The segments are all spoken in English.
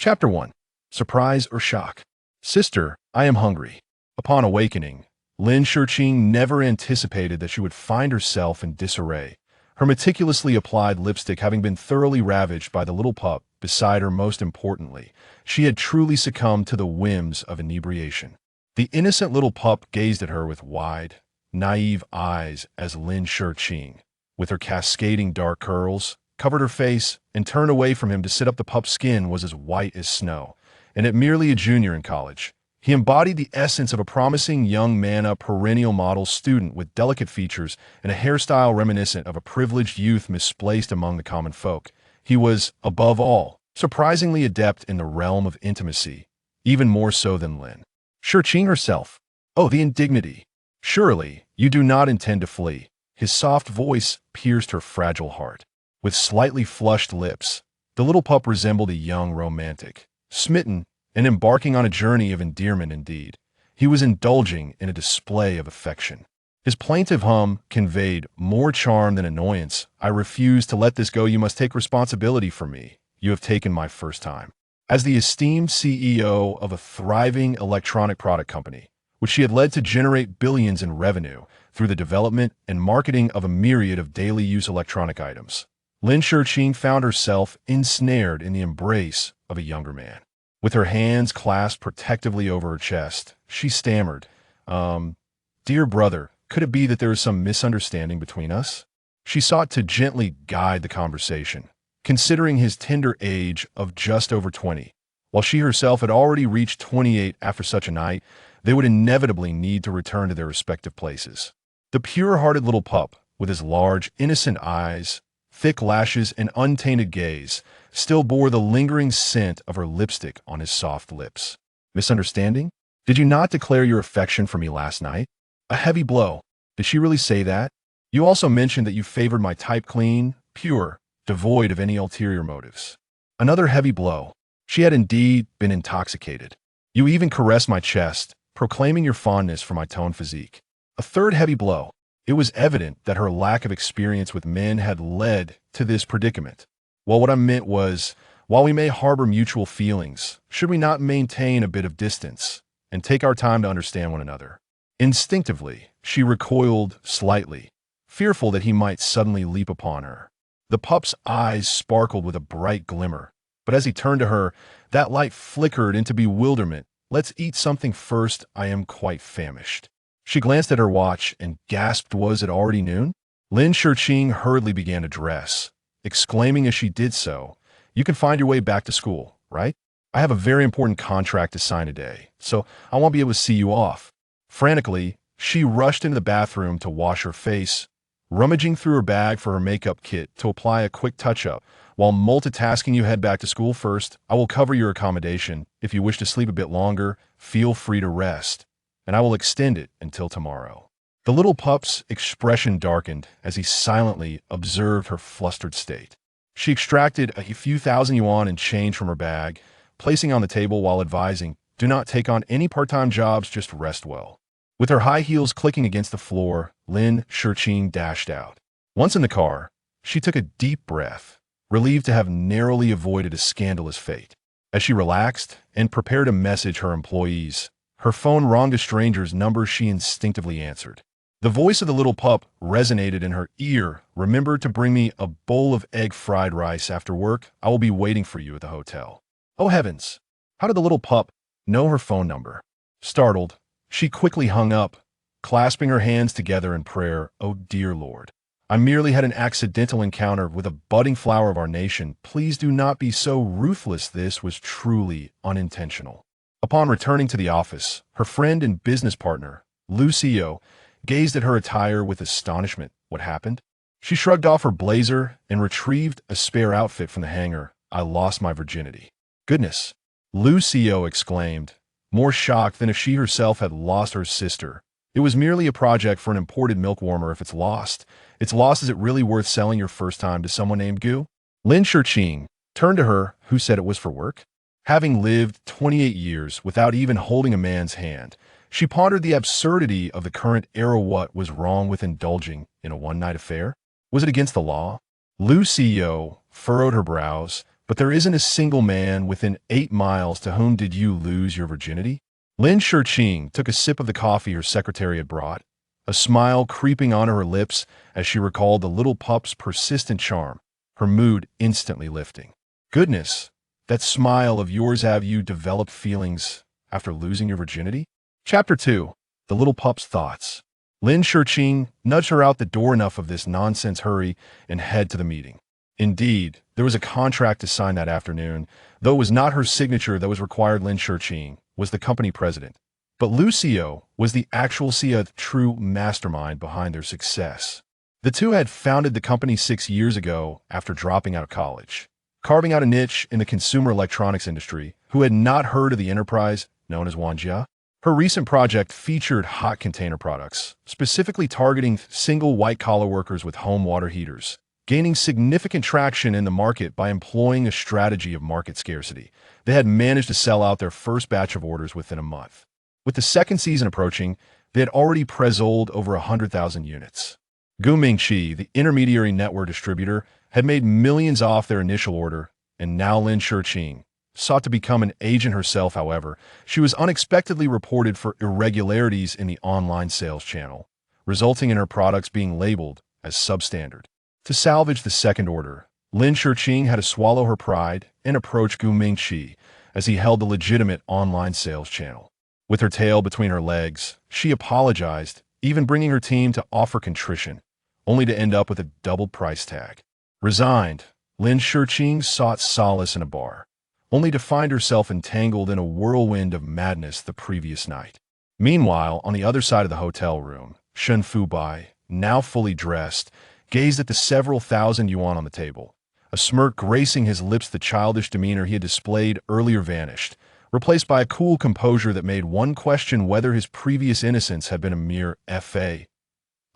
Chapter 1. Surprise or Shock. Sister, I am hungry. Upon awakening, Lin Shurqing never anticipated that she would find herself in disarray, her meticulously applied lipstick having been thoroughly ravaged by the little pup beside her. Most importantly, she had truly succumbed to the whims of inebriation. The innocent little pup gazed at her with wide, naive eyes as Lin Shurqing, with her cascading dark curls, covered her face and turned away from him to sit up. The pup's skin was as white as snow, and at merely a junior in college, he embodied the essence of a promising young man, a perennial model student with delicate features and a hairstyle reminiscent of a privileged youth misplaced among the common folk. He was, above all, surprisingly adept in the realm of intimacy, even more so than Lin Shurqing herself. Oh, the indignity! Surely, you do not intend to flee. His soft voice pierced her fragile heart. With slightly flushed lips, the little pup resembled a young romantic, smitten and embarking on a journey of endearment indeed. He was indulging in a display of affection. His plaintive hum conveyed more charm than annoyance. I refuse to let this go. You must take responsibility for me. You have taken my first time. As the esteemed CEO of a thriving electronic product company, which she had led to generate billions in revenue through the development and marketing of a myriad of daily use electronic items, Lin Shurqing found herself ensnared in the embrace of a younger man. With her hands clasped protectively over her chest, she stammered, "Dear brother, could it be that there is some misunderstanding between us?" She sought to gently guide the conversation, considering his tender age of just over 20. While she herself had already reached 28 after such a night, they would inevitably need to return to their respective places. The pure-hearted little pup, with his large, innocent eyes, thick lashes, and untainted gaze, still bore the lingering scent of her lipstick on his soft lips. Misunderstanding? Did you not declare your affection for me last night? A heavy blow. Did she really say that? You also mentioned that you favored my type: clean, pure, devoid of any ulterior motives. Another heavy blow. She had indeed been intoxicated. You even caressed my chest, proclaiming your fondness for my toned physique. A third heavy blow. It was evident that her lack of experience with men had led to this predicament. Well, what I meant was, while we may harbor mutual feelings, should we not maintain a bit of distance and take our time to understand one another? Instinctively, she recoiled slightly, fearful that he might suddenly leap upon her. The pup's eyes sparkled with a bright glimmer, but as he turned to her, that light flickered into bewilderment. "Let's eat something first. I am quite famished." She glanced at her watch and gasped, was it already noon? Lin Shurqing hurriedly began to dress, exclaiming as she did so, "You can find your way back to school, right? I have a very important contract to sign today, so I won't be able to see you off." Frantically, she rushed into the bathroom to wash her face, rummaging through her bag for her makeup kit to apply a quick touch-up. While multitasking, "You head back to school first. I will cover your accommodation. If you wish to sleep a bit longer, feel free to rest, and I will extend it until tomorrow." The little pup's expression darkened as he silently observed her flustered state. She extracted a few thousand yuan in change from her bag, placing on the table while advising, "Do not take on any part-time jobs, just rest well." With her high heels clicking against the floor, Lin Shurqing dashed out. Once in the car, she took a deep breath, relieved to have narrowly avoided a scandalous fate. As she relaxed and prepared to message her employees, her phone rang a stranger's number. She instinctively answered. The voice of the little pup resonated in her ear. "Remember to bring me a bowl of egg fried rice after work. I will be waiting for you at the hotel." Oh heavens! How did the little pup know her phone number? Startled, she quickly hung up, clasping her hands together in prayer. "Oh dear Lord, I merely had an accidental encounter with a budding flower of our nation. Please do not be so ruthless. This was truly unintentional." Upon returning to the office, her friend and business partner, Lucio, gazed at her attire with astonishment. What happened? She shrugged off her blazer and retrieved a spare outfit from the hanger. "I lost my virginity." "Goodness!" Lucio exclaimed, more shocked than if she herself had lost her sister. "It was merely a project for an imported milk warmer. If it's lost, is it really worth selling your first time to someone named Gu?" Lin Shurqing turned to her. "Who said it was for work?" Having lived 28 years without even holding a man's hand, she pondered the absurdity of the current era. What was wrong with indulging in a one-night affair? Was it against the law? Lucio furrowed her brows, But there isn't a single man within 8 miles to whom did you lose your virginity? Lin Shurqing took a sip of the coffee her secretary had brought, a smile creeping onto her lips as she recalled the little pup's persistent charm, her mood instantly lifting. Goodness, that smile of yours, have you developed feelings after losing your virginity? Chapter 2. The Little Pup's Thoughts. Lin Shurqing nudged her out the door. Enough of this nonsense, hurry and head to the meeting. Indeed, there was a contract to sign that afternoon, though it was not her signature that was required. Lin Shurqing was the company president, but Lucio was the actual CEO, the true mastermind behind their success. The two had founded the company 6 years ago after dropping out of college, carving out a niche in the consumer electronics industry. Who had not heard of the enterprise known as Wanjia? Her recent project featured hot container products, specifically targeting single white-collar workers with home water heaters, gaining significant traction in the market by employing a strategy of market scarcity. They had managed to sell out their first batch of orders within a month. With the second season approaching, they had already pre-sold over 100,000 units. Gu Mingqi, the intermediary network distributor, had made millions off their initial order, and now Lin Shurqing sought to become an agent herself. However, she was unexpectedly reported for irregularities in the online sales channel, resulting in her products being labeled as substandard. To salvage the second order, Lin Shurqing had to swallow her pride and approach Gu Mingqi as he held the legitimate online sales channel. With her tail between her legs, she apologized, even bringing her team to offer contrition, only to end up with a double price tag. Resigned, Lin Shurqing sought solace in a bar, only to find herself entangled in a whirlwind of madness the previous night. Meanwhile, on the other side of the hotel room, Shen Fubai, now fully dressed, gazed at the several thousand yuan on the table. A smirk gracing his lips. The childish demeanor he had displayed earlier vanished, replaced by a cool composure that made one question whether his previous innocence had been a mere fa.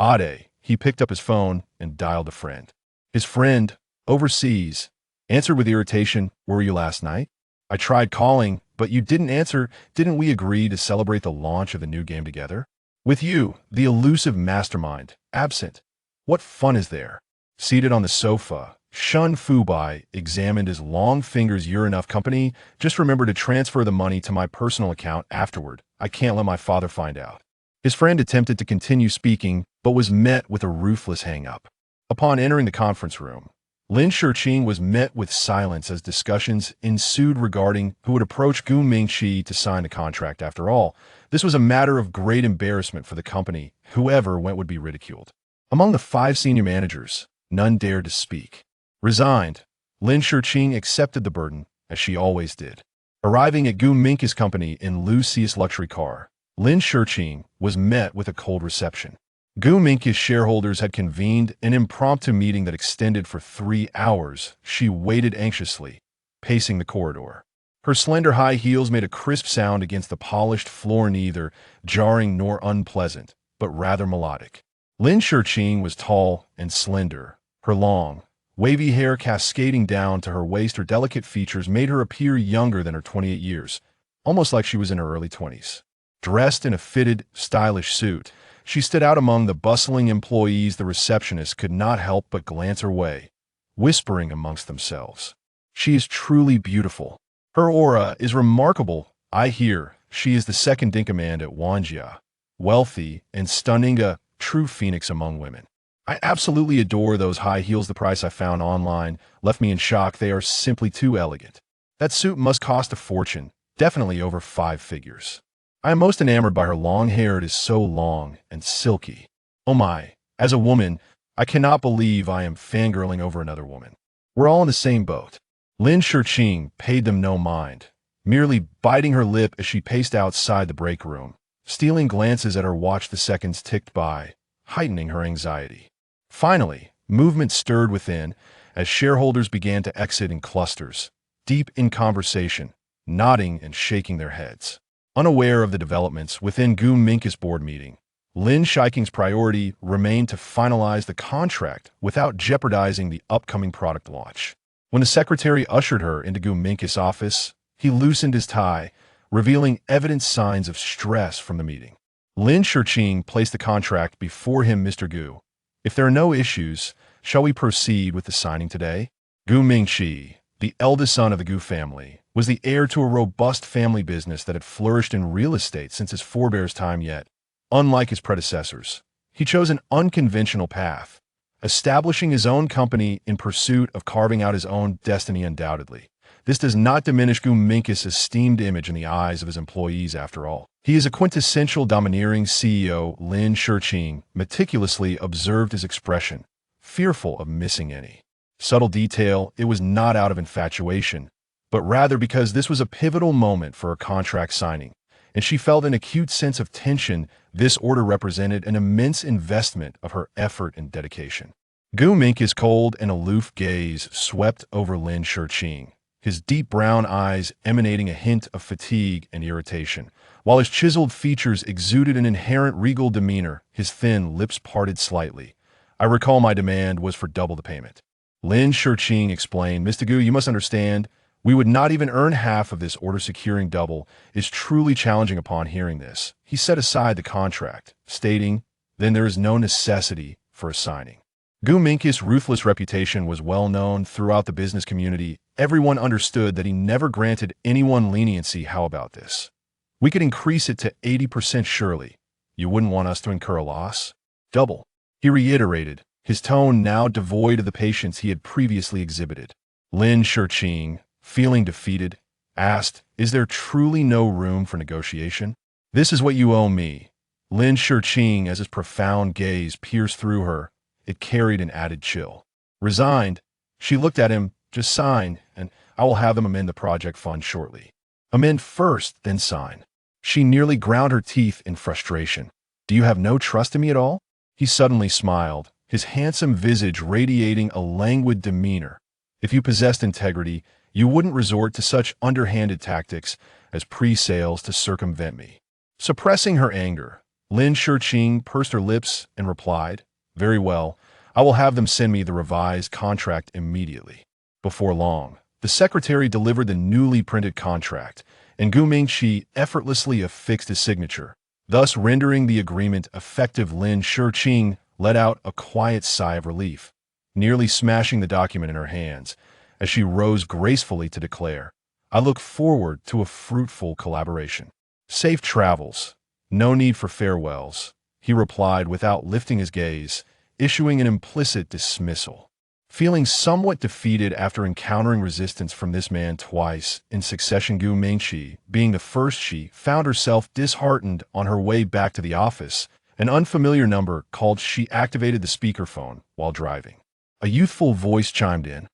Ade, he picked up his phone and dialed a friend. His friend, overseas, answered with irritation. Were you last night? I tried calling, but you didn't answer. Didn't we agree to celebrate the launch of the new game together? With you, the elusive mastermind, absent. What fun is there? Seated on the sofa, Shun Fubai examined his long fingers. You're enough company. Just remember to transfer the money to my personal account afterward. I can't let my father find out. His friend attempted to continue speaking, but was met with a ruthless hang-up. Upon entering the conference room, Lin Shurqing was met with silence as discussions ensued regarding who would approach Gu Mingqi to sign the contract. After all, this was a matter of great embarrassment for the company. Whoever went would be ridiculed. Among the 5 senior managers, none dared to speak. Resigned, Lin Shurqing accepted the burden, as she always did. Arriving at Gu Mingqi's company in Lucius luxury car, Lin Shurqing was met with a cold reception. Gu Mingqi's shareholders had convened an impromptu meeting that extended for 3 hours. She waited anxiously, pacing the corridor. Her slender high heels made a crisp sound against the polished floor, neither jarring nor unpleasant, but rather melodic. Lin Shurqing was tall and slender. Her long, wavy hair cascading down to her waist, her delicate features made her appear younger than her 28 years, almost like she was in her early 20s. Dressed in a fitted, stylish suit, she stood out among the bustling employees. The receptionists could not help but glance her way, whispering amongst themselves. She is truly beautiful. Her aura is remarkable. I hear she is the second in command at Wanjia, wealthy and stunning, a true phoenix among women. I absolutely adore those high heels. The price I found online left me in shock. They are simply too elegant. That suit must cost a fortune, definitely over 5 figures. I am most enamored by her long hair. It is so long and silky. Oh my, as a woman, I cannot believe I am fangirling over another woman. We're all in the same boat. Lin Shurqing paid them no mind, merely biting her lip as she paced outside the break room, stealing glances at her watch. The seconds ticked by, heightening her anxiety. Finally, movement stirred within as shareholders began to exit in clusters, deep in conversation, nodding and shaking their heads. Unaware of the developments within Gu Mingqi's board meeting, Lin Shurqing's priority remained to finalize the contract without jeopardizing the upcoming product launch. When the secretary ushered her into Gu Mingqi's office, he loosened his tie, revealing evident signs of stress from the meeting. Lin Shurqing placed the contract before him. Mr. Gu, if there are no issues, shall we proceed with the signing today? Gu Mingqi, the eldest son of the Gu family, was the heir to a robust family business that had flourished in real estate since his forebears' time yet. Unlike his predecessors, he chose an unconventional path, establishing his own company in pursuit of carving out his own destiny undoubtedly. This does not diminish Gu Minkus' esteemed image in the eyes of his employees after all. He is a quintessential domineering CEO. Lin Shiqing meticulously observed his expression, fearful of missing any subtle detail. It was not out of infatuation, but rather because this was a pivotal moment for her contract signing, and she felt an acute sense of tension. This order represented an immense investment of her effort and dedication. Gu Minkus' cold and aloof gaze swept over Lin Shiqing, his deep brown eyes emanating a hint of fatigue and irritation. While his chiseled features exuded an inherent regal demeanor, his thin lips parted slightly. I recall my demand was for double the payment. Lin Shiqing explained, Mr. Gu, you must understand, we would not even earn half of this order. Securing double is truly challenging. Upon hearing this, he set aside the contract, stating, then there is no necessity for a signing. Gu Minkus' ruthless reputation was well known throughout the business community. Everyone understood that he never granted anyone leniency. How about this? We could increase it to 80% surely. You wouldn't want us to incur a loss? Double, he reiterated, his tone now devoid of the patience he had previously exhibited. Lin Shiqing, feeling defeated, asked, is there truly no room for negotiation? This is what you owe me. Lin Shiqing, as his profound gaze pierced through her, it carried an added chill. Resigned, she looked at him. Just sign, and I will have them amend the project fund shortly. Amend first, then sign. She nearly ground her teeth in frustration. Do you have no trust in me at all? He suddenly smiled, his handsome visage radiating a languid demeanor. If you possessed integrity, you wouldn't resort to such underhanded tactics as pre-sales to circumvent me. Suppressing her anger, Lin Shiqing pursed her lips and replied, very well, I will have them send me the revised contract immediately. Before long, the secretary delivered the newly printed contract, and Gu Minkus effortlessly affixed his signature, thus rendering the agreement effective. Lin Shiqing let out a quiet sigh of relief, nearly smashing the document in her hands, as she rose gracefully to declare, I look forward to a fruitful collaboration. Safe travels. No need for farewells, he replied without lifting his gaze, issuing an implicit dismissal. Feeling somewhat defeated after encountering resistance from this man twice in succession, Gu Minkus, being the first, she found herself disheartened. On her way back to the office, an unfamiliar number called. She activated the speakerphone while driving. A youthful voice chimed in.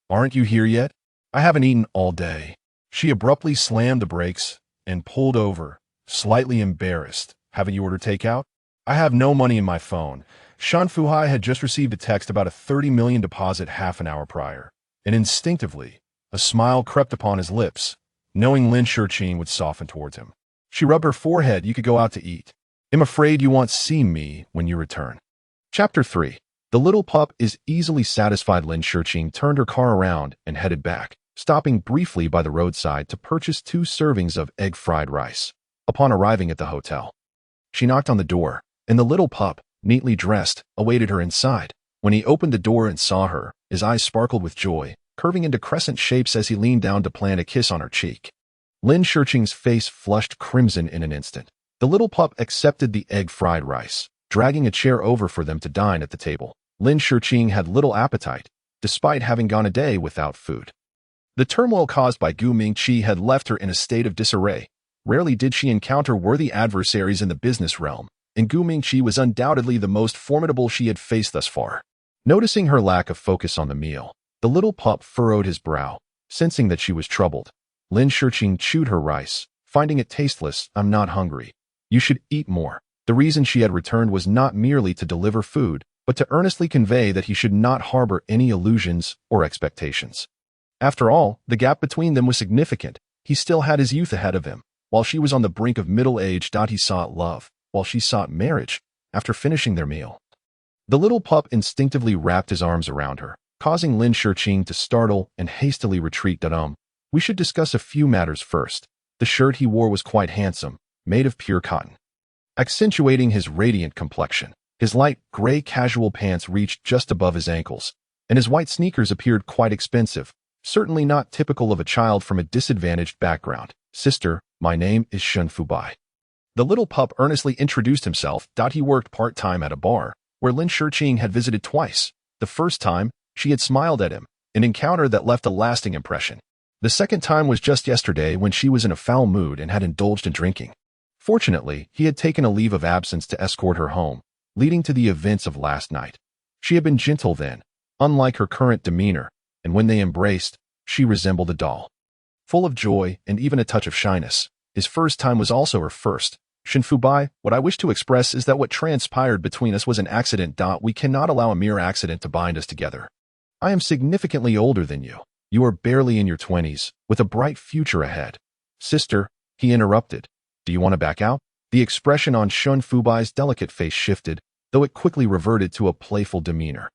Aren't you here yet? I haven't eaten all day. She abruptly slammed the brakes and pulled over, slightly embarrassed. Haven't you ordered takeout? I have no money in my phone. Shan Fuhai had just received a text about a 30 million deposit half an hour prior, and instinctively, a smile crept upon his lips, knowing Lin Shiqing would soften towards him. She rubbed her forehead. You could go out to eat. I'm afraid you won't see me when you return. Chapter 3. The little pup is easily satisfied. Lin Shiqing turned her car around and headed back, stopping briefly by the roadside to purchase 2 servings of egg fried rice. Upon arriving at the hotel, she knocked on the door, and the little pup, neatly dressed, awaited her inside. When he opened the door and saw her, his eyes sparkled with joy, curving into crescent shapes as he leaned down to plant a kiss on her cheek. Lin Shiqing's face flushed crimson in an instant. The little pup accepted the egg fried rice, dragging a chair over for them to dine at the table. Lin Shiqing had little appetite, despite having gone a day without food. The turmoil caused by Gu Minkus had left her in a state of disarray. Rarely did she encounter worthy adversaries in the business realm, and Gu Minkus was undoubtedly the most formidable she had faced thus far. Noticing her lack of focus on the meal, the little pup furrowed his brow, sensing that she was troubled. Lin Shiqing chewed her rice, finding it tasteless. I'm not hungry. You should eat more. The reason she had returned was not merely to deliver food, but to earnestly convey that he should not harbor any illusions or expectations. After all, the gap between them was significant. He still had his youth ahead of him, while she was on the brink of middle age. He sought love, while she sought marriage. After finishing their meal, the little pup instinctively wrapped his arms around her, causing Lin Shiqing to startle and hastily retreat. We should discuss a few matters first. The shirt he wore was quite handsome, made of pure cotton, accentuating his radiant complexion. His light gray casual pants reached just above his ankles, and his white sneakers appeared quite expensive, certainly not typical of a child from a disadvantaged background. Sister, my name is Shun Fubai. The little pup earnestly introduced himself. He worked part-time at a bar, where Lin Shiqing had visited twice. The first time, she had smiled at him, an encounter that left a lasting impression. The second time was just yesterday when she was in a foul mood and had indulged in drinking. Fortunately, he had taken a leave of absence to escort her home, leading to the events of last night. She had been gentle then, unlike her current demeanor, and when they embraced, she resembled a doll. Full of joy and even a touch of shyness, his first time was also her first. Shun Fubai, what I wish to express is that what transpired between us was an accident. We cannot allow a mere accident to bind us together. I am significantly older than you. You are barely in your 20s, with a bright future ahead. Sister, he interrupted. Do you want to back out? The expression on Shun Fubai's delicate face shifted, though it quickly reverted to a playful demeanor.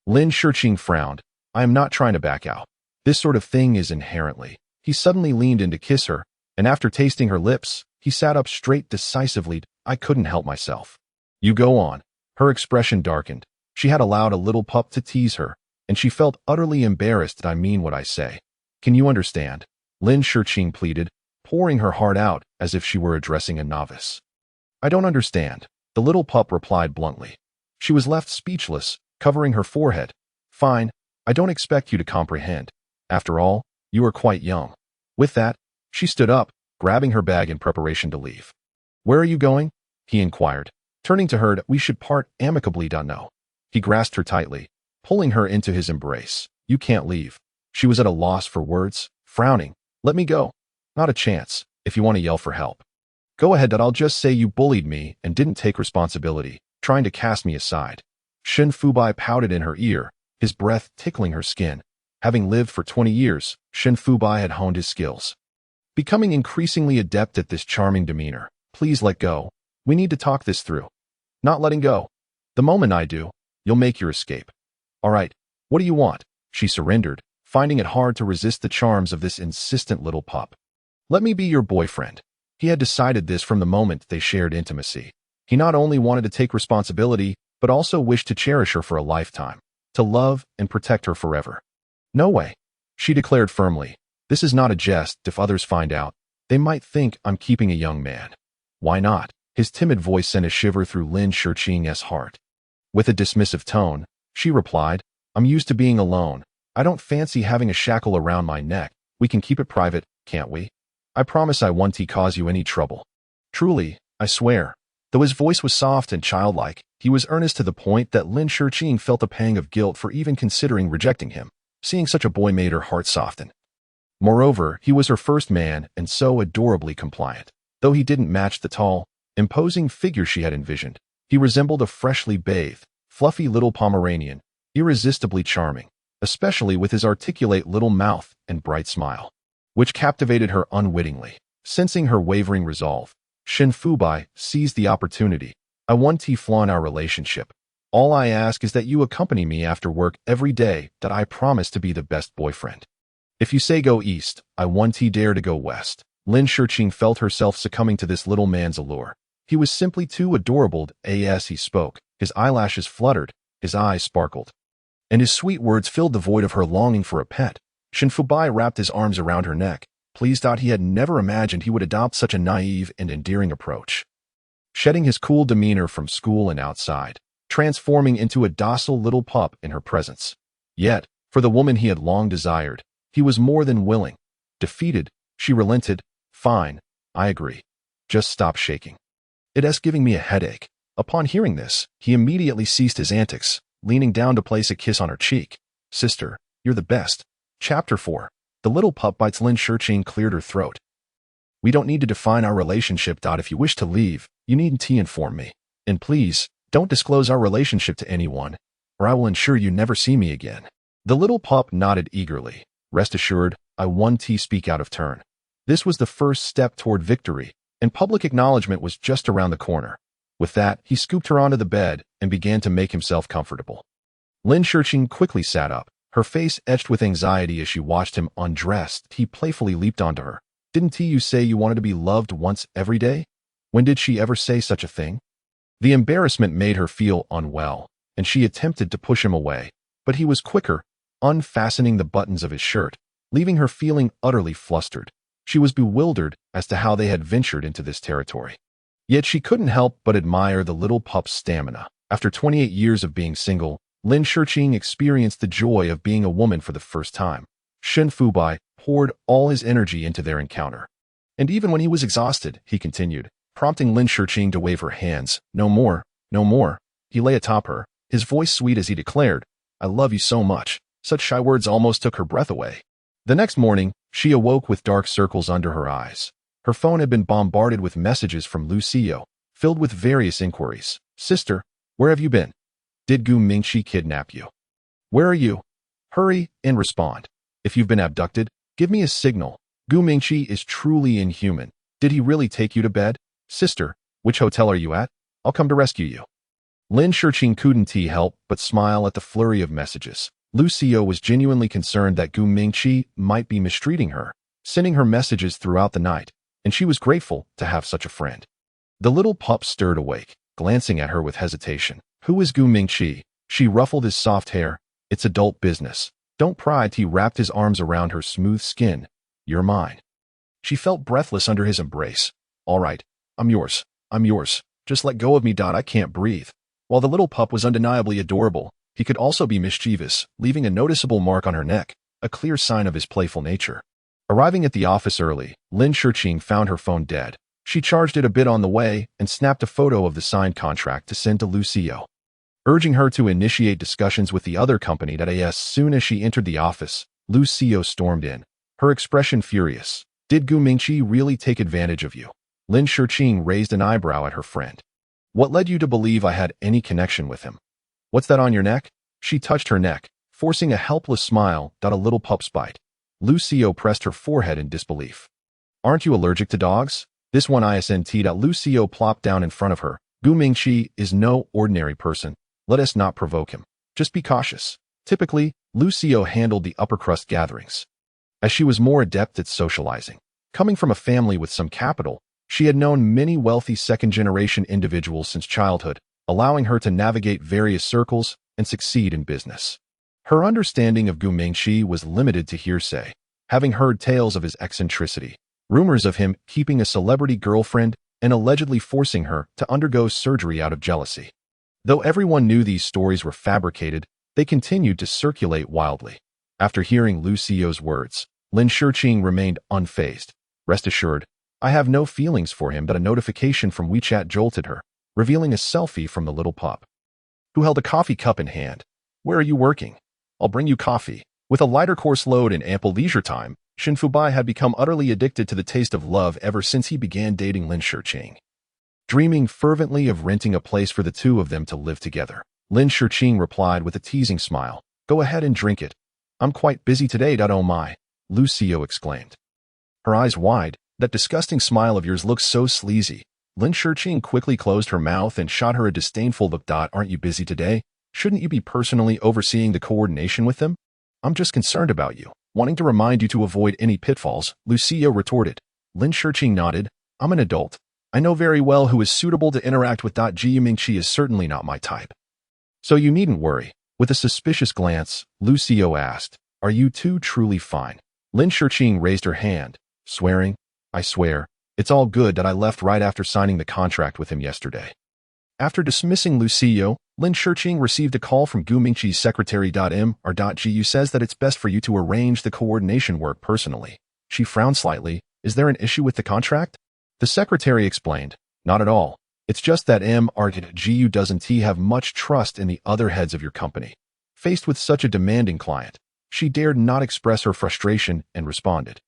Lin Shiqing frowned. I am not trying to back out. This sort of thing is inherently. He suddenly leaned in to kiss her, and after tasting her lips, he sat up straight decisively. I couldn't help myself. You go on. Her expression darkened. She had allowed a little pup to tease her, and she felt utterly embarrassed. I mean what I say. Can you understand? Lin Shiqing pleaded, pouring her heart out as if she were addressing a novice. I don't understand, the little pup replied bluntly. She was left speechless, covering her forehead. Fine, I don't expect you to comprehend. After all, you are quite young. With that, she stood up, grabbing her bag in preparation to leave. Where are you going? He inquired, turning to her. We should part amicably. No. He grasped her tightly, pulling her into his embrace. You can't leave. She was at a loss for words, frowning. Let me go. Not a chance, if you want to yell for help. Go ahead. I'll just say you bullied me and didn't take responsibility, trying to cast me aside. Shun Fubai pouted in her ear, his breath tickling her skin. Having lived for 20 years, Shun Fubai had honed his skills, becoming increasingly adept at this charming demeanor. Please let go. We need to talk this through. Not letting go. The moment I do, you'll make your escape. All right, what do you want? She surrendered, finding it hard to resist the charms of this insistent little pup. Let me be your boyfriend. He had decided this from the moment they shared intimacy. He not only wanted to take responsibility, but also wished to cherish her for a lifetime, to love and protect her forever. No way, she declared firmly. This is not a jest. If others find out, they might think I'm keeping a young man. Why not? His timid voice sent a shiver through Lin Shiqing's heart. With a dismissive tone, she replied, I'm used to being alone. I don't fancy having a shackle around my neck. We can keep it private, can't we? I promise I won't cause you any trouble. Truly, I swear. Though his voice was soft and childlike, he was earnest to the point that Lin Shiqing felt a pang of guilt for even considering rejecting him. Seeing such a boy made her heart soften. Moreover, he was her first man and so adorably compliant. Though he didn't match the tall, imposing figure she had envisioned, he resembled a freshly bathed, fluffy little Pomeranian, irresistibly charming, especially with his articulate little mouth and bright smile, which captivated her unwittingly. Sensing her wavering resolve, Shun Fubai seized the opportunity. I want to flaunt our relationship. All I ask is that you accompany me after work every day. That I promise to be the best boyfriend. If you say go east, I won't dare to go west. Lin Shiqing felt herself succumbing to this little man's allure. He was simply too adorable. As he spoke, his eyelashes fluttered, his eyes sparkled, and his sweet words filled the void of her longing for a pet. Shun Fubai wrapped his arms around her neck, pleased. He had never imagined he would adopt such a naive and endearing approach. Shedding his cool demeanor from school and outside, transforming into a docile little pup in her presence. Yet, for the woman he had long desired, he was more than willing. Defeated, she relented. Fine, I agree. Just stop shaking. It's giving me a headache. Upon hearing this, he immediately ceased his antics, leaning down to place a kiss on her cheek. Sister, you're the best. Chapter 4. The little pup bites. Lin Shiqing cleared her throat. We don't need to define our relationship. If you wish to leave, you needn't inform me. And please, don't disclose our relationship to anyone, or I will ensure you never see me again. The little pup nodded eagerly. Rest assured, I won't speak out of turn. This was the first step toward victory, and public acknowledgement was just around the corner. With that, he scooped her onto the bed and began to make himself comfortable. Lin Shiqing quickly sat up, her face etched with anxiety as she watched him undress. He playfully leaped onto her. Didn't you say you wanted to be loved once every day? When did she ever say such a thing? The embarrassment made her feel unwell, and she attempted to push him away, but he was quicker, unfastening the buttons of his shirt, leaving her feeling utterly flustered. She was bewildered as to how they had ventured into this territory. Yet she couldn't help but admire the little pup's stamina. After 28 years of being single, Lin Shiqing experienced the joy of being a woman for the first time. Shen Fubai poured all his energy into their encounter. And even when he was exhausted, he continued, prompting Lin Shiqing to wave her hands. No more, no more. He lay atop her, his voice sweet as he declared, I love you so much. Such shy words almost took her breath away. The next morning, she awoke with dark circles under her eyes. Her phone had been bombarded with messages from Lucio, filled with various inquiries. Sister, where have you been? Did Gu Mingqi kidnap you? Where are you? Hurry and respond. If you've been abducted, give me a signal. Gu Mingqi is truly inhuman. Did he really take you to bed? Sister, which hotel are you at? I'll come to rescue you. Lin Shiqing couldn't help but smile at the flurry of messages. Lucio was genuinely concerned that Gu Mingqi might be mistreating her, sending her messages throughout the night, and she was grateful to have such a friend. The little pup stirred awake, glancing at her with hesitation. Who is Gu Mingqi? She ruffled his soft hair. It's adult business. Don't pry. He wrapped his arms around her smooth skin. You're mine. She felt breathless under his embrace. All right, I'm yours. I'm yours. Just let go of me. I can't breathe. While the little pup was undeniably adorable, he could also be mischievous, leaving a noticeable mark on her neck, a clear sign of his playful nature. Arriving at the office early, Lin Shiqing found her phone dead. She charged it a bit on the way and snapped a photo of the signed contract to send to Lucio. Urging her to initiate discussions with the other company that as soon as she entered the office, Lucio stormed in, her expression furious. Did Gu Mingqi really take advantage of you? Lin Shiqing raised an eyebrow at her friend. What led you to believe I had any connection with him? What's that on your neck? She touched her neck, forcing a helpless smile. A little pup's bite. Lucio pressed her forehead in disbelief. Aren't you allergic to dogs? This one isn't. Lucio plopped down in front of her. Gu Mingqi is no ordinary person. Let us not provoke him. Just be cautious. Typically, Lucio handled the upper crust gatherings, as she was more adept at socializing. Coming from a family with some capital, she had known many wealthy second-generation individuals since childhood, allowing her to navigate various circles and succeed in business. Her understanding of Gu Mingqi was limited to hearsay, having heard tales of his eccentricity, rumors of him keeping a celebrity girlfriend and allegedly forcing her to undergo surgery out of jealousy. Though everyone knew these stories were fabricated, they continued to circulate wildly. After hearing Lucio's words, Lin Shiqing remained unfazed. Rest assured, I have no feelings for him. A notification from WeChat jolted her, revealing a selfie from the little pup, who held a coffee cup in hand. Where are you working? I'll bring you coffee. With a lighter course load and ample leisure time, Shen Fubai had become utterly addicted to the taste of love ever since he began dating Lin Shiqing. Dreaming fervently of renting a place for the two of them to live together, Lin Shiqing replied with a teasing smile. Go ahead and drink it. I'm quite busy today. Oh my, Lucio exclaimed, her eyes wide. That disgusting smile of yours looks so sleazy. Lin Shiqing quickly closed her mouth and shot her a disdainful look. Aren't you busy today? Shouldn't you be personally overseeing the coordination with them? I'm just concerned about you, wanting to remind you to avoid any pitfalls, Lucio retorted. Lin Shiqing nodded. I'm an adult. I know very well who is suitable to interact with. Gu Mingqi is certainly not my type. So you needn't worry. With a suspicious glance, Lucio asked, Are you two truly fine? Lin Shiqing raised her hand, swearing, I swear, it's all good. I left right after signing the contract with him yesterday. After dismissing Lucio, Lin Shiqing received a call from Gu Mingqi's secretary. Gu says that it's best for you to arrange the coordination work personally. She frowned slightly. Is there an issue with the contract? The secretary explained, Not at all. It's just that Gu doesn't have much trust in the other heads of your company. Faced with such a demanding client, she dared not express her frustration and responded,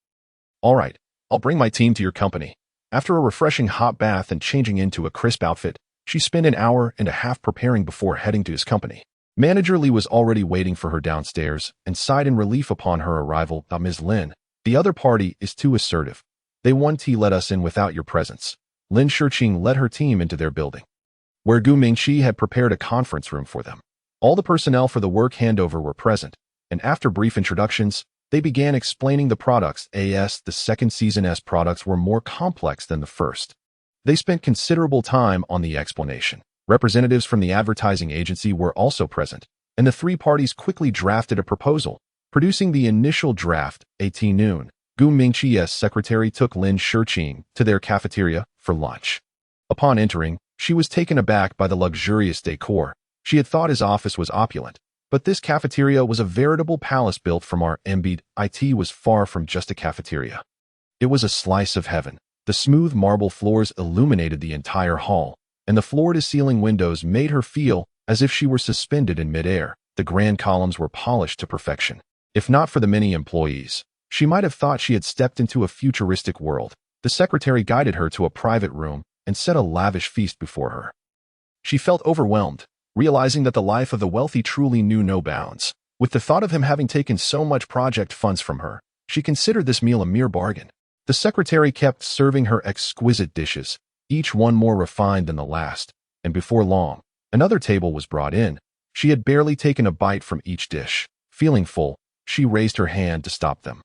All right, I'll bring my team to your company. After a refreshing hot bath and changing into a crisp outfit, she spent an hour and a half preparing before heading to his company. Manager Lee was already waiting for her downstairs and sighed in relief upon her arrival. Ms. Lin, the other party is too assertive. They won't let us in without your presence. Lin Shiqing led her team into their building, where Gu Mingqi had prepared a conference room for them. All the personnel for the work handover were present, and after brief introductions, they began explaining the products. The second season's products were more complex than the first. They spent considerable time on the explanation. Representatives from the advertising agency were also present, and the three parties quickly drafted a proposal, Producing the initial draft, at noon, Gu Mingqi's secretary took Lin Shiqing to their cafeteria for lunch. Upon entering, she was taken aback by the luxurious decor. She had thought his office was opulent, but this cafeteria was a veritable palace built from our embedded IT was far from just a cafeteria. It was a slice of heaven. The smooth marble floors illuminated the entire hall, and the floor-to-ceiling windows made her feel as if she were suspended in midair. The grand columns were polished to perfection. If not for the many employees, she might have thought she had stepped into a futuristic world. The secretary guided her to a private room and set a lavish feast before her. She felt overwhelmed, realizing that the life of the wealthy truly knew no bounds. With the thought of him having taken so much project funds from her, she considered this meal a mere bargain. The secretary kept serving her exquisite dishes, each one more refined than the last, and before long, another table was brought in. She had barely taken a bite from each dish. Feeling full, she raised her hand to stop them.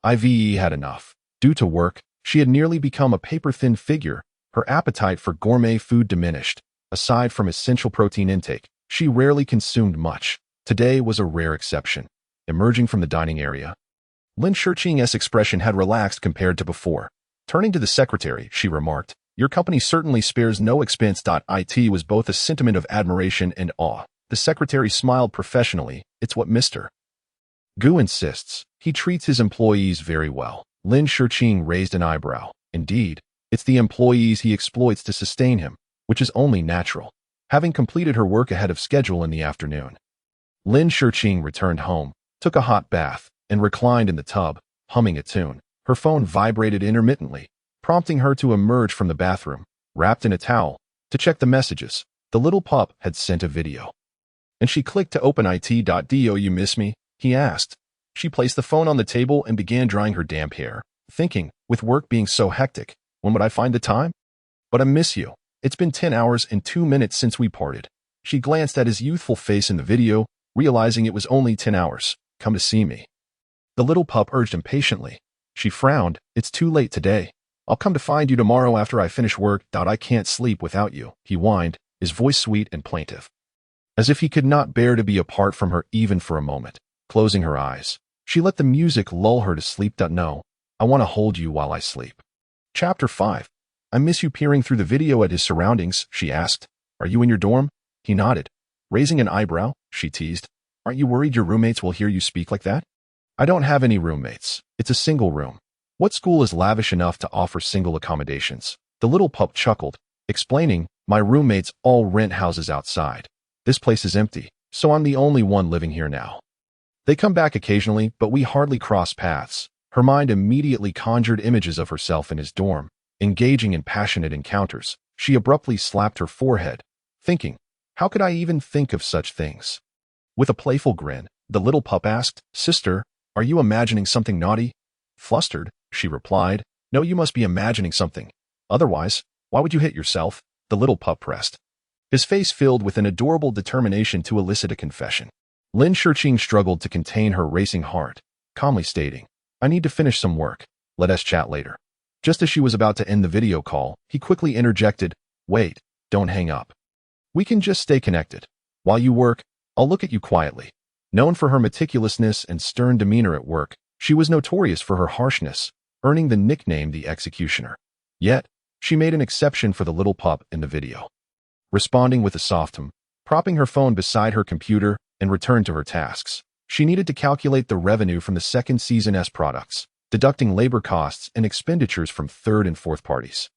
Ive had enough. Due to work, she had nearly become a paper-thin figure. Her appetite for gourmet food diminished. Aside from essential protein intake, she rarely consumed much. Today was a rare exception. Emerging from the dining area, Lin Shiqing's expression had relaxed compared to before. Turning to the secretary, she remarked, "Your company certainly spares no expense." It was both a sentiment of admiration and awe. The secretary smiled professionally. "It's what Mr. Gu insists. He treats his employees very well." Lin Shiqing raised an eyebrow. "Indeed, it's the employees he exploits to sustain him, which is only natural." Having completed her work ahead of schedule in the afternoon, Lin Shiqing returned home, took a hot bath, and reclined in the tub, humming a tune. Her phone vibrated intermittently, prompting her to emerge from the bathroom, wrapped in a towel, to check the messages. The little pup had sent a video, and she clicked to open it. "Do you miss me?" he asked. She placed the phone on the table and began drying her damp hair, thinking, with work being so hectic, when would I find the time? "But I miss you. It's been 10 hours and 2 minutes since we parted." She glanced at his youthful face in the video, realizing it was only 10 hours. "Come to see me," the little pup urged impatiently. She frowned. "It's too late today. I'll come to find you tomorrow after I finish work." "I can't sleep without you," he whined, his voice sweet and plaintive, as if he could not bear to be apart from her even for a moment. Closing her eyes, she let the music lull her to sleep. "No, I want to hold you while I sleep." Chapter 5. "I miss you." Peering through the video at his surroundings, she asked, "Are you in your dorm?" He nodded. Raising an eyebrow, she teased, "Aren't you worried your roommates will hear you speak like that?" "I don't have any roommates. It's a single room." "What school is lavish enough to offer single accommodations?" The little pup chuckled, explaining, "My roommates all rent houses outside. This place is empty, so I'm the only one living here now. They come back occasionally, but we hardly cross paths." Her mind immediately conjured images of herself in his dorm, engaging in passionate encounters. She abruptly slapped her forehead, thinking, how could I even think of such things? With a playful grin, the little pup asked, "Sister, are you imagining something naughty?" Flustered, she replied, "No, you must be imagining something. Otherwise, why would you hit yourself?" The little pup pressed, his face filled with an adorable determination to elicit a confession. Lin Shiqing struggled to contain her racing heart, calmly stating, "I need to finish some work. Let us chat later." Just as she was about to end the video call, he quickly interjected, "Wait, don't hang up. We can just stay connected. While you work, I'll look at you quietly." Known for her meticulousness and stern demeanor at work, she was notorious for her harshness, earning the nickname the Executioner. Yet, she made an exception for the little pup in the video. Responding with a soft hum, propping her phone beside her computer, and returned to her tasks. She needed to calculate the revenue from the second season's products, deducting labor costs and expenditures from third and fourth parties,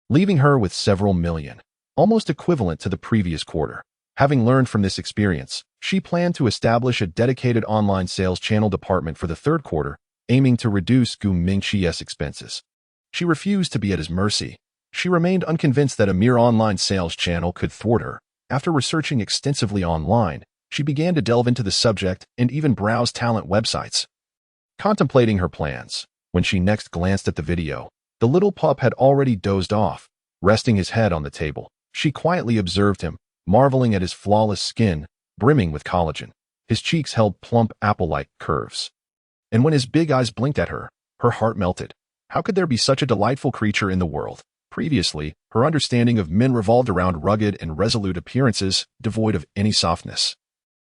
leaving her with several million, almost equivalent to the previous quarter. Having learned from this experience, she planned to establish a dedicated online sales channel department for the third quarter, aiming to reduce Gu Mingqi's expenses. She refused to be at his mercy. She remained unconvinced that a mere online sales channel could thwart her. After researching extensively online, she began to delve into the subject and even browse talent websites. Contemplating her plans, when she next glanced at the video, the little pup had already dozed off. Resting his head on the table, she quietly observed him, marveling at his flawless skin, brimming with collagen. His cheeks held plump apple-like curves. And when his big eyes blinked at her, her heart melted. How could there be such a delightful creature in the world? Previously, her understanding of men revolved around rugged and resolute appearances, devoid of any softness,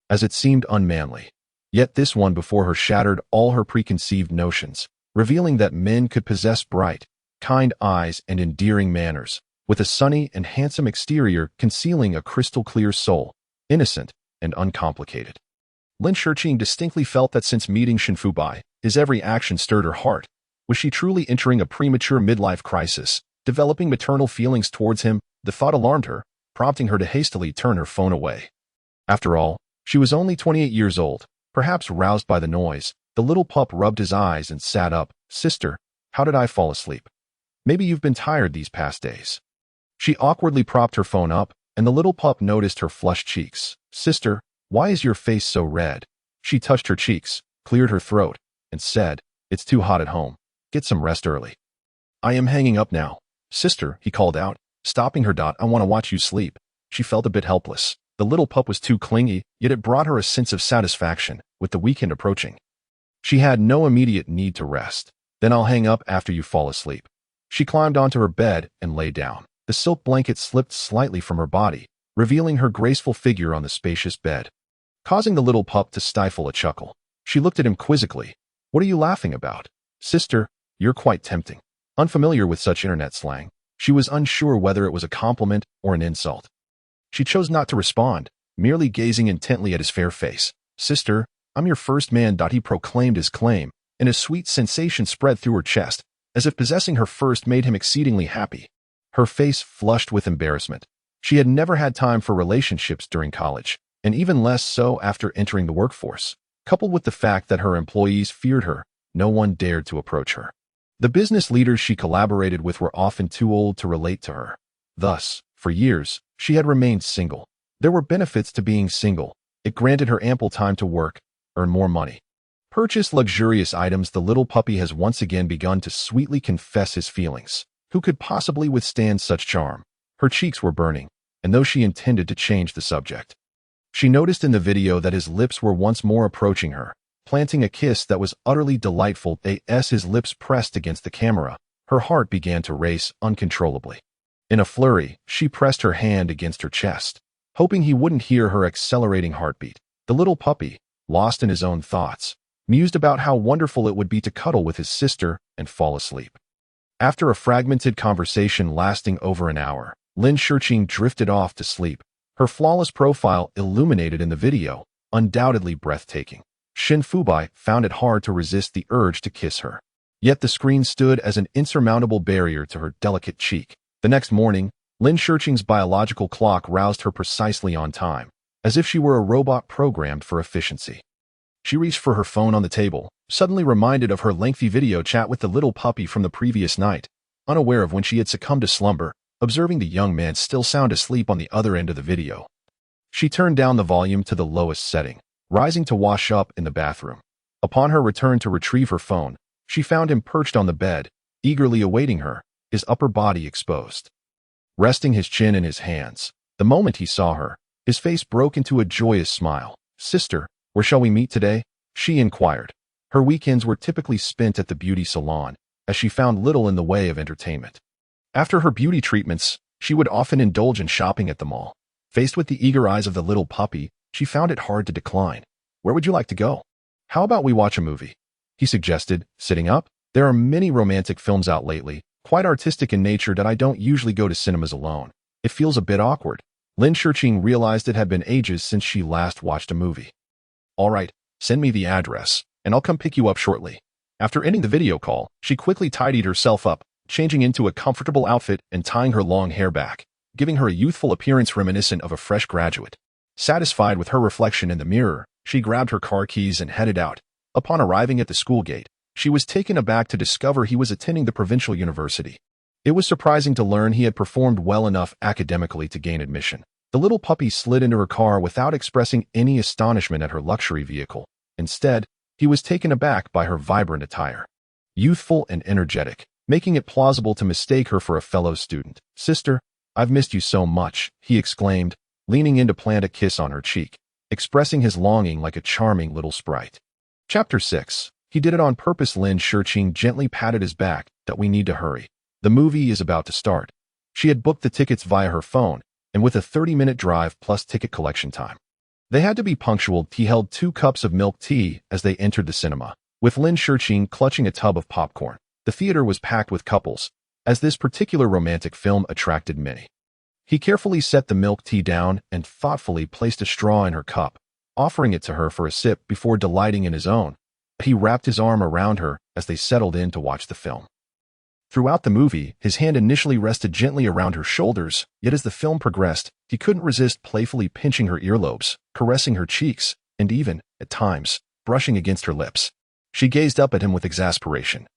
as it seemed unmanly. Yet this one before her shattered all her preconceived notions, revealing that men could possess bright, kind eyes and endearing manners, with a sunny and handsome exterior concealing a crystal-clear soul, innocent and uncomplicated. Lin Shurqing distinctly felt that since meeting Shinfubai, his every action stirred her heart. Was she truly entering a premature midlife crisis, developing maternal feelings towards him? The thought alarmed her, prompting her to hastily turn her phone away. After all, she was only 28 years old. Perhaps roused by the noise, the little pup rubbed his eyes and sat up. Sister, how did I fall asleep? Maybe you've been tired these past days. She awkwardly propped her phone up, and the little pup noticed her flushed cheeks. Sister, why is your face so red? She touched her cheeks, cleared her throat, and said, It's too hot at home. Get some rest early. I am hanging up now. Sister, he called out, stopping her. I want to watch you sleep. She felt a bit helpless. The little pup was too clingy, yet it brought her a sense of satisfaction, with the weekend approaching. She had no immediate need to rest. Then I'll hang up after you fall asleep. She climbed onto her bed and lay down. The silk blanket slipped slightly from her body, revealing her graceful figure on the spacious bed, causing the little pup to stifle a chuckle. She looked at him quizzically. What are you laughing about? Sister, you're quite tempting. Unfamiliar with such internet slang, she was unsure whether it was a compliment or an insult. She chose not to respond, merely gazing intently at his fair face. Sister, I'm your first man. He proclaimed his claim, and a sweet sensation spread through her chest, as if possessing her first made him exceedingly happy. Her face flushed with embarrassment. She had never had time for relationships during college, and even less so after entering the workforce. Coupled with the fact that her employees feared her, no one dared to approach her. The business leaders she collaborated with were often too old to relate to her. Thus, for years, she had remained single. There were benefits to being single. It granted her ample time to work, earn more money, purchase luxurious items. The little puppy has once again begun to sweetly confess his feelings. Who could possibly withstand such charm? Her cheeks were burning, and though she intended to change the subject, she noticed in the video that his lips were once more approaching her, planting a kiss that was utterly delightful. As his lips pressed against the camera, her heart began to race uncontrollably. In a flurry, she pressed her hand against her chest, hoping he wouldn't hear her accelerating heartbeat. The little puppy, lost in his own thoughts, mused about how wonderful it would be to cuddle with his sister and fall asleep. After a fragmented conversation lasting over an hour, Lin Shurqing drifted off to sleep, her flawless profile illuminated in the video, undoubtedly breathtaking. Shin Fubai found it hard to resist the urge to kiss her. Yet the screen stood as an insurmountable barrier to her delicate cheek. The next morning, Lin Shurqing's biological clock roused her precisely on time, as if she were a robot programmed for efficiency. She reached for her phone on the table, suddenly reminded of her lengthy video chat with the little puppy from the previous night, unaware of when she had succumbed to slumber, observing the young man still sound asleep on the other end of the video. She turned down the volume to the lowest setting, rising to wash up in the bathroom. Upon her return to retrieve her phone, she found him perched on the bed, eagerly awaiting her, his upper body exposed. Resting his chin in his hands, the moment he saw her, his face broke into a joyous smile. Sister, where shall we meet today? She inquired. Her weekends were typically spent at the beauty salon, as she found little in the way of entertainment. After her beauty treatments, she would often indulge in shopping at the mall. Faced with the eager eyes of the little puppy, she found it hard to decline. Where would you like to go? How about we watch a movie? He suggested, sitting up. There are many romantic films out lately, quite artistic in nature, that I don't usually go to cinemas alone. It feels a bit awkward. Lin Shurqing realized it had been ages since she last watched a movie. All right, send me the address, and I'll come pick you up shortly. After ending the video call, she quickly tidied herself up, changing into a comfortable outfit and tying her long hair back, giving her a youthful appearance reminiscent of a fresh graduate. Satisfied with her reflection in the mirror, she grabbed her car keys and headed out. Upon arriving at the school gate, she was taken aback to discover he was attending the provincial university. It was surprising to learn he had performed well enough academically to gain admission. The little puppy slid into her car without expressing any astonishment at her luxury vehicle. Instead, he was taken aback by her vibrant attire. Youthful and energetic, making it plausible to mistake her for a fellow student. Sister, I've missed you so much, he exclaimed, leaning in to plant a kiss on her cheek, expressing his longing like a charming little sprite. Chapter 6. He did it on purpose. Lin Shurqing gently patted his back. That we need to hurry. The movie is about to start. She had booked the tickets via her phone, and with a 30-minute drive plus ticket collection time, They had to be punctual. He held 2 cups of milk tea as they entered the cinema, with Lin Shurqing clutching a tub of popcorn. The theater was packed with couples, as this particular romantic film attracted many. He carefully set the milk tea down and thoughtfully placed a straw in her cup, offering it to her for a sip before delighting in his own. He wrapped his arm around her as they settled in to watch the film. Throughout the movie, his hand initially rested gently around her shoulders, yet as the film progressed, he couldn't resist playfully pinching her earlobes, caressing her cheeks, and even, at times, brushing against her lips. She gazed up at him with exasperation,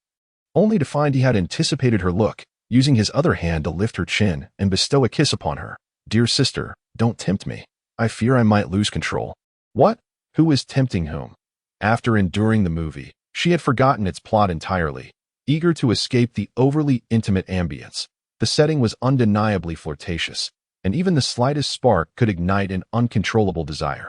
only to find he had anticipated her look, using his other hand to lift her chin and bestow a kiss upon her. "Dear sister, don't tempt me. I fear I might lose control." What? Who is tempting whom? After enduring the movie, she had forgotten its plot entirely. Eager to escape the overly intimate ambience, the setting was undeniably flirtatious, and even the slightest spark could ignite an uncontrollable desire.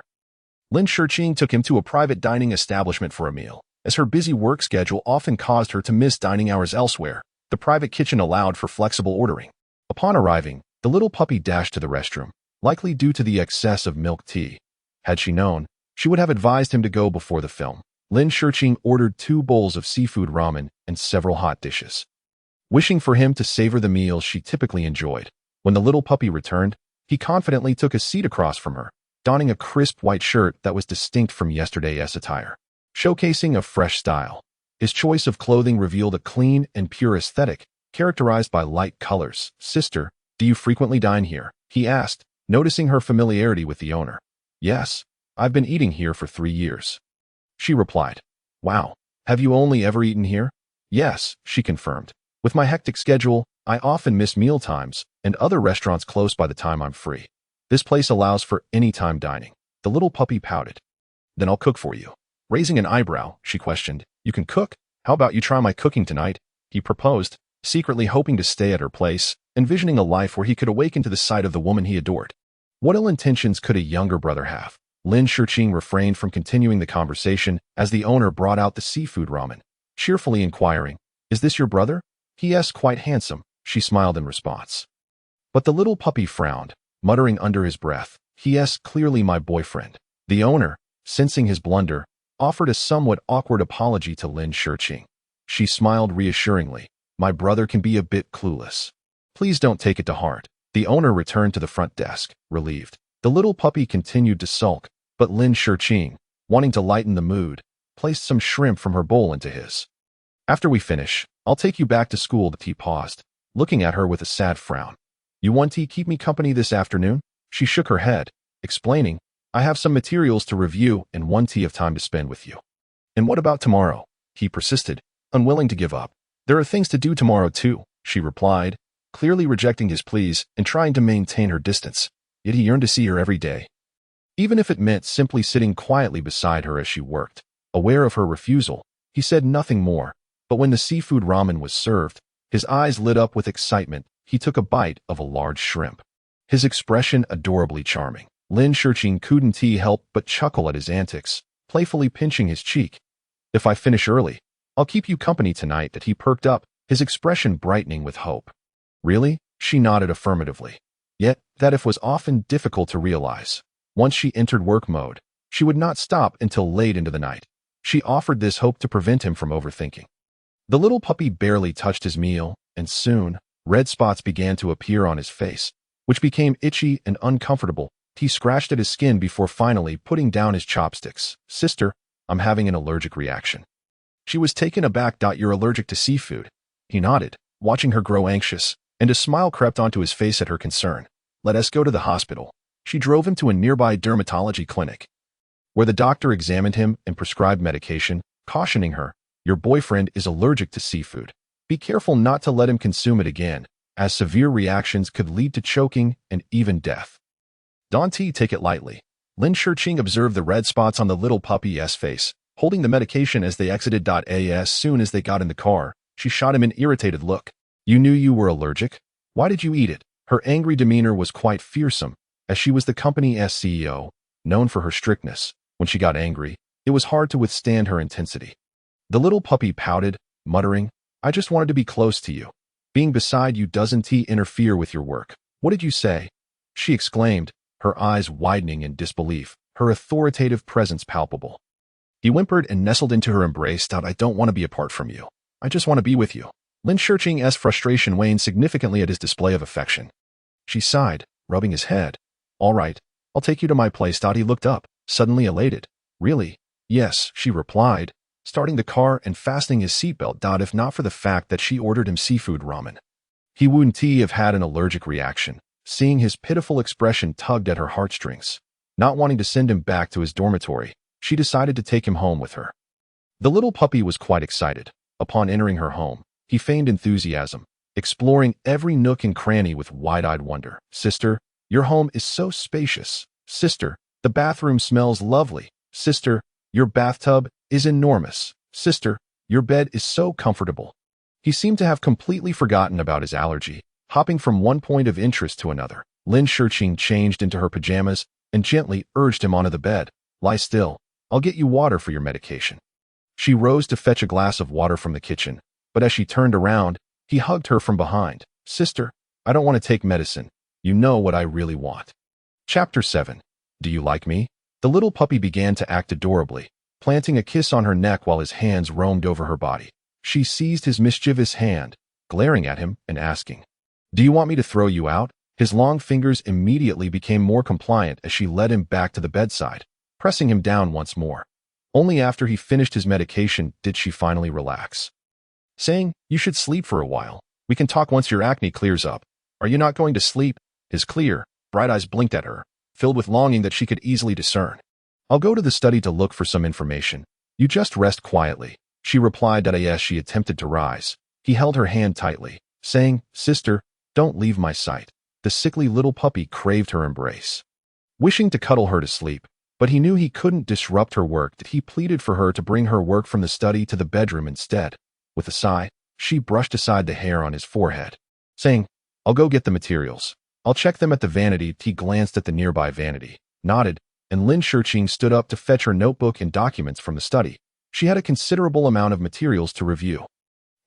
Lin Shurqing took him to a private dining establishment for a meal, as her busy work schedule often caused her to miss dining hours elsewhere. The private kitchen allowed for flexible ordering. Upon arriving, the little puppy dashed to the restroom, likely due to the excess of milk tea. Had she known, she would have advised him to go before the film. Lin Shurqing ordered 2 bowls of seafood ramen and several hot dishes, wishing for him to savor the meals she typically enjoyed. When the little puppy returned, he confidently took a seat across from her, donning a crisp white shirt that was distinct from yesterday's attire, showcasing a fresh style. His choice of clothing revealed a clean and pure aesthetic, characterized by light colors. "Sister, do you frequently dine here?" he asked, noticing her familiarity with the owner. "Yes, I've been eating here for 3 years." She replied. "Wow, have you only ever eaten here?" "Yes," she confirmed. "With my hectic schedule, I often miss meal times and other restaurants close by the time I'm free. This place allows for anytime dining." The little puppy pouted. "Then I'll cook for you." Raising an eyebrow, she questioned, "You can cook? How about you try my cooking tonight?" He proposed, secretly hoping to stay at her place, envisioning a life where he could awaken to the sight of the woman he adored. What ill intentions could a younger brother have? Lin Shurqing refrained from continuing the conversation as the owner brought out the seafood ramen, cheerfully inquiring, "Is this your brother?" "Yes, quite handsome," she smiled in response. But the little puppy frowned, muttering under his breath, "Yes, clearly my boyfriend." The owner, sensing his blunder, offered a somewhat awkward apology to Lin Shurqing. She smiled reassuringly. "My brother can be a bit clueless. Please don't take it to heart." The owner returned to the front desk, relieved. The little puppy continued to sulk, but Lin Shurqing, wanting to lighten the mood, placed some shrimp from her bowl into his. "After we finish, I'll take you back to school." He paused, looking at her with a sad frown. "You want to keep me company this afternoon?" She shook her head, explaining, "I have some materials to review and one tea of time to spend with you." "And what about tomorrow?" he persisted, unwilling to give up. "There are things to do tomorrow too," she replied, clearly rejecting his pleas and trying to maintain her distance. Yet he yearned to see her every day, even if it meant simply sitting quietly beside her as she worked. Aware of her refusal, he said nothing more, but when the seafood ramen was served, his eyes lit up with excitement. He took a bite of a large shrimp, his expression adorably charming. Lin Shurqing couldn't help but chuckle at his antics, playfully pinching his cheek. "If I finish early, I'll keep you company tonight." That he perked up, his expression brightening with hope. "Really?" She nodded affirmatively. Yet, that if was often difficult to realize. Once she entered work mode, she would not stop until late into the night. She offered this hope to prevent him from overthinking. The little puppy barely touched his meal, and soon, red spots began to appear on his face, which became itchy and uncomfortable. He scratched at his skin before finally putting down his chopsticks. "Sister, I'm having an allergic reaction." She was taken aback. "You're allergic to seafood?" He nodded, watching her grow anxious, and a smile crept onto his face at her concern. "Let us go to the hospital." She drove him to a nearby dermatology clinic, where the doctor examined him and prescribed medication, cautioning her, "Your boyfriend is allergic to seafood. Be careful not to let him consume it again, as severe reactions could lead to choking and even death." "Don't take it lightly." Lin Shurqing observed the red spots on the little puppy's face, holding the medication as they exited. As soon as they got in the car, she shot him an irritated look. "You knew you were allergic? Why did you eat it?" Her angry demeanor was quite fearsome, as she was the company's CEO, known for her strictness. When she got angry, it was hard to withstand her intensity. The little puppy pouted, muttering, "I just wanted to be close to you. Being beside you doesn't interfere with your work." "What did you say?" she exclaimed, her eyes widening in disbelief. her authoritative presence palpable. He whimpered and nestled into her embrace. I don't want to be apart from you. I just want to be with you. Lin Shurqing's frustration waned significantly at his display of affection. She sighed, rubbing his head. All right, I'll take you to my place. He looked up, suddenly elated. Really? Yes, she replied, starting the car and fastening his seatbelt. If not for the fact that she ordered him seafood ramen, he wouldn't have had an allergic reaction. Seeing his pitiful expression tugged at her heartstrings. Not wanting to send him back to his dormitory, she decided to take him home with her. The little puppy was quite excited. Upon entering her home, he feigned enthusiasm, exploring every nook and cranny with wide-eyed wonder. Sister, your home is so spacious. Sister, the bathroom smells lovely. Sister, your bathtub is enormous. Sister, your bed is so comfortable. He seemed to have completely forgotten about his allergy, hopping from one point of interest to another. Lin Shurqing changed into her pajamas and gently urged him onto the bed. Lie still. I'll get you water for your medication. She rose to fetch a glass of water from the kitchen, but as she turned around, he hugged her from behind. Sister, I don't want to take medicine. You know what I really want. Chapter 7. Do you like me? The little puppy began to act adorably, planting a kiss on her neck while his hands roamed over her body. She seized his mischievous hand, glaring at him and asking, Do you want me to throw you out? His long fingers immediately became more compliant as she led him back to the bedside, pressing him down once more. Only after he finished his medication did she finally relax, saying, You should sleep for a while. We can talk once your acne clears up. Are you not going to sleep? His clear, bright eyes blinked at her, filled with longing that she could easily discern. I'll go to the study to look for some information. You just rest quietly. She replied that as she attempted to rise. He held her hand tightly, saying, Sister, don't leave my sight. The sickly little puppy craved her embrace. Wishing to cuddle her to sleep, but he knew he couldn't disrupt her work, that he pleaded for her to bring her work from the study to the bedroom instead. With a sigh, she brushed aside the hair on his forehead, saying, I'll go get the materials. I'll check them at the vanity. He glanced at the nearby vanity, nodded, and Lin Shurqing stood up to fetch her notebook and documents from the study. She had a considerable amount of materials to review,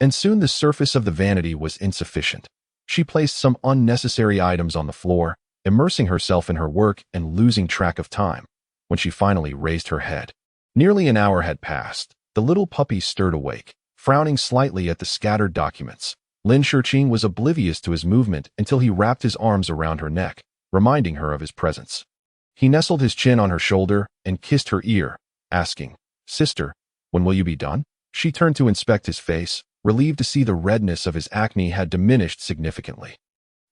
and soon the surface of the vanity was insufficient. She placed some unnecessary items on the floor, immersing herself in her work and losing track of time. When she finally raised her head, nearly an hour had passed. The little puppy stirred awake, frowning slightly at the scattered documents. Lin Shurqing was oblivious to his movement until he wrapped his arms around her neck, reminding her of his presence. He nestled his chin on her shoulder and kissed her ear, asking, Sister, when will you be done? She turned to inspect his face, relieved to see the redness of his acne had diminished significantly.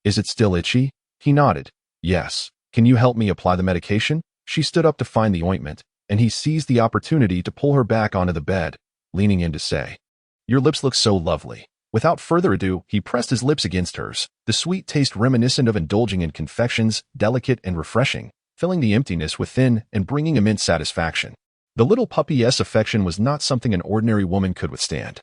Is it still itchy? He nodded. Yes. Can you help me apply the medication? She stood up to find the ointment, and he seized the opportunity to pull her back onto the bed, leaning in to say, Your lips look so lovely. Without further ado, he pressed his lips against hers, the sweet taste reminiscent of indulging in confections, delicate and refreshing, filling the emptiness within and bringing immense satisfaction. The little puppy's affection was not something an ordinary woman could withstand.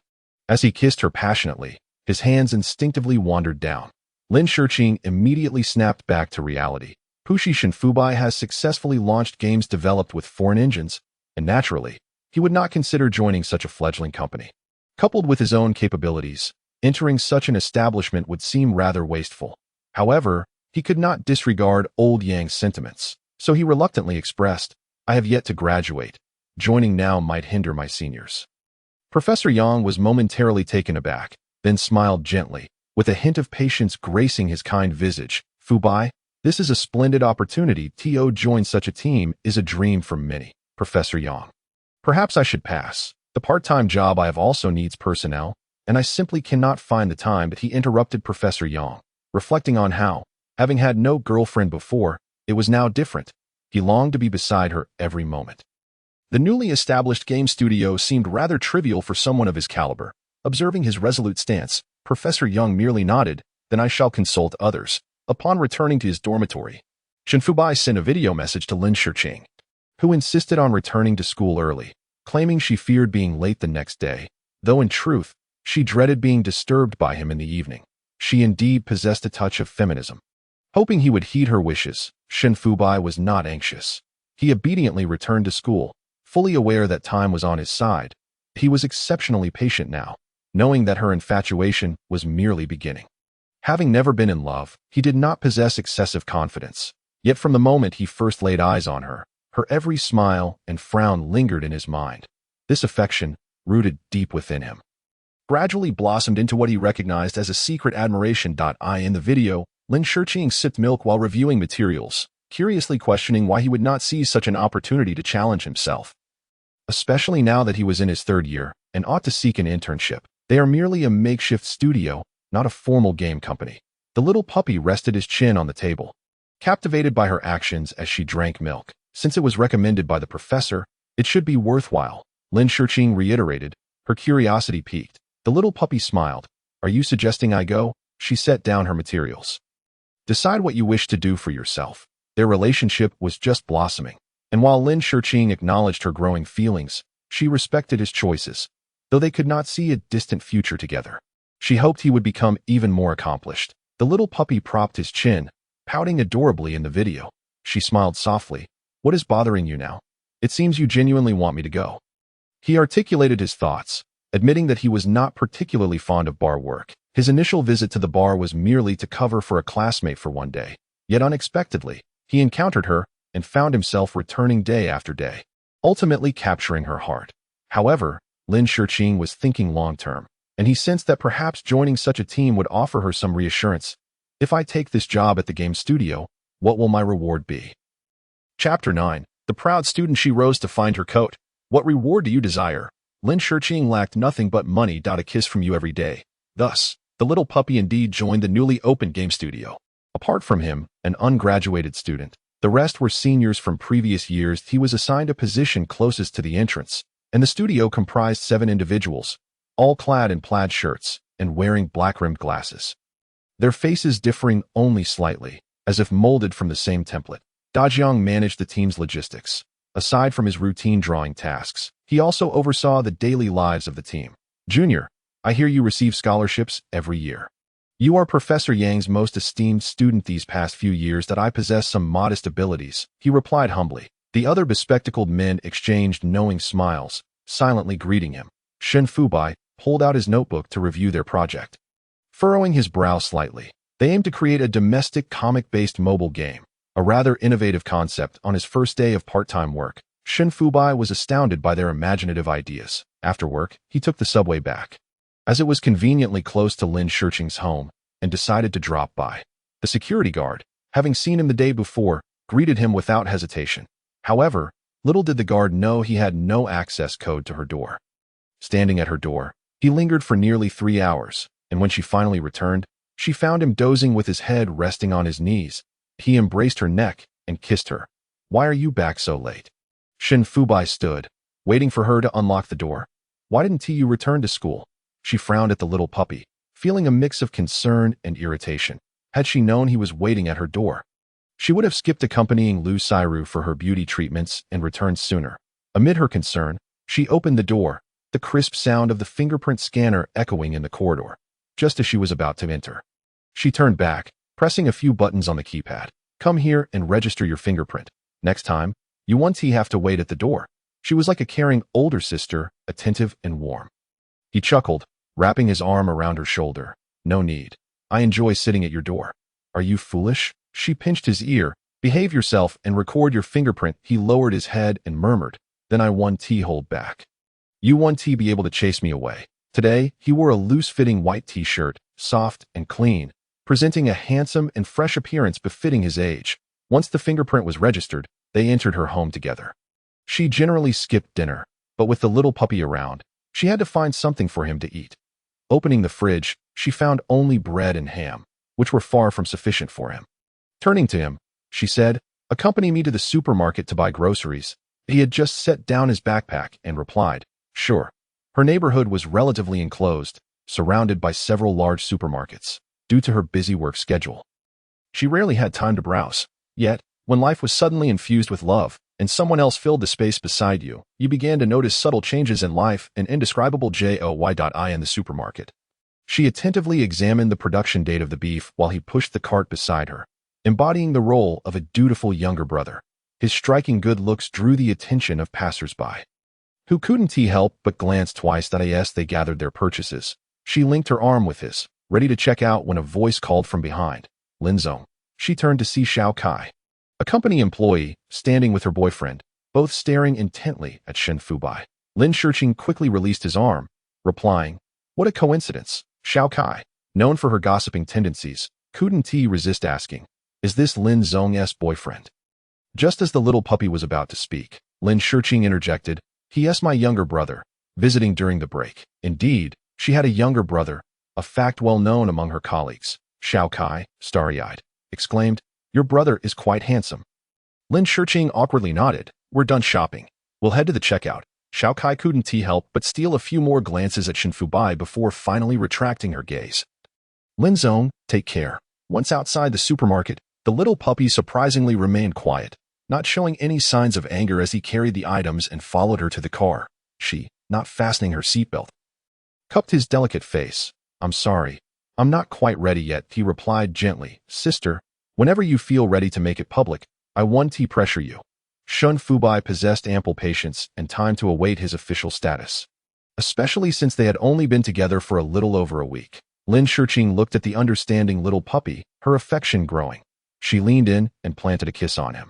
As he kissed her passionately, his hands instinctively wandered down. Lin Shurqing immediately snapped back to reality. Puxi Shenfubai has successfully launched games developed with foreign engines, and naturally, he would not consider joining such a fledgling company. Coupled with his own capabilities, entering such an establishment would seem rather wasteful. However, he could not disregard old Yang's sentiments, so he reluctantly expressed, I have yet to graduate. Joining now might hinder my seniors. Professor Yang was momentarily taken aback, then smiled gently, with a hint of patience gracing his kind visage. Fubai, this is a splendid opportunity. To join such a team is a dream for many. Professor Yang. Perhaps I should pass. The part-time job I have also needs personnel, and I simply cannot find the time. But he interrupted Professor Yang, reflecting on how, having had no girlfriend before, it was now different. He longed to be beside her every moment. The newly established game studio seemed rather trivial for someone of his caliber. Observing his resolute stance, Professor Yang merely nodded, then I shall consult others. Upon returning to his dormitory, Shenfubai sent a video message to Lin Shurqing, who insisted on returning to school early, claiming she feared being late the next day, though in truth, she dreaded being disturbed by him in the evening. She indeed possessed a touch of feminism. Hoping he would heed her wishes, Shenfubai was not anxious. He obediently returned to school, fully aware that time was on his side. He was exceptionally patient now, knowing that her infatuation was merely beginning. Having never been in love, he did not possess excessive confidence. Yet from the moment he first laid eyes on her, Her every smile and frown lingered in his mind. This affection, rooted deep within him, gradually blossomed into what he recognized as a secret admiration. In the video, Lin Shiqing sipped milk while reviewing materials, curiously questioning why he would not seize such an opportunity to challenge himself. Especially now that he was in his third year and ought to seek an internship. They are merely a makeshift studio, not a formal game company. The little puppy rested his chin on the table, captivated by her actions as she drank milk. Since it was recommended by the professor, it should be worthwhile, Lin Shiqing reiterated, her curiosity piqued. The little puppy smiled. Are you suggesting I go? She set down her materials. Decide what you wish to do for yourself. Their relationship was just blossoming, and while Lin Shiqing acknowledged her growing feelings, she respected his choices, though they could not see a distant future together. She hoped he would become even more accomplished. The little puppy propped his chin, pouting adorably in the video. She smiled softly. What is bothering you now? It seems you genuinely want me to go. He articulated his thoughts, admitting that he was not particularly fond of bar work. His initial visit to the bar was merely to cover for a classmate for one day. Yet unexpectedly, he encountered her and found himself returning day after day, ultimately capturing her heart. However, Lin Shiqing was thinking long-term, and he sensed that perhaps joining such a team would offer her some reassurance. If I take this job at the game studio, what will my reward be? Chapter 9. The proud student. She rose to find her coat. What reward do you desire? Lin Shiqing lacked nothing but money. A kiss from you every day. Thus, the little puppy indeed joined the newly opened game studio. Apart from him, an ungraduated student, the rest were seniors from previous years. He was assigned a position closest to the entrance, and the studio comprised 7 individuals, all clad in plaid shirts and wearing black-rimmed glasses, their faces differing only slightly, as if molded from the same template. Dajiang managed the team's logistics. Aside from his routine drawing tasks, he also oversaw the daily lives of the team. Junior, I hear you receive scholarships every year. You are Professor Yang's most esteemed student. These past few years that I possess some modest abilities, he replied humbly. The other bespectacled men exchanged knowing smiles, silently greeting him. Shen Fubai pulled out his notebook to review their project. Furrowing his brow slightly, they aimed to create a domestic comic-based mobile game, a rather innovative concept. On his first day of part-time work, Shen Fubai was astounded by their imaginative ideas. After work, he took the subway back, as it was conveniently close to Lin Shiqing's home, and decided to drop by. The security guard, having seen him the day before, greeted him without hesitation. However, little did the guard know he had no access code to her door. Standing at her door, he lingered for nearly 3 hours, and when she finally returned, she found him dozing with his head resting on his knees. He embraced her neck and kissed her. Why are you back so late? Shen Fubai stood, waiting for her to unlock the door. Why didn't you return to school? She frowned at the little puppy, feeling a mix of concern and irritation. Had she known he was waiting at her door, she would have skipped accompanying Lu Sairu for her beauty treatments and returned sooner. Amid her concern, she opened the door, the crisp sound of the fingerprint scanner echoing in the corridor. Just as she was about to enter, she turned back, pressing a few buttons on the keypad. Come here and register your fingerprint. Next time, you won't have to wait at the door. She was like a caring older sister, attentive and warm. He chuckled, wrapping his arm around her shoulder. No need. I enjoy sitting at your door. Are you foolish? She pinched his ear. Behave yourself and record your fingerprint. He lowered his head and murmured, then I won't hold back. You won't be able to chase me away. Today, he wore a loose-fitting white t-shirt, soft and clean, presenting a handsome and fresh appearance befitting his age. Once the fingerprint was registered, they entered her home together. She generally skipped dinner, but with the little puppy around, she had to find something for him to eat. Opening the fridge, she found only bread and ham, which were far from sufficient for him. Turning to him, she said, accompany me to the supermarket to buy groceries. He had just set down his backpack and replied, sure. Her neighborhood was relatively enclosed, surrounded by several large supermarkets. Due to her busy work schedule, she rarely had time to browse. Yet, when life was suddenly infused with love, and someone else filled the space beside you, you began to notice subtle changes in life and indescribable joy. In the supermarket, she attentively examined the production date of the beef while he pushed the cart beside her, embodying the role of a dutiful younger brother. His striking good looks drew the attention of passers-by, who couldn't help but glance twice as they gathered their purchases. She linked her arm with his, ready to check out when a voice called from behind. Linzong. She turned to see Xiao Kai. A company employee, standing with her boyfriend, both staring intently at Shen Fubai. Lin Shiqing quickly released his arm, replying, "What a coincidence." Xiao Kai, known for her gossiping tendencies, couldn't resist asking, "Is this Lin Zhong's boyfriend?" Just as the little puppy was about to speak, Lin Shiqing interjected, "He is my younger brother, visiting during the break." Indeed, she had a younger brother, a fact well known among her colleagues. Xiao Kai, starry-eyed, exclaimed, "Your brother is quite handsome." Lin Shiqing awkwardly nodded. "We're done shopping. We'll head to the checkout." Xiao Kai couldn't help but steal a few more glances at Shen Fubai before finally retracting her gaze. "Lin Zong, take care." Once outside the supermarket, the little puppy surprisingly remained quiet, not showing any signs of anger as he carried the items and followed her to the car. She, not fastening her seatbelt, cupped his delicate face. "I'm sorry. I'm not quite ready yet," he replied gently. "Sister, whenever you feel ready to make it public, I won't pressure you." Shen Fubai possessed ample patience and time to await his official status, especially since they had only been together for a little over a week. Lin Shiqing looked at the understanding little puppy, her affection growing. She leaned in and planted a kiss on him.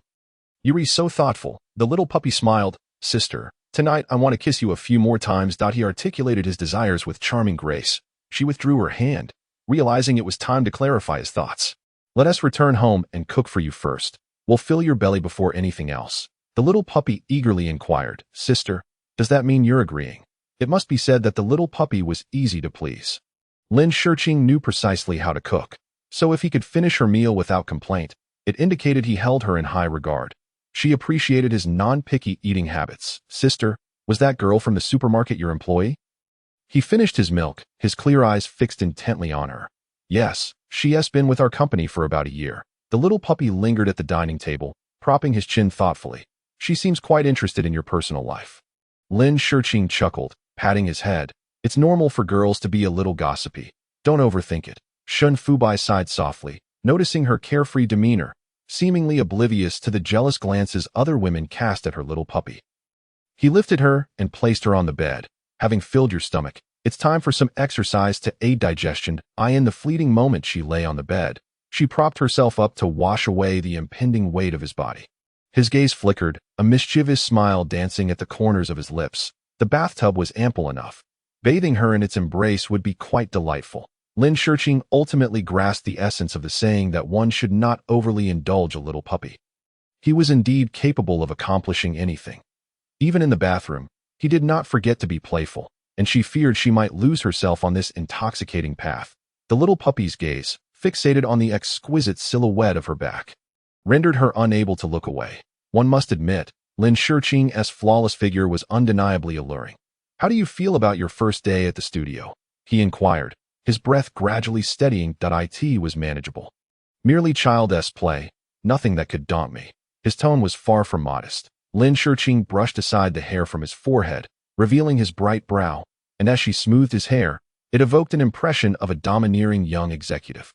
"You're so thoughtful." The little puppy smiled. "Sister, tonight I want to kiss you a few more times." He articulated his desires with charming grace. She withdrew her hand, realizing it was time to clarify his thoughts. "Let us return home and cook for you first. We'll fill your belly before anything else." The little puppy eagerly inquired, "Sister, does that mean you're agreeing?" It must be said that the little puppy was easy to please. Lin Shiqing knew precisely how to cook, so if he could finish her meal without complaint, it indicated he held her in high regard. She appreciated his non-picky eating habits. "Sister, was that girl from the supermarket your employee?" He finished his milk, his clear eyes fixed intently on her. "Yes, she has been with our company for about a year." The little puppy lingered at the dining table, propping his chin thoughtfully. "She seems quite interested in your personal life." Lin Shiqing chuckled, patting his head. "It's normal for girls to be a little gossipy. Don't overthink it." Shen Fubai sighed softly, noticing her carefree demeanor, seemingly oblivious to the jealous glances other women cast at her little puppy. He lifted her and placed her on the bed. "Having filled your stomach, it's time for some exercise to aid digestion." In the fleeting moment she lay on the bed, she propped herself up to wash away the impending weight of his body. His gaze flickered, a mischievous smile dancing at the corners of his lips. The bathtub was ample enough. Bathing her in its embrace would be quite delightful. Lin Shiqing ultimately grasped the essence of the saying that one should not overly indulge a little puppy. He was indeed capable of accomplishing anything. Even in the bathroom, he did not forget to be playful, and she feared she might lose herself on this intoxicating path. The little puppy's gaze, fixated on the exquisite silhouette of her back, rendered her unable to look away. One must admit, Lin Shiqing's flawless figure was undeniably alluring. "How do you feel about your first day at the studio?" he inquired, his breath gradually steadying. "It was manageable. Merely childish play, nothing that could daunt me." His tone was far from modest. Lin Shiqing brushed aside the hair from his forehead, revealing his bright brow, and as she smoothed his hair, it evoked an impression of a domineering young executive.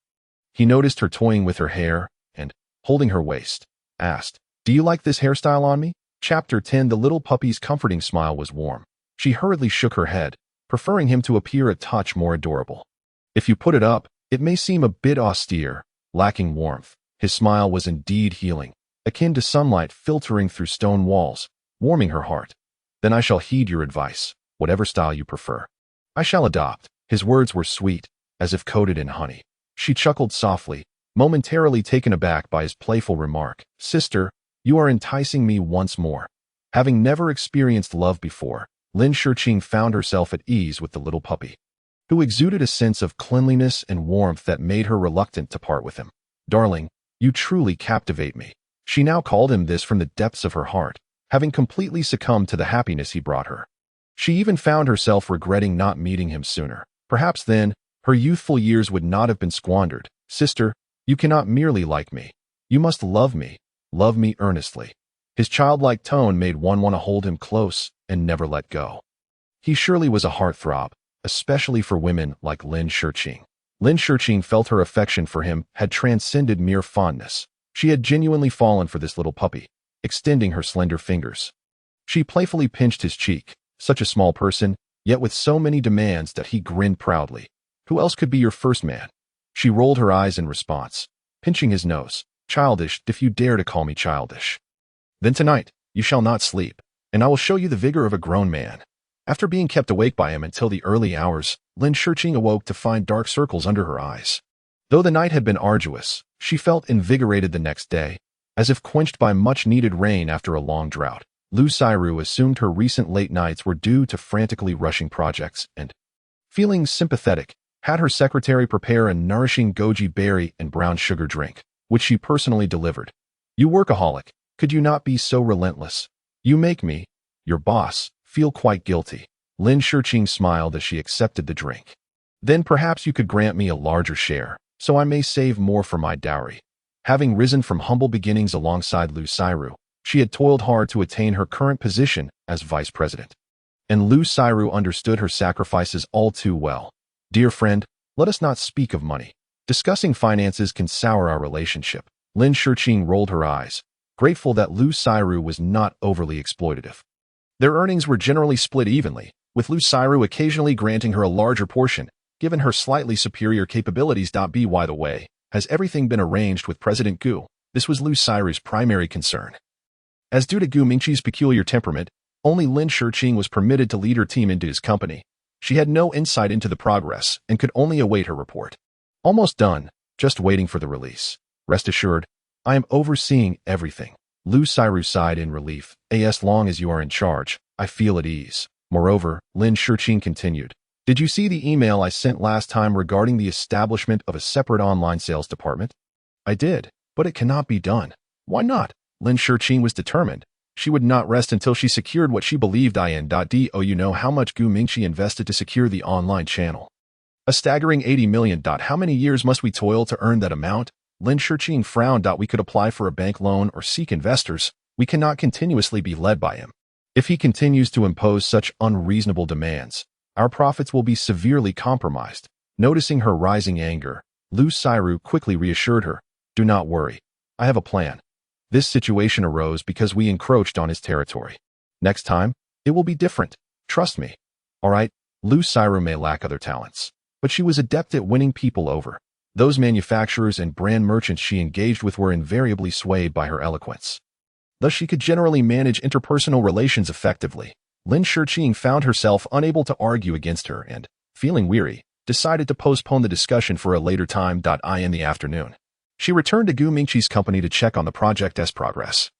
He noticed her toying with her hair and, holding her waist, asked, "Do you like this hairstyle on me?" Chapter 10. The little puppy's comforting smile was warm. She hurriedly shook her head, preferring him to appear a touch more adorable. "If you put it up, it may seem a bit austere, lacking warmth." His smile was indeed healing, akin to sunlight filtering through stone walls, warming her heart. "Then I shall heed your advice. Whatever style you prefer, I shall adopt." His words were sweet, as if coated in honey. She chuckled softly, momentarily taken aback by his playful remark. "Sister, you are enticing me once more." Having never experienced love before, Lin Shiqing found herself at ease with the little puppy, who exuded a sense of cleanliness and warmth that made her reluctant to part with him. "Darling, you truly captivate me." She now called him this from the depths of her heart, having completely succumbed to the happiness he brought her. She even found herself regretting not meeting him sooner. Perhaps then, her youthful years would not have been squandered. "Sister, you cannot merely like me. You must love me earnestly." His childlike tone made one want to hold him close and never let go. He surely was a heartthrob, especially for women like Lin Shiqing. Lin Shiqing felt her affection for him had transcended mere fondness. She had genuinely fallen for this little puppy, extending her slender fingers. She playfully pinched his cheek, such a small person, yet with so many demands that he grinned proudly. "Who else could be your first man?" She rolled her eyes in response, pinching his nose. Childish, if you dare to call me childish. Then tonight, you shall not sleep, and I will show you the vigor of a grown man. After being kept awake by him until the early hours, Lin Shurqing awoke to find dark circles under her eyes. Though the night had been arduous, she felt invigorated the next day, as if quenched by much-needed rain after a long drought. Lu Xiru assumed her recent late nights were due to frantically rushing projects and, feeling sympathetic, had her secretary prepare a nourishing goji berry and brown sugar drink, which she personally delivered. You workaholic, could you not be so relentless? You make me, your boss, feel quite guilty. Lin Shurqing smiled as she accepted the drink. Then perhaps you could grant me a larger share, so I may save more for my dowry. Having risen from humble beginnings alongside Lu Xiru, she had toiled hard to attain her current position as vice president. And Lu Xiru understood her sacrifices all too well. Dear friend, let us not speak of money. Discussing finances can sour our relationship. Lin Shurqing rolled her eyes, grateful that Lu Xiru was not overly exploitative. Their earnings were generally split evenly, with Lu Xiru occasionally granting her a larger portion, given her slightly superior capabilities. By the way, has everything been arranged with President Gu? This was Lu Xiru's primary concern. As due to Gu Mingqi's peculiar temperament, only Lin Shurqing was permitted to lead her team into his company. She had no insight into the progress and could only await her report. Almost done, just waiting for the release. Rest assured, I am overseeing everything. Lu Xiru sighed in relief. As long as you are in charge, I feel at ease. Moreover, Lin Shurqing continued, did you see the email I sent last time regarding the establishment of a separate online sales department? I did, but it cannot be done. Why not? Lin Shurqing was determined. She would not rest until she secured what she believed in. Do you know how much Gu Mingqi invested to secure the online channel? A staggering 80 million. How many years must we toil to earn that amount? Lin Shurqing frowned. We could apply for a bank loan or seek investors. We cannot continuously be led by him. If he continues to impose such unreasonable demands, our profits will be severely compromised. Noticing her rising anger, Lu Xiru quickly reassured her, do not worry. I have a plan. This situation arose because we encroached on his territory. Next time, it will be different. Trust me. All right, Lu Xiru may lack other talents, but she was adept at winning people over. Those manufacturers and brand merchants she engaged with were invariably swayed by her eloquence. Thus she could generally manage interpersonal relations effectively. Lin Shurqing found herself unable to argue against her and, feeling weary, decided to postpone the discussion for a later time. In the afternoon, she returned to Gu Mingqi's company to check on the project's progress.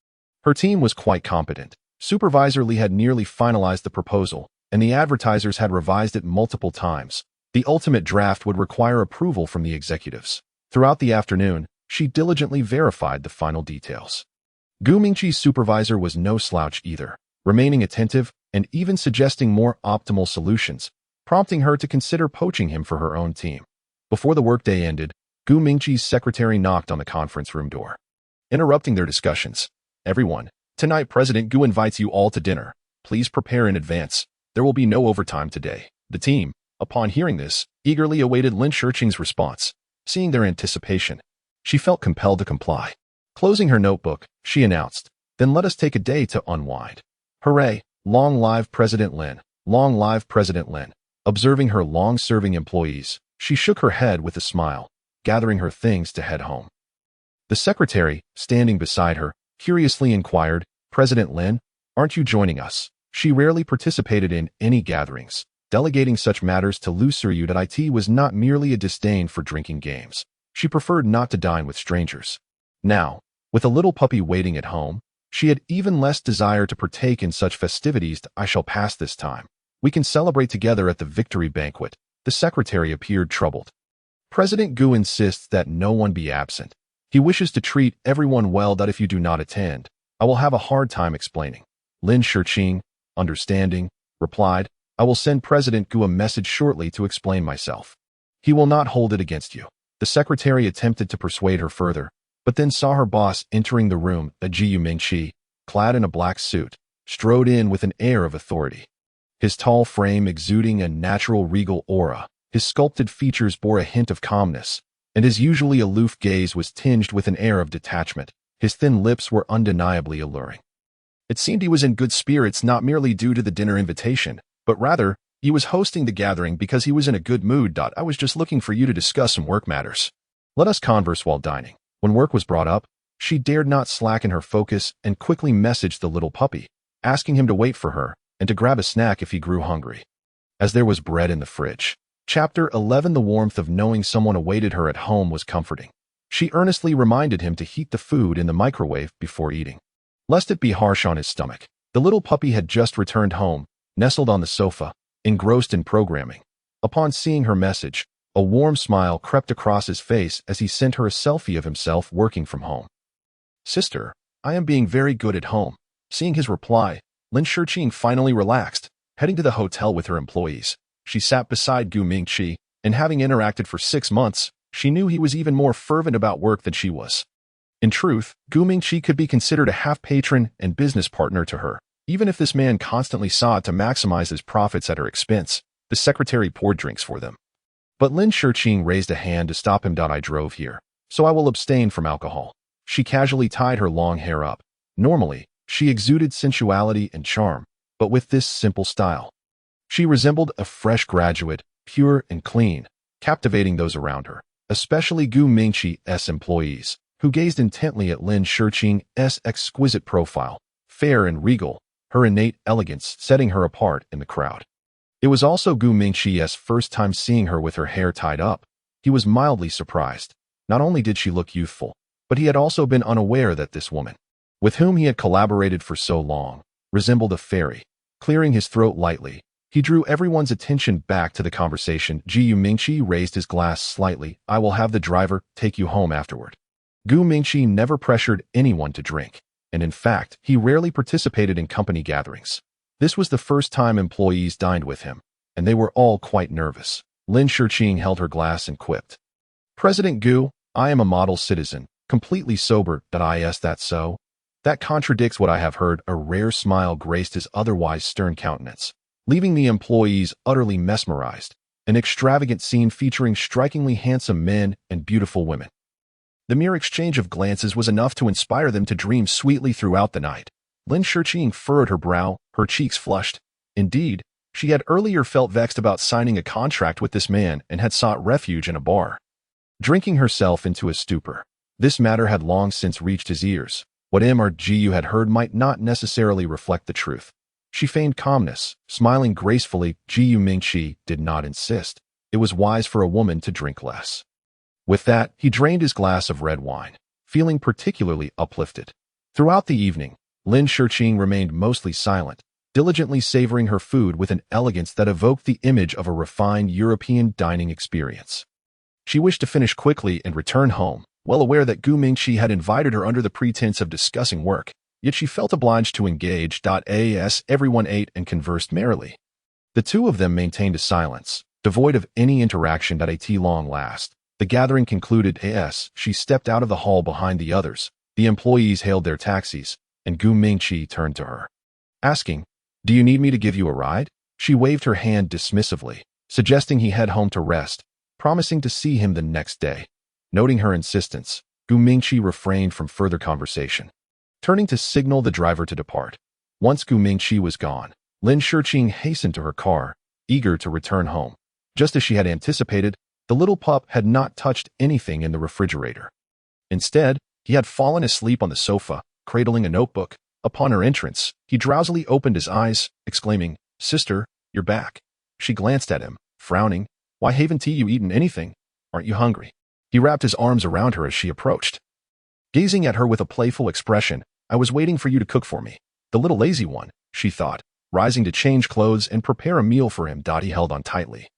Her team was quite competent. Supervisor Li had nearly finalized the proposal, and the advertisers had revised it multiple times. The ultimate draft would require approval from the executives. Throughout the afternoon, she diligently verified the final details. Gu Mingqi's supervisor was no slouch either, remaining attentive and even suggesting more optimal solutions, prompting her to consider poaching him for her own team. Before the workday ended, Gu Mingqi's secretary knocked on the conference room door, interrupting their discussions. Everyone, tonight President Gu invites you all to dinner. Please prepare in advance. There will be no overtime today. The team, upon hearing this, eagerly awaited Lin Shurqing's response. Seeing their anticipation, she felt compelled to comply. Closing her notebook, she announced, then let us take a day to unwind. Hooray! Long live President Lin! Long live President Lin! Observing her long-serving employees, she shook her head with a smile, gathering her things to head home. The secretary, standing beside her, curiously inquired, President Lin, aren't you joining us? She rarely participated in any gatherings. Delegating such matters to Lu Xiru. It was not merely a disdain for drinking games. She preferred not to dine with strangers. Now, with a little puppy waiting at home, she had even less desire to partake in such festivities. I shall pass this time. We can celebrate together at the victory banquet. The secretary appeared troubled. President Gu insists that no one be absent. He wishes to treat everyone well. If you do not attend, I will have a hard time explaining. Lin Shurqing, understanding, replied, I will send President Gu a message shortly to explain myself. He will not hold it against you. The secretary attempted to persuade her further, but then saw her boss entering the room. Gu Mingqi, clad in a black suit, strode in with an air of authority. His tall frame exuding a natural regal aura, his sculpted features bore a hint of calmness, and his usually aloof gaze was tinged with an air of detachment. His thin lips were undeniably alluring. It seemed he was in good spirits, not merely due to the dinner invitation, but rather, he was hosting the gathering because he was in a good mood. I was just looking for you to discuss some work matters. Let us converse while dining. When work was brought up, She dared not slacken her focus and quickly messaged the little puppy, asking him to wait for her and to grab a snack if he grew hungry. As there was bread in the fridge. Chapter 11. The warmth of knowing someone awaited her at home was comforting. She earnestly reminded him to heat the food in the microwave before eating, lest it be harsh on his stomach. The little puppy had just returned home, nestled on the sofa, engrossed in programming. Upon seeing her message, a warm smile crept across his face as he sent her a selfie of himself working from home. "Sister, I am being very good at home." Seeing his reply, Lin Shiqing finally relaxed. Heading to the hotel with her employees, she sat beside Gu Mingqi, and having interacted for 6 months, she knew he was even more fervent about work than she was. In truth, Gu Mingqi could be considered a half-patron and business partner to her. Even if this man constantly sought to maximize his profits at her expense, the secretary poured drinks for them. But Lin Shiqing raised a hand to stop him. "I drove here, so I will abstain from alcohol." She casually tied her long hair up. Normally, she exuded sensuality and charm, but with this simple style, she resembled a fresh graduate, pure and clean, captivating those around her, especially Gu Mingqi's employees, who gazed intently at Lin Shiqing's exquisite profile, fair and regal, her innate elegance setting her apart in the crowd. It was also Gu Mingqi's first time seeing her with her hair tied up. He was mildly surprised. Not only did she look youthful, but he had also been unaware that this woman, with whom he had collaborated for so long, resembled a fairy. Clearing his throat lightly, he drew everyone's attention back to the conversation. Gu Mingqi raised his glass slightly. "I will have the driver take you home afterward." Gu Mingqi never pressured anyone to drink, and in fact, he rarely participated in company gatherings. This was the first time employees dined with him, and they were all quite nervous. Lin Shiqing held her glass and quipped, "President Gu, I am a model citizen, completely sober. Is that so?" "That contradicts what I have heard." A rare smile graced his otherwise stern countenance, leaving the employees utterly mesmerized. An extravagant scene featuring strikingly handsome men and beautiful women. The mere exchange of glances was enough to inspire them to dream sweetly throughout the night. Lin Shiqing furrowed her brow, her cheeks flushed. Indeed, she had earlier felt vexed about signing a contract with this man and had sought refuge in a bar, drinking herself into a stupor. This matter had long since reached his ears. What Mrgu had heard might not necessarily reflect the truth. She feigned calmness, smiling gracefully. Gu Mingqi did not insist. It was wise for a woman to drink less. With that, he drained his glass of red wine, feeling particularly uplifted. Throughout the evening, Lin Shiqing remained mostly silent, diligently savoring her food with an elegance that evoked the image of a refined European dining experience. She wished to finish quickly and return home, well aware that Gu Mingqi had invited her under the pretense of discussing work, yet she felt obliged to engage. As everyone ate and conversed merrily, the two of them maintained a silence, devoid of any interaction. At long last, the gathering concluded. As she stepped out of the hall behind the others, the employees hailed their taxis, and Gu Mingqi turned to her, asking, "Do you need me to give you a ride?" She waved her hand dismissively, suggesting he head home to rest, promising to see him the next day. Noting her insistence, Gu Mingqi refrained from further conversation, turning to signal the driver to depart. Once Gu Mingqi was gone, Lin Shiqing hastened to her car, eager to return home. Just as she had anticipated, the little pup had not touched anything in the refrigerator. Instead, he had fallen asleep on the sofa, cradling a notebook. Upon her entrance, he drowsily opened his eyes, exclaiming, "Sister, you're back." She glanced at him, frowning. "Why haven't you eaten anything? Aren't you hungry?" He wrapped his arms around her as she approached, gazing at her with a playful expression. "I was waiting for you to cook for me. The little lazy one," she thought, rising to change clothes and prepare a meal for him. He held on tightly,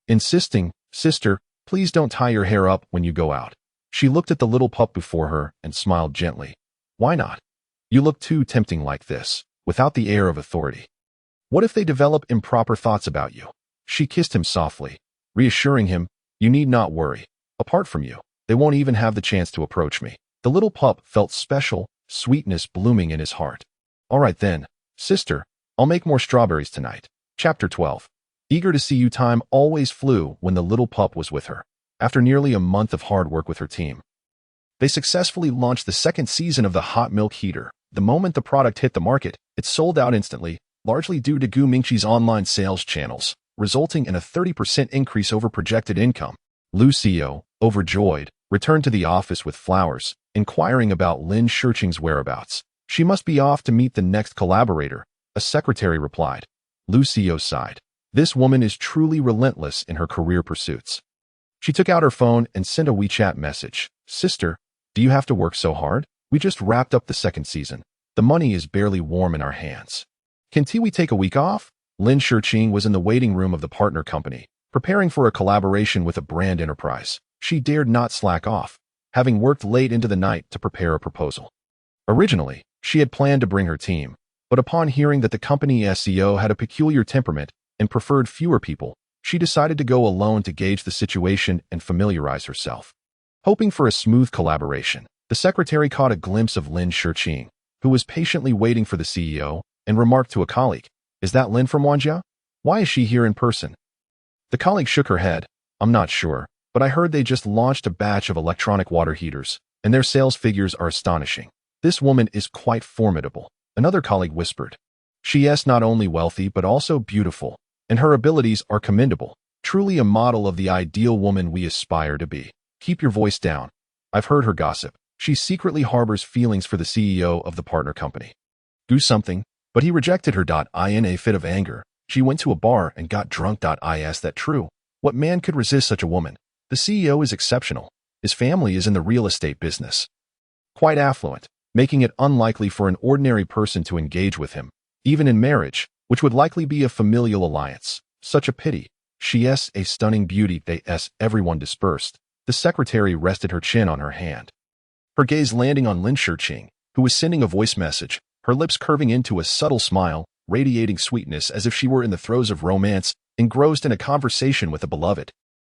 insisting, "Sister, please don't tie your hair up when you go out." She looked at the little pup before her and smiled gently. "Why not? You look too tempting like this, without the air of authority. What if they develop improper thoughts about you?" She kissed him softly, reassuring him, "You need not worry. Apart from you, they won't even have the chance to approach me." The little pup felt special, sweetness blooming in his heart. "All right then, sister, I'll make more strawberries tonight." Chapter 12. Eager to see you. Time always flew when the little pup was with her. After nearly a month of hard work with her team, they successfully launched the second season of the hot milk heater. The moment the product hit the market, it sold out instantly, largely due to Gu Mingqi's online sales channels, resulting in a 30% increase over projected income. Lucio, overjoyed, returned to the office with flowers, inquiring about Lin Shurqing's whereabouts. She must be off to meet the next collaborator, a secretary replied. Lucio sighed. This woman is truly relentless in her career pursuits. She took out her phone and sent a WeChat message. Sister, do you have to work so hard? We just wrapped up the second season. The money is barely warm in our hands. Can't we take a week off? Lin Shurqing was in the waiting room of the partner company, preparing for a collaboration with a brand enterprise. She dared not slack off, having worked late into the night to prepare a proposal. Originally, she had planned to bring her team, but upon hearing that the company SEO had a peculiar temperament and preferred fewer people, she decided to go alone to gauge the situation and familiarize herself. Hoping for a smooth collaboration, the secretary caught a glimpse of Lin Shurqing, who was patiently waiting for the CEO, and remarked to a colleague, "Is that Lin from Wanjia? Why is she here in person?" The colleague shook her head. "I'm not sure, but I heard they just launched a batch of electronic water heaters, and their sales figures are astonishing. This woman is quite formidable," another colleague whispered. "She is not only wealthy but also beautiful, and her abilities are commendable. Truly a model of the ideal woman we aspire to be. Keep your voice down. I've heard her gossip. She secretly harbors feelings for the CEO of the partner company. Do something." But he rejected her. In a fit of anger, she went to a bar and got drunk. Is that true? What man could resist such a woman? The CEO is exceptional. His family is in the real estate business. Quite affluent, making it unlikely for an ordinary person to engage with him, even in marriage, which would likely be a familial alliance. Such a pity. She is a stunning beauty. Everyone dispersed. The secretary rested her chin on her hand, her gaze landing on Lin Shurqing, who was sending a voice message, her lips curving into a subtle smile, radiating sweetness as if she were in the throes of romance, engrossed in a conversation with a beloved.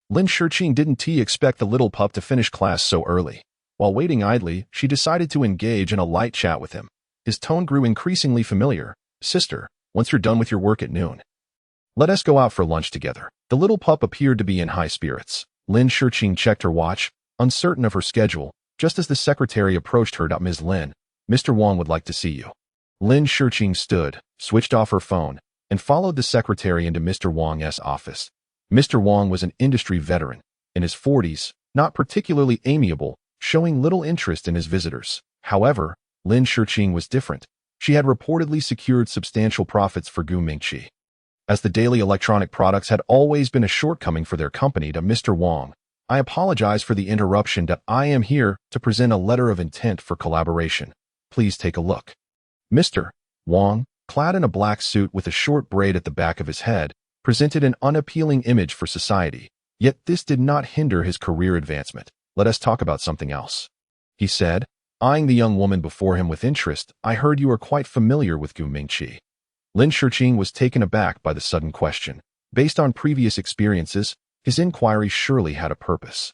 Lin Shurqing didn't expect the little pup to finish class so early. While waiting idly, she decided to engage in a light chat with him. His tone grew increasingly familiar. "Sister, once you're done with your work at noon, let us go out for lunch together." The little pup appeared to be in high spirits. Lin Shurqing checked her watch, uncertain of her schedule, just as the secretary approached her. "Ms. Lin, Mr. Wang would like to see you." Lin Shurqing stood, switched off her phone, and followed the secretary into Mr. Wang's office. Mr. Wang was an industry veteran, in his 40s, not particularly amiable, showing little interest in his visitors. However, Lin Shurqing was different. She had reportedly secured substantial profits for Gu Mingqi. As the daily electronic products had always been a shortcoming for their company. "Mr. Wang, I apologize for the interruption. I am here to present a letter of intent for collaboration. Please take a look." Mr. Wang, clad in a black suit with a short braid at the back of his head, presented an unappealing image for society, yet this did not hinder his career advancement. "Let us talk about something else," he said, eyeing the young woman before him with interest. "I heard you are quite familiar with Gu Mingqi." Lin Shurqing was taken aback by the sudden question. Based on previous experiences, his inquiry surely had a purpose.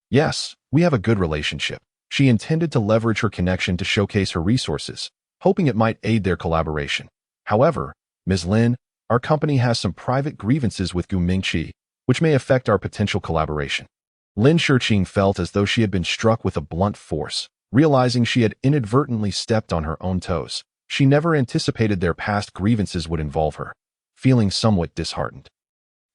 "Yes, we have a good relationship." She intended to leverage her connection to showcase her resources, hoping it might aid their collaboration. "However, Ms. Lin, our company has some private grievances with Gu Mingqi, which may affect our potential collaboration." Lin Shurqing felt as though she had been struck with a blunt force, realizing she had inadvertently stepped on her own toes. She never anticipated their past grievances would involve her. Feeling somewhat disheartened,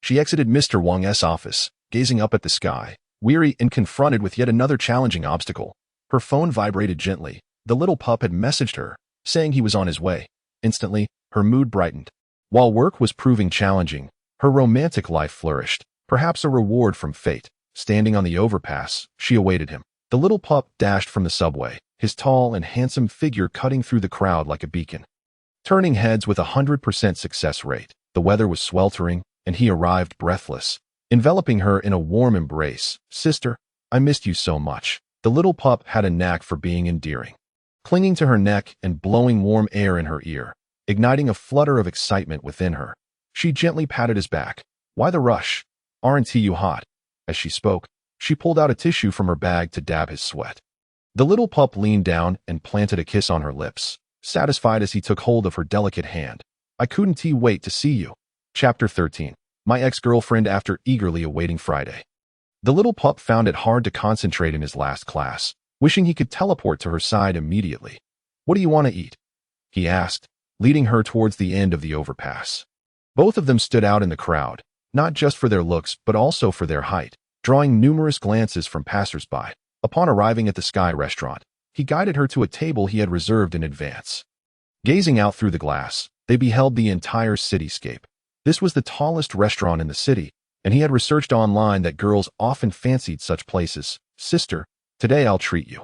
she exited Mr. Wang's office, gazing up at the sky, weary and confronted with yet another challenging obstacle. Her phone vibrated gently. The little pup had messaged her, saying he was on his way. Instantly, her mood brightened. While work was proving challenging, her romantic life flourished, perhaps a reward from fate. Standing on the overpass, she awaited him. The little pup dashed from the subway, his tall and handsome figure cutting through the crowd like a beacon. Turning heads with 100% success rate, the weather was sweltering, and he arrived breathless, enveloping her in a warm embrace. "Sister, I missed you so much." The little pup had a knack for being endearing, clinging to her neck and blowing warm air in her ear, igniting a flutter of excitement within her. She gently patted his back. "Why the rush? Aren't you hot?" As she spoke, she pulled out a tissue from her bag to dab his sweat. The little pup leaned down and planted a kiss on her lips, satisfied as he took hold of her delicate hand. "I couldn't wait to see you." Chapter 13. My ex-girlfriend after eagerly awaiting Friday. The little pup found it hard to concentrate in his last class, wishing he could teleport to her side immediately. "What do you want to eat?" he asked, leading her towards the end of the overpass. Both of them stood out in the crowd, not just for their looks but also for their height, drawing numerous glances from passers-by. Upon arriving at the Sky restaurant, he guided her to a table he had reserved in advance. Gazing out through the glass, they beheld the entire cityscape. This was the tallest restaurant in the city, and he had researched online that girls often fancied such places. Sister, today I'll treat you.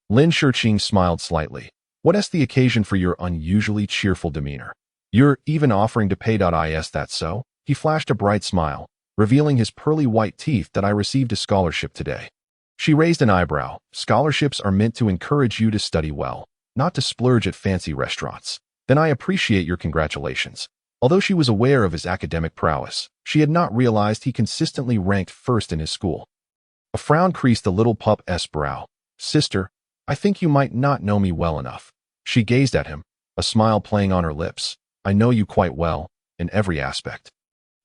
Lin Shurqing smiled slightly. What is the occasion for your unusually cheerful demeanor? You're even offering to pay. Is that so? He flashed a bright smile, revealing his pearly white teeth. That I received a scholarship today. She raised an eyebrow. Scholarships are meant to encourage you to study well, not to splurge at fancy restaurants. Then I appreciate your congratulations. Although she was aware of his academic prowess, she had not realized he consistently ranked first in his school. A frown creased the little pup's brow. Sister, I think you might not know me well enough. She gazed at him, a smile playing on her lips. I know you quite well, in every aspect.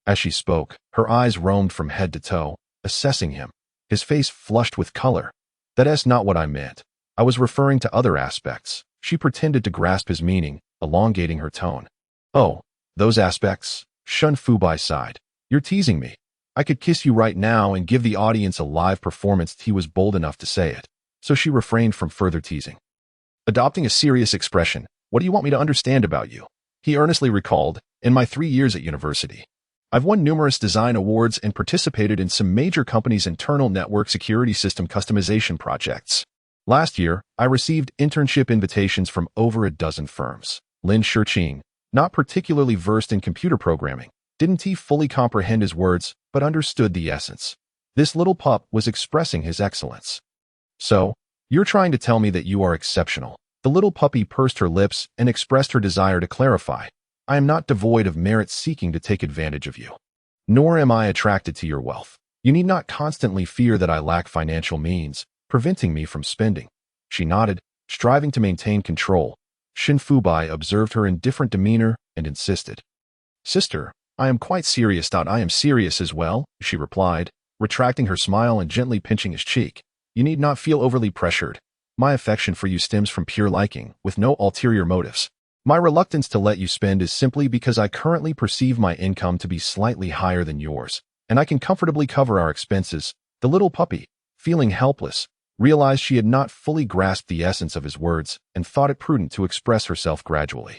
As she spoke, her eyes roamed from head to toe, assessing him. His face flushed with color. That's not what I meant. I was referring to other aspects. She pretended to grasp his meaning, elongating her tone. Oh, those aspects? Shun Fubai sighed. You're teasing me. I could kiss you right now and give the audience a live performance. He was bold enough to say it, so she refrained from further teasing. Adopting a serious expression, what do you want me to understand about you? He earnestly recalled, in my 3 years at university, I've won numerous design awards and participated in some major companies' internal network security system customization projects. Last year, I received internship invitations from over a dozen firms. Lin Shurqing, not particularly versed in computer programming, didn't he fully comprehend his words, but understood the essence. This little pup was expressing his excellence. So, you're trying to tell me that you are exceptional. The little puppy pursed her lips and expressed her desire to clarify. I am not devoid of merit seeking to take advantage of you. Nor am I attracted to your wealth. You need not constantly fear that I lack financial means, preventing me from spending. She nodded, striving to maintain control. Shin Fubai observed her indifferent demeanor and insisted. Sister, I am quite serious. I am serious as well, she replied, retracting her smile and gently pinching his cheek. You need not feel overly pressured. My affection for you stems from pure liking, with no ulterior motives. My reluctance to let you spend is simply because I currently perceive my income to be slightly higher than yours, and I can comfortably cover our expenses. The little puppy, feeling helpless, realized she had not fully grasped the essence of his words and thought it prudent to express herself gradually,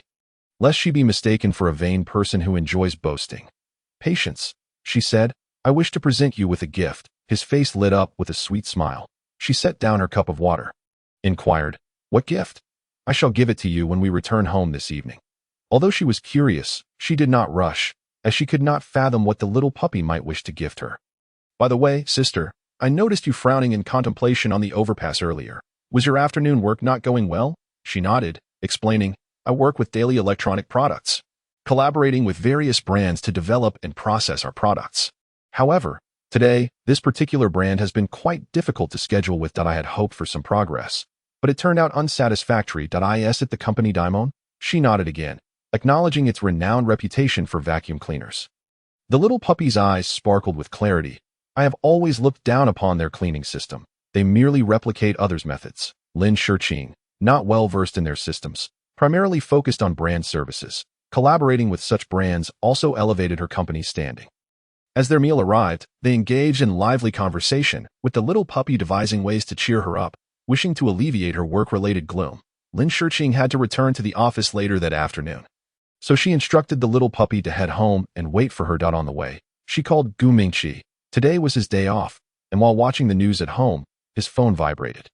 lest she be mistaken for a vain person who enjoys boasting. Patience, she said, I wish to present you with a gift. His face lit up with a sweet smile. She set down her cup of water. Inquired, what gift? I shall give it to you when we return home this evening. Although she was curious, she did not rush, as she could not fathom what the little puppy might wish to gift her. By the way, sister, I noticed you frowning in contemplation on the overpass earlier. Was your afternoon work not going well? She nodded, explaining, I work with daily electronic products, collaborating with various brands to develop and process our products. However, today, this particular brand has been quite difficult to schedule with. I had hoped for some progress, but it turned out unsatisfactory. Is it the company Daimon? She nodded again, acknowledging its renowned reputation for vacuum cleaners. The little puppy's eyes sparkled with clarity. I have always looked down upon their cleaning system. They merely replicate others' methods. Lin Shurqing, not well versed in their systems, primarily focused on brand services. Collaborating with such brands also elevated her company's standing. As their meal arrived, they engaged in lively conversation, with the little puppy devising ways to cheer her up. Wishing to alleviate her work-related gloom, Lin Shurqing had to return to the office later that afternoon. So she instructed the little puppy to head home and wait for her. On the way, she called Gu Mingqi. Today was his day off, and while watching the news at home, his phone vibrated.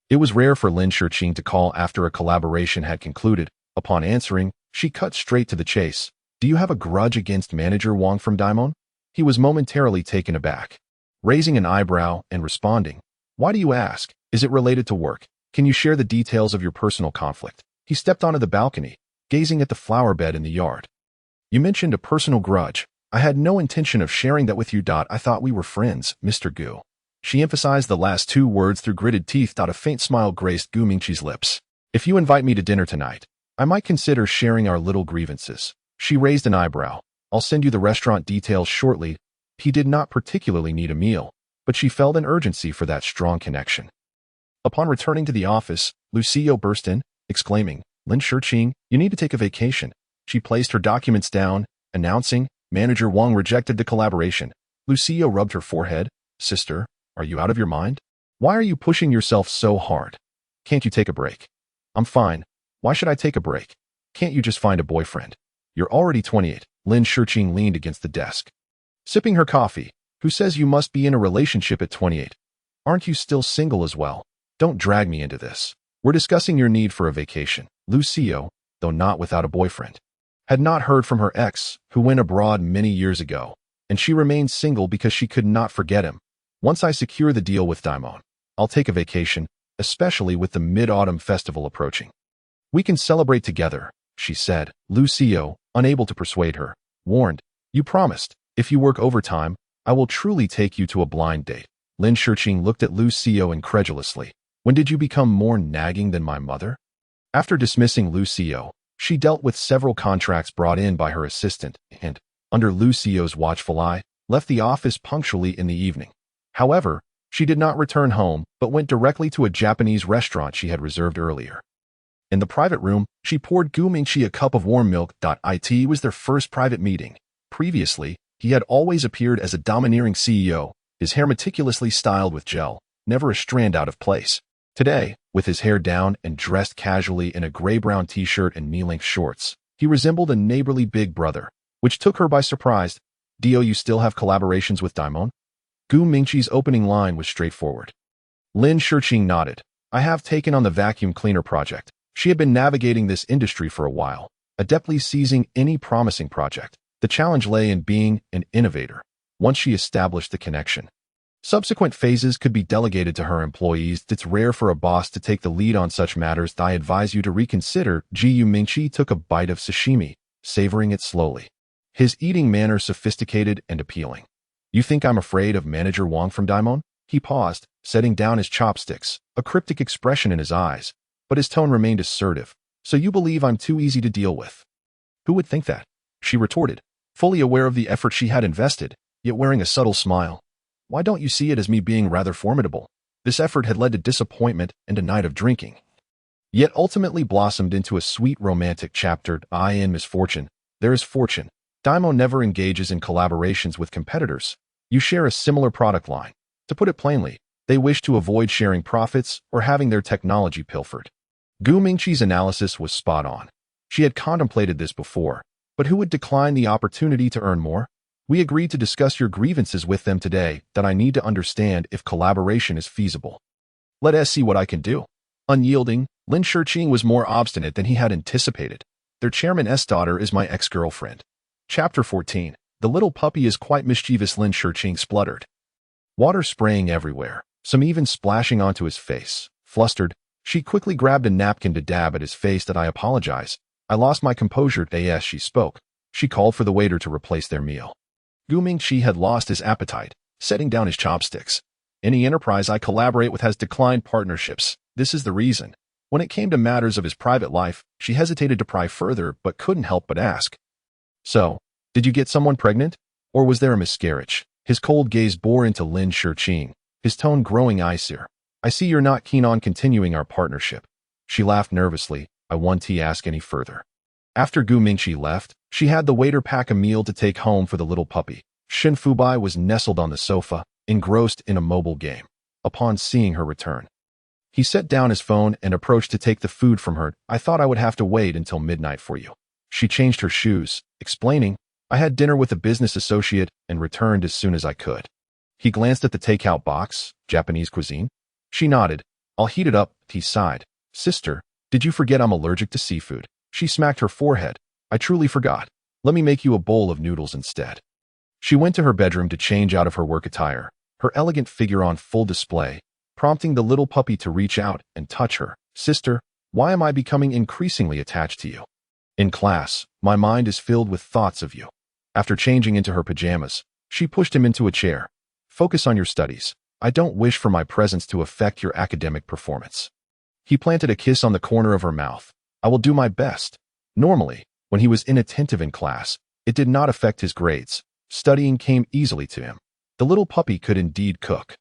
It was rare for Lin Shurqing to call after a collaboration had concluded. Upon answering, she cut straight to the chase. Do you have a grudge against manager Wang from Daimon? He was momentarily taken aback, raising an eyebrow and responding, why do you ask? Is it related to work? Can you share the details of your personal conflict? He stepped onto the balcony, gazing at the flower bed in the yard. You mentioned a personal grudge. I had no intention of sharing that with you. I thought we were friends, Mr. Gu. She emphasized the last two words through gritted teeth. A faint smile graced Gu Mingqi's lips. If you invite me to dinner tonight, I might consider sharing our little grievances. She raised an eyebrow. I'll send you the restaurant details shortly. He did not particularly need a meal, but she felt an urgency for that strong connection. Upon returning to the office, Lucio burst in, exclaiming, Lin Shurqing, you need to take a vacation. She placed her documents down, announcing, Manager Wang rejected the collaboration. Lucio rubbed her forehead. Sister, are you out of your mind? Why are you pushing yourself so hard? Can't you take a break? I'm fine. Why should I take a break? Can't you just find a boyfriend? You're already 28. Lin Shurqing leaned against the desk, sipping her coffee. Who says you must be in a relationship at 28? Aren't you still single as well? Don't drag me into this. We're discussing your need for a vacation. Lucio, though not without a boyfriend, had not heard from her ex, who went abroad many years ago, and she remained single because she could not forget him. Once I secure the deal with Daimon, I'll take a vacation, especially with the Mid-Autumn Festival approaching. We can celebrate together, she said. Lucio, unable to persuade her, warned, You promised, if you work overtime, I will truly take you to a blind date. Lin Shurqing looked at Lucio incredulously. When did you become more nagging than my mother? After dismissing Lucio, she dealt with several contracts brought in by her assistant and, under Lucio's watchful eye, left the office punctually in the evening. However, she did not return home but went directly to a Japanese restaurant she had reserved earlier. In the private room, she poured Gu Mingqi a cup of warm milk. It was their first private meeting. Previously, he had always appeared as a domineering CEO, his hair meticulously styled with gel, never a strand out of place. Today, with his hair down and dressed casually in a gray-brown t-shirt and knee-length shorts, he resembled a neighborly big brother, which took her by surprise. Dio, you still have collaborations with Daimon? Gu Mingqi's opening line was straightforward. Lin Shurqing nodded. I have taken on the vacuum cleaner project. She had been navigating this industry for a while, adeptly seizing any promising project. The challenge lay in being an innovator. Once she established the connection, subsequent phases could be delegated to her employees. It's rare for a boss to take the lead on such matters. I advise you to reconsider. Gu Mingqi took a bite of sashimi, savoring it slowly. His eating manner sophisticated and appealing. You think I'm afraid of Manager Wang from Daimon? He paused, setting down his chopsticks, a cryptic expression in his eyes, but his tone remained assertive. So you believe I'm too easy to deal with? Who would think that? She retorted, fully aware of the effort she had invested, yet wearing a subtle smile. Why don't you see it as me being rather formidable? This effort had led to disappointment and a night of drinking, yet ultimately blossomed into a sweet romantic chapter. In misfortune, there is fortune. Daimon never engages in collaborations with competitors. You share a similar product line. To put it plainly, they wish to avoid sharing profits or having their technology pilfered. Gu Mingqi's analysis was spot on. She had contemplated this before, but who would decline the opportunity to earn more? We agreed to discuss your grievances with them today. That I need to understand if collaboration is feasible. Let us see what I can do. Unyielding, Lin Shurqing was more obstinate than he had anticipated. Their chairman's daughter is my ex-girlfriend. Chapter 14. The little puppy is quite mischievous. Lin Shurqing spluttered. Water spraying everywhere, some even splashing onto his face. Flustered, she quickly grabbed a napkin to dab at his face. I apologize. I lost my composure. As she spoke, she called for the waiter to replace their meal. Gu Mingqi had lost his appetite, setting down his chopsticks. Any enterprise I collaborate with has declined partnerships. This is the reason. When it came to matters of his private life, she hesitated to pry further but couldn't help but ask. So, did you get someone pregnant? Or was there a miscarriage? His cold gaze bore into Lin Shurqing, his tone growing icier. I see you're not keen on continuing our partnership. She laughed nervously. I won't ask any further. After Gu Mingqi left, she had the waiter pack a meal to take home for the little puppy. Shin Fubai was nestled on the sofa, engrossed in a mobile game. Upon seeing her return, he set down his phone and approached to take the food from her. I thought I would have to wait until midnight for you. She changed her shoes, explaining, I had dinner with a business associate and returned as soon as I could. He glanced at the takeout box. Japanese cuisine? She nodded. I'll heat it up. He sighed. Sister, did you forget I'm allergic to seafood? She smacked her forehead. I truly forgot. Let me make you a bowl of noodles instead. She went to her bedroom to change out of her work attire, her elegant figure on full display, prompting the little puppy to reach out and touch her. Sister, why am I becoming increasingly attached to you? In class, my mind is filled with thoughts of you. After changing into her pajamas, she pushed him into a chair. Focus on your studies. I don't wish for my presence to affect your academic performance. He planted a kiss on the corner of her mouth. I will do my best. Normally, when he was inattentive in class, it did not affect his grades. Studying came easily to him. The little puppy could indeed cook.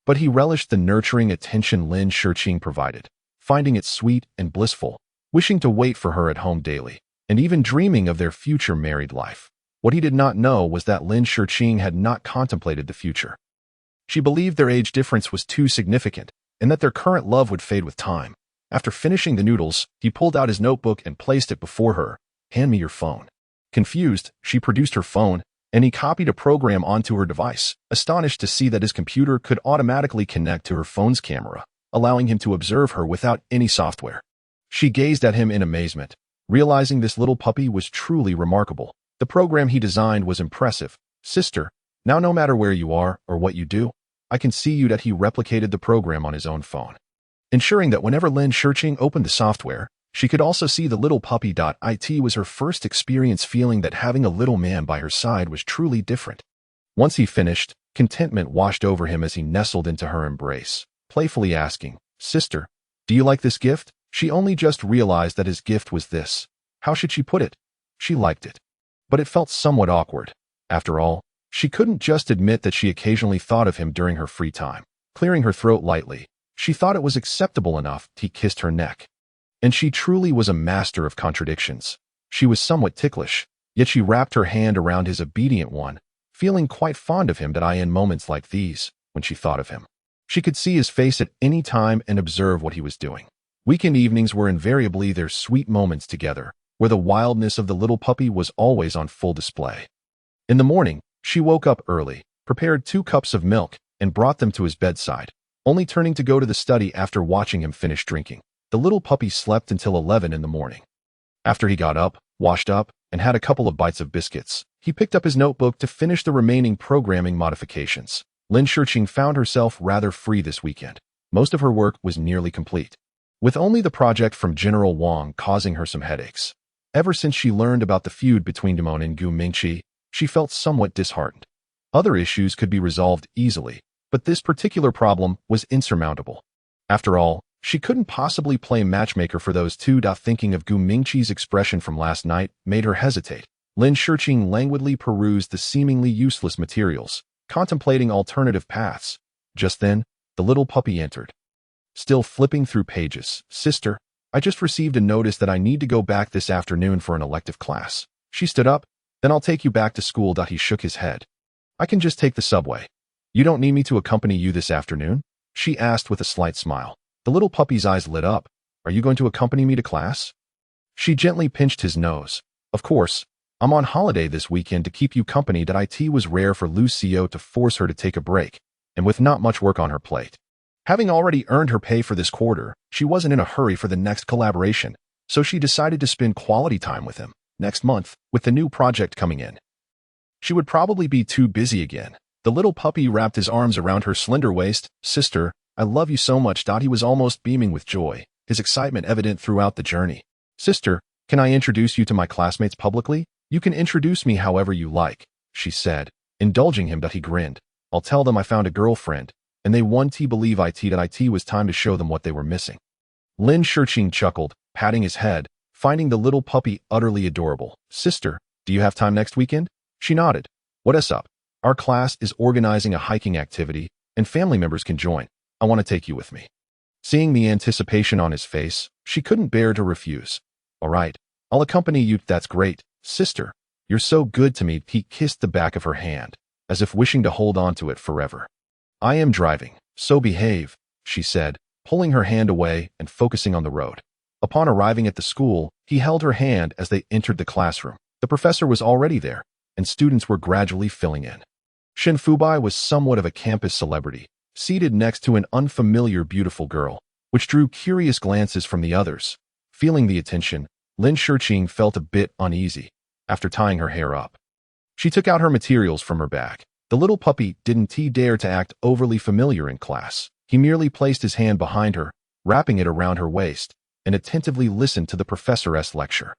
But he relished the nurturing attention Lin Shurqing provided, finding it sweet and blissful, wishing to wait for her at home daily, and even dreaming of their future married life. What he did not know was that Lin Shurqing had not contemplated the future. She believed their age difference was too significant, and that their current love would fade with time. After finishing the noodles, he pulled out his notebook and placed it before her. "Hand me your phone." Confused, she produced her phone, and he copied a program onto her device, astonished to see that his computer could automatically connect to her phone's camera, allowing him to observe her without any software. She gazed at him in amazement, realizing this little puppy was truly remarkable. The program he designed was impressive. "Sister, now no matter where you are or what you do, I can see you." That he replicated the program on his own phone, ensuring that whenever Lin Shurqing opened the software, she could also see the little puppy. It was her first experience feeling that having a little man by her side was truly different. Once he finished, contentment washed over him as he nestled into her embrace, playfully asking, "Sister, do you like this gift?" She only just realized that his gift was this. How should she put it? She liked it. But it felt somewhat awkward. After all, she couldn't just admit that she occasionally thought of him during her free time. Clearing her throat lightly, she thought it was acceptable enough. He kissed her neck. And she truly was a master of contradictions. She was somewhat ticklish, yet she wrapped her hand around his obedient one, feeling quite fond of him. In moments like these, when she thought of him, she could see his face at any time and observe what he was doing. Weekend evenings were invariably their sweet moments together, where the wildness of the little puppy was always on full display. In the morning, she woke up early, prepared 2 cups of milk, and brought them to his bedside, only turning to go to the study after watching him finish drinking. The little puppy slept until 11 in the morning. After he got up, washed up, and had a couple of bites of biscuits, he picked up his notebook to finish the remaining programming modifications. Lin Shurqing found herself rather free this weekend. Most of her work was nearly complete, with only the project from General Wang causing her some headaches. Ever since she learned about the feud between Damon and Gu Mingqi, she felt somewhat disheartened. Other issues could be resolved easily, but this particular problem was insurmountable. After all, she couldn't possibly play matchmaker for those two. Thinking of Gu Mingqi's expression from last night made her hesitate. Lin Shurqing languidly perused the seemingly useless materials, contemplating alternative paths. Just then, the little puppy entered. Still flipping through pages. "Sister, I just received a notice that I need to go back this afternoon for an elective class." She stood up. "Then I'll take you back to school." He shook his head. "I can just take the subway." "You don't need me to accompany you this afternoon?" she asked with a slight smile. The little puppy's eyes lit up. "Are you going to accompany me to class?" She gently pinched his nose. "Of course. I'm on holiday this weekend to keep you company." It was rare for Lucio to force her to take a break, and with not much work on her plate. Having already earned her pay for this quarter, she wasn't in a hurry for the next collaboration, so she decided to spend quality time with him. Next month, with the new project coming in, she would probably be too busy again. The little puppy wrapped his arms around her slender waist. "Sister, I love you so much." He was almost beaming with joy, his excitement evident throughout the journey. "Sister, can I introduce you to my classmates publicly?" "You can introduce me however you like," she said, indulging him. He grinned. "I'll tell them I found a girlfriend, and they won't believe it was time to show them what they were missing." Lin Shurqing chuckled, patting his head, finding the little puppy utterly adorable. "Sister, do you have time next weekend?" She nodded. "What's up? Our class is organizing a hiking activity, and family members can join. I want to take you with me." Seeing the anticipation on his face, she couldn't bear to refuse. "All right, I'll accompany you." "That's great. Sister, you're so good to me." He kissed the back of her hand, as if wishing to hold on to it forever. "I am driving, so behave," she said, pulling her hand away and focusing on the road. Upon arriving at the school, he held her hand as they entered the classroom. The professor was already there, and students were gradually filling in. Shin Fubai was somewhat of a campus celebrity, seated next to an unfamiliar beautiful girl, which drew curious glances from the others. Feeling the attention, Lin Shurqing felt a bit uneasy. After tying her hair up, she took out her materials from her bag. The little puppy didn't dare to act overly familiar in class. He merely placed his hand behind her, wrapping it around her waist, and attentively listened to the professor's lecture,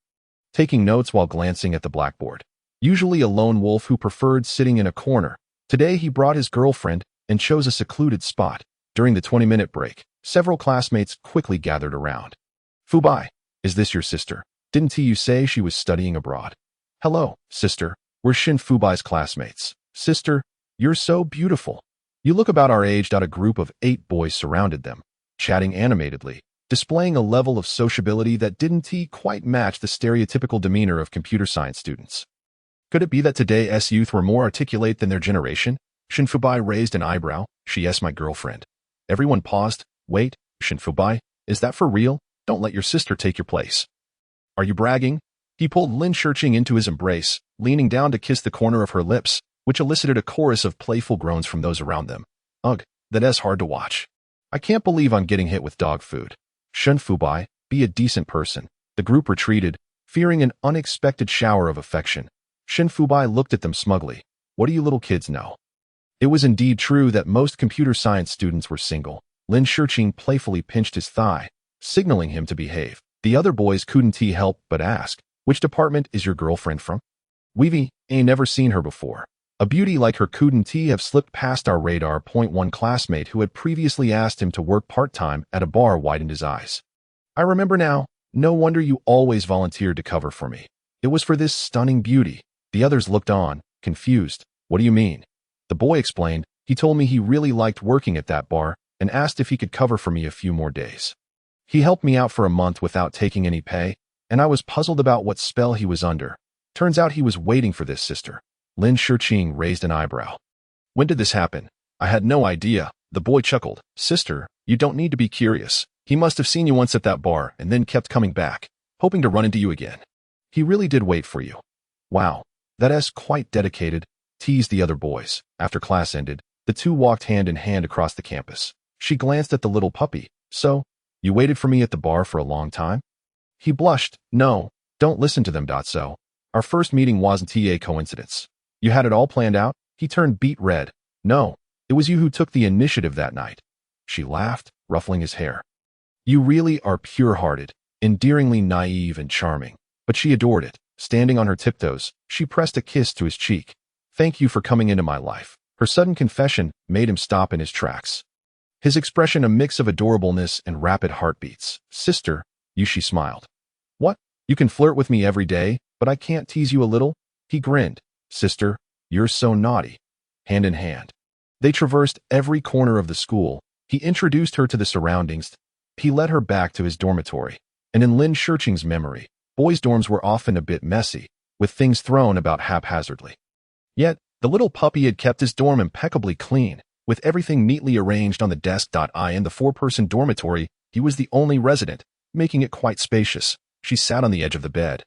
taking notes while glancing at the blackboard. Usually a lone wolf who preferred sitting in a corner, today he brought his girlfriend and chose a secluded spot. During the 20-minute break, several classmates quickly gathered around. "Fubai, is this your sister? Didn't you say she was studying abroad?" "Hello, sister. We're Shin Fubai's classmates." "Sister, you're so beautiful. You look about our age." A group of 8 boys surrounded them, chatting animatedly, displaying a level of sociability that didn't quite match the stereotypical demeanor of computer science students. Could it be that today's youth were more articulate than their generation? Shin Fubai raised an eyebrow. Yes, my girlfriend. Everyone paused. Wait, Shinfubai, is that for real? Don't let your sister take your place. Are you bragging? He pulled Lin Shurqing into his embrace, leaning down to kiss the corner of her lips, which elicited a chorus of playful groans from those around them. Ugh, that's hard to watch. I can't believe I'm getting hit with dog food. Shinfubai, be a decent person. The group retreated, fearing an unexpected shower of affection. Shinfubai looked at them smugly. What do you little kids know? It was indeed true that most computer science students were single. Lin Shurqing playfully pinched his thigh, signaling him to behave. The other boys couldn't help but ask, which department is your girlfriend from? We've ain't never seen her before. A beauty like her couldn't have slipped past our radar. One classmate who had previously asked him to work part-time at a bar widened his eyes. I remember now. No wonder you always volunteered to cover for me. It was for this stunning beauty. The others looked on, confused. What do you mean? The boy explained. He told me he really liked working at that bar and asked if he could cover for me a few more days. He helped me out for a month without taking any pay, and I was puzzled about what spell he was under. Turns out he was waiting for this sister. Lin Shurqing raised an eyebrow. When did this happen? I had no idea. The boy chuckled. Sister, you don't need to be curious. He must have seen you once at that bar and then kept coming back, hoping to run into you again. He really did wait for you. Wow, that's quite dedicated, teased the other boys. After class ended, the two walked hand in hand across the campus. She glanced at the little puppy. So, you waited for me at the bar for a long time? He blushed. No, don't listen to them. So, our first meeting wasn't a coincidence. You had it all planned out? He turned beet red. No, it was you who took the initiative that night. She laughed, ruffling his hair. You really are pure-hearted, endearingly naive and charming. But she adored it. Standing on her tiptoes, she pressed a kiss to his cheek. Thank you for coming into my life. Her sudden confession made him stop in his tracks. His expression a mix of adorableness and rapid heartbeats. Sister, she smiled. What? You can flirt with me every day, but I can't tease you a little? He grinned. Sister, you're so naughty. Hand in hand. They traversed every corner of the school. He introduced her to the surroundings. He led her back to his dormitory. And in Lin Shurqing's memory, boys' dorms were often a bit messy, with things thrown about haphazardly. Yet, the little puppy had kept his dorm impeccably clean, with everything neatly arranged on the desk. In the four-person dormitory, he was the only resident, making it quite spacious. She sat on the edge of the bed,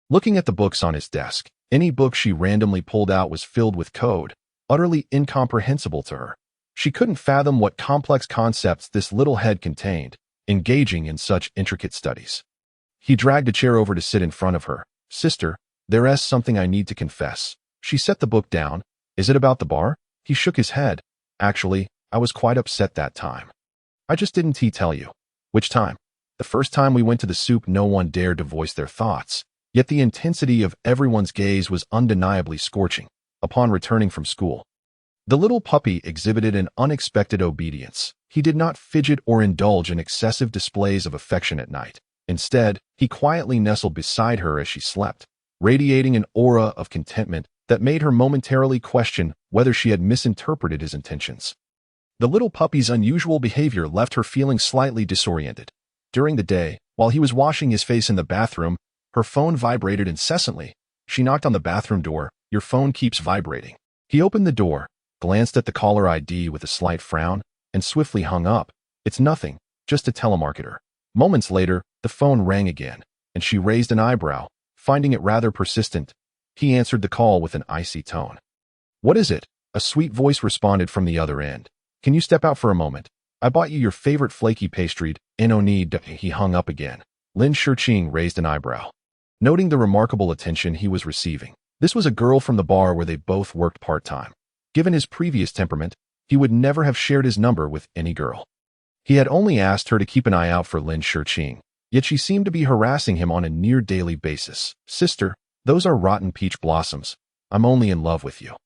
looking at the books on his desk. Any book she randomly pulled out was filled with code, utterly incomprehensible to her. She couldn't fathom what complex concepts this little head contained, engaging in such intricate studies. He dragged a chair over to sit in front of her. Sister, there's something I need to confess. She set the book down. Is it about the bar? He shook his head. Actually, I was quite upset that time. I just didn't tell you. Which time? The first time we went to the soup. No one dared to voice their thoughts, yet the intensity of everyone's gaze was undeniably scorching. Upon returning from school, the little puppy exhibited an unexpected obedience. He did not fidget or indulge in excessive displays of affection at night. Instead, he quietly nestled beside her as she slept, radiating an aura of contentment that made her momentarily question whether she had misinterpreted his intentions. The little puppy's unusual behavior left her feeling slightly disoriented. During the day, while he was washing his face in the bathroom, her phone vibrated incessantly. She knocked on the bathroom door. Your phone keeps vibrating. He opened the door, glanced at the caller ID with a slight frown, and swiftly hung up. It's nothing, just a telemarketer. Moments later, the phone rang again, and she raised an eyebrow, finding it rather persistent. He answered the call with an icy tone. What is it? A sweet voice responded from the other end. Can you step out for a moment? I bought you your favorite flaky pastry. No need. He hung up again. Lin Shurqing raised an eyebrow, noting the remarkable attention he was receiving. This was a girl from the bar where they both worked part-time. Given his previous temperament, he would never have shared his number with any girl. He had only asked her to keep an eye out for Lin Shurqing, yet she seemed to be harassing him on a near-daily basis. Sister, those are rotten peach blossoms. I'm only in love with you.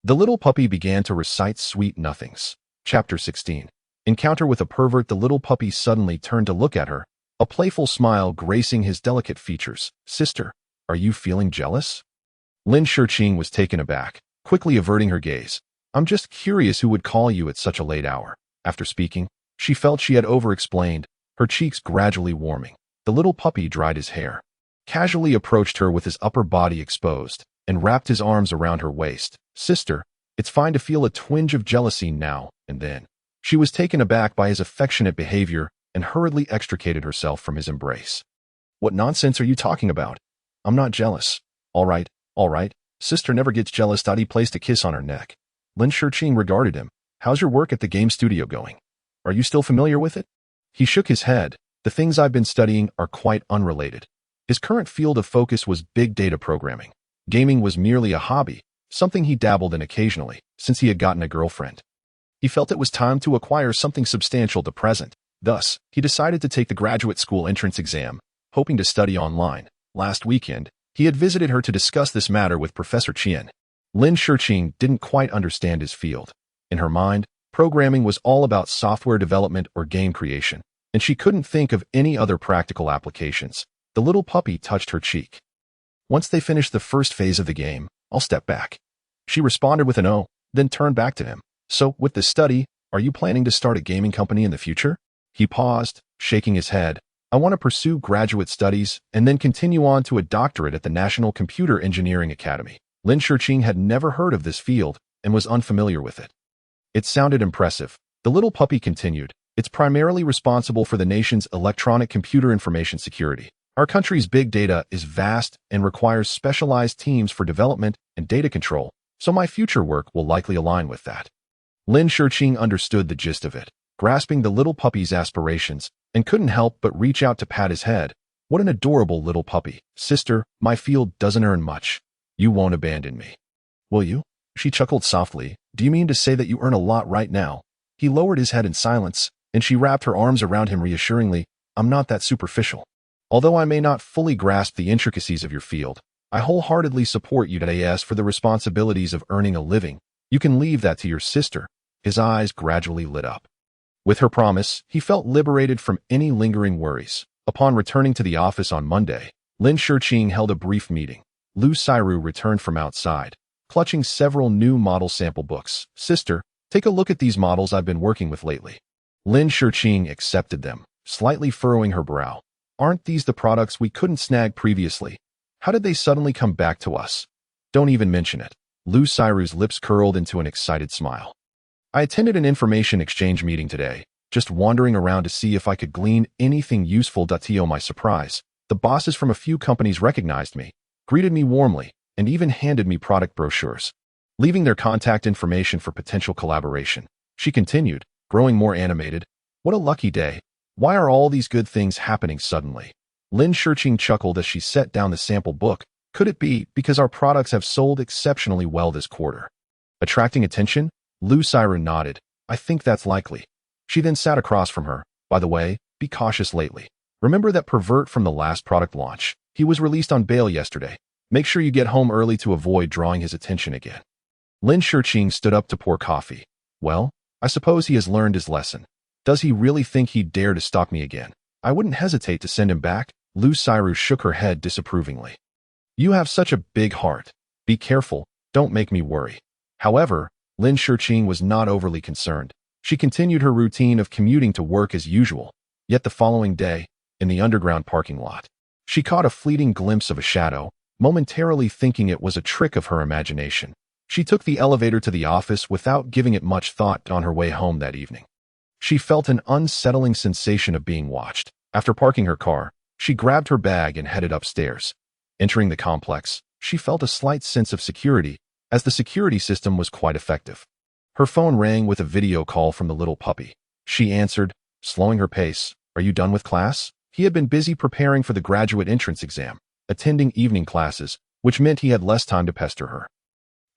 The little puppy began to recite sweet nothings. Chapter 16. Encounter with a pervert. The little puppy suddenly turned to look at her, a playful smile gracing his delicate features. Sister, are you feeling jealous? Lin Shurqing was taken aback, quickly averting her gaze. I'm just curious who would call you at such a late hour. After speaking, she felt she had over-explained, her cheeks gradually warming. The little puppy dried his hair, casually approached her with his upper body exposed, and wrapped his arms around her waist. Sister, It's fine to feel a twinge of jealousy now and then. She was taken aback by his affectionate behavior and hurriedly extricated herself from his embrace. What nonsense are you talking about? I'm not jealous. All right. Sister never gets jealous. He placed a kiss on her neck. Lin Shiqing regarded him. How's your work at the game studio going? Are you still familiar with it? He shook his head. The things I've been studying are quite unrelated. His current field of focus was big data programming. Gaming was merely a hobby, something he dabbled in occasionally, since he had gotten a girlfriend. He felt it was time to acquire something substantial to present. Thus, he decided to take the graduate school entrance exam, hoping to study online. Last weekend, he had visited her to discuss this matter with Professor Qian. Lin Shiqing didn't quite understand his field. In her mind, programming was all about software development or game creation, and she couldn't think of any other practical applications. The little puppy touched her cheek. Once they finish the first phase of the game, I'll step back. She responded with an "oh," then turned back to him. So, with this study, are you planning to start a gaming company in the future? He paused, shaking his head. I want to pursue graduate studies and then continue on to a doctorate at the National Computer Engineering Academy. Lin Shiqing had never heard of this field and was unfamiliar with it. It sounded impressive. The little puppy continued. It's primarily responsible for the nation's electronic computer information security. Our country's big data is vast and requires specialized teams for development and data control, so my future work will likely align with that. Lin Shiqing understood the gist of it, grasping the little puppy's aspirations, and couldn't help but reach out to pat his head. What an adorable little puppy. Sister, my field doesn't earn much. You won't abandon me. Will you? She chuckled softly. Do you mean to say that you earn a lot right now? He lowered his head in silence, and she wrapped her arms around him reassuringly. I'm not that superficial. Although I may not fully grasp the intricacies of your field, I wholeheartedly support you. As for the responsibilities of earning a living, you can leave that to your sister. His eyes gradually lit up. With her promise, he felt liberated from any lingering worries. Upon returning to the office on Monday, Lin Shiqing held a brief meeting. Lu Sairu returned from outside, clutching several new model sample books. Sister, take a look at these models I've been working with lately. Lin Shiqing accepted them, slightly furrowing her brow. Aren't these the products we couldn't snag previously? How did they suddenly come back to us? Don't even mention it. Lu Sairu's lips curled into an excited smile. I attended an information exchange meeting today, just wandering around to see if I could glean anything useful. To my surprise, the bosses from a few companies recognized me, greeted me warmly, and even handed me product brochures, leaving their contact information for potential collaboration. She continued, growing more animated. What a lucky day. Why are all these good things happening suddenly? Lin Shiqing chuckled as she set down the sample book. Could it be because our products have sold exceptionally well this quarter? Attracting attention? Lu Sairu nodded. I think that's likely. She then sat across from her. By the way, be cautious lately. Remember that pervert from the last product launch? He was released on bail yesterday. Make sure you get home early to avoid drawing his attention again. Lin Shiqing stood up to pour coffee. Well, I suppose he has learned his lesson. Does he really think he'd dare to stalk me again? I wouldn't hesitate to send him back. Lu Sairu shook her head disapprovingly. You have such a big heart. Be careful, don't make me worry. However, Lin Shiqing was not overly concerned. She continued her routine of commuting to work as usual. Yet the following day, in the underground parking lot, she caught a fleeting glimpse of a shadow, momentarily thinking it was a trick of her imagination. She took the elevator to the office without giving it much thought on her way home that evening. She felt an unsettling sensation of being watched. After parking her car, she grabbed her bag and headed upstairs. Entering the complex, she felt a slight sense of security, as the security system was quite effective. Her phone rang with a video call from the little puppy. She answered, slowing her pace. Are you done with class? He had been busy preparing for the graduate entrance exam, attending evening classes, which meant he had less time to pester her.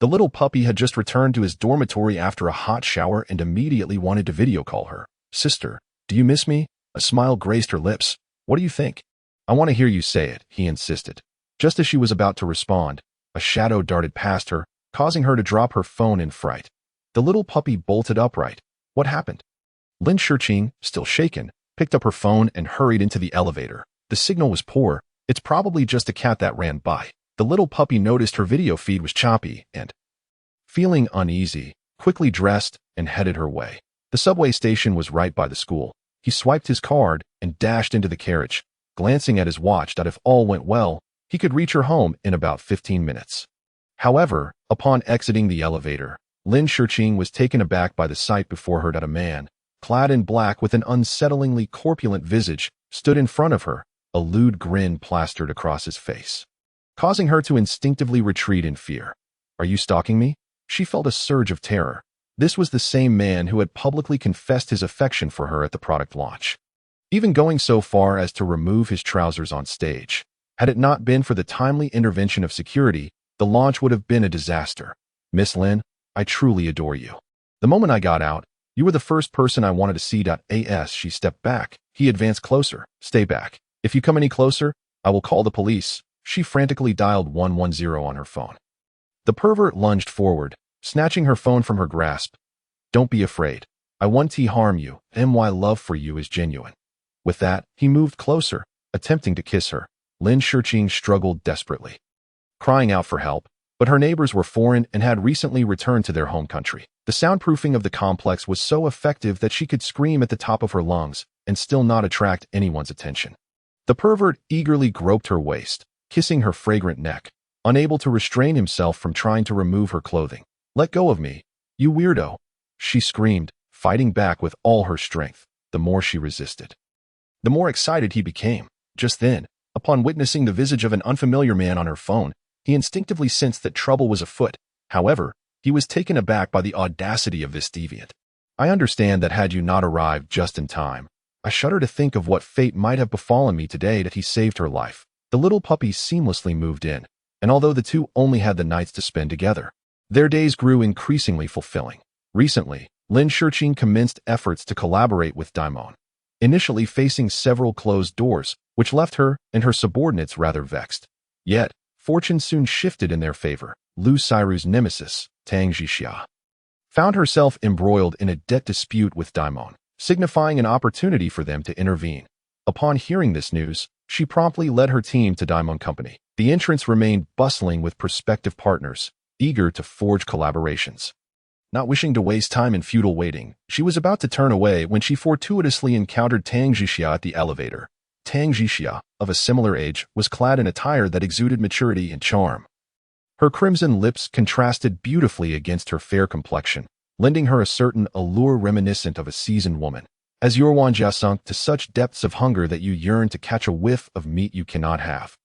The little puppy had just returned to his dormitory after a hot shower and immediately wanted to video call her. Sister, do you miss me? A smile graced her lips. What do you think? I want to hear you say it, he insisted. Just as she was about to respond, a shadow darted past her, causing her to drop her phone in fright. The little puppy bolted upright. What happened? Lin Shiqing, still shaken, picked up her phone and hurried into the elevator. The signal was poor. It's probably just a cat that ran by. The little puppy noticed her video feed was choppy and, feeling uneasy, quickly dressed and headed her way. The subway station was right by the school. He swiped his card and dashed into the carriage, glancing at his watch that if all went well, he could reach her home in about 15 minutes. However, upon exiting the elevator, Lin Shiqing was taken aback by the sight before her that a man, clad in black with an unsettlingly corpulent visage, stood in front of her, a lewd grin plastered across his face, causing her to instinctively retreat in fear. "Are you stalking me?" She felt a surge of terror. This was the same man who had publicly confessed his affection for her at the product launch, even going so far as to remove his trousers on stage. Had it not been for the timely intervention of security, the launch would have been a disaster. "Miss Lin, I truly adore you. The moment I got out, you were the first person I wanted to see. As she stepped back, he advanced closer. "Stay back. If you come any closer, I will call the police." She frantically dialed 110 on her phone. The pervert lunged forward, snatching her phone from her grasp. "Don't be afraid. I won't harm you. My love for you is genuine." With that, he moved closer, attempting to kiss her. Lin Shiqing struggled desperately, crying out for help, but her neighbors were foreign and had recently returned to their home country. The soundproofing of the complex was so effective that she could scream at the top of her lungs and still not attract anyone's attention. The pervert eagerly groped her waist, kissing her fragrant neck, unable to restrain himself from trying to remove her clothing. "Let go of me, you weirdo!" she screamed, fighting back with all her strength. The more she resisted, the more excited he became. Just then, upon witnessing the visage of an unfamiliar man on her phone, he instinctively sensed that trouble was afoot. However, he was taken aback by the audacity of this deviant. "I understand that had you not arrived just in time, I shudder to think of what fate might have befallen me today." That he saved her life. The little puppy seamlessly moved in, and although the two only had the nights to spend together, their days grew increasingly fulfilling. Recently, Lin Shiqing commenced efforts to collaborate with Daimon, initially facing several closed doors, which left her and her subordinates rather vexed. Yet, fortune soon shifted in their favor. Lu Sairu's nemesis, Tang Jixia, found herself embroiled in a debt dispute with Daimon, signifying an opportunity for them to intervene. Upon hearing this news, she promptly led her team to Daimon Company. The entrance remained bustling with prospective partners, eager to forge collaborations. Not wishing to waste time in futile waiting, she was about to turn away when she fortuitously encountered Tang Jixia at the elevator. Tang Jixia, of a similar age, was clad in attire that exuded maturity and charm. Her crimson lips contrasted beautifully against her fair complexion, lending her a certain allure reminiscent of a seasoned woman. "Has your wanjia sunk to such depths of hunger that you yearn to catch a whiff of meat you cannot have?"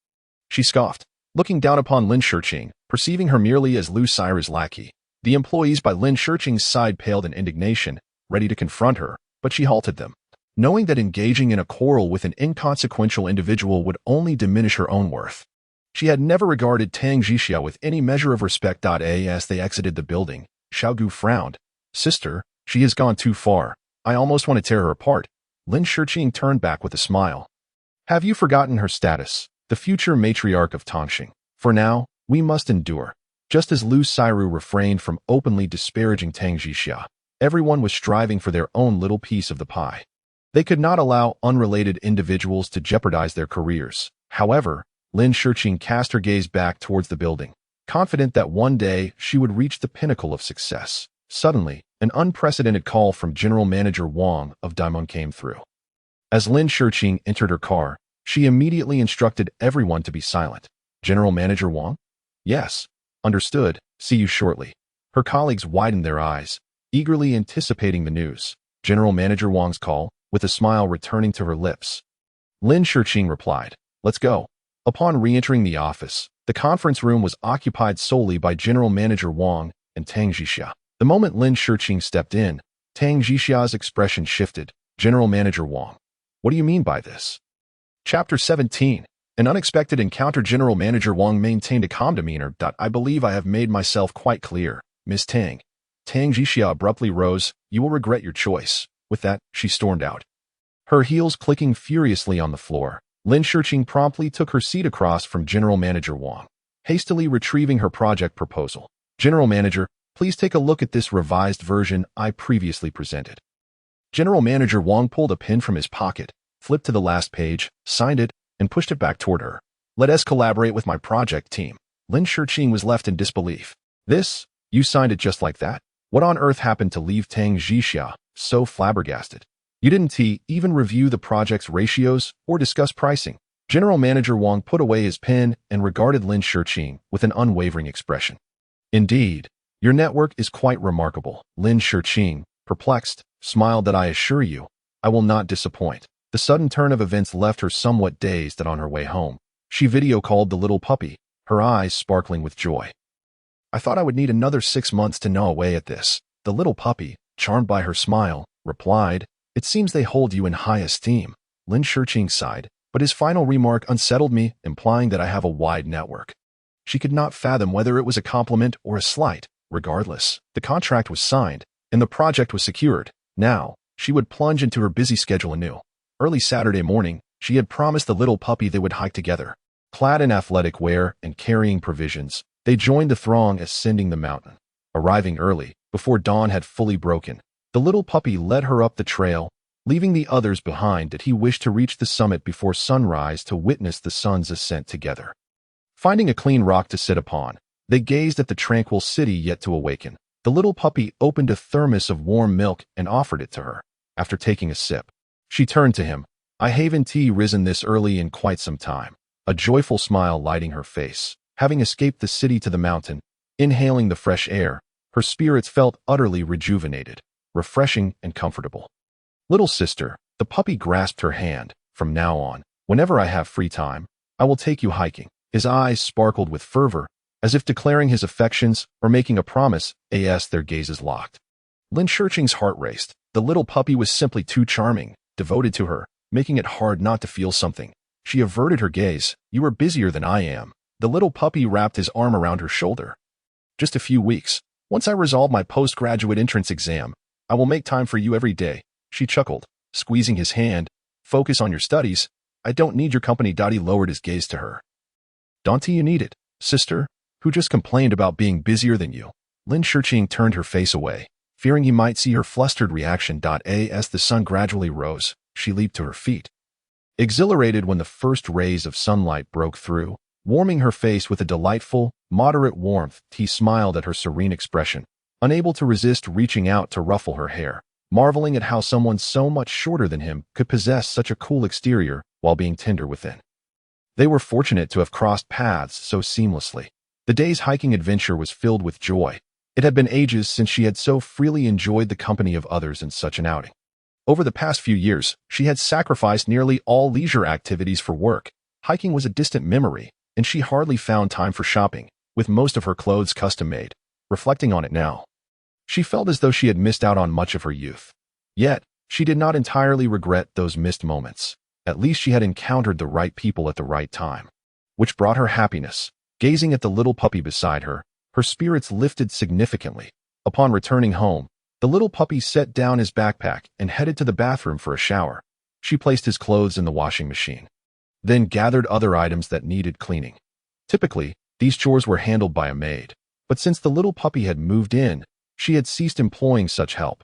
she scoffed, looking down upon Lin Shiqing, perceiving her merely as Lu Sairu's lackey. The employees by Lin Shiqing's side paled in indignation, ready to confront her, but she halted them, knowing that engaging in a quarrel with an inconsequential individual would only diminish her own worth. She had never regarded Tang Jixia with any measure of respect. As they exited the building, Xiaogu frowned. "Sister, she has gone too far. I almost want to tear her apart." Lin Shiqing turned back with a smile. "Have you forgotten her status, the future matriarch of Tongxing? For now, we must endure." Just as Lu Sairu refrained from openly disparaging Tang Jixia, everyone was striving for their own little piece of the pie. They could not allow unrelated individuals to jeopardize their careers. However, Lin Shiqing cast her gaze back towards the building, confident that one day she would reach the pinnacle of success. Suddenly, an unprecedented call from General Manager Wang of Daimon came through. As Lin Shiqing entered her car, she immediately instructed everyone to be silent. "General Manager Wang?" "Yes. Understood. See you shortly." Her colleagues widened their eyes, eagerly anticipating the news. General Manager Wang's call, with a smile returning to her lips. Lin Shiqing replied, "Let's go." Upon re-entering the office, the conference room was occupied solely by General Manager Wang and Tang Jixia. The moment Lin Shiqing stepped in, Tang Jixia's expression shifted. "General Manager Wang, what do you mean by this?" Chapter 17. An unexpected encounter. General Manager Wang maintained a calm demeanor. "I believe I have made myself quite clear, Miss Tang." Tang Jixia abruptly rose. "You will regret your choice." With that, she stormed out, her heels clicking furiously on the floor. Lin Shiqing promptly took her seat across from General Manager Wang, hastily retrieving her project proposal. "General Manager, please take a look at this revised version I previously presented." General Manager Wang pulled a pen from his pocket, flipped to the last page, signed it, and pushed it back toward her. "Let us collaborate with my project team." Lin Shiqing was left in disbelief. "This? You signed it just like that? What on earth happened to leave Tang Jixia so flabbergasted? You didn't even review the project's ratios or discuss pricing?" General Manager Wang put away his pen and regarded Lin Shiqing with an unwavering expression. "Indeed, Your network is quite remarkable. Lin Shurqing, perplexed, smiled that I assure you, I will not disappoint. The sudden turn of events left her somewhat dazed and on her way home. She video called the little puppy, her eyes sparkling with joy. I thought I would need another 6 months to gnaw away at this. The little puppy, charmed by her smile, replied, It seems they hold you in high esteem. Lin Shurqing sighed, but his final remark unsettled me, implying that I have a wide network. She could not fathom whether it was a compliment or a slight. Regardless, the contract was signed, and the project was secured. Now, she would plunge into her busy schedule anew. Early Saturday morning, she had promised the little puppy they would hike together. Clad in athletic wear and carrying provisions, they joined the throng ascending the mountain. Arriving early, before dawn had fully broken, the little puppy led her up the trail, leaving the others behind that he wished to reach the summit before sunrise to witness the sun's ascent together. Finding a clean rock to sit upon, they gazed at the tranquil city yet to awaken. The little puppy opened a thermos of warm milk and offered it to her. After taking a sip, she turned to him. I haven't risen this early in quite some time. A joyful smile lighting her face. Having escaped the city to the mountain, inhaling the fresh air, her spirits felt utterly rejuvenated, refreshing and comfortable. Little sister, the puppy grasped her hand. From now on, whenever I have free time, I will take you hiking. His eyes sparkled with fervor, as if declaring his affections or making a promise, as their gazes locked. Lin Shurqing's heart raced. The little puppy was simply too charming, devoted to her, making it hard not to feel something. She averted her gaze. You are busier than I am. The little puppy wrapped his arm around her shoulder. Just a few weeks. Once I resolve my postgraduate entrance exam, I will make time for you every day. She chuckled, squeezing his hand. Focus on your studies. I don't need your company. He lowered his gaze to her. Don't you need it, sister? Who just complained about being busier than you? Lin Shurqing turned her face away, fearing he might see her flustered reaction. As the sun gradually rose, she leaped to her feet. Exhilarated when the first rays of sunlight broke through, warming her face with a delightful, moderate warmth, he smiled at her serene expression, unable to resist reaching out to ruffle her hair, marveling at how someone so much shorter than him could possess such a cool exterior while being tender within. They were fortunate to have crossed paths so seamlessly. The day's hiking adventure was filled with joy. It had been ages since she had so freely enjoyed the company of others in such an outing. Over the past few years, she had sacrificed nearly all leisure activities for work. Hiking was a distant memory, and she hardly found time for shopping, with most of her clothes custom-made. Reflecting on it now, she felt as though she had missed out on much of her youth. Yet, she did not entirely regret those missed moments. At least she had encountered the right people at the right time, which brought her happiness. Gazing at the little puppy beside her, her spirits lifted significantly. Upon returning home, the little puppy set down his backpack and headed to the bathroom for a shower. She placed his clothes in the washing machine, then gathered other items that needed cleaning. Typically, these chores were handled by a maid, but since the little puppy had moved in, she had ceased employing such help.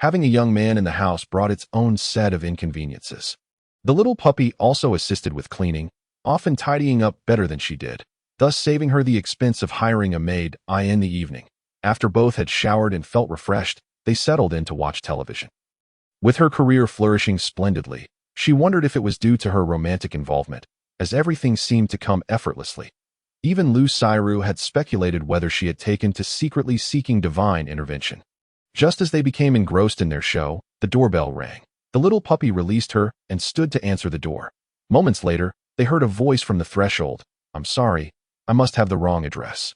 Having a young man in the house brought its own set of inconveniences. The little puppy also assisted with cleaning, often tidying up better than she did, thus saving her the expense of hiring a maid in the evening. After both had showered and felt refreshed, they settled in to watch television. With her career flourishing splendidly, she wondered if it was due to her romantic involvement, as everything seemed to come effortlessly. Even Lu Xiru had speculated whether she had taken to secretly seeking divine intervention. Just as they became engrossed in their show, the doorbell rang. The little puppy released her and stood to answer the door. Moments later, they heard a voice from the threshold. I'm sorry, I must have the wrong address.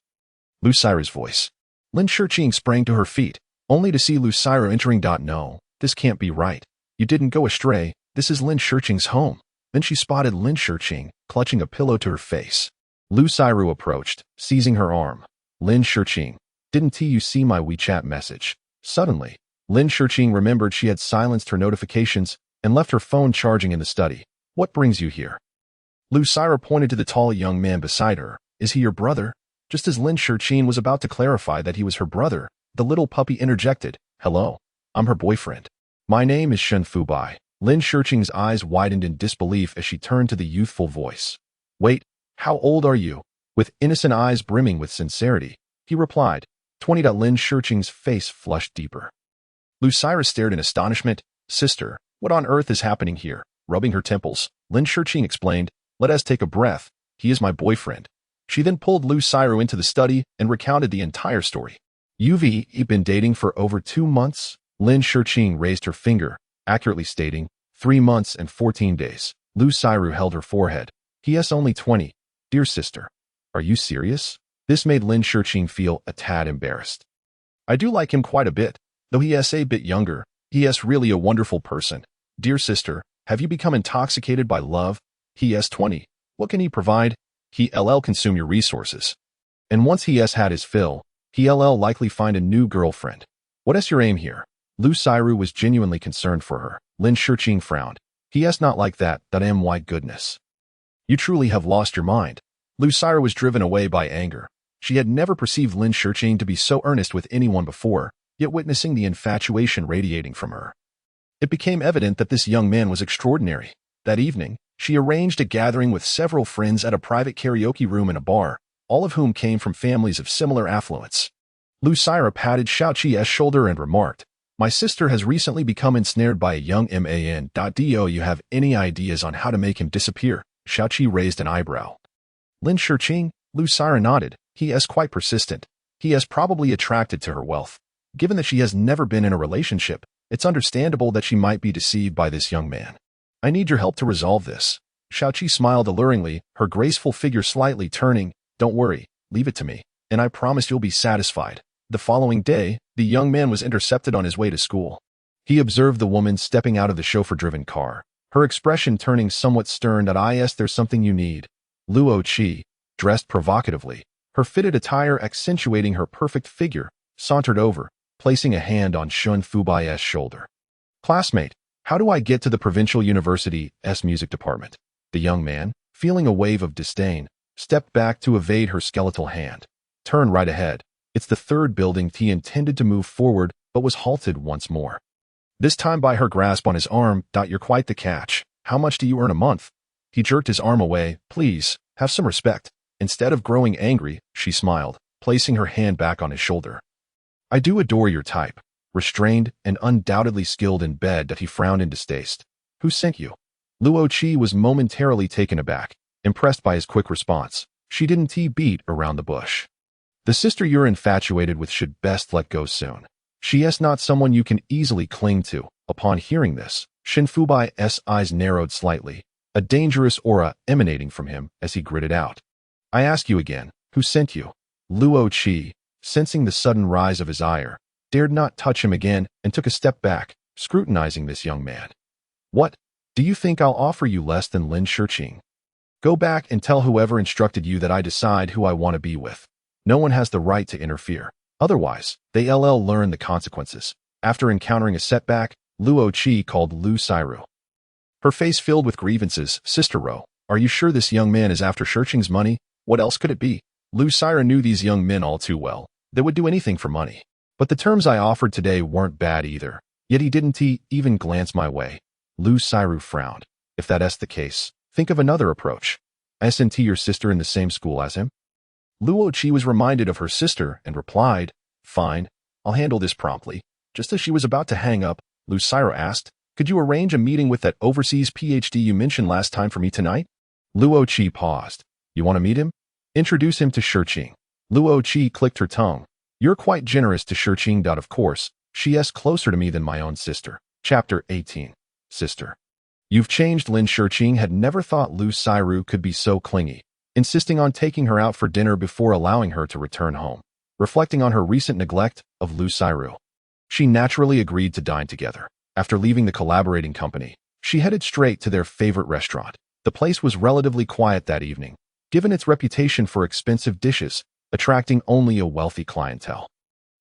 Lu Xiru's voice. Lin Shurqing sprang to her feet, only to see Lu Xiru entering. No, this can't be right. You didn't go astray. This is Lin Shurqing's home. Then she spotted Lin Shurqing, clutching a pillow to her face. Lu Xiru approached, seizing her arm. Lin Shurqing, didn't you see my WeChat message? Suddenly, Lin Shurqing remembered she had silenced her notifications and left her phone charging in the study. What brings you here? Lu Xiru pointed to the tall young man beside her. Is he your brother? Just as Lin Shurqing was about to clarify that he was her brother, the little puppy interjected. Hello, I'm her boyfriend. My name is Shen Fubai. Lin Shurqing's eyes widened in disbelief as she turned to the youthful voice. Wait, how old are you? With innocent eyes brimming with sincerity, he replied. 20. Lin Shurqing's face flushed deeper. Lu Xiru stared in astonishment. Sister, what on earth is happening here? Rubbing her temples, Lin Shurqing explained. Let us take a breath. He is my boyfriend. She then pulled Lu Xiru into the study and recounted the entire story. You've been dating for over 2 months? Lin Shurqing raised her finger, accurately stating, 3 months and 14 days. Lu Sairu held her forehead. He is only 20. Dear sister, are you serious? This made Lin Shurqing feel a tad embarrassed. I do like him quite a bit, though he is a bit younger. He is really a wonderful person. Dear sister, have you become intoxicated by love? He is 20. What can he provide? He'll consume your resources. And once he has had his fill, he'll likely find a new girlfriend. What is your aim here? Lu Sairu was genuinely concerned for her. Lin Shurqing frowned. He is not like that, my goodness. You truly have lost your mind. Lu Sairu was driven away by anger. She had never perceived Lin Shurqing to be so earnest with anyone before, yet witnessing the infatuation radiating from her, it became evident that this young man was extraordinary. That evening, she arranged a gathering with several friends at a private karaoke room in a bar, all of whom came from families of similar affluence. Lu Sairu patted Xiao Qi's shoulder and remarked, my sister has recently become ensnared by a young man. Do you have any ideas on how to make him disappear? Xiao Qi raised an eyebrow. Lin Shurqing, Lu Sairu nodded. He is quite persistent. He is probably attracted to her wealth. Given that she has never been in a relationship, it's understandable that she might be deceived by this young man. I need your help to resolve this. Xiao Qi smiled alluringly, her graceful figure slightly turning. Don't worry, leave it to me, and I promise you'll be satisfied. The following day, the young man was intercepted on his way to school. He observed the woman stepping out of the chauffeur-driven car, her expression turning somewhat stern. There's something you need. Luo Qi, dressed provocatively, her fitted attire accentuating her perfect figure, sauntered over, placing a hand on Shun Fubai's shoulder. Classmate, how do I get to the provincial university's music department? The young man, feeling a wave of disdain, stepped back to evade her skeletal hand. Turn right ahead. It's the third building. He intended to move forward, but was halted once more. This time by her grasp on his arm. You're quite the catch. How much do you earn a month? He jerked his arm away. Please, have some respect. Instead of growing angry, she smiled, placing her hand back on his shoulder. I do adore your type. Restrained and undoubtedly skilled in bed. He frowned in distaste. Who sent you? Luo Qi was momentarily taken aback, impressed by his quick response. She didn't beat around the bush. The sister you're infatuated with should best let go soon. She is not someone you can easily cling to. Upon hearing this, Shin Fubai's eyes narrowed slightly, a dangerous aura emanating from him as he gritted out. I ask you again, who sent you? Luo Qi, sensing the sudden rise of his ire, dared not touch him again and took a step back, scrutinizing this young man. What? Do you think I'll offer you less than Lin Shurqing? Go back and tell whoever instructed you that I decide who I want to be with. No one has the right to interfere. Otherwise, they'll learn the consequences. After encountering a setback, Luo Qi called Lu Sairu. Her face filled with grievances. Sister Ro, are you sure this young man is after Shurqing's money? What else could it be? Lu Sairu knew these young men all too well. They would do anything for money. But the terms I offered today weren't bad either. Yet he didn't even glance my way. Lu Sairu frowned. If that's the case, think of another approach. Isn't your sister in the same school as him? Luo Qi was reminded of her sister and replied, Fine, I'll handle this promptly. Just as she was about to hang up, Lu Sairu asked, Could you arrange a meeting with that overseas PhD you mentioned last time for me tonight? Luo Qi paused. You want to meet him? Introduce him to Shurqing. Luo Qi clicked her tongue. You're quite generous to Shurqing. Of course, she is closer to me than my own sister. Chapter 18. Sister. You've changed. Lin Shurqing had never thought Lu Sairu could be so clingy, insisting on taking her out for dinner before allowing her to return home. Reflecting on her recent neglect of Lu Sairu, she naturally agreed to dine together. After leaving the collaborating company, she headed straight to their favorite restaurant. The place was relatively quiet that evening, given its reputation for expensive dishes, attracting only a wealthy clientele.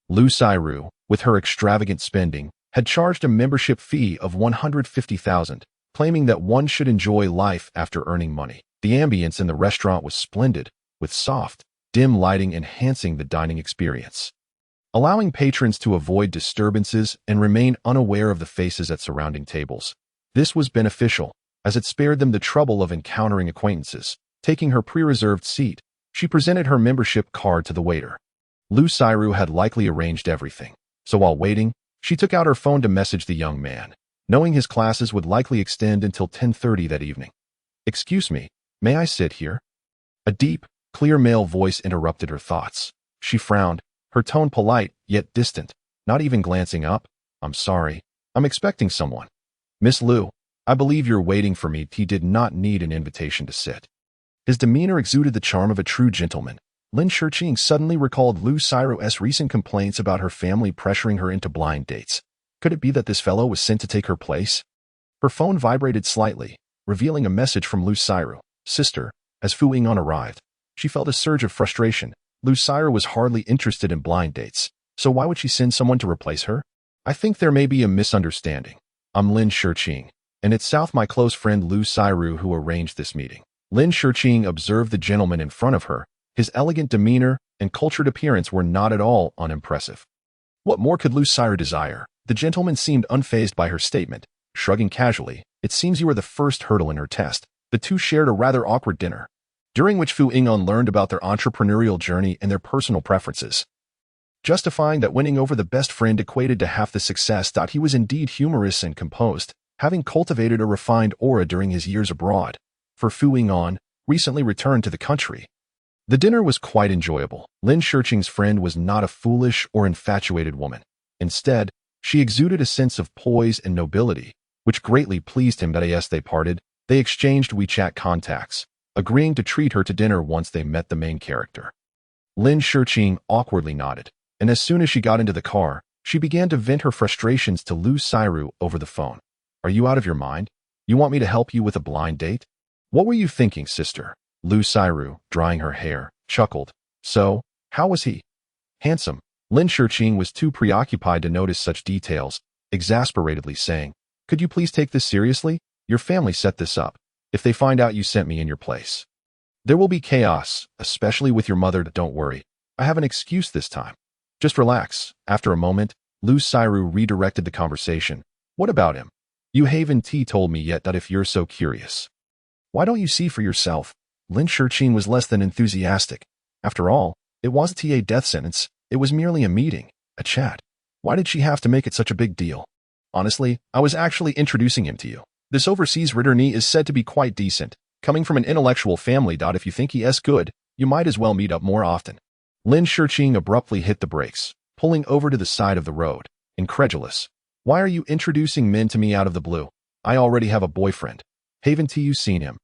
Lu Sairu, with her extravagant spending, had charged a membership fee of 150,000, claiming that one should enjoy life after earning money. The ambience in the restaurant was splendid, with soft, dim lighting enhancing the dining experience, allowing patrons to avoid disturbances and remain unaware of the faces at surrounding tables. This was beneficial, as it spared them the trouble of encountering acquaintances. Taking her pre-reserved seat, she presented her membership card to the waiter. Lu Sairu had likely arranged everything, so while waiting, she took out her phone to message the young man, knowing his classes would likely extend until 10:30 that evening. Excuse me, may I sit here? A deep, clear male voice interrupted her thoughts. She frowned, her tone polite yet distant, not even glancing up. I'm sorry. I'm expecting someone. Miss Liu, I believe you're waiting for me. He did not need an invitation to sit. His demeanor exuded the charm of a true gentleman. Lin Shiqing suddenly recalled Lu Xiru's recent complaints about her family pressuring her into blind dates. Could it be that this fellow was sent to take her place? Her phone vibrated slightly, revealing a message from Lu Xiru. Sister, as Fu Ying'an arrived, she felt a surge of frustration. Lu Xiru was hardly interested in blind dates, so why would she send someone to replace her? I think there may be a misunderstanding. I'm Lin Shiqing, and it's my close friend Lu Xiru who arranged this meeting. Lin Shiqing observed the gentleman in front of her. His elegant demeanor and cultured appearance were not at all unimpressive. What more could Lu Xiru desire? The gentleman seemed unfazed by her statement, shrugging casually. It seems you were the first hurdle in her test. The two shared a rather awkward dinner, during which Fu Ying'an learned about their entrepreneurial journey and their personal preferences, justifying that winning over the best friend equated to half the success. He was indeed humorous and composed, having cultivated a refined aura during his years abroad. For Fu Ying'an, recently returned to the country, the dinner was quite enjoyable. Lin Shiqing's friend was not a foolish or infatuated woman. Instead, she exuded a sense of poise and nobility, which greatly pleased him. As they parted, they exchanged WeChat contacts, agreeing to treat her to dinner once they met the main character. Lin Shiqing awkwardly nodded, and as soon as she got into the car, she began to vent her frustrations to Lu Xiru over the phone. Are you out of your mind? You want me to help you with a blind date? What were you thinking, sister? Lu Xiru, drying her hair, chuckled. So, how was he? Handsome. Lin Shiqing was too preoccupied to notice such details, exasperatedly saying, Could you please take this seriously? Your family set this up. If they find out you sent me in your place, there will be chaos, especially with your mother. Don't worry. I have an excuse this time. Just relax. After a moment, Lu Xiru redirected the conversation. What about him? You haven't told me yet. If you're so curious, why don't you see for yourself? Lin Shiqing was less than enthusiastic. After all, it wasn't a death sentence. It was merely a meeting, a chat. Why did she have to make it such a big deal? Honestly, I was actually introducing him to you. This overseas returnee is said to be quite decent, coming from an intellectual family. If you think he is good, you might as well meet up more often. Lin Shiqing abruptly hit the brakes, pulling over to the side of the road, incredulous. Why are you introducing men to me out of the blue? I already have a boyfriend. Haven't you seen him?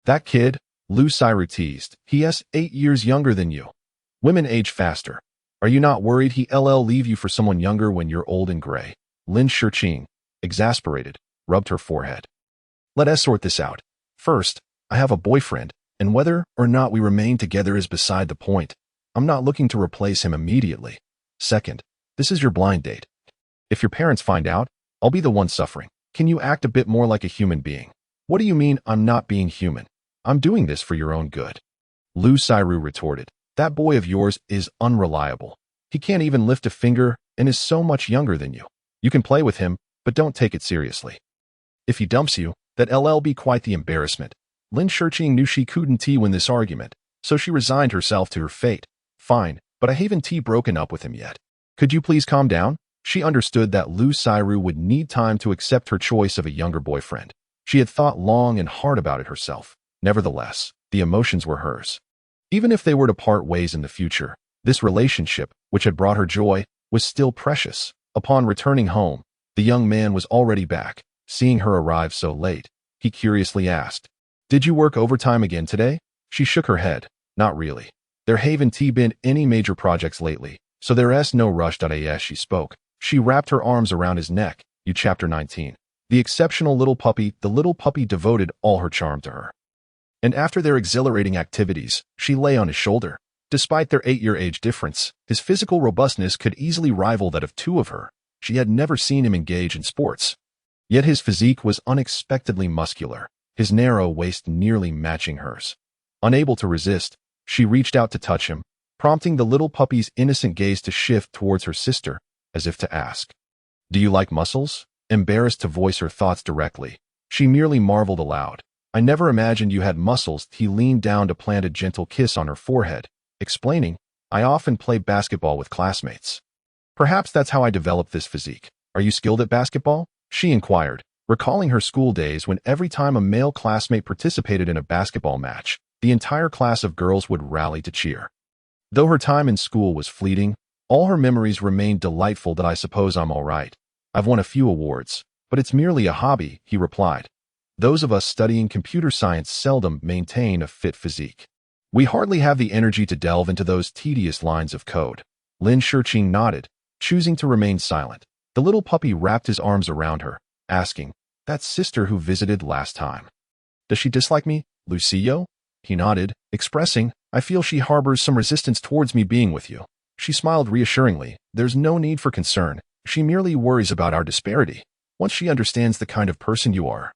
That kid? Lu Xiru teased. He is 8 years younger than you. Women age faster. Are you not worried he'll leave you for someone younger when you're old and gray? Lin Shiqing, exasperated, rubbed her forehead. Let us sort this out. First, I have a boyfriend, and whether or not we remain together is beside the point. I'm not looking to replace him immediately. Second, this is your blind date. If your parents find out, I'll be the one suffering. Can you act a bit more like a human being? What do you mean I'm not being human? I'm doing this for your own good. Lu Xiru retorted. That boy of yours is unreliable. He can't even lift a finger and is so much younger than you. You can play with him, but don't take it seriously. If he dumps you, that'll be quite the embarrassment. Lin Shiqing knew she couldn't win this argument, so she resigned herself to her fate. Fine, but I haven't broken up with him yet. Could you please calm down? She understood that Lu Xiru would need time to accept her choice of a younger boyfriend. She had thought long and hard about it herself. Nevertheless, the emotions were hers. Even if they were to part ways in the future, this relationship, which had brought her joy, was still precious. Upon returning home, the young man was already back. Seeing her arrive so late, he curiously asked, Did you work overtime again today? She shook her head. Not really. There haven't been any major projects lately, so there's no rush. As she spoke, she wrapped her arms around his neck. Chapter 19. The exceptional little puppy. The little puppy devoted all her charm to her. And after their exhilarating activities, she lay on his shoulder. Despite their 8-year age difference, his physical robustness could easily rival that of two of her. She had never seen him engage in sports. Yet his physique was unexpectedly muscular, his narrow waist nearly matching hers. Unable to resist, she reached out to touch him, prompting the little puppy's innocent gaze to shift towards her sister, as if to ask, Do you like muscles? Embarrassed to voice her thoughts directly, she merely marveled aloud. I never imagined you had muscles. He leaned down to plant a gentle kiss on her forehead, explaining, I often play basketball with classmates. Perhaps that's how I developed this physique. Are you skilled at basketball? She inquired, recalling her school days when every time a male classmate participated in a basketball match, the entire class of girls would rally to cheer. Though her time in school was fleeting, All her memories remained delightful. That I suppose I'm all right. I've won a few awards, but it's merely a hobby, he replied. Those of us studying computer science seldom maintain a fit physique. We hardly have the energy to delve into those tedious lines of code. Lin Shurqing nodded, choosing to remain silent. The little puppy wrapped his arms around her, asking, "That sister who visited last time. Does she dislike me, Lucio?" He nodded, expressing, "I feel she harbors some resistance towards me being with you." She smiled reassuringly. "There's no need for concern. She merely worries about our disparity. Once she understands the kind of person you are,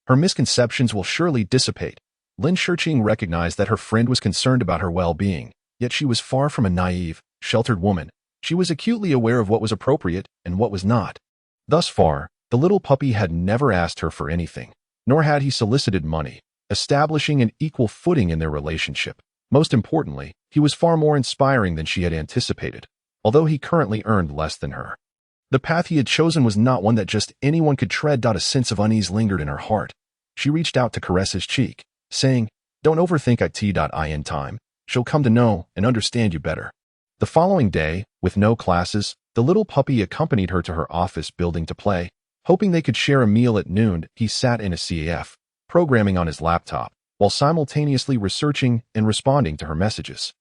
her misconceptions will surely dissipate." Lin Shurqing recognized that her friend was concerned about her well-being, yet she was far from a naive, sheltered woman. She was acutely aware of what was appropriate and what was not. Thus far, the little puppy had never asked her for anything, nor had he solicited money, establishing an equal footing in their relationship. Most importantly, he was far more inspiring than she had anticipated, although he currently earned less than her. The path he had chosen was not one that just anyone could tread. A sense of unease lingered in her heart. She reached out to caress his cheek, saying, "Don't overthink it. In time, she'll come to know and understand you better." The following day, with no classes, the little puppy accompanied her to her office building to play. Hoping they could share a meal at noon, he sat in a CAF, programming on his laptop, while simultaneously researching and responding to her messages.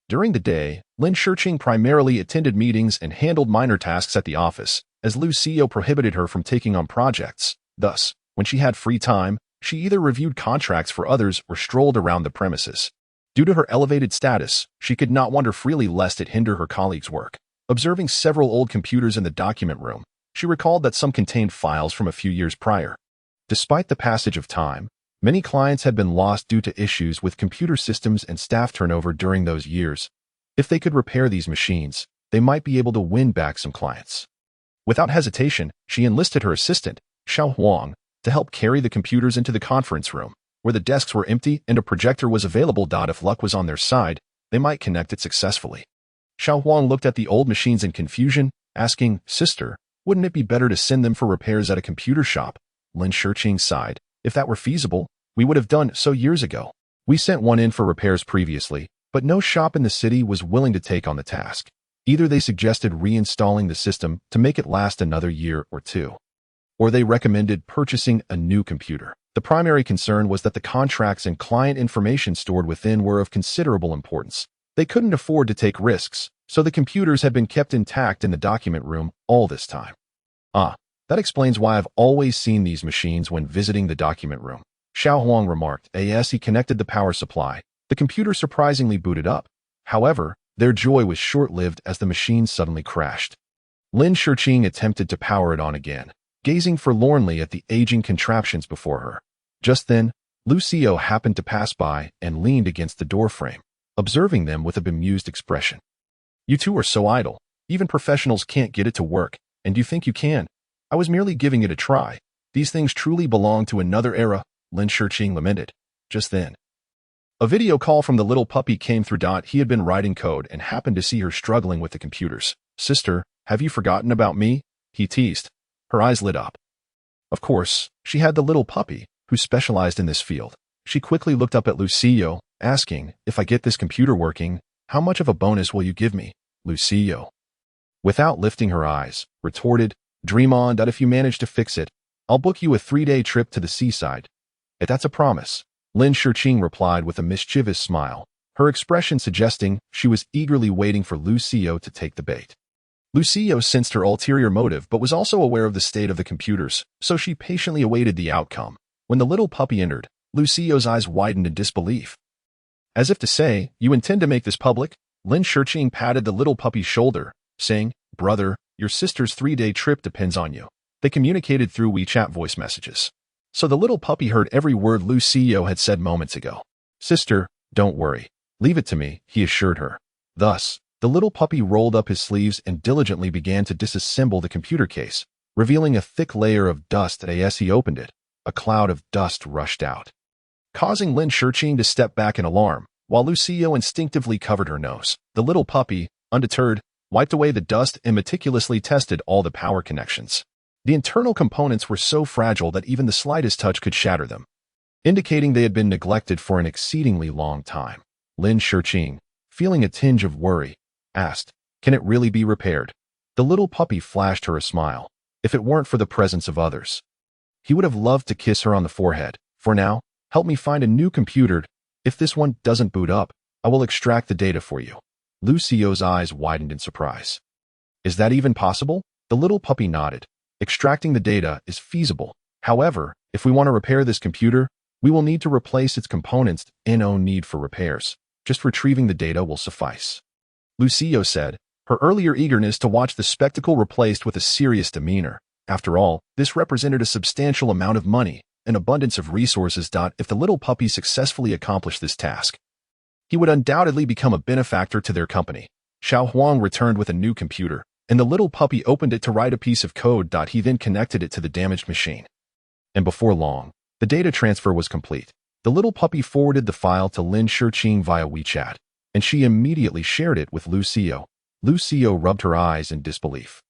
During the day, Lin Shurqing primarily attended meetings and handled minor tasks at the office, as Lucio prohibited her from taking on projects. Thus, when she had free time, she either reviewed contracts for others or strolled around the premises. Due to her elevated status, she could not wander freely lest it hinder her colleagues' work. Observing several old computers in the document room, she recalled that some contained files from a few years prior. Despite the passage of time, many clients had been lost due to issues with computer systems and staff turnover during those years. If they could repair these machines, they might be able to win back some clients. Without hesitation, she enlisted her assistant, Xiao Huang, to help carry the computers into the conference room, where the desks were empty and a projector was available. If luck was on their side, they might connect it successfully. Xiao Huang looked at the old machines in confusion, asking, "Sister, wouldn't it be better to send them for repairs at a computer shop?" Lin Shurqing sighed. "If that were feasible, we would have done so years ago. We sent one in for repairs previously, but no shop in the city was willing to take on the task. Either they suggested reinstalling the system to make it last another year or two, or they recommended purchasing a new computer. The primary concern was that the contracts and client information stored within were of considerable importance. They couldn't afford to take risks, so the computers had been kept intact in the document room all this time." That explains why I've always seen these machines when visiting the document room," Xiao Huang remarked. As he connected the power supply, the computer surprisingly booted up. However, their joy was short-lived as the machine suddenly crashed. Lin Shurqing attempted to power it on again, gazing forlornly at the aging contraptions before her. Just then, Lucio happened to pass by and leaned against the doorframe, observing them with a bemused expression. "You two are so idle. Even professionals can't get it to work, and you think you can? I was merely giving it a try. These things truly belong to another era," Lin Shurqing lamented. Just then, a video call from the little puppy came through. He had been writing code and happened to see her struggling with the computers. "Sister, have you forgotten about me?" he teased. Her eyes lit up. Of course, she had the little puppy, who specialized in this field. She quickly looked up at Lucio, asking, "If I get this computer working, how much of a bonus will you give me?" Lucio, without lifting her eyes, retorted, "Dream on. If you manage to fix it, I'll book you a 3-day trip to the seaside." "That's a promise," Lin Shurqing replied with a mischievous smile, her expression suggesting she was eagerly waiting for Lucio to take the bait. Lucio sensed her ulterior motive but was also aware of the state of the computers, so she patiently awaited the outcome. When the little puppy entered, Lucio's eyes widened in disbelief. As if to say, "You intend to make this public?" Lin Shurqing patted the little puppy's shoulder, saying, "Brother, your sister's 3-day trip depends on you." They communicated through WeChat voice messages, so the little puppy heard every word Lucio had said moments ago. "Sister, don't worry. Leave it to me," he assured her. Thus, the little puppy rolled up his sleeves and diligently began to disassemble the computer case, revealing a thick layer of dust. As he opened it, a cloud of dust rushed out, causing Lin Shurqing to step back in alarm, while Lucio instinctively covered her nose. The little puppy, undeterred, wiped away the dust and meticulously tested all the power connections. The internal components were so fragile that even the slightest touch could shatter them, indicating they had been neglected for an exceedingly long time. Lin Shurqing, feeling a tinge of worry, asked, Can it really be repaired? The little puppy flashed her a smile. If it weren't for the presence of others. He would have loved to kiss her on the forehead. For now, help me find a new computer. If this one doesn't boot up, I will extract the data for you. Lucio's eyes widened in surprise. Is that even possible? The little puppy nodded. Extracting the data is feasible. However, if we want to repair this computer, we will need to replace its components. No need for repairs. Just retrieving the data will suffice. Lucio said, her earlier eagerness to watch the spectacle replaced with a serious demeanor. After all, this represented a substantial amount of money, an abundance of resources. If the little puppy successfully accomplished this task, he would undoubtedly become a benefactor to their company. Xiao Huang returned with a new computer, and the little puppy opened it to write a piece of code. He then connected it to the damaged machine. And before long, the data transfer was complete. The little puppy forwarded the file to Lin Shiqing via WeChat, and she immediately shared it with Lucio. Lucio rubbed her eyes in disbelief.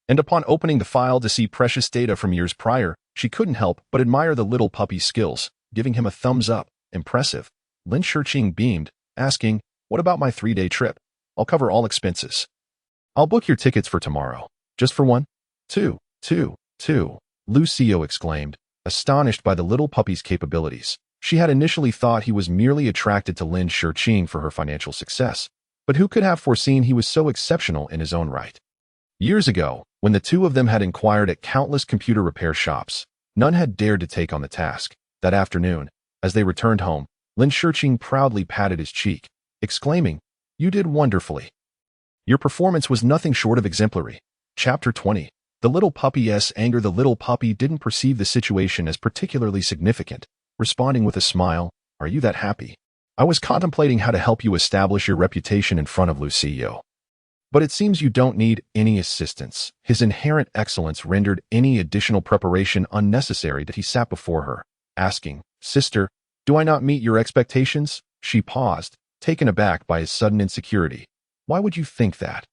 And upon opening the file to see precious data from years prior, she couldn't help but admire the little puppy's skills, giving him a thumbs up. Impressive. Lin Shiqing beamed, asking, what about my 3-day trip? I'll cover all expenses. I'll book your tickets for tomorrow. Just for one? Two. Lucio exclaimed, astonished by the little puppy's capabilities. She had initially thought he was merely attracted to Lin Shiqing for her financial success, but who could have foreseen he was so exceptional in his own right? Years ago, when the two of them had inquired at countless computer repair shops, none had dared to take on the task. That afternoon, as they returned home, Lin Shiqing proudly patted his cheek, exclaiming, you did wonderfully. Your performance was nothing short of exemplary. Chapter 20. The little puppy's anger. The little puppy didn't perceive the situation as particularly significant, responding with a smile, are you that happy? I was contemplating how to help you establish your reputation in front of Lucio. But it seems you don't need any assistance. His inherent excellence rendered any additional preparation unnecessary. He sat before her, asking, sister, do I not meet your expectations? She paused, taken aback by his sudden insecurity. Why would you think that?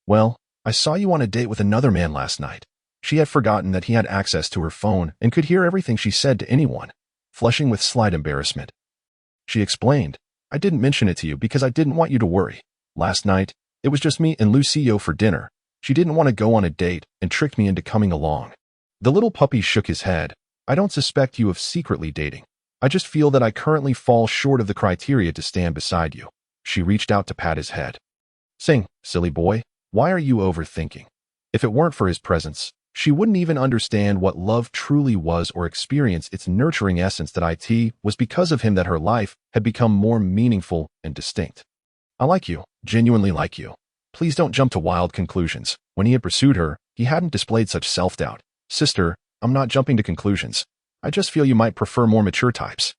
Well, I saw you on a date with another man last night. She had forgotten that he had access to her phone and could hear everything she said to anyone, flushing with slight embarrassment. She explained, I didn't mention it to you because I didn't want you to worry. Last night, it was just me and Lucio for dinner. She didn't want to go on a date and tricked me into coming along. The little puppy shook his head. I don't suspect you of secretly dating. I just feel that I currently fall short of the criteria to stand beside you. She reached out to pat his head. Sing, silly boy, why are you overthinking? If it weren't for his presence, she wouldn't even understand what love truly was or experience its nurturing essence. That it was because of him that her life had become more meaningful and distinct. I like you, genuinely like you. Please don't jump to wild conclusions. When he had pursued her, he hadn't displayed such self-doubt. Sister, I'm not jumping to conclusions. I just feel you might prefer more mature types.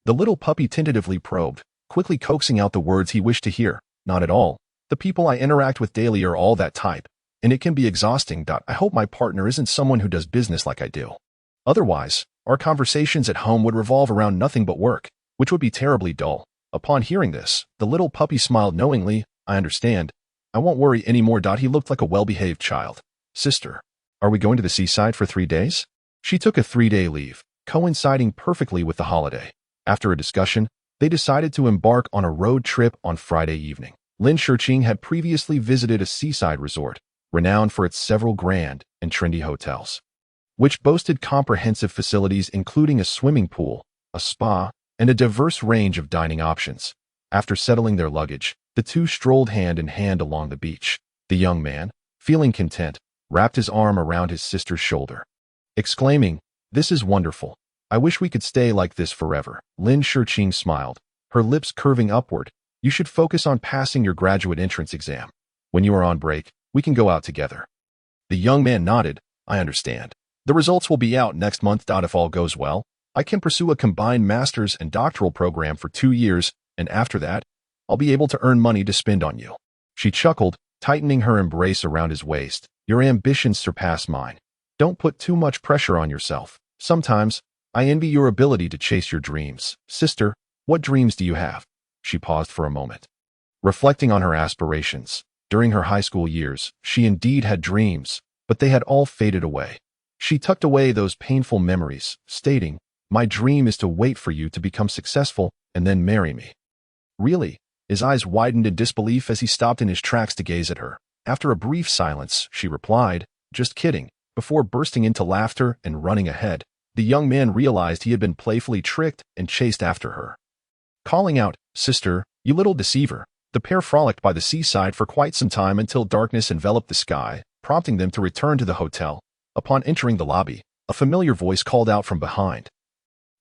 The little puppy tentatively probed, quickly coaxing out the words he wished to hear. Not at all. The people I interact with daily are all that type, and it can be exhausting. I hope my partner isn't someone who does business like I do. Otherwise, our conversations at home would revolve around nothing but work, which would be terribly dull. Upon hearing this, the little puppy smiled knowingly. I understand. I won't worry anymore. He looked like a well-behaved child. Sister, are we going to the seaside for 3 days? She took a 3-day leave, coinciding perfectly with the holiday. After a discussion, they decided to embark on a road trip on Friday evening. Lin Shiqing had previously visited a seaside resort, renowned for its several grand and trendy hotels, which boasted comprehensive facilities including a swimming pool, a spa, and a diverse range of dining options. After settling their luggage, the two strolled hand in hand along the beach. The young man, feeling content, wrapped his arm around his sister's shoulder, exclaiming, this is wonderful. I wish we could stay like this forever. Lin Shiqing smiled, her lips curving upward. You should focus on passing your graduate entrance exam. When you are on break, we can go out together. The young man nodded. I understand. The results will be out next month. If all goes well, I can pursue a combined master's and doctoral program for 2 years, and after that, I'll be able to earn money to spend on you. She chuckled, tightening her embrace around his waist. Your ambitions surpass mine. Don't put too much pressure on yourself. Sometimes, I envy your ability to chase your dreams. Sister, what dreams do you have? She paused for a moment, reflecting on her aspirations. During her high school years, she indeed had dreams, but they had all faded away. She tucked away those painful memories, stating, my dream is to wait for you to become successful and then marry me. Really? His eyes widened in disbelief as he stopped in his tracks to gaze at her. After a brief silence, she replied, "Just kidding," before bursting into laughter and running ahead. The young man realized he had been playfully tricked and chased after her. Calling out, "Sister, you little deceiver," the pair frolicked by the seaside for quite some time until darkness enveloped the sky, prompting them to return to the hotel. Upon entering the lobby, a familiar voice called out from behind.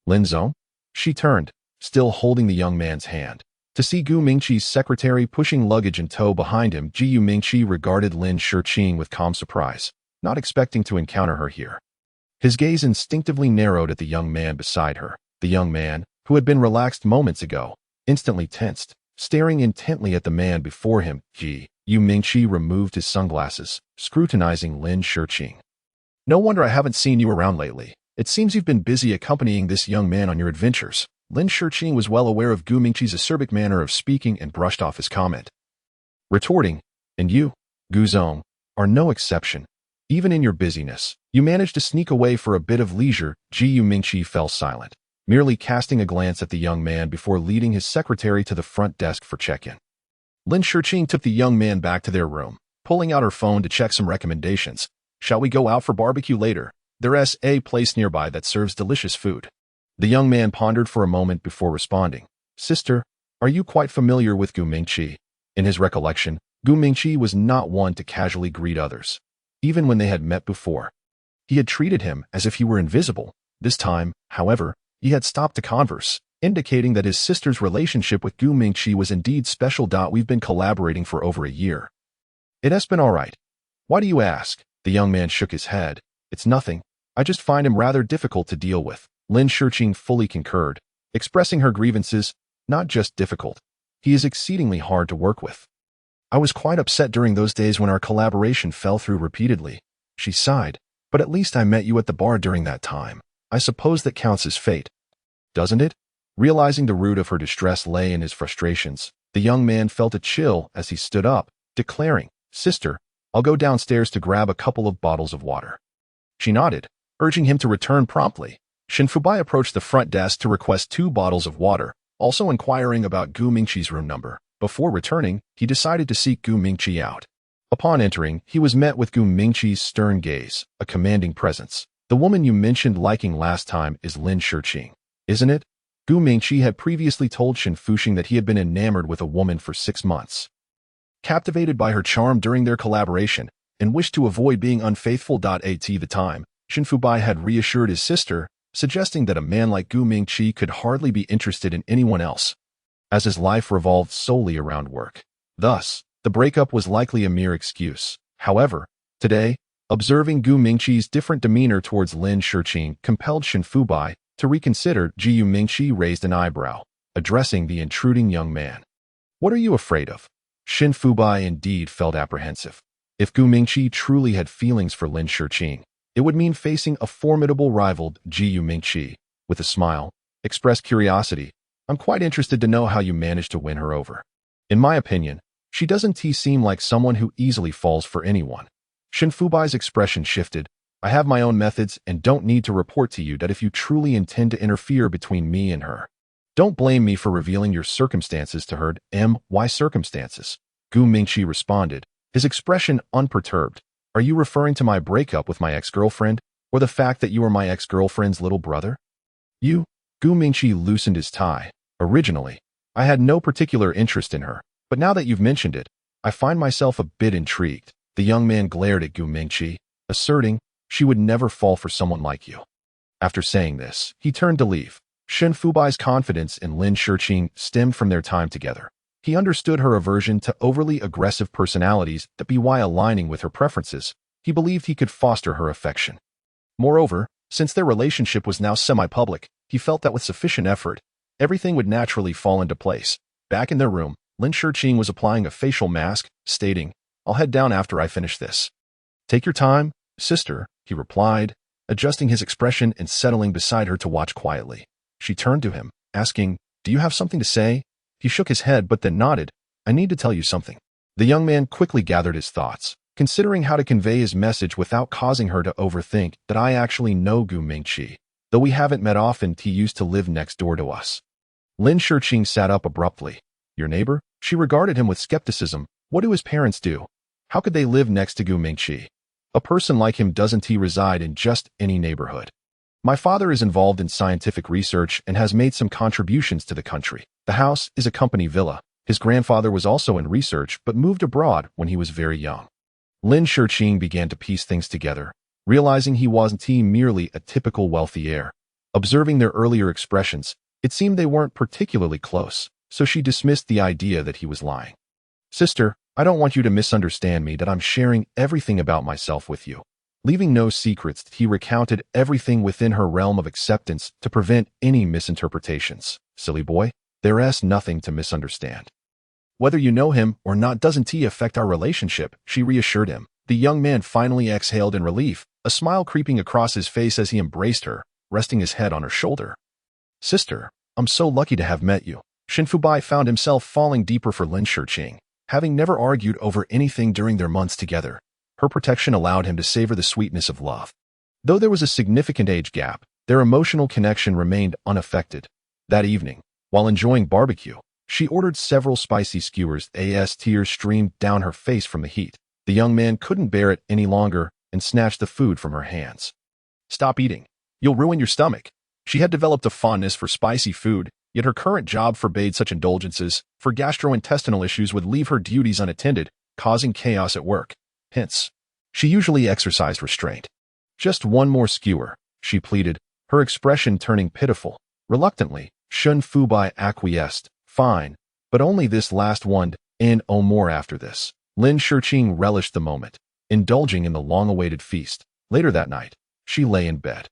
"Lin Zhong?" She turned, still holding the young man's hand, to see Gu Mingqi's secretary pushing luggage in tow behind him. Gu Mingqi regarded Lin Shiqing with calm surprise, not expecting to encounter her here. His gaze instinctively narrowed at the young man beside her. The young man, who had been relaxed moments ago, instantly tensed, staring intently at the man before him. Gu Mingqi removed his sunglasses, scrutinizing Lin Shiqing. "No wonder I haven't seen you around lately. It seems you've been busy accompanying this young man on your adventures." Lin Shiqing was well aware of Gu Mingqi's acerbic manner of speaking and brushed off his comment, retorting, "And you, Gu Zhong, are no exception. Even in your busyness, you managed to sneak away for a bit of leisure." Gu Mingqi fell silent, merely casting a glance at the young man before leading his secretary to the front desk for check-in. Lin Shiqing took the young man back to their room, pulling out her phone to check some recommendations. "Shall we go out for barbecue later? There's a place nearby that serves delicious food." The young man pondered for a moment before responding, "Sister, are you quite familiar with Gu Mingqi?" In his recollection, Gu Mingqi was not one to casually greet others, even when they had met before. He had treated him as if he were invisible. This time, however, he had stopped to converse, indicating that his sister's relationship with Gu Mingqi was indeed special. "We've been collaborating for over a year. It has been all right." "Why do you ask?" The young man shook his head. "It's nothing. I just find him rather difficult to deal with." Lin Shiqing fully concurred, expressing her grievances. "Not just difficult. He is exceedingly hard to work with. I was quite upset during those days when our collaboration fell through repeatedly." She sighed. "But at least I met you at the bar during that time. I suppose that counts as fate, doesn't it?" Realizing the root of her distress lay in his frustrations, the young man felt a chill as he stood up, declaring, "Sister, I'll go downstairs to grab a couple of bottles of water." She nodded, urging him to return promptly. Shen Fubai approached the front desk to request 2 bottles of water, also inquiring about Gu Mingqi's room number. Before returning, he decided to seek Gu Mingqi out. Upon entering, he was met with Gu Mingqi's stern gaze, a commanding presence. "The woman you mentioned liking last time is Lin Shiqing, isn't it?" Gu Mingqi had previously told Shen Fuxing that he had been enamored with a woman for 6 months. Captivated by her charm during their collaboration, and wished to avoid being unfaithful. At the time, Shen Fubai had reassured his sister, suggesting that a man like Gu Mingqi could hardly be interested in anyone else, as his life revolved solely around work. Thus, the breakup was likely a mere excuse. However, today, observing Gu Mingqi's different demeanor towards Lin Shiqing compelled Shen Fubai to reconsider. Gu Mingqi raised an eyebrow, addressing the intruding young man. "What are you afraid of?" Shen Fubai indeed felt apprehensive. If Gu Mingqi truly had feelings for Lin Shiqing, it would mean facing a formidable rival. Gu Mingqi, with a smile, expressed curiosity. "I'm quite interested to know how you managed to win her over. In my opinion, she doesn't seem like someone who easily falls for anyone." Shen Fubai's expression shifted. "I have my own methods and don't need to report to you that if you truly intend to interfere between me and her. Don't blame me for revealing your circumstances to her." Why circumstances?" Gu Mingqi responded, his expression unperturbed. "Are you referring to my breakup with my ex-girlfriend, or the fact that you are my ex-girlfriend's little brother?" "You?" Gu Mingqi loosened his tie. "Originally, I had no particular interest in her, but now that you've mentioned it, I find myself a bit intrigued." The young man glared at Gu Mingqi, asserting, "She would never fall for someone like you." After saying this, he turned to leave. Shen Fubai's confidence in Lin Shiqing stemmed from their time together. He understood her aversion to overly aggressive personalities that by aligning with her preferences, he believed he could foster her affection. Moreover, since their relationship was now semi-public, he felt that with sufficient effort, everything would naturally fall into place. Back in their room, Lin Shiqing was applying a facial mask, stating, "I'll head down after I finish this." "Take your time, sister," he replied, adjusting his expression and settling beside her to watch quietly. She turned to him, asking, "Do you have something to say?" He shook his head but then nodded. "I need to tell you something." The young man quickly gathered his thoughts, considering how to convey his message without causing her to overthink. "That I actually know Gu Mingqi. Though we haven't met often, he used to live next door to us." Lin Shiqing sat up abruptly. "Your neighbor?" She regarded him with skepticism. "What do his parents do?" How could they live next to Gu Mingqi? A person like him doesn't he reside in just any neighborhood? My father is involved in scientific research and has made some contributions to the country. The house is a company villa. His grandfather was also in research but moved abroad when he was very young. Lin Shiqing began to piece things together, realizing he wasn't merely a typical wealthy heir. Observing their earlier expressions, it seemed they weren't particularly close, so she dismissed the idea that he was lying. Sister, I don't want you to misunderstand me that I'm sharing everything about myself with you. Leaving no secrets, he recounted everything within her realm of acceptance to prevent any misinterpretations. Silly boy, there's nothing to misunderstand. Whether you know him or not doesn't affect our relationship, she reassured him. The young man finally exhaled in relief, a smile creeping across his face as he embraced her, resting his head on her shoulder. Sister, I'm so lucky to have met you. Shen Fubai found himself falling deeper for Lin Shiqing. Having never argued over anything during their months together, her protection allowed him to savor the sweetness of love. Though there was a significant age gap, their emotional connection remained unaffected. That evening, while enjoying barbecue, she ordered several spicy skewers as tears streamed down her face from the heat. The young man couldn't bear it any longer and snatched the food from her hands. Stop eating. You'll ruin your stomach. She had developed a fondness for spicy food, yet her current job forbade such indulgences, for gastrointestinal issues would leave her duties unattended, causing chaos at work. Hence, she usually exercised restraint. Just one more skewer, she pleaded, her expression turning pitiful. Reluctantly, Shen Fubai acquiesced. Fine, but only this last one, and no more after this. Lin Shiqing relished the moment, indulging in the long-awaited feast. Later that night, she lay in bed,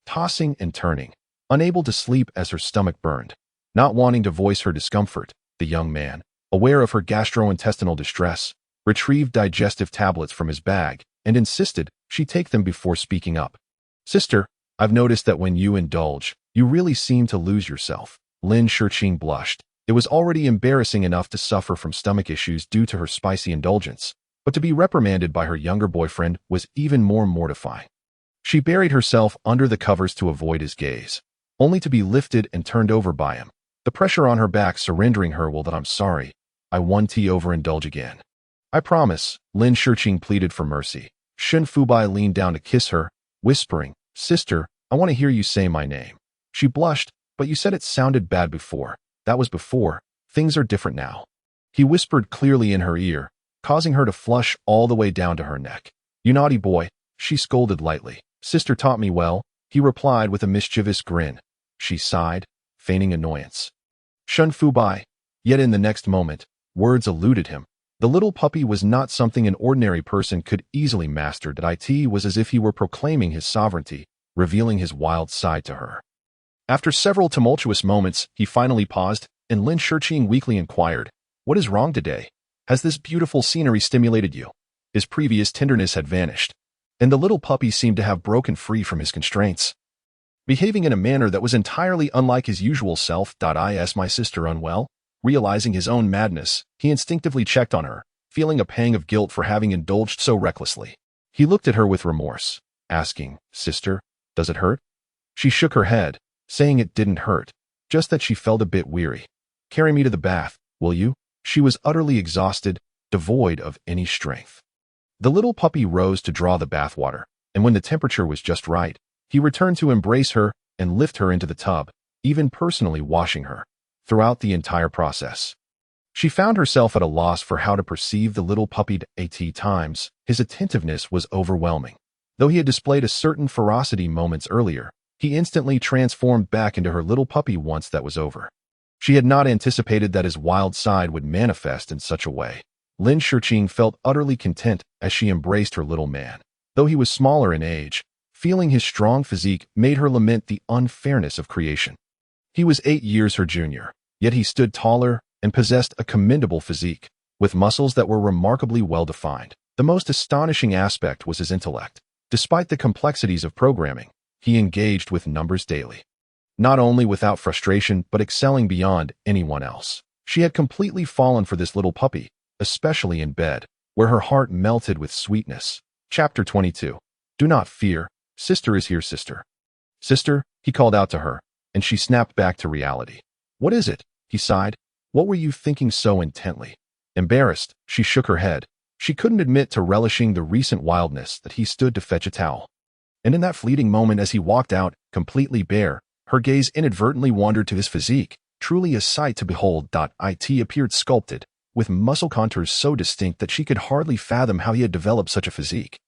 tossing and turning, unable to sleep as her stomach burned. Not wanting to voice her discomfort, the young man, aware of her gastrointestinal distress, retrieved digestive tablets from his bag and insisted she take them before speaking up. Sister, I've noticed that when you indulge, you really seem to lose yourself. Lin Shiqing blushed. It was already embarrassing enough to suffer from stomach issues due to her spicy indulgence, but to be reprimanded by her younger boyfriend was even more mortifying. She buried herself under the covers to avoid his gaze, only to be lifted and turned over by him. The pressure on her back surrendering her will that I'm sorry. I won't overindulge again. I promise, Lin Shiqing pleaded for mercy. Shen Fubai leaned down to kiss her, whispering, Sister, I want to hear you say my name. She blushed, but you said it sounded bad before. That was before. Things are different now. He whispered clearly in her ear, causing her to flush all the way down to her neck. You naughty boy, she scolded lightly. Sister taught me well, he replied with a mischievous grin. She sighed, feigning annoyance. Shen Fubai. Yet in the next moment, words eluded him. The little puppy was not something an ordinary person could easily master. It was as if he were proclaiming his sovereignty, revealing his wild side to her. After several tumultuous moments, he finally paused, and Lin Shiqing weakly inquired, What is wrong today? Has this beautiful scenery stimulated you? His previous tenderness had vanished, and the little puppy seemed to have broken free from his constraints, behaving in a manner that was entirely unlike his usual self. Is my sister unwell? Realizing his own madness, he instinctively checked on her, feeling a pang of guilt for having indulged so recklessly. He looked at her with remorse, asking, Sister, does it hurt? She shook her head, saying it didn't hurt, just that she felt a bit weary. Carry me to the bath, will you? She was utterly exhausted, devoid of any strength. The little puppy rose to draw the bathwater, and when the temperature was just right, he returned to embrace her and lift her into the tub, even personally washing her. Throughout the entire process, she found herself at a loss for how to perceive the little puppy. At times, his attentiveness was overwhelming. Though he had displayed a certain ferocity moments earlier, he instantly transformed back into her little puppy once that was over. She had not anticipated that his wild side would manifest in such a way. Lin Shiqing felt utterly content as she embraced her little man. Though he was smaller in age, feeling his strong physique made her lament the unfairness of creation. He was 8 years her junior, yet he stood taller and possessed a commendable physique, with muscles that were remarkably well-defined. The most astonishing aspect was his intellect. Despite the complexities of programming, he engaged with numbers daily, not only without frustration but excelling beyond anyone else. She had completely fallen for this little puppy, especially in bed, where her heart melted with sweetness. Chapter 22. Do not fear, sister is here, sister. Sister, he called out to her, and she snapped back to reality. What is it? He sighed. What were you thinking so intently? Embarrassed, she shook her head. She couldn't admit to relishing the recent wildness that he stood to fetch a towel. And in that fleeting moment as he walked out, completely bare, her gaze inadvertently wandered to his physique, truly a sight to behold. It appeared sculpted, with muscle contours so distinct that she could hardly fathom how he had developed such a physique.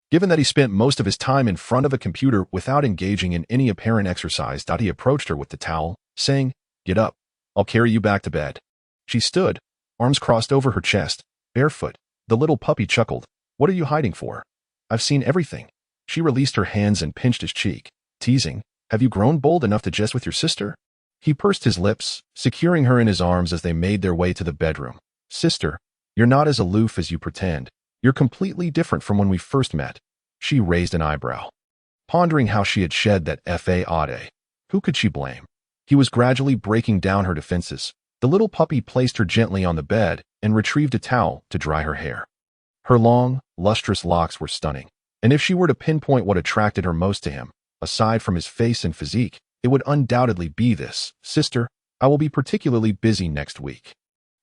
Given that he spent most of his time in front of a computer without engaging in any apparent exercise, he approached her with the towel, saying, "Get up. I'll carry you back to bed." She stood, arms crossed over her chest, barefoot. The little puppy chuckled. "What are you hiding for? I've seen everything." She released her hands and pinched his cheek, teasing, "Have you grown bold enough to jest with your sister?" He pursed his lips, securing her in his arms as they made their way to the bedroom. "Sister, you're not as aloof as you pretend. You're completely different from when we first met." She raised an eyebrow, pondering how she had shed that fade. Who could she blame? He was gradually breaking down her defenses. The little puppy placed her gently on the bed and retrieved a towel to dry her hair. Her long, lustrous locks were stunning, and if she were to pinpoint what attracted her most to him, aside from his face and physique, it would undoubtedly be this. "Sister, I will be particularly busy next week.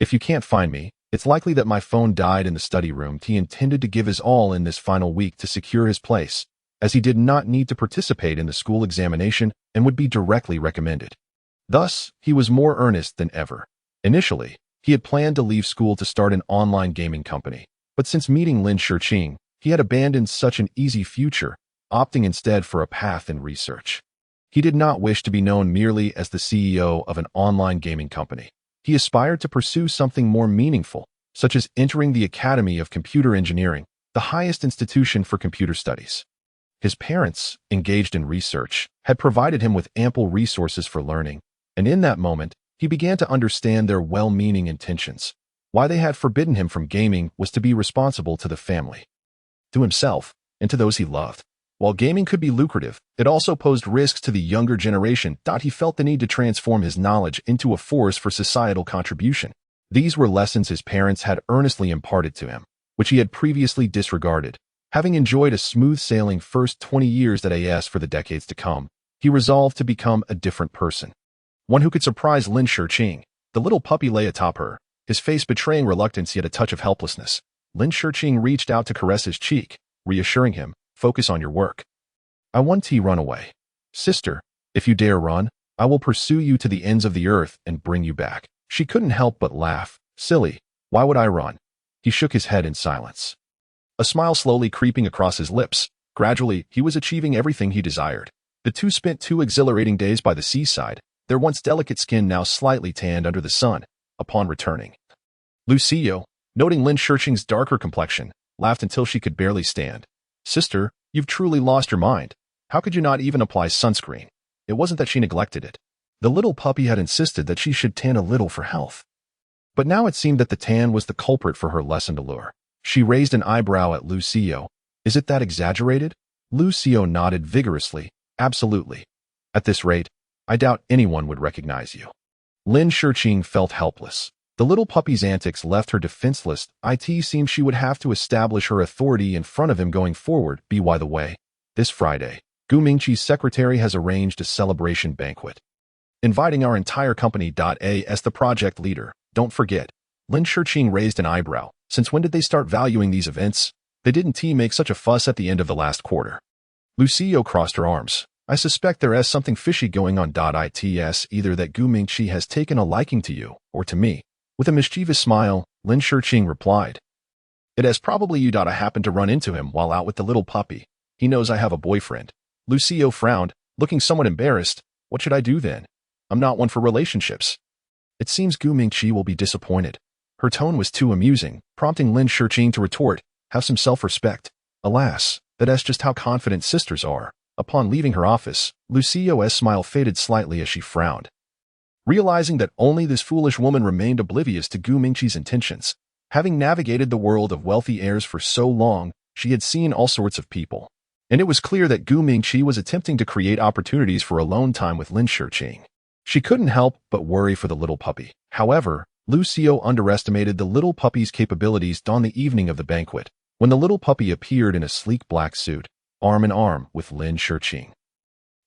If you can't find me, it's likely that my phone died in the study room." He intended to give his all in this final week to secure his place, as he did not need to participate in the school examination and would be directly recommended. Thus, he was more earnest than ever. Initially, he had planned to leave school to start an online gaming company, but since meeting Lin Shiqing, he had abandoned such an easy future, opting instead for a path in research. He did not wish to be known merely as the CEO of an online gaming company. He aspired to pursue something more meaningful, such as entering the Academy of Computer Engineering, the highest institution for computer studies. His parents, engaged in research, had provided him with ample resources for learning, and in that moment, he began to understand their well-meaning intentions. Why they had forbidden him from gaming was to be responsible to the family, to himself, and to those he loved. While gaming could be lucrative, it also posed risks to the younger generation. He felt the need to transform his knowledge into a force for societal contribution. These were lessons his parents had earnestly imparted to him, which he had previously disregarded. Having enjoyed a smooth-sailing first 20 years at AS for the decades to come, he resolved to become a different person. One who could surprise Lin Shiqing. The little puppy lay atop her, his face betraying reluctance yet a touch of helplessness. Lin Shiqing reached out to caress his cheek, reassuring him, "Focus on your work. I want to run away. Sister, if you dare run, I will pursue you to the ends of the earth and bring you back." She couldn't help but laugh. "Silly, why would I run?" He shook his head in silence, a smile slowly creeping across his lips. Gradually, he was achieving everything he desired. The two spent 2 exhilarating days by the seaside, their once delicate skin now slightly tanned under the sun. Upon returning, Lucio, noting Lin Shiqing's darker complexion, laughed until she could barely stand. "Sister, you've truly lost your mind. How could you not even apply sunscreen?" It wasn't that she neglected it. The little puppy had insisted that she should tan a little for health. But now it seemed that the tan was the culprit for her lessened allure. She raised an eyebrow at Lucio. "Is it that exaggerated?" Lucio nodded vigorously. "Absolutely. At this rate, I doubt anyone would recognize you." Lin Shiqing felt helpless. The little puppy's antics left her defenseless. It seemed she would have to establish her authority in front of him going forward. By the way, this Friday, Gu Mingqi's secretary has arranged a celebration banquet, inviting our entire company. As the project leader, don't forget. Lin Shiqing raised an eyebrow. Since when did they start valuing these events? They didn't make such a fuss at the end of the last quarter. Lucio crossed her arms. "I suspect there is something fishy going on. It's either that Gu Mingqi has taken a liking to you, or to me." With a mischievous smile, Lin Shiqing replied, "It is probably you. I happened to run into him while out with the little puppy. He knows I have a boyfriend." Lucio frowned, looking somewhat embarrassed. "What should I do then? I'm not one for relationships." "It seems Gu Mingqi will be disappointed." Her tone was too amusing, prompting Lin Shiqing to retort, "Have some self-respect." Alas, that is just how confident sisters are. Upon leaving her office, Lucio's smile faded slightly as she frowned, realizing that only this foolish woman remained oblivious to Gu Mingqi's intentions. Having navigated the world of wealthy heirs for so long, she had seen all sorts of people, and it was clear that Gu Mingqi was attempting to create opportunities for alone time with Lin Shiqing. She couldn't help but worry for the little puppy. However, Lucio underestimated the little puppy's capabilities on the evening of the banquet, when the little puppy appeared in a sleek black suit, arm in arm with Lin Shiqing.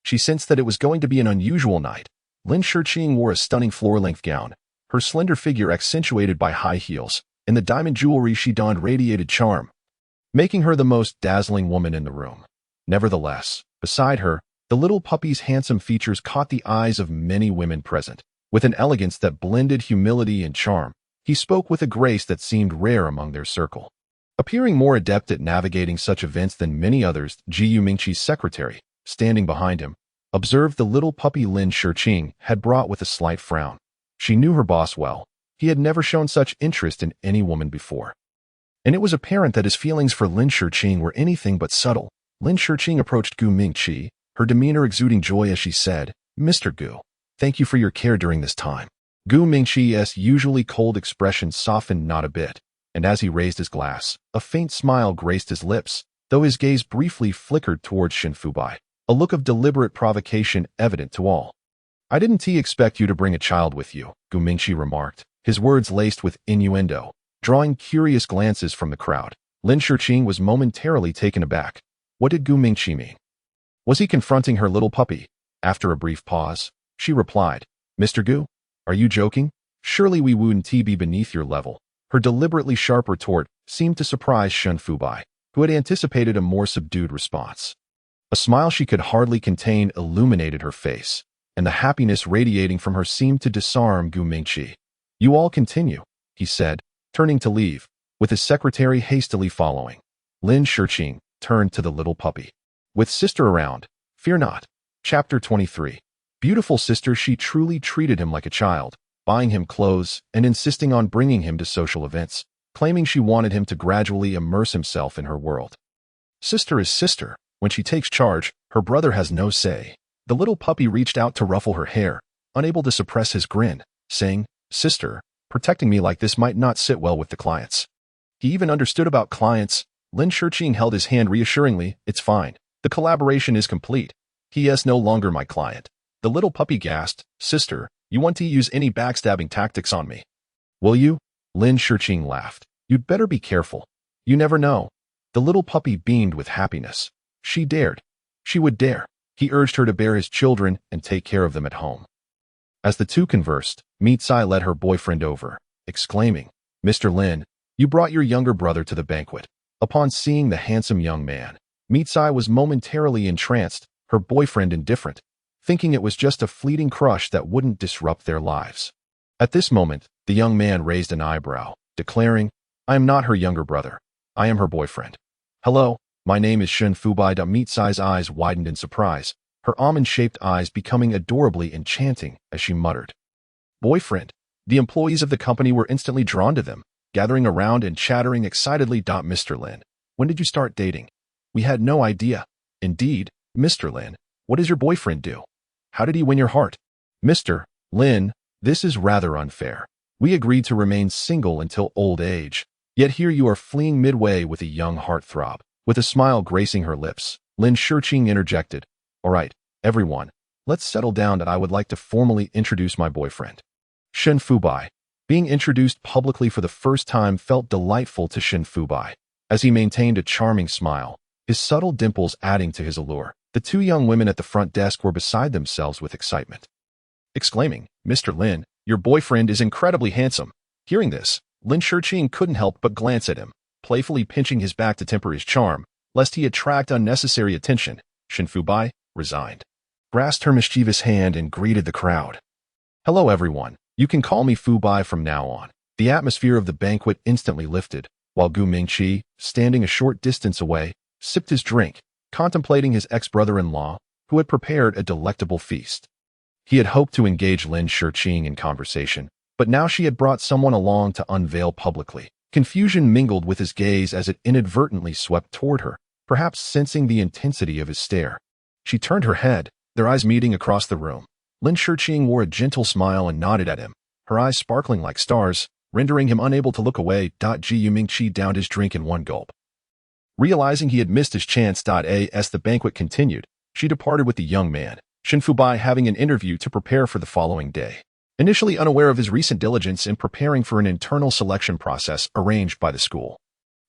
She sensed that it was going to be an unusual night. Lin Shiqing wore a stunning floor-length gown, her slender figure accentuated by high heels, and the diamond jewelry she donned radiated charm, making her the most dazzling woman in the room. Nevertheless, beside her, the little puppy's handsome features caught the eyes of many women present. With an elegance that blended humility and charm, he spoke with a grace that seemed rare among their circle. Appearing more adept at navigating such events than many others, Ji Yumingqi's secretary, standing behind him, observed the little puppy Lin Shiqing had brought with a slight frown. She knew her boss well. He had never shown such interest in any woman before. And it was apparent that his feelings for Lin Shiqing were anything but subtle. Lin Shiqing approached Gu Mingqi, her demeanor exuding joy as she said, "Mr. Gu, thank you for your care during this time." Gu Mingqi's usually cold expression softened not a bit, and as he raised his glass, a faint smile graced his lips, though his gaze briefly flickered towards Shen Fubai, a look of deliberate provocation evident to all. "I didn't expect you to bring a child with you," Gu Mingqi remarked, his words laced with innuendo, drawing curious glances from the crowd. Lin Shiqing was momentarily taken aback. What did Gu Mingqi mean? Was he confronting her little puppy? After a brief pause, she replied, "Mr. Gu, are you joking? Surely we wouldn't be beneath your level." Her deliberately sharp retort seemed to surprise Shen Fubai, who had anticipated a more subdued response. A smile she could hardly contain illuminated her face, and the happiness radiating from her seemed to disarm Gu Mingqi. "You all continue," he said, turning to leave, with his secretary hastily following. Lin Shiqing turned to the little puppy. "With sister around, fear not." Chapter 23. Beautiful sister, she truly treated him like a child, buying him clothes and insisting on bringing him to social events, claiming she wanted him to gradually immerse himself in her world. Sister is sister. When she takes charge, her brother has no say. The little puppy reached out to ruffle her hair, unable to suppress his grin, saying, "Sister, protecting me like this might not sit well with the clients." He even understood about clients. Lin Shiqing held his hand reassuringly. "It's fine. The collaboration is complete. He is no longer my client." The little puppy gasped, "Sister, you want to use any backstabbing tactics on me? Will you?" Lin Shiqing laughed. "You'd better be careful. You never know." The little puppy beamed with happiness. She dared. She would dare. He urged her to bear his children and take care of them at home. As the two conversed, Mitsai led her boyfriend over, exclaiming, "Mr. Lin, you brought your younger brother to the banquet." Upon seeing the handsome young man, Mitsai was momentarily entranced, her boyfriend indifferent, thinking it was just a fleeting crush that wouldn't disrupt their lives. At this moment, the young man raised an eyebrow, declaring, "I am not her younger brother. I am her boyfriend." "Hello, my name is Shen Fubai." Mitsai's eyes widened in surprise, her almond-shaped eyes becoming adorably enchanting as she muttered, "Boyfriend." The employees of the company were instantly drawn to them, gathering around and chattering excitedly. "Mr. Lin, when did you start dating? We had no idea." "Indeed, Mr. Lin, what does your boyfriend do? How did he win your heart?" "Mr. Lin, this is rather unfair. We agreed to remain single until old age, yet here you are fleeing midway with a young heartthrob." With a smile gracing her lips, Lin Shiqing interjected, "All right, everyone, let's settle down that I would like to formally introduce my boyfriend." Shen Fubai, being introduced publicly for the first time, felt delightful to Shen Fubai, as he maintained a charming smile, his subtle dimples adding to his allure. The two young women at the front desk were beside themselves with excitement, exclaiming, "Mr. Lin, your boyfriend is incredibly handsome." Hearing this, Lin Shiqing couldn't help but glance at him, playfully pinching his back to temper his charm, lest he attract unnecessary attention. Shen Fubai, resigned, grasped her mischievous hand and greeted the crowd. "Hello everyone, you can call me Fubai from now on." The atmosphere of the banquet instantly lifted, while Gu Mingqi, standing a short distance away, sipped his drink, contemplating his ex-brother-in-law, who had prepared a delectable feast. He had hoped to engage Lin Shiqing in conversation, but now she had brought someone along to unveil publicly. Confusion mingled with his gaze as it inadvertently swept toward her, perhaps sensing the intensity of his stare. She turned her head, their eyes meeting across the room. Lin Shiqing wore a gentle smile and nodded at him, her eyes sparkling like stars, rendering him unable to look away. Ji Yumingqi downed his drink in one gulp. Realizing he had missed his chance. As the banquet continued, she departed with the young man, Shen Fubai, having an interview to prepare for the following day. Initially unaware of his recent diligence in preparing for an internal selection process arranged by the school,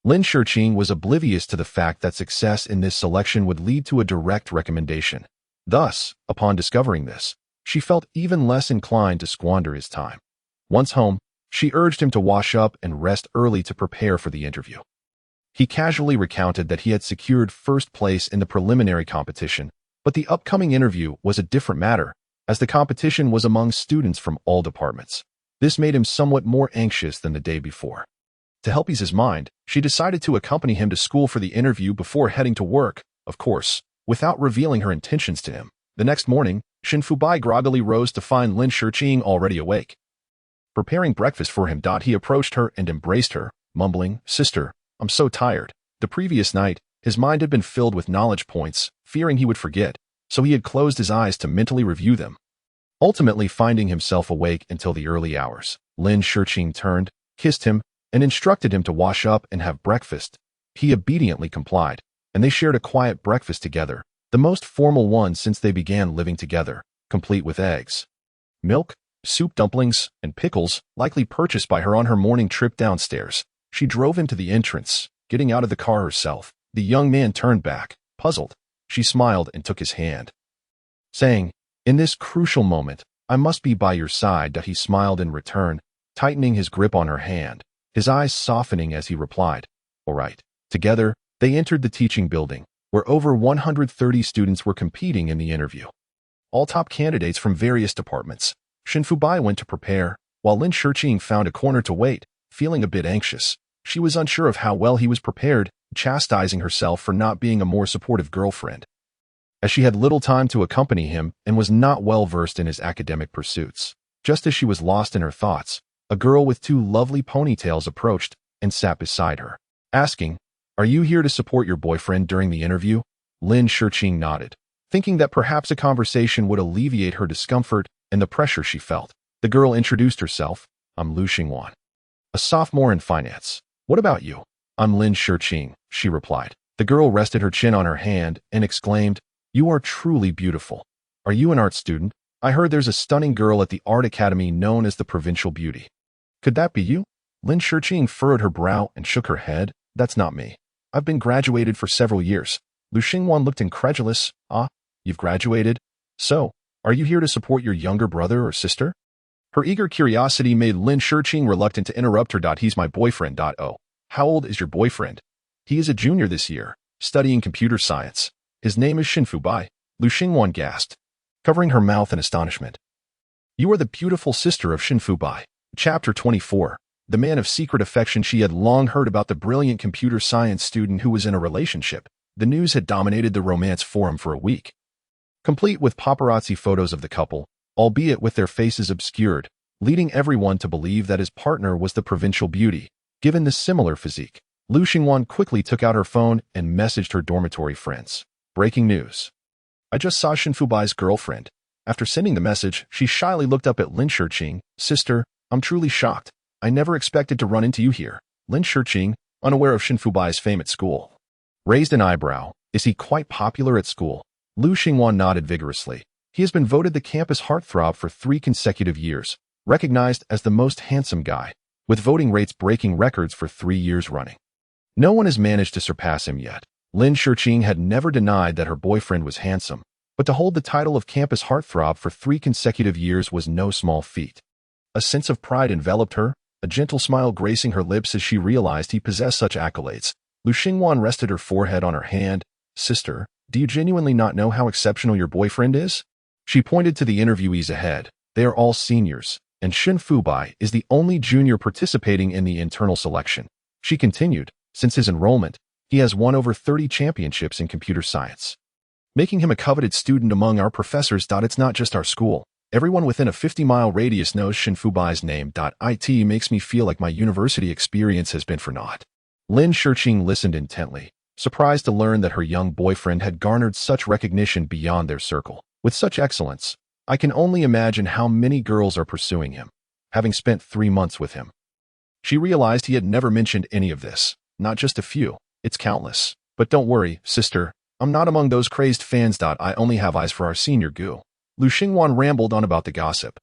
Lin Shiqing was oblivious to the fact that success in this selection would lead to a direct recommendation. Thus, upon discovering this, she felt even less inclined to squander his time. Once home, She urged him to wash up and rest early to prepare for the interview. He casually recounted that he had secured first place in the preliminary competition, but the upcoming interview was a different matter, as the competition was among students from all departments. This made him somewhat more anxious than the day before. To help ease his mind, she decided to accompany him to school for the interview before heading to work, of course, without revealing her intentions to him. The next morning, Shinfubai groggily rose to find Lin Shiqing already awake. Preparing breakfast for him, he approached her and embraced her, mumbling, "Sister, I'm so tired." The previous night, his mind had been filled with knowledge points, fearing he would forget, so he had closed his eyes to mentally review them. Ultimately finding himself awake until the early hours, Lin Shiqing turned, kissed him, and instructed him to wash up and have breakfast. He obediently complied, and they shared a quiet breakfast together, the most formal one since they began living together, complete with eggs, milk, soup, dumplings, and pickles, likely purchased by her on her morning trip downstairs. She drove him to the entrance, getting out of the car herself. The young man turned back, puzzled. She smiled and took his hand, saying, "In this crucial moment, I must be by your side." He smiled in return, tightening his grip on her hand, his eyes softening as he replied, "All right." Together, they entered the teaching building, where over 130 students were competing in the interview. All top candidates from various departments. Shinfubai went to prepare, while Lin Shiqing found a corner to wait, feeling a bit anxious. She was unsure of how well he was prepared, chastising herself for not being a more supportive girlfriend, as she had little time to accompany him and was not well versed in his academic pursuits. Just as she was lost in her thoughts, a girl with two lovely ponytails approached and sat beside her, asking, "Are you here to support your boyfriend during the interview?" Lin Shiqing nodded, thinking that perhaps a conversation would alleviate her discomfort and the pressure she felt. The girl introduced herself. "I'm Lu Xingwan, a sophomore in finance. What about you?" "I'm Lin Shiqing," she replied. The girl rested her chin on her hand and exclaimed, "You are truly beautiful. Are you an art student? I heard there's a stunning girl at the art academy known as the Provincial Beauty. Could that be you?" Lin Shiqing furrowed her brow and shook her head. "That's not me. I've been graduated for several years." Lu Xingwan looked incredulous. "Ah, you've graduated? So, are you here to support your younger brother or sister?" Her eager curiosity made Lin Shiqing reluctant to interrupt her. "He's my boyfriend. Oh, how old is your boyfriend?" "He is a junior this year, studying computer science. His name is Shinfubai." Lu Xingwan gasped, covering her mouth in astonishment. "You are the beautiful sister of Shinfubai." Chapter 24. The man of secret affection. She had long heard about the brilliant computer science student who was in a relationship. The news had dominated the romance forum for a week, complete with paparazzi photos of the couple, albeit with their faces obscured, leading everyone to believe that his partner was the Provincial Beauty, given the similar physique. Lu Xingwan quickly took out her phone and messaged her dormitory friends. Breaking news. "I just saw Shinfubai's girlfriend." After sending the message, she shyly looked up at Lin Shiqing. "Sister, I'm truly shocked. I never expected to run into you here." Lin Shiqing, unaware of Shinfubai's fame at school, raised an eyebrow. "Is he quite popular at school?" Lu Xingwan nodded vigorously. "He has been voted the campus heartthrob for 3 consecutive years, recognized as the most handsome guy, with voting rates breaking records for 3 years running. No one has managed to surpass him yet." Lin Shiqing had never denied that her boyfriend was handsome, but to hold the title of campus heartthrob for 3 consecutive years was no small feat. A sense of pride enveloped her, a gentle smile gracing her lips as she realized he possessed such accolades. Lu Xingwan rested her forehead on her hand. "Sister, do you genuinely not know how exceptional your boyfriend is?" She pointed to the interviewees ahead. "They are all seniors, and Shinfubai is the only junior participating in the internal selection." She continued, "Since his enrollment, he has won over 30 championships in computer science, making him a coveted student among our professors. It's not just our school. Everyone within a 50-mile radius knows Shinfubai's name. It makes me feel like my university experience has been for naught." Lin Shiqing listened intently, surprised to learn that her young boyfriend had garnered such recognition beyond their circle. "With such excellence, I can only imagine how many girls are pursuing him." Having spent 3 months with him, she realized he had never mentioned any of this. "Not just a few, it's countless. But don't worry, sister, I'm not among those crazed fans. I only have eyes for our senior Gu." Lu Xingwan rambled on about the gossip,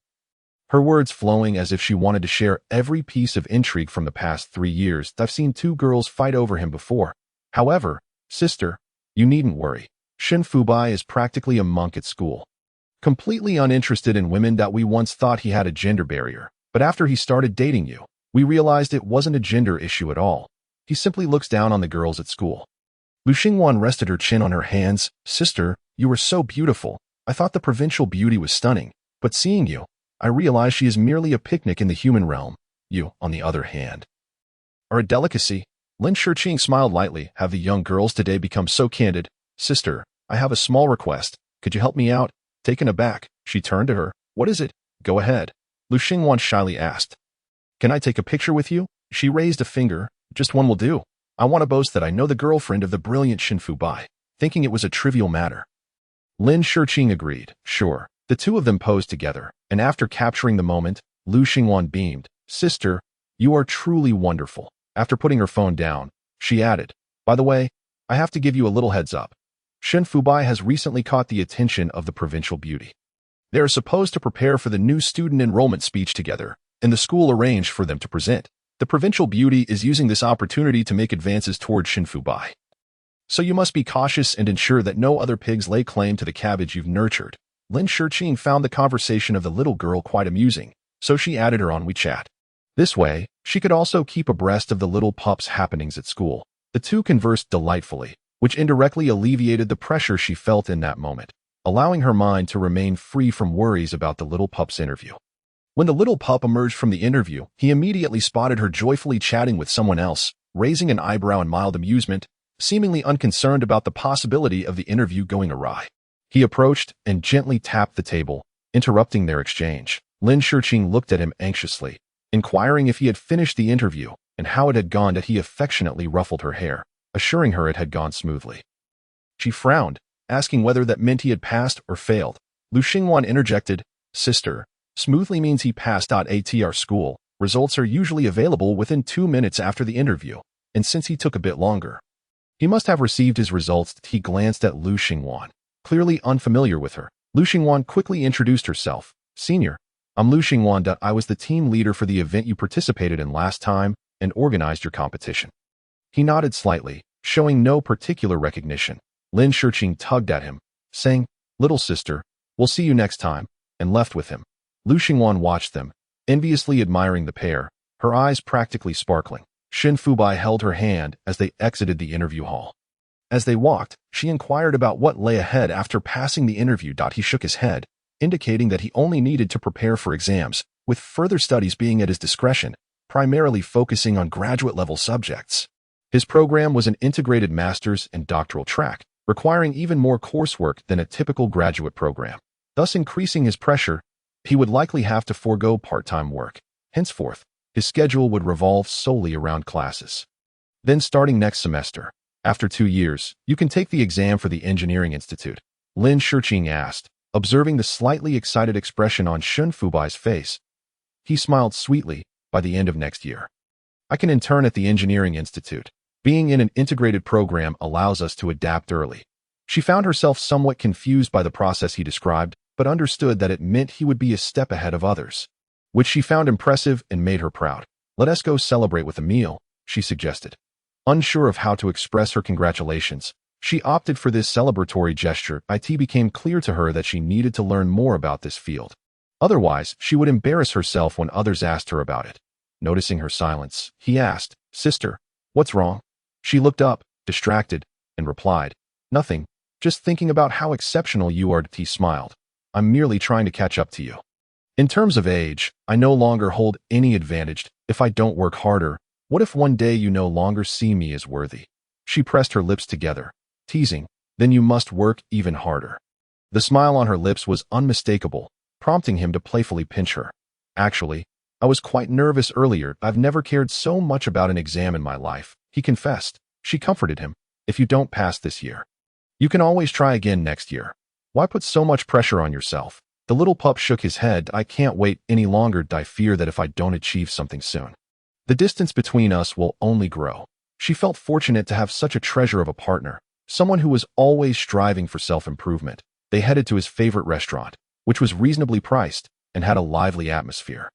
her words flowing as if she wanted to share every piece of intrigue from the past 3 years. "I've seen 2 girls fight over him before. However, sister, you needn't worry. Shinfubai is practically a monk at school, completely uninterested in women. We once thought he had a gender barrier, But after he started dating you, we realized it wasn't a gender issue at all. He simply looks down on the girls at school. Lu Xingwan rested her chin on her hands. Sister, you were so beautiful. I thought the provincial beauty was stunning, but seeing you, I realized she is merely a picnic in the human realm. You, on the other hand, are a delicacy. Lin Shiqing smiled lightly. Have the young girls today become so candid? Sister, I have a small request. Could you help me out? Taken aback, she turned to her. What is it? Go ahead. Lu Xingwan shyly asked. Can I take a picture with you? She raised a finger. Just one will do. I want to boast that I know the girlfriend of the brilliant Xin Fubai, thinking it was a trivial matter. Lin Shiqing agreed. Sure. The two of them posed together, and after capturing the moment, Lu Xingwan beamed. Sister, you are truly wonderful. After putting her phone down, she added, by the way, I have to give you a little heads up. Xin Fubai has recently caught the attention of the provincial beauty. They are supposed to prepare for the new student enrollment speech together, and the school arranged for them to present. The provincial beauty is using this opportunity to make advances toward Xin Fubai. So you must be cautious and ensure that no other pigs lay claim to the cabbage you've nurtured. Lin Shiqing found the conversation of the little girl quite amusing, so she added her on WeChat. This way, she could also keep abreast of the little pup's happenings at school. The two conversed delightfully, which indirectly alleviated the pressure she felt in that moment, allowing her mind to remain free from worries about the little pup's interview. When the little pup emerged from the interview, he immediately spotted her joyfully chatting with someone else, raising an eyebrow in mild amusement, seemingly unconcerned about the possibility of the interview going awry. He approached and gently tapped the table, interrupting their exchange. Lin Shiqing looked at him anxiously, inquiring if he had finished the interview and how it had gone. That he affectionately ruffled her hair, assuring her it had gone smoothly. She frowned, asking whether that meant he had passed or failed. Lu Xingwan interjected, Sister, smoothly means he passed. At our school, results are usually available within 2 minutes after the interview, and since he took a bit longer, he must have received his results. He glanced at Lu Xingwan, clearly unfamiliar with her. Lu Xingwan quickly introduced herself. Senior, I'm Lu Xingwan. I was the team leader for the event you participated in last time and organized your competition. He nodded slightly, showing no particular recognition. Lin Shiqing tugged at him, saying, Little sister, we'll see you next time, and left with him. Lu Xingwan watched them, enviously admiring the pair, her eyes practically sparkling. Xin Fubai held her hand as they exited the interview hall. As they walked, she inquired about what lay ahead after passing the interview. He shook his head, indicating that he only needed to prepare for exams, with further studies being at his discretion, primarily focusing on graduate-level subjects. His program was an integrated master's and doctoral track, requiring even more coursework than a typical graduate program, thus increasing his pressure. He would likely have to forego part-time work. Henceforth, his schedule would revolve solely around classes. Then starting next semester, after 2 years, you can take the exam for the Engineering Institute. Lin Shiqing asked, observing the slightly excited expression on Xin Fubai's face. He smiled sweetly. By the end of next year, I can intern at the Engineering Institute. Being in an integrated program allows us to adapt early. She found herself somewhat confused by the process he described, but understood that it meant he would be a step ahead of others, which she found impressive and made her proud. Let us go celebrate with a meal, she suggested. Unsure of how to express her congratulations, she opted for this celebratory gesture. It became clear to her that she needed to learn more about this field. Otherwise, she would embarrass herself when others asked her about it. Noticing her silence, he asked, Sister, what's wrong? She looked up, distracted, and replied, Nothing, just thinking about how exceptional you are. He smiled. I'm merely trying to catch up to you. In terms of age, I no longer hold any advantage. If I don't work harder, what if one day you no longer see me as worthy? She pressed her lips together, teasing, Then you must work even harder. The smile on her lips was unmistakable, prompting him to playfully pinch her. Actually, I was quite nervous earlier. I've never cared so much about an exam in my life, he confessed. She comforted him. If you don't pass this year, you can always try again next year. Why put so much pressure on yourself? The little pup shook his head. I can't wait any longer. I fear that if I don't achieve something soon, the distance between us will only grow. She felt fortunate to have such a treasure of a partner, someone who was always striving for self-improvement. They headed to his favorite restaurant, which was reasonably priced and had a lively atmosphere.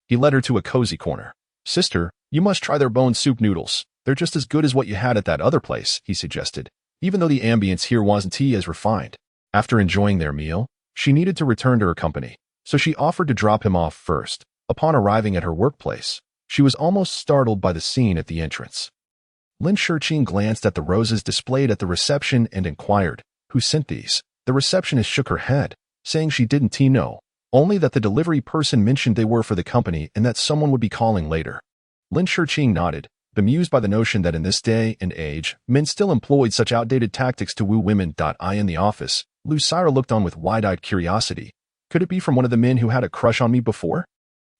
He led her to a cozy corner. Sister, you must try their bone soup noodles. They're just as good as what you had at that other place, he suggested, even though the ambience here wasn't as refined. After enjoying their meal, she needed to return to her company, so she offered to drop him off first. Upon arriving at her workplace, she was almost startled by the scene at the entrance. Lin Shurqing glanced at the roses displayed at the reception and inquired, "Who sent these?" The receptionist shook her head, saying she didn't know, only that the delivery person mentioned they were for the company and that someone would be calling later. Lin Shurqing nodded, bemused by the notion that in this day and age, men still employed such outdated tactics to woo women. In the office, Lucira looked on with wide-eyed curiosity. Could it be from one of the men who had a crush on me before?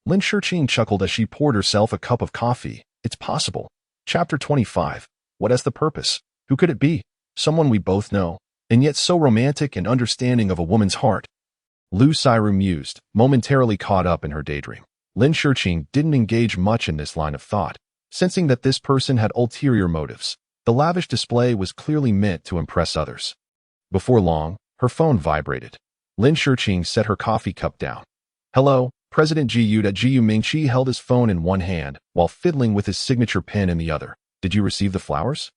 Lin Shurqing chuckled as she poured herself a cup of coffee. It's possible. Chapter 25. What is the purpose? Who could it be? Someone we both know, and yet so romantic and understanding of a woman's heart. Lucira mused, momentarily caught up in her daydream. Lin Shurqing didn't engage much in this line of thought, sensing that this person had ulterior motives. The lavish display was clearly meant to impress others. Before long, her phone vibrated. Lin Shurqing set her coffee cup down. Hello, President Gu Mingqi held his phone in one hand while fiddling with his signature pen in the other. Did you receive the flowers?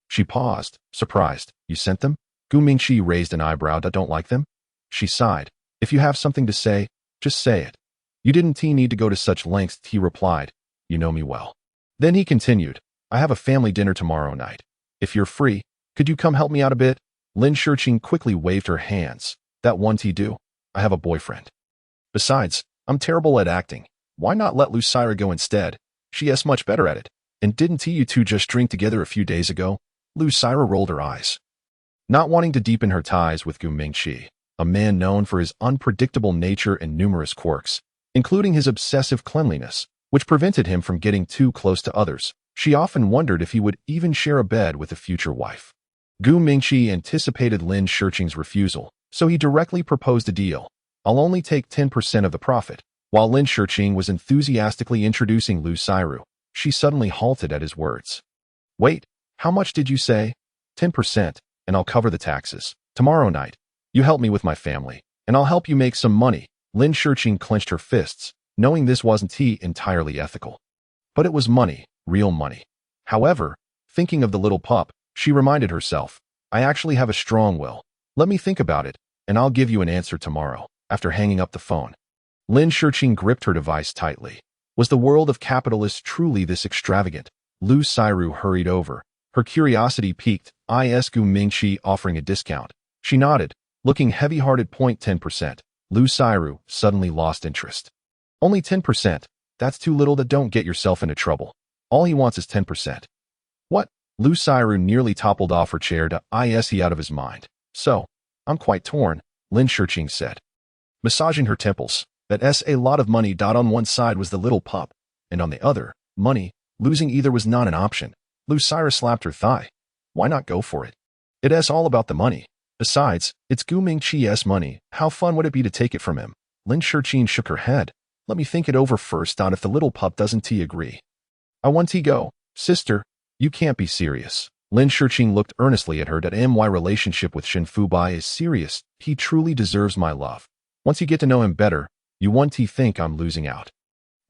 She paused, surprised. You sent them? Gu Mingqi raised an eyebrow. Don't like them? She sighed. If you have something to say, just say it. You didn't need to go to such lengths, he replied. You know me well. Then he continued. I have a family dinner tomorrow night. If you're free, could you come help me out a bit? Lin Shurqing quickly waved her hands. That won't do. I have a boyfriend. Besides, I'm terrible at acting. Why not let Lucira go instead? She is much better at it. And didn't you two just drink together a few days ago? Lucira rolled her eyes. Not wanting to deepen her ties with Gu Mingqi, a man known for his unpredictable nature and numerous quirks, including his obsessive cleanliness, which prevented him from getting too close to others, she often wondered if he would even share a bed with a future wife. Gu Mingqi anticipated Lin Shurqing's refusal, so he directly proposed a deal. I'll only take 10% of the profit. While Lin Shurqing was enthusiastically introducing Lucira, she suddenly halted at his words. Wait, how much did you say? 10%, and I'll cover the taxes. Tomorrow night, you help me with my family, and I'll help you make some money. Lin Shurqing clenched her fists, knowing this wasn't entirely ethical. But it was money, real money. However, thinking of the little pup, she reminded herself, I actually have a strong will. Let me think about it, and I'll give you an answer tomorrow. After hanging up the phone, Lin Shurqing gripped her device tightly. Was the world of capitalists truly this extravagant? Lucira hurried over, her curiosity piqued. Gu Mingqi offering a discount. She nodded, looking heavy-hearted. 10%. Lucira suddenly lost interest. Only 10%. That's too little. Don't get yourself into trouble. All he wants is 10%. What? Lucira nearly toppled off her chair. He out of his mind. So, I'm quite torn, Lin Shurqing said, massaging her temples. That's a lot of money. On one side was the little pup, and on the other, money. Losing either was not an option. Lucira slapped her thigh. Why not go for it? It's all about the money. Besides, it's Gu Mingqi's money. How fun would it be to take it from him? Lin Shurqing shook her head. Let me think it over first. If the little pup doesn't agree, I want to go. Sister, you can't be serious. Lin Shurqing looked earnestly at her. My relationship with Shen Fubai is serious. He truly deserves my love. Once you get to know him better, you won't think I'm losing out.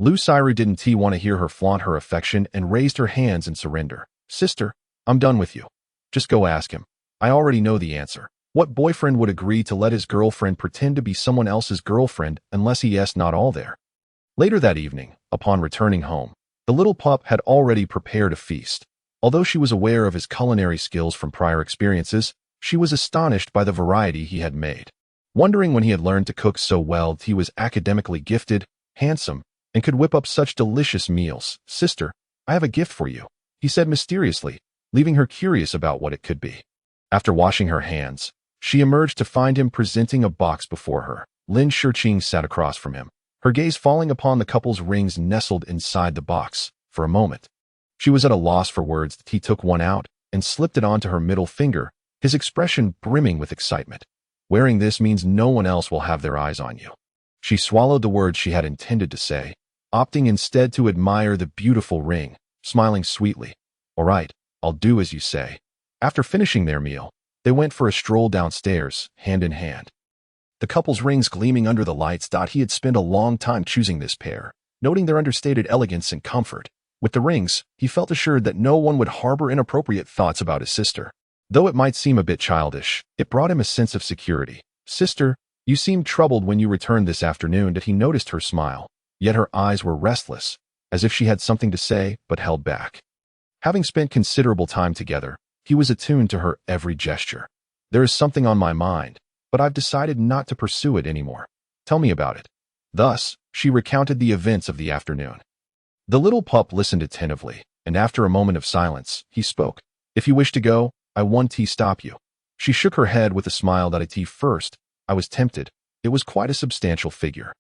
Lucira didn't want to hear her flaunt her affection and raised her hands in surrender. Sister, I'm done with you. Just go ask him. I already know the answer. What boyfriend would agree to let his girlfriend pretend to be someone else's girlfriend unless he is not all there? Later that evening, upon returning home, the little pup had already prepared a feast. Although she was aware of his culinary skills from prior experiences, she was astonished by the variety he had made. Wondering when he had learned to cook so well. He was academically gifted, handsome, and could whip up such delicious meals. Sister, I have a gift for you, he said mysteriously, leaving her curious about what it could be. After washing her hands, she emerged to find him presenting a box before her. Lin Shurqing sat across from him, her gaze falling upon the couple's rings nestled inside the box. For a moment, she was at a loss for words. He took one out and slipped it onto her middle finger, his expression brimming with excitement. Wearing this means no one else will have their eyes on you. She swallowed the words she had intended to say, opting instead to admire the beautiful ring, smiling sweetly. All right, I'll do as you say. After finishing their meal, they went for a stroll downstairs, hand in hand. The couple's rings gleaming under the lights. He had spent a long time choosing this pair, noting their understated elegance and comfort. With the rings, he felt assured that no one would harbor inappropriate thoughts about his sister. Though it might seem a bit childish, it brought him a sense of security. Sister, you seemed troubled when you returned this afternoon. He noticed her smile. yet her eyes were restless, as if she had something to say but held back. Having spent considerable time together, he was attuned to her every gesture. There is something on my mind, but I've decided not to pursue it anymore. Tell me about it. Thus, she recounted the events of the afternoon. The little pup listened attentively, and after a moment of silence, he spoke. If you wish to go, I won't stop you. She shook her head with a smile that first, I was tempted. It was quite a substantial figure.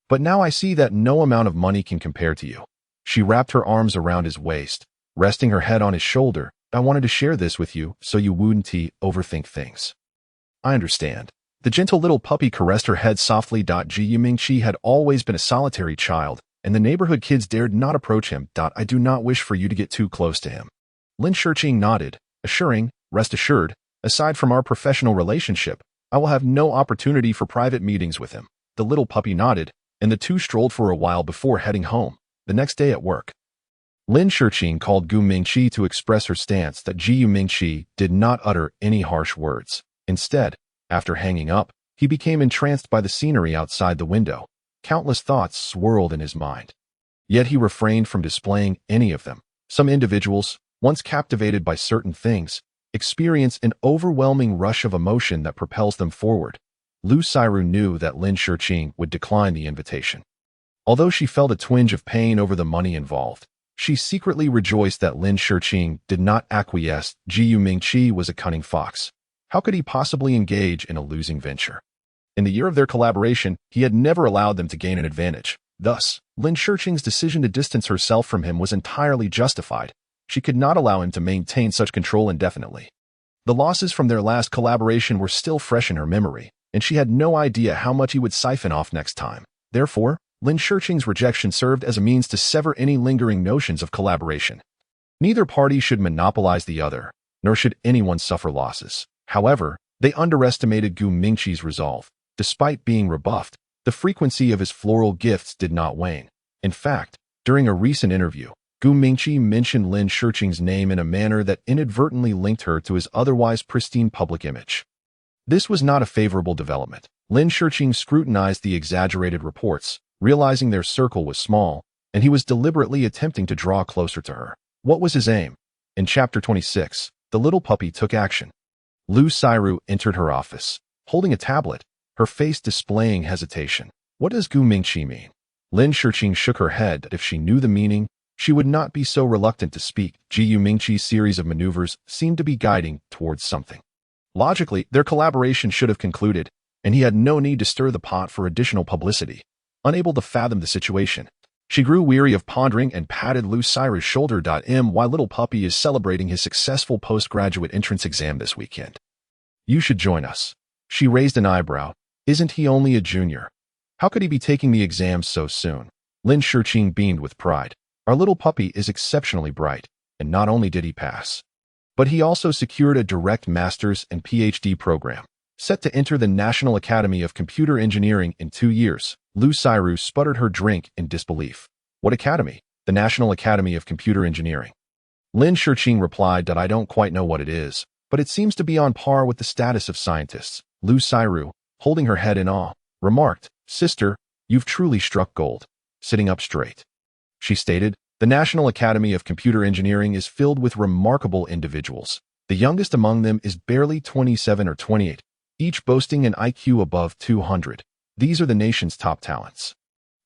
But now I see that no amount of money can compare to you. She wrapped her arms around his waist, resting her head on his shoulder. I wanted to share this with you so you wouldn't overthink things. I understand. The gentle little puppy caressed her head softly. Ji Mingqi had always been a solitary child, and the neighborhood kids dared not approach him. I do not wish for you to get too close to him. Lin Shiqing nodded, assuring, rest assured, aside from our professional relationship, I will have no opportunity for private meetings with him. The little puppy nodded, and the two strolled for a while before heading home. The next day at work, Lin Shiqing called Gu Mingqi to express her stance that Ji Mingqi did not utter any harsh words. Instead, after hanging up, he became entranced by the scenery outside the window. Countless thoughts swirled in his mind. Yet he refrained from displaying any of them. Some individuals, once captivated by certain things, experience an overwhelming rush of emotion that propels them forward. Lu Xiru knew that Lin Shiqing would decline the invitation. Although she felt a twinge of pain over the money involved, she secretly rejoiced that Lin Shiqing did not acquiesce. Ji Mingqi was a cunning fox. How could he possibly engage in a losing venture? In the year of their collaboration, he had never allowed them to gain an advantage. Thus, Lin Shiqing's decision to distance herself from him was entirely justified. She could not allow him to maintain such control indefinitely. The losses from their last collaboration were still fresh in her memory, and she had no idea how much he would siphon off next time. Therefore, Lin Shiqing's rejection served as a means to sever any lingering notions of collaboration. Neither party should monopolize the other, nor should anyone suffer losses. However, they underestimated Gu Mingqi's resolve. Despite being rebuffed, the frequency of his floral gifts did not wane. In fact, during a recent interview, Gu Mingqi mentioned Lin Shiqing's name in a manner that inadvertently linked her to his otherwise pristine public image. This was not a favorable development. Lin Shiqing scrutinized the exaggerated reports, realizing their circle was small, and he was deliberately attempting to draw closer to her. What was his aim? In Chapter 26, the little puppy took action. Lu Xiru entered her office, holding a tablet, her face displaying hesitation. What does Gu Mingqi mean? Lin Shiqing shook her head. If she knew the meaning, she would not be so reluctant to speak. Ji Mingqi's series of maneuvers seemed to be guiding towards something. Logically, their collaboration should have concluded, and he had no need to stir the pot for additional publicity. Unable to fathom the situation, she grew weary of pondering and patted Lu Xiru's shoulder. My little puppy is celebrating his successful postgraduate entrance exam this weekend. You should join us. She raised an eyebrow. Isn't he only a junior? How could he be taking the exam so soon? Lin Shiqing beamed with pride. Our little puppy is exceptionally bright, and not only did he pass, but he also secured a direct master's and PhD program, set to enter the National Academy of Computer Engineering in 2 years. Lu Xiru sputtered her drink in disbelief. What academy? The National Academy of Computer Engineering. Lin Shiqing replied that I don't quite know what it is, but it seems to be on par with the status of scientists. Lu Xiru, holding her head in awe, remarked, Sister, you've truly struck gold. Sitting up straight, she stated, the National Academy of Computer Engineering is filled with remarkable individuals. The youngest among them is barely 27 or 28, each boasting an IQ above 200. These are the nation's top talents.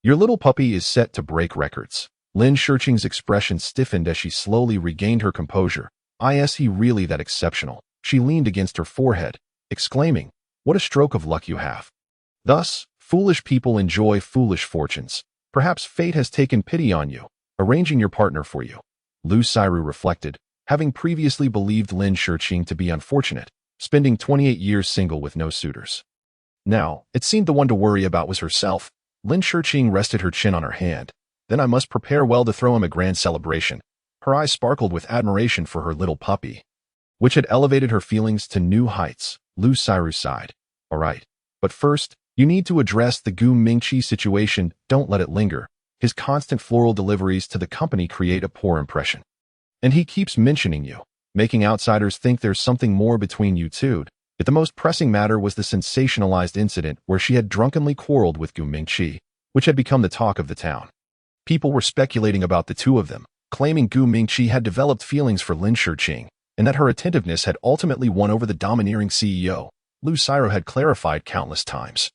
Your little puppy is set to break records. Lin Shiqing's expression stiffened as she slowly regained her composure. Is he really that exceptional? She leaned against her forehead, exclaiming, what a stroke of luck you have. Thus, foolish people enjoy foolish fortunes. Perhaps fate has taken pity on you, arranging your partner for you. Lu Xiru reflected, having previously believed Lin Shiqing to be unfortunate, spending 28 years single with no suitors. Now, it seemed the one to worry about was herself. Lin Shiqing rested her chin on her hand. Then I must prepare well to throw him a grand celebration. Her eyes sparkled with admiration for her little puppy, which had elevated her feelings to new heights. Lu Xiru sighed. All right, but first, you need to address the Gu Mingqi situation. Don't let it linger. His constant floral deliveries to the company create a poor impression. And he keeps mentioning you, making outsiders think there's something more between you two. But the most pressing matter was the sensationalized incident where she had drunkenly quarreled with Gu Mingqi. which had become the talk of the town. People were speculating about the two of them, claiming Gu Mingqi had developed feelings for Lin Shiqing, and that her attentiveness had ultimately won over the domineering CEO. Lu Xiru had clarified countless times.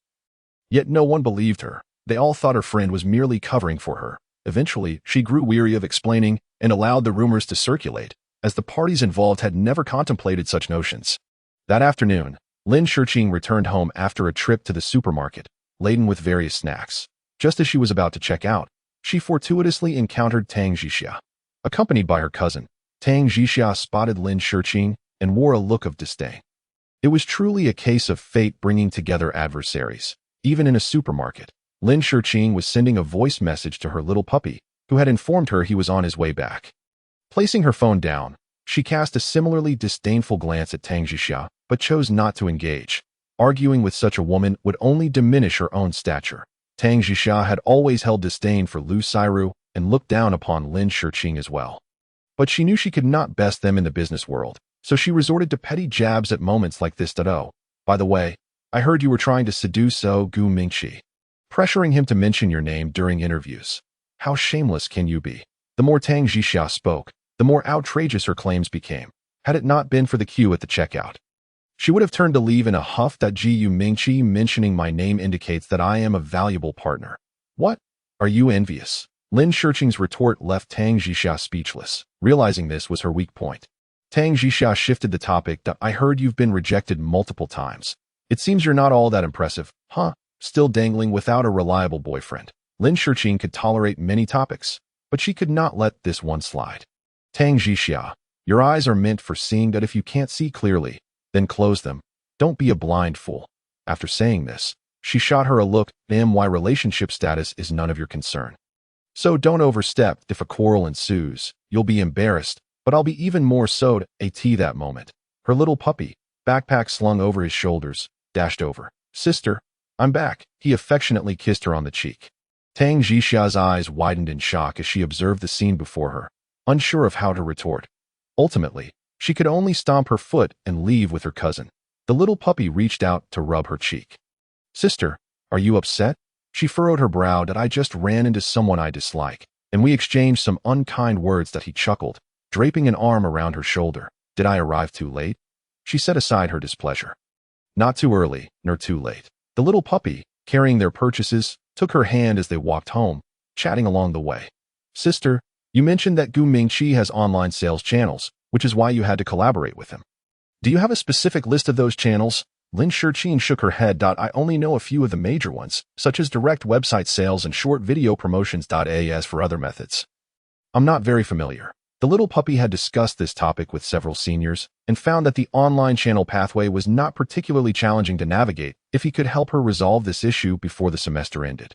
Yet no one believed her. They all thought her friend was merely covering for her. Eventually, she grew weary of explaining and allowed the rumors to circulate, as the parties involved had never contemplated such notions. That afternoon, Lin Shiqing returned home after a trip to the supermarket, laden with various snacks. Just as she was about to check out, she fortuitously encountered Tang Zhixia. Accompanied by her cousin, Tang Zhixia spotted Lin Shiqing and wore a look of disdain. It was truly a case of fate bringing together adversaries. Even in a supermarket, Lin Shiqing was sending a voice message to her little puppy, who had informed her he was on his way back. Placing her phone down, she cast a similarly disdainful glance at Tang Zhixia, but chose not to engage. Arguing with such a woman would only diminish her own stature. Tang Zhixia had always held disdain for Lu Xiru and looked down upon Lin Shiqing as well. But she knew she could not best them in the business world, so she resorted to petty jabs at moments like this. Oh, by the way, I heard you were trying to seduce Gu Mingqi, pressuring him to mention your name during interviews. How shameless can you be? The more Tang Zhixia spoke, the more outrageous her claims became. Had it not been for the queue at the checkout, she would have turned to leave in a huff. Gu Mingqi mentioning my name indicates that I am a valuable partner. What? Are you envious? Lin Shiqing's retort left Tang Zhixia speechless. Realizing this was her weak point, Tang Zhixia shifted the topic. I heard you've been rejected multiple times. It seems you're not all that impressive, huh? Still dangling without a reliable boyfriend. Lin Shiqing could tolerate many topics, but she could not let this one slide. Tang Zhixia, your eyes are meant for seeing. If you can't see clearly, then close them. Don't be a blind fool. After saying this, she shot her a look. My relationship status is none of your concern. So don't overstep. If a quarrel ensues, you'll be embarrassed, but I'll be even more so. That moment, her little puppy, backpack slung over his shoulders, dashed over. Sister, I'm back. He affectionately kissed her on the cheek. Tang Zhixia's eyes widened in shock as she observed the scene before her, unsure of how to retort. Ultimately, she could only stomp her foot and leave with her cousin. The little puppy reached out to rub her cheek. Sister, are you upset? She furrowed her brow. I just ran into someone I dislike, and we exchanged some unkind words. He chuckled, draping an arm around her shoulder. Did I arrive too late? She set aside her displeasure. Not too early, nor too late. The little puppy, carrying their purchases, took her hand as they walked home, chatting along the way. Sister, you mentioned that Gu Mingqi has online sales channels, which is why you had to collaborate with him. Do you have a specific list of those channels? Lin Shiqing shook her head. I only know a few of the major ones, such as direct website sales and short video promotions. As for other methods, I'm not very familiar. The little puppy had discussed this topic with several seniors and found that the online channel pathway was not particularly challenging to navigate if he could help her resolve this issue before the semester ended.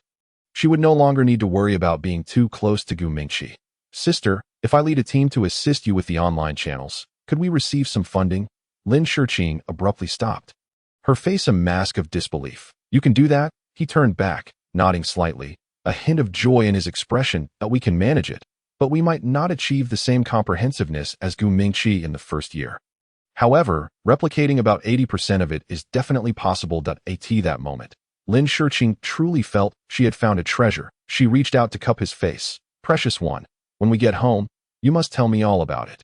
She would no longer need to worry about being too close to Gu Mingqi. Sister, if I lead a team to assist you with the online channels, could we receive some funding? Lin Shiqing abruptly stopped, her face a mask of disbelief. You can do that? He turned back, nodding slightly, a hint of joy in his expression. We can manage it, but we might not achieve the same comprehensiveness as Gu Mingqi in the first year. However, replicating about 80% of it is definitely possible. At that moment, Lin Shiqing truly felt she had found a treasure. She reached out to cup his face. Precious one, when we get home, you must tell me all about it.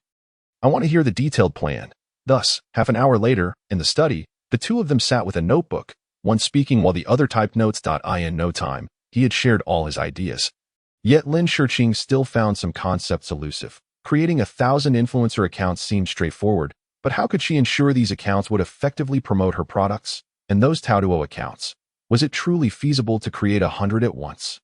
I want to hear the detailed plan. Thus, half an hour later, in the study, the two of them sat with a notebook, one speaking while the other typed notes. In no time, he had shared all his ideas. Yet Lin Shiqing still found some concepts elusive. Creating 1,000 influencer accounts seemed straightforward, but how could she ensure these accounts would effectively promote her products? And those Taoduo accounts, was it truly feasible to create 100 at once?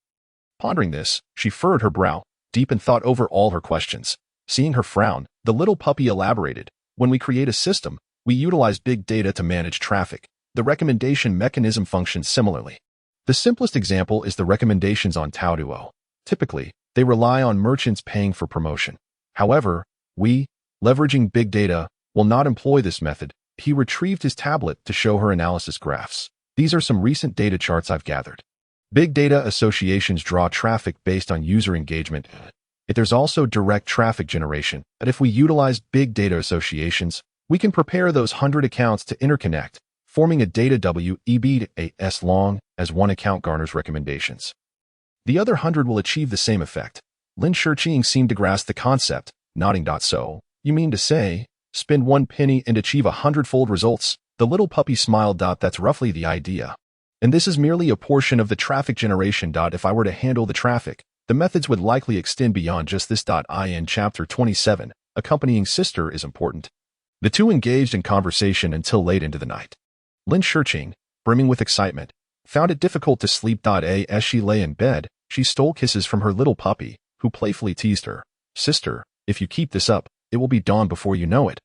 Pondering this, she furrowed her brow, deep in thought over all her questions. Seeing her frown, the little puppy elaborated. When we create a system, we utilize big data to manage traffic. The recommendation mechanism functions similarly. The simplest example is the recommendations on Taoduo. Typically, they rely on merchants paying for promotion. However, we, leveraging big data, will not employ this method. He retrieved his tablet to show her analysis graphs. These are some recent data charts I've gathered. Big data associations draw traffic based on user engagement. There's also direct traffic generation, but if we utilize big data associations, we can prepare those 100 accounts to interconnect, forming a data WEB as long as one account garners recommendations. The other 100 will achieve the same effect. Lin Shiqing seemed to grasp the concept, nodding. So, you mean to say, spend 1 penny and achieve 100-fold results? The little puppy smiled. That's roughly the idea. And this is merely a portion of the traffic generation. If I were to handle the traffic, the methods would likely extend beyond just this. In Chapter 27, accompanying sister is important. The two engaged in conversation until late into the night. Lin Shiqing, brimming with excitement, found it difficult to sleep. As she lay in bed, she stole kisses from her little puppy, who playfully teased her. Sister, if you keep this up, it will be dawn before you know it.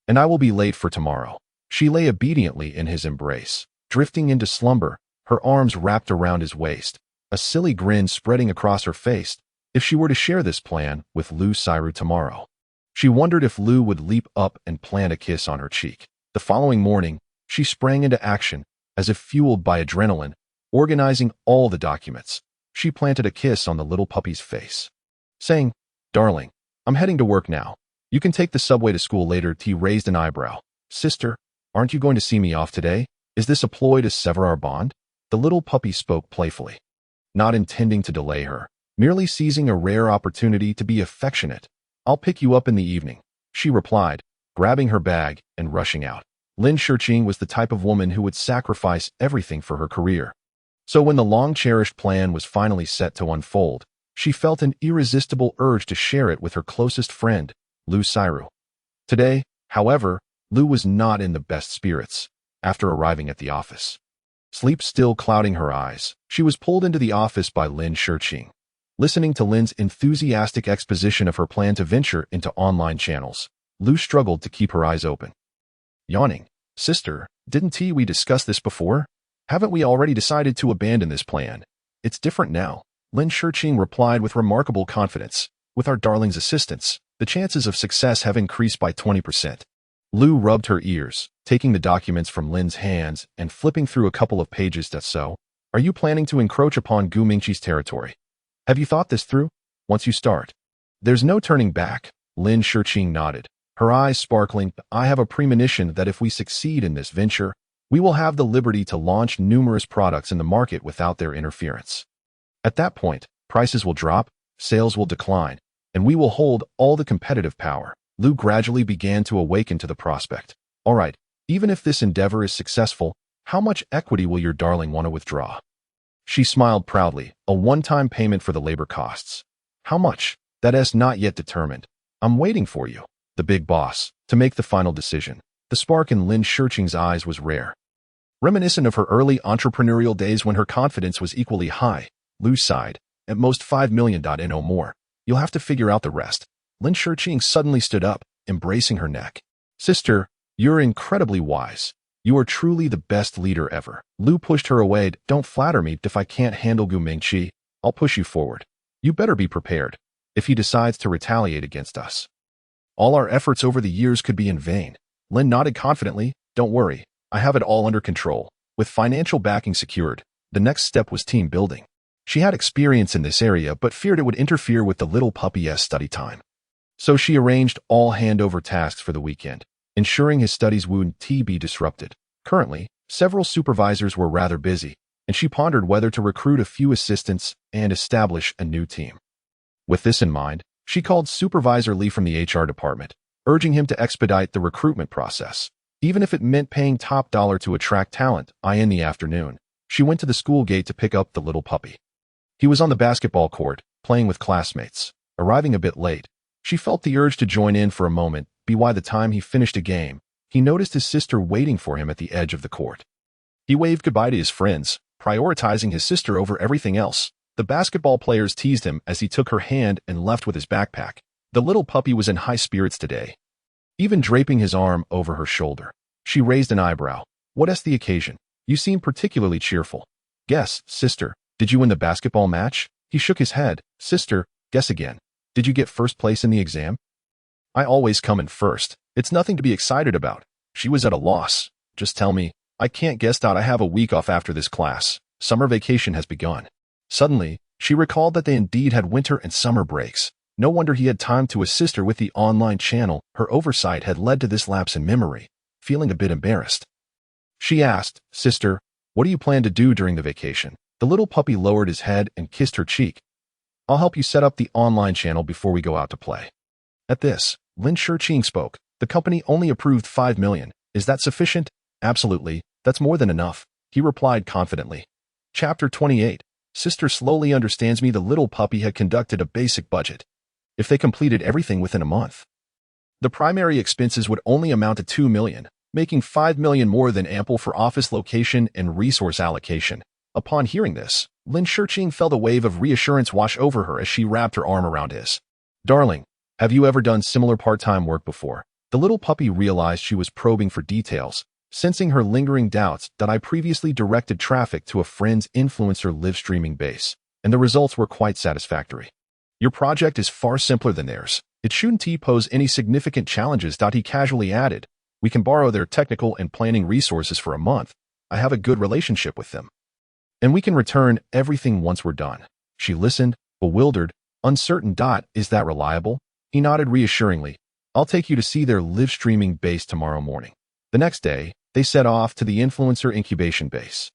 And I will be late for tomorrow. She lay obediently in his embrace, drifting into slumber, her arms wrapped around his waist, a silly grin spreading across her face. If she were to share this plan with Lu Xiru tomorrow, she wondered if Lu would leap up and plant a kiss on her cheek. The following morning, she sprang into action, as if fueled by adrenaline, organizing all the documents. She planted a kiss on the little puppy's face, saying, "Darling, I'm heading to work now. You can take the subway to school later." He raised an eyebrow. "Sister, aren't you going to see me off today? Is this a ploy to sever our bond?" The little puppy spoke playfully, not intending to delay her, merely seizing a rare opportunity to be affectionate. "I'll pick you up in the evening," she replied, grabbing her bag and rushing out. Lin Shiqing was the type of woman who would sacrifice everything for her career. So when the long-cherished plan was finally set to unfold, she felt an irresistible urge to share it with her closest friend, Lu Xiru. Today, however, Lu was not in the best spirits. After arriving at the office, sleep still clouding her eyes, she was pulled into the office by Lin Shiqing. Listening to Lin's enthusiastic exposition of her plan to venture into online channels, Lu struggled to keep her eyes open. Yawning, "Sister, didn't we discuss this before? Haven't we already decided to abandon this plan? It's different now," Lin Shiqing replied with remarkable confidence. "With our darling's assistance, the chances of success have increased by 20%. Lu rubbed her ears, taking the documents from Lin's hands and flipping through a couple of pages. "So, are you planning to encroach upon Gu Mingqi's territory? Have you thought this through? Once you start, there's no turning back." Lin Shiqing nodded, her eyes sparkling. "I have a premonition that if we succeed in this venture, we will have the liberty to launch numerous products in the market without their interference. At that point, prices will drop, sales will decline, and we will hold all the competitive power." Lu gradually began to awaken to the prospect. "All right, even if this endeavor is successful, how much equity will your darling want to withdraw?" She smiled proudly. "A one-time payment for the labor costs." "How much?" "That is not yet determined. I'm waiting for you, the big boss, to make the final decision." The spark in Lin Shiqing's eyes was rare, reminiscent of her early entrepreneurial days when her confidence was equally high. Lu sighed. "At most 5 million. No more. You'll have to figure out the rest." Lin Shiqing suddenly stood up, embracing her neck. "Sister, you're incredibly wise. You are truly the best leader ever." Lu pushed her away. "Don't flatter me. If I can't handle Gu Mingqi, I'll push you forward. You better be prepared if he decides to retaliate against us. All our efforts over the years could be in vain." Lin nodded confidently. "Don't worry. I have it all under control." With financial backing secured, the next step was team building. She had experience in this area but feared it would interfere with the little puppy's study time. So she arranged all handover tasks for the weekend, ensuring his studies wouldn't be disrupted. Currently, several supervisors were rather busy, and she pondered whether to recruit a few assistants and establish a new team. With this in mind, she called Supervisor Lee from the HR department, urging him to expedite the recruitment process, even if it meant paying top dollar to attract talent. In the afternoon, she went to the school gate to pick up the little puppy. He was on the basketball court, playing with classmates. Arriving a bit late, she felt the urge to join in for a moment. By the time he finished a game, he noticed his sister waiting for him at the edge of the court. He waved goodbye to his friends, prioritizing his sister over everything else. The basketball players teased him as he took her hand and left with his backpack. The little puppy was in high spirits today, even draping his arm over her shoulder. She raised an eyebrow. "What's the occasion? You seem particularly cheerful." "Guess, sister, did you win the basketball match?" He shook his head. "Sister, guess again. Did you get first place in the exam?" "I always come in first. It's nothing to be excited about." She was at a loss. "Just tell me." "I can't guess. I have a week off after this class. Summer vacation has begun." Suddenly, she recalled that they indeed had winter and summer breaks. No wonder he had time to assist her with the online channel. Her oversight had led to this lapse in memory. Feeling a bit embarrassed, she asked, "Sister, what do you plan to do during the vacation?" The little puppy lowered his head and kissed her cheek. I'll help you set up the online channel before we go out to play. At this, Lin Shiqing spoke. The company only approved 5 million. Is that sufficient? Absolutely. That's more than enough, he replied confidently. Chapter 28. Sister slowly understands me. The little puppy had conducted a basic budget. If they completed everything within a month, the primary expenses would only amount to 2 million, making 5 million more than ample for office location and resource allocation. Upon hearing this, Lin Shiqing felt a wave of reassurance wash over her as she wrapped her arm around his. Darling, have you ever done similar part-time work before? The little puppy realized she was probing for details, sensing her lingering doubts that I previously directed traffic to a friend's influencer live streaming base, and the results were quite satisfactory. Your project is far simpler than theirs. It shouldn't pose any significant challenges. He casually added. We can borrow their technical and planning resources for a month. I have a good relationship with them. And we can return everything once we're done. She listened, bewildered, uncertain. Is that reliable? He nodded reassuringly. I'll take you to see their live streaming base tomorrow morning. The next day, they set off to the influencer incubation base.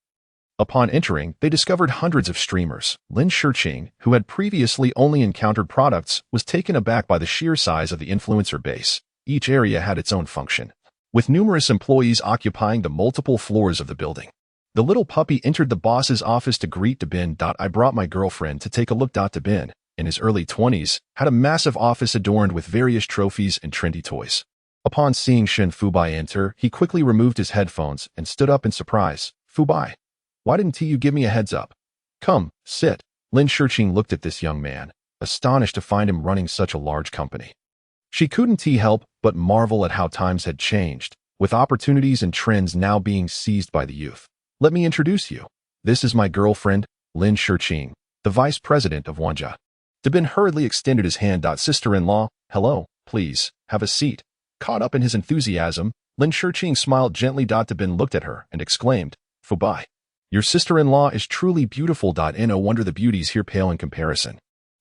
Upon entering, they discovered hundreds of streamers. Lin Shiqing, who had previously only encountered products, was taken aback by the sheer size of the influencer base. Each area had its own function, with numerous employees occupying the multiple floors of the building. The little puppy entered the boss's office to greet Dabin. I brought my girlfriend to take a look. Dabin, in his early 20s, had a massive office adorned with various trophies and trendy toys. Upon seeing Shen Fubai enter, he quickly removed his headphones and stood up in surprise. Fubai, why didn't you give me a heads up? Come, sit. Lin Shiqing looked at this young man, astonished to find him running such a large company. She couldn't help but marvel at how times had changed, with opportunities and trends now being seized by the youth. Let me introduce you. This is my girlfriend, Lin Shiqing, the vice president of Wanja. Dabin hurriedly extended his hand. Sister-in-law, hello, please, have a seat. Caught up in his enthusiasm, Lin Shiqing smiled gently. Dabin looked at her and exclaimed, Fubai, your sister-in-law is truly beautiful. No wonder the beauties here pale in comparison.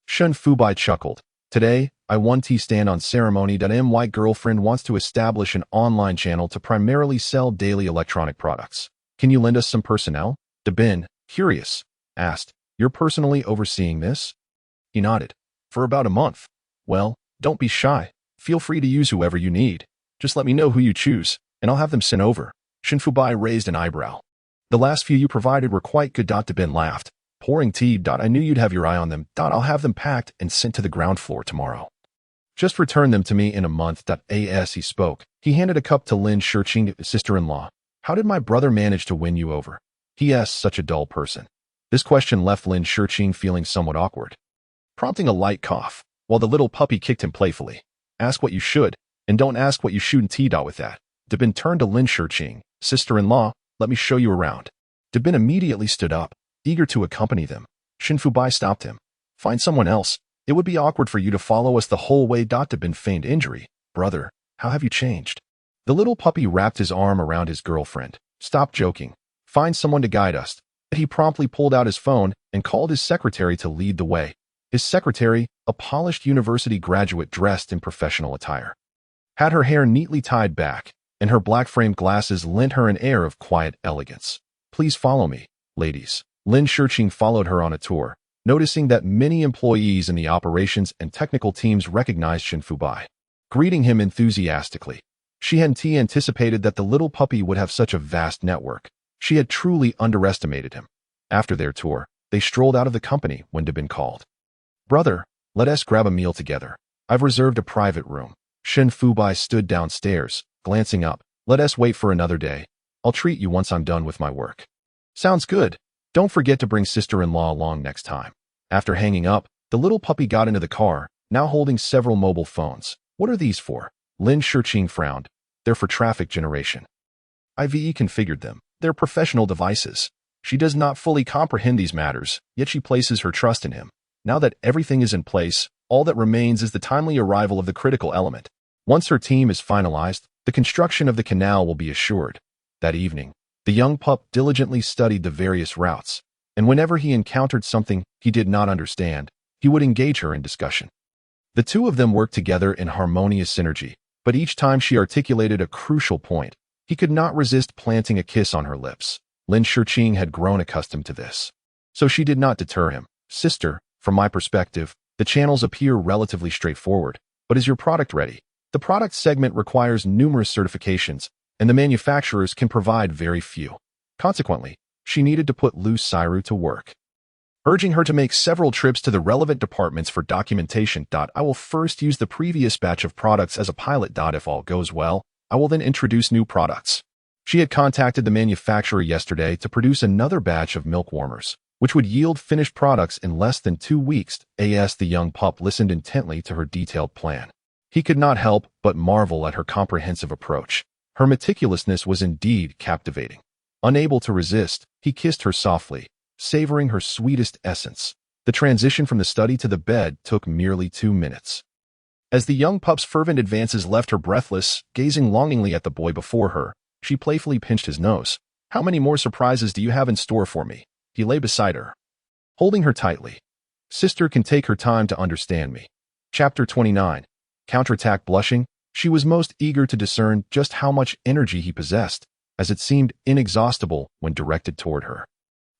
Shen Fubai chuckled. Today, I want to stand on ceremony. My girlfriend wants to establish an online channel to primarily sell daily electronic products. Can you lend us some personnel? Dabin, curious, asked, You're personally overseeing this? He nodded. For about a month. Well, don't be shy. Feel free to use whoever you need. Just let me know who you choose, and I'll have them sent over. Shen Fubai raised an eyebrow. The last few you provided were quite good. Dabin laughed, pouring tea. I knew you'd have your eye on them. I'll have them packed and sent to the ground floor tomorrow. Just return them to me in a month. As he spoke, he handed a cup to Lin Shiqing, sister-in-law. How did my brother manage to win you over? He is such a dull person. This question left Lin Shiqing feeling somewhat awkward, prompting a light cough, while the little puppy kicked him playfully. Ask what you should, and don't ask what you shouldn't. With that, Dabin turned to Lin Shiqing. Sister-in-law, let me show you around. Dabin immediately stood up, eager to accompany them. Shen Fubai stopped him. Find someone else. It would be awkward for you to follow us the whole way. Dabin feigned injury. Brother, how have you changed? The little puppy wrapped his arm around his girlfriend. Stop joking. Find someone to guide us. He promptly pulled out his phone and called his secretary to lead the way. His secretary, a polished university graduate dressed in professional attire, had her hair neatly tied back, and her black-framed glasses lent her an air of quiet elegance. Please follow me, ladies. Lin Shiqing followed her on a tour, noticing that many employees in the operations and technical teams recognized Shen Fubai, greeting him enthusiastically. She hadn't anticipated that the little puppy would have such a vast network. She had truly underestimated him. After their tour, they strolled out of the company when Dabin called. Brother, let us grab a meal together. I've reserved a private room. Shen Fubai stood downstairs, glancing up. Let us wait for another day. I'll treat you once I'm done with my work. Sounds good. Don't forget to bring sister-in-law along next time. After hanging up, the little puppy got into the car, now holding several mobile phones. What are these for? Lin Shiqing frowned. They're for traffic generation. I've configured them. They're professional devices. She does not fully comprehend these matters, yet she places her trust in him. Now that everything is in place, all that remains is the timely arrival of the critical element. Once her team is finalized, the construction of the canal will be assured. That evening, the young pup diligently studied the various routes, and whenever he encountered something he did not understand, he would engage her in discussion. The two of them worked together in harmonious synergy, but each time she articulated a crucial point, he could not resist planting a kiss on her lips. Lin Shiqing had grown accustomed to this. So she did not deter him. Sister, from my perspective, the channels appear relatively straightforward, but is your product ready? The product segment requires numerous certifications, and the manufacturers can provide very few. Consequently, she needed to put Sultry to work, urging her to make several trips to the relevant departments for documentation. I will first use the previous batch of products as a pilot. If all goes well, I will then introduce new products. She had contacted the manufacturer yesterday to produce another batch of milk warmers, which would yield finished products in less than 2 weeks. The young pup listened intently to her detailed plan. He could not help but marvel at her comprehensive approach. Her meticulousness was indeed captivating. Unable to resist, he kissed her softly, savoring her sweetest essence. The transition from the study to the bed took merely 2 minutes. As the young pup's fervent advances left her breathless, gazing longingly at the boy before her, she playfully pinched his nose. How many more surprises do you have in store for me? He lay beside her, holding her tightly. Sister can take her time to understand me. Chapter 29. Counterattack. Blushing, she was most eager to discern just how much energy he possessed, as it seemed inexhaustible when directed toward her.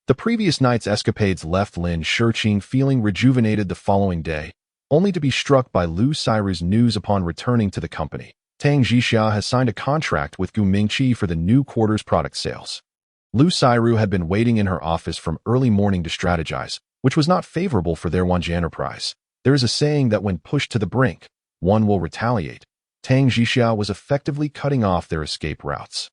The previous night's escapades left Lin Shurqing feeling rejuvenated the following day, only to be struck by Sultry's news upon returning to the company. Tang Jixia has signed a contract with Gu Mingqi for the new quarter's product sales. Sultry had been waiting in her office from early morning to strategize, which was not favorable for their Wanji enterprise. There is a saying that when pushed to the brink, one will retaliate. Tang Jixia was effectively cutting off their escape routes.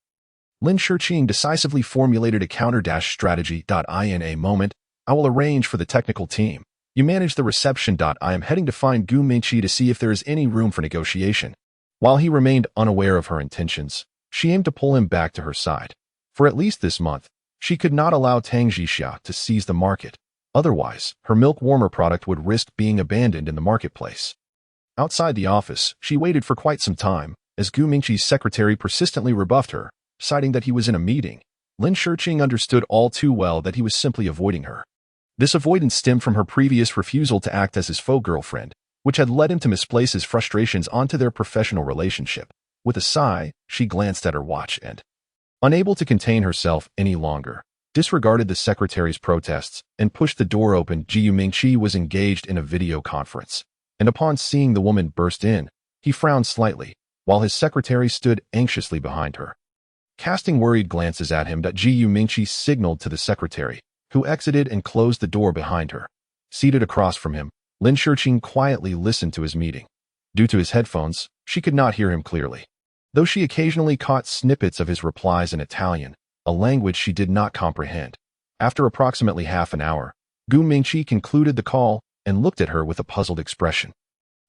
Lin Shurqing decisively formulated a counter-strategy. In a moment, I will arrange for the technical team. You manage the reception. I am heading to find Gu Mingqi to see if there is any room for negotiation. While he remained unaware of her intentions, she aimed to pull him back to her side. For at least this month, she could not allow Tang Jixia to seize the market. Otherwise, her milk warmer product would risk being abandoned in the marketplace. Outside the office, she waited for quite some time, as Gu Mingqi's secretary persistently rebuffed her, citing that he was in a meeting. Lin Shurqing understood all too well that he was simply avoiding her. This avoidance stemmed from her previous refusal to act as his faux girlfriend, which had led him to misplace his frustrations onto their professional relationship. With a sigh, she glanced at her watch and, unable to contain herself any longer, disregarded the secretary's protests and pushed the door open. Gu Mingqi was engaged in a video conference, and upon seeing the woman burst in, he frowned slightly, while his secretary stood anxiously behind her. Casting worried glances at him, Gu Mingqi signaled to the secretary, who exited and closed the door behind her. Seated across from him, Lin Shurqing quietly listened to his meeting. Due to his headphones, she could not hear him clearly, though she occasionally caught snippets of his replies in Italian, a language she did not comprehend. After approximately half an hour, Gu Mingqi concluded the call and looked at her with a puzzled expression.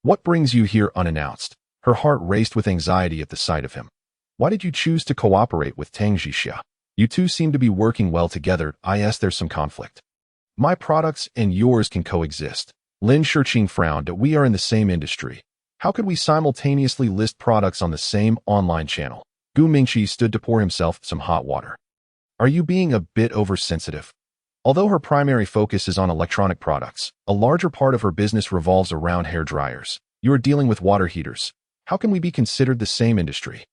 What brings you here unannounced? Her heart raced with anxiety at the sight of him. Why did you choose to cooperate with Tang Jixia? You two seem to be working well together. There's some conflict. My products and yours can coexist. Lin Shurqing frowned. We are in the same industry. How could we simultaneously list products on the same online channel? Gu Mingqi stood to pour himself some hot water. Are you being a bit oversensitive? Although her primary focus is on electronic products, a larger part of her business revolves around hair dryers. You are dealing with water heaters. How can we be considered the same industry?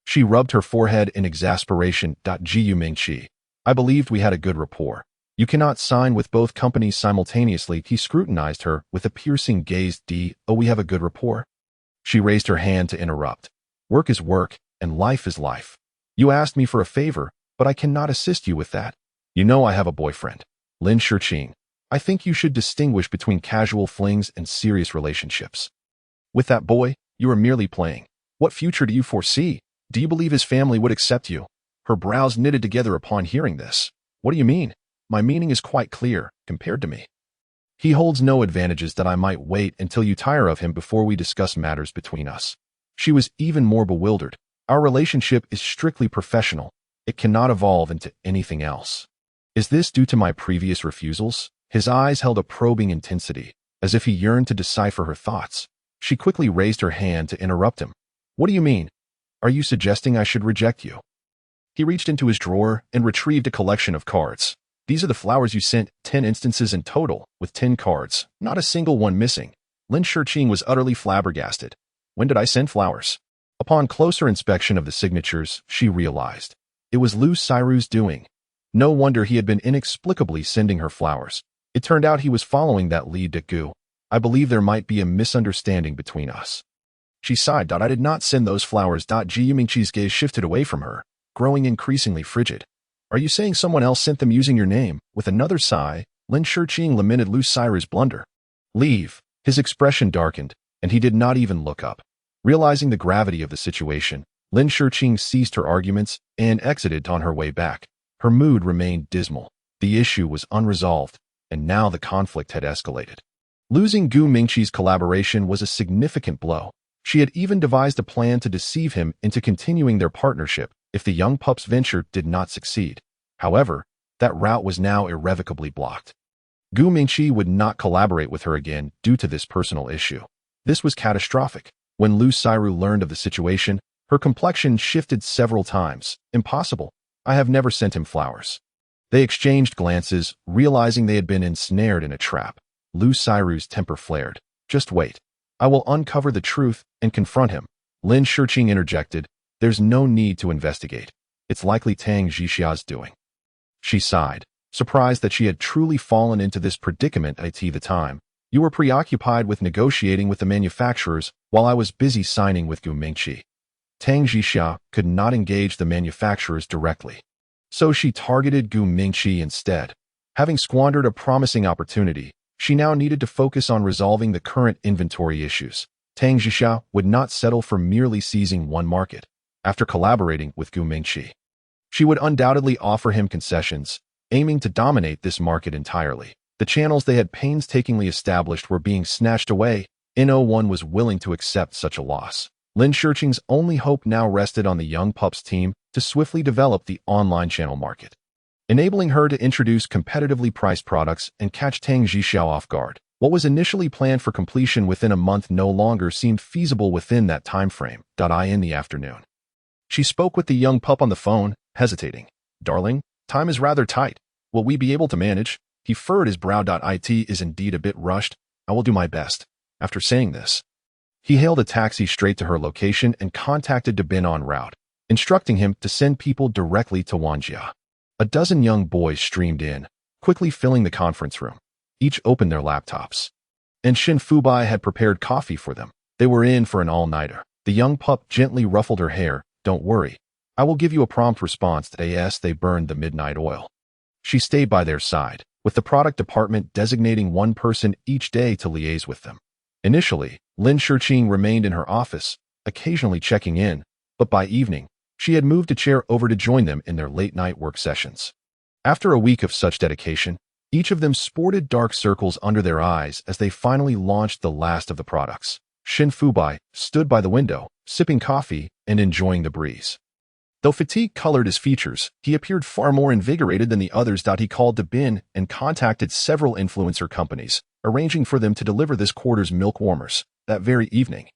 She rubbed her forehead in exasperation. Gu Mingqi, I believed we had a good rapport. You cannot sign with both companies simultaneously. He scrutinized her with a piercing gaze. We have a good rapport? She raised her hand to interrupt. Work is work, and life is life. You asked me for a favor, but I cannot assist you with that. You know I have a boyfriend. Lin Shurqing, I think you should distinguish between casual flings and serious relationships. With that boy, you are merely playing. What future do you foresee? Do you believe his family would accept you? Her brows knitted together upon hearing this. What do you mean? My meaning is quite clear, compared to me. He holds no advantages that I might wait until you tire of him before we discuss matters between us. She was even more bewildered. Our relationship is strictly professional. It cannot evolve into anything else. Is this due to my previous refusals? His eyes held a probing intensity, as if he yearned to decipher her thoughts. She quickly raised her hand to interrupt him. What do you mean? Are you suggesting I should reject you? He reached into his drawer and retrieved a collection of cards. These are the flowers you sent, 10 instances in total, with 10 cards, not a single one missing. Lin Shurqing was utterly flabbergasted. When did I send flowers? Upon closer inspection of the signatures, she realized. It was Sultry's doing. No wonder he had been inexplicably sending her flowers. It turned out he was following that lead to Gu. I believe there might be a misunderstanding between us. She sighed. I did not send those flowers. Ji Yumingqi's gaze shifted away from her, growing increasingly frigid. Are you saying someone else sent them using your name? With another sigh, Lin Shiqing lamented Lu Sairu's blunder. Leave. His expression darkened, and he did not even look up. Realizing the gravity of the situation, Lin Shiqing ceased her arguments and exited on her way back. Her mood remained dismal. The issue was unresolved, and now the conflict had escalated. Losing Gu Mingqi's collaboration was a significant blow. She had even devised a plan to deceive him into continuing their partnership if the young pup's venture did not succeed. However, that route was now irrevocably blocked. Gu Mingqi would not collaborate with her again due to this personal issue. This was catastrophic. When Lu Sairu learned of the situation, her complexion shifted several times. Impossible. I have never sent him flowers. They exchanged glances, realizing they had been ensnared in a trap. Lu Sairu's temper flared. Just wait. I will uncover the truth and confront him. Lin Shiqing interjected. There's no need to investigate. It's likely Tang Jixia's doing. She sighed, surprised that she had truly fallen into this predicament at the time. You were preoccupied with negotiating with the manufacturers while I was busy signing with Gu Mingqi. Tang Jixia could not engage the manufacturers directly, so she targeted Gu Mingqi instead. Having squandered a promising opportunity, she now needed to focus on resolving the current inventory issues. Tang Jixia would not settle for merely seizing one market. After collaborating with Gu Mingqi, she would undoubtedly offer him concessions, aiming to dominate this market entirely. The channels they had painstakingly established were being snatched away. No one was willing to accept such a loss. Lin Shiqing's only hope now rested on the young pup's team to swiftly develop the online channel market, enabling her to introduce competitively priced products and catch Tang Jixiao off guard. What was initially planned for completion within a month no longer seemed feasible within that time frame. In the afternoon, she spoke with the young pup on the phone, hesitating. Darling, time is rather tight. Will we be able to manage? He furrowed his brow. It is indeed a bit rushed. I will do my best. After saying this, he hailed a taxi straight to her location and contacted Dabin en route, instructing him to send people directly to Wanjia. A dozen young boys streamed in, quickly filling the conference room. Each opened their laptops, and Xin Fubai had prepared coffee for them. They were in for an all-nighter. The young pup gently ruffled her hair. Don't worry. I will give you a prompt response that they burned the midnight oil. She stayed by their side, with the product department designating one person each day to liaise with them. Initially, Lin Shiqing remained in her office, occasionally checking in, but by evening, she had moved a chair over to join them in their late-night work sessions. After a week of such dedication, each of them sported dark circles under their eyes as they finally launched the last of the products. Xin Fubai stood by the window, sipping coffee and enjoying the breeze. Though fatigue colored his features, he appeared far more invigorated than the others. He called Dabin and contacted several influencer companies, arranging for them to deliver this quarter's milk warmers that very evening.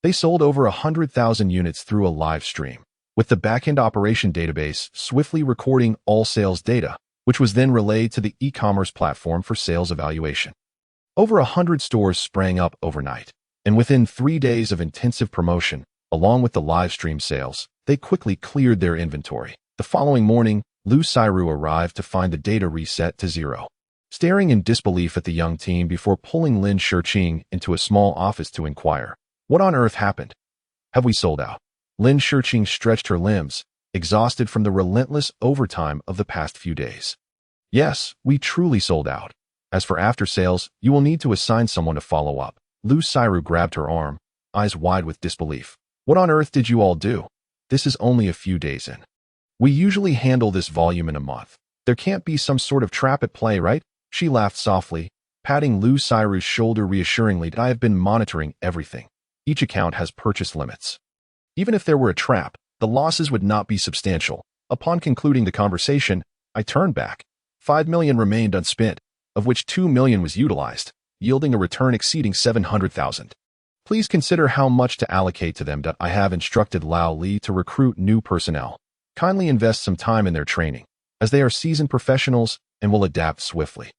They sold over 100,000 units through a live stream, with the backend operation database swiftly recording all sales data, which was then relayed to the e-commerce platform for sales evaluation. Over 100 stores sprang up overnight, and within 3 days of intensive promotion, along with the live stream sales, they quickly cleared their inventory. The following morning, Lu Sairu arrived to find the data reset to 0. Staring in disbelief at the young team before pulling Lin Shiqing into a small office to inquire, what on earth happened? Have we sold out? Lin Shiqing stretched her limbs, exhausted from the relentless overtime of the past few days. Yes, we truly sold out. As for after sales, you will need to assign someone to follow up. Lu Sairu grabbed her arm, eyes wide with disbelief. What on earth did you all do? This is only a few days in. We usually handle this volume in a month. There can't be some sort of trap at play, right? She laughed softly, patting Lu Sairu's shoulder reassuringly. I have been monitoring everything. Each account has purchase limits. Even if there were a trap, the losses would not be substantial. Upon concluding the conversation, I turned back. 5 million remained unspent, of which 2 million was utilized, yielding a return exceeding 700,000. Please consider how much to allocate to them. I have instructed Lao Li to recruit new personnel. Kindly invest some time in their training, as they are seasoned professionals and will adapt swiftly.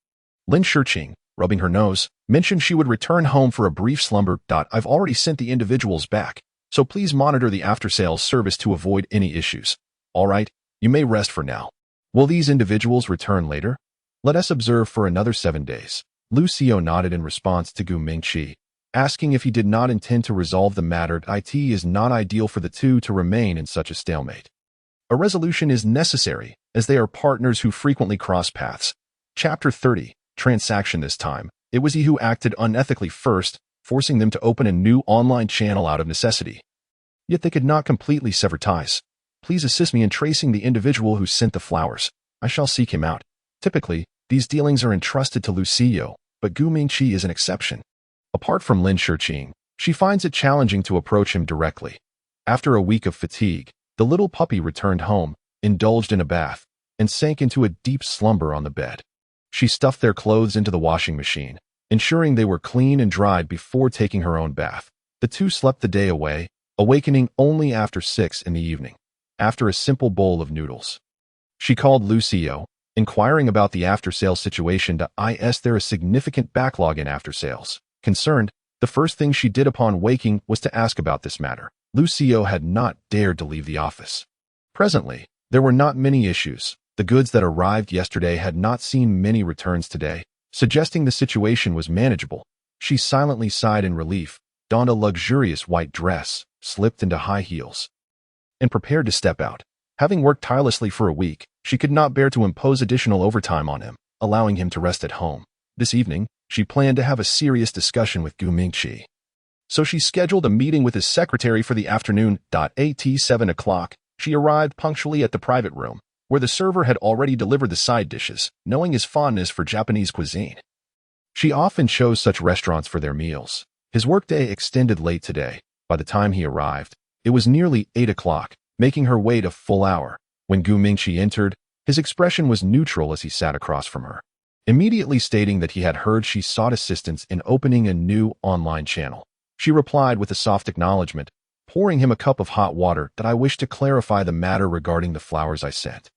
Lin Shiqing, rubbing her nose, mentioned she would return home for a brief slumber. I've already sent the individuals back, so please monitor the after-sales service to avoid any issues. All right, you may rest for now. Will these individuals return later? Let us observe for another 7 days. Lu Xiao nodded in response to Gu Mingqi, asking if he did not intend to resolve the matter. It is not ideal for the two to remain in such a stalemate. A resolution is necessary, as they are partners who frequently cross paths. Chapter 30. Transaction. This time, it was he who acted unethically first, forcing them to open a new online channel out of necessity. Yet they could not completely sever ties. Please assist me in tracing the individual who sent the flowers. I shall seek him out. Typically, these dealings are entrusted to Lu Xiao, but Gu Mingqi is an exception. Apart from Lin Shiqing, she finds it challenging to approach him directly. After a week of fatigue, the little puppy returned home, indulged in a bath, and sank into a deep slumber on the bed. She stuffed their clothes into the washing machine, ensuring they were clean and dried before taking her own bath. The two slept the day away, awakening only after 6 in the evening, after a simple bowl of noodles. She called Lu Xiao, inquiring about the after-sales situation. Is there a significant backlog in after-sales? Concerned, the first thing she did upon waking was to ask about this matter. Lu Xiao had not dared to leave the office. Presently, there were not many issues. The goods that arrived yesterday had not seen many returns today, suggesting the situation was manageable. She silently sighed in relief, donned a luxurious white dress, slipped into high heels, and prepared to step out. Having worked tirelessly for a week, she could not bear to impose additional overtime on him, allowing him to rest at home. This evening, she planned to have a serious discussion with Gu Mingqi. So she scheduled a meeting with his secretary for the afternoon. At 7 o'clock, she arrived punctually at the private room, where the server had already delivered the side dishes, knowing his fondness for Japanese cuisine. She often chose such restaurants for their meals. His workday extended late today. By the time he arrived, it was nearly 8 o'clock, making her wait a full hour. When Gu Mingqi entered, his expression was neutral as he sat across from her, immediately stating that he had heard she sought assistance in opening a new online channel. She replied with a soft acknowledgement, pouring him a cup of hot water. I wish to clarify the matter regarding the flowers I sent.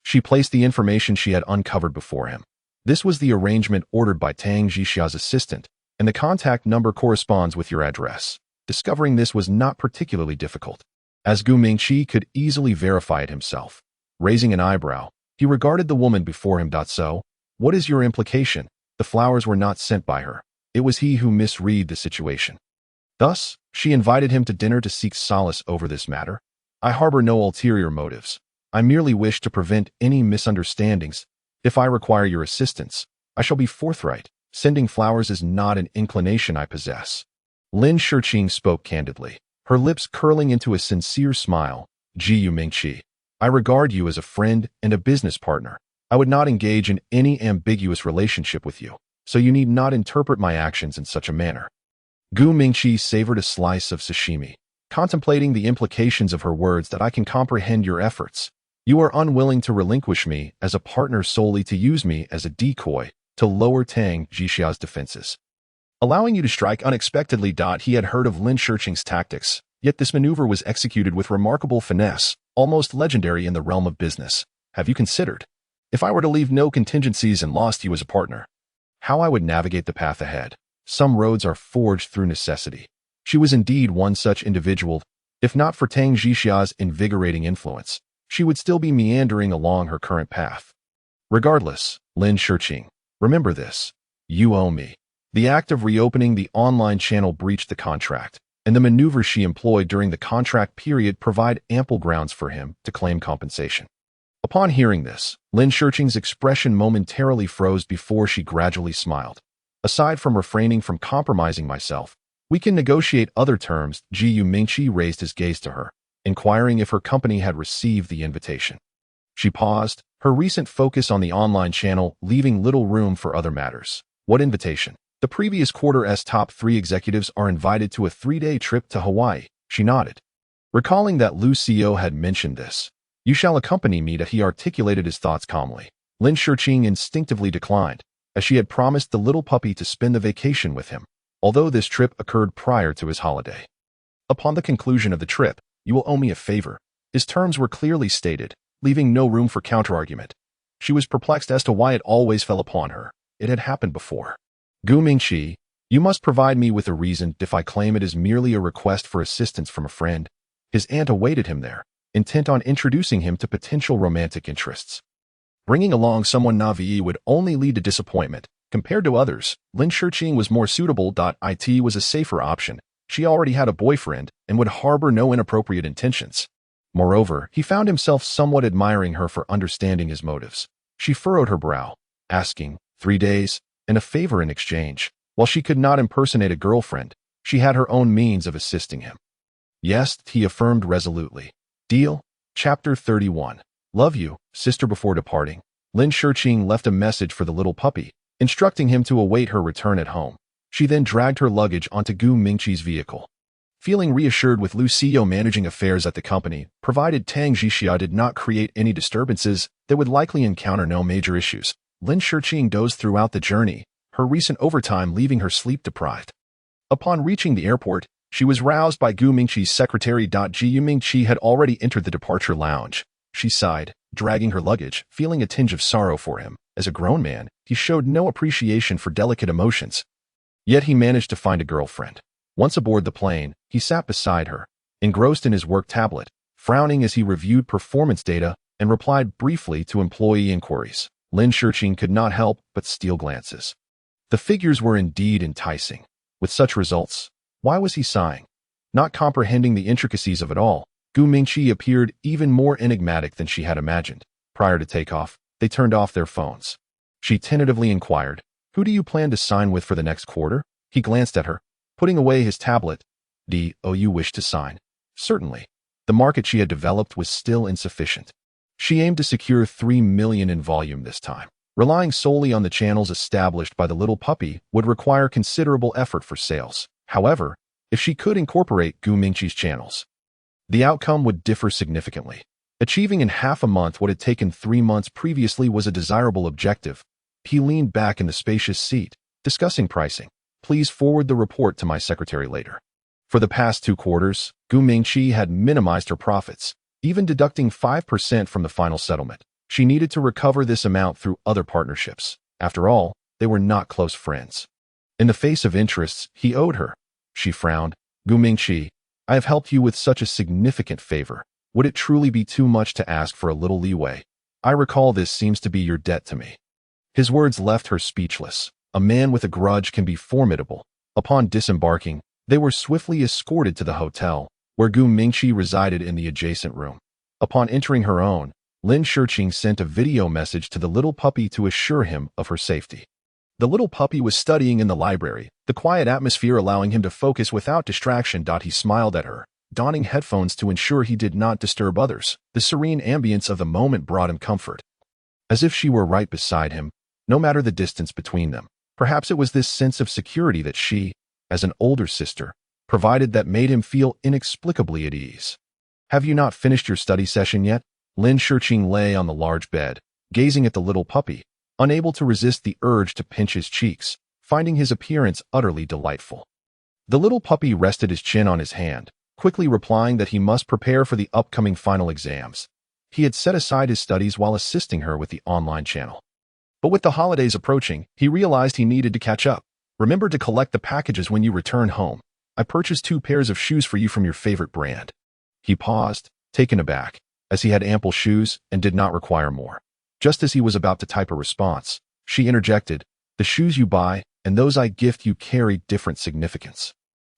She placed the information she had uncovered before him. This was the arrangement ordered by Tang Jixia's assistant, and the contact number corresponds with your address. Discovering this was not particularly difficult, as Gu Mingqi could easily verify it himself. Raising an eyebrow, he regarded the woman before him. So, what is your implication? The flowers were not sent by her. It was he who misread the situation. Thus, she invited him to dinner to seek solace over this matter. I harbor no ulterior motives. I merely wish to prevent any misunderstandings. If I require your assistance, I shall be forthright. Sending flowers is not an inclination I possess. Lin Shiqing spoke candidly, her lips curling into a sincere smile. Gu Mingqi, I regard you as a friend and a business partner. I would not engage in any ambiguous relationship with you, so you need not interpret my actions in such a manner. Gu Mingqi savored a slice of sashimi, contemplating the implications of her words. I can comprehend your efforts. You are unwilling to relinquish me as a partner solely to use me as a decoy to lower Tang Jixia's defenses, allowing you to strike unexpectedly. He had heard of Lin Shiqing's tactics, yet this maneuver was executed with remarkable finesse, almost legendary in the realm of business. Have you considered, if I were to leave no contingencies and lost you as a partner, how I would navigate the path ahead? Some roads are forged through necessity. She was indeed one such individual. If not for Tang Jixia's invigorating influence, she would still be meandering along her current path. Regardless, Lin Shiqing, remember this. You owe me. The act of reopening the online channel breached the contract, and the maneuvers she employed during the contract period provide ample grounds for him to claim compensation. Upon hearing this, Lin Shiqing's expression momentarily froze before she gradually smiled. Aside from refraining from compromising myself, we can negotiate other terms. Gu Mingqi raised his gaze to her, inquiring if her company had received the invitation. She paused, her recent focus on the online channel leaving little room for other matters. What invitation? The previous quarter's top 3 executives are invited to a 3-day trip to Hawaii. She nodded, recalling that Lu Xiao had mentioned this. You shall accompany me. He articulated his thoughts calmly. Lin Shiqing instinctively declined, as she had promised the little puppy to spend the vacation with him, although this trip occurred prior to his holiday. Upon the conclusion of the trip, you will owe me a favor. His terms were clearly stated, leaving no room for counterargument. She was perplexed as to why it always fell upon her. It had happened before. Gu Mingqi, you must provide me with a reason if I claim it is merely a request for assistance from a friend. His aunt awaited him there, intent on introducing him to potential romantic interests. Bringing along someone naive would only lead to disappointment. Compared to others, Lin Shurqing was more suitable. It was a safer option. She already had a boyfriend and would harbor no inappropriate intentions. Moreover, he found himself somewhat admiring her for understanding his motives. She furrowed her brow, asking, 3 days, and a favor in exchange. While she could not impersonate a girlfriend, she had her own means of assisting him. Yes, he affirmed resolutely. Deal? Chapter 31. Love you, sister. Before departing, Lin Shurqing left a message for the little puppy, instructing him to await her return at home. She then dragged her luggage onto Gu Mingqi's vehicle. Feeling reassured with Lu Xiao managing affairs at the company, provided Tang Jixia did not create any disturbances, they would likely encounter no major issues. Lin Shurqing dozed throughout the journey, her recent overtime leaving her sleep-deprived. Upon reaching the airport, she was roused by Gu Mingqi's secretary. Gu Mingqi had already entered the departure lounge. She sighed, dragging her luggage, feeling a tinge of sorrow for him. As a grown man, he showed no appreciation for delicate emotions. Yet he managed to find a girlfriend. Once aboard the plane, he sat beside her, engrossed in his work tablet, frowning as he reviewed performance data and replied briefly to employee inquiries. Lin Shurqing could not help but steal glances. The figures were indeed enticing. With such results, why was he sighing? Not comprehending the intricacies of it all, Gu Mingqi appeared even more enigmatic than she had imagined. Prior to takeoff, they turned off their phones. She tentatively inquired, "Who do you plan to sign with for the next quarter?" He glanced at her, putting away his tablet. "Oh, you wish to sign?" Certainly. The market she had developed was still insufficient. She aimed to secure 3 million in volume this time. Relying solely on the channels established by the little puppy would require considerable effort for sales. However, if she could incorporate Gu Mingqi's channels, the outcome would differ significantly. Achieving in half a month what had taken 3 months previously was a desirable objective. He leaned back in the spacious seat, discussing pricing. "Please forward the report to my secretary later." For the past 2 quarters, Gu Mingqi had minimized her profits, even deducting 5% from the final settlement. She needed to recover this amount through other partnerships. After all, they were not close friends. In the face of interests he owed her, she frowned. "Gu Mingqi, I have helped you with such a significant favor. Would it truly be too much to ask for a little leeway? I recall this seems to be your debt to me." His words left her speechless. A man with a grudge can be formidable. Upon disembarking, they were swiftly escorted to the hotel, where Gu Mingqi resided in the adjacent room. Upon entering her own, Lin Shurqing sent a video message to the little puppy to assure him of her safety. The little puppy was studying in the library, the quiet atmosphere allowing him to focus without distraction. He smiled at her, donning headphones to ensure he did not disturb others. The serene ambience of the moment brought him comfort. As if she were right beside him, no matter the distance between them. Perhaps it was this sense of security that she, as an older sister, provided that made him feel inexplicably at ease. "Have you not finished your study session yet?" Lin Shurqing lay on the large bed, gazing at the little puppy, unable to resist the urge to pinch his cheeks, finding his appearance utterly delightful. The little puppy rested his chin on his hand, quickly replying that he must prepare for the upcoming final exams. He had set aside his studies while assisting her with the online channel. But with the holidays approaching, he realized he needed to catch up. "Remember to collect the packages when you return home. I purchased 2 pairs of shoes for you from your favorite brand." He paused, taken aback, as he had ample shoes and did not require more. Just as he was about to type a response, she interjected, "The shoes you buy and those I gift you carry different significance.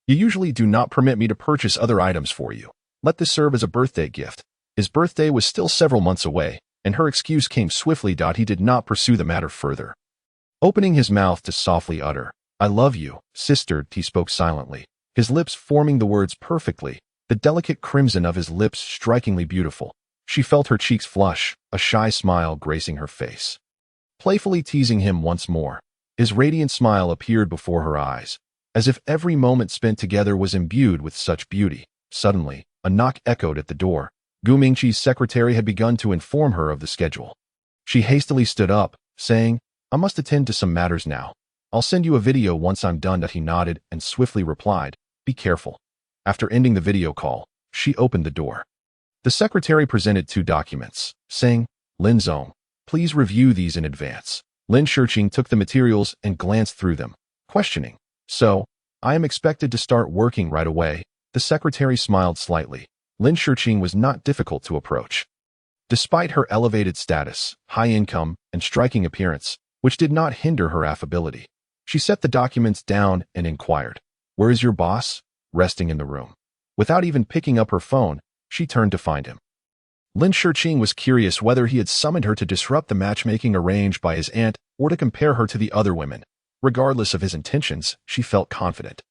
You usually do not permit me to purchase other items for you. Let this serve as a birthday gift." His birthday was still several months away, and her excuse came swiftly. He did not pursue the matter further. Opening his mouth to softly utter, "I love you, sister," he spoke silently, his lips forming the words perfectly, the delicate crimson of his lips strikingly beautiful. She felt her cheeks flush, a shy smile gracing her face. Playfully teasing him once more, his radiant smile appeared before her eyes, as if every moment spent together was imbued with such beauty. Suddenly, a knock echoed at the door. Gu Mingqi's secretary had begun to inform her of the schedule. She hastily stood up, saying, "I must attend to some matters now. I'll send you a video once I'm done." He nodded and swiftly replied, "Be careful." After ending the video call, she opened the door. The secretary presented 2 documents, saying, "Lin Zong, please review these in advance." Lin Shurqing took the materials and glanced through them, questioning, "So, I am expected to start working right away?" The secretary smiled slightly. Lin Shurqing was not difficult to approach. despite her elevated status, high income, and striking appearance, which did not hinder her affability. She set the documents down and inquired, "Where is your boss?" resting in the room. Without even picking up her phone, she turned to find him. Lin Shiqing was curious whether he had summoned her to disrupt the matchmaking arranged by his aunt or to compare her to the other women. Regardless of his intentions, she felt confident.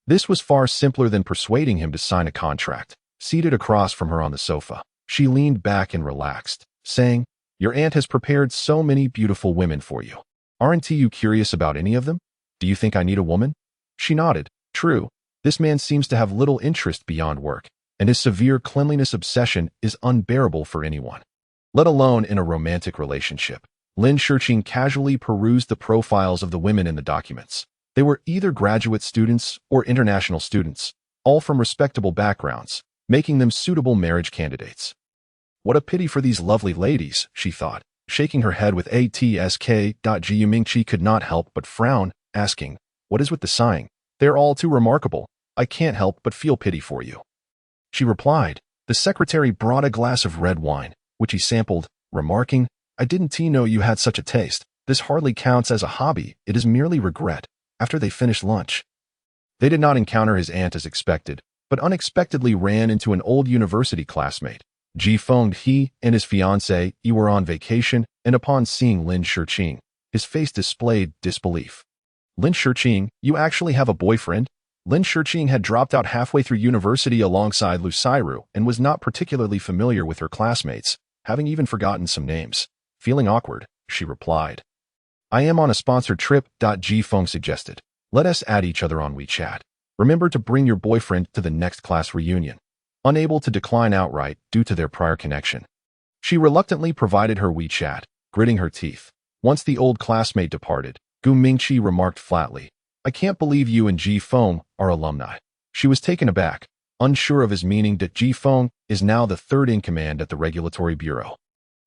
This was far simpler than persuading him to sign a contract. Seated across from her on the sofa, she leaned back and relaxed, saying, "Your aunt has prepared so many beautiful women for you. Aren't you curious about any of them? Do you think I need a woman?" She nodded. True, this man seems to have little interest beyond work, and his severe cleanliness obsession is unbearable for anyone, let alone in a romantic relationship. Lin Shiqing casually perused the profiles of the women in the documents. They were either graduate students or international students, all from respectable backgrounds, making them suitable marriage candidates. What a pity for these lovely ladies, she thought, shaking her head with ATSK. Gu Mingqi could not help but frown, asking, "What is with the sighing? They're all too remarkable. I can't help but feel pity for you." She replied. The secretary brought a glass of red wine, which he sampled, remarking, "I didn't know you had such a taste. This hardly counts as a hobby, it is merely regret." After they finished lunch, they did not encounter his aunt as expected, but unexpectedly ran into an old university classmate. Ji Feng. He and his fiancée were on vacation, and upon seeing Lin Shiqing, his face displayed disbelief. "Lin Shiqing, you actually have a boyfriend?" Lin Shiqing had dropped out halfway through university alongside Lu Xiru and was not particularly familiar with her classmates, having even forgotten some names. Feeling awkward, she replied, "I am on a sponsored trip." Ji Feng suggested, "Let us add each other on WeChat. Remember to bring your boyfriend to the next class reunion." Unable to decline outright due to their prior connection, she reluctantly provided her WeChat, gritting her teeth. Once the old classmate departed, Gu Mingqi remarked flatly, "I can't believe you and Ji Feng are alumni." She was taken aback, unsure of his meaning that Ji Feng is now the third in command at the Regulatory Bureau.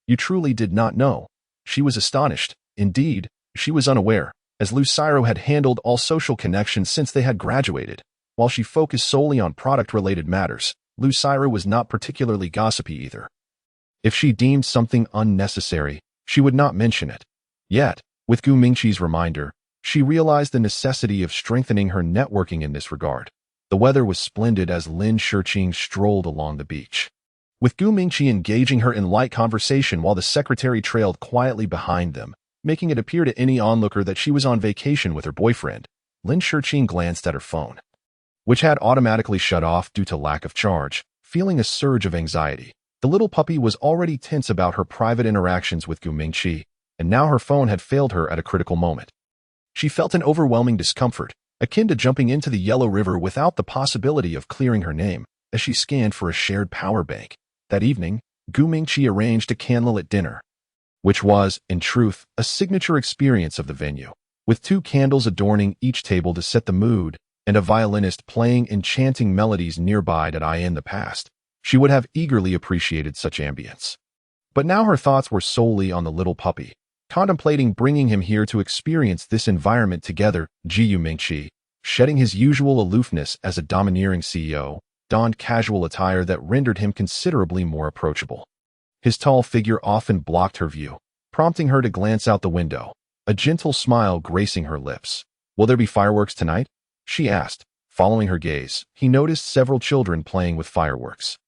"You truly did not know?" She was astonished. Indeed, she was unaware, as Lu Xiru had handled all social connections since they had graduated. While she focused solely on product-related matters, Lu Xiru was not particularly gossipy either. If she deemed something unnecessary, she would not mention it. Yet, with Gu Mingqi's reminder, she realized the necessity of strengthening her networking in this regard. The weather was splendid as Lin Shiqing strolled along the beach, with Gu Mingqi engaging her in light conversation while the secretary trailed quietly behind them, making it appear to any onlooker that she was on vacation with her boyfriend. Lin Shiqing glanced at her phone, which had automatically shut off due to lack of charge, feeling a surge of anxiety. The little puppy was already tense about her private interactions with Gu Mingqi, and now her phone had failed her at a critical moment. She felt an overwhelming discomfort, akin to jumping into the Yellow River without the possibility of clearing her name, as she scanned for a shared power bank. That evening, Gu Mingqi arranged a candlelit dinner, which was, in truth, a signature experience of the venue, with 2 candles adorning each table to set the mood, and a violinist playing enchanting melodies nearby. That in the past, she would have eagerly appreciated such ambience. But now her thoughts were solely on the little puppy, contemplating bringing him here to experience this environment together. Ji Mingqi, shedding his usual aloofness as a domineering CEO, donned casual attire that rendered him considerably more approachable. His tall figure often blocked her view, prompting her to glance out the window, a gentle smile gracing her lips. "Will there be fireworks tonight?" she asked. Following her gaze, he noticed several children playing with fireworks.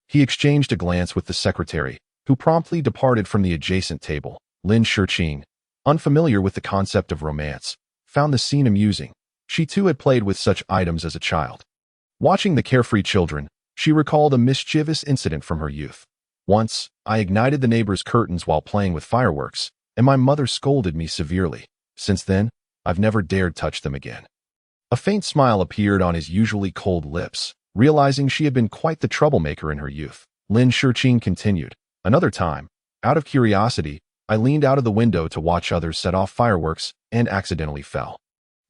He exchanged a glance with the secretary, who promptly departed from the adjacent table. Lin Shiqing, unfamiliar with the concept of romance, found the scene amusing. She too had played with such items as a child. Watching the carefree children, she recalled a mischievous incident from her youth. "Once, I ignited the neighbor's curtains while playing with fireworks, and my mother scolded me severely. Since then, I've never dared touch them again." A faint smile appeared on his usually cold lips, realizing she had been quite the troublemaker in her youth. Lin Shiqing continued, "Another time, out of curiosity, I leaned out of the window to watch others set off fireworks and accidentally fell,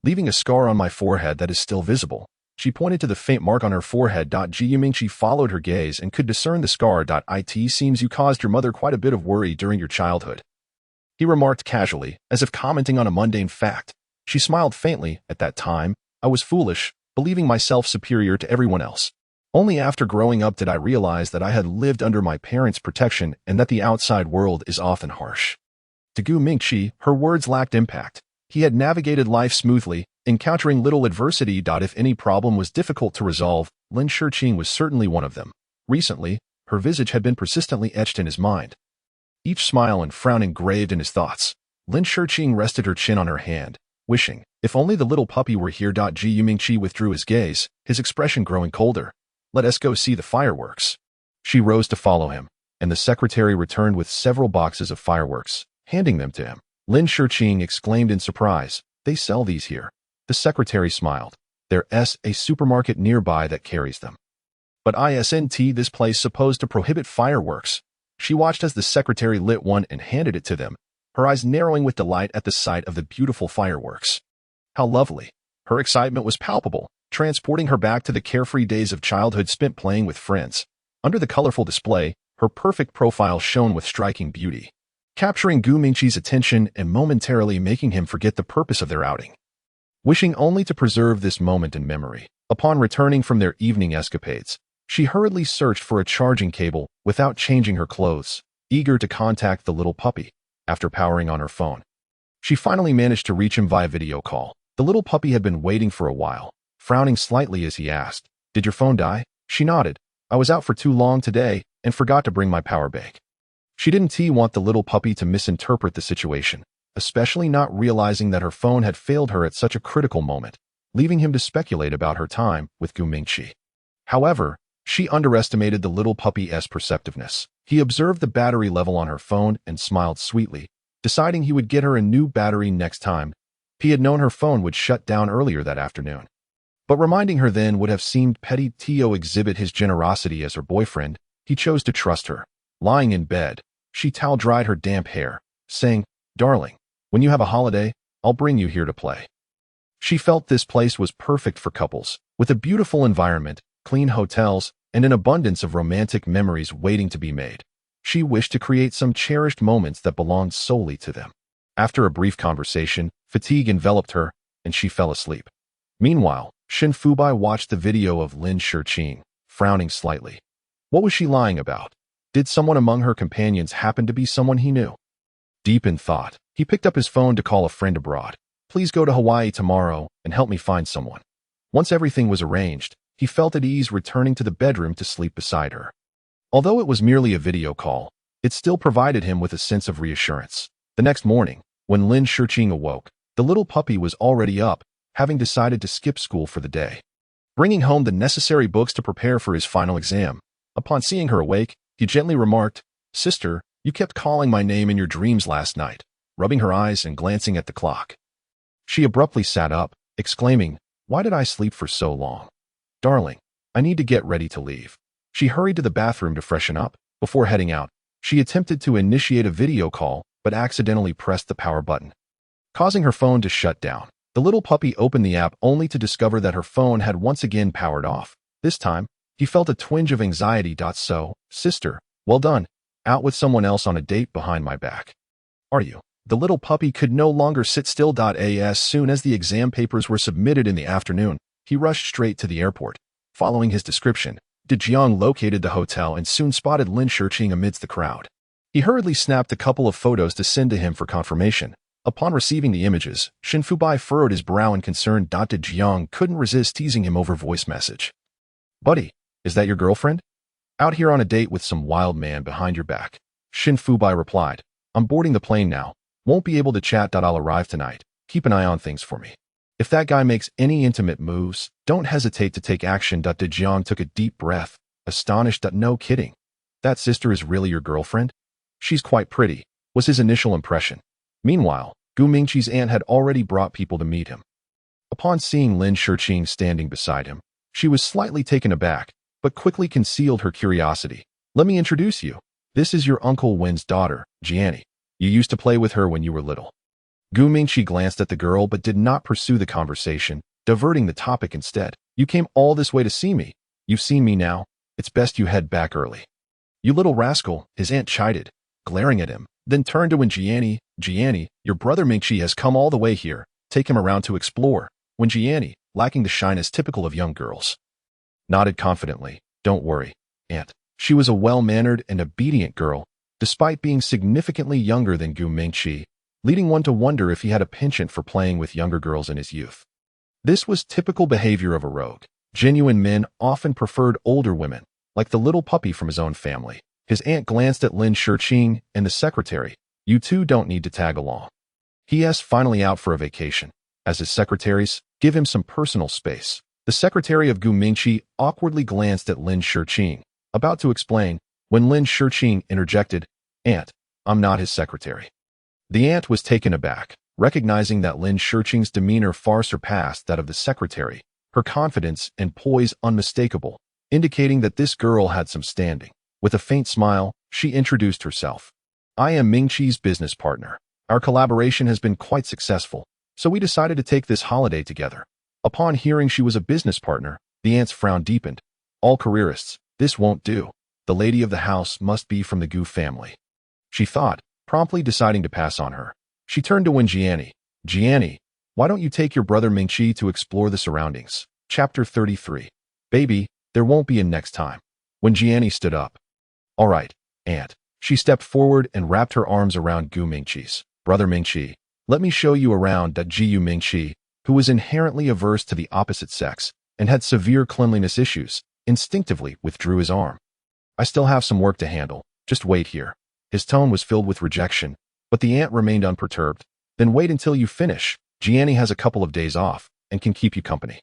leaving a scar on my forehead that is still visible." She pointed to the faint mark on her forehead. Ji Mingqi followed her gaze and could discern the scar. "It seems you caused your mother quite a bit of worry during your childhood," he remarked casually, as if commenting on a mundane fact. She smiled faintly. "At that time, I was foolish, believing myself superior to everyone else." Only after growing up did I realize that I had lived under my parents' protection and that the outside world is often harsh. To Gu Mingqi, her words lacked impact. He had navigated life smoothly, encountering little adversity. If any problem was difficult to resolve, Lin Shiqing was certainly one of them. Recently, her visage had been persistently etched in his mind, each smile and frown engraved in his thoughts. Lin Shiqing rested her chin on her hand, wishing, if only the little puppy were here. Gu Mingqi withdrew his gaze, his expression growing colder. Let us go see the fireworks. She rose to follow him, and the secretary returned with several boxes of fireworks, handing them to him. Lin Shiqing exclaimed in surprise, "They sell these here." The secretary smiled. "There's a supermarket nearby that carries them." "But isn't this place supposed to prohibit fireworks?" She watched as the secretary lit one and handed it to them, her eyes narrowing with delight at the sight of the beautiful fireworks. How lovely! Her excitement was palpable, transporting her back to the carefree days of childhood spent playing with friends. Under the colorful display, her perfect profile shone with striking beauty, capturing Gu Mingqi's attention and momentarily making him forget the purpose of their outing. Wishing only to preserve this moment in memory, upon returning from their evening escapades, she hurriedly searched for a charging cable without changing her clothes, eager to contact the little puppy. After powering on her phone, she finally managed to reach him via video call. The little puppy had been waiting for a while, frowning slightly as he asked, "Did your phone die?" She nodded. "I was out for too long today and forgot to bring my power bank." She didn't want the little puppy to misinterpret the situation, especially not realizing that her phone had failed her at such a critical moment, leaving him to speculate about her time with Gu Mingqi. However, she underestimated the little puppy's perceptiveness. He observed the battery level on her phone and smiled sweetly, deciding he would get her a new battery next time. He had known her phone would shut down earlier that afternoon, but reminding her then would have seemed petty. To exhibit his generosity as her boyfriend, he chose to trust her. Lying in bed, she towel-dried her damp hair, saying, "Darling, when you have a holiday, I'll bring you here to play." She felt this place was perfect for couples, with a beautiful environment, clean hotels, and an abundance of romantic memories waiting to be made. She wished to create some cherished moments that belonged solely to them. After a brief conversation, fatigue enveloped her, and she fell asleep. Meanwhile, Shen Fubai watched the video of Lin Shiqing, frowning slightly. What was she lying about? Did someone among her companions happen to be someone he knew? Deep in thought, he picked up his phone to call a friend abroad. "Please go to Hawaii tomorrow and help me find someone." Once everything was arranged, he felt at ease returning to the bedroom to sleep beside her. Although it was merely a video call, it still provided him with a sense of reassurance. The next morning, when Lin Shiqing awoke, the little puppy was already up, having decided to skip school for the day, bringing home the necessary books to prepare for his final exam. Upon seeing her awake, he gently remarked, "Sister, you kept calling my name in your dreams last night," rubbing her eyes and glancing at the clock. She abruptly sat up, exclaiming, "Why did I sleep for so long? Darling, I need to get ready to leave." She hurried to the bathroom to freshen up. Before heading out, she attempted to initiate a video call, but accidentally pressed the power button, causing her phone to shut down. The little puppy opened the app only to discover that her phone had once again powered off. This time, he felt a twinge of anxiety. "So, sister, well done. Out with someone else on a date behind my back. Are you?" The little puppy could no longer sit still. As soon as the exam papers were submitted in the afternoon, he rushed straight to the airport. Following his description, De Jiang located the hotel and soon spotted Lin Shiqing amidst the crowd. He hurriedly snapped a couple of photos to send to him for confirmation. Upon receiving the images, Shen Fubai furrowed his brow in concern. De Jiang couldn't resist teasing him over voice message. "Buddy, is that your girlfriend? Out here on a date with some wild man behind your back?" Shen Fubai replied, "I'm boarding the plane now. Won't be able to chat. I'll arrive tonight. Keep an eye on things for me. If that guy makes any intimate moves, don't hesitate to take action." De Jiang took a deep breath, astonished. "No kidding. That sister is really your girlfriend?" "She's quite pretty," was his initial impression. Meanwhile, Gu Mingqi's aunt had already brought people to meet him. Upon seeing Lin Shiqing standing beside him, she was slightly taken aback, but quickly concealed her curiosity. "Let me introduce you. This is your Uncle Wen's daughter, Jianni. You used to play with her when you were little." Gu Mingqi glanced at the girl but did not pursue the conversation, diverting the topic instead. "You came all this way to see me. You've seen me now. It's best you head back early." "You little rascal," his aunt chided, glaring at him, then turned to Jianni, your brother Mingqi has come all the way here. Take him around to explore." When Jianni, lacking the shyness typical of young girls, nodded confidently. Don't worry, Aunt. She was a well-mannered and obedient girl, despite being significantly younger than Gu Mingqi, leading one to wonder if he had a penchant for playing with younger girls in his youth. This was typical behavior of a rogue. Genuine men often preferred older women, like the little puppy from his own family. His aunt glanced at Lin Shiqing and the secretary. You two don't need to tag along. He is finally out for a vacation. As his secretaries, give him some personal space. The secretary of Gu Mingqi awkwardly glanced at Lin Shiqing, about to explain, when Lin Shiqing interjected, Aunt, I'm not his secretary. The aunt was taken aback, recognizing that Lin Shiqing's demeanor far surpassed that of the secretary, her confidence and poise unmistakable, indicating that this girl had some standing. With a faint smile, she introduced herself. I am Mingqi's business partner. Our collaboration has been quite successful, so we decided to take this holiday together. Upon hearing she was a business partner, the aunt's frown deepened. All careerists, this won't do. The lady of the house must be from the Gu family. She thought, promptly deciding to pass on her. She turned to Wen Jiani. Jiani, why don't you take your brother Mingqi to explore the surroundings? Chapter 33. Baby, there won't be a next time. Wen Jiani stood up. All right, Aunt. She stepped forward and wrapped her arms around Gu Mingqi's brother Mingqi. Let me show you around. Gu Mingqi, who was inherently averse to the opposite sex and had severe cleanliness issues, instinctively withdrew his arm. I still have some work to handle. Just wait here. His tone was filled with rejection, but the aunt remained unperturbed. Then wait until you finish. Jiani has a couple of days off and can keep you company.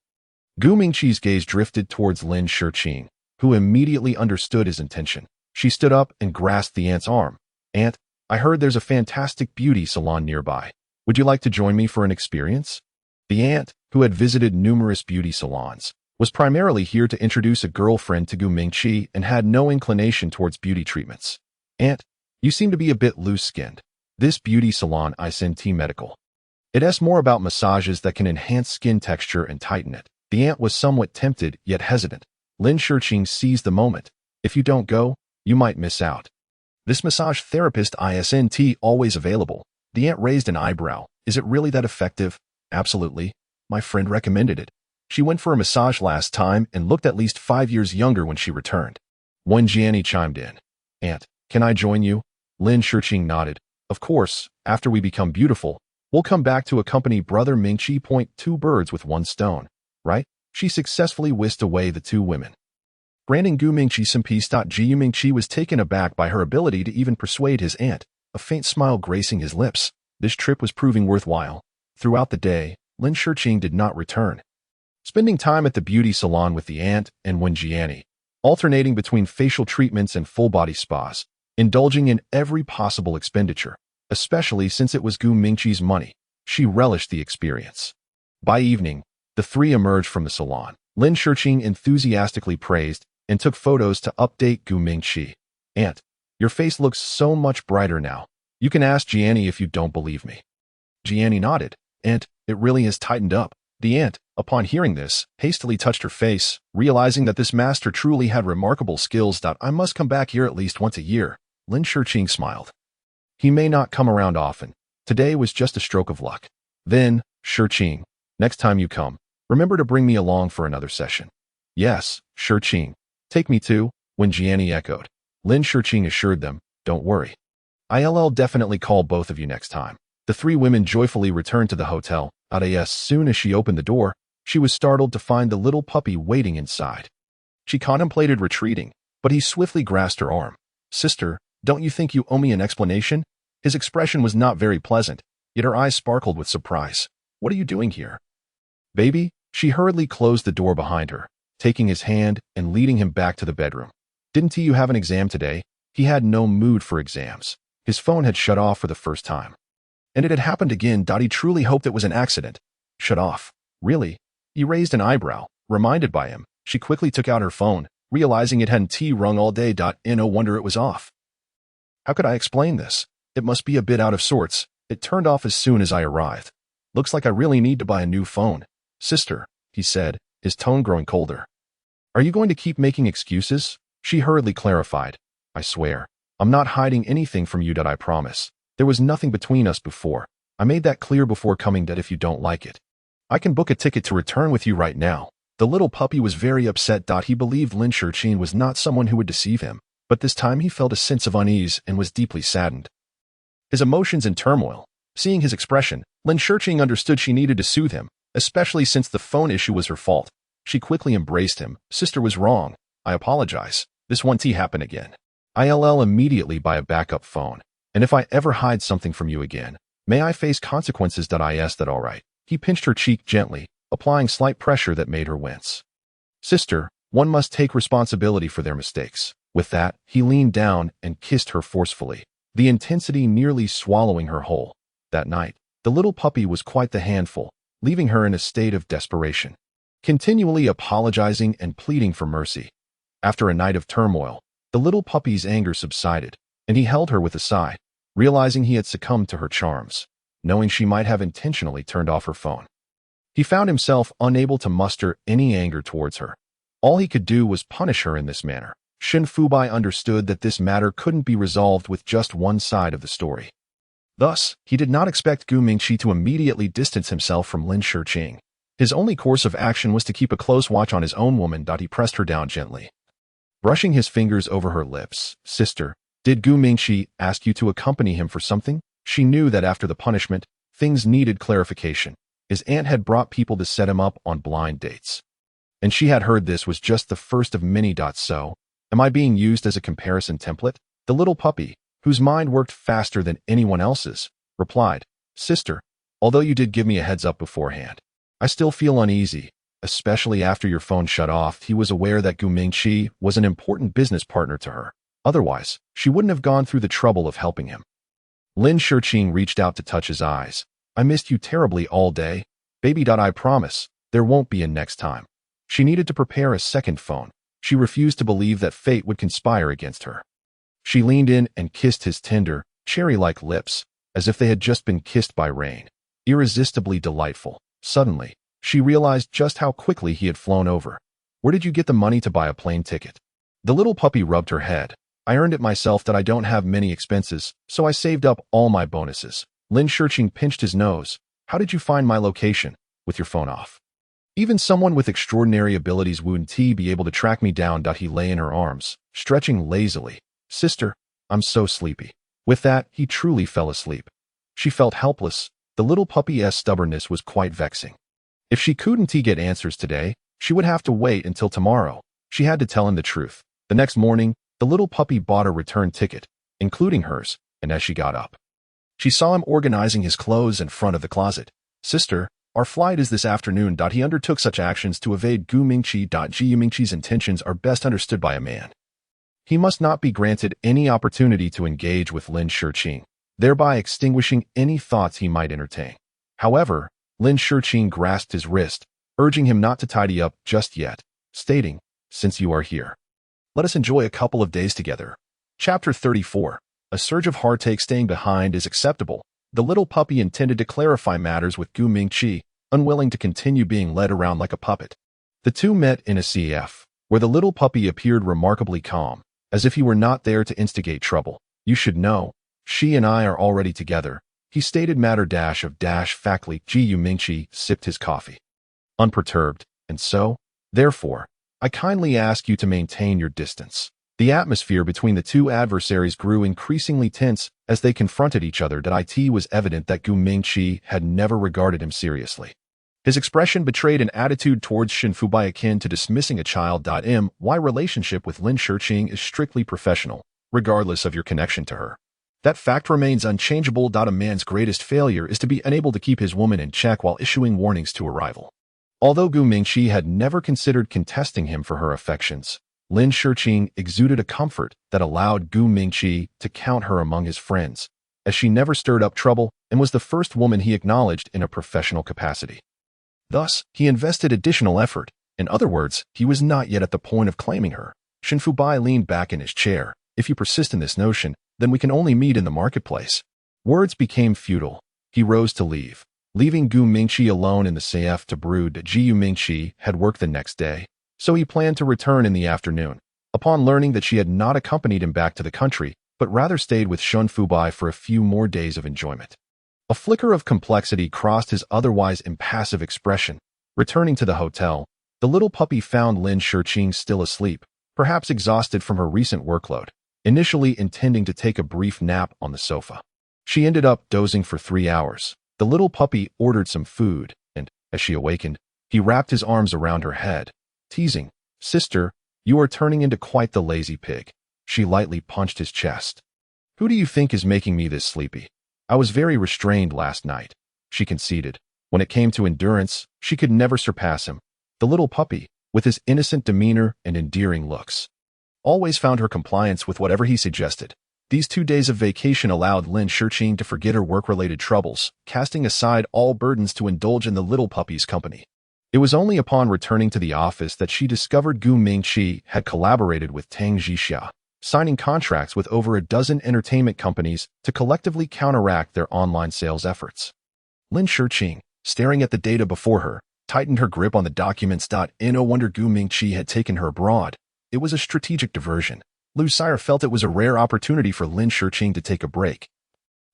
Gu Mingqi's gaze drifted towards Lin Shiqing, who immediately understood his intention. She stood up and grasped the aunt's arm. Aunt, I heard there's a fantastic beauty salon nearby. Would you like to join me for an experience? The aunt, who had visited numerous beauty salons, was primarily here to introduce a girlfriend to Gu Mingqi and had no inclination towards beauty treatments. Aunt, you seem to be a bit loose-skinned. This beauty salon is T Medical. It is more about massages that can enhance skin texture and tighten it. The aunt was somewhat tempted yet hesitant. Lin Shiqing seized the moment. If you don't go, you might miss out. This massage therapist isn't always available. The aunt raised an eyebrow. Is it really that effective? Absolutely. My friend recommended it. She went for a massage last time and looked at least 5 years younger when she returned. Wen Jiani chimed in. Aunt, can I join you? Lin Shiqing nodded. Of course, after we become beautiful, we'll come back to accompany brother Mingqi. Two birds with one stone, right? She successfully whisked away the two women. Branding Gu Mingqi some peace. Gu Mingqi was taken aback by her ability to even persuade his aunt, a faint smile gracing his lips. This trip was proving worthwhile. Throughout the day, Lin Shiqing did not return. Spending time at the beauty salon with the aunt and Wen Jiani, alternating between facial treatments and full-body spas, indulging in every possible expenditure, especially since it was Gu Mingqi's money. She relished the experience. By evening, the three emerged from the salon. Lin Shiqing enthusiastically praised and took photos to update Gu Mingqi. Aunt, your face looks so much brighter now. You can ask Jiani if you don't believe me. Jiani nodded. Aunt, it really is tightened up. The aunt, upon hearing this, hastily touched her face, realizing that this master truly had remarkable skills. I must come back here at least once a year. Lin Shiqing smiled. He may not come around often. Today was just a stroke of luck. Then, Shiqing, next time you come, remember to bring me along for another session. Yes, Shiqing. Take me too, Wen Jiani echoed. Lin Shiqing assured them, don't worry. I'll definitely call both of you next time. The three women joyfully returned to the hotel. As soon as she opened the door, she was startled to find the little puppy waiting inside. She contemplated retreating, but he swiftly grasped her arm. Sister, don't you think you owe me an explanation? His expression was not very pleasant, yet her eyes sparkled with surprise. What are you doing here? Baby, she hurriedly closed the door behind her, taking his hand and leading him back to the bedroom. Didn't you have an exam today? He had no mood for exams. His phone had shut off for the first time. And it had happened again. He truly hoped it was an accident. Shut off. Really? He raised an eyebrow, reminded by him. She quickly took out her phone, realizing it hadn't rung all day. No wonder it was off. How could I explain this? It must be a bit out of sorts. It turned off as soon as I arrived. Looks like I really need to buy a new phone. Sister, he said, his tone growing colder. Are you going to keep making excuses? She hurriedly clarified. I swear, I'm not hiding anything from you. I promise. There was nothing between us before. I made that clear before coming. If you don't like it, I can book a ticket to return with you right now. The little puppy was very upset. He believed Lin Shurqing was not someone who would deceive him, but this time he felt a sense of unease and was deeply saddened. His emotions in turmoil. Seeing his expression, Lin Shurqing understood she needed to soothe him, especially since the phone issue was her fault. She quickly embraced him. Sister was wrong. I apologize. This won't happen again. I'll immediately buy a backup phone. And if I ever hide something from you again, may I face consequences. Is that all right? He pinched her cheek gently, applying slight pressure that made her wince. Sister, one must take responsibility for their mistakes. With that, he leaned down and kissed her forcefully, the intensity nearly swallowing her whole. That night, the little puppy was quite the handful, leaving her in a state of desperation, continually apologizing and pleading for mercy. After a night of turmoil, the little puppy's anger subsided, and he held her with a sigh, realizing he had succumbed to her charms, knowing she might have intentionally turned off her phone. He found himself unable to muster any anger towards her. All he could do was punish her in this manner. Shen Fubai understood that this matter couldn't be resolved with just one side of the story. Thus, he did not expect Gu Mingqi to immediately distance himself from Lin Shurqing. His only course of action was to keep a close watch on his own woman. He pressed her down gently, brushing his fingers over her lips. Sister, did Gu Mingqi ask you to accompany him for something? She knew that after the punishment, things needed clarification. His aunt had brought people to set him up on blind dates. And she had heard this was just the first of many. So, am I being used as a comparison template? The little puppy, whose mind worked faster than anyone else's, replied, Sister, although you did give me a heads up beforehand, I still feel uneasy, especially after your phone shut off. He was aware that Gu Mingqi was an important business partner to her. Otherwise, she wouldn't have gone through the trouble of helping him. Lin Shurqing reached out to touch his eyes. I missed you terribly all day. Baby. I promise, there won't be a next time. She needed to prepare a second phone. She refused to believe that fate would conspire against her. She leaned in and kissed his tender, cherry-like lips, as if they had just been kissed by rain. Irresistibly delightful. Suddenly, she realized just how quickly he had flown over. Where did you get the money to buy a plane ticket? The little puppy rubbed her head. I earned it myself. I don't have many expenses, so I saved up all my bonuses. Lin Shurqing pinched his nose. How did you find my location? With your phone off. Even someone with extraordinary abilities wouldn't be able to track me down. He lay in her arms, stretching lazily. Sister, I'm so sleepy. With that, he truly fell asleep. She felt helpless. The little puppy's stubbornness was quite vexing. If she couldn't get answers today, she would have to wait until tomorrow. She had to tell him the truth. The next morning, the little puppy bought a return ticket, including hers, and as she got up, she saw him organizing his clothes in front of the closet. Sister, our flight is this afternoon. He undertook such actions to evade Gu Mingqi. Gu Mingqi's intentions are best understood by a man. He must not be granted any opportunity to engage with Lin Shurqing, thereby extinguishing any thoughts he might entertain. However, Lin Shurqing grasped his wrist, urging him not to tidy up just yet, stating, Since you are here, let us enjoy a couple of days together. Chapter 34. A surge of heartache staying behind is acceptable. The little puppy intended to clarify matters with Gu Mingqi, unwilling to continue being led around like a puppet. The two met in a CF, where the little puppy appeared remarkably calm, as if he were not there to instigate trouble. You should know, she and I are already together, he stated factly. Gu Mingqi sipped his coffee, unperturbed, and so, therefore, I kindly ask you to maintain your distance. The atmosphere between the two adversaries grew increasingly tense as they confronted each other. It was evident that Gu Mingqi had never regarded him seriously. His expression betrayed an attitude towards Shen Fubai akin to dismissing a child. My relationship with Lin Shurqing is strictly professional, regardless of your connection to her. That fact remains unchangeable. A man's greatest failure is to be unable to keep his woman in check while issuing warnings to a rival. Although Gu Mingqi had never considered contesting him for her affections, Lin Shurqing exuded a comfort that allowed Gu Mingqi to count her among his friends, as she never stirred up trouble and was the first woman he acknowledged in a professional capacity. Thus, he invested additional effort. In other words, he was not yet at the point of claiming her. Shen Fubai leaned back in his chair. If you persist in this notion, then we can only meet in the marketplace. Words became futile. He rose to leave, leaving Gu Mingqi alone in the CF to brood. Gu Mingqi had work the next day, so he planned to return in the afternoon. Upon learning that she had not accompanied him back to the country, but rather stayed with Shen Fubai for a few more days of enjoyment, a flicker of complexity crossed his otherwise impassive expression. Returning to the hotel, The little puppy found Lin Shiqing still asleep, perhaps exhausted from her recent workload, initially intending to take a brief nap on the sofa. She ended up dozing for 3 hours. The little puppy ordered some food, and, as she awakened, he wrapped his arms around her head. Teasing, "Sister, you are turning into quite the lazy pig." She lightly punched his chest. "Who do you think is making me this sleepy? I was very restrained last night," she conceded. When it came to endurance, she could never surpass him. The little puppy, with his innocent demeanor and endearing looks, always found her compliance with whatever he suggested. These 2 days of vacation allowed Lin Shiqing to forget her work-related troubles, casting aside all burdens to indulge in the little puppy's company. It was only upon returning to the office that she discovered Gu Mingqi had collaborated with Tang Zhixia, signing contracts with over a dozen entertainment companies to collectively counteract their online sales efforts. Lin Shiqing, staring at the data before her, tightened her grip on the documents. No wonder Gu Mingqi had taken her abroad. It was a strategic diversion. Sultry felt it was a rare opportunity for Lin Shiqing to take a break,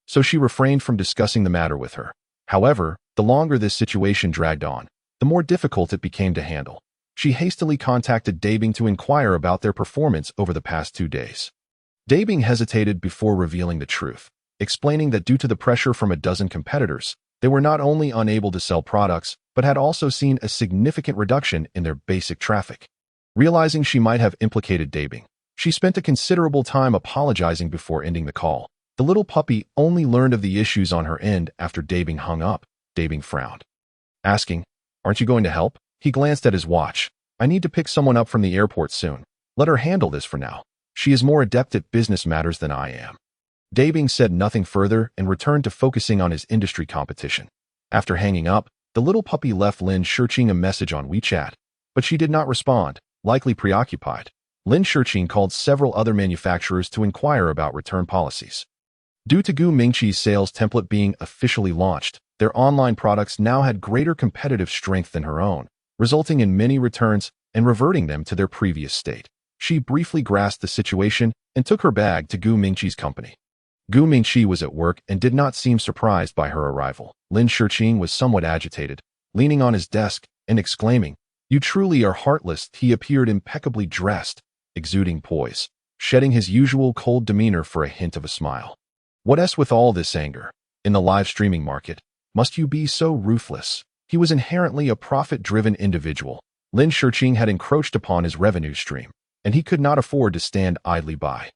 so she refrained from discussing the matter with her. However, the longer this situation dragged on, the more difficult it became to handle. She hastily contacted Teasing to inquire about their performance over the past 2 days. Teasing hesitated before revealing the truth, explaining that due to the pressure from a dozen competitors, they were not only unable to sell products, but had also seen a significant reduction in their basic traffic. Realizing she might have implicated Teasing, she spent a considerable time apologizing before ending the call. The little puppy only learned of the issues on her end after Teasing hung up. Teasing frowned, asking, "Aren't you going to help?" He glanced at his watch. "I need to pick someone up from the airport soon. Let her handle this for now. She is more adept at business matters than I am." Teasing said nothing further and returned to focusing on his industry competition. After hanging up, the little puppy left Lin Shiqing a message on WeChat, but she did not respond, likely preoccupied. Lin Shiqing called several other manufacturers to inquire about return policies. Due to Gu Mingqi's sales template being officially launched, their online products now had greater competitive strength than her own, resulting in many returns and reverting them to their previous state. She briefly grasped the situation and took her bag to Gu Mingqi's company. Gu Mingqi was at work and did not seem surprised by her arrival. Lin Shiqing was somewhat agitated, leaning on his desk and exclaiming, "You truly are heartless." He appeared impeccably dressed, exuding poise, shedding his usual cold demeanor for a hint of a smile. "What's with all this anger? In the live streaming market, must you be so ruthless?" He was inherently a profit-driven individual. Lin Shiqing had encroached upon his revenue stream, and he could not afford to stand idly by.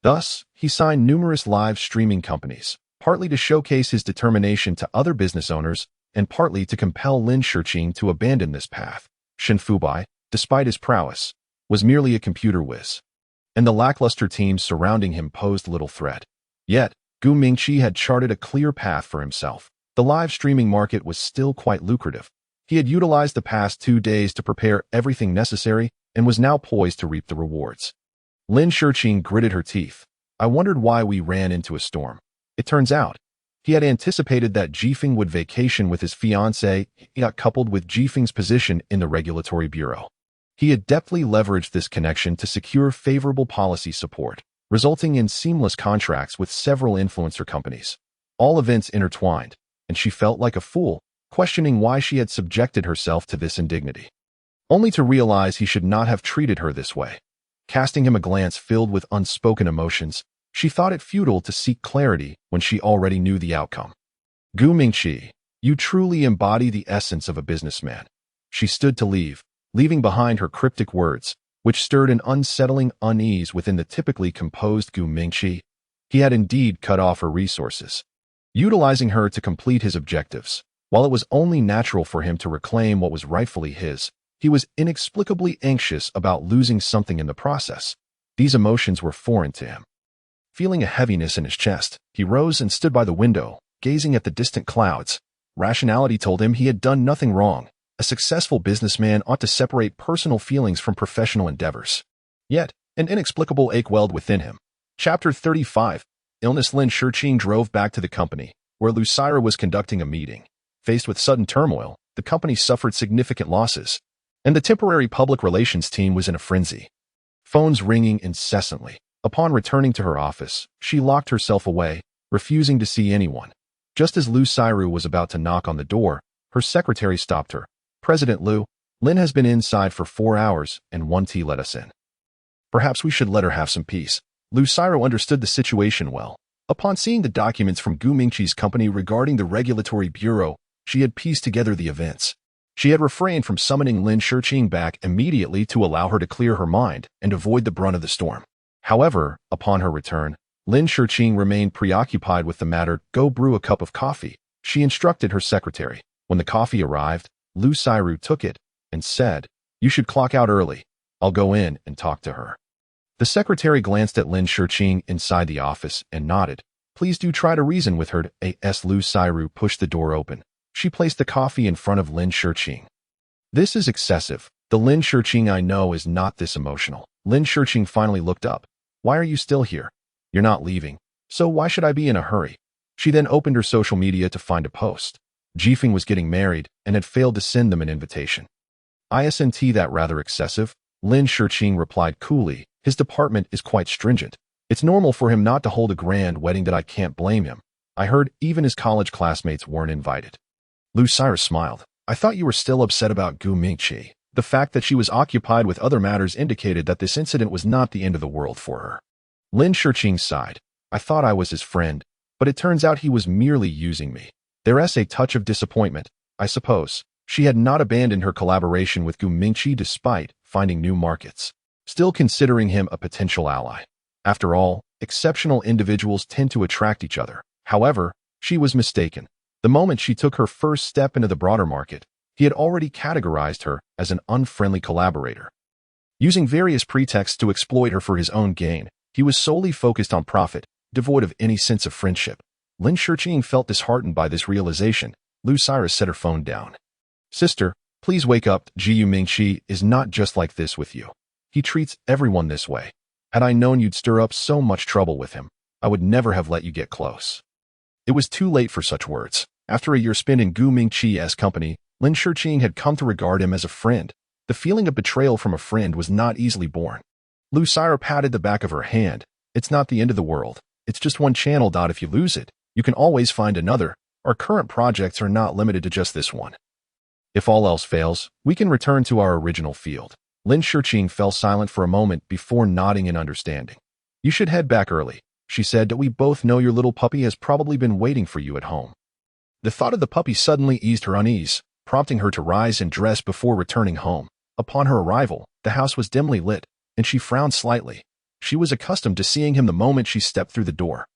Thus, he signed numerous live streaming companies, partly to showcase his determination to other business owners and partly to compel Lin Shiqing to abandon this path. Shen Fubai, despite his prowess, was merely a computer whiz, and the lackluster teams surrounding him posed little threat. Yet, Gu Mingqi had charted a clear path for himself. The live streaming market was still quite lucrative. He had utilized the past 2 days to prepare everything necessary and was now poised to reap the rewards. Lin Shiqing gritted her teeth. "I wondered why we ran into a storm. It turns out, he had anticipated that Jifeng would vacation with his fiancée. He got coupled with Jifeng's position in the regulatory bureau. He had deftly leveraged this connection to secure favorable policy support, resulting in seamless contracts with several influencer companies. All events intertwined, and she felt like a fool, questioning why she had subjected herself to this indignity, only to realize he should not have treated her this way. Casting him a glance filled with unspoken emotions, she thought it futile to seek clarity when she already knew the outcome. "Gu Mingqi, you truly embody the essence of a businessman." She stood to leave, leaving behind her cryptic words, which stirred an unsettling unease within the typically composed Gu Mingqi. He had indeed cut off her resources, utilizing her to complete his objectives. While it was only natural for him to reclaim what was rightfully his, he was inexplicably anxious about losing something in the process. These emotions were foreign to him. Feeling a heaviness in his chest, he rose and stood by the window, gazing at the distant clouds. Rationality told him he had done nothing wrong. A successful businessman ought to separate personal feelings from professional endeavors. Yet, an inexplicable ache welled within him. Chapter 35. Illness. Lin Shiqing drove back to the company, where Sultry was conducting a meeting. Faced with sudden turmoil, the company suffered significant losses, and the temporary public relations team was in a frenzy. Phones ringing incessantly. Upon returning to her office, she locked herself away, refusing to see anyone. Just as Sultry was about to knock on the door, her secretary stopped her. "President Liu, Lin has been inside for 4 hours and one tea let us in. Perhaps we should let her have some peace. Lu Siro understood the situation well. Upon seeing the documents from Gu Mingqi's company regarding the regulatory bureau, she had pieced together the events. She had refrained from summoning Lin Shiqing back immediately to allow her to clear her mind and avoid the brunt of the storm. However, upon her return, Lin Shiqing remained preoccupied with the matter. Go brew a cup of coffee, she instructed her secretary. When the coffee arrived, Lu Siro took it and said, "You should clock out early. I'll go in and talk to her." The secretary glanced at Lin Shiqing inside the office and nodded. "Please do try to reason with her." As Lu Siro pushed the door open, she placed the coffee in front of Lin Shiqing. "This is excessive. The Lin Shiqing I know is not this emotional." Lin Shiqing finally looked up. "Why are you still here? You're not leaving. So why should I be in a hurry?" She then opened her social media to find a post. Jifeng was getting married and had failed to send them an invitation. "Isn't that rather excessive?" Lin Shiqing replied coolly. "His department is quite stringent. It's normal for him not to hold a grand wedding. That I can't blame him. I heard even his college classmates weren't invited." Lu Siro smiled. "I thought you were still upset about Gu Mingqi." The fact that she was occupied with other matters indicated that this incident was not the end of the world for her. Lin Shiqing sighed. "I thought I was his friend, but it turns out he was merely using me. There's a touch of disappointment, I suppose." She had not abandoned her collaboration with Gu Mingqi despite finding new markets, still considering him a potential ally. After all, exceptional individuals tend to attract each other. However, she was mistaken. The moment she took her first step into the broader market, he had already categorized her as an unfriendly collaborator. Using various pretexts to exploit her for his own gain, he was solely focused on profit, devoid of any sense of friendship. Lin Shiqing felt disheartened by this realization. Lu Siro set her phone down. "Sister, please wake up. Gu Mingqi is not just like this with you. He treats everyone this way. Had I known you'd stir up so much trouble with him, I would never have let you get close." It was too late for such words. After a year spent in Gu Mingqi's company, Lin Shiqing had come to regard him as a friend. The feeling of betrayal from a friend was not easily borne. Lu Siro patted the back of her hand. "It's not the end of the world. It's just one channel. If you lose it, you can always find another. Our current projects are not limited to just this one. If all else fails, we can return to our original field." Lin Shiqing fell silent for a moment before nodding in understanding. "You should head back early," she said. "We both know your little puppy has probably been waiting for you at home." The thought of the puppy suddenly eased her unease, prompting her to rise and dress before returning home. Upon her arrival, the house was dimly lit, and she frowned slightly. She was accustomed to seeing him the moment she stepped through the door,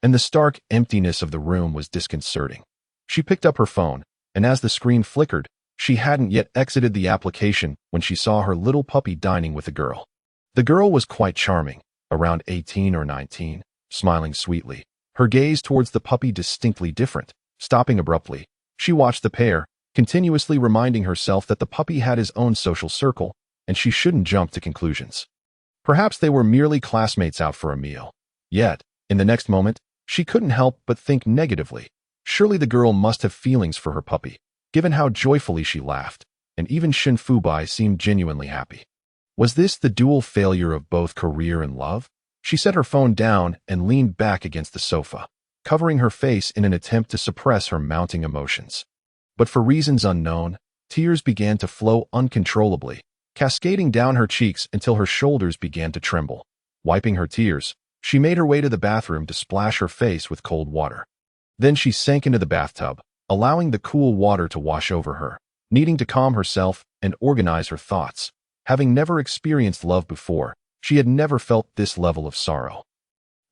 and the stark emptiness of the room was disconcerting. She picked up her phone, and as the screen flickered, she hadn't yet exited the application when she saw her little puppy dining with a girl. The girl was quite charming, around 18 or 19, smiling sweetly, her gaze towards the puppy distinctly different. Stopping abruptly, she watched the pair, continuously reminding herself that the puppy had his own social circle, and she shouldn't jump to conclusions. Perhaps they were merely classmates out for a meal. Yet, in the next moment, she couldn't help but think negatively. Surely the girl must have feelings for her puppy, given how joyfully she laughed, and even Shin Fubai seemed genuinely happy. Was this the dual failure of both career and love? She set her phone down and leaned back against the sofa, covering her face in an attempt to suppress her mounting emotions. But for reasons unknown, tears began to flow uncontrollably, cascading down her cheeks until her shoulders began to tremble. Wiping her tears, she made her way to the bathroom to splash her face with cold water. Then she sank into the bathtub, allowing the cool water to wash over her, needing to calm herself and organize her thoughts. Having never experienced love before, she had never felt this level of sorrow.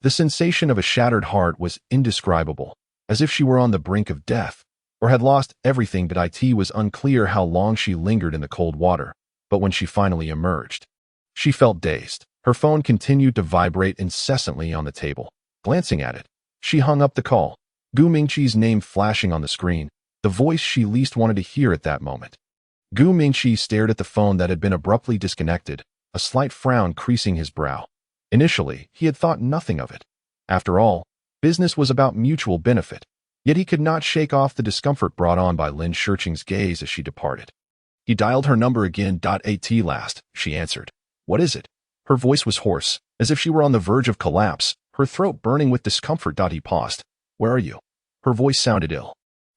The sensation of a shattered heart was indescribable, as if she were on the brink of death, or had lost everything. It was unclear how long she lingered in the cold water, but when she finally emerged, she felt dazed. Her phone continued to vibrate incessantly on the table. Glancing at it, she hung up the call, Gu Mingqi's name flashing on the screen, the voice she least wanted to hear at that moment. Gu Mingqi stared at the phone that had been abruptly disconnected, a slight frown creasing his brow. Initially, he had thought nothing of it. After all, business was about mutual benefit, yet he could not shake off the discomfort brought on by Lin Shiqing's gaze as she departed. He dialed her number again. At last, she answered. "What is it?" Her voice was hoarse, as if she were on the verge of collapse, her throat burning with discomfort. He paused. "Where are you?" Her voice sounded ill.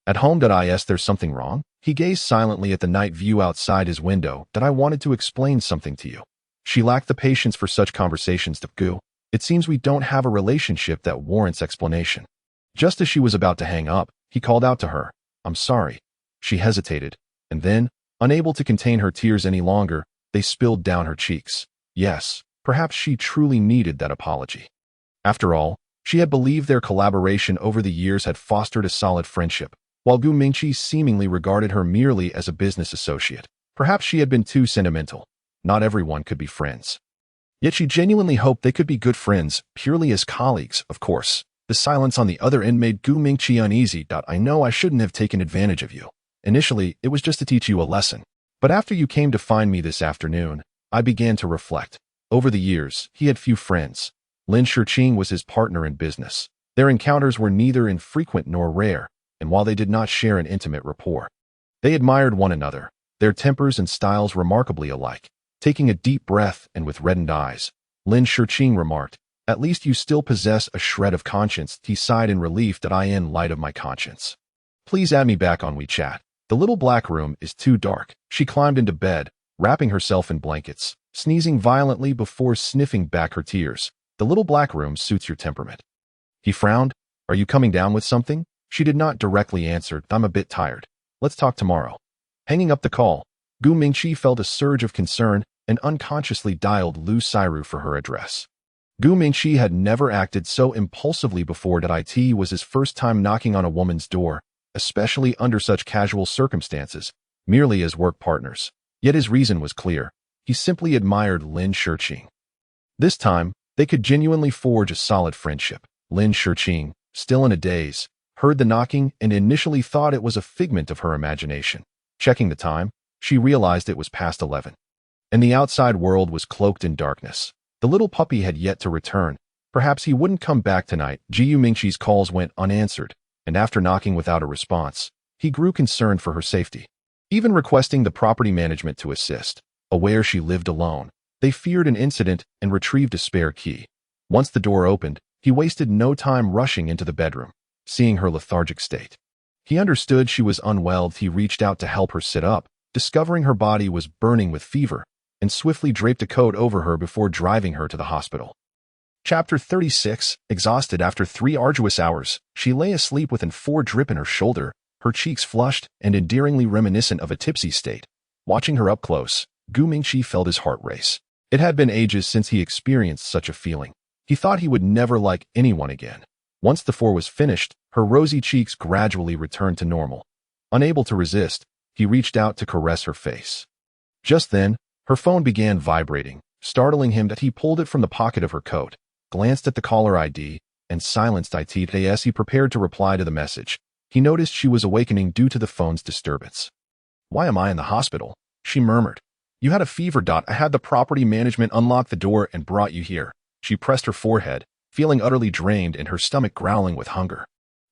"At home. There's something wrong?" He gazed silently at the night view outside his window. That I wanted to explain something to you. She lacked the patience for such conversations. Gu. It seems we don't have a relationship that warrants explanation. Just as she was about to hang up, he called out to her. I'm sorry. She hesitated, and then, unable to contain her tears any longer, they spilled down her cheeks. Yes, perhaps she truly needed that apology. After all, she had believed their collaboration over the years had fostered a solid friendship, while Gu Mingqi seemingly regarded her merely as a business associate. Perhaps she had been too sentimental. Not everyone could be friends. Yet she genuinely hoped they could be good friends, purely as colleagues, of course. The silence on the other end made Gu Mingqi uneasy. I know I shouldn't have taken advantage of you. Initially, it was just to teach you a lesson. But after you came to find me this afternoon, I began to reflect. Over the years, he had few friends. Lin Shiqing was his partner in business. Their encounters were neither infrequent nor rare, and while they did not share an intimate rapport, they admired one another, their tempers and styles remarkably alike. Taking a deep breath and with reddened eyes, Lin Shiqing remarked, at least you still possess a shred of conscience. He sighed in relief. That I in light of my conscience. Please add me back on WeChat. The little black room is too dark. She climbed into bed, wrapping herself in blankets, sneezing violently before sniffing back her tears. The little black room suits your temperament. He frowned. Are you coming down with something? She did not directly answer. I'm a bit tired. Let's talk tomorrow. Hanging up the call, Gu Mingqi felt a surge of concern and unconsciously dialed Lu Sairu for her address. Gu Mingqi had never acted so impulsively before. It was his first time knocking on a woman's door, especially under such casual circumstances, merely as work partners. Yet his reason was clear. He simply admired Lin Shiqing. This time, they could genuinely forge a solid friendship. Lin Shiqing, still in a daze, heard the knocking and initially thought it was a figment of her imagination. Checking the time, she realized it was past 11. And the outside world was cloaked in darkness. The little puppy had yet to return. Perhaps he wouldn't come back tonight. Gu Mingqi's calls went unanswered, and after knocking without a response, he grew concerned for her safety. Even requesting the property management to assist, aware she lived alone, they feared an incident and retrieved a spare key. Once the door opened, he wasted no time rushing into the bedroom, seeing her lethargic state. He understood she was unwell. He reached out to help her sit up, discovering her body was burning with fever, and swiftly draped a coat over her before driving her to the hospital. Chapter 36. Exhausted after 3 arduous hours, she lay asleep with an 4 drip in her shoulder, her cheeks flushed and endearingly reminiscent of a tipsy state. Watching her up close, Gu Mingqi felt his heart race. It had been ages since he experienced such a feeling. He thought he would never like anyone again. Once the 4 was finished, her rosy cheeks gradually returned to normal. Unable to resist, he reached out to caress her face. Just then, her phone began vibrating, startling him. That he pulled it from the pocket of her coat, glanced at the caller ID, and silenced it as he prepared to reply to the message. He noticed she was awakening due to the phone's disturbance. Why am I in the hospital? She murmured. You had a fever. I had the property management unlock the door and brought you here. She pressed her forehead, feeling utterly drained and her stomach growling with hunger.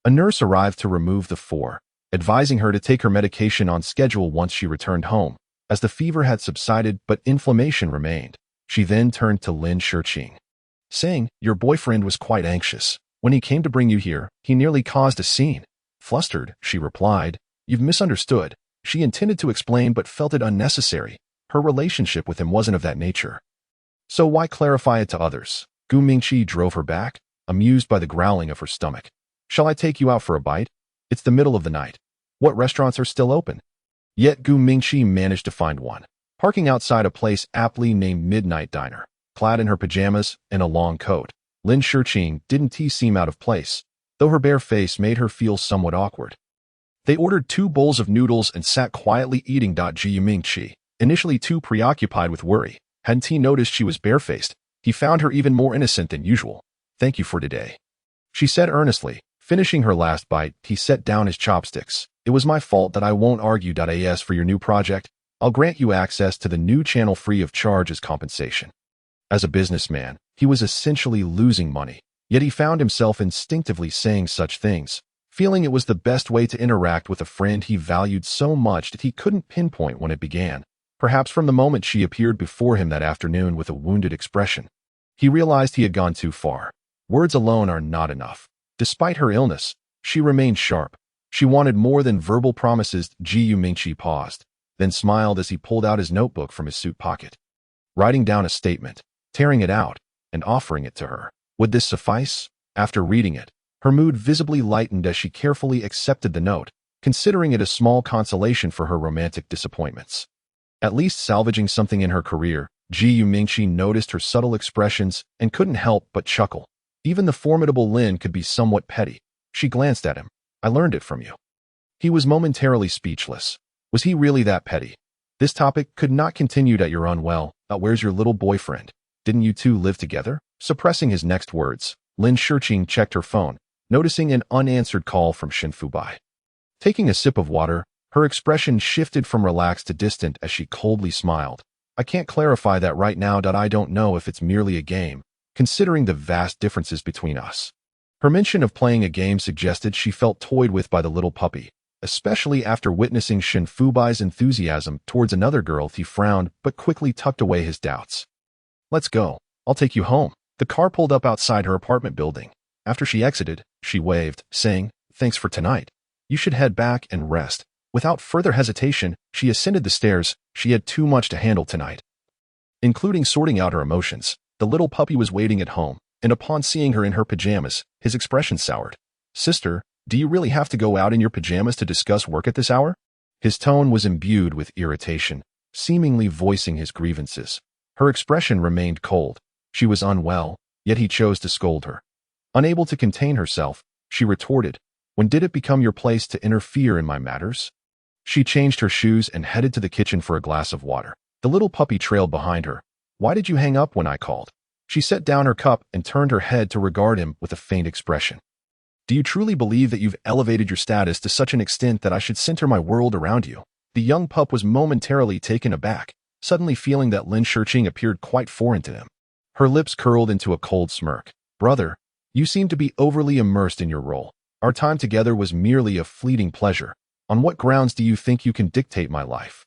A nurse arrived to remove the 4, advising her to take her medication on schedule once she returned home, as the fever had subsided but inflammation remained. She then turned to Lin Shiqing, saying, your boyfriend was quite anxious. When he came to bring you here, he nearly caused a scene. Flustered, she replied, you've misunderstood. She intended to explain but felt it unnecessary. Her relationship with him wasn't of that nature. So why clarify it to others? Gu Mingqi drove her back, amused by the growling of her stomach. Shall I take you out for a bite? It's the middle of the night. What restaurants are still open? Yet Gu Mingqi managed to find one, parking outside a place aptly named Midnight Diner. Clad in her pajamas and a long coat, Lin Shiqing didn't seem out of place, though her bare face made her feel somewhat awkward. They ordered 2 bowls of noodles and sat quietly eating. Gu Mingqi, initially too preoccupied with worry, hadn't he noticed she was barefaced. He found her even more innocent than usual. Thank you for today, she said earnestly. Finishing her last bite, he set down his chopsticks. It was my fault. That I won't argue. As for your new project, I'll grant you access to the new channel free of charge as compensation. As a businessman, he was essentially losing money, yet he found himself instinctively saying such things, feeling it was the best way to interact with a friend he valued so much that he couldn't pinpoint when it began. Perhaps from the moment she appeared before him that afternoon with a wounded expression. He realized he had gone too far. Words alone are not enough. Despite her illness, she remained sharp. She wanted more than verbal promises. Ji Mingqi paused, then smiled as he pulled out his notebook from his suit pocket. Writing down a statement, tearing it out, and offering it to her. Would this suffice? After reading it, her mood visibly lightened as she carefully accepted the note, considering it a small consolation for her romantic disappointments. At least salvaging something in her career, Ji Mingqi noticed her subtle expressions and couldn't help but chuckle. Even the formidable Lin could be somewhat petty. She glanced at him. I learned it from you. He was momentarily speechless. Was he really that petty? This topic could not continue at your unwell. Where's your little boyfriend? Didn't you two live together? Suppressing his next words, Lin Shurqing checked her phone, noticing an unanswered call from Shen Fubai. Taking a sip of water, her expression shifted from relaxed to distant as she coldly smiled. I can't clarify that right now. I don't know if it's merely a game, considering the vast differences between us. Her mention of playing a game suggested she felt toyed with by the little puppy, especially after witnessing Shen Fubai's enthusiasm towards another girl. He frowned but quickly tucked away his doubts. Let's go. I'll take you home. The car pulled up outside her apartment building. After she exited, she waved, saying, Thanks for tonight. You should head back and rest. Without further hesitation, she ascended the stairs. She had too much to handle tonight, including sorting out her emotions. The little puppy was waiting at home, and upon seeing her in her pajamas, his expression soured. Sister, do you really have to go out in your pajamas to discuss work at this hour? His tone was imbued with irritation, seemingly voicing his grievances. Her expression remained cold. She was unwell, yet he chose to scold her. Unable to contain herself, she retorted, When did it become your place to interfere in my matters? She changed her shoes and headed to the kitchen for a glass of water. The little puppy trailed behind her. Why did you hang up when I called? She set down her cup and turned her head to regard him with a faint expression. Do you truly believe that you've elevated your status to such an extent that I should center my world around you? The young pup was momentarily taken aback, suddenly feeling that Lin Shurqing appeared quite foreign to him. Her lips curled into a cold smirk. Brother, you seem to be overly immersed in your role. Our time together was merely a fleeting pleasure. On what grounds do you think you can dictate my life?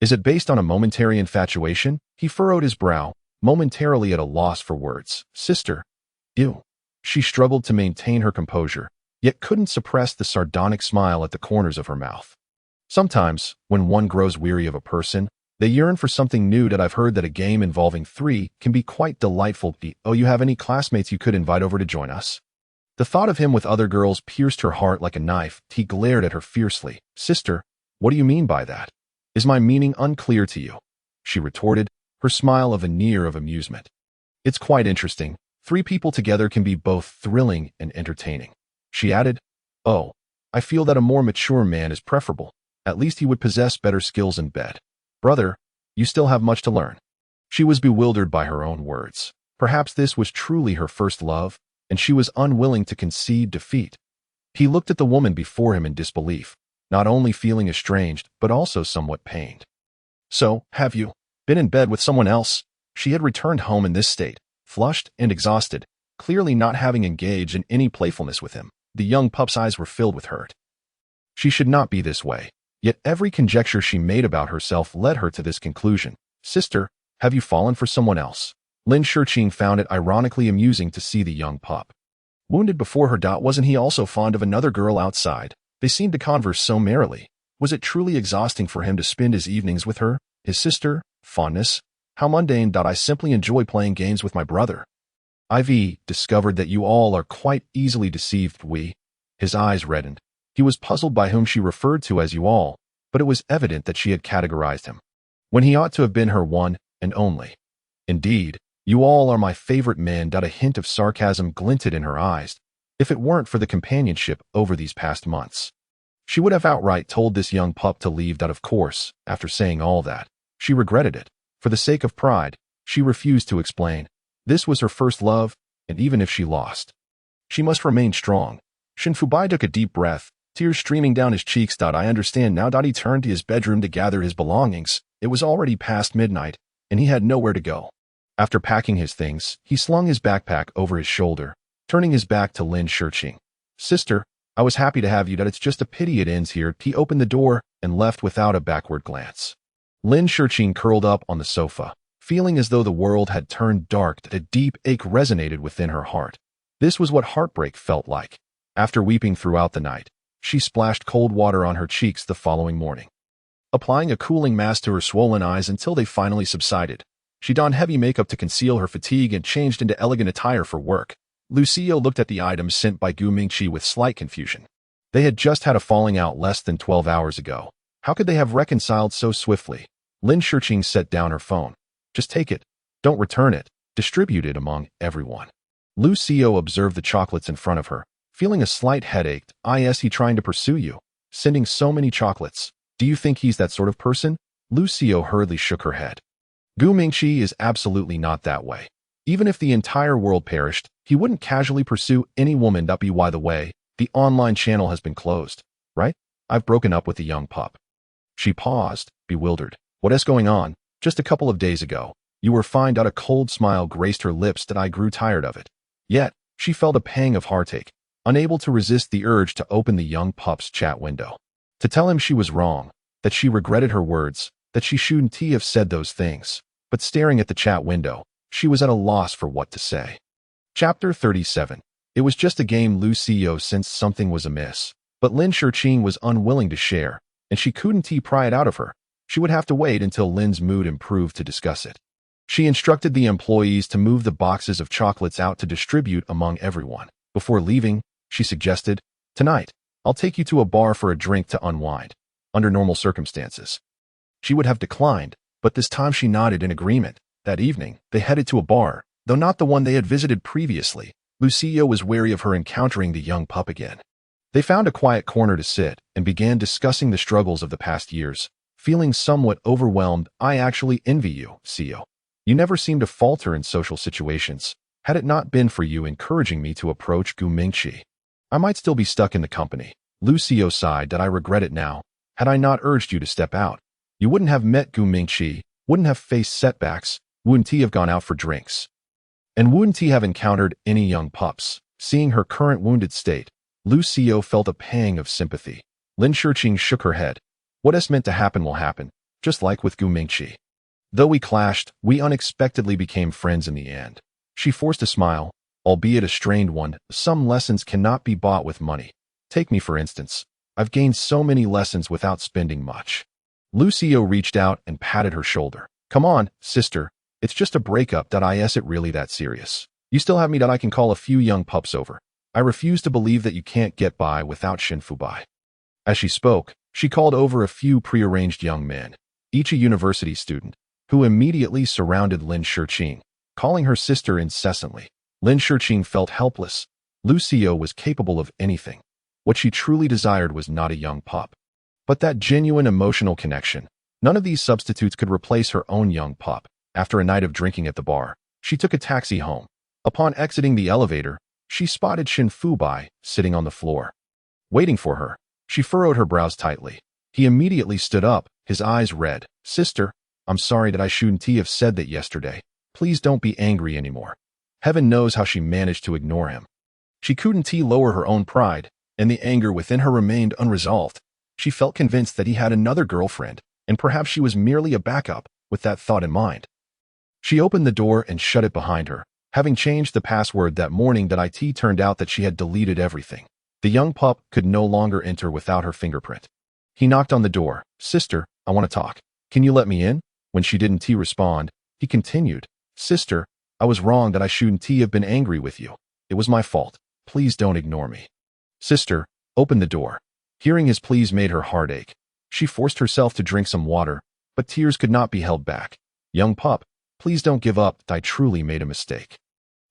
Is it based on a momentary infatuation? He furrowed his brow, momentarily at a loss for words. Sister. Ew. She struggled to maintain her composure, yet couldn't suppress the sardonic smile at the corners of her mouth. Sometimes, when one grows weary of a person, they yearn for something new. That I've heard that a game involving three can be quite delightful. Oh, you have any classmates you could invite over to join us? The thought of him with other girls pierced her heart like a knife. He glared at her fiercely. Sister, what do you mean by that? Is my meaning unclear to you? She retorted, her smile a veneer of amusement. It's quite interesting. 3 people together can be both thrilling and entertaining. She added, Oh, I feel that a more mature man is preferable. At least he would possess better skills in bed. Brother, you still have much to learn. She was bewildered by her own words. Perhaps this was truly her first love, and she was unwilling to concede defeat. He looked at the woman before him in disbelief, not only feeling estranged, but also somewhat pained. So, have you been in bed with someone else? She had returned home in this state, flushed and exhausted, clearly not having engaged in any playfulness with him. The young pup's eyes were filled with hurt. She should not be this way, yet every conjecture she made about herself led her to this conclusion. Sister, have you fallen for someone else? Lin Shurqing found it ironically amusing to see the young pup. Wounded before her. Wasn't he also fond of another girl outside? They seemed to converse so merrily. Was it truly exhausting for him to spend his evenings with her? His sister? Fondness? How mundane. I simply enjoy playing games with my brother. I've discovered that you all are quite easily deceived. His eyes reddened. He was puzzled by whom she referred to as you all, but it was evident that she had categorized him, when he ought to have been her one and only. Indeed, you all are my favorite men. A hint of sarcasm glinted in her eyes. If it weren't for the companionship over these past months, she would have outright told this young pup to leave. Of course, after saying all that, she regretted it. For the sake of pride, she refused to explain. This was her first love, and even if she lost, she must remain strong. Shen Fubai took a deep breath, tears streaming down his cheeks. I understand now. He turned to his bedroom to gather his belongings. It was already past midnight, and he had nowhere to go. After packing his things, he slung his backpack over his shoulder, turning his back to Lin Shurqing. Sister, I was happy to have you. It's just a pity it ends here. He opened the door and left without a backward glance. Lin Shurqing curled up on the sofa, feeling as though the world had turned dark. A deep ache resonated within her heart. This was what heartbreak felt like. After weeping throughout the night, She splashed cold water on her cheeks the following morning, applying a cooling mask to her swollen eyes until they finally subsided. She donned heavy makeup to conceal her fatigue and changed into elegant attire for work. Lucio looked at the items sent by Gu Mingqi with slight confusion. They had just had a falling out less than 12 hours ago. How could they have reconciled so swiftly? Lin Shiqing set down her phone. Just take it. Don't return it. Distribute it among everyone. Lucio observed the chocolates in front of her, feeling a slight headache. Is he trying to pursue you? Sending so many chocolates. Do you think he's that sort of person? Lucio hurriedly shook her head. Gu Mingqi is absolutely not that way. Even if the entire world perished, he wouldn't casually pursue any woman. By the way, the online channel has been closed, right? I've broken up with the young pup. She paused, bewildered. What is going on? Just a couple of days ago, you were fine. A cold smile graced her lips. I grew tired of it. Yet, she felt a pang of heartache, unable to resist the urge to open the young pup's chat window. To tell him she was wrong, that she regretted her words, that she shouldn't have said those things. But staring at the chat window, she was at a loss for what to say. Chapter 37. It was just a game. Lucio sensed something was amiss, but Lin Shiqing was unwilling to share, and she couldn't pry it out of her. She would have to wait until Lin's mood improved to discuss it. She instructed the employees to move the boxes of chocolates out to distribute among everyone. Before leaving, she suggested, "Tonight, I'll take you to a bar for a drink to unwind." Under normal circumstances, she would have declined, but this time she nodded in agreement. That evening, they headed to a bar, though not the one they had visited previously. Lucio was wary of her encountering the young pup again. They found a quiet corner to sit and began discussing the struggles of the past years. Feeling somewhat overwhelmed, "I actually envy you, Cio. You never seem to falter in social situations. Had it not been for you encouraging me to approach Gu Mingqi, I might still be stuck in the company." Lucio sighed. "I regret it now. Had I not urged you to step out, you wouldn't have met Gu Mingqi, wouldn't have faced setbacks, wouldn't have gone out for drinks, and wouldn't have encountered any young pups." Seeing her current wounded state, Lucio felt a pang of sympathy. Lin Shiqing shook her head. "What is meant to happen will happen, just like with Gu Mingqi. Though we clashed, we unexpectedly became friends in the end." She forced a smile, albeit a strained one. "Some lessons cannot be bought with money. Take me for instance. I've gained so many lessons without spending much." Lucio reached out and patted her shoulder. "Come on, sister. It's just a breakup. Is it really that serious? You still have me. I can call a few young pups over. I refuse to believe that you can't get by without Shinfubai." As she spoke, she called over a few prearranged young men, each a university student, who immediately surrounded Lin Shiqing, calling her sister incessantly. Lin Shiqing felt helpless. Lucio was capable of anything. What she truly desired was not a young pup, but that genuine emotional connection. None of these substitutes could replace her own young pup. After a night of drinking at the bar, she took a taxi home. Upon exiting the elevator, she spotted Shinfubai sitting on the floor. Waiting for her, she furrowed her brows tightly. He immediately stood up, his eyes red. "Sister, I'm sorry that I shouldn't have said that yesterday. Please don't be angry anymore." Heaven knows how she managed to ignore him. She couldn't lower her own pride, and the anger within her remained unresolved. She felt convinced that he had another girlfriend, and perhaps she was merely a backup. With that thought in mind, she opened the door and shut it behind her. Having changed the password that morning, it turned out that she had deleted everything. The young pup could no longer enter without her fingerprint. He knocked on the door. "Sister, I want to talk. Can you let me in?" When she didn't respond, he continued, "Sister, I was wrong. I shouldn't have been angry with you. It was my fault. Please don't ignore me. Sister, open the door." Hearing his pleas made her heart ache. She forced herself to drink some water, but tears could not be held back. "Young pup, please don't give up. I truly made a mistake.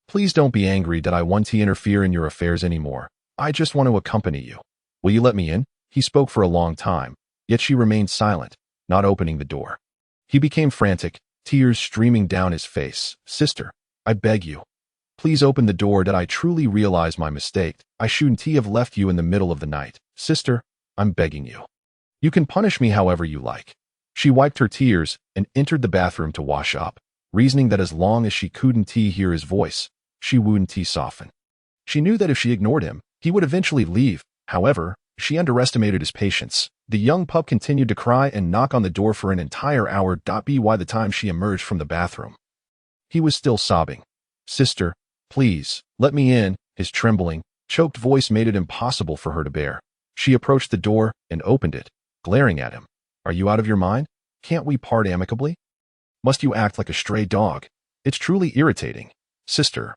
Please don't be angry that I want to interfere in your affairs anymore. I just want to accompany you. Will you let me in?" He spoke for a long time, yet she remained silent, not opening the door. He became frantic, tears streaming down his face. "Sister, I beg you. Please open the door. I truly realize my mistake. I shouldn't have left you in the middle of the night. Sister, I'm begging you. You can punish me however you like." She wiped her tears and entered the bathroom to wash up, reasoning that as long as she couldn't hear his voice, she wouldn't soften. She knew that if she ignored him, he would eventually leave. However, she underestimated his patience. The young pup continued to cry and knock on the door for an entire hour. By the time she emerged from the bathroom, he was still sobbing. "Sister, please, let me in." His trembling, choked voice made it impossible for her to bear. She approached the door and opened it, glaring at him. Are you out of your mind? Can't we part amicably? Must you act like a stray dog? It's truly irritating. Sister,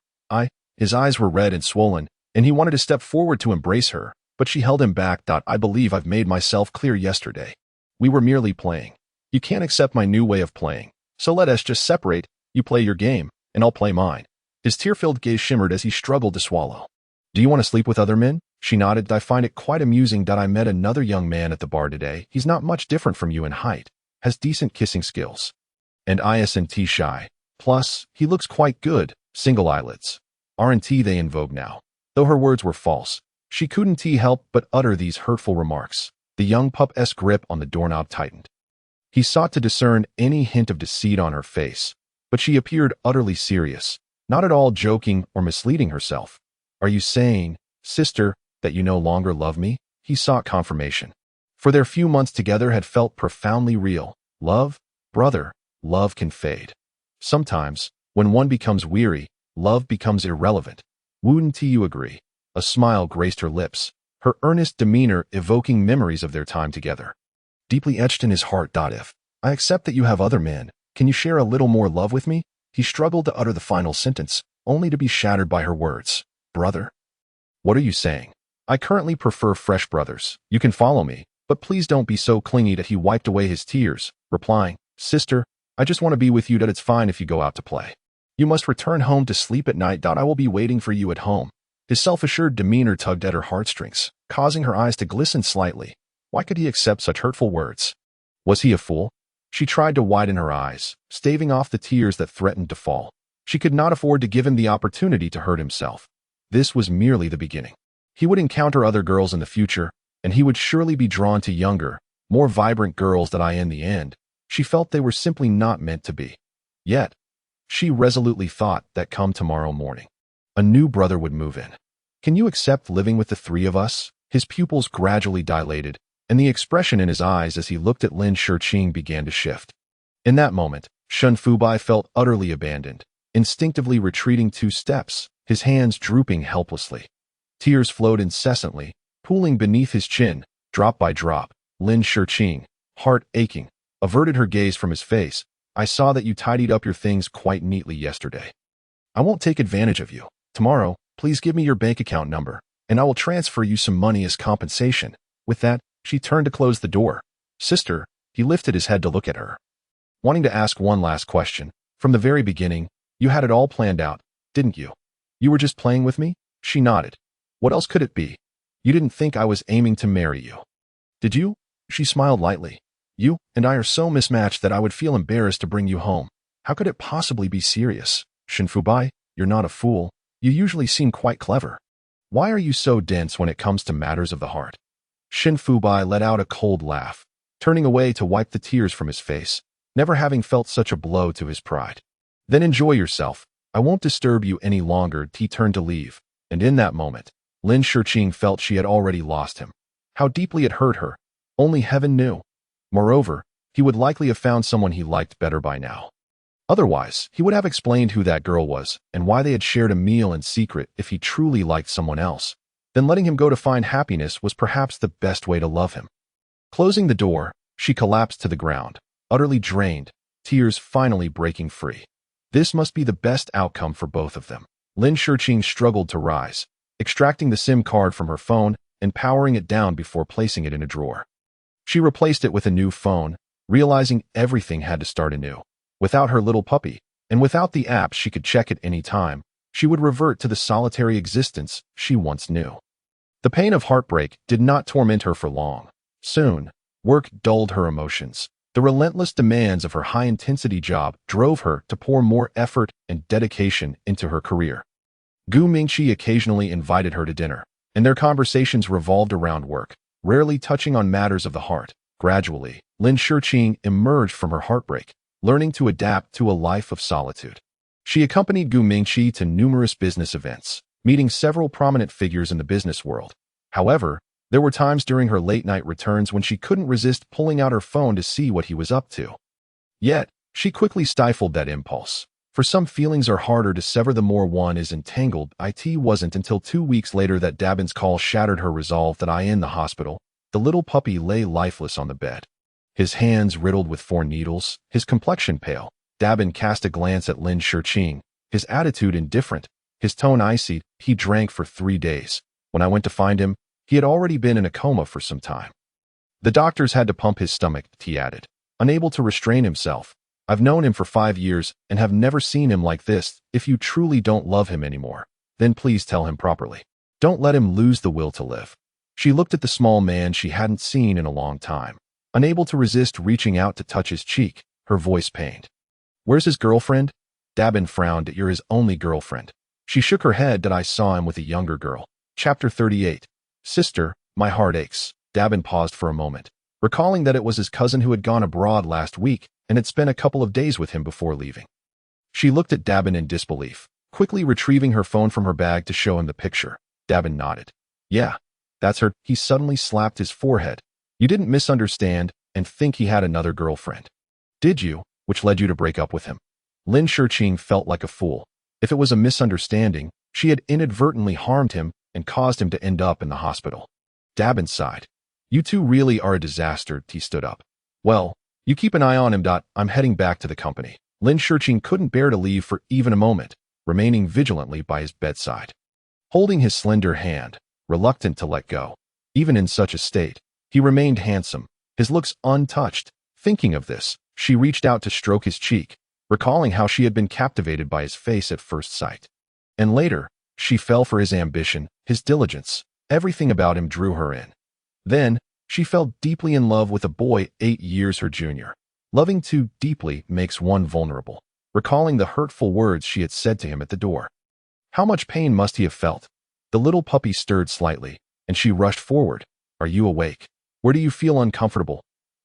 His eyes were red and swollen, and he wanted to step forward to embrace her, but she held him back. I believe I've made myself clear yesterday. We were merely playing. You can't accept my new way of playing, so let us just separate. You play your game, and I'll play mine. His tear-filled gaze shimmered as he struggled to swallow. Do you want to sleep with other men? She nodded. I find it quite amusing that I met another young man at the bar today. He's not much different from you in height, has decent kissing skills, and isn't shy. Plus, he looks quite good, single eyelids. Aren't they in vogue now? Though her words were false, she couldn't help but utter these hurtful remarks. The young pup's grip on the doorknob tightened. He sought to discern any hint of deceit on her face, but she appeared utterly serious, not at all joking or misleading herself. Are you saying, sister, that you no longer love me? He sought confirmation. For their few months together had felt profoundly real. Love? Brother, love can fade. Sometimes, when one becomes weary, love becomes irrelevant. Wouldn't you agree? A smile graced her lips, her earnest demeanor evoking memories of their time together. Deeply etched in his heart. If I accept that you have other men, can you share a little more love with me? He struggled to utter the final sentence, only to be shattered by her words. Brother? What are you saying? I currently prefer fresh brothers. You can follow me, but please don't be so clingy. That he wiped away his tears, replying, Sister, I just want to be with you. It's fine if you go out to play. You must return home to sleep at night. I will be waiting for you at home. His self-assured demeanor tugged at her heartstrings, causing her eyes to glisten slightly. Why could he accept such hurtful words? Was he a fool? She tried to widen her eyes, staving off the tears that threatened to fall. She could not afford to give him the opportunity to hurt himself. This was merely the beginning. He would encounter other girls in the future, and he would surely be drawn to younger, more vibrant girls that in the end, she felt they were simply not meant to be. Yet, she resolutely thought that come tomorrow morning, a new brother would move in. Can you accept living with the three of us? His pupils gradually dilated, and the expression in his eyes as he looked at Lin Shiqing began to shift. In that moment, Shen Fubai felt utterly abandoned, instinctively retreating 2 steps, his hands drooping helplessly. Tears flowed incessantly, pooling beneath his chin, drop by drop. Lin Shiqing, heart aching, averted her gaze from his face. I saw that you tidied up your things quite neatly yesterday. I won't take advantage of you. Tomorrow, please give me your bank account number, and I will transfer you some money as compensation. With that, she turned to close the door. Sister, he lifted his head to look at her, wanting to ask one last question. From the very beginning, you had it all planned out, didn't you? You were just playing with me? She nodded. What else could it be? You didn't think I was aiming to marry you, did you? She smiled lightly. You and I are so mismatched that I would feel embarrassed to bring you home. How could it possibly be serious? Shen Fubai, you're not a fool. You usually seem quite clever. Why are you so dense when it comes to matters of the heart? Shen Fubai let out a cold laugh, turning away to wipe the tears from his face, never having felt such a blow to his pride. Then enjoy yourself. I won't disturb you any longer. He turned to leave, and in that moment, Lin Shiqing felt she had already lost him. How deeply it hurt her, only heaven knew. Moreover, he would likely have found someone he liked better by now. Otherwise, he would have explained who that girl was and why they had shared a meal in secret. If he truly liked someone else, then letting him go to find happiness was perhaps the best way to love him. Closing the door, she collapsed to the ground, utterly drained, tears finally breaking free. This must be the best outcome for both of them. Lin Shiqing struggled to rise, extracting the SIM card from her phone and powering it down before placing it in a drawer. She replaced it with a new phone, realizing everything had to start anew. Without her little puppy, and without the apps she could check at any time, she would revert to the solitary existence she once knew. The pain of heartbreak did not torment her for long. Soon, work dulled her emotions. The relentless demands of her high-intensity job drove her to pour more effort and dedication into her career. Gu Mingqi occasionally invited her to dinner, and their conversations revolved around work, rarely touching on matters of the heart. Gradually, Lin Shiqing emerged from her heartbreak, learning to adapt to a life of solitude. She accompanied Gu Mingqi to numerous business events, meeting several prominent figures in the business world. However, there were times during her late-night returns when she couldn't resist pulling out her phone to see what he was up to. Yet, she quickly stifled that impulse. For some, feelings are harder to sever the more one is entangled. It wasn't until 2 weeks later that Dabin's call shattered her resolve that I in the hospital. The little puppy lay lifeless on the bed, his hands riddled with 4 needles, his complexion pale. Dabin cast a glance at Lin Shurqing, his attitude indifferent, his tone icy. He drank for 3 days. When I went to find him, he had already been in a coma for some time. The doctors had to pump his stomach, he added, unable to restrain himself. I've known him for 5 years and have never seen him like this. If you truly don't love him anymore, then please tell him properly. Don't let him lose the will to live. She looked at the small man she hadn't seen in a long time, unable to resist reaching out to touch his cheek, her voice pained. Where's his girlfriend? Dabin frowned. You're his only girlfriend. She shook her head. That I saw him with a younger girl. Chapter 38. Sister, my heart aches. Dabin paused for a moment, recalling that it was his cousin who had gone abroad last week and had spent a couple of days with him before leaving. She looked at Dabin in disbelief, quickly retrieving her phone from her bag to show him the picture. Dabin nodded. Yeah, that's her. He suddenly slapped his forehead. You didn't misunderstand and think he had another girlfriend, did you? Which led you to break up with him? Lin Shurqing felt like a fool. If it was a misunderstanding, she had inadvertently harmed him and caused him to end up in the hospital. Dabin sighed. You two really are a disaster. He stood up. Well, you keep an eye on him. I'm heading back to the company. Lin Shurqing couldn't bear to leave for even a moment, remaining vigilantly by his bedside, holding his slender hand, reluctant to let go. Even in such a state, he remained handsome, his looks untouched. Thinking of this, she reached out to stroke his cheek, recalling how she had been captivated by his face at first sight. And later, she fell for his ambition, his diligence. Everything about him drew her in. Then, she fell deeply in love with a boy 8 years her junior. Loving too deeply makes one vulnerable, recalling the hurtful words she had said to him at the door. How much pain must he have felt? The little puppy stirred slightly, and she rushed forward. Are you awake? Where do you feel uncomfortable?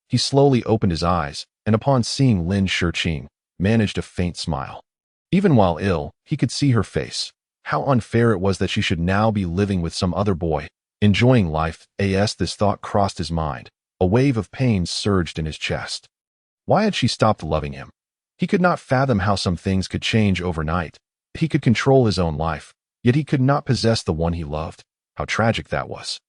He slowly opened his eyes, and upon seeing Lin Shurqing, managed a faint smile. Even while ill, he could see her face. How unfair it was that she should now be living with some other boy, enjoying life. This thought crossed his mind. A wave of pain surged in his chest. Why had she stopped loving him? He could not fathom how some things could change overnight. He could control his own life, yet he could not possess the one he loved. How tragic that was.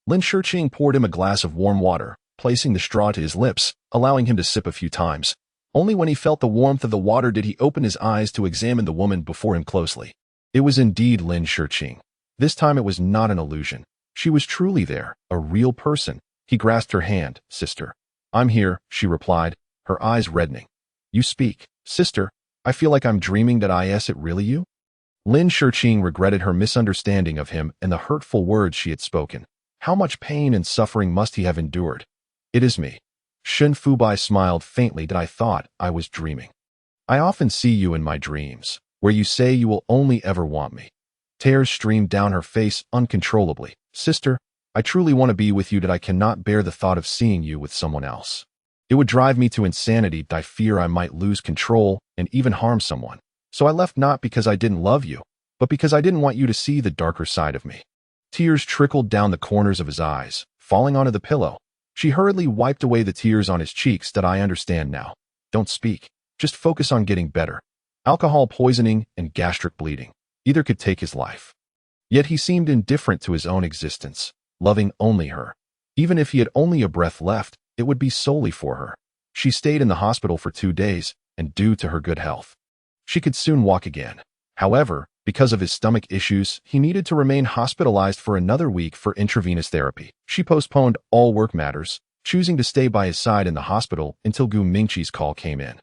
Lin Shurqing poured him a glass of warm water, placing the straw to his lips, allowing him to sip a few times. Only when he felt the warmth of the water did he open his eyes to examine the woman before him closely. It was indeed Lin Shurqing. This time it was not an illusion. She was truly there, a real person. He grasped her hand. Sister. I'm here, she replied, her eyes reddening. You speak. Sister, I feel like I'm dreaming. That is it really you? Lin Shurqing regretted her misunderstanding of him and the hurtful words she had spoken. How much pain and suffering must he have endured? It is me. Shun Fubai smiled faintly. I thought I was dreaming. I often see you in my dreams, where you say you will only ever want me. Tears streamed down her face uncontrollably. Sister, I truly want to be with you. That I cannot bear the thought of seeing you with someone else. It would drive me to insanity. I fear I might lose control and even harm someone. So I left not because I didn't love you, but because I didn't want you to see the darker side of me. Tears trickled down the corners of his eyes, falling onto the pillow. She hurriedly wiped away the tears on his cheeks. That I understand now. Don't speak. Just focus on getting better. Alcohol poisoning and gastric bleeding. Either could take his life. Yet he seemed indifferent to his own existence, loving only her. Even if he had only a breath left, it would be solely for her. She stayed in the hospital for 2 days, and due to her good health, she could soon walk again. However, because of his stomach issues, he needed to remain hospitalized for another week for intravenous therapy. She postponed all work matters, choosing to stay by his side in the hospital until Gu Mingqi's call came in.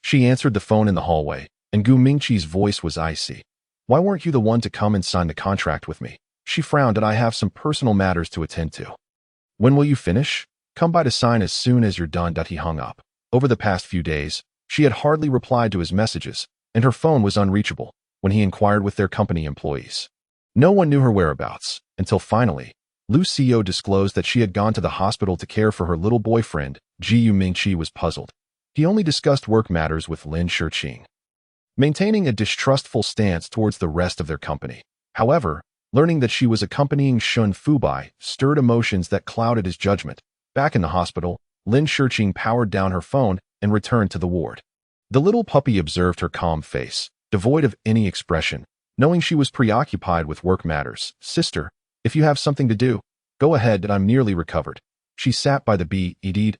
She answered the phone in the hallway, and Gu Mingqi's voice was icy. Why weren't you the one to come and sign the contract with me? She frowned. I have some personal matters to attend to. When will you finish? Come by to sign as soon as you're done. He hung up. Over the past few days, she had hardly replied to his messages, and her phone was unreachable when he inquired with their company employees. No one knew her whereabouts, until finally, Lu Xiao disclosed that she had gone to the hospital to care for her little boyfriend. Gu Mingqi was puzzled. He only discussed work matters with Lin Shurqing, maintaining a distrustful stance towards the rest of their company. However, learning that she was accompanying Shun Fubai stirred emotions that clouded his judgment. Back in the hospital, Lin Shurqing powered down her phone and returned to the ward. The little puppy observed her calm face, devoid of any expression, knowing she was preoccupied with work matters. Sister, if you have something to do, go ahead, I'm nearly recovered. She sat by the bed,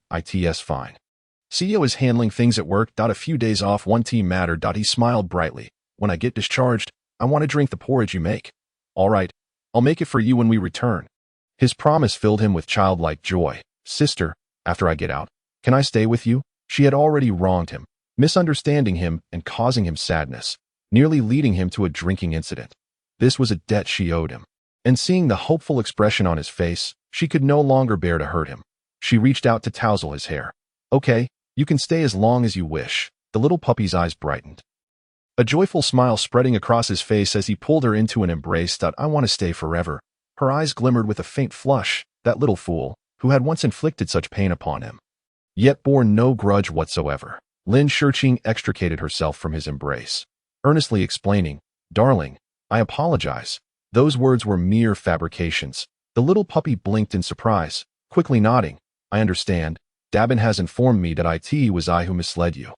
fine. CEO is handling things at work. A few days off, one team matter. He smiled brightly. When I get discharged, I want to drink the porridge you make. All right, I'll make it for you when we return. His promise filled him with childlike joy. Sister, after I get out, can I stay with you? She had already wronged him, misunderstanding him and causing him sadness, nearly leading him to a drinking incident. This was a debt she owed him. And seeing the hopeful expression on his face, she could no longer bear to hurt him. She reached out to tousle his hair. Okay, you can stay as long as you wish. The little puppy's eyes brightened, a joyful smile spreading across his face as he pulled her into an embrace. I want to stay forever. Her eyes glimmered with a faint flush. That little fool, who had once inflicted such pain upon him, yet bore no grudge whatsoever. Lin Shurqing extricated herself from his embrace, earnestly explaining, Darling, I apologize. Those words were mere fabrications. The little puppy blinked in surprise, quickly nodding. I understand. Dabin has informed me that it was I who misled you.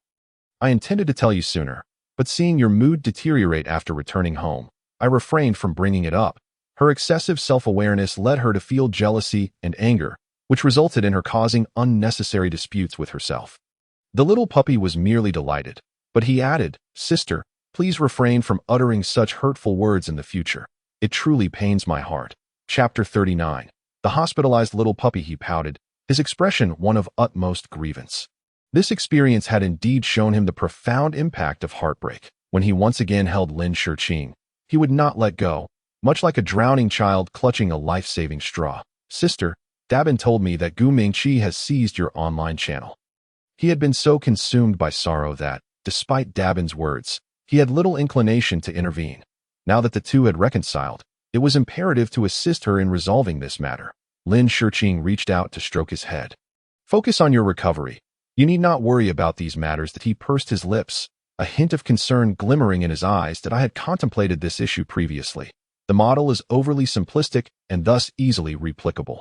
I intended to tell you sooner, but seeing your mood deteriorate after returning home, I refrained from bringing it up. Her excessive self-awareness led her to feel jealousy and anger, which resulted in her causing unnecessary disputes with herself. The little puppy was merely delighted, but he added, Sister, please refrain from uttering such hurtful words in the future. It truly pains my heart. Chapter 39. The hospitalized little puppy, he pouted, his expression one of utmost grievance. This experience had indeed shown him the profound impact of heartbreak. When he once again held Lin Shurqing, he would not let go, much like a drowning child clutching a life-saving straw. Sister, Dabin told me that Gu Mingqi has seized your online channel. He had been so consumed by sorrow that, despite Dabin's words, he had little inclination to intervene. Now that the two had reconciled, it was imperative to assist her in resolving this matter. Lin Shurqing reached out to stroke his head. Focus on your recovery. You need not worry about these matters. That he pursed his lips, a hint of concern glimmering in his eyes. That I had contemplated this issue previously. The model is overly simplistic and thus easily replicable.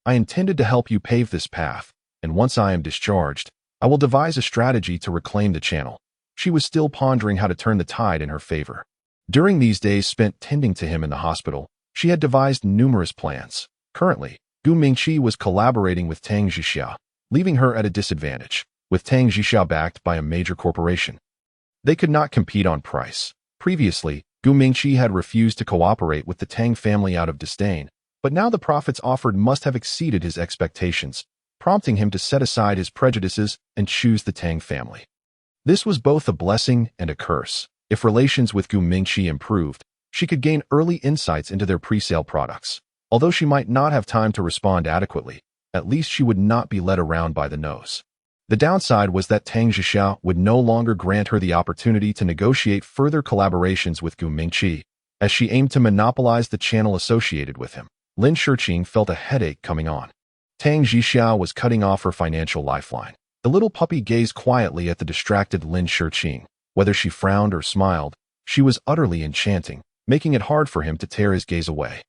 I intended to help you pave this path, and once I am discharged, I will devise a strategy to reclaim the channel. She was still pondering how to turn the tide in her favor. During these days spent tending to him in the hospital, she had devised numerous plans. Currently, Gu Mingqi was collaborating with Tang Zhixia, leaving her at a disadvantage. With Tang Zhixia backed by a major corporation, they could not compete on price. Previously, Gu Mingqi had refused to cooperate with the Tang family out of disdain, but now the profits offered must have exceeded his expectations, prompting him to set aside his prejudices and choose the Tang family. This was both a blessing and a curse. If relations with Gu Mingqi improved, she could gain early insights into their pre-sale products. Although she might not have time to respond adequately, at least she would not be led around by the nose. The downside was that Tang Zhixia would no longer grant her the opportunity to negotiate further collaborations with Gu Mingqi, as she aimed to monopolize the channel associated with him. Lin Shurqing felt a headache coming on. Tang Zhixia was cutting off her financial lifeline. The little puppy gazed quietly at the distracted Lin Shurqing. Whether she frowned or smiled, she was utterly enchanting, making it hard for him to tear his gaze away.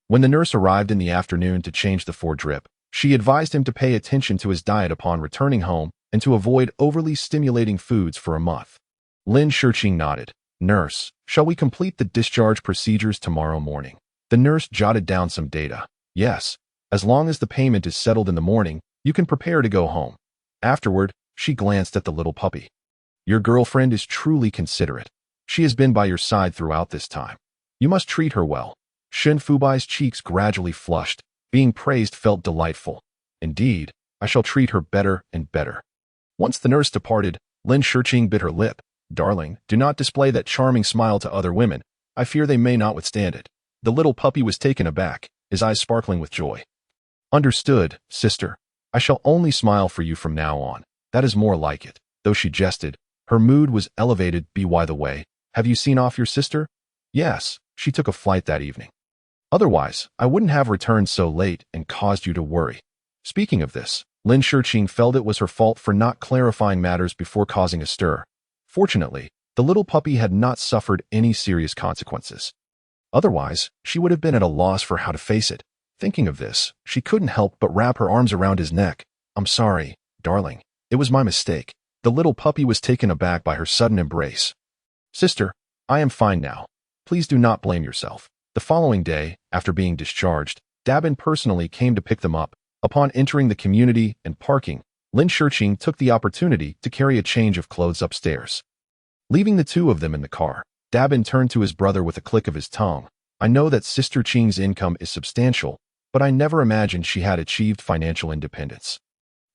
When the nurse arrived in the afternoon to change the foredrip, she advised him to pay attention to his diet upon returning home and to avoid overly stimulating foods for a month. Lin Shurqing nodded. Nurse, shall we complete the discharge procedures tomorrow morning? The nurse jotted down some data. Yes, as long as the payment is settled in the morning, you can prepare to go home. Afterward, she glanced at the little puppy. Your girlfriend is truly considerate. She has been by your side throughout this time. You must treat her well. Shen Fubai's cheeks gradually flushed. Being praised felt delightful. Indeed, I shall treat her better and better. Once the nurse departed, Lin Shurqing bit her lip. Darling, do not display that charming smile to other women. I fear they may not withstand it. The little puppy was taken aback, his eyes sparkling with joy. Understood, sister. I shall only smile for you from now on. That is more like it. Though she jested, her mood was elevated. By the way, have you seen off your sister? Yes, she took a flight that evening. Otherwise, I wouldn't have returned so late and caused you to worry. Speaking of this, Lin Shurqing felt it was her fault for not clarifying matters before causing a stir. Fortunately, the little puppy had not suffered any serious consequences. Otherwise, she would have been at a loss for how to face it. Thinking of this, she couldn't help but wrap her arms around his neck. I'm sorry, darling. It was my mistake. The little puppy was taken aback by her sudden embrace. Sister, I am fine now. Please do not blame yourself. The following day, after being discharged, Dabin personally came to pick them up. Upon entering the community and parking, Lin Shurqing took the opportunity to carry a change of clothes upstairs. Leaving the two of them in the car, Dabin turned to his brother with a click of his tongue. I know that Sister Qing's income is substantial, but I never imagined she had achieved financial independence.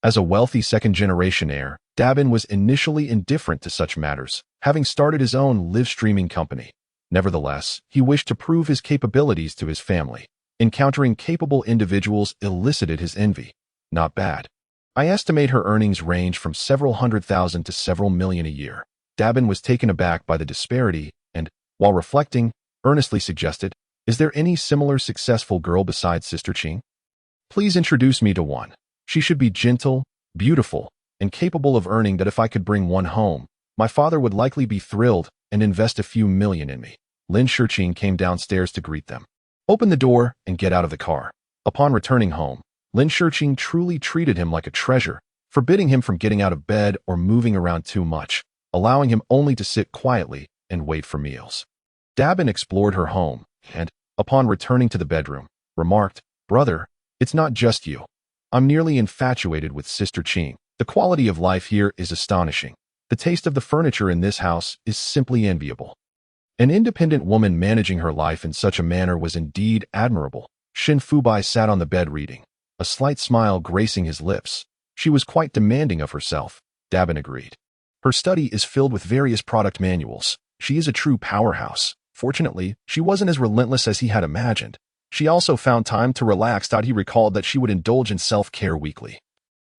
As a wealthy second-generation heir, Dabin was initially indifferent to such matters, having started his own live-streaming company. Nevertheless, he wished to prove his capabilities to his family. Encountering capable individuals elicited his envy. Not bad. I estimate her earnings range from several $100,000 to several million a year. Dabin was taken aback by the disparity and, while reflecting, earnestly suggested, is there any similar successful girl besides Sister Qing? Please introduce me to one. She should be gentle, beautiful, and capable of earning that if I could bring one home, my father would likely be thrilled and invest a few million in me. Lin Shurqing came downstairs to greet them. Open the door and get out of the car. Upon returning home, Lin Shurqing truly treated him like a treasure, forbidding him from getting out of bed or moving around too much, allowing him only to sit quietly and wait for meals. Dabin explored her home and, upon returning to the bedroom, remarked, Brother, it's not just you. I'm nearly infatuated with Sister Qing. The quality of life here is astonishing. The taste of the furniture in this house is simply enviable. An independent woman managing her life in such a manner was indeed admirable. Shen Fubai sat on the bed reading, a slight smile gracing his lips. She was quite demanding of herself, Dabin agreed. Her study is filled with various product manuals. She is a true powerhouse. Fortunately, she wasn't as relentless as he had imagined. She also found time to relax. He recalled that she would indulge in self-care weekly,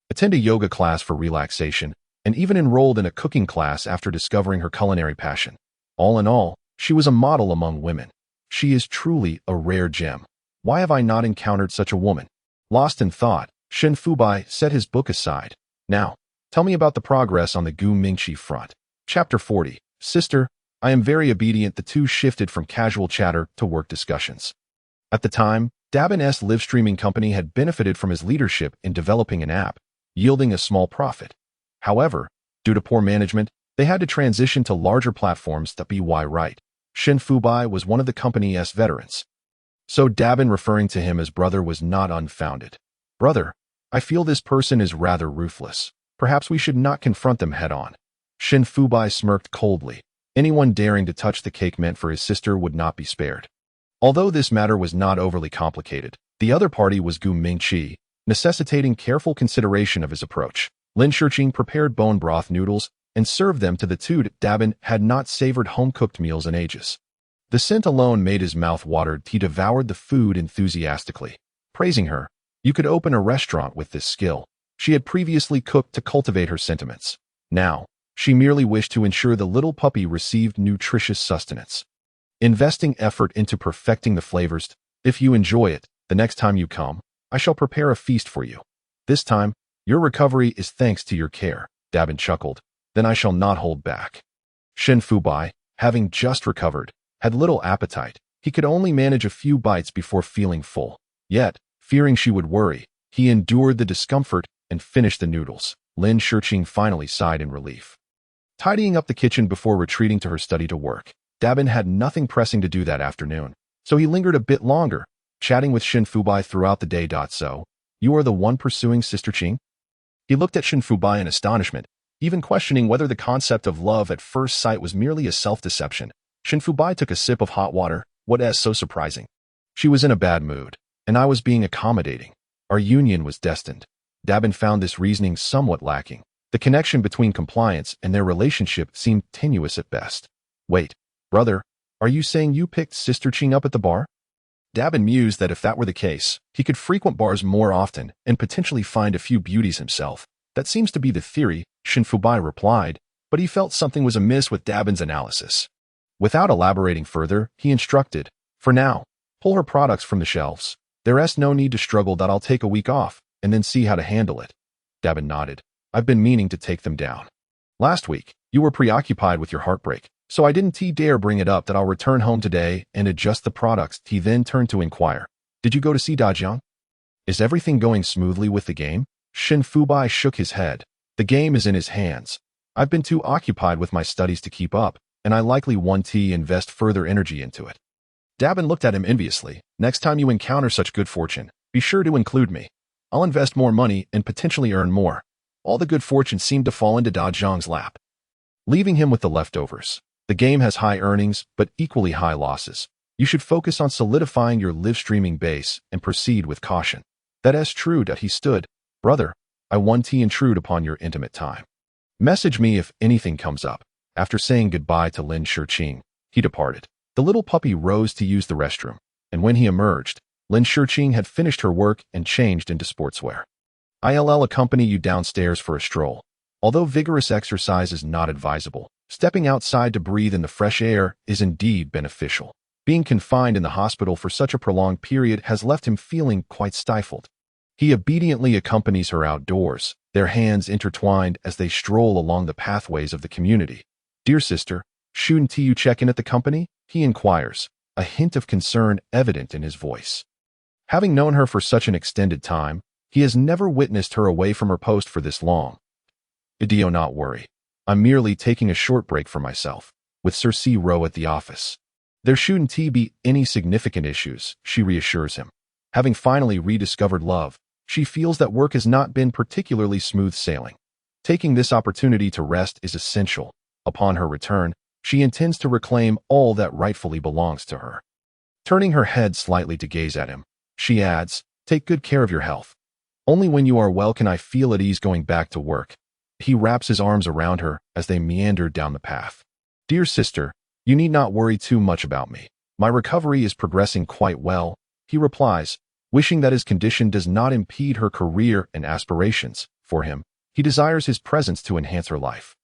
attend a yoga class for relaxation, and even enrolled in a cooking class after discovering her culinary passion. All in all, she was a model among women. She is truly a rare gem. Why have I not encountered such a woman? Lost in thought, Shen Fubai set his book aside. Now, tell me about the progress on the Gu Mingqi front. Chapter 40. Sister, I am very obedient. The two shifted from casual chatter to work discussions. At the time, Dabin's live streaming company had benefited from his leadership in developing an app, yielding a small profit. However, due to poor management, they had to transition to larger platforms. By right, Shen Fubai was one of the company's veterans. So Dabin referring to him as brother was not unfounded. Brother, I feel this person is rather ruthless. Perhaps we should not confront them head-on. Shen Fubai smirked coldly. Anyone daring to touch the cake meant for his sister would not be spared. Although this matter was not overly complicated, the other party was Gu Mingqi, necessitating careful consideration of his approach. Lin Shurqing prepared bone broth noodles and served them to the two. Dabin had not savored home-cooked meals in ages. The scent alone made his mouth watered. He devoured the food enthusiastically, praising her. You could open a restaurant with this skill. She had previously cooked to cultivate her sentiments. Now, she merely wished to ensure the little puppy received nutritious sustenance. Investing effort into perfecting the flavors. If you enjoy it, the next time you come, I shall prepare a feast for you. This time, your recovery is thanks to your care, Dabin chuckled. Then I shall not hold back. Shen Fubai, having just recovered, had little appetite. He could only manage a few bites before feeling full. Yet, fearing she would worry, he endured the discomfort and finished the noodles. Lin Shurqing finally sighed in relief. Tidying up the kitchen before retreating to her study to work, Dabin had nothing pressing to do that afternoon, so he lingered a bit longer, chatting with Shen Fubai throughout the day. So, you are the one pursuing Sister Qing? He looked at Shen Fubai in astonishment, even questioning whether the concept of love at first sight was merely a self-deception. Shen Fubai took a sip of hot water. What is so surprising? She was in a bad mood, and I was being accommodating. Our union was destined. Dabin found this reasoning somewhat lacking. The connection between compliance and their relationship seemed tenuous at best. Wait, brother, are you saying you picked Sister Qing up at the bar? Dabin mused that if that were the case, he could frequent bars more often and potentially find a few beauties himself. That seems to be the theory, Shen Fubai replied, but he felt something was amiss with Dabin's analysis. Without elaborating further, he instructed, for now, pull her products from the shelves. There's no need to struggle. I'll take a week off and then see how to handle it. Dabin nodded. I've been meaning to take them down. Last week, you were preoccupied with your heartbreak, so I didn't dare bring it up. I'll return home today and adjust the products. He then turned to inquire, did you go to see Dajiang? Is everything going smoothly with the game? Shen Fubai shook his head. The game is in his hands. I've been too occupied with my studies to keep up, and I likely want to invest further energy into it. Dabin looked at him enviously. Next time you encounter such good fortune, be sure to include me. I'll invest more money and potentially earn more. All the good fortune seemed to fall into Da Zhang's lap, leaving him with the leftovers. The game has high earnings, but equally high losses. You should focus on solidifying your live streaming base and proceed with caution. That is true that he stood. Brother, I want to intrude upon your intimate time. Message me if anything comes up. After saying goodbye to Lin Shiqing, he departed. The little puppy rose to use the restroom, and when he emerged, Lin Shiqing had finished her work and changed into sportswear. I'll accompany you downstairs for a stroll. Although vigorous exercise is not advisable, stepping outside to breathe in the fresh air is indeed beneficial. Being confined in the hospital for such a prolonged period has left him feeling quite stifled. He obediently accompanies her outdoors, their hands intertwined as they stroll along the pathways of the community. Dear sister, shouldn't you check in at the company? He inquires, a hint of concern evident in his voice. Having known her for such an extended time, he has never witnessed her away from her post for this long. Do not worry. I'm merely taking a short break for myself, with Sir C. Rowe at the office. There shouldn't be any significant issues, she reassures him. Having finally rediscovered love, she feels that work has not been particularly smooth sailing. Taking this opportunity to rest is essential. Upon her return, she intends to reclaim all that rightfully belongs to her. Turning her head slightly to gaze at him, she adds, take good care of your health. Only when you are well can I feel at ease going back to work. He wraps his arms around her as they meander down the path. Dear sister, you need not worry too much about me. My recovery is progressing quite well, he replies, wishing that his condition does not impede her career and aspirations. For him, he desires his presence to enhance her life,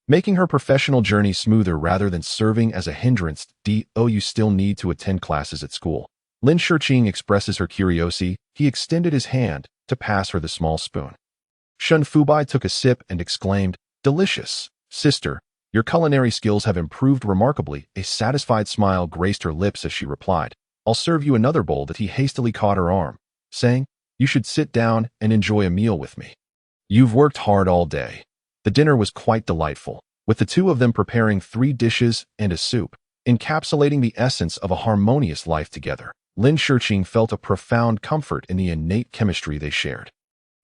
making her professional journey smoother rather than serving as a hindrance. You still need to attend classes at school. Lin Shiqing expresses her curiosity. He extended his hand to pass her the small spoon. Shun Fubai took a sip and exclaimed, delicious. Sister, your culinary skills have improved remarkably. A satisfied smile graced her lips as she replied, I'll serve you another bowl. That he hastily caught her arm, saying, you should sit down and enjoy a meal with me. You've worked hard all day. The dinner was quite delightful, with the two of them preparing 3 dishes and a soup, encapsulating the essence of a harmonious life together. Lin Shiqing felt a profound comfort in the innate chemistry they shared,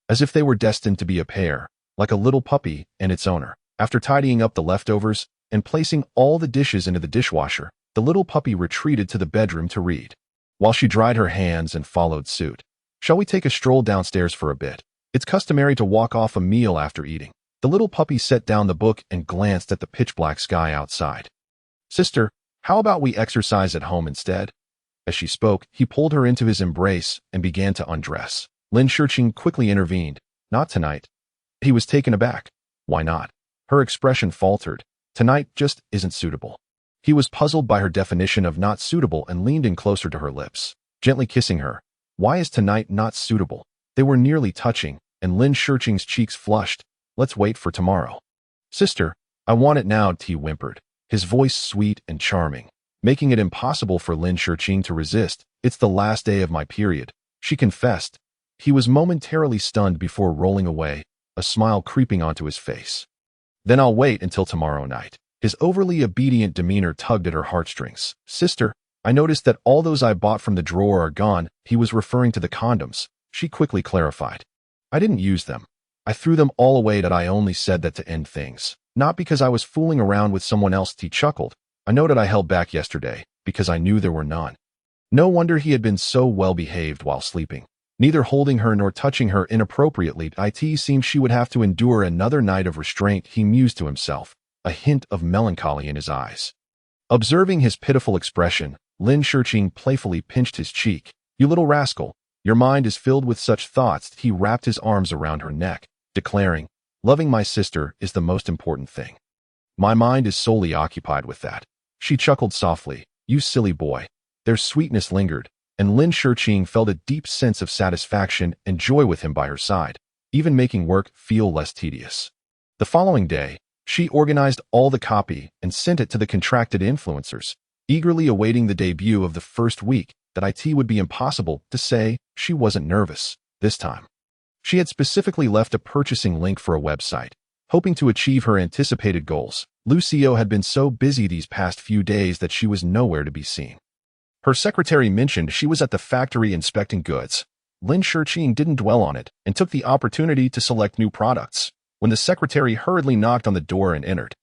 as if they were destined to be a pair, like a little puppy and its owner. After tidying up the leftovers and placing all the dishes into the dishwasher, the little puppy retreated to the bedroom to read, while she dried her hands and followed suit. Shall we take a stroll downstairs for a bit? It's customary to walk off a meal after eating. The little puppy set down the book and glanced at the pitch-black sky outside. Sister, how about we exercise at home instead? As she spoke, he pulled her into his embrace and began to undress. Lin Shiqing quickly intervened. Not tonight. He was taken aback. Why not? Her expression faltered. Tonight just isn't suitable. He was puzzled by her definition of not suitable and leaned in closer to her lips, gently kissing her. Why is tonight not suitable? They were nearly touching, and Lin Shiqing's cheeks flushed. Let's wait for tomorrow. Sister, I want it now, he whimpered, his voice sweet and charming, making it impossible for Lin Shiqing to resist. It's the last day of my period, she confessed. He was momentarily stunned before rolling away, a smile creeping onto his face. Then I'll wait until tomorrow night. His overly obedient demeanor tugged at her heartstrings. Sister, I noticed that all those I bought from the drawer are gone. He was referring to the condoms. She quickly clarified. I didn't use them. I threw them all away. That I only said that to end things, not because I was fooling around with someone else. He chuckled. I know that I held back yesterday, because I knew there were none. No wonder he had been so well behaved while sleeping, neither holding her nor touching her inappropriately. It seemed she would have to endure another night of restraint. He mused to himself, a hint of melancholy in his eyes. Observing his pitiful expression, Lin Shiqing playfully pinched his cheek. You little rascal, your mind is filled with such thoughts. He wrapped his arms around her neck, declaring, loving my sister is the most important thing. My mind is solely occupied with that. She chuckled softly. You silly boy. Their sweetness lingered, and Lin Shiqing felt a deep sense of satisfaction and joy with him by her side, even making work feel less tedious. The following day, she organized all the copy and sent it to the contracted influencers, eagerly awaiting the debut of the first week. That it would be impossible to say she wasn't nervous this time. She had specifically left a purchasing link for a website, Hoping to achieve her anticipated goals, Lucio had been so busy these past few days that she was nowhere to be seen. Her secretary mentioned she was at the factory inspecting goods. Lin Shurqing didn't dwell on it and took the opportunity to select new products. When the secretary hurriedly knocked on the door and entered,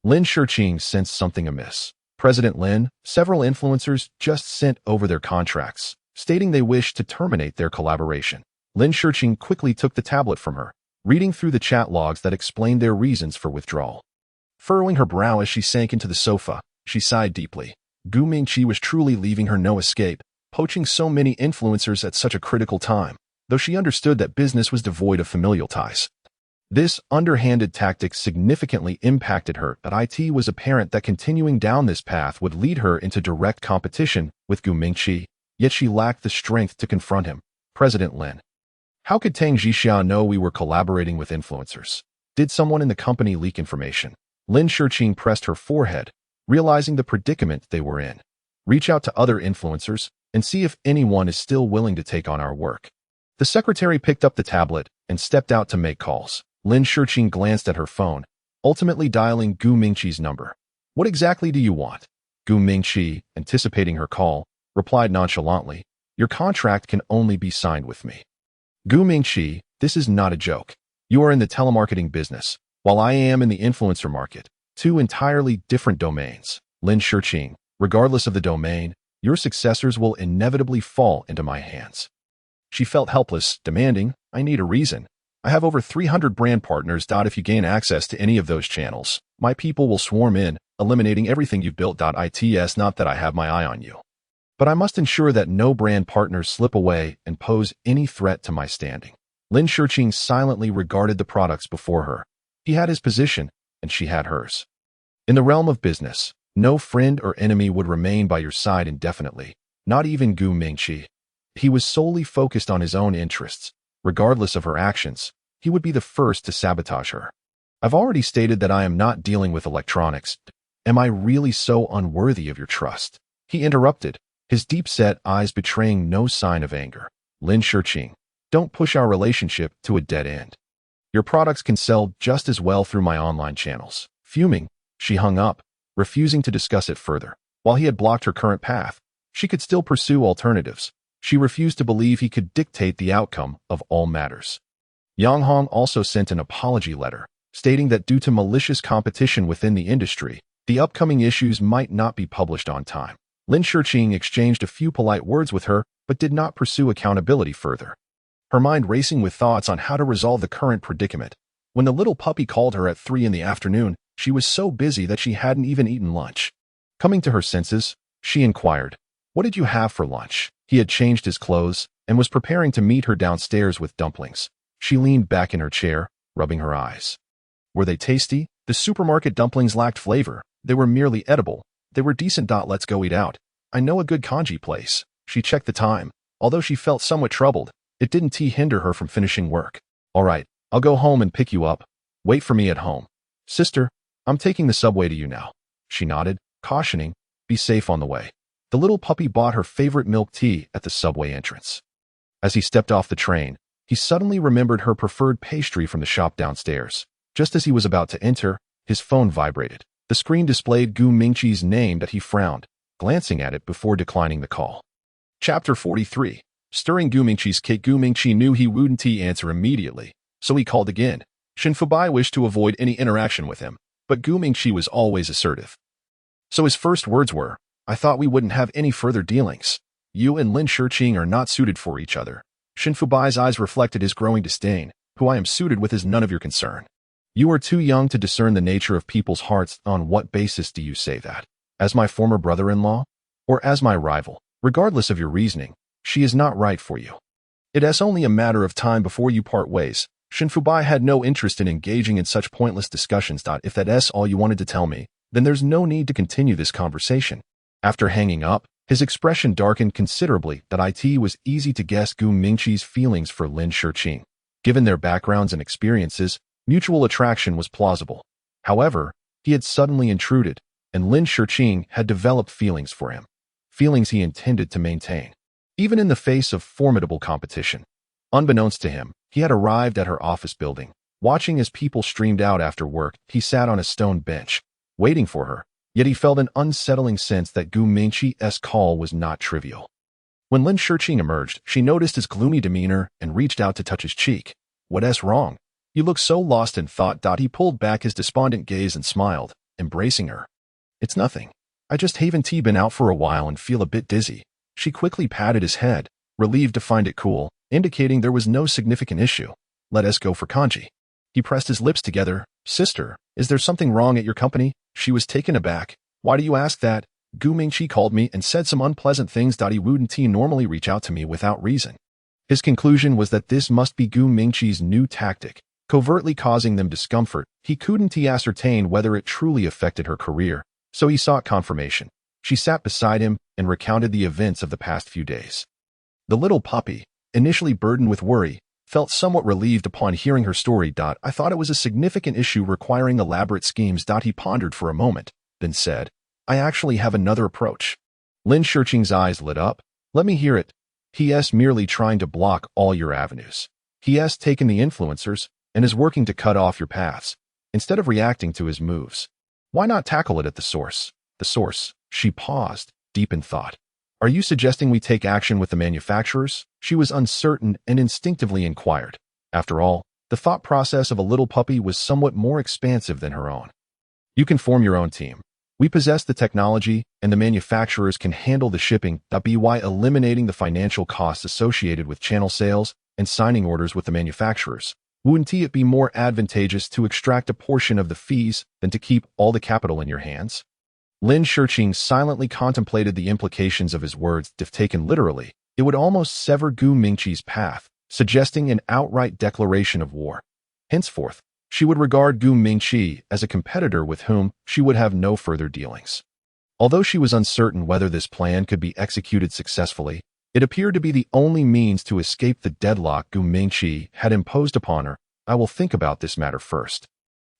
Lin Shurqing sensed something amiss. President Lin, several influencers just sent over their contracts, stating they wished to terminate their collaboration. Lin Shurqing quickly took the tablet from her, reading through the chat logs that explained their reasons for withdrawal. Furrowing her brow as she sank into the sofa, she sighed deeply. Gu Mingqi was truly leaving her no escape, poaching so many influencers at such a critical time, though she understood that business was devoid of familial ties. This underhanded tactic significantly impacted her, but it was apparent that continuing down this path would lead her into direct competition with Gu Mingqi, yet she lacked the strength to confront him. President Lin. How could Tang Zhixia know we were collaborating with influencers? Did someone in the company leak information? Lin Shurqing pressed her forehead, realizing the predicament they were in. Reach out to other influencers and see if anyone is still willing to take on our work. The secretary picked up the tablet and stepped out to make calls. Lin Shurqing glanced at her phone, ultimately dialing Gu Mingqi's number. What exactly do you want? Gu Mingqi, anticipating her call, replied nonchalantly, your contract can only be signed with me. Gu Mingqi, this is not a joke. You are in the telemarketing business, while I am in the influencer market, two entirely different domains. Lin Shurqing, regardless of the domain, your successors will inevitably fall into my hands. She felt helpless, demanding, I need a reason. I have over 300 brand partners. If you gain access to any of those channels, my people will swarm in, eliminating everything you've built. It's not that I have my eye on you, but I must ensure that no brand partners slip away and pose any threat to my standing. Lin Shurqing silently regarded the products before her. He had his position, and she had hers. In the realm of business, no friend or enemy would remain by your side indefinitely, not even Gu Mingqi. He was solely focused on his own interests. Regardless of her actions, he would be the first to sabotage her. I've already stated that I am not dealing with electronics. Am I really so unworthy of your trust? He interrupted, his deep-set eyes betraying no sign of anger. Lin Shurqing, don't push our relationship to a dead end. Your products can sell just as well through my online channels. Fuming, she hung up, refusing to discuss it further. While he had blocked her current path, she could still pursue alternatives. She refused to believe he could dictate the outcome of all matters. Yang Hong also sent an apology letter, stating that due to malicious competition within the industry, the upcoming issues might not be published on time. Lin Shurqing exchanged a few polite words with her, but did not pursue accountability further. Her mind racing with thoughts on how to resolve the current predicament. When the little puppy called her at 3 in the afternoon, she was so busy that she hadn't even eaten lunch. Coming to her senses, she inquired, what did you have for lunch? He had changed his clothes and was preparing to meet her downstairs with dumplings. She leaned back in her chair, rubbing her eyes. Were they tasty? The supermarket dumplings lacked flavor. They were merely edible. They were decent. Let's go eat out. I know a good kanji place. She checked the time. Although she felt somewhat troubled, it didn't hinder her from finishing work. All right, I'll go home and pick you up. Wait for me at home. Sister, I'm taking the subway to you now. She nodded, cautioning, be safe on the way. The little puppy bought her favorite milk tea at the subway entrance. As he stepped off the train, he suddenly remembered her preferred pastry from the shop downstairs. Just as he was about to enter, his phone vibrated. The screen displayed Gu Mingqi's name that he frowned, glancing at it before declining the call. Chapter 43. Stirring Gu Mingqi's cake. Gu Mingqi knew he wouldn't answer immediately, so he called again. Shen Fubai wished to avoid any interaction with him, but Gu Mingqi was always assertive. So his first words were, I thought we wouldn't have any further dealings. You and Lin Shurqing are not suited for each other. Shen Fubai's eyes reflected his growing disdain. Who I am suited with is none of your concern. You are too young to discern the nature of people's hearts. On what basis do you say that? As my former brother-in-law? Or as my rival? Regardless of your reasoning, she is not right for you. It is only a matter of time before you part ways. Shen Fubai had no interest in engaging in such pointless discussions. If that is all you wanted to tell me, then there's no need to continue this conversation. After hanging up, his expression darkened considerably. It was easy to guess Gu Mingqi's feelings for Lin Shurqing. Given their backgrounds and experiences, mutual attraction was plausible. However, he had suddenly intruded, and Lin Shurqing had developed feelings for him. Feelings he intended to maintain, even in the face of formidable competition. Unbeknownst to him, he had arrived at her office building. Watching as people streamed out after work, he sat on a stone bench, waiting for her, yet he felt an unsettling sense that Gu Mingqi's call was not trivial. When Lin Shiqing emerged, she noticed his gloomy demeanor and reached out to touch his cheek. "What's wrong? You look so lost in thought." He pulled back his despondent gaze and smiled, embracing her. "It's nothing. I just haven't been out for a while and feel a bit dizzy." She quickly patted his head, relieved to find it cool, indicating there was no significant issue. "Let us go for kanji." He pressed his lips together. "Sister, is there something wrong at your company?" She was taken aback. "Why do you ask that? Gu Mingqi called me and said some unpleasant things. He wouldn't normally reach out to me without reason." His conclusion was that this must be Gu Mingqi's new tactic, covertly causing them discomfort. He couldn't ascertain whether it truly affected her career, so he sought confirmation. She sat beside him and recounted the events of the past few days. The little puppy, initially burdened with worry, felt somewhat relieved upon hearing her story. "I thought it was a significant issue requiring elaborate schemes." He pondered for a moment, then said, "I actually have another approach." Lin Shiqing's eyes lit up. "Let me hear it." "He's merely trying to block all your avenues. He's taken the influencers and is working to cut off your paths, instead of reacting to his moves. Why not tackle it at the source?" "The source?" She paused, deep in thought. "Are you suggesting we take action with the manufacturers?" She was uncertain and instinctively inquired. After all, the thought process of a little puppy was somewhat more expansive than her own. "You can form your own team. We possess the technology, and the manufacturers can handle the shipping. By eliminating the financial costs associated with channel sales and signing orders with the manufacturers, wouldn't it be more advantageous to extract a portion of the fees than to keep all the capital in your hands?" Lin Shiqing silently contemplated the implications of his words. If taken literally, it would almost sever Gu Mingqi's path, suggesting an outright declaration of war. Henceforth, she would regard Gu Mingqi as a competitor with whom she would have no further dealings. Although she was uncertain whether this plan could be executed successfully, it appeared to be the only means to escape the deadlock Gu Mingqi had imposed upon her. "I will think about this matter first."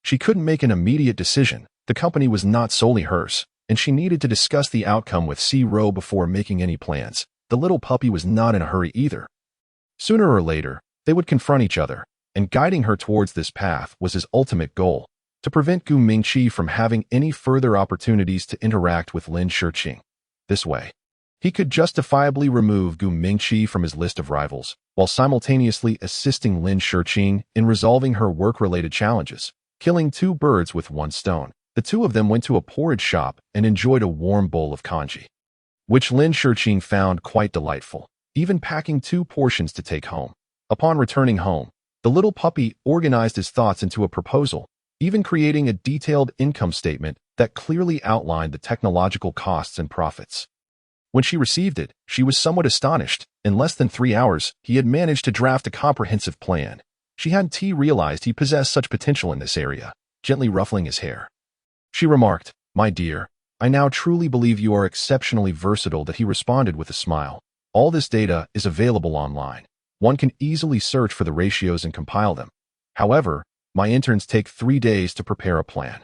She couldn't make an immediate decision. The company was not solely hers, and she needed to discuss the outcome with C-Row before making any plans. The little puppy was not in a hurry either. Sooner or later, they would confront each other, and guiding her towards this path was his ultimate goal, to prevent Gu Mingqi from having any further opportunities to interact with Lin Shiqing. This way, he could justifiably remove Gu Mingqi from his list of rivals, while simultaneously assisting Lin Shiqing in resolving her work-related challenges, killing two birds with one stone. The two of them went to a porridge shop and enjoyed a warm bowl of kanji, which Lin Shiqing found quite delightful, even packing 2 portions to take home. Upon returning home, the little puppy organized his thoughts into a proposal, even creating a detailed income statement that clearly outlined the technological costs and profits. When she received it, she was somewhat astonished. In less than 3 hours, he had managed to draft a comprehensive plan. She hadn't realized he possessed such potential in this area, gently ruffling his hair. She remarked, "My dear, I now truly believe you are exceptionally versatile." He responded with a smile. "All this data is available online. One can easily search for the ratios and compile them. However, my interns take 3 days to prepare a plan.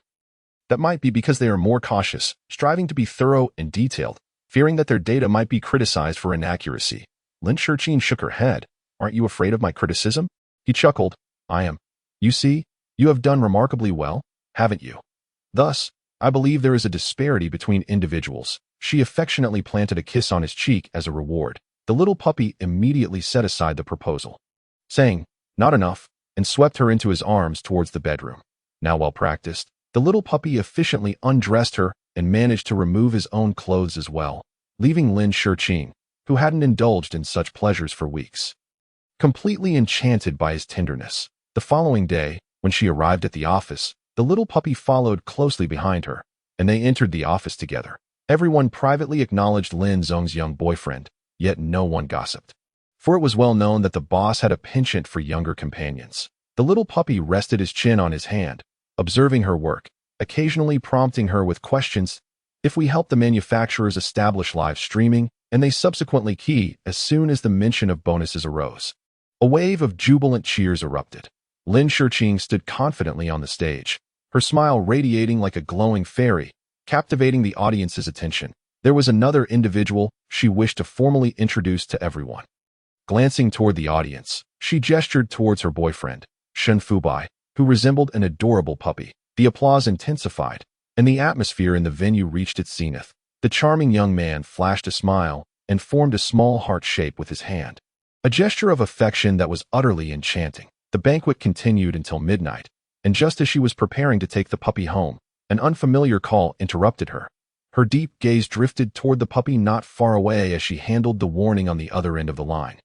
That might be because they are more cautious, striving to be thorough and detailed, fearing that their data might be criticized for inaccuracy." Lin Shiqing shook her head. "Aren't you afraid of my criticism?" He chuckled. "I am. You see, you have done remarkably well, haven't you? Thus, I believe there is a disparity between individuals." She affectionately planted a kiss on his cheek as a reward. The little puppy immediately set aside the proposal, saying, "Not enough," and swept her into his arms towards the bedroom. Now well practiced, the little puppy efficiently undressed her and managed to remove his own clothes as well, leaving Lin Shiqing, who hadn't indulged in such pleasures for weeks, completely enchanted by his tenderness. The following day, when she arrived at the office, the little puppy followed closely behind her, and they entered the office together. Everyone privately acknowledged Lin Zhong's young boyfriend, yet no one gossiped, for it was well known that the boss had a penchant for younger companions. The little puppy rested his chin on his hand, observing her work, occasionally prompting her with questions. "If we help the manufacturers establish live streaming, and they subsequently key as soon as the mention of bonuses arose." A wave of jubilant cheers erupted. Lin Shiqing stood confidently on the stage, her smile radiating like a glowing fairy, captivating the audience's attention. There was another individual she wished to formally introduce to everyone. Glancing toward the audience, she gestured towards her boyfriend, Shen Fubai. who resembled an adorable puppy. The applause intensified, and the atmosphere in the venue reached its zenith. The charming young man flashed a smile and formed a small heart shape with his hand, a gesture of affection that was utterly enchanting. The banquet continued until midnight, and just as she was preparing to take the puppy home, an unfamiliar call interrupted her. Her deep gaze drifted toward the puppy not far away as she handled the warning on the other end of the line.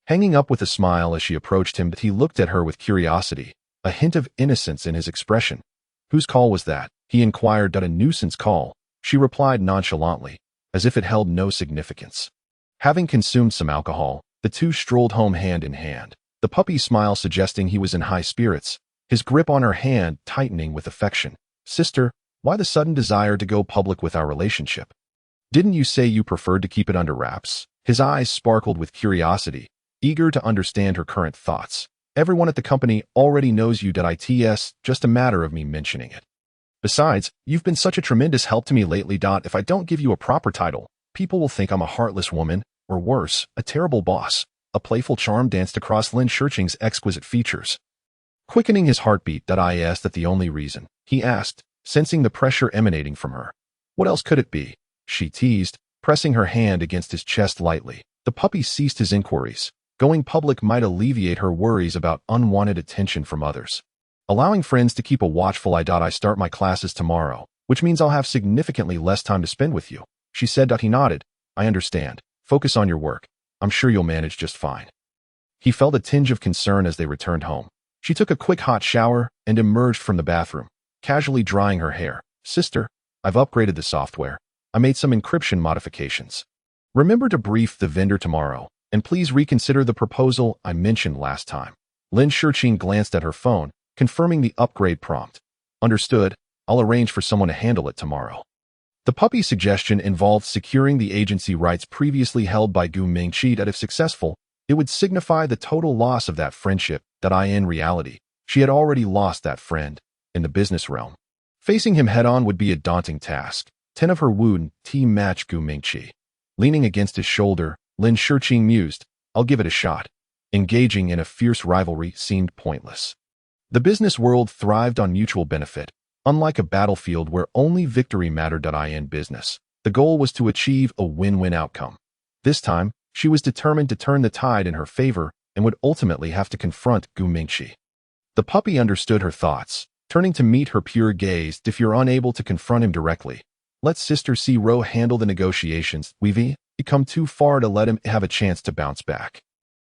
Hanging up with a smile as she approached him, he looked at her with curiosity, a hint of innocence in his expression. "Whose call was that?" he inquired. "A nuisance call," she replied nonchalantly, as if it held no significance. Having consumed some alcohol, the two strolled home hand in hand, the puppy's smile suggesting he was in high spirits, his grip on her hand tightening with affection. "Sister, why the sudden desire to go public with our relationship? Didn't you say you preferred to keep it under wraps?" His eyes sparkled with curiosity, eager to understand her current thoughts. "Everyone at the company already knows you. It's just a matter of me mentioning it. Besides, you've been such a tremendous help to me lately. If I don't give you a proper title, people will think I'm a heartless woman, or worse, a terrible boss." A playful charm danced across Lin Shurqing's exquisite features, quickening his heartbeat. "Is that the only reason?" he asked, sensing the pressure emanating from her. "What else could it be?" she teased, pressing her hand against his chest lightly. The puppy ceased his inquiries. Going public might alleviate her worries about unwanted attention from others. "Allowing friends to keep a watchful eye. I start my classes tomorrow, which means I'll have significantly less time to spend with you," she said. He nodded. "I understand. Focus on your work. I'm sure you'll manage just fine." He felt a tinge of concern as they returned home. She took a quick hot shower and emerged from the bathroom, casually drying her hair. "Sister, I've upgraded the software. I made some encryption modifications. Remember to brief the vendor tomorrow, and please reconsider the proposal I mentioned last time." Lin Shurqing glanced at her phone, confirming the upgrade prompt. "Understood. I'll arrange for someone to handle it tomorrow." The puppy's suggestion involved securing the agency rights previously held by Gu Mingqi. That if successful, it would signify the total loss of that friendship. In reality, she had already lost that friend in the business realm. Facing him head-on would be a daunting task. 10 of her wound team matched Gu Mingqi. Leaning against his shoulder, Lin Shurqing mused, "I'll give it a shot." Engaging in a fierce rivalry seemed pointless. The business world thrived on mutual benefit, unlike a battlefield where only victory mattered. In business, the goal was to achieve a win-win outcome. This time, she was determined to turn the tide in her favor and would ultimately have to confront Gu Mingqi. The puppy understood her thoughts, turning to meet her pure gaze. "If you're unable to confront him directly, let Sister Ro handle the negotiations. We've come too far to let him have a chance to bounce back."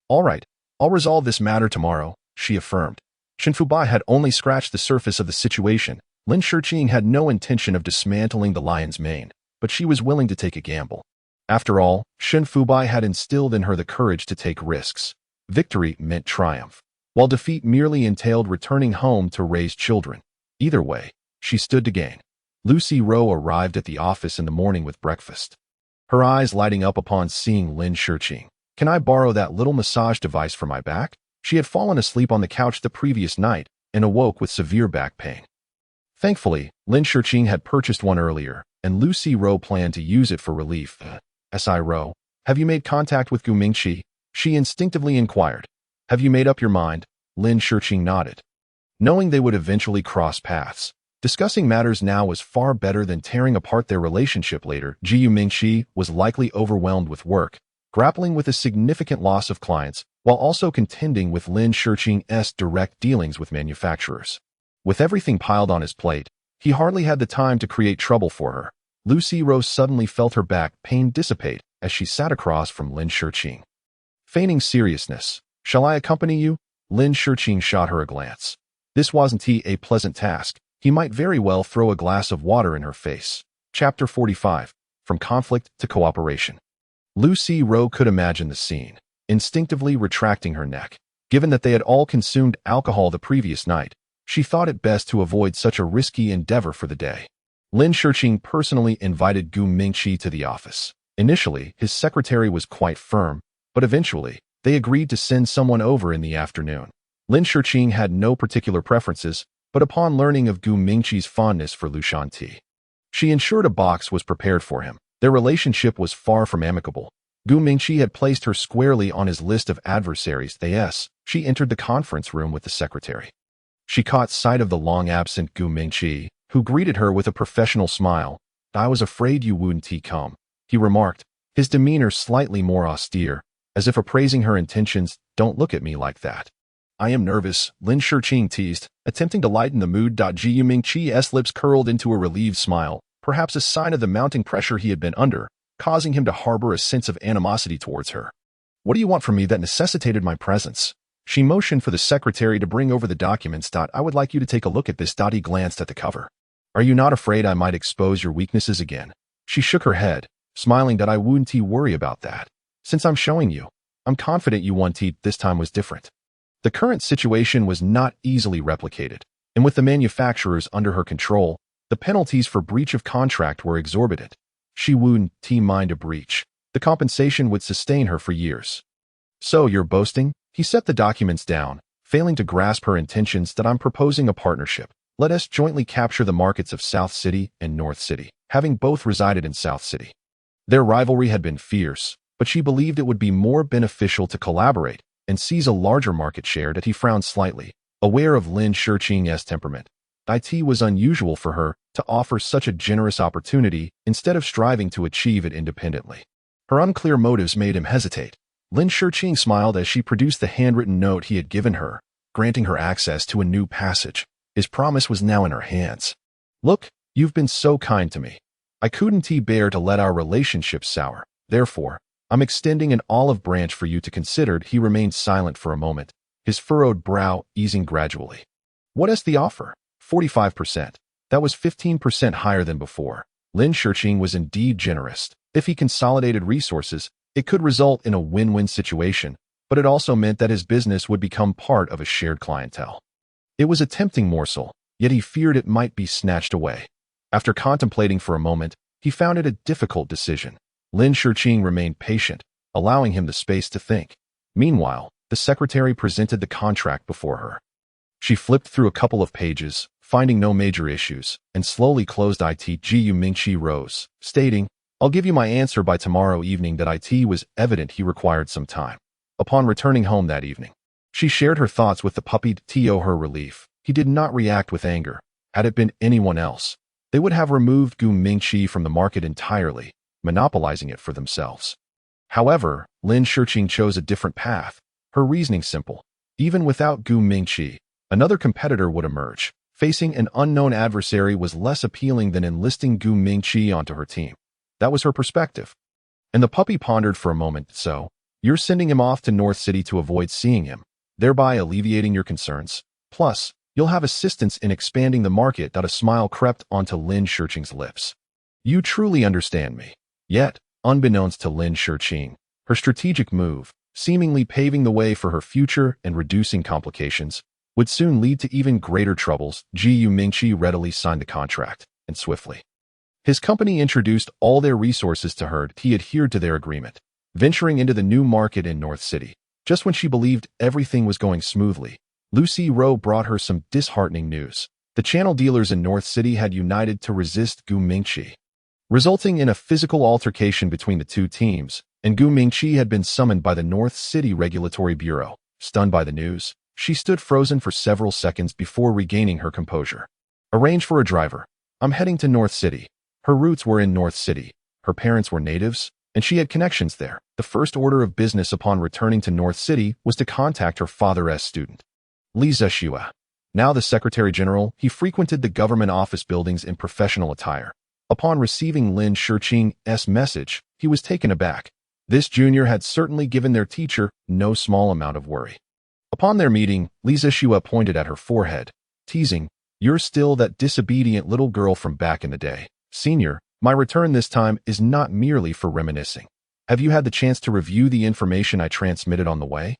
"All right, I'll resolve this matter tomorrow," she affirmed. Shenfubai had only scratched the surface of the situation. Lin Shurqing had no intention of dismantling the lion's mane, but she was willing to take a gamble. After all, Shenfubai had instilled in her the courage to take risks. Victory meant triumph, while defeat merely entailed returning home to raise children. Either way, she stood to gain. Lucy Rowe arrived at the office in the morning with breakfast, her eyes lighting up upon seeing Lin Shurqing. "Can I borrow that little massage device for my back?" She had fallen asleep on the couch the previous night and awoke with severe back pain. Thankfully, Lin Shurqing had purchased one earlier, and Lucy Rowe planned to use it for relief. "Si Rowe, have you made contact with Gu Mingqi?" she instinctively inquired. "Have you made up your mind?" Lin Shurqing nodded. Knowing they would eventually cross paths, discussing matters now was far better than tearing apart their relationship later. Gu Mingqi was likely overwhelmed with work, grappling with a significant loss of clients, while also contending with Lin Shurqing's direct dealings with manufacturers. With everything piled on his plate, he hardly had the time to create trouble for her. Lucy Rose suddenly felt her back pain dissipate as she sat across from Lin Shurqing. Feigning seriousness, "Shall I accompany you?" Lin Shurqing shot her a glance. This wasn't a pleasant task. He might very well throw a glass of water in her face. Chapter 45. From Conflict to Cooperation. Lucy Rowe could imagine the scene, instinctively retracting her neck. Given that they had all consumed alcohol the previous night, she thought it best to avoid such a risky endeavor for the day. Lin Shurqing personally invited Gu Mingqi to the office. Initially, his secretary was quite firm, but eventually, they agreed to send someone over in the afternoon. Lin Shurqing had no particular preferences, but upon learning of Gu Mingqi's fondness for Lushan tea, she ensured a box was prepared for him. Their relationship was far from amicable. Gu Mingqi had placed her squarely on his list of adversaries. She entered the conference room with the secretary. She caught sight of the long-absent Gu Mingqi, who greeted her with a professional smile. "I was afraid you wouldn't come," he remarked, his demeanor slightly more austere, as if appraising her intentions. "Don't look at me like that." "I am nervous," Lin Shiqing teased, attempting to lighten the mood. Gu Mingqi's lips curled into a relieved smile, perhaps a sign of the mounting pressure he had been under, causing him to harbor a sense of animosity towards her. "What do you want from me that necessitated my presence?" She motioned for the secretary to bring over the documents. "I would like you to take a look at this." He glanced at the cover. "Are you not afraid I might expose your weaknesses again?" She shook her head, smiling. "I wouldn't worry about that. Since I'm showing you, I'm confident you won't." This time was different. The current situation was not easily replicated, and with the manufacturers under her control, the penalties for breach of contract were exorbitant. She wouldn't mind a breach. The compensation would sustain her for years. "So you're boasting?" He set the documents down, failing to grasp her intentions. "I'm proposing a partnership. Let us jointly capture the markets of South City and North City." Having both resided in South City, their rivalry had been fierce, but she believed it would be more beneficial to collaborate and seize a larger market share. He frowned slightly, aware of Lin Shiqing's temperament. It was unusual for her to offer such a generous opportunity instead of striving to achieve it independently. Her unclear motives made him hesitate. Lin Shiqing smiled as she produced the handwritten note he had given her, granting her access to a new passage. His promise was now in her hands. "Look, you've been so kind to me. I couldn't bear to let our relationship sour. Therefore, I'm extending an olive branch for you to consider." He remained silent for a moment, his furrowed brow easing gradually. "What is the offer?" 45%. That was 15% higher than before. Lin Shiqing was indeed generous. If he consolidated resources, it could result in a win-win situation, but it also meant that his business would become part of a shared clientele. It was a tempting morsel, yet he feared it might be snatched away. After contemplating for a moment, he found it a difficult decision. Lin Shiqing remained patient, allowing him the space to think. Meanwhile, the secretary presented the contract before her. She flipped through a couple of pages, finding no major issues, and slowly closed it. Gu Mingqi rose, stating, "I'll give you my answer by tomorrow evening." It was evident he required some time. Upon returning home that evening, she shared her thoughts with the puppy. To her relief, he did not react with anger. Had it been anyone else, they would have removed Gu Mingqi from the market entirely, monopolizing it for themselves. However, Lin Shiqing chose a different path. Her reasoning simple. Even without Gu Mingqi, another competitor would emerge. Facing an unknown adversary was less appealing than enlisting Gu Mingqi onto her team. That was her perspective. And the puppy pondered for a moment. "So, you're sending him off to North City to avoid seeing him, thereby alleviating your concerns. Plus, you'll have assistance in expanding the market." A smile crept onto Lin Shiqing's lips. "You truly understand me." Yet, unbeknownst to Lin Shiqing, her strategic move, seemingly paving the way for her future and reducing complications, would soon lead to even greater troubles. Gu Mingqi readily signed the contract, and swiftly. His company introduced all their resources to her. He adhered to their agreement, venturing into the new market in North City. Just when she believed everything was going smoothly, Lucy Rowe brought her some disheartening news. The channel dealers in North City had united to resist Gu Mingqi, resulting in a physical altercation between the two teams, and Gu Mingqi had been summoned by the North City Regulatory Bureau. Stunned by the news, she stood frozen for several seconds before regaining her composure. "Arrange for a driver. I'm heading to North City." Her roots were in North City. Her parents were natives, and she had connections there. The first order of business upon returning to North City was to contact her father's student, Li Zeshua. Now the Secretary General, he frequented the government office buildings in professional attire. Upon receiving Lin Shiqing's message, he was taken aback. This junior had certainly given their teacher no small amount of worry. Upon their meeting, Li Zeshua pointed at her forehead. "Teasing, you're still that disobedient little girl from back in the day. Senior, my return this time is not merely for reminiscing. Have you had the chance to review the information I transmitted on the way?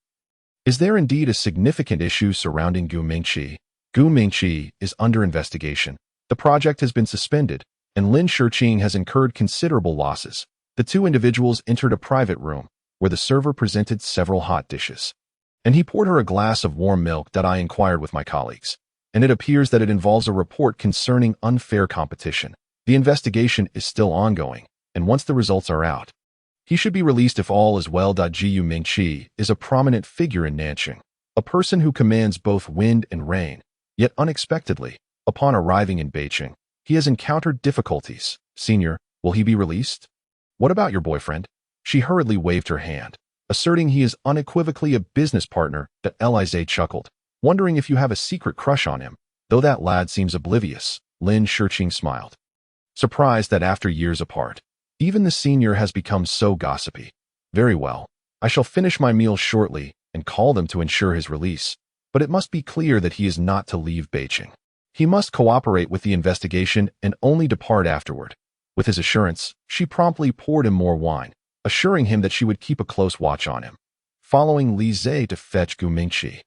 Is there indeed a significant issue surrounding Gu Mingqi? Gu Mingqi is under investigation. The project has been suspended, and Lin Shiqing has incurred considerable losses." The two individuals entered a private room, where the server presented several hot dishes. And he poured her a glass of warm milk. I inquired with my colleagues, and it appears that it involves a report concerning unfair competition. The investigation is still ongoing, and once the results are out, he should be released if all is well. Gu Mingqi is a prominent figure in Nanjing, a person who commands both wind and rain. Yet unexpectedly, upon arriving in Beijing, he has encountered difficulties. Senior, will he be released? What about your boyfriend? She hurriedly waved her hand, asserting he is unequivocally a business partner. That Elize chuckled, wondering if you have a secret crush on him, though that lad seems oblivious. Lin Shurqing smiled, surprised that after years apart, even the senior has become so gossipy. Very well, I shall finish my meal shortly and call them to ensure his release, but it must be clear that he is not to leave Beijing. He must cooperate with the investigation and only depart afterward. With his assurance, she promptly poured him more wine, assuring him that she would keep a close watch on him. Following Li Zhe to fetch Gu Mingqi,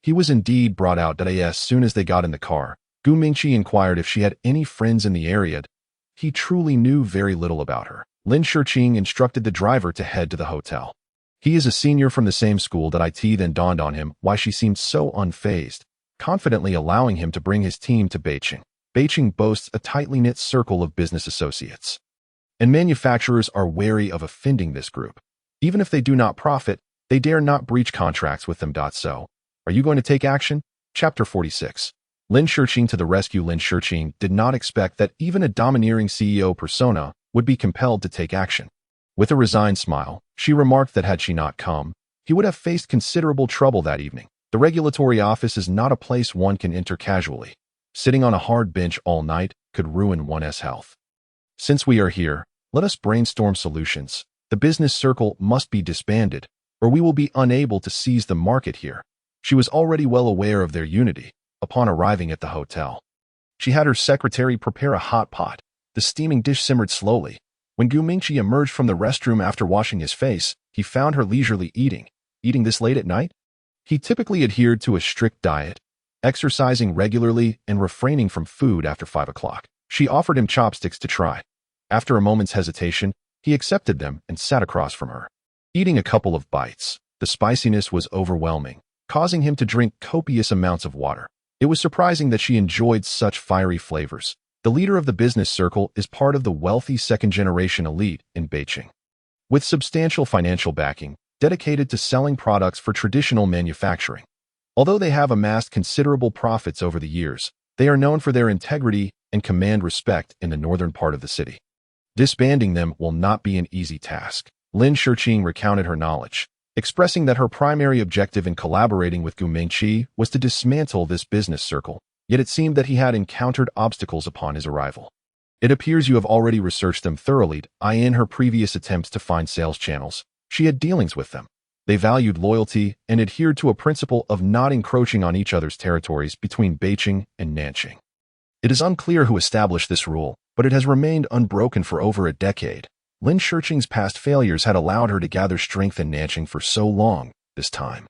he was indeed brought out. As soon as they got in the car, Gu Mingqi inquired if she had any friends in the area. He truly knew very little about her. Lin Shurqing instructed the driver to head to the hotel. He is a senior from the same school. It then dawned on him why she seemed so unfazed, confidently allowing him to bring his team to Beijing. Beijing boasts a tightly knit circle of business associates, and manufacturers are wary of offending this group. Even if they do not profit, they dare not breach contracts with them. So, are you going to take action? Chapter 46. Lin Shurqing to the rescue. Lin Shurqing did not expect that even a domineering CEO persona would be compelled to take action. With a resigned smile, she remarked that had she not come, he would have faced considerable trouble that evening. The regulatory office is not a place one can enter casually. Sitting on a hard bench all night could ruin one's health. Since we are here, let us brainstorm solutions. The business circle must be disbanded, or we will be unable to seize the market here. She was already well aware of their unity. Upon arriving at the hotel, she had her secretary prepare a hot pot. The steaming dish simmered slowly. When Gu Mingqi emerged from the restroom after washing his face, he found her leisurely eating. Eating this late at night? He typically adhered to a strict diet, exercising regularly and refraining from food after 5 o'clock. She offered him chopsticks to try. After a moment's hesitation, he accepted them and sat across from her. Eating a couple of bites, the spiciness was overwhelming, causing him to drink copious amounts of water. It was surprising that she enjoyed such fiery flavors. The leader of the business circle is part of the wealthy second-generation elite in Beijing, with substantial financial backing, dedicated to selling products for traditional manufacturing. Although they have amassed considerable profits over the years, they are known for their integrity and command respect in the northern part of the city. Disbanding them will not be an easy task. Lin Shurqing recounted her knowledge, expressing that her primary objective in collaborating with Gu Mingqi was to dismantle this business circle, yet it seemed that he had encountered obstacles upon his arrival. It appears you have already researched them thoroughly. In her previous attempts to find sales channels, she had dealings with them. They valued loyalty and adhered to a principle of not encroaching on each other's territories between Beijing and Nanjing. It is unclear who established this rule, but it has remained unbroken for over a decade. Lin Shurqing's past failures had allowed her to gather strength in Nanjing for so long. This time,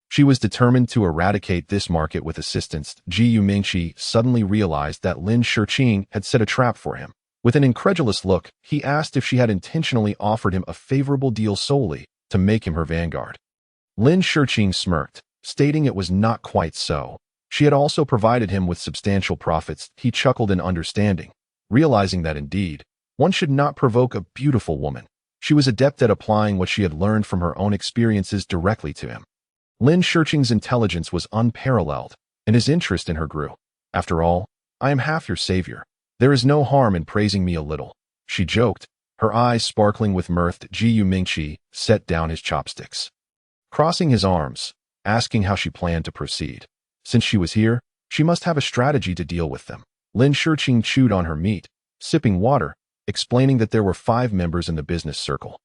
she was determined to eradicate this market with assistance. Gu Mingqi suddenly realized that Lin Shurqing had set a trap for him. With an incredulous look, he asked if she had intentionally offered him a favorable deal solely to make him her vanguard. Lin Shurqing smirked, stating it was not quite so. She had also provided him with substantial profits. He chuckled in understanding, realizing that indeed, one should not provoke a beautiful woman. She was adept at applying what she had learned from her own experiences directly to him. Lin Shurqing's intelligence was unparalleled, and his interest in her grew. After all, I am half your savior. There is no harm in praising me a little, she joked, her eyes sparkling with mirth. Gu Mingqi set down his chopsticks, crossing his arms, asking how she planned to proceed. Since she was here, she must have a strategy to deal with them. Lin Shurqing chewed on her meat, sipping water, explaining that there were 5 members in the business circle,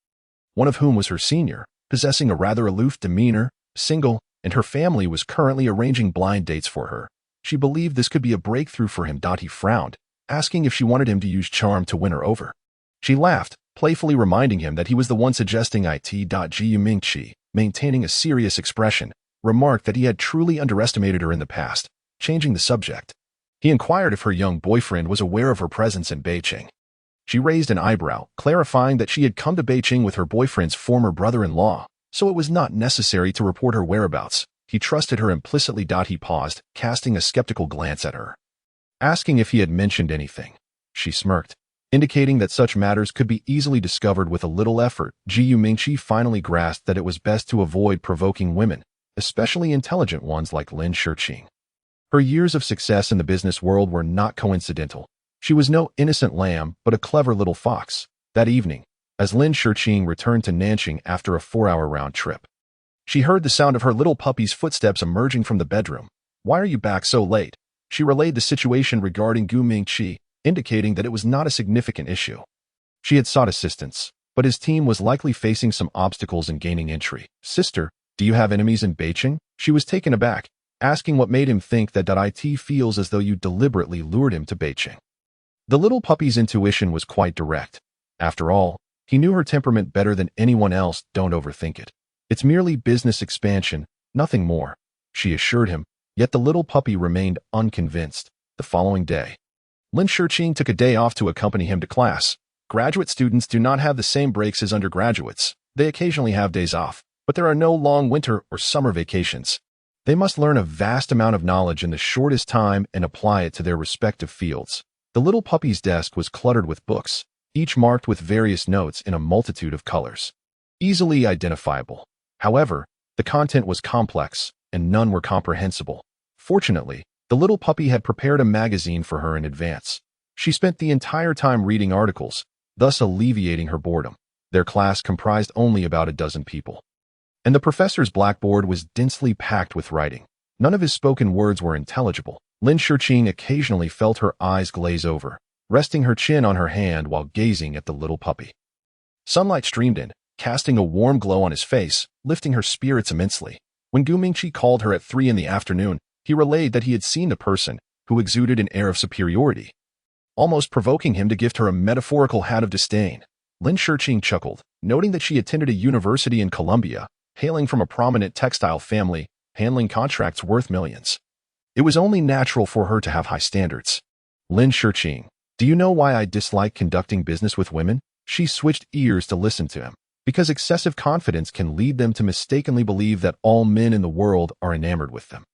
one of whom was her senior, possessing a rather aloof demeanor, single, and her family was currently arranging blind dates for her. She believed this could be a breakthrough for him. He frowned, asking if she wanted him to use charm to win her over. She laughed, playfully reminding him that he was the one suggesting it. Gu Mingqi, maintaining a serious expression, remarked that he had truly underestimated her in the past, changing the subject. He inquired if her young boyfriend was aware of her presence in Beijing. She raised an eyebrow, clarifying that she had come to Beijing with her boyfriend's former brother-in-law, so it was not necessary to report her whereabouts. He trusted her implicitly. He paused, casting a skeptical glance at her, asking if he had mentioned anything. She smirked, indicating that such matters could be easily discovered with a little effort. Gu Mingqi finally grasped that it was best to avoid provoking women, especially intelligent ones like Lin Shurqing. Her years of success in the business world were not coincidental. She was no innocent lamb, but a clever little fox. That evening, as Lin Shurqing returned to Nanjing after a 4-hour round trip, she heard the sound of her little puppy's footsteps emerging from the bedroom. "Why are you back so late?" She relayed the situation regarding Gu Mingqi, indicating that it was not a significant issue. She had sought assistance, but his team was likely facing some obstacles in gaining entry. "Sister, do you have enemies in Beijing?" She was taken aback, asking what made him think that it feels as though you deliberately lured him to Beijing. The little puppy's intuition was quite direct. After all, he knew her temperament better than anyone else. "Don't overthink it. It's merely business expansion, nothing more," she assured him, yet the little puppy remained unconvinced. The following day, Lin Shurqing took a day off to accompany him to class. Graduate students do not have the same breaks as undergraduates. They occasionally have days off, but there are no long winter or summer vacations. They must learn a vast amount of knowledge in the shortest time and apply it to their respective fields. The little puppy's desk was cluttered with books, each marked with various notes in a multitude of colors, easily identifiable. However, the content was complex, and none were comprehensible. Fortunately, the little puppy had prepared a magazine for her in advance. She spent the entire time reading articles, thus alleviating her boredom. Their class comprised only about a dozen people, and the professor's blackboard was densely packed with writing. None of his spoken words were intelligible. Lin Shurqing occasionally felt her eyes glaze over, resting her chin on her hand while gazing at the little puppy. Sunlight streamed in, casting a warm glow on his face, lifting her spirits immensely. When Gu Mingqi called her at 3 in the afternoon, he relayed that he had seen the person who exuded an air of superiority, almost provoking him to gift her a metaphorical hat of disdain. Lin Shurqing chuckled, noting that she attended a university in Colombia, hailing from a prominent textile family, handling contracts worth millions. It was only natural for her to have high standards. "Lin Shurqing, do you know why I dislike conducting business with women?" She switched ears to listen to him. "Because excessive confidence can lead them to mistakenly believe that all men in the world are enamored with them.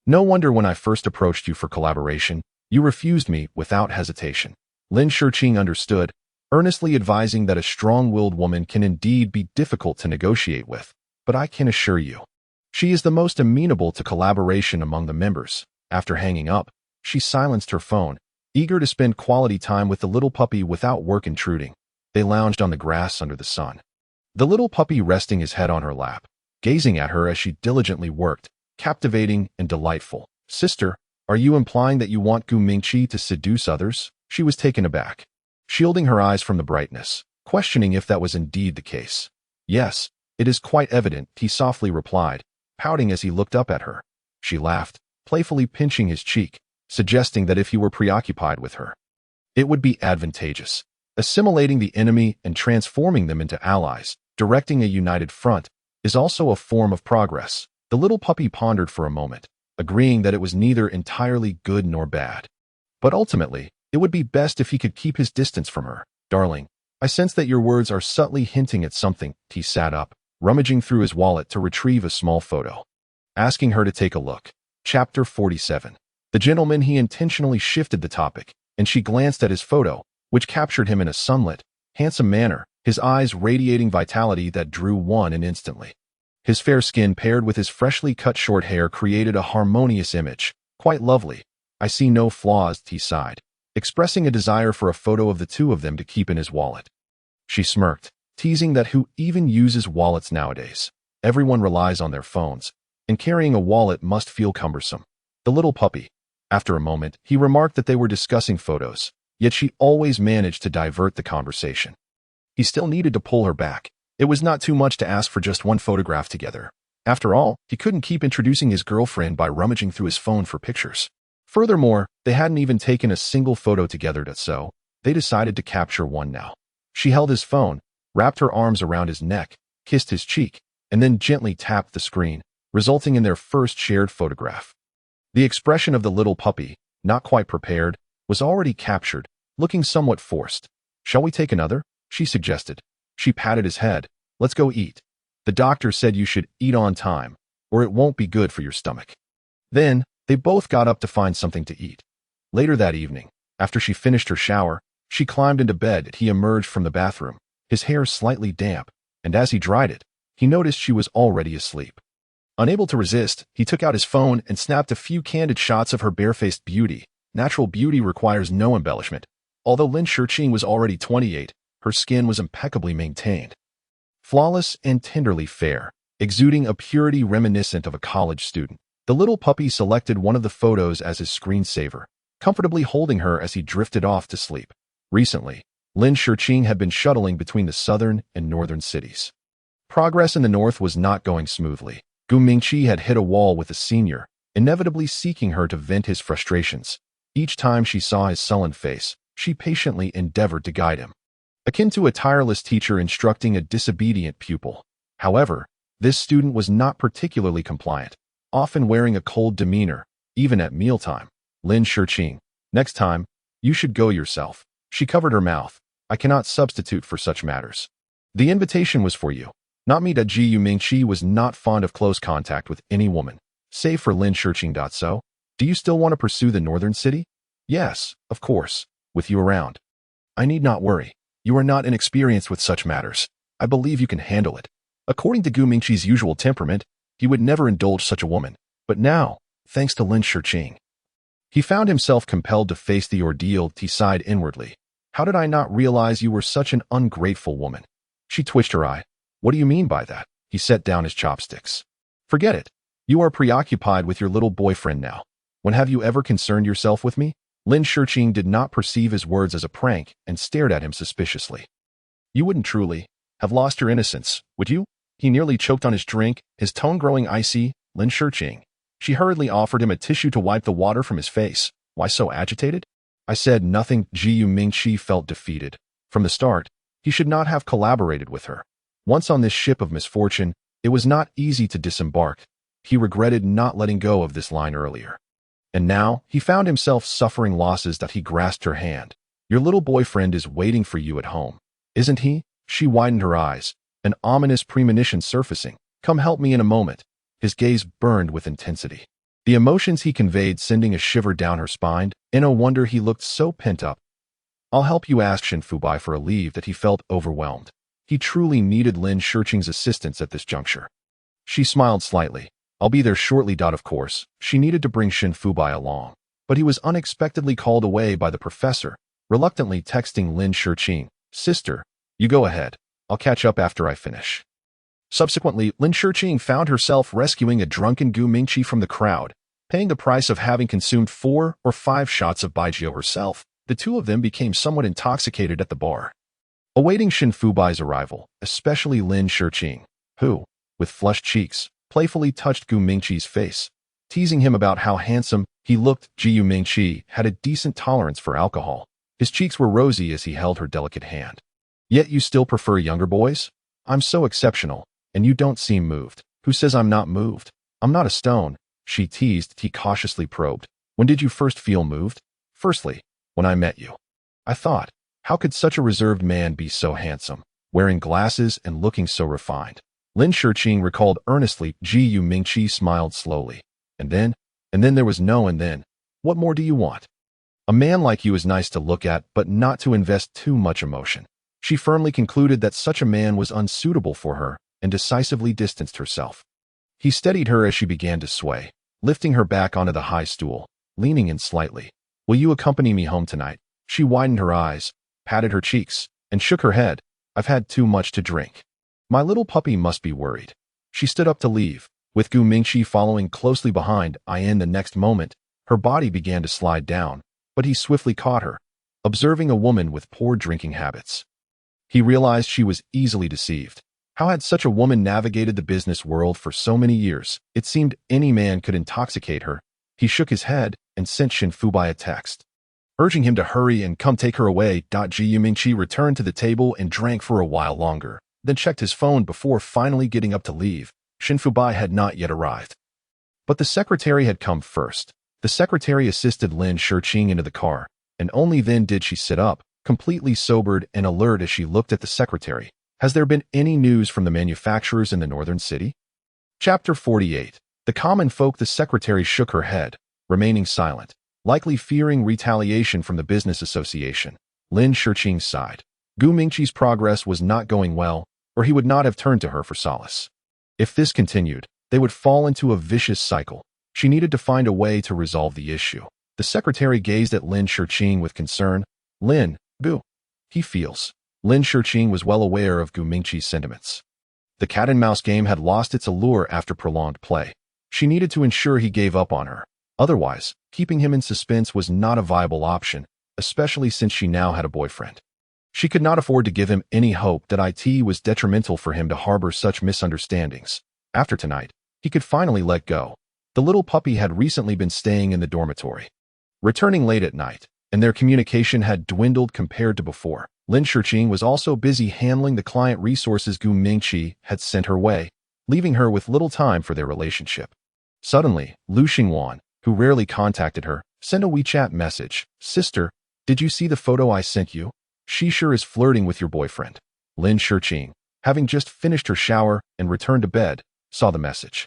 No wonder when I first approached you for collaboration, you refused me without hesitation." Lin Shurqing understood, earnestly advising that a strong-willed woman can indeed be difficult to negotiate with, but I can assure you, she is the most amenable to collaboration among the members. After hanging up, she silenced her phone, eager to spend quality time with the little puppy without work intruding. They lounged on the grass under the sun, the little puppy resting his head on her lap, gazing at her as she diligently worked, captivating and delightful. "Sister, are you implying that you want Gu Mingqi to seduce others?" She was taken aback, shielding her eyes from the brightness, questioning if that was indeed the case. "Yes, it is quite evident," he softly replied, pouting as he looked up at her. She laughed, playfully pinching his cheek, suggesting that if he were preoccupied with her, it would be advantageous. Assimilating the enemy and transforming them into allies, directing a united front, is also a form of progress. The little puppy pondered for a moment, agreeing that it was neither entirely good nor bad. But ultimately, it would be best if he could keep his distance from her. "Darling, I sense that your words are subtly hinting at something." He sat up, rummaging through his wallet to retrieve a small photo, asking her to take a look. Chapter 47. The gentleman. He intentionally shifted the topic, and she glanced at his photo, which captured him in a sunlit, handsome manner, his eyes radiating vitality that drew one in instantly. His fair skin paired with his freshly cut short hair created a harmonious image. "Quite lovely. I see no flaws," he sighed, expressing a desire for a photo of the two of them to keep in his wallet. She smirked, teasing that who even uses wallets nowadays? Everyone relies on their phones, and carrying a wallet must feel cumbersome. The little puppy. After a moment, he remarked that they were discussing photos, yet she always managed to divert the conversation. He still needed to pull her back. It was not too much to ask for just one photograph together. After all, he couldn't keep introducing his girlfriend by rummaging through his phone for pictures. Furthermore, they hadn't even taken a single photo together, so they decided to capture one now. She held his phone, wrapped her arms around his neck, kissed his cheek, and then gently tapped the screen, resulting in their first shared photograph. The expression of the little puppy, not quite prepared, was already captured, looking somewhat forced. "Shall we take another?" she suggested. She patted his head. "Let's go eat. The doctor said you should eat on time, or it won't be good for your stomach." Then, they both got up to find something to eat. Later that evening, after she finished her shower, she climbed into bed. He emerged from the bathroom, his hair slightly damp, and as he dried it, he noticed she was already asleep. Unable to resist, he took out his phone and snapped a few candid shots of her barefaced beauty. Natural beauty requires no embellishment. Although Lin Shurqing was already 28, her skin was impeccably maintained. Flawless and tenderly fair, exuding a purity reminiscent of a college student. The little puppy selected one of the photos as his screensaver, comfortably holding her as he drifted off to sleep. Recently, Lin Shurqing had been shuttling between the southern and northern cities. Progress in the north was not going smoothly. Gu Mingqi had hit a wall with a senior, inevitably seeking her to vent his frustrations. Each time she saw his sullen face, she patiently endeavored to guide him, akin to a tireless teacher instructing a disobedient pupil. However, this student was not particularly compliant, often wearing a cold demeanor, even at mealtime. Lin Shurqing, next time, you should go yourself. She covered her mouth. I cannot substitute for such matters. The invitation was for you, not me. Gu Mingqi was not fond of close contact with any woman, save for Lin Shurqing. So, do you still want to pursue the northern city? Yes, of course, with you around. I need not worry. You are not inexperienced with such matters. I believe you can handle it. According to Gu Mingqi's usual temperament, he would never indulge such a woman. But now, thanks to Lin Shurqing, he found himself compelled to face the ordeal. He sighed inwardly. How did I not realize you were such an ungrateful woman? She twitched her eye. What do you mean by that? He set down his chopsticks. Forget it. You are preoccupied with your little boyfriend now. When have you ever concerned yourself with me? Lin Shurqing did not perceive his words as a prank and stared at him suspiciously. You wouldn't truly have lost your innocence, would you? He nearly choked on his drink, his tone growing icy. Lin Shurqing. She hurriedly offered him a tissue to wipe the water from his face. Why so agitated? I said nothing. Gu Mingqi felt defeated. From the start, he should not have collaborated with her. Once on this ship of misfortune, it was not easy to disembark. He regretted not letting go of this line earlier. And now, he found himself suffering losses that he grasped her hand. Your little boyfriend is waiting for you at home, isn't he? She widened her eyes, an ominous premonition surfacing. Come help me in a moment. His gaze burned with intensity. The emotions he conveyed sending a shiver down her spine. No wonder he looked so pent up. I'll help you. Ask Shen Fubai for a leave that he felt overwhelmed. He truly needed Lin Shurqing's assistance at this juncture. She smiled slightly. I'll be there shortly. Of course, she needed to bring Shen Fubai along, but he was unexpectedly called away by the professor, reluctantly texting Lin Shurqing, Sister, you go ahead. I'll catch up after I finish. Subsequently, Lin Shurqing found herself rescuing a drunken Gu Mingqi from the crowd, paying the price of having consumed 4 or 5 shots of Baijiu herself. The two of them became somewhat intoxicated at the bar, awaiting Shen Fubai's arrival, especially Lin Shurqing, who, with flushed cheeks, playfully touched Gu Mingqi's face, teasing him about how handsome he looked. Gu Mingqi had a decent tolerance for alcohol. His cheeks were rosy as he held her delicate hand. Yet you still prefer younger boys? I'm so exceptional, and you don't seem moved. Who says I'm not moved? I'm not a stone, she teased. He cautiously probed. When did you first feel moved? Firstly, when I met you. I thought, how could such a reserved man be so handsome, wearing glasses and looking so refined? Lin Shurqing recalled earnestly. Gu Mingqi smiled slowly. And then there was no and then. What more do you want? A man like you is nice to look at, but not to invest too much emotion. She firmly concluded that such a man was unsuitable for her and decisively distanced herself. He steadied her as she began to sway, lifting her back onto the high stool, leaning in slightly. Will you accompany me home tonight? She widened her eyes, patted her cheeks, and shook her head. I've had too much to drink. My little puppy must be worried. She stood up to leave, with Gu Mingqi following closely behind. In the next moment, her body began to slide down, but he swiftly caught her, observing a woman with poor drinking habits. He realized she was easily deceived. How had such a woman navigated the business world for so many years? It seemed any man could intoxicate her. He shook his head and sent Shen Fubai a text, urging him to hurry and come take her away. Gu Mingqi returned to the table and drank for a while longer, then checked his phone before finally getting up to leave. Shen Fubai had not yet arrived. But the secretary had come first. The secretary assisted Lin Shurqing into the car, and only then did she sit up, completely sobered and alert as she looked at the secretary. Has there been any news from the manufacturers in the northern city? Chapter 48. The common folk. The secretary shook her head, remaining silent, likely fearing retaliation from the business association. Lin Shurqing sighed. Gu Mingqi's progress was not going well, or he would not have turned to her for solace. If this continued, they would fall into a vicious cycle. She needed to find a way to resolve the issue. The secretary gazed at Lin Shiqing with concern. Lin, Gu. He feels. Lin Shiqing was well aware of Gu Mingqi's sentiments. The cat-and-mouse game had lost its allure after prolonged play. She needed to ensure he gave up on her. Otherwise, keeping him in suspense was not a viable option, especially since she now had a boyfriend. She could not afford to give him any hope that it was detrimental for him to harbor such misunderstandings. After tonight, he could finally let go. The little puppy had recently been staying in the dormitory, returning late at night, and their communication had dwindled compared to before. Lin Shiqing was also busy handling the client resources Gu Mingqi had sent her way, leaving her with little time for their relationship. Suddenly, Lu Xingwan, who rarely contacted her, sent a WeChat message. Sister, did you see the photo I sent you? She sure is flirting with your boyfriend. Lin Shiqing, having just finished her shower and returned to bed, saw the message.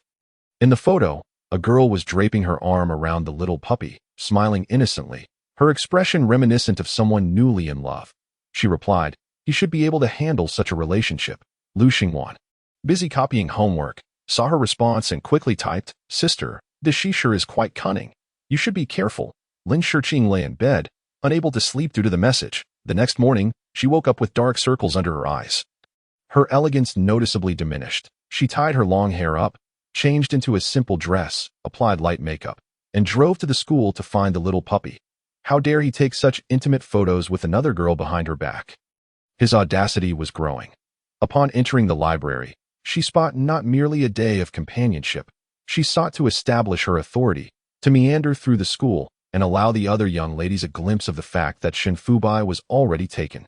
In the photo, a girl was draping her arm around the little puppy, smiling innocently, her expression reminiscent of someone newly in love. She replied, he should be able to handle such a relationship. Lu Xingwan, busy copying homework, saw her response and quickly typed, Sister, this she sure is quite cunning. You should be careful. Lin Shiqing lay in bed, unable to sleep due to the message. The next morning, she woke up with dark circles under her eyes. Her elegance noticeably diminished. She tied her long hair up, changed into a simple dress, applied light makeup, and drove to the school to find the little puppy. How dare he take such intimate photos with another girl behind her back? His audacity was growing. Upon entering the library, she sought not merely a day of companionship. She sought to establish her authority, to meander through the school, and allow the other young ladies a glimpse of the fact that Shen Fubai was already taken,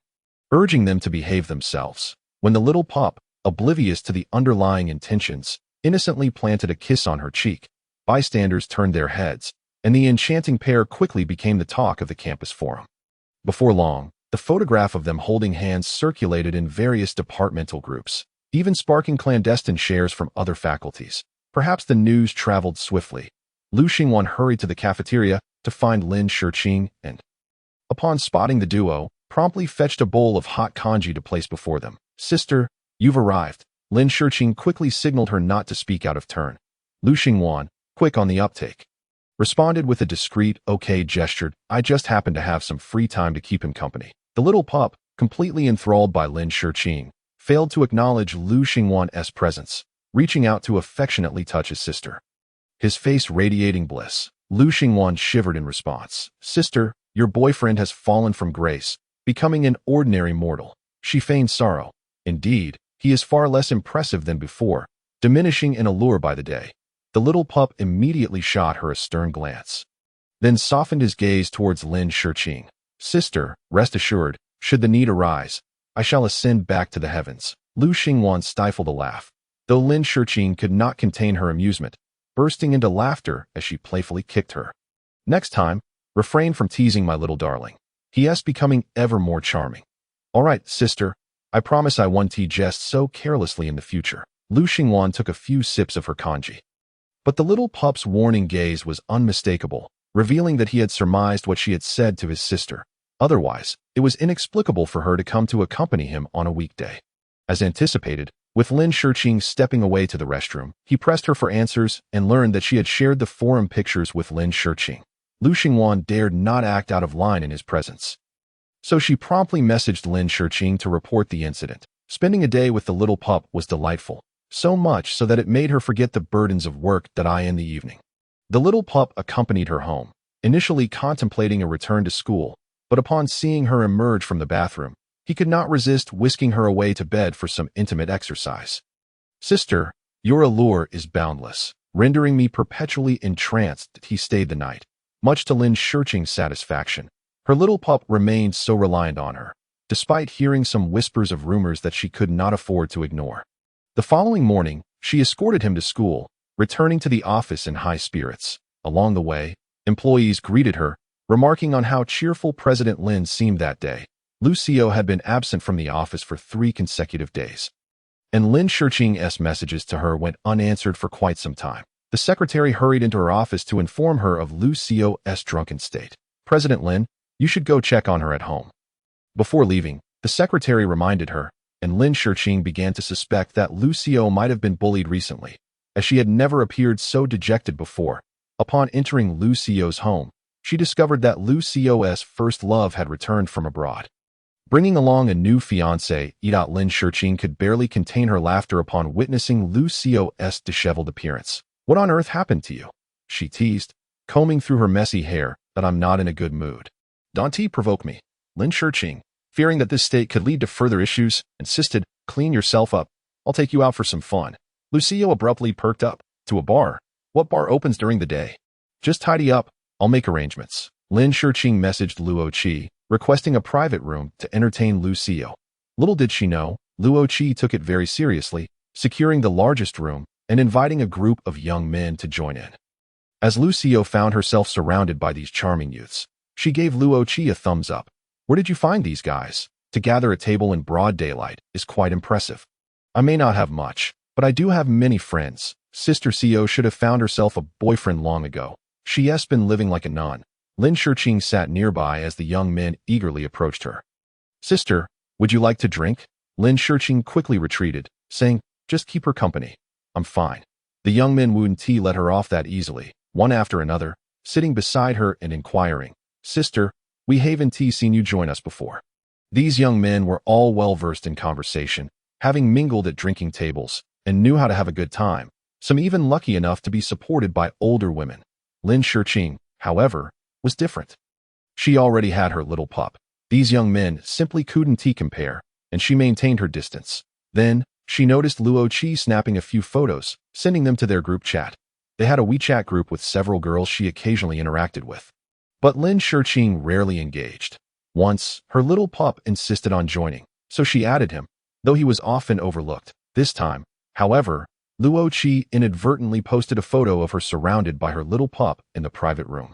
urging them to behave themselves. When the little pup, oblivious to the underlying intentions, innocently planted a kiss on her cheek, bystanders turned their heads, and the enchanting pair quickly became the talk of the campus forum. Before long, the photograph of them holding hands circulated in various departmental groups, even sparking clandestine shares from other faculties. Perhaps the news traveled swiftly. Lu Xingwan hurried to the cafeteria to find Lin Shiqing and, upon spotting the duo, promptly fetched a bowl of hot congee to place before them. Sister, you've arrived. Lin Shiqing quickly signaled her not to speak out of turn. Lu Xingwan, quick on the uptake, responded with a discreet, okay gesture. I just happened to have some free time to keep him company. The little pup, completely enthralled by Lin Shiqing, failed to acknowledge Lu Xingwan's presence, reaching out to affectionately touch his sister. His face radiating bliss, Lu Xingwan shivered in response. Sister, your boyfriend has fallen from grace, becoming an ordinary mortal. She feigned sorrow. Indeed, he is far less impressive than before, diminishing in allure by the day. The little pup immediately shot her a stern glance, then softened his gaze towards Lin Shiqing. Sister, rest assured, should the need arise, I shall ascend back to the heavens. Lu Xingwan stifled a laugh, though Lin Shiqing could not contain her amusement, bursting into laughter as she playfully kicked her. Next time, refrain from teasing my little darling. He is becoming ever more charming. All right, sister, I promise I won't jest so carelessly in the future. Lu Xingwan took a few sips of her congee. But the little pup's warning gaze was unmistakable, revealing that he had surmised what she had said to his sister. Otherwise, it was inexplicable for her to come to accompany him on a weekday. As anticipated, with Lin Shiqing stepping away to the restroom, he pressed her for answers and learned that she had shared the forum pictures with Lin Shiqing. Lu Xingwan dared not act out of line in his presence, so she promptly messaged Lin Shiqing to report the incident. Spending a day with the little pup was delightful, so much so that it made her forget the burdens of work in the evening. The little pup accompanied her home, initially contemplating a return to school, but upon seeing her emerge from the bathroom, he could not resist whisking her away to bed for some intimate exercise. Sister, your allure is boundless, rendering me perpetually entranced. He stayed the night, much to Lin Shiqing's satisfaction. Her little pup remained so reliant on her, despite hearing some whispers of rumors that she could not afford to ignore. The following morning, she escorted him to school, returning to the office in high spirits. Along the way, employees greeted her, remarking on how cheerful President Lin seemed that day. Lucio had been absent from the office for 3 consecutive days, and Lin Shiqing's messages to her went unanswered for quite some time. The secretary hurried into her office to inform her of Lucio's drunken state. President Lin, you should go check on her at home. Before leaving, the secretary reminded her, and Lin Shiqing began to suspect that Lucio might have been bullied recently. as she had never appeared so dejected before. Upon entering Lu Xiao's home, she discovered that Lu Xiao's first love had returned from abroad. Bringing along a new fiancé, Lin Shiqing could barely contain her laughter upon witnessing Lu Xiao's disheveled appearance. "What on earth happened to you?" she teased, combing through her messy hair. "That I'm not in a good mood. Don't provoke me." Lin Shiqing, fearing that this state could lead to further issues, insisted, "Clean yourself up. I'll take you out for some fun." Lu Xiao abruptly perked up. "To a bar? What bar opens during the day?" "Just tidy up. I'll make arrangements." Lin Shiqing messaged Luo Qi, requesting a private room to entertain Lu Xiao. Little did she know, Luo Qi took it very seriously, securing the largest room and inviting a group of young men to join in. As Lu Xiao found herself surrounded by these charming youths, she gave Luo Qi a thumbs up. "Where did you find these guys? To gather a table in broad daylight is quite impressive. I may not have much, but I do have many friends. Sister Xiao should have found herself a boyfriend long ago. She has been living like a nun." Lin Shiqing sat nearby as the young men eagerly approached her. "Sister, would you like to drink?" Lin Shiqing quickly retreated, saying, "Just keep her company. I'm fine." The young men wouldn't let her off that easily, one after another, sitting beside her and inquiring, "Sister, we haven't seen you join us before." These young men were all well-versed in conversation, having mingled at drinking tables, and knew how to have a good time, some even lucky enough to be supported by older women. Lin Shiqing, however, was different. She already had her little pup. These young men simply couldn't compare, and she maintained her distance. Then, she noticed Luo Qi snapping a few photos, sending them to their group chat. They had a WeChat group with several girls she occasionally interacted with. But Lin Shiqing rarely engaged. Once, her little pup insisted on joining, so she added him, though he was often overlooked. This time, however, Luo Qi inadvertently posted a photo of her surrounded by her little pup in the private room.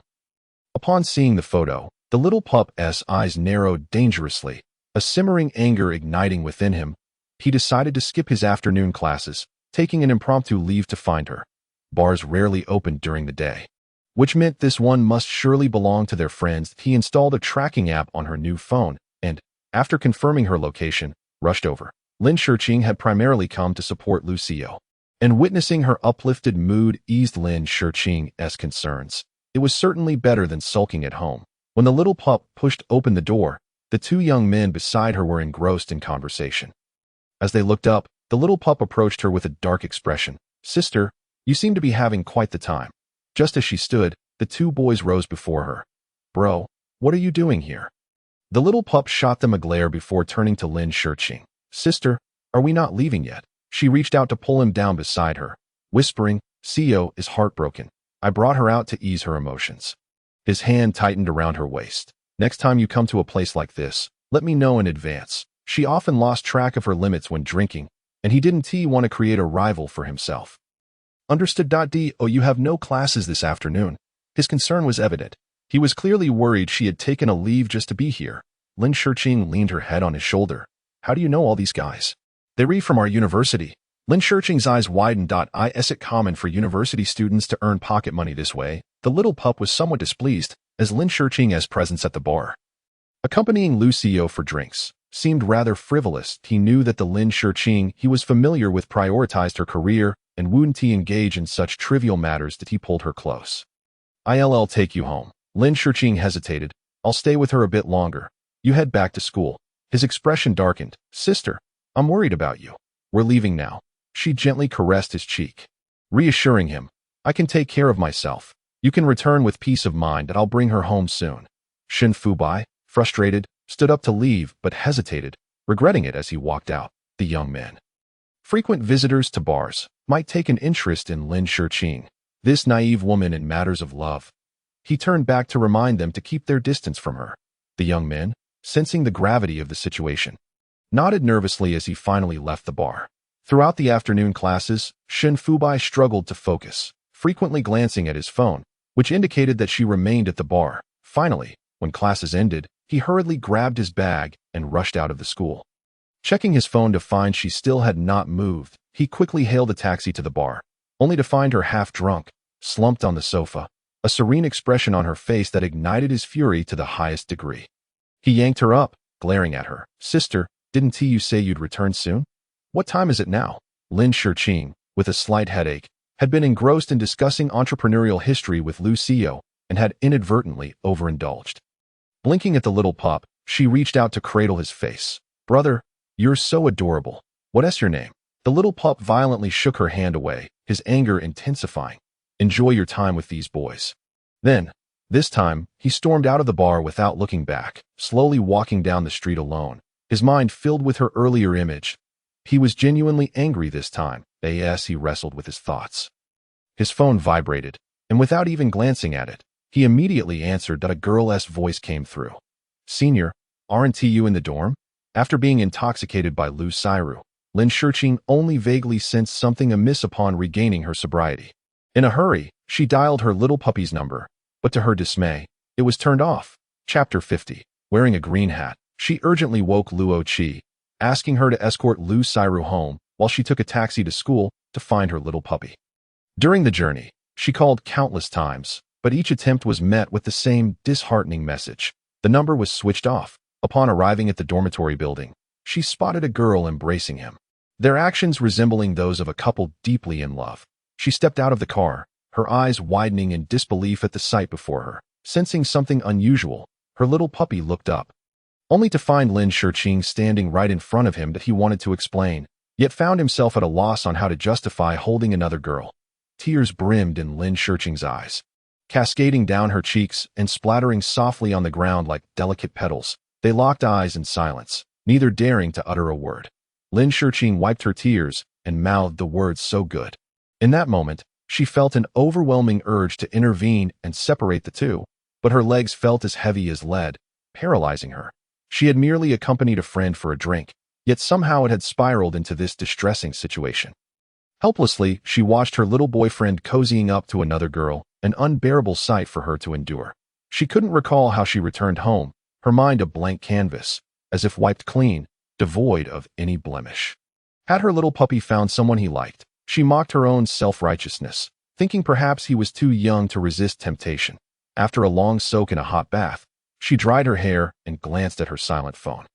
Upon seeing the photo, the little pup's eyes narrowed dangerously, a simmering anger igniting within him. He decided to skip his afternoon classes, taking an impromptu leave to find her. Bars rarely opened during the day, which meant this one must surely belong to their friends. He installed a tracking app on her new phone and, after confirming her location, rushed over. Lin Shiqing had primarily come to support Lu Xiao, and witnessing her uplifted mood eased Lin Shiqing's concerns. It was certainly better than sulking at home. When the little pup pushed open the door, the two young men beside her were engrossed in conversation. As they looked up, the little pup approached her with a dark expression. "Sister, you seem to be having quite the time." Just as she stood, the two boys rose before her. "Bro, what are you doing here?" The little pup shot them a glare before turning to Lin Shiqing. "Sister, are we not leaving yet?" She reached out to pull him down beside her, whispering, "Xiao is heartbroken. I brought her out to ease her emotions." His hand tightened around her waist. "Next time you come to a place like this, let me know in advance." She often lost track of her limits when drinking, and he didn't want to create a rival for himself. "Understood. Oh, you have no classes this afternoon." His concern was evident. He was clearly worried she had taken a leave just to be here. Lin Shiqing leaned her head on his shoulder. "How do you know all these guys?" "They read from our university." Lin Shiqing's eyes widened. Is it common for university students to earn pocket money this way? The little pup was somewhat displeased, as Lin Shiqing's presence at the bar, accompanying Lu Xiao for drinks, seemed rather frivolous. He knew that the Lin Shiqing he was familiar with prioritized her career and wouldn't engage in such trivial matters. That he pulled her close. "I'll take you home." Lin Shiqing hesitated. "I'll stay with her a bit longer. You head back to school." His expression darkened. "Sister, I'm worried about you." "We're leaving now." She gently caressed his cheek, reassuring him, "I can take care of myself. You can return with peace of mind that I'll bring her home soon." Shen Fubai, frustrated, stood up to leave but hesitated, regretting it as he walked out. The young men, frequent visitors to bars, might take an interest in Lin Shiqing, this naive woman in matters of love. He turned back to remind them to keep their distance from her. The young men, sensing the gravity of the situation, nodded nervously as he finally left the bar. Throughout the afternoon classes, Shen Fubai struggled to focus, frequently glancing at his phone, which indicated that she remained at the bar. Finally, when classes ended, he hurriedly grabbed his bag and rushed out of the school. Checking his phone to find she still had not moved, he quickly hailed a taxi to the bar, only to find her half drunk, slumped on the sofa, a serene expression on her face that ignited his fury to the highest degree. He yanked her up, glaring at her. "Sister, didn't you say you'd return soon? What time is it now?" Lin Shiqing, with a slight headache, had been engrossed in discussing entrepreneurial history with Lucio and had inadvertently overindulged. Blinking at the little pup, she reached out to cradle his face. "Brother, you're so adorable. What's your name?" The little pup violently shook her hand away, his anger intensifying. "Enjoy your time with these boys." Then, this time, he stormed out of the bar without looking back, slowly walking down the street alone, his mind filled with her earlier image. He was genuinely angry this time, as he wrestled with his thoughts. His phone vibrated, and without even glancing at it, he immediately answered that a girl's voice came through. "Senior, aren't you in the dorm?" After being intoxicated by Lucio, Lin Shurqing only vaguely sensed something amiss upon regaining her sobriety. In a hurry, she dialed her little puppy's number, but to her dismay, it was turned off. Chapter 50. Wearing a green hat, she urgently woke Luo Qi, asking her to escort Lucio home while she took a taxi to school to find her little puppy. During the journey, she called countless times, but each attempt was met with the same disheartening message. The number was switched off. Upon arriving at the dormitory building, she spotted a girl embracing him, their actions resembling those of a couple deeply in love. She stepped out of the car, her eyes widening in disbelief at the sight before her. Sensing something unusual, her little puppy looked up, only to find Lin Shurqing standing right in front of him that he wanted to explain, yet found himself at a loss on how to justify holding another girl. Tears brimmed in Lin Shurqing's eyes, cascading down her cheeks and splattering softly on the ground like delicate petals. They locked eyes in silence, neither daring to utter a word. Lin Shurqing wiped her tears and mouthed the words "so good." In that moment, she felt an overwhelming urge to intervene and separate the two, but her legs felt as heavy as lead, paralyzing her. She had merely accompanied a friend for a drink, yet somehow it had spiraled into this distressing situation. Helplessly, she watched her little boyfriend cozying up to another girl, an unbearable sight for her to endure. She couldn't recall how she returned home, her mind a blank canvas, as if wiped clean, devoid of any blemish. Had her little puppy found someone he liked, she mocked her own self-righteousness, thinking perhaps he was too young to resist temptation. After a long soak in a hot bath, she dried her hair and glanced at her silent phone.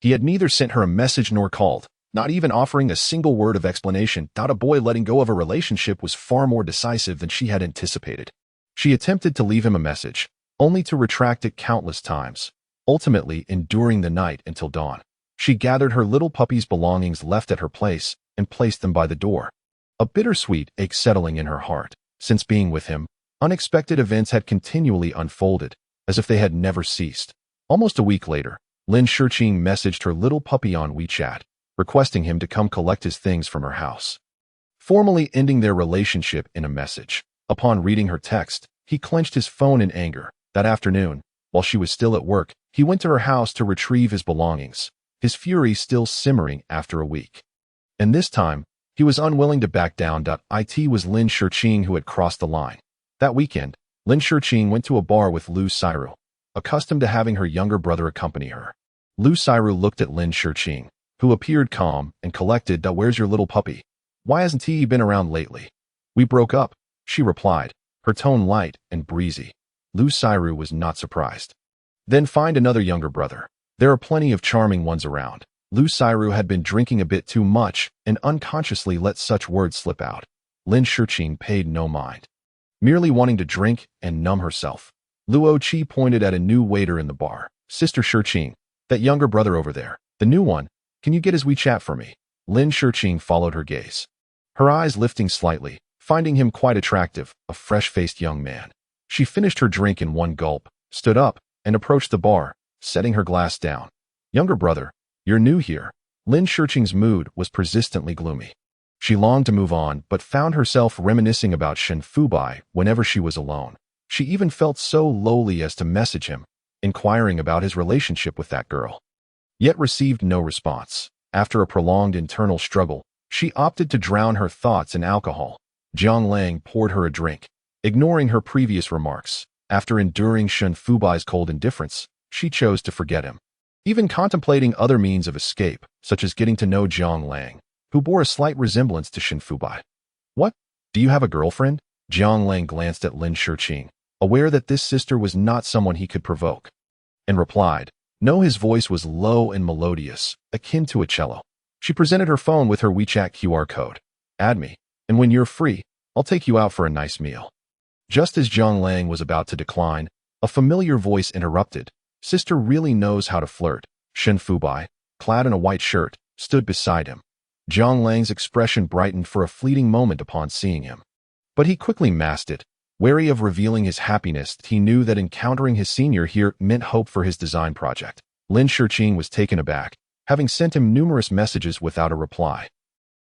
He had neither sent her a message nor called, not even offering a single word of explanation. A boy letting go of a relationship was far more decisive than she had anticipated. She attempted to leave him a message, only to retract it countless times, ultimately enduring the night until dawn. She gathered her little puppy's belongings left at her place and placed them by the door. A bittersweet ache settling in her heart. Since being with him, unexpected events had continually unfolded, as if they had never ceased. Almost a week later, Lin Shurqing messaged her little puppy on WeChat, requesting him to come collect his things from her house, formally ending their relationship in a message. Upon reading her text, he clenched his phone in anger. That afternoon, while she was still at work, he went to her house to retrieve his belongings, his fury still simmering after a week. And this time, he was unwilling to back down. It was Lin Shurqing who had crossed the line. That weekend, Lin Shurqing went to a bar with Lucio, accustomed to having her younger brother accompany her. Lucio looked at Lin Shurqing, who appeared calm and collected. "Where's your little puppy? Why hasn't he been around lately?" "We broke up," she replied, her tone light and breezy. Lucio was not surprised. "Then find another younger brother. There are plenty of charming ones around." Lucio had been drinking a bit too much and unconsciously let such words slip out. Lin Shurqing paid no mind, merely wanting to drink and numb herself. Luo Qi pointed at a new waiter in the bar. "Sister Shurqing, that younger brother over there, the new one, can you get his WeChat for me?" Lin Shurqing followed her gaze, her eyes lifting slightly, finding him quite attractive, a fresh-faced young man. She finished her drink in one gulp, stood up, and approached the bar, setting her glass down. "Younger brother, you're new here." Lin Shurqing's mood was persistently gloomy. She longed to move on, but found herself reminiscing about Shen Fubai whenever she was alone. She even felt so lowly as to message him, inquiring about his relationship with that girl, yet received no response. After a prolonged internal struggle, she opted to drown her thoughts in alcohol. Jiang Lang poured her a drink, ignoring her previous remarks. After enduring Shen Fubai's cold indifference, she chose to forget him, even contemplating other means of escape, such as getting to know Jiang Lang, who bore a slight resemblance to Shen Fubai. "What? Do you have a girlfriend?" Jiang Lang glanced at Lin Shurqing, aware that this sister was not someone he could provoke, and replied, "No." His voice was low and melodious, akin to a cello. She presented her phone with her WeChat QR code. "Add me, and when you're free, I'll take you out for a nice meal. Just as Zhang Lang was about to decline, a familiar voice interrupted. Sister really knows how to flirt. Shen Fubai, clad in a white shirt, stood beside him. Zhang Lang's expression brightened for a fleeting moment upon seeing him. But he quickly masked it. Wary of revealing his happiness, he knew that encountering his senior here meant hope for his design project. Lin Shiqing was taken aback, having sent him numerous messages without a reply.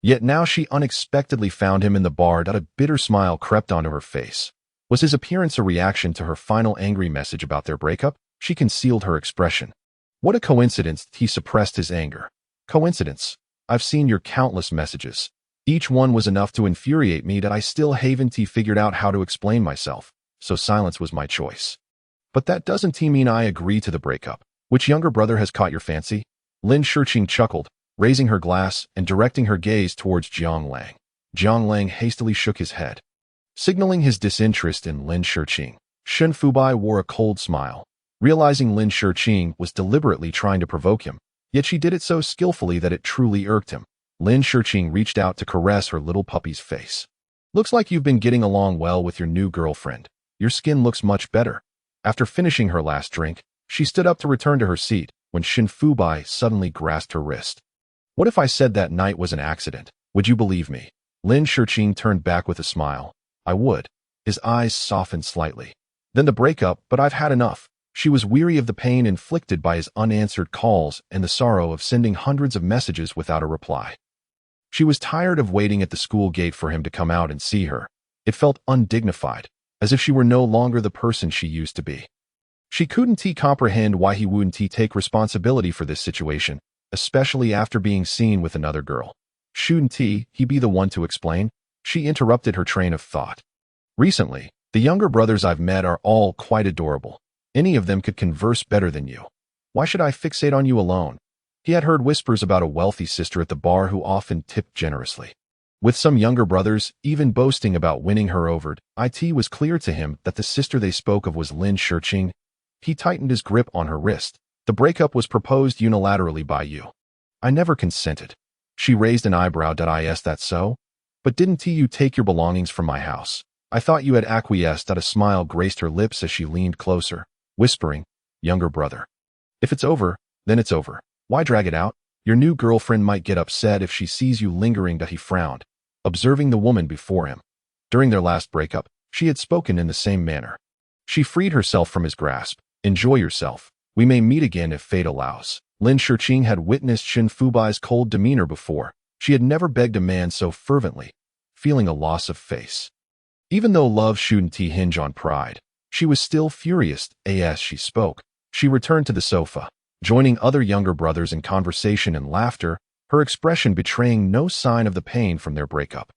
Yet now she unexpectedly found him in the bar. A bitter smile crept onto her face. Was his appearance a reaction to her final angry message about their breakup? She concealed her expression. What a coincidence! He suppressed his anger. Coincidence? I've seen your countless messages. Each one was enough to infuriate me that I still haven't figured out how to explain myself, so silence was my choice. But that doesn't mean I agree to the breakup. Which younger brother has caught your fancy? Lin Shiqing chuckled, raising her glass and directing her gaze towards Zhang Lang. Zhang Lang hastily shook his head, signaling his disinterest in Lin Shiqing. Shen Fubai wore a cold smile, realizing Lin Shiqing was deliberately trying to provoke him, yet she did it so skillfully that it truly irked him. Lin Shiqing reached out to caress her little puppy's face. Looks like you've been getting along well with your new girlfriend. Your skin looks much better. After finishing her last drink, she stood up to return to her seat when Shen Fubai suddenly grasped her wrist. What if I said that night was an accident? Would you believe me? Lin Shiqing turned back with a smile. I would. His eyes softened slightly. Then the breakup, but I've had enough. She was weary of the pain inflicted by his unanswered calls and the sorrow of sending hundreds of messages without a reply. She was tired of waiting at the school gate for him to come out and see her. It felt undignified, as if she were no longer the person she used to be. She couldn't comprehend why he wouldn't take responsibility for this situation, especially after being seen with another girl. Shouldn't he be the one to explain? She interrupted her train of thought. Recently, the younger brothers I've met are all quite adorable. Any of them could converse better than you. Why should I fixate on you alone? He had heard whispers about a wealthy sister at the bar who often tipped generously. With some younger brothers even boasting about winning her over, it was clear to him that the sister they spoke of was Lin Shiqing. He tightened his grip on her wrist. The breakup was proposed unilaterally by you. I never consented. She raised an eyebrow. Is that so? But didn't you take your belongings from my house? I thought you had acquiesced. A smile graced her lips as she leaned closer, whispering, younger brother. If it's over, then it's over. Why drag it out? Your new girlfriend might get upset if she sees you lingering. He frowned, observing the woman before him. During their last breakup, she had spoken in the same manner. She freed herself from his grasp. Enjoy yourself. We may meet again if fate allows. Lin Shiqing had witnessed Shen Fubai's cold demeanor before. She had never begged a man so fervently, feeling a loss of face. Even though love shouldn't hinge on pride, she was still furious as she spoke. She returned to the sofa, joining other younger brothers in conversation and laughter, her expression betraying no sign of the pain from their breakup.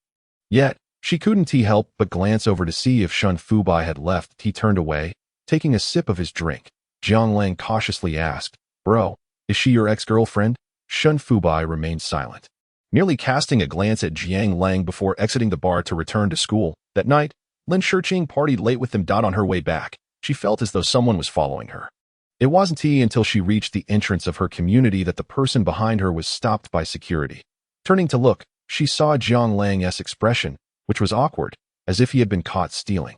Yet, she couldn't help but glance over to see if Shen Fubai had left. He turned away, taking a sip of his drink. Zhang Lang cautiously asked, Bro, is she your ex-girlfriend? Shen Fubai remained silent, merely casting a glance at Jiang Lang before exiting the bar to return to school. That night, Lin Shiqing partied late with them. On her way back, she felt as though someone was following her. It wasn't until she reached the entrance of her community that the person behind her was stopped by security. Turning to look, she saw Zhang Lang's expression, which was awkward, as if he had been caught stealing.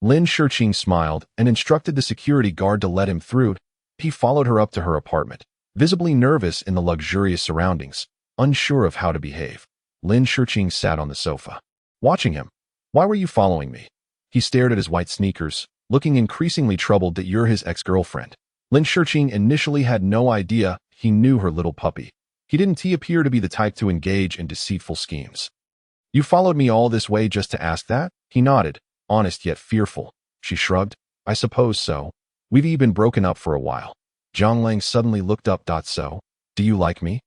Lin Shiqing smiled and instructed the security guard to let him through. He followed her up to her apartment, visibly nervous in the luxurious surroundings, unsure of how to behave. Lin Shiqing sat on the sofa, watching him. Why were you following me? He stared at his white sneakers, looking increasingly troubled. That you're his ex-girlfriend. Lin Shiqing initially had no idea he knew her little puppy. He didn't appear to be the type to engage in deceitful schemes. You followed me all this way just to ask that? He nodded, honest yet fearful. She shrugged. I suppose so. We've been broken up for a while. Zhang Lang suddenly looked up. So, do you like me?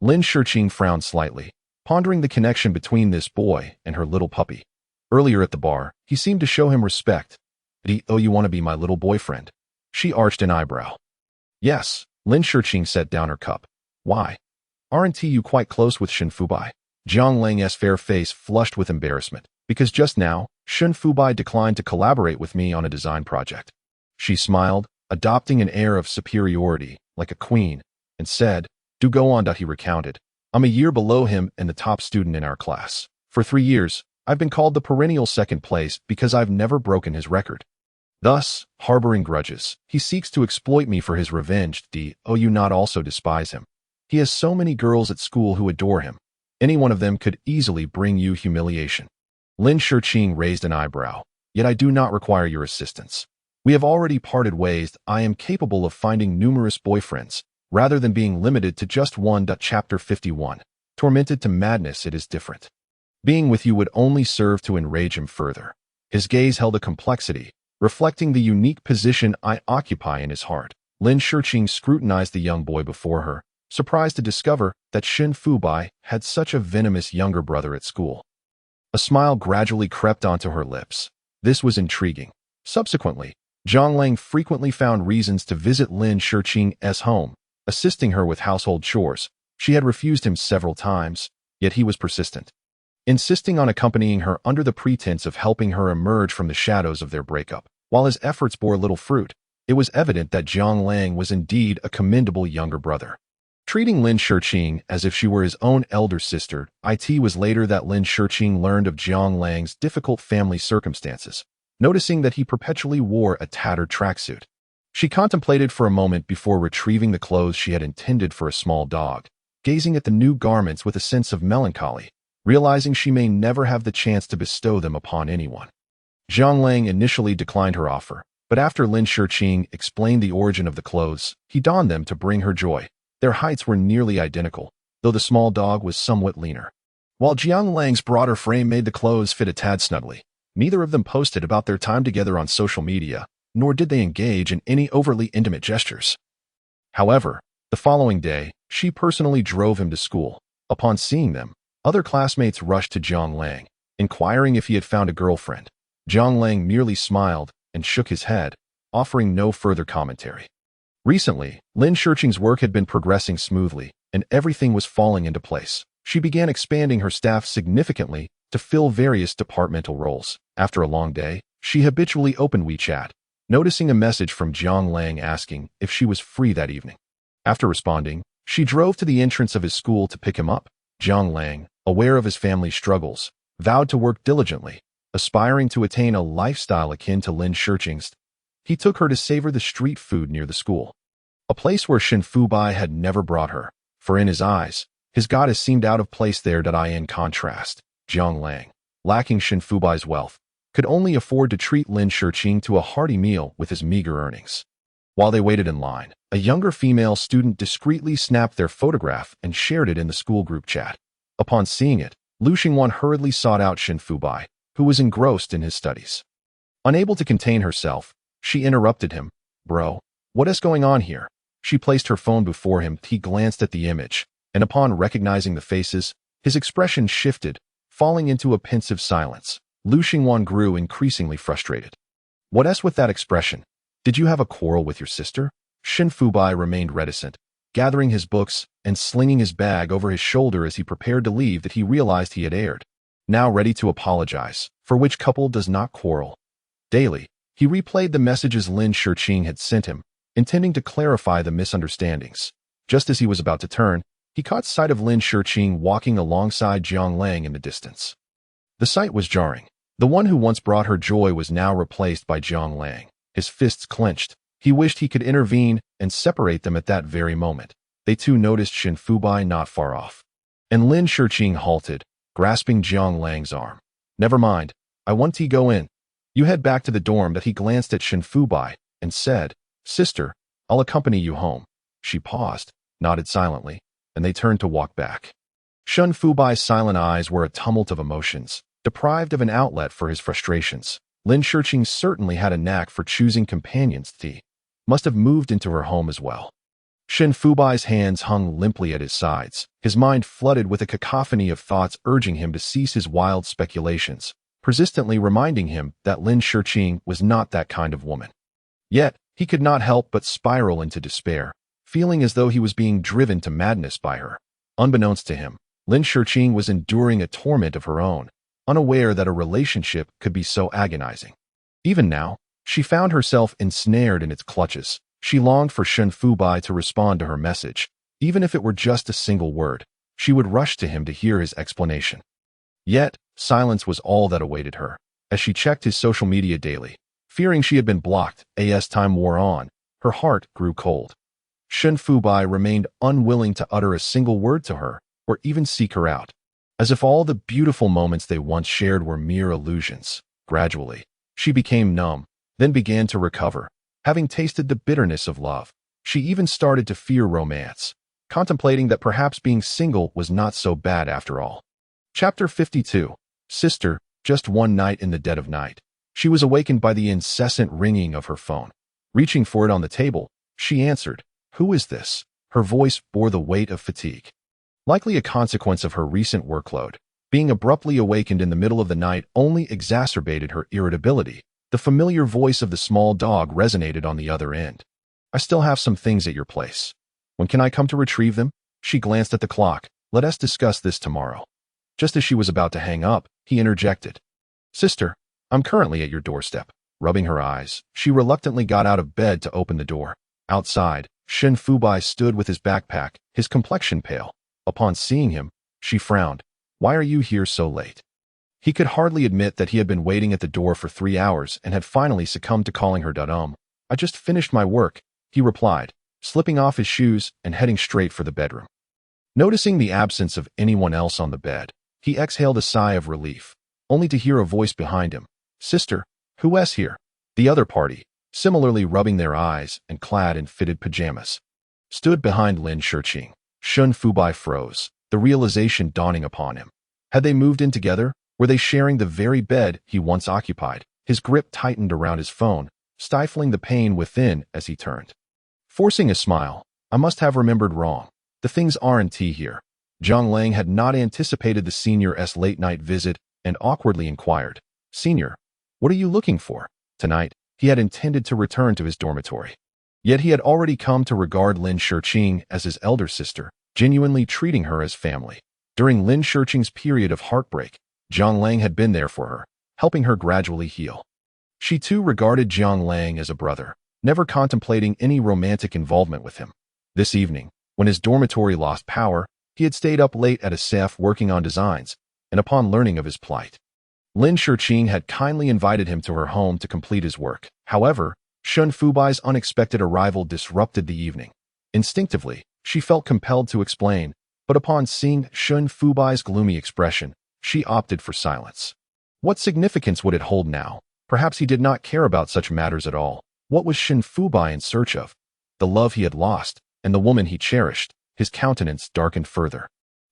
Lin Shiqing frowned slightly, pondering the connection between this boy and her little puppy. Earlier at the bar, he seemed to show him respect. Oh, you want to be my little boyfriend? She arched an eyebrow. Yes, Lin Shiqing set down her cup. Why? Aren't you quite close with Shen Fubai? Zhang Lang's fair face flushed with embarrassment, because just now, Shen Fubai declined to collaborate with me on a design project. She smiled, adopting an air of superiority, like a queen, and said, Do go on. He recounted. I'm a year below him and the top student in our class. For 3 years, I've been called the perennial second place because I've never broken his record. Thus, harboring grudges, he seeks to exploit me for his revenge. Do you not also despise him? He has so many girls at school who adore him. Any one of them could easily bring you humiliation. Lin Shiqing raised an eyebrow. Yet I do not require your assistance. We have already parted ways. I am capable of finding numerous boyfriends, rather than being limited to just one. Chapter 51. Tormented to madness, it is different. Being with you would only serve to enrage him further. His gaze held a complexity, reflecting the unique position I occupy in his heart. Lin Shiqing scrutinized the young boy before her, surprised to discover that Shen Fubai had such a venomous younger brother at school. A smile gradually crept onto her lips. This was intriguing. Subsequently, Zhang Lang frequently found reasons to visit Lin Shiqing's home, assisting her with household chores. She had refused him several times, yet he was persistent, insisting on accompanying her under the pretense of helping her emerge from the shadows of their breakup. While his efforts bore little fruit, it was evident that Zhang Lang was indeed a commendable younger brother. Treating Lin Shiqing as if she were his own elder sister, it was later that Lin Shiqing learned of Zhang Lang's difficult family circumstances, noticing that he perpetually wore a tattered tracksuit. She contemplated for a moment before retrieving the clothes she had intended for a small dog, gazing at the new garments with a sense of melancholy, realizing she may never have the chance to bestow them upon anyone. Zhang Lang initially declined her offer, but after Lin Shiqing explained the origin of the clothes, he donned them to bring her joy. Their heights were nearly identical, though the small dog was somewhat leaner. While Zhang Lang's broader frame made the clothes fit a tad snugly, neither of them posted about their time together on social media, nor did they engage in any overly intimate gestures. However, the following day, she personally drove him to school. Upon seeing them, other classmates rushed to Zhang Lang, inquiring if he had found a girlfriend. Zhang Lang merely smiled and shook his head, offering no further commentary. Recently, Lin Shiqing's work had been progressing smoothly, and everything was falling into place. She began expanding her staff significantly to fill various departmental roles. After a long day, she habitually opened WeChat, noticing a message from Zhang Lang asking if she was free that evening. After responding, she drove to the entrance of his school to pick him up. Zhang Lang, aware of his family's struggles, vowed to work diligently, aspiring to attain a lifestyle akin to Lin Shiqing's. He took her to savor the street food near the school, a place where Shen Fubai had never brought her, for in his eyes, his goddess seemed out of place there. In contrast, Zhang Lang, lacking Shen Fubai's wealth, could only afford to treat Lin Shiqing to a hearty meal with his meager earnings. While they waited in line, a younger female student discreetly snapped their photograph and shared it in the school group chat. Upon seeing it, Lu Xingwan hurriedly sought out Shen Fubai, who was engrossed in his studies. Unable to contain herself, she interrupted him. "Bro, what is going on here?" She placed her phone before him. He glanced at the image, and upon recognizing the faces, his expression shifted, falling into a pensive silence. Lu Xingwan grew increasingly frustrated. "What's with that expression? Did you have a quarrel with your sister?" Shen Fubai remained reticent, gathering his books and slinging his bag over his shoulder as he prepared to leave. That he realized he had erred. Now ready to apologize, for which couple does not quarrel? Daily, he replayed the messages Lin Shiqing had sent him, intending to clarify the misunderstandings. Just as he was about to turn, he caught sight of Lin Shiqing walking alongside Zhang Lang in the distance. The sight was jarring. The one who once brought her joy was now replaced by Zhang Lang. His fists clenched. He wished he could intervene and separate them at that very moment. They too noticed Shen Fubai not far off. And Lin Shiqing halted, grasping Zhang Lang's arm. "Never mind. I want to go in. You head back to the dorm." That he glanced at Shen Fubai and said, "Sister, I'll accompany you home." She paused, nodded silently, and they turned to walk back. Shen Fubai's silent eyes were a tumult of emotions, deprived of an outlet for his frustrations. Lin Shiqing certainly had a knack for choosing companions. He must have moved into her home as well. Shen Fubai's hands hung limply at his sides, his mind flooded with a cacophony of thoughts urging him to cease his wild speculations, persistently reminding him that Lin Shiqing was not that kind of woman. Yet, he could not help but spiral into despair, feeling as though he was being driven to madness by her. Unbeknownst to him, Lin Shiqing was enduring a torment of her own, unaware that a relationship could be so agonizing. Even now, she found herself ensnared in its clutches. She longed for Shen Fubai to respond to her message, even if it were just a single word. She would rush to him to hear his explanation. Yet, Silence was all that awaited her, as she checked his social media daily. Fearing she had been blocked, as time wore on, her heart grew cold. Shen Fubai remained unwilling to utter a single word to her, or even seek her out, as if all the beautiful moments they once shared were mere illusions. Gradually, she became numb, then began to recover. Having tasted the bitterness of love, she even started to fear romance, contemplating that perhaps being single was not so bad after all. Chapter 52. Sister. Just one night in the dead of night, she was awakened by the incessant ringing of her phone. Reaching for it on the table, she answered. "Who is this?" Her voice bore the weight of fatigue. Likely a consequence of her recent workload, being abruptly awakened in the middle of the night only exacerbated her irritability. The familiar voice of the small dog resonated on the other end. "I still have some things at your place. When can I come to retrieve them?" She glanced at the clock. "Let us discuss this tomorrow." Just as she was about to hang up, he interjected. "Sister, I'm currently at your doorstep." Rubbing her eyes, she reluctantly got out of bed to open the door. Outside, Shen Fubai stood with his backpack, his complexion pale. Upon seeing him, she frowned. "Why are you here so late?" He could hardly admit that he had been waiting at the door for 3 hours and had finally succumbed to calling her dum. "I just finished my work," he replied, slipping off his shoes and heading straight for the bedroom. Noticing the absence of anyone else on the bed, he exhaled a sigh of relief, only to hear a voice behind him. "Sister, who's here?" The other party, similarly rubbing their eyes and clad in fitted pajamas, stood behind Lin Shurqing. Shen Fubai froze, the realization dawning upon him. Had they moved in together? Were they sharing the very bed he once occupied? His grip tightened around his phone, stifling the pain within as he turned. Forcing a smile, "I must have remembered wrong. The things aren't here." Zhang Lang had not anticipated the senior's late-night visit and awkwardly inquired, "Senior, what are you looking for?" Tonight, he had intended to return to his dormitory. Yet he had already come to regard Lin Shurqing as his elder sister, genuinely treating her as family. During Lin Shurqing's period of heartbreak, Zhang Lang had been there for her, helping her gradually heal. She too regarded Zhang Lang as a brother, never contemplating any romantic involvement with him. This evening, when his dormitory lost power, he had stayed up late at a SAF working on designs, and upon learning of his plight, Lin Shurqing had kindly invited him to her home to complete his work. However, Shen Fubai's unexpected arrival disrupted the evening. Instinctively, she felt compelled to explain, but upon seeing Shen Fubai's gloomy expression, she opted for silence. What significance would it hold now? Perhaps he did not care about such matters at all. What was Shen Fubai in search of? The love he had lost, and the woman he cherished. His countenance darkened further.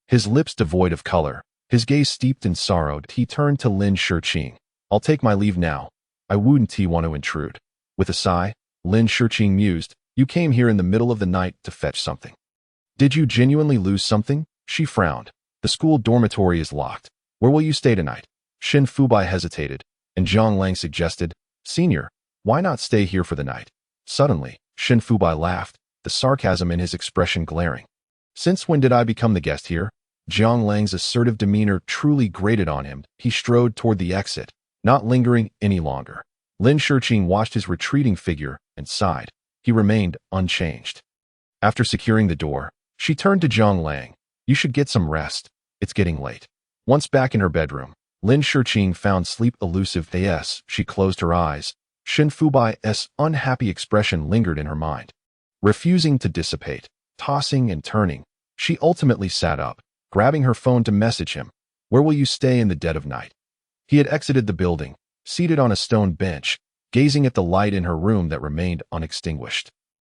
His lips devoid of color, his gaze steeped in sorrow, he turned to Lin Shurqing. "I'll take my leave now. I wouldn't want to intrude." With a sigh, Lin Shurqing mused, "You came here in the middle of the night to fetch something. Did you genuinely lose something?" She frowned. "The school dormitory is locked. Where will you stay tonight?" Shen Fubai hesitated, and Zhang Lang suggested, "Senior, why not stay here for the night?" Suddenly, Shen Fubai laughed, the sarcasm in his expression glaring. "Since when did I become the guest here?" Zhang Lang's assertive demeanor truly grated on him. He strode toward the exit, not lingering any longer. Lin Shurqing watched his retreating figure and sighed. He remained unchanged. After securing the door, she turned to Zhang Lang. "You should get some rest. It's getting late." Once back in her bedroom, Lin Shurqing found sleep elusive as she closed her eyes. Shen Fubai's unhappy expression lingered in her mind. Refusing to dissipate, tossing and turning, she ultimately sat up, grabbing her phone to message him. "Where will you stay in the dead of night?" He had exited the building, seated on a stone bench, gazing at the light in her room that remained unextinguished.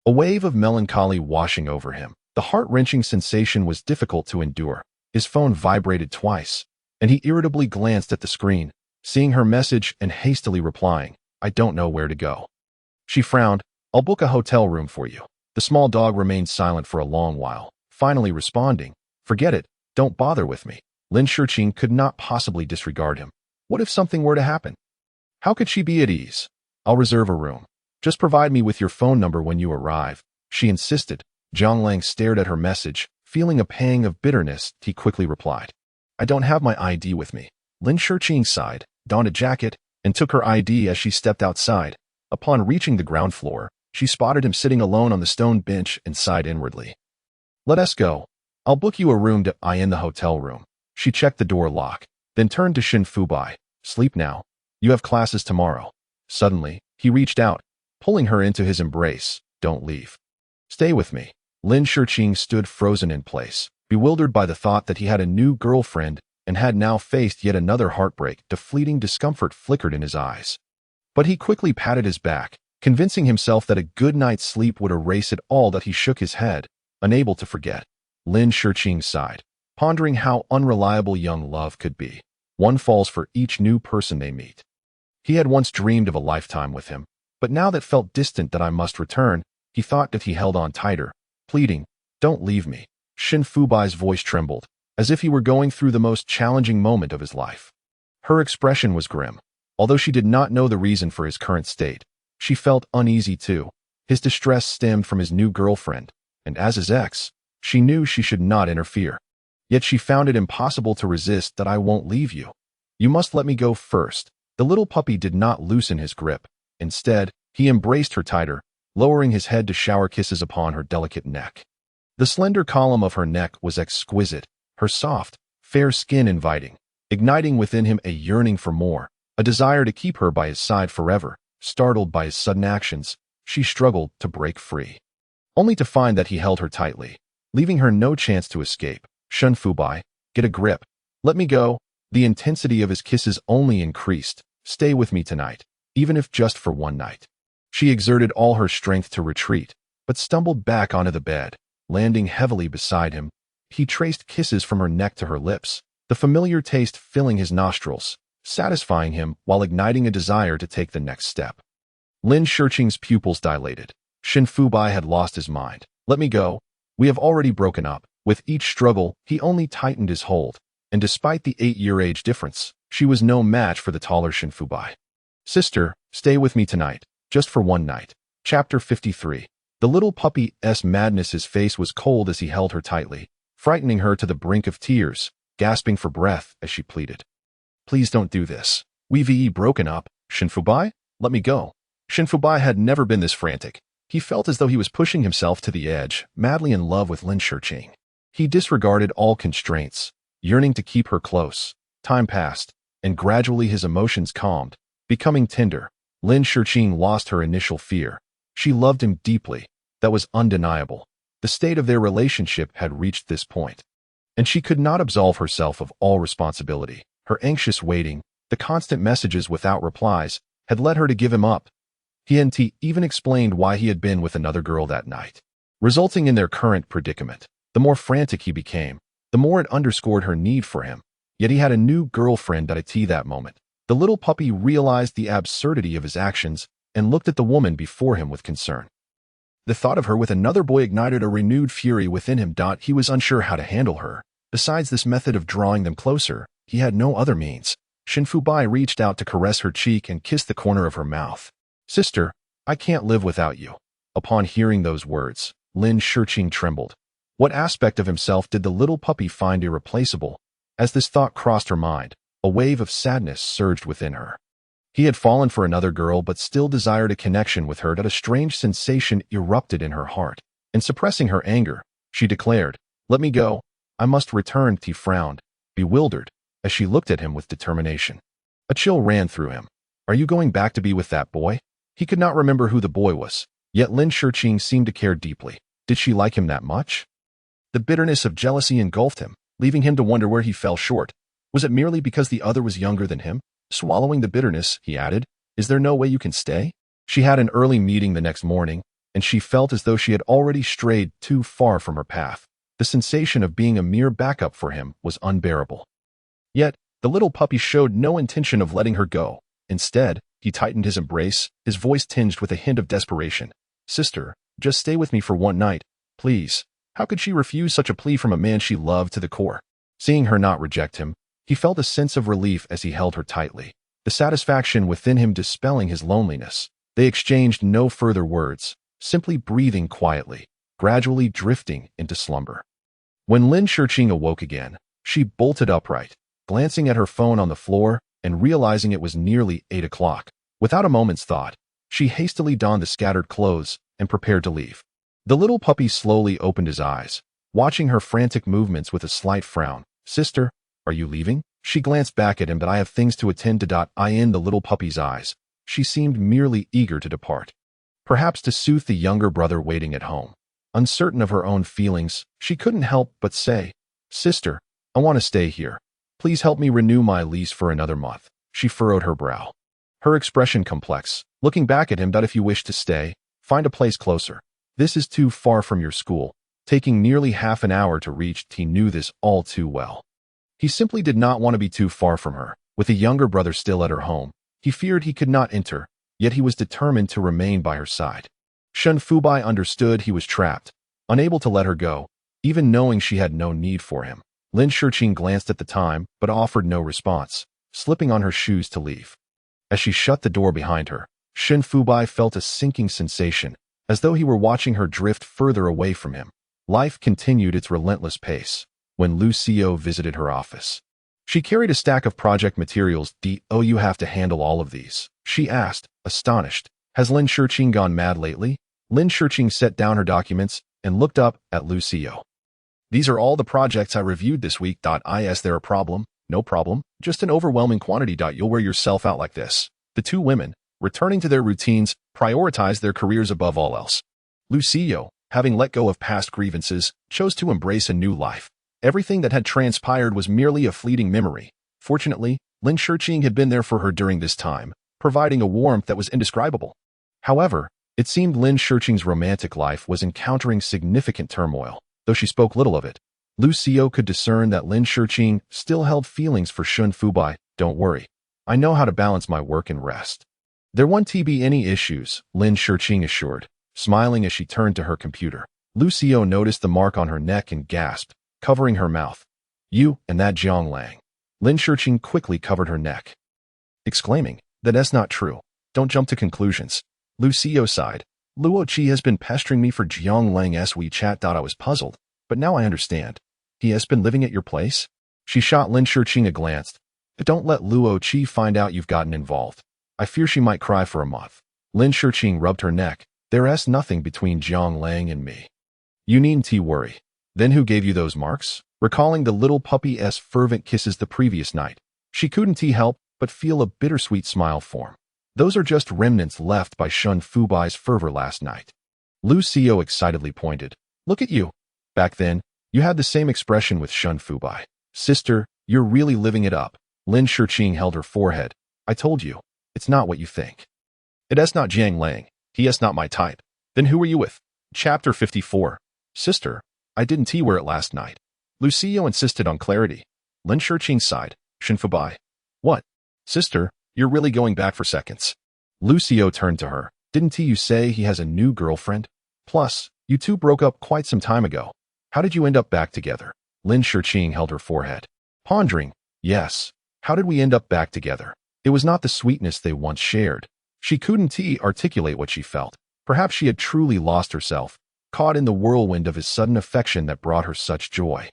A wave of melancholy washing over him. The heart-wrenching sensation was difficult to endure. His phone vibrated twice, and he irritably glanced at the screen, seeing her message and hastily replying, "I don't know where to go." She frowned. "I'll book a hotel room for you." The small dog remained silent for a long while, finally responding, "Forget it, don't bother with me." Lin Shurqing could not possibly disregard him. What if something were to happen? How could she be at ease? "I'll reserve a room. Just provide me with your phone number when you arrive," she insisted. Zhang Lang stared at her message, feeling a pang of bitterness. He quickly replied, "I don't have my ID with me." Lin Shurqing sighed, donned a jacket, and took her ID as she stepped outside. Upon reaching the ground floor, she spotted him sitting alone on the stone bench and sighed inwardly. "Let us go. I'll book you a room in the hotel room." She checked the door lock. then turned to Shin Fubai. Sleep now. You have classes tomorrow. Suddenly, he reached out, pulling her into his embrace. Don't leave. Stay with me. Lin Shiqing stood frozen in place, bewildered by the thought that he had a new girlfriend and had now faced yet another heartbreak. The fleeting discomfort flickered in his eyes. But he quickly patted his back, convincing himself that a good night's sleep would erase it all. That he shook his head, unable to forget. Lin Shiqing sighed, pondering how unreliable young love could be. One falls for each new person they meet. He had once dreamed of a lifetime with him, but now that felt distant. That I must return, he thought. That he held on tighter, pleading, don't leave me. Shin Fubai's voice trembled, as if he were going through the most challenging moment of his life. Her expression was grim. Although she did not know the reason for his current state, she felt uneasy too. His distress stemmed from his new girlfriend, and as his ex, she knew she should not interfere. Yet she found it impossible to resist. That I won't leave you. You must let me go first. The little puppy did not loosen his grip. Instead, he embraced her tighter, lowering his head to shower kisses upon her delicate neck. The slender column of her neck was exquisite, her soft, fair skin inviting, igniting within him a yearning for more, a desire to keep her by his side forever. Startled by his sudden actions, she struggled to break free, only to find that he held her tightly, leaving her no chance to escape. Shun Fubai, get a grip. Let me go. The intensity of his kisses only increased. Stay with me tonight, even if just for one night. She exerted all her strength to retreat, but stumbled back onto the bed, landing heavily beside him. He traced kisses from her neck to her lips, the familiar taste filling his nostrils, satisfying him while igniting a desire to take the next step. Lin Shiqing's pupils dilated. Shin Fubai had lost his mind. Let me go. We have already broken up. With each struggle, he only tightened his hold, and despite the 8-year age difference, she was no match for the taller Shin Fubai. Sister, stay with me tonight, just for one night. Chapter 53. The little puppy's madness. His face was cold as he held her tightly, frightening her to the brink of tears, gasping for breath as she pleaded. Please don't do this. We've broken up. Shin Fubai, let me go. Shin Fubai had never been this frantic. He felt as though he was pushing himself to the edge, madly in love with Lin Shiqing. He disregarded all constraints, yearning to keep her close. Time passed, and gradually his emotions calmed, becoming tender. Lin Shiqing lost her initial fear. She loved him deeply. That was undeniable. The state of their relationship had reached this point, and she could not absolve herself of all responsibility. Her anxious waiting, the constant messages without replies, had led her to give him up. He even explained why he had been with another girl that night, resulting in their current predicament. The more frantic he became, the more it underscored her need for him. Yet he had a new girlfriend at that moment. The little puppy realized the absurdity of his actions and looked at the woman before him with concern. The thought of her with another boy ignited a renewed fury within him. He was unsure how to handle her. Besides this method of drawing them closer, he had no other means. Shin Fubai reached out to caress her cheek and kiss the corner of her mouth. Sister, I can't live without you. Upon hearing those words, Lin Shiqing trembled. What aspect of himself did the little puppy find irreplaceable? As this thought crossed her mind, a wave of sadness surged within her. He had fallen for another girl but still desired a connection with her. That a strange sensation erupted in her heart, and suppressing her anger, she declared, let me go. I must return. He frowned, bewildered, as she looked at him with determination. A chill ran through him. Are you going back to be with that boy? He could not remember who the boy was, yet Lin Shiqing seemed to care deeply. Did she like him that much? The bitterness of jealousy engulfed him, leaving him to wonder where he fell short. Was it merely because the other was younger than him? Swallowing the bitterness, he added, is there no way you can stay? She had an early meeting the next morning, and she felt as though she had already strayed too far from her path. The sensation of being a mere backup for him was unbearable. Yet, the little puppy showed no intention of letting her go. Instead, he tightened his embrace, his voice tinged with a hint of desperation. Sister, just stay with me for one night, please. How could she refuse such a plea from a man she loved to the core? Seeing her not reject him, he felt a sense of relief as he held her tightly, the satisfaction within him dispelling his loneliness. They exchanged no further words, simply breathing quietly, gradually drifting into slumber. When Lin Shiqing awoke again, she bolted upright, glancing at her phone on the floor and realizing it was nearly 8 o'clock. Without a moment's thought, she hastily donned the scattered clothes and prepared to leave. The little puppy slowly opened his eyes, watching her frantic movements with a slight frown. Sister, are you leaving? She glanced back at him, but I have things to attend to. In the little puppy's eyes, she seemed merely eager to depart. Perhaps to soothe the younger brother waiting at home. Uncertain of her own feelings, she couldn't help but say, "Sister, I want to stay here. Please help me renew my lease for another month." She furrowed her brow. Her expression complex, looking back at him. "If you wish to stay, find a place closer. This is too far from your school, taking nearly half an hour to reach." He knew this all too well. He simply did not want to be too far from her. With a younger brother still at her home, he feared he could not enter, yet he was determined to remain by her side. Shun Fubai understood he was trapped, unable to let her go, even knowing she had no need for him. Lin Shiqing glanced at the time, but offered no response, slipping on her shoes to leave. As she shut the door behind her, Shun Fubai felt a sinking sensation, as though he were watching her drift further away from him. Life continued its relentless pace. When Lu Xiao visited her office, she carried a stack of project materials. "Oh, you have to handle all of these?" she asked, astonished. "Has Lin Shiqing gone mad lately?" Lin Shiqing set down her documents and looked up at Lu Xiao. "These are all the projects I reviewed this week. Is there a problem?" "No problem, just an overwhelming quantity. You'll wear yourself out like this." The two women, returning to their routines, prioritized their careers above all else. Lu Xiao, having let go of past grievances, chose to embrace a new life. Everything that had transpired was merely a fleeting memory. Fortunately, Lin Shiqing had been there for her during this time, providing a warmth that was indescribable. However, it seemed Lin Shiqing's romantic life was encountering significant turmoil. Though she spoke little of it, Lu Xiao could discern that Lin Shiqing still held feelings for Shun Fubai. "Don't worry. I know how to balance my work and rest. There won't be any issues," Lin Shiqing assured, smiling as she turned to her computer. Lu Xiao noticed the mark on her neck and gasped, covering her mouth. "You and that Jiang Lang." Lin Shiqing quickly covered her neck, exclaiming, "That's not true. Don't jump to conclusions." Lu Xiao sighed. "Luo Qi has been pestering me for Jiang Lang's WeChat. I was puzzled, but now I understand. He has been living at your place?" She shot Lin Shiqing a glance. "But don't let Luo Qi find out you've gotten involved. I fear she might cry for a month." Lin Shiqing rubbed her neck. "There's nothing between Jiang Lang and me. You needn't worry." "Then who gave you those marks?" Recalling the little puppy's fervent kisses the previous night, she couldn't help but feel a bittersweet smile form. "Those are just remnants left by Shun Fubai's fervor last night." Lu Xiao excitedly pointed. "Look at you. Back then, you had the same expression with Shun Fubai. Sister, you're really living it up." Lin Shiqing held her forehead. "I told you, it's not what you think. It's not Jiang Lang. He is not my type." "Then who are you with?" Chapter 54. "Sister, I didn't wear it last night." Lu Xiao insisted on clarity. Lin Shiqing sighed. "Shun Fubai. What? Sister, you're really going back for seconds." Lu Xiao turned to her. "Didn't you say he has a new girlfriend? Plus, you two broke up quite some time ago. How did you end up back together?" Lin Shiqing held her forehead, pondering. "Yes, how did we end up back together?" It was not the sweetness they once shared. She couldn't articulate what she felt. Perhaps she had truly lost herself, caught in the whirlwind of his sudden affection that brought her such joy.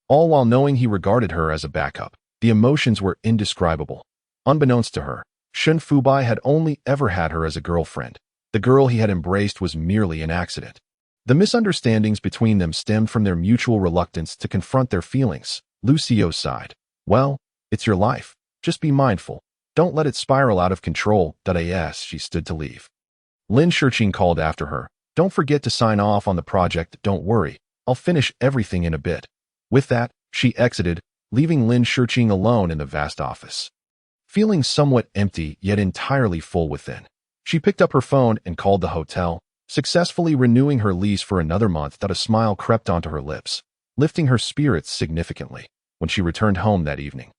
All while knowing he regarded her as a backup, the emotions were indescribable. Unbeknownst to her, Shun Fubai had only ever had her as a girlfriend. The girl he had embraced was merely an accident. The misunderstandings between them stemmed from their mutual reluctance to confront their feelings. Lu Xiao sighed. "Well, it's your life. Just be mindful. Don't let it spiral out of control." As she stood to leave, Lin Shiqing called after her. "Don't forget to sign off on the project." "Don't worry. I'll finish everything in a bit." With that, she exited, leaving Lin Shiqing alone in the vast office. Feeling somewhat empty yet entirely full within, she picked up her phone and called the hotel, successfully renewing her lease for another month. A smile crept onto her lips, lifting her spirits significantly. When she returned home that evening,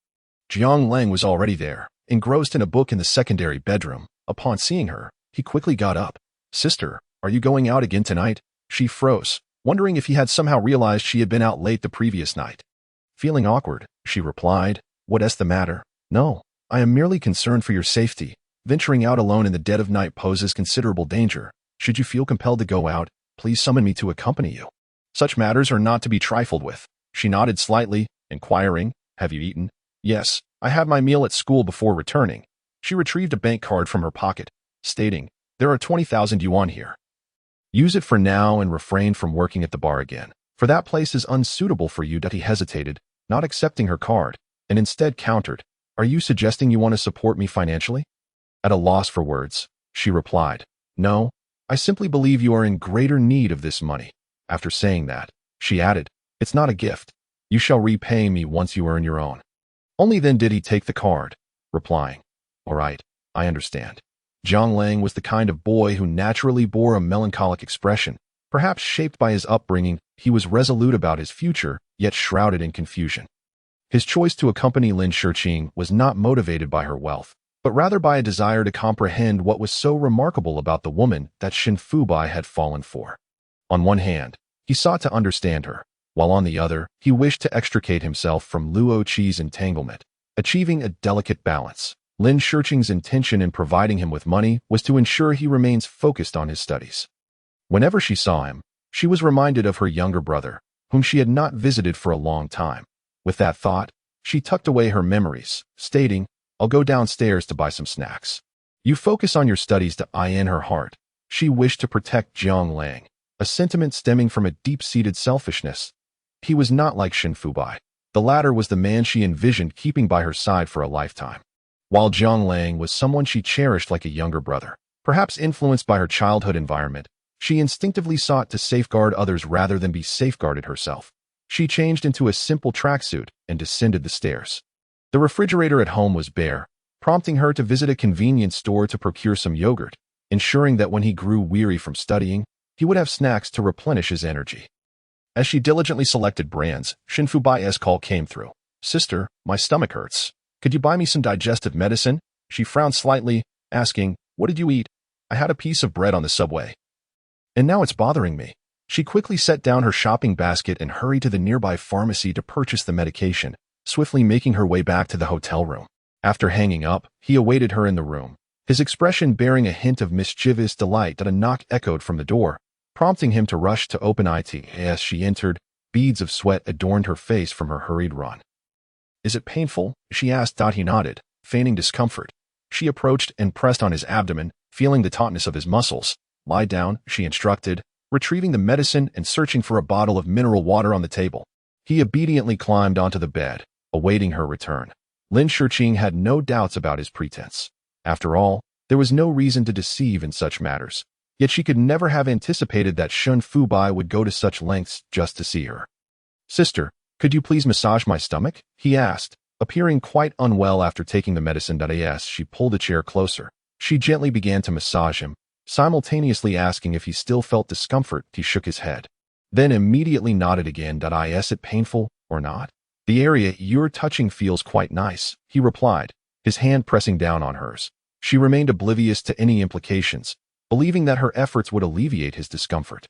Jiang Lang was already there, engrossed in a book in the secondary bedroom. Upon seeing her, he quickly got up. "Sister, are you going out again tonight?" She froze, wondering if he had somehow realized she had been out late the previous night. Feeling awkward, she replied, "What's the matter?" "No, I am merely concerned for your safety. Venturing out alone in the dead of night poses considerable danger. Should you feel compelled to go out, please summon me to accompany you. Such matters are not to be trifled with." She nodded slightly, inquiring, "Have you eaten?" "Yes, I had my meal at school before returning." She retrieved a bank card from her pocket, stating, "There are 20,000 yuan here. Use it for now and refrain from working at the bar again, for that place is unsuitable for you." He hesitated, not accepting her card. and instead countered, "Are you suggesting you want to support me financially?" At a loss for words, she replied, "No, I simply believe you are in greater need of this money." After saying that, she added, "It's not a gift. You shall repay me once you earn your own." Only then did he take the card, replying, "All right, I understand." Jiang Lang was the kind of boy who naturally bore a melancholic expression. Perhaps shaped by his upbringing, he was resolute about his future, yet shrouded in confusion. His choice to accompany Lin Shiqing was not motivated by her wealth, but rather by a desire to comprehend what was so remarkable about the woman that Shen Fubai had fallen for. On one hand, he sought to understand her, while on the other, he wished to extricate himself from Luo Qi's entanglement, achieving a delicate balance. Lin Shiqing's intention in providing him with money was to ensure he remains focused on his studies. Whenever she saw him, she was reminded of her younger brother, whom she had not visited for a long time. With that thought, she tucked away her memories, stating, "I'll go downstairs to buy some snacks." "You focus on your studies." In her heart, she wished to protect Jiang Lang, a sentiment stemming from a deep-seated selfishness. He was not like Shen Fubai. The latter was the man she envisioned keeping by her side for a lifetime, while Jiang Lang was someone she cherished like a younger brother. Perhaps influenced by her childhood environment, she instinctively sought to safeguard others rather than be safeguarded herself. She changed into a simple tracksuit and descended the stairs. The refrigerator at home was bare, prompting her to visit a convenience store to procure some yogurt, ensuring that when he grew weary from studying, he would have snacks to replenish his energy. As she diligently selected brands, Shen Fubai's call came through. "Sister, my stomach hurts. Could you buy me some digestive medicine?" She frowned slightly, asking, "What did you eat?" "I had a piece of bread on the subway, and now it's bothering me." She quickly set down her shopping basket and hurried to the nearby pharmacy to purchase the medication, swiftly making her way back to the hotel room. After hanging up, he awaited her in the room, his expression bearing a hint of mischievous delight that a knock echoed from the door, prompting him to rush to open it. As she entered, beads of sweat adorned her face from her hurried run. "Is it painful?" she asked. He nodded, feigning discomfort. She approached and pressed on his abdomen, feeling the tautness of his muscles. "Lie down," she instructed, retrieving the medicine and searching for a bottle of mineral water on the table. He obediently climbed onto the bed, awaiting her return. Lin Shiqing had no doubts about his pretense. After all, there was no reason to deceive in such matters. Yet she could never have anticipated that Shen Fubai would go to such lengths just to see her. "Sister, could you please massage my stomach?" he asked, appearing quite unwell after taking the medicine. As she pulled a chair closer, she gently began to massage him, simultaneously asking if he still felt discomfort. He shook his head, then immediately nodded again. "Is it painful or not?" "The area you're touching feels quite nice," he replied, his hand pressing down on hers. She remained oblivious to any implications, believing that her efforts would alleviate his discomfort.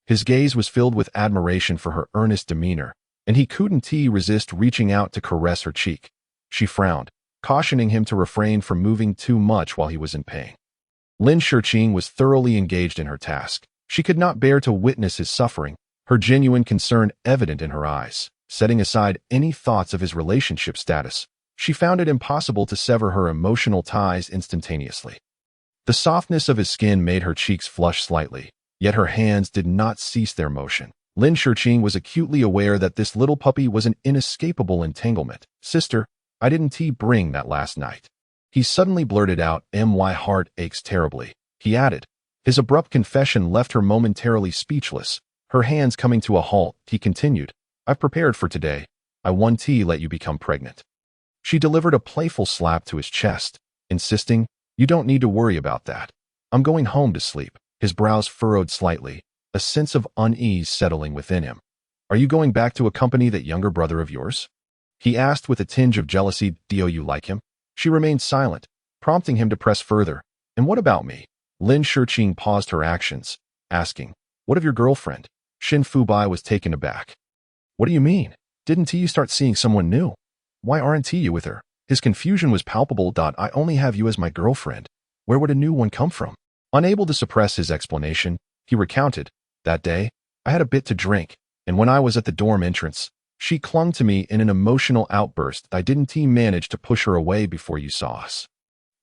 His gaze was filled with admiration for her earnest demeanor, and he couldn't resist reaching out to caress her cheek. She frowned, cautioning him to refrain from moving too much while he was in pain. Lin Shiqing was thoroughly engaged in her task. She could not bear to witness his suffering, her genuine concern evident in her eyes. Setting aside any thoughts of his relationship status, she found it impossible to sever her emotional ties instantaneously. The softness of his skin made her cheeks flush slightly, yet her hands did not cease their motion. Lin Shiqing was acutely aware that this little puppy was an inescapable entanglement. "Sister, I didn't bring that last night." He suddenly blurted out, "My heart aches terribly," he added. His abrupt confession left her momentarily speechless. Her hands coming to a halt, he continued, "I've prepared for today. I won't let you become pregnant." She delivered a playful slap to his chest, insisting, "You don't need to worry about that. I'm going home to sleep." His brows furrowed slightly, a sense of unease settling within him. "Are you going back to accompany that younger brother of yours?" he asked with a tinge of jealousy. "Do you like him?" She remained silent, prompting him to press further. "And what about me?" Lin Shiqing paused her actions, asking, "What of your girlfriend?" Shen Fubai was taken aback. "What do you mean? Didn't you start seeing someone new? Why aren't you with her?" His confusion was palpable. "I only have you as my girlfriend. Where would a new one come from?" Unable to suppress his explanation, he recounted, "That day, I had a bit to drink, and when I was at the dorm entrance, she clung to me in an emotional outburst. I didn't manage to push her away before you saw us."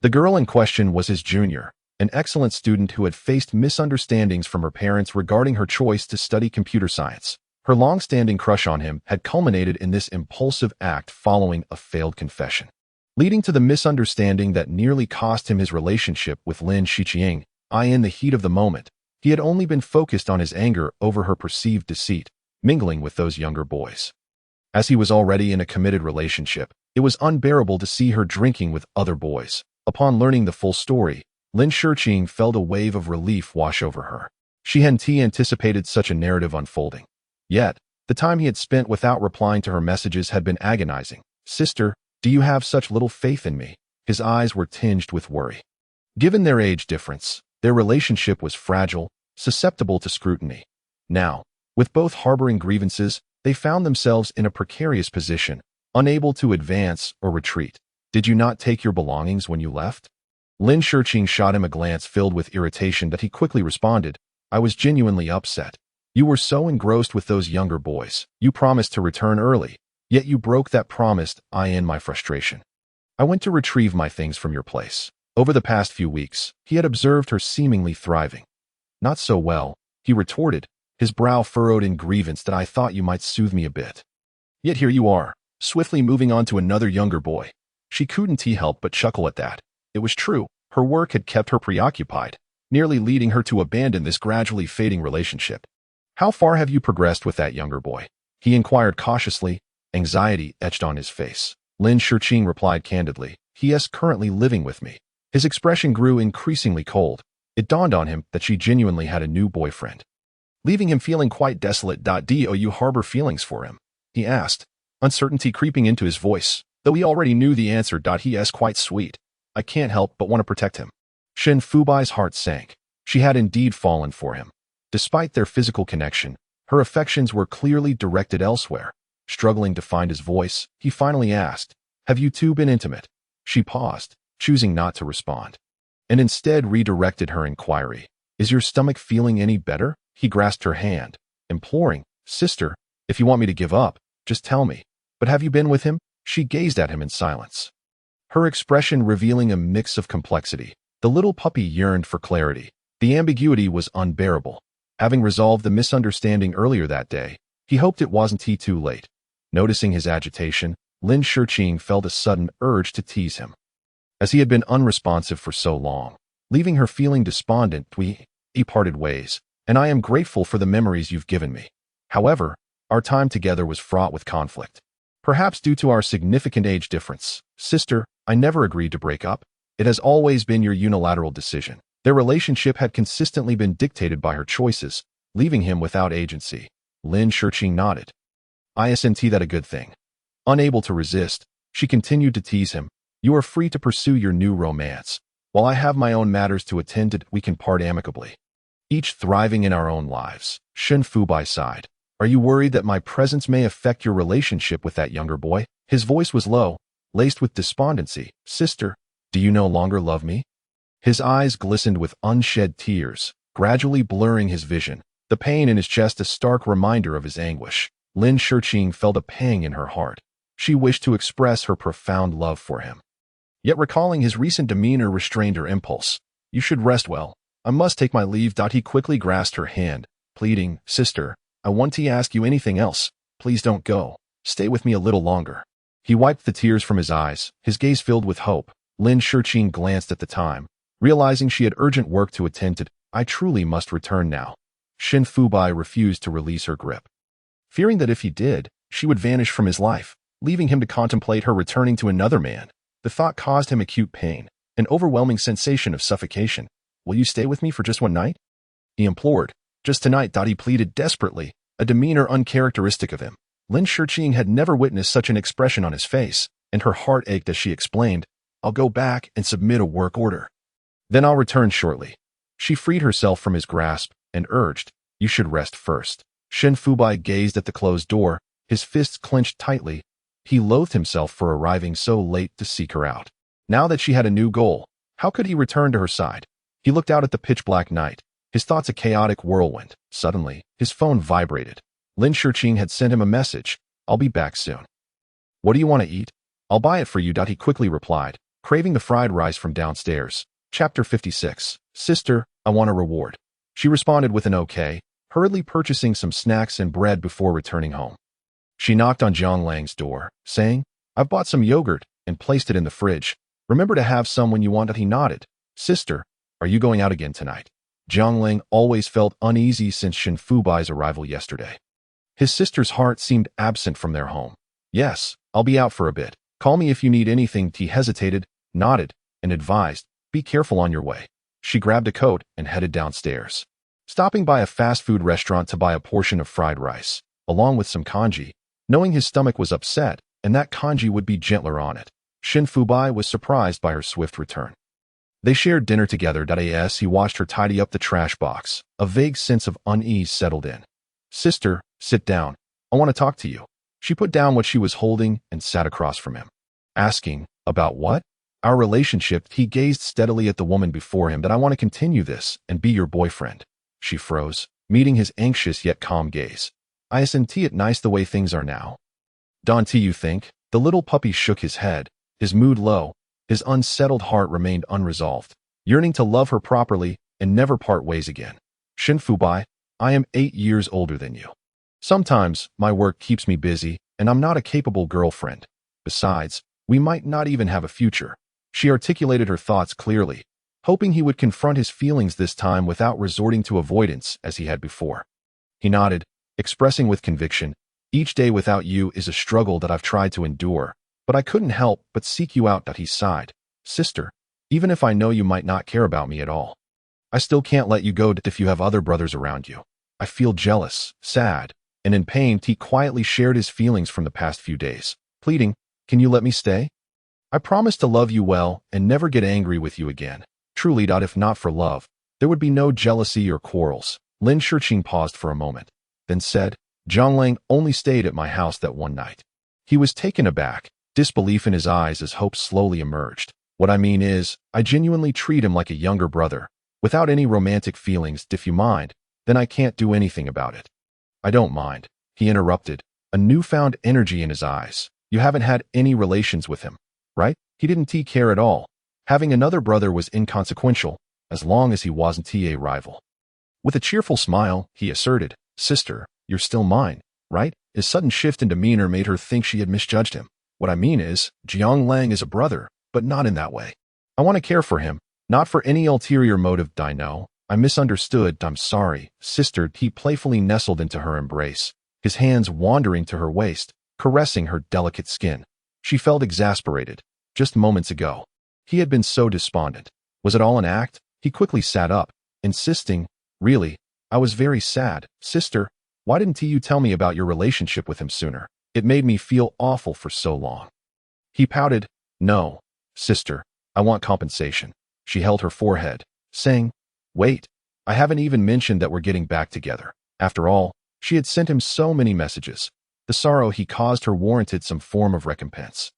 The girl in question was his junior, an excellent student who had faced misunderstandings from her parents regarding her choice to study computer science. Her long-standing crush on him had culminated in this impulsive act following a failed confession, leading to the misunderstanding that nearly cost him his relationship with Lin Shiqing. In the heat of the moment, he had only been focused on his anger over her perceived deceit, mingling with those younger boys. As he was already in a committed relationship, it was unbearable to see her drinking with other boys. Upon learning the full story, Lin Shiqing felt a wave of relief wash over her. She hadn't anticipated such a narrative unfolding. Yet, the time he had spent without replying to her messages had been agonizing. "Sister, do you have such little faith in me?" His eyes were tinged with worry. Given their age difference, their relationship was fragile, susceptible to scrutiny. Now, with both harboring grievances, they found themselves in a precarious position, unable to advance or retreat. "Did you not take your belongings when you left?" Lin Shiqing shot him a glance filled with irritation that he quickly responded, "I was genuinely upset. You were so engrossed with those younger boys. You promised to return early, yet you broke that promise. In my frustration, I went to retrieve my things from your place." Over the past few weeks, he had observed her seemingly thriving. "Not so well," he retorted, his brow furrowed in grievance. "That I thought you might soothe me a bit. Yet here you are, swiftly moving on to another younger boy." She couldn't help but chuckle at that. It was true, her work had kept her preoccupied, nearly leading her to abandon this gradually fading relationship. "How far have you progressed with that younger boy?" he inquired cautiously, anxiety etched on his face. Lin Shiqing replied candidly, "He is currently living with me." His expression grew increasingly cold. It dawned on him that she genuinely had a new boyfriend, leaving him feeling quite desolate. "Do you harbor feelings for him?" he asked, uncertainty creeping into his voice, though he already knew the answer. "He is quite sweet. I can't help but want to protect him." Shen Fubai's heart sank. She had indeed fallen for him. Despite their physical connection, her affections were clearly directed elsewhere. Struggling to find his voice, he finally asked, "Have you two been intimate?" She paused, choosing not to respond, and instead redirected her inquiry. "Is your stomach feeling any better?" He grasped her hand, imploring, "Sister, if you want me to give up, just tell me. But have you been with him?" She gazed at him in silence, her expression revealing a mix of complexity. The little puppy yearned for clarity. The ambiguity was unbearable. Having resolved the misunderstanding earlier that day, he hoped it wasn't too late. Noticing his agitation, Lin Shiqing felt a sudden urge to tease him, as he had been unresponsive for so long, leaving her feeling despondent. "We parted ways, and I am grateful for the memories you've given me. However, our time together was fraught with conflict, perhaps due to our significant age difference. Sister, I never agreed to break up. It has always been your unilateral decision." Their relationship had consistently been dictated by her choices, leaving him without agency. Lin Shiqing nodded. "Isn't that a good thing?" Unable to resist, she continued to tease him. "You are free to pursue your new romance. While I have my own matters to attend to, we can part amicably, each thriving in our own lives." Shen Fubai sighed. "Are you worried that my presence may affect your relationship with that younger boy?" His voice was low, laced with despondency. "Sister, do you no longer love me?" His eyes glistened with unshed tears, gradually blurring his vision, the pain in his chest a stark reminder of his anguish. Lin Shiqing felt a pang in her heart. She wished to express her profound love for him, yet recalling his recent demeanor restrained her impulse. "You should rest well. I must take my leave." He quickly grasped her hand, pleading, "Sister, I want to ask you anything else. Please don't go. Stay with me a little longer." He wiped the tears from his eyes, his gaze filled with hope. Lin Shiqing glanced at the time, realizing she had urgent work to attend to. "I truly must return now." Shen Fubai refused to release her grip, fearing that if he did, she would vanish from his life, leaving him to contemplate her returning to another man. The thought caused him acute pain, an overwhelming sensation of suffocation. "Will you stay with me for just one night?" he implored. "Just tonight." He pleaded desperately, a demeanor uncharacteristic of him. Lin Shiqing had never witnessed such an expression on his face, and her heart ached as she explained, "I'll go back and submit a work order. Then I'll return shortly." She freed herself from his grasp and urged, "You should rest first." Shen Fubai gazed at the closed door, his fists clenched tightly. He loathed himself for arriving so late to seek her out. Now that she had a new goal, how could he return to her side? He looked out at the pitch-black night, his thoughts a chaotic whirlwind. Suddenly, his phone vibrated. Lin Shiqing had sent him a message. "I'll be back soon. What do you want to eat? I'll buy it for you." He quickly replied, craving the fried rice from downstairs. Chapter 56. "Sister, I want a reward." She responded with an okay, hurriedly purchasing some snacks and bread before returning home. She knocked on Jiang Lang's door, saying, "I've bought some yogurt and placed it in the fridge. Remember to have some when you want it." He nodded. "Sister, are you going out again tonight?" Jiang Lang always felt uneasy since Shen Fubai's arrival yesterday. His sister's heart seemed absent from their home. "Yes, I'll be out for a bit. Call me if you need anything." He hesitated, nodded, and advised, "Be careful on your way." She grabbed a coat and headed downstairs, stopping by a fast food restaurant to buy a portion of fried rice, along with some congee, knowing his stomach was upset and that congee would be gentler on it. Shen Fubai was surprised by her swift return. They shared dinner together. As he watched her tidy up the trash box, a vague sense of unease settled in. "Sister, sit down. I want to talk to you." She put down what she was holding and sat across from him. Asking, "About what?" "Our relationship." He gazed steadily at the woman before him. "That I want to continue this and be your boyfriend." She froze, meeting his anxious yet calm gaze. "Isn't it nice the way things are now?" "Don't you think?" The little puppy shook his head, his mood low, his unsettled heart remained unresolved, yearning to love her properly and never part ways again. "Shen Fubai, I am 8 years older than you. Sometimes my work keeps me busy and I'm not a capable girlfriend. Besides, we might not even have a future." She articulated her thoughts clearly, hoping he would confront his feelings this time without resorting to avoidance as he had before. He nodded, expressing with conviction, "Each day without you is a struggle that I've tried to endure, but I couldn't help but seek you out." He sighed. "Sister, even if I know you might not care about me at all, I still can't let you go if you have other brothers around you. I feel jealous, sad, and in pain." He quietly shared his feelings from the past few days, pleading, "Can you let me stay? I promise to love you well and never get angry with you again. Truly. If not for love, there would be no jealousy or quarrels." Lin Shiqing paused for a moment, then said, "Jiang Lang only stayed at my house that one night." He was taken aback, disbelief in his eyes as hope slowly emerged. "What I mean is, I genuinely treat him like a younger brother, without any romantic feelings. If you mind, then I can't do anything about it." "I don't mind," he interrupted, a newfound energy in his eyes. "You haven't had any relations with him, right?" He didn't care at all. Having another brother was inconsequential, as long as he wasn't a rival. With a cheerful smile, he asserted, "Sister, you're still mine, right?" His sudden shift in demeanor made her think she had misjudged him. "What I mean is, Jiang Lang is a brother, but not in that way. I want to care for him, not for any ulterior motive." "I know. I misunderstood. I'm sorry, sister." He playfully nestled into her embrace, his hands wandering to her waist, caressing her delicate skin. She felt exasperated. Just moments ago, he had been so despondent. Was it all an act? He quickly sat up, insisting, "Really, I was very sad. Sister, why didn't you tell me about your relationship with him sooner? It made me feel awful for so long." He pouted, "No, sister, I want compensation." She held her forehead, saying, "Wait, I haven't even mentioned that we're getting back together." After all, she had sent him so many messages. The sorrow he caused her warranted some form of recompense.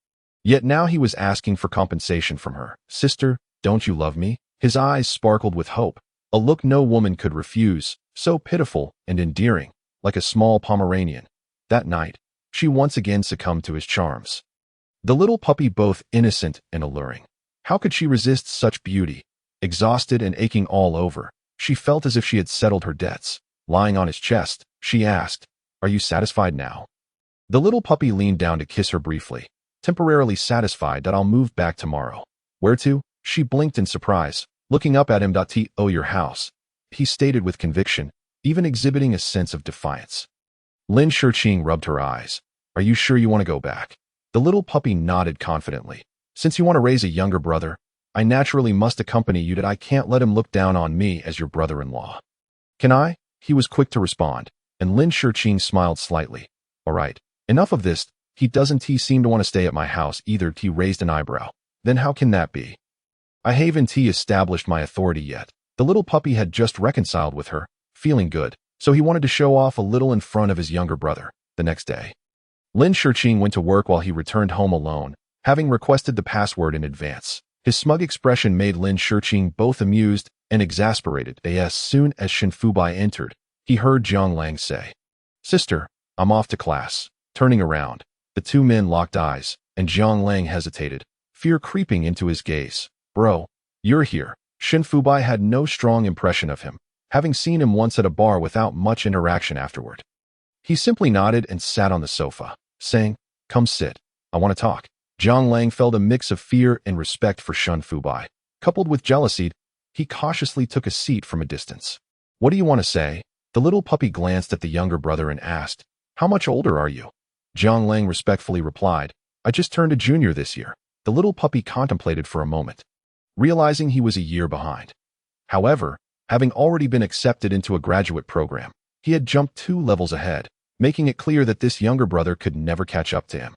Yet now he was asking for compensation from her. "Sister, don't you love me?" His eyes sparkled with hope, a look no woman could refuse, so pitiful and endearing, like a small Pomeranian. That night, she once again succumbed to his charms. The little puppy both innocent and alluring. How could she resist such beauty? Exhausted and aching all over, she felt as if she had settled her debts. Lying on his chest, she asked, "Are you satisfied now?" The little puppy leaned down to kiss her briefly, temporarily satisfied. "That I'll move back tomorrow." "Where to?" She blinked in surprise, looking up at him. "Oh, your house," he stated with conviction, even exhibiting a sense of defiance. Lin Shiqing rubbed her eyes. "Are you sure you want to go back?" The little puppy nodded confidently. "Since you want to raise a younger brother, I naturally must accompany you. I can't let him look down on me as your brother-in-law." "Can I?" He was quick to respond, and Lin Shiqing smiled slightly. "All right, enough of this. He doesn't seem to want to stay at my house either." He raised an eyebrow. "Then how can that be?" "I haven't established my authority yet." The little puppy had just reconciled with her, feeling good, so he wanted to show off a little in front of his younger brother. The next day, Lin Shiqing went to work while he returned home alone, having requested the password in advance. His smug expression made Lin Shiqing both amused and exasperated. As soon as Shen Fubai entered, he heard Jiang Lang say, "Sister, I'm off to class." Turning around, the two men locked eyes, and Jiang Lang hesitated, fear creeping into his gaze. "Bro, you're here." Shen Fubai had no strong impression of him, having seen him once at a bar without much interaction afterward. He simply nodded and sat on the sofa, saying, "Come sit. I want to talk." Zhang Lang felt a mix of fear and respect for Shun Fubai. Coupled with jealousy, he cautiously took a seat from a distance. "What do you want to say?" The little puppy glanced at the younger brother and asked, "How much older are you?" Zhang Lang respectfully replied, "I just turned a junior this year." The little puppy contemplated for a moment, realizing he was a year behind. However, having already been accepted into a graduate program, he had jumped 2 levels ahead, making it clear that this younger brother could never catch up to him.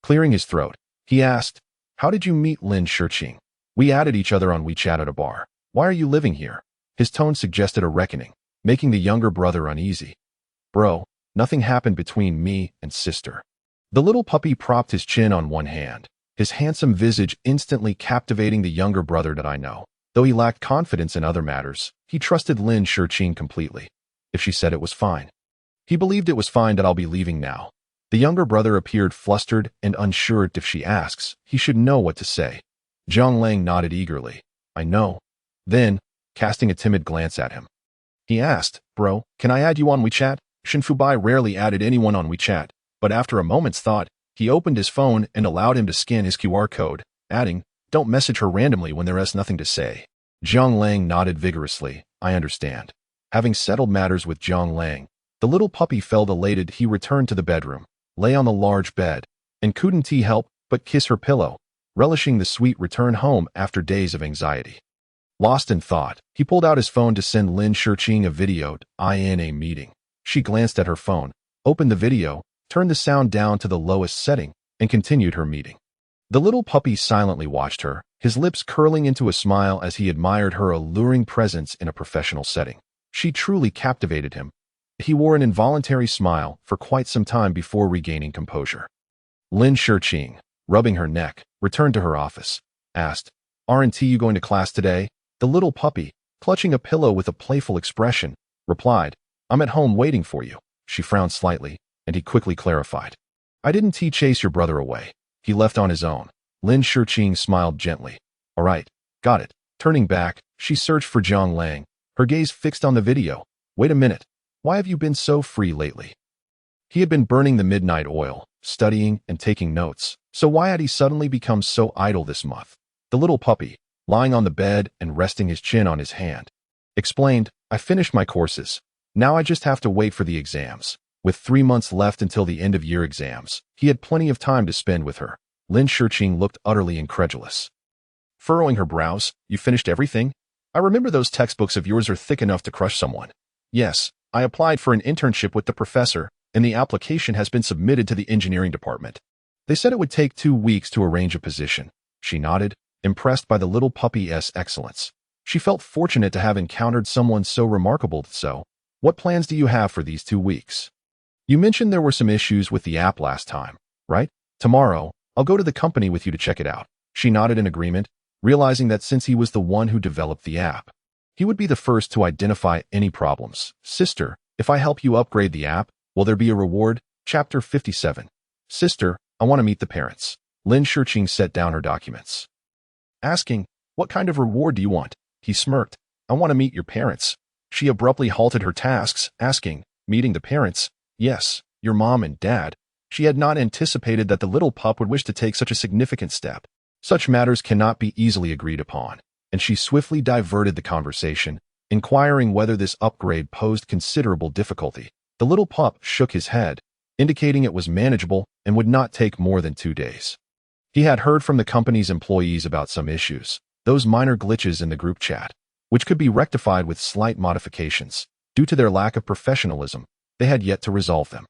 Clearing his throat, he asked, "How did you meet Lin Shiqing?" "We added each other on WeChat at a bar." "Why are you living here?" His tone suggested a reckoning, making the younger brother uneasy. "Bro, nothing happened between me and sister." The little puppy propped his chin on one hand, his handsome visage instantly captivating the younger brother that I know. Though he lacked confidence in other matters, he trusted Lin Shiqing completely. If she said it was fine. He believed it was fine that I'll be leaving now. The younger brother appeared flustered and unsure if she asks, he should know what to say. Zhang Lang nodded eagerly. "I know." Then, casting a timid glance at him, he asked, "Bro, can I add you on WeChat?" Shun Fubai rarely added anyone on WeChat, but after a moment's thought, he opened his phone and allowed him to scan his QR code, adding, "Don't message her randomly when there is nothing to say." Zhang Lang nodded vigorously. "I understand." Having settled matters with Zhang Lang, the little puppy felt elated. He returned to the bedroom, lay on the large bed, and couldn't he help but kiss her pillow, relishing the sweet return home after days of anxiety. Lost in thought, he pulled out his phone to send Lin Shiqing a video in a meeting. She glanced at her phone, opened the video, turned the sound down to the lowest setting, and continued her meeting. The little puppy silently watched her, his lips curling into a smile as he admired her alluring presence in a professional setting. She truly captivated him. He wore an involuntary smile for quite some time before regaining composure. Lin Shiqing, rubbing her neck, returned to her office, asked, "Aren't you going to class today?" The little puppy, clutching a pillow with a playful expression, replied, "I'm at home waiting for you." She frowned slightly, and he quickly clarified, "I didn't chase your brother away. He left on his own." Lin Shiqing smiled gently. "All right, got it." Turning back, she searched for Zhang Lang, her gaze fixed on the video. "Wait a minute. Why have you been so free lately?" He had been burning the midnight oil, studying and taking notes, so why had he suddenly become so idle this month? The little puppy, lying on the bed and resting his chin on his hand, explained, "I finished my courses. Now I just have to wait for the exams." With 3 months left until the end-of-year exams, he had plenty of time to spend with her. Lin Shiqing looked utterly incredulous. Furrowing her brows, "You finished everything? I remember those textbooks of yours are thick enough to crush someone." "Yes, I applied for an internship with the professor, and the application has been submitted to the engineering department. They said it would take 2 weeks to arrange a position." She nodded, impressed by the little puppy's excellence. She felt fortunate to have encountered someone so remarkable. "So, what plans do you have for these 2 weeks? You mentioned there were some issues with the app last time, right? Tomorrow, I'll go to the company with you to check it out." She nodded in agreement, realizing that since he was the one who developed the app, he would be the first to identify any problems. "Sister, if I help you upgrade the app, will there be a reward?" Chapter 57. "Sister, I want to meet the parents." Lin Shiqing set down her documents, asking, "What kind of reward do you want?" He smirked, "I want to meet your parents." She abruptly halted her tasks, asking, "Meeting the parents?" "Yes, your mom and dad." She had not anticipated that the little pup would wish to take such a significant step. Such matters cannot be easily agreed upon, and she swiftly diverted the conversation, inquiring whether this upgrade posed considerable difficulty. The little pup shook his head, indicating it was manageable and would not take more than 2 days. He had heard from the company's employees about some issues, those minor glitches in the group chat, which could be rectified with slight modifications. Due to their lack of professionalism, they had yet to resolve them.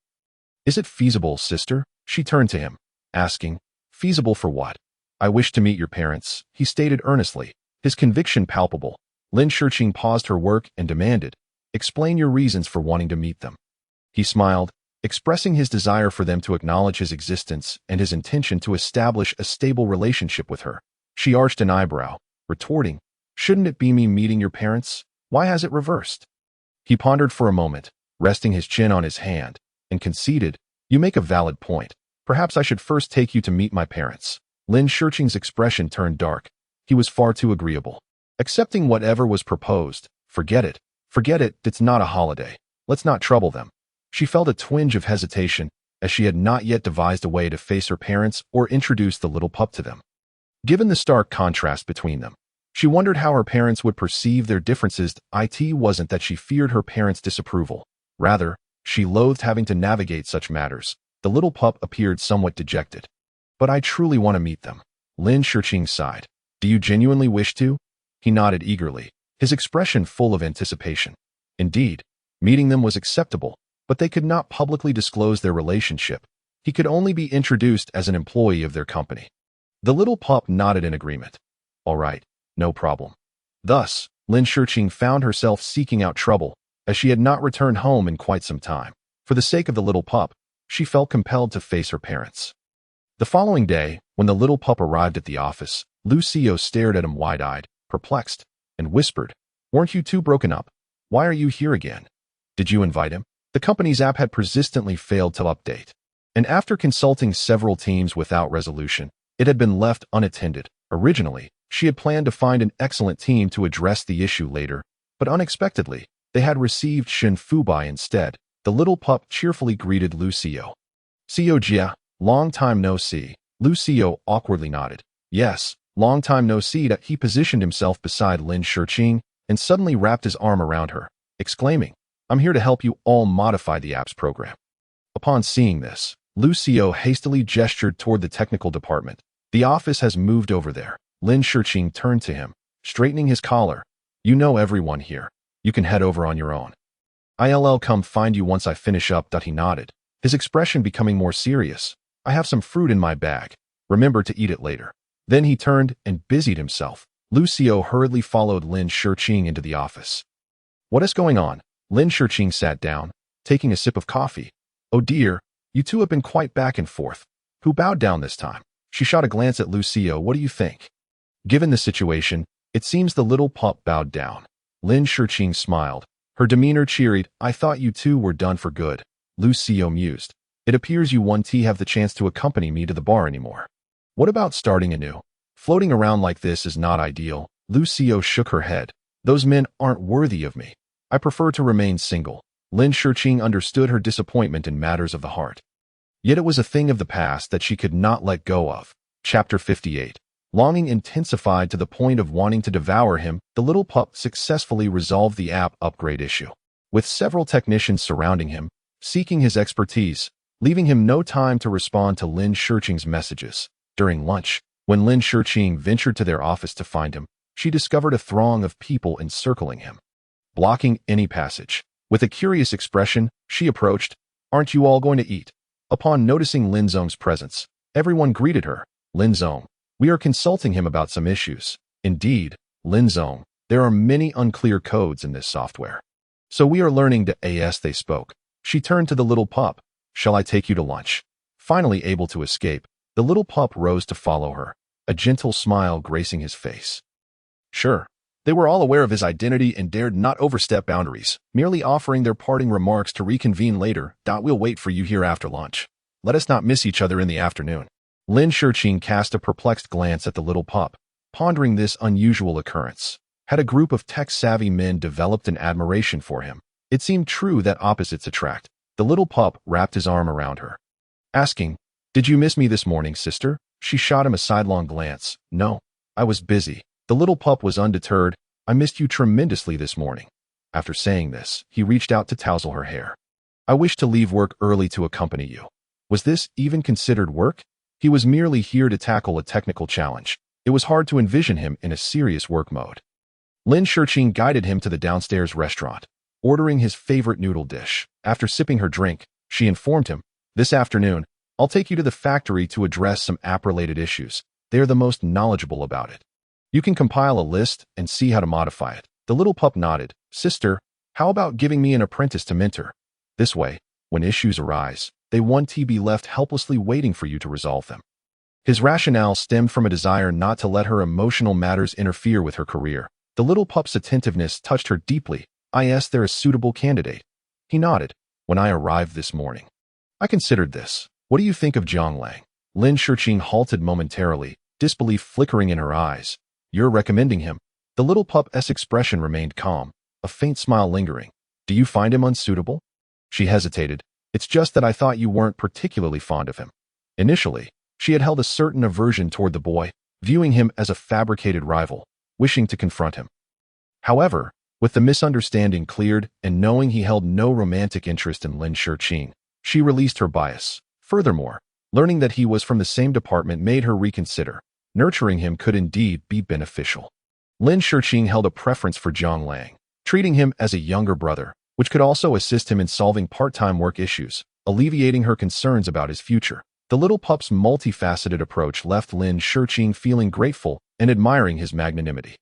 "Is it feasible, sister?" She turned to him, asking, "Feasible for what?" "I wish to meet your parents," he stated earnestly, his conviction palpable. Lin Shiqing paused her work and demanded, "Explain your reasons for wanting to meet them." He smiled, expressing his desire for them to acknowledge his existence and his intention to establish a stable relationship with her. She arched an eyebrow, retorting, "Shouldn't it be me meeting your parents? Why has it reversed?" He pondered for a moment, resting his chin on his hand, and conceded, "You make a valid point. Perhaps I should first take you to meet my parents." Lin Shiqing's expression turned dark. He was far too agreeable. Accepting whatever was proposed, forget it. Forget it, it's not a holiday. Let's not trouble them. She felt a twinge of hesitation, as she had not yet devised a way to face her parents or introduce the little pup to them. Given the stark contrast between them, she wondered how her parents would perceive their differences. It wasn't that she feared her parents' disapproval. Rather, she loathed having to navigate such matters. The little pup appeared somewhat dejected. But I truly want to meet them. Lin Shiqing sighed. Do you genuinely wish to? He nodded eagerly, his expression full of anticipation. Indeed, meeting them was acceptable, but they could not publicly disclose their relationship. He could only be introduced as an employee of their company. The little pup nodded in agreement. All right, no problem. Thus, Lin Shiqing found herself seeking out trouble, as she had not returned home in quite some time. For the sake of the little pup, she felt compelled to face her parents. The following day, when the little pup arrived at the office, Lucio stared at him wide-eyed, perplexed, and whispered, "Weren't you two broken up? Why are you here again? Did you invite him?" The company's app had persistently failed to update, and after consulting several teams without resolution, it had been left unattended. Originally, she had planned to find an excellent team to address the issue later, but unexpectedly, they had received Shin Fubai instead. The little pup cheerfully greeted Lucio. "Cio Jia, long time no see." Lucio awkwardly nodded. "Yes, long time no see." That he positioned himself beside Lin Shiqing and suddenly wrapped his arm around her, exclaiming, "I'm here to help you all modify the app's program." Upon seeing this, Lucio hastily gestured toward the technical department. "The office has moved over there." Lin Shiqing turned to him, straightening his collar. "You know everyone here. You can head over on your own. I'll come find you once I finish up." He nodded, his expression becoming more serious. "I have some fruit in my bag. Remember to eat it later." Then he turned and busied himself. Lucio hurriedly followed Lin Shiqing into the office. "What is going on?" Lin Shiqing sat down, taking a sip of coffee. "Oh dear, you two have been quite back and forth. Who bowed down this time?" She shot a glance at Lucio. "What do you think?" Given the situation, it seems the little pup bowed down. Lin Shiqing smiled, her demeanor cheery. "I thought you two were done for good." Lucio mused. "It appears you won't have the chance to accompany me to the bar anymore. What about starting anew? Floating around like this is not ideal." Lucio shook her head. "Those men aren't worthy of me. I prefer to remain single." Lin Shiqing understood her disappointment in matters of the heart. Yet it was a thing of the past that she could not let go of. Chapter 58. Longing intensified to the point of wanting to devour him, the little pup successfully resolved the app upgrade issue. With several technicians surrounding him, seeking his expertise, leaving him no time to respond to Lin Shiqing's messages. During lunch, when Lin Shiqing ventured to their office to find him, she discovered a throng of people encircling him, blocking any passage. With a curious expression, she approached. "Aren't you all going to eat?" Upon noticing Lin Zong's presence, everyone greeted her. "Lin Zong, we are consulting him about some issues." "Indeed, Lin Zong, there are many unclear codes in this software. So we are learning to as they spoke." She turned to the little pup. "Shall I take you to lunch?" Finally able to escape, the little pup rose to follow her, a gentle smile gracing his face. "Sure." They were all aware of his identity and dared not overstep boundaries, merely offering their parting remarks to reconvene later. "We'll wait for you here after lunch. Let us not miss each other in the afternoon." Lin Shiqing cast a perplexed glance at the little pup, pondering this unusual occurrence. Had a group of tech-savvy men developed an admiration for him? It seemed true that opposites attract. The little pup wrapped his arm around her, asking, "Did you miss me this morning, sister?" She shot him a sidelong glance. "No, I was busy." The little pup was undeterred. "I missed you tremendously this morning." After saying this, he reached out to tousle her hair. "I wish to leave work early to accompany you." Was this even considered work? He was merely here to tackle a technical challenge. It was hard to envision him in a serious work mode. Lin Shiqing guided him to the downstairs restaurant, ordering his favorite noodle dish. After sipping her drink, she informed him, "This afternoon, I'll take you to the factory to address some app-related issues. They are the most knowledgeable about it. You can compile a list and see how to modify it." The little pup nodded. "Sister, how about giving me an apprentice to mentor? This way, when issues arise, they won't be left helplessly waiting for you to resolve them." His rationale stemmed from a desire not to let her emotional matters interfere with her career. The little pup's attentiveness touched her deeply. They're a suitable candidate." He nodded. "When I arrived this morning, I considered this. What do you think of Jiang Lang?" Lin Shiqing halted momentarily, disbelief flickering in her eyes. "You're recommending him?" The little pup's expression remained calm. a faint smile lingering. Do you find him unsuitable? She hesitated. It's just that I thought you weren't particularly fond of him. Initially, she had held a certain aversion toward the boy, viewing him as a fabricated rival, wishing to confront him. However, with the misunderstanding cleared and knowing he held no romantic interest in Lin Shiqing, she released her bias. Furthermore, learning that he was from the same department made her reconsider. Nurturing him could indeed be beneficial. Lin Shiqing held a preference for Jiang Lang, treating him as a younger brother, which could also assist him in solving part-time work issues, alleviating her concerns about his future. The little pup's multifaceted approach left Lin Shiqing feeling grateful and admiring his magnanimity.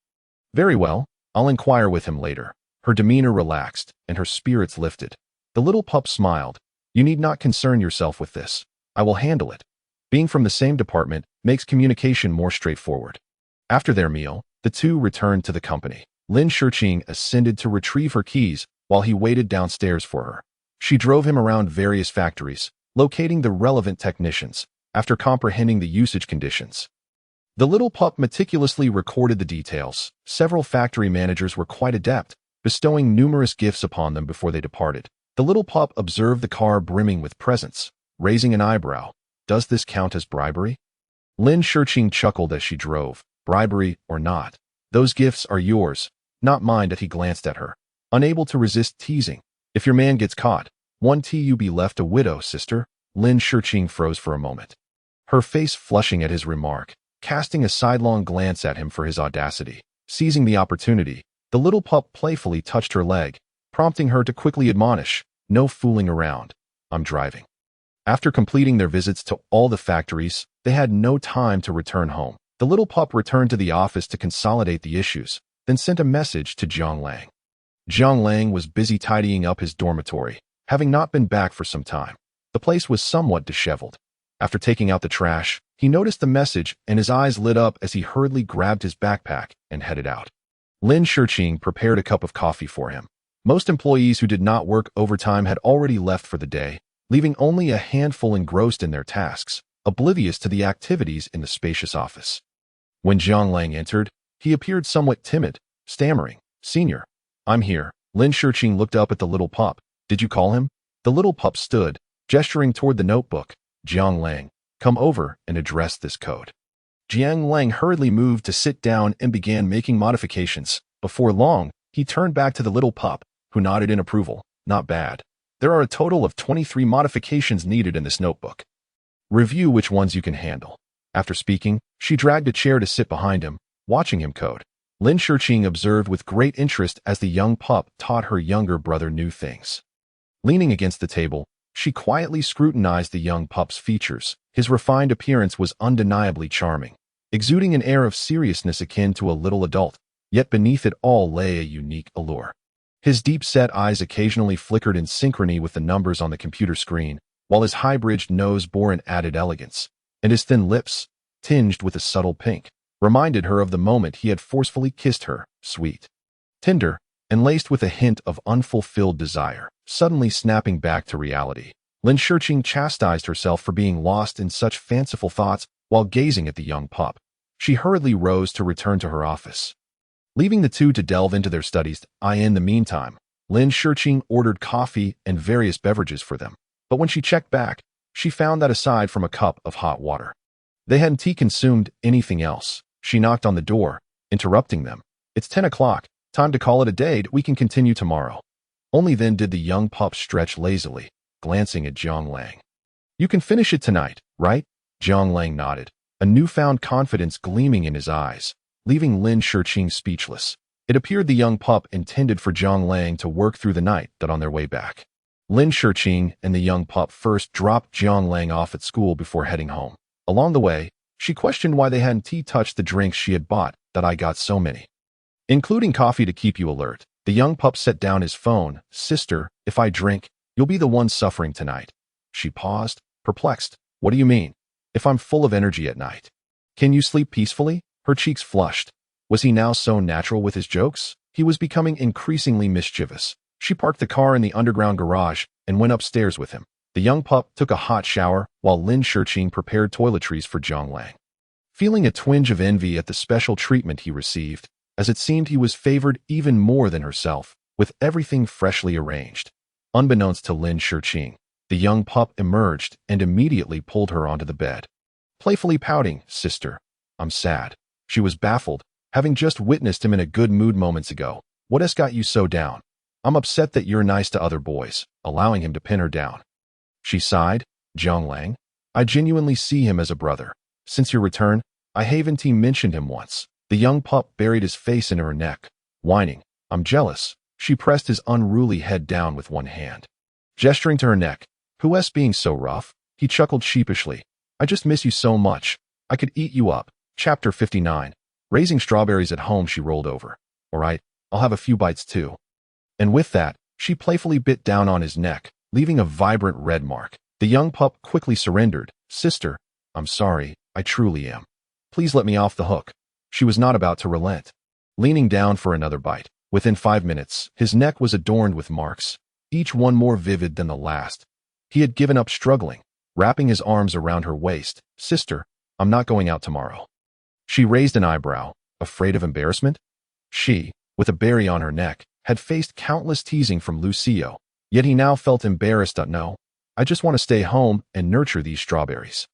Very well, I'll inquire with him later. Her demeanor relaxed, and her spirits lifted. The little pup smiled. You need not concern yourself with this. I will handle it. Being from the same department makes communication more straightforward. After their meal, the two returned to the company. Lin Shiqing ascended to retrieve her keys while he waited downstairs for her. She drove him around various factories, locating the relevant technicians, after comprehending the usage conditions. The little pup meticulously recorded the details. Several factory managers were quite adept, bestowing numerous gifts upon them before they departed. The little pup observed the car brimming with presents, raising an eyebrow. Does this count as bribery? Lin Shiqing chuckled as she drove. Bribery or not, those gifts are yours, not mine. That he glanced at her, unable to resist teasing. If your man gets caught, won't you be left a widow, sister? Lin Shiqing froze for a moment, her face flushing at his remark, casting a sidelong glance at him for his audacity. Seizing the opportunity, the little pup playfully touched her leg, prompting her to quickly admonish, no fooling around. I'm driving. After completing their visits to all the factories, they had no time to return home. The little pup returned to the office to consolidate the issues, then sent a message to Jiang Lang. Jiang Lang was busy tidying up his dormitory, having not been back for some time. The place was somewhat disheveled. After taking out the trash, he noticed the message and his eyes lit up as he hurriedly grabbed his backpack and headed out. Lin Shiqing prepared a cup of coffee for him. Most employees who did not work overtime had already left for the day, leaving only a handful engrossed in their tasks, oblivious to the activities in the spacious office. When Jiang Lang entered, he appeared somewhat timid, stammering, "Senior, I'm here." Lin Shiqing looked up at the little pup. "Did you call him?" The little pup stood, gesturing toward the notebook. "Jiang Lang, come over and address this code." Jiang Lang hurriedly moved to sit down and began making modifications. Before long, he turned back to the little pup, who nodded in approval. "Not bad. There are a total of 23 modifications needed in this notebook. Review which ones you can handle." After speaking, she dragged a chair to sit behind him, watching him code. Lin Shiqing observed with great interest as the young pup taught her younger brother new things. Leaning against the table, she quietly scrutinized the young pup's features. His refined appearance was undeniably charming, exuding an air of seriousness akin to a little adult, yet beneath it all lay a unique allure. His deep-set eyes occasionally flickered in synchrony with the numbers on the computer screen, while his high-bridged nose bore an added elegance, and his thin lips, tinged with a subtle pink, reminded her of the moment he had forcefully kissed her, sweet, tender, and laced with a hint of unfulfilled desire. Suddenly snapping back to reality, Lin Shiqing chastised herself for being lost in such fanciful thoughts while gazing at the young pup. She hurriedly rose to return to her office, leaving the two to delve into their studies. In the meantime, Lin Shiqing ordered coffee and various beverages for them, but when she checked back, she found that aside from a cup of hot water, they hadn't consumed anything else. She knocked on the door, interrupting them. "It's 10 o'clock. Time to call it a day. We can continue tomorrow." Only then did the young pup stretch lazily, glancing at Jiang Lang. "You can finish it tonight, right?" Jiang Lang nodded, a newfound confidence gleaming in his eyes, leaving Lin Shiqing speechless. It appeared the young pup intended for Jiang Lang to work through the night. That on their way back, Lin Shiqing and the young pup first dropped Jiang Lang off at school before heading home. Along the way, she questioned why they hadn't touched the drinks she had bought. "That I got so many, including coffee to keep you alert." The young pup set down his phone. "Sister, if I drink, you'll be the one suffering tonight." She paused, perplexed. "What do you mean? If I'm full of energy at night, can you sleep peacefully?" Her cheeks flushed. Was he now so natural with his jokes? He was becoming increasingly mischievous. She parked the car in the underground garage and went upstairs with him. The young pup took a hot shower while Lin Shiqing prepared toiletries for Jiang Lang. Feeling a twinge of envy at the special treatment he received, as it seemed he was favored even more than herself, with everything freshly arranged. Unbeknownst to Lin Shiqing, the young pup emerged and immediately pulled her onto the bed. Playfully pouting, "Sister, I'm sad." She was baffled, having just witnessed him in a good mood moments ago. "What has got you so down?" "I'm upset that you're nice to other boys," allowing him to pin her down. She sighed, "Zhonglang, I genuinely see him as a brother. Since your return, I haven't mentioned him once." The young pup buried his face in her neck, whining, "I'm jealous." She pressed his unruly head down with one hand, gesturing to her neck. "Who's being so rough?" He chuckled sheepishly. "I just miss you so much. I could eat you up." Chapter 59. Raising strawberries at home, she rolled over. "All right, I'll have a few bites too." And with that, she playfully bit down on his neck, leaving a vibrant red mark. The young pup quickly surrendered. "Sister, I'm sorry, I truly am. Please let me off the hook." She was not about to relent. Leaning down for another bite, within 5 minutes, his neck was adorned with marks, each one more vivid than the last. He had given up struggling, wrapping his arms around her waist. "Sister, I'm not going out tomorrow." She raised an eyebrow, afraid of embarrassment. She, with a berry on her neck, had faced countless teasing from Lucio, yet he now felt embarrassed. "No, I just want to stay home and nurture these strawberries,"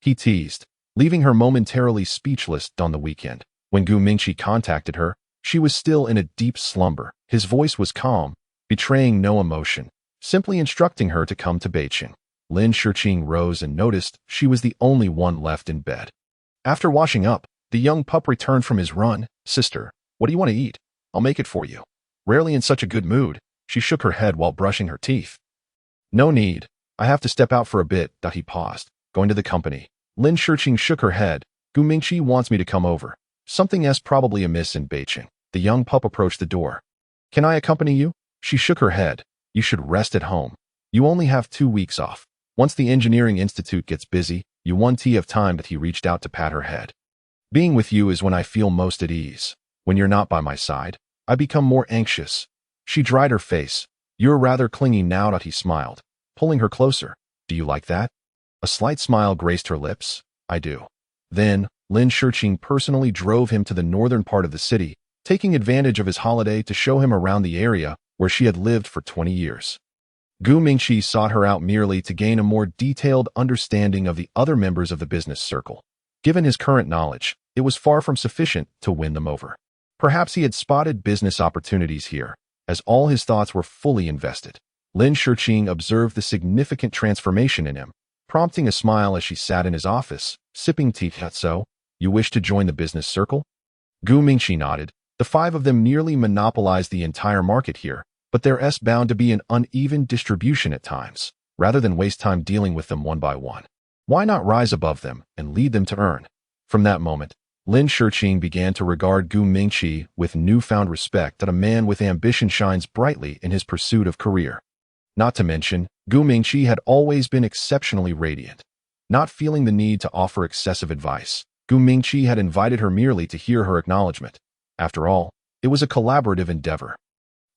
he teased, leaving her momentarily speechless. On the weekend, when Gu Mingqi contacted her, she was still in a deep slumber. His voice was calm, betraying no emotion, simply instructing her to come to Beijing. Lin Shiqing rose and noticed she was the only one left in bed. After washing up, the young pup returned from his run. "Sister, what do you want to eat? I'll make it for you." Rarely in such a good mood, she shook her head while brushing her teeth. "No need. I have to step out for a bit." He paused, going to the company. Lin Shiqing shook her head. "Gu Mingqi wants me to come over. Something's probably amiss in Beijing." The young pup approached the door. "Can I accompany you?" She shook her head. "You should rest at home. You only have 2 weeks off. Once the engineering institute gets busy, you won't have time." He reached out to pat her head. "Being with you is when I feel most at ease. When you're not by my side, I become more anxious." She dried her face. "You're rather clingy now." He smiled, pulling her closer. "Do you like that?" A slight smile graced her lips. "I do." Then, Lin Shiqing personally drove him to the northern part of the city, taking advantage of his holiday to show him around the area where she had lived for 20 years. Gu Mingqi sought her out merely to gain a more detailed understanding of the other members of the business circle. Given his current knowledge, it was far from sufficient to win them over. Perhaps he had spotted business opportunities here, as all his thoughts were fully invested. Lin Shiqing observed the significant transformation in him, prompting a smile as she sat in his office, sipping tea. "So, you wish to join the business circle?" Gu Mingqi nodded. The 5 of them nearly monopolized the entire market here, but there's bound to be an uneven distribution at times. Rather than waste time dealing with them one by one, why not rise above them and lead them to earn? From that moment, Lin Shiqing began to regard Gu Mingqi with newfound respect. That a man with ambition shines brightly in his pursuit of career. Not to mention, Gu Mingqi had always been exceptionally radiant. Not feeling the need to offer excessive advice, Gu Mingqi had invited her merely to hear her acknowledgement. After all, it was a collaborative endeavor,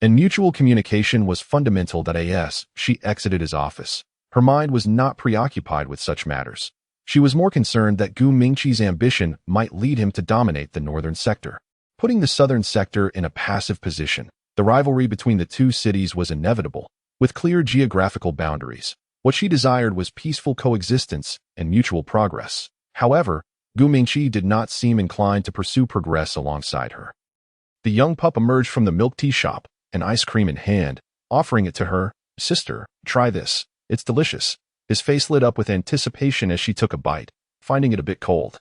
and mutual communication was fundamental. As she exited his office, her mind was not preoccupied with such matters. She was more concerned that Gu Mingqi's ambition might lead him to dominate the northern sector, putting the southern sector in a passive position. The rivalry between the two cities was inevitable, with clear geographical boundaries. What she desired was peaceful coexistence and mutual progress. However, Gu Mingqi did not seem inclined to pursue progress alongside her. The young pup emerged from the milk tea shop, an ice cream in hand, offering it to her. "Sister, try this. It's delicious." His face lit up with anticipation as she took a bite, finding it a bit cold.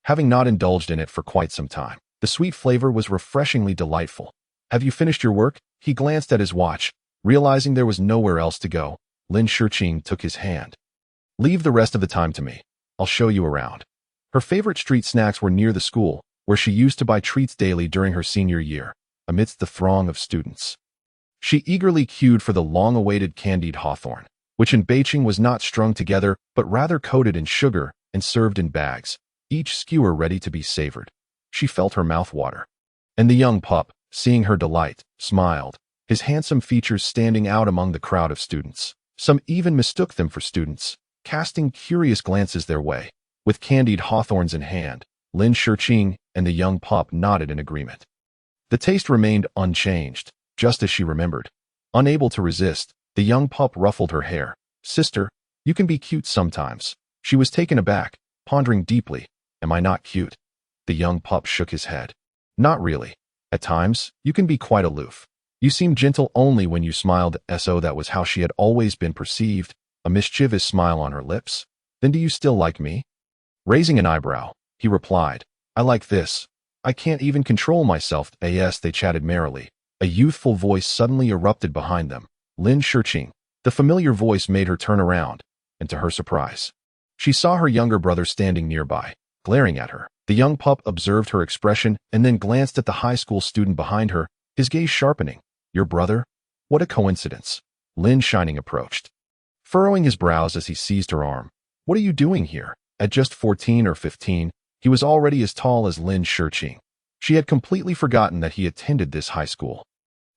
Having not indulged in it for quite some time, the sweet flavor was refreshingly delightful. "Have you finished your work?" He glanced at his watch, realizing there was nowhere else to go. Lin Shiqing took his hand. "Leave the rest of the time to me. I'll show you around." Her favorite street snacks were near the school, where she used to buy treats daily during her senior year, amidst the throng of students. She eagerly queued for the long-awaited candied hawthorn, which in Beijing was not strung together, but rather coated in sugar and served in bags, each skewer ready to be savored. She felt her mouth water. And the young pup, seeing her delight, smiled, his handsome features standing out among the crowd of students. Some even mistook them for students, casting curious glances their way. With candied hawthorns in hand, Lin Shiqing and the young pup nodded in agreement. The taste remained unchanged, just as she remembered. Unable to resist, the young pup ruffled her hair. Sister, you can be cute sometimes. She was taken aback, pondering deeply. Am I not cute? The young pup shook his head. Not really. At times, you can be quite aloof. You seem gentle only when you smiled. So that was how she had always been perceived, a mischievous smile on her lips. Then do you still like me? Raising an eyebrow, he replied, I like this. I can't even control myself. Yes, they chatted merrily. A youthful voice suddenly erupted behind them. Lin Shurqing. The familiar voice made her turn around, and to her surprise, she saw her younger brother standing nearby, glaring at her. The young pup observed her expression and then glanced at the high school student behind her, his gaze sharpening. Your brother? What a coincidence. Lin Shining approached, furrowing his brows as he seized her arm. What are you doing here? At just 14 or 15, he was already as tall as Lin Shurqing. She had completely forgotten that he attended this high school.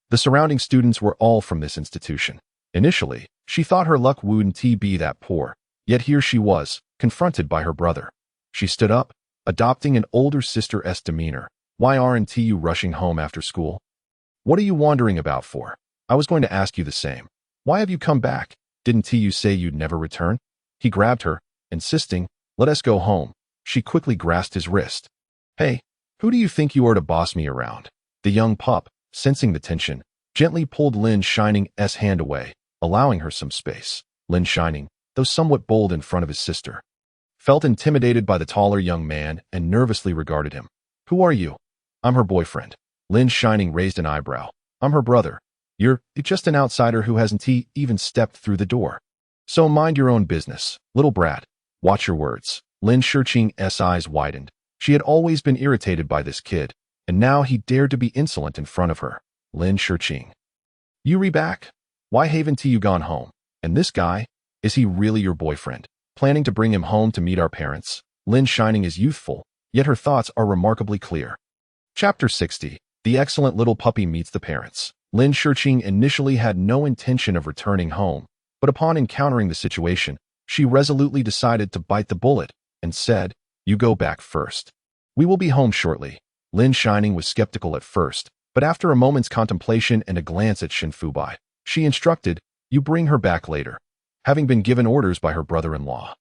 The surrounding students were all from this institution. Initially, she thought her luck wouldn't be that poor, yet here she was, confronted by her brother. She stood up, adopting an older sister's demeanor. Why aren't you rushing home after school? What are you wandering about for? I was going to ask you the same. Why have you come back? Didn't you say you'd never return? He grabbed her, insisting, let us go home. She quickly grasped his wrist. Hey, who do you think you are to boss me around? The young pup, sensing the tension, gently pulled Lin Shining's hand away, allowing her some space. Lin Shining, though somewhat bold in front of his sister, felt intimidated by the taller young man and nervously regarded him. Who are you? I'm her boyfriend. Lin Shining raised an eyebrow. I'm her brother. You're just an outsider who hasn't even stepped through the door. So mind your own business, little brat. Watch your words. Lin Shurqing's eyes widened. She had always been irritated by this kid, and now he dared to be insolent in front of her. Lin Shurqing. You back? Why haven't you gone home? And this guy? Is he really your boyfriend? Planning to bring him home to meet our parents? Lin Shining is youthful, yet her thoughts are remarkably clear. Chapter 60. The excellent little puppy meets the parents. Lin Shurqing initially had no intention of returning home, but upon encountering the situation, she resolutely decided to bite the bullet and said, You go back first. We will be home shortly. Lin Shining was skeptical at first, but after a moment's contemplation and a glance at Shin Fubai, she instructed, You bring her back later. Having been given orders by her brother-in-law,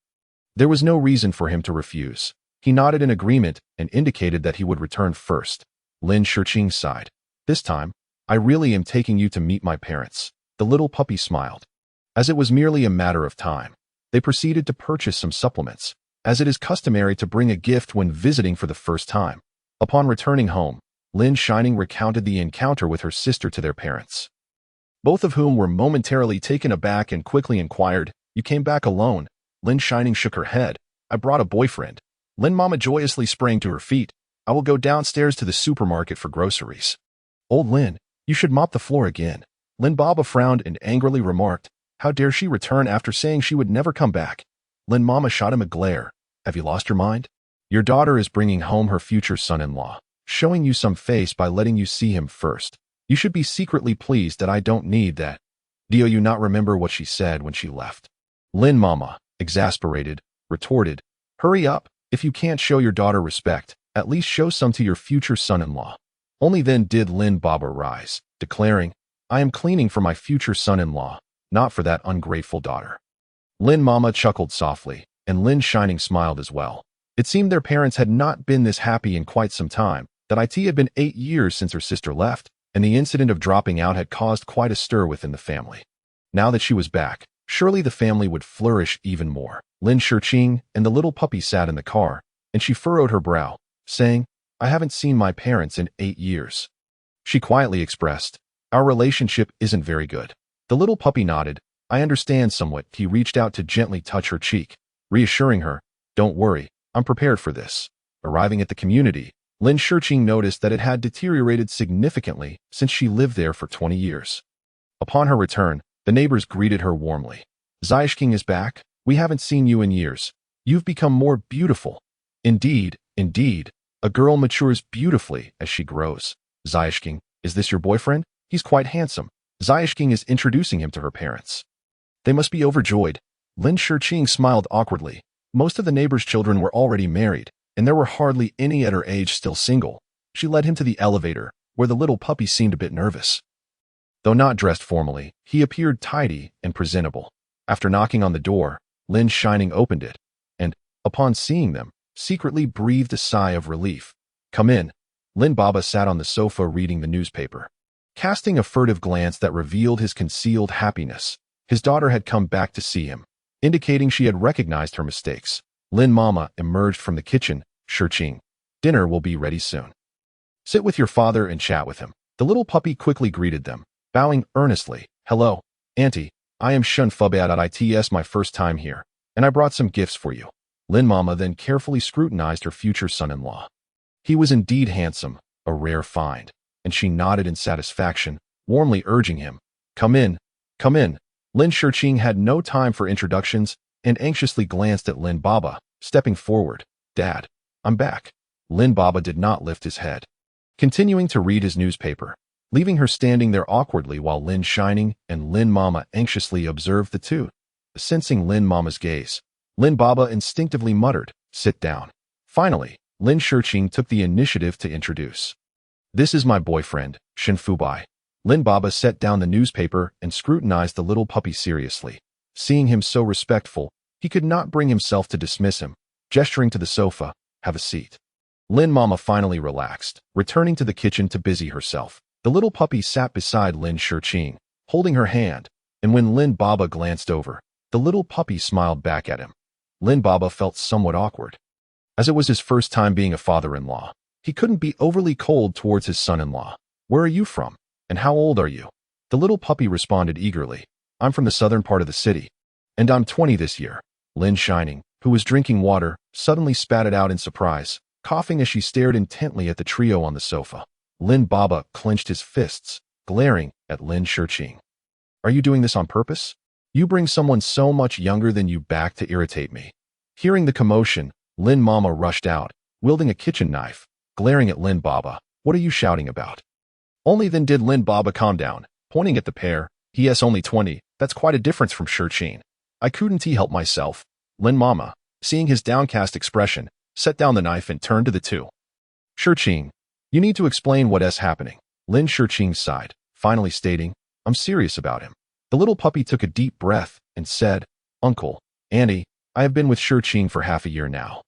there was no reason for him to refuse. He nodded in agreement and indicated that he would return first. Lin Shurqing sighed. This time, I really am taking you to meet my parents. The little puppy smiled. As it was merely a matter of time, they proceeded to purchase some supplements, as it is customary to bring a gift when visiting for the first time. Upon returning home, Lin Shining recounted the encounter with her sister to their parents, both of whom were momentarily taken aback and quickly inquired, You came back alone? Lin Shining shook her head. I brought a boyfriend. Lin Mama joyously sprang to her feet. I will go downstairs to the supermarket for groceries. Old Lin, you should mop the floor again. Lin Baba frowned and angrily remarked, How dare she return after saying she would never come back? Lin Mama shot him a glare. Have you lost your mind? Your daughter is bringing home her future son-in-law, showing you some face by letting you see him first. You should be secretly pleased that I don't need that. Do you not remember what she said when she left? Lin Mama, exasperated, retorted, Hurry up. If you can't show your daughter respect, at least show some to your future son-in-law. Only then did Lin Baba rise, declaring, I am cleaning for my future son-in-law, not for that ungrateful daughter. Lin Mama chuckled softly, and Lin Shining smiled as well. It seemed their parents had not been this happy in quite some time, that it had been 8 years since her sister left, and the incident of dropping out had caused quite a stir within the family. Now that she was back, surely the family would flourish even more. Lin Shurqing and the little puppy sat in the car, and she furrowed her brow, saying, I haven't seen my parents in 8 years. She quietly expressed, Our relationship isn't very good. The little puppy nodded. I understand somewhat. He reached out to gently touch her cheek, reassuring her, Don't worry, I'm prepared for this. Arriving at the community, Lin Shurqing noticed that it had deteriorated significantly since she lived there for 20 years. Upon her return, the neighbors greeted her warmly. Xiaoxing is back. We haven't seen you in years. You've become more beautiful. Indeed, indeed. A girl matures beautifully as she grows. Xiaoxing, is this your boyfriend? He's quite handsome. Xiaoxing is introducing him to her parents. They must be overjoyed. Lin Shurqing smiled awkwardly. Most of the neighbors' children were already married, and there were hardly any at her age still single. She led him to the elevator, where the little puppy seemed a bit nervous. Though not dressed formally, he appeared tidy and presentable. After knocking on the door, Lin Shining opened it, and, upon seeing them, secretly breathed a sigh of relief. "Come in." Lin Baba sat on the sofa reading the newspaper. Casting a furtive glance that revealed his concealed happiness, his daughter had come back to see him, indicating she had recognized her mistakes. Lin Mama emerged from the kitchen, Shurqing. "Dinner will be ready soon. Sit with your father and chat with him." The little puppy quickly greeted them, bowing earnestly. "Hello, Auntie. I am Shun Fubat. It's my first time here, and I brought some gifts for you." Lin Mama then carefully scrutinized her future son-in-law. He was indeed handsome, a rare find, and she nodded in satisfaction, warmly urging him, "Come in, come in." Lin Shurqing had no time for introductions and anxiously glanced at Lin Baba, stepping forward. "Dad, I'm back." Lin Baba did not lift his head, continuing to read his newspaper, leaving her standing there awkwardly while Lin Shining and Lin Mama anxiously observed the two. Sensing Lin Mama's gaze, Lin Baba instinctively muttered, "Sit down." Finally, Lin Shurqing took the initiative to introduce. "This is my boyfriend, Shin Fubai." Lin Baba set down the newspaper and scrutinized the little puppy seriously. Seeing him so respectful, he could not bring himself to dismiss him, gesturing to the sofa, "Have a seat." Lin Mama finally relaxed, returning to the kitchen to busy herself. The little puppy sat beside Lin Shurqing, holding her hand, and when Lin Baba glanced over, the little puppy smiled back at him. Lin Baba felt somewhat awkward. As it was his first time being a father-in-law, he couldn't be overly cold towards his son-in-law. "Where are you from? And how old are you?" The little puppy responded eagerly. "I'm from the southern part of the city, and I'm 20 this year." Lin Shining, who was drinking water, suddenly spat it out in surprise, coughing as she stared intently at the trio on the sofa. Lin Baba clenched his fists, glaring at Lin Shurqing. "Are you doing this on purpose? You bring someone so much younger than you back to irritate me." Hearing the commotion, Lin Mama rushed out, wielding a kitchen knife, glaring at Lin Baba. "What are you shouting about?" Only then did Lin Baba calm down, pointing at the pair. "He is only 20. That's quite a difference from Shurqing. I couldn't help myself." Lin Mama, seeing his downcast expression, set down the knife and turned to the two. "Shurqing, you need to explain what is happening." Lin Shurqing sighed, finally stating, "I'm serious about him." The little puppy took a deep breath and said, "Uncle, Auntie, I have been with Shurqing for half a year now.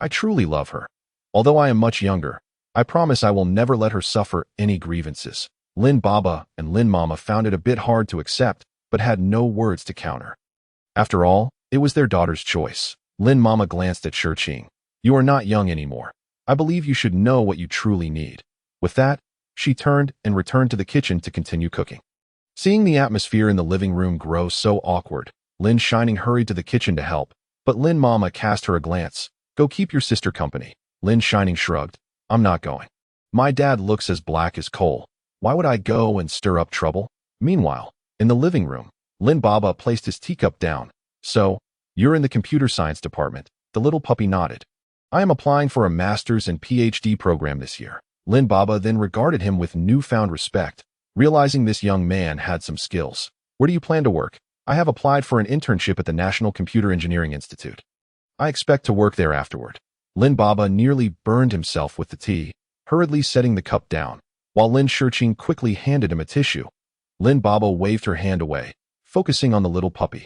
I truly love her. Although I am much younger, I promise I will never let her suffer any grievances." Lin Baba and Lin Mama found it a bit hard to accept, but had no words to counter. After all, it was their daughter's choice. Lin Mama glanced at Shurqing. "You are not young anymore. I believe you should know what you truly need." With that, she turned and returned to the kitchen to continue cooking. Seeing the atmosphere in the living room grow so awkward, Lin Shining hurried to the kitchen to help, but Lin Mama cast her a glance. "Go keep your sister company." Lin Shining shrugged. "I'm not going. My dad looks as black as coal. Why would I go and stir up trouble?" Meanwhile, in the living room, Lin Baba placed his teacup down. "So, you're in the computer science department." The little puppy nodded. "I am applying for a master's and PhD program this year." Lin Baba then regarded him with newfound respect, realizing this young man had some skills. "Where do you plan to work?" "I have applied for an internship at the National Computer Engineering Institute. I expect to work there afterward." Lin Baba nearly burned himself with the tea, hurriedly setting the cup down, while Lin Shurqing quickly handed him a tissue. Lin Baba waved her hand away, focusing on the little puppy.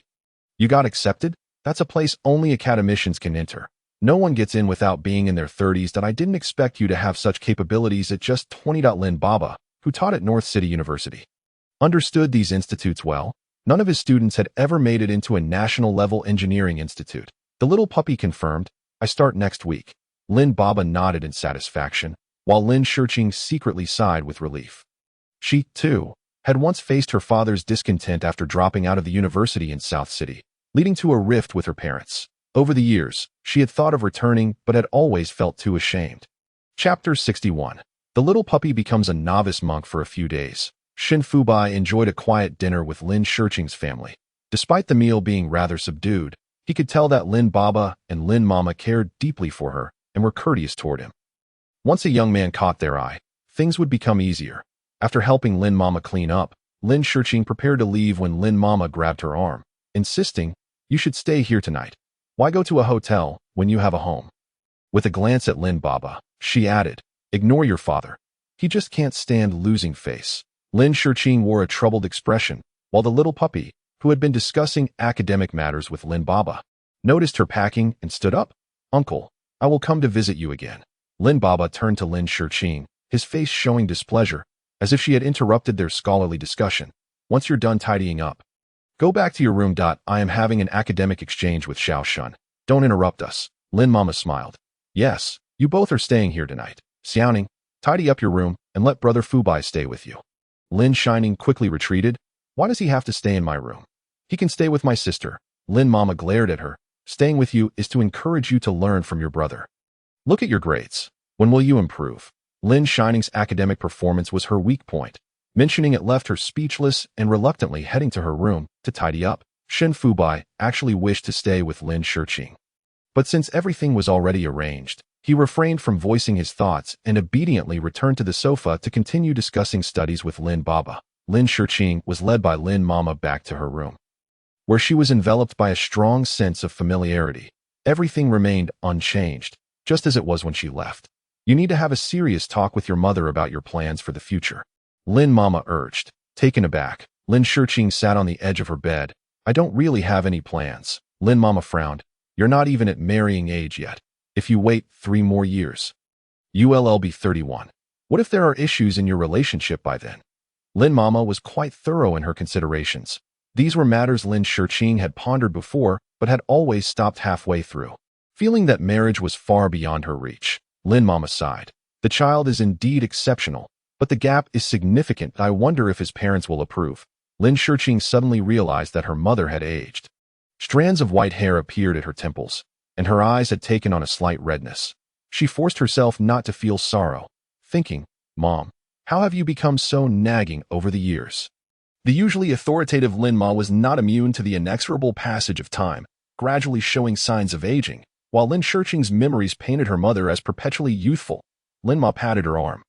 "You got accepted? That's a place only academicians can enter. No one gets in without being in their 30s. That I didn't expect you to have such capabilities at just 20." Lin Baba, who taught at North City University, understood these institutes well. None of his students had ever made it into a national-level engineering institute. The little puppy confirmed, "I start next week." Lin Baba nodded in satisfaction, while Lin Shurqing secretly sighed with relief. She, too, had once faced her father's discontent after dropping out of the university in South City, leading to a rift with her parents. Over the years, she had thought of returning but had always felt too ashamed. Chapter 61. The little puppy becomes a novice monk for a few days. Shin Fubai enjoyed a quiet dinner with Lin Shurqing's family. Despite the meal being rather subdued, he could tell that Lin Baba and Lin Mama cared deeply for her and were courteous toward him. Once a young man caught their eye, things would become easier. After helping Lin Mama clean up, Lin Shurqing prepared to leave when Lin Mama grabbed her arm, insisting, "You should stay here tonight. Why go to a hotel when you have a home?" With a glance at Lin Baba, she added, "Ignore your father. He just can't stand losing face." Lin Shiqing wore a troubled expression, while the little puppy, who had been discussing academic matters with Lin Baba, noticed her packing and stood up. Uncle, I will come to visit you again. Lin Baba turned to Lin Shiqing, his face showing displeasure, as if she had interrupted their scholarly discussion. Once you're done tidying up, go back to your room. I am having an academic exchange with Xiao Shun. Don't interrupt us. Lin Mama smiled. Yes, you both are staying here tonight. Xiaoning, tidy up your room and let Brother Fubai stay with you. Lin Shining quickly retreated. Why does he have to stay in my room? He can stay with my sister. Lin Mama glared at her. Staying with you is to encourage you to learn from your brother. Look at your grades. When will you improve? Lin Shining's academic performance was her weak point. Mentioning it left her speechless and reluctantly heading to her room to tidy up. Shen Fubai actually wished to stay with Lin Shiqing. But since everything was already arranged, he refrained from voicing his thoughts and obediently returned to the sofa to continue discussing studies with Lin Baba. Lin Shiqing was led by Lin Mama back to her room, where she was enveloped by a strong sense of familiarity. Everything remained unchanged, just as it was when she left. You need to have a serious talk with your mother about your plans for the future, Lin Mama urged. Taken aback, Lin Shiqing sat on the edge of her bed. I don't really have any plans. Lin Mama frowned. You're not even at marrying age yet. If you wait 3 more years, you'll be 31. What if there are issues in your relationship by then? Lin Mama was quite thorough in her considerations. These were matters Lin Shiqing had pondered before, but had always stopped halfway through. Feeling that marriage was far beyond her reach, Lin Mama sighed. The child is indeed exceptional, but the gap is significant. I wonder if his parents will approve. Lin Shiqing suddenly realized that her mother had aged. Strands of white hair appeared at her temples, and her eyes had taken on a slight redness. She forced herself not to feel sorrow, thinking, Mom, how have you become so nagging over the years? The usually authoritative Lin Ma was not immune to the inexorable passage of time, gradually showing signs of aging. While Lin Shiqing's memories painted her mother as perpetually youthful, Lin Ma patted her arm,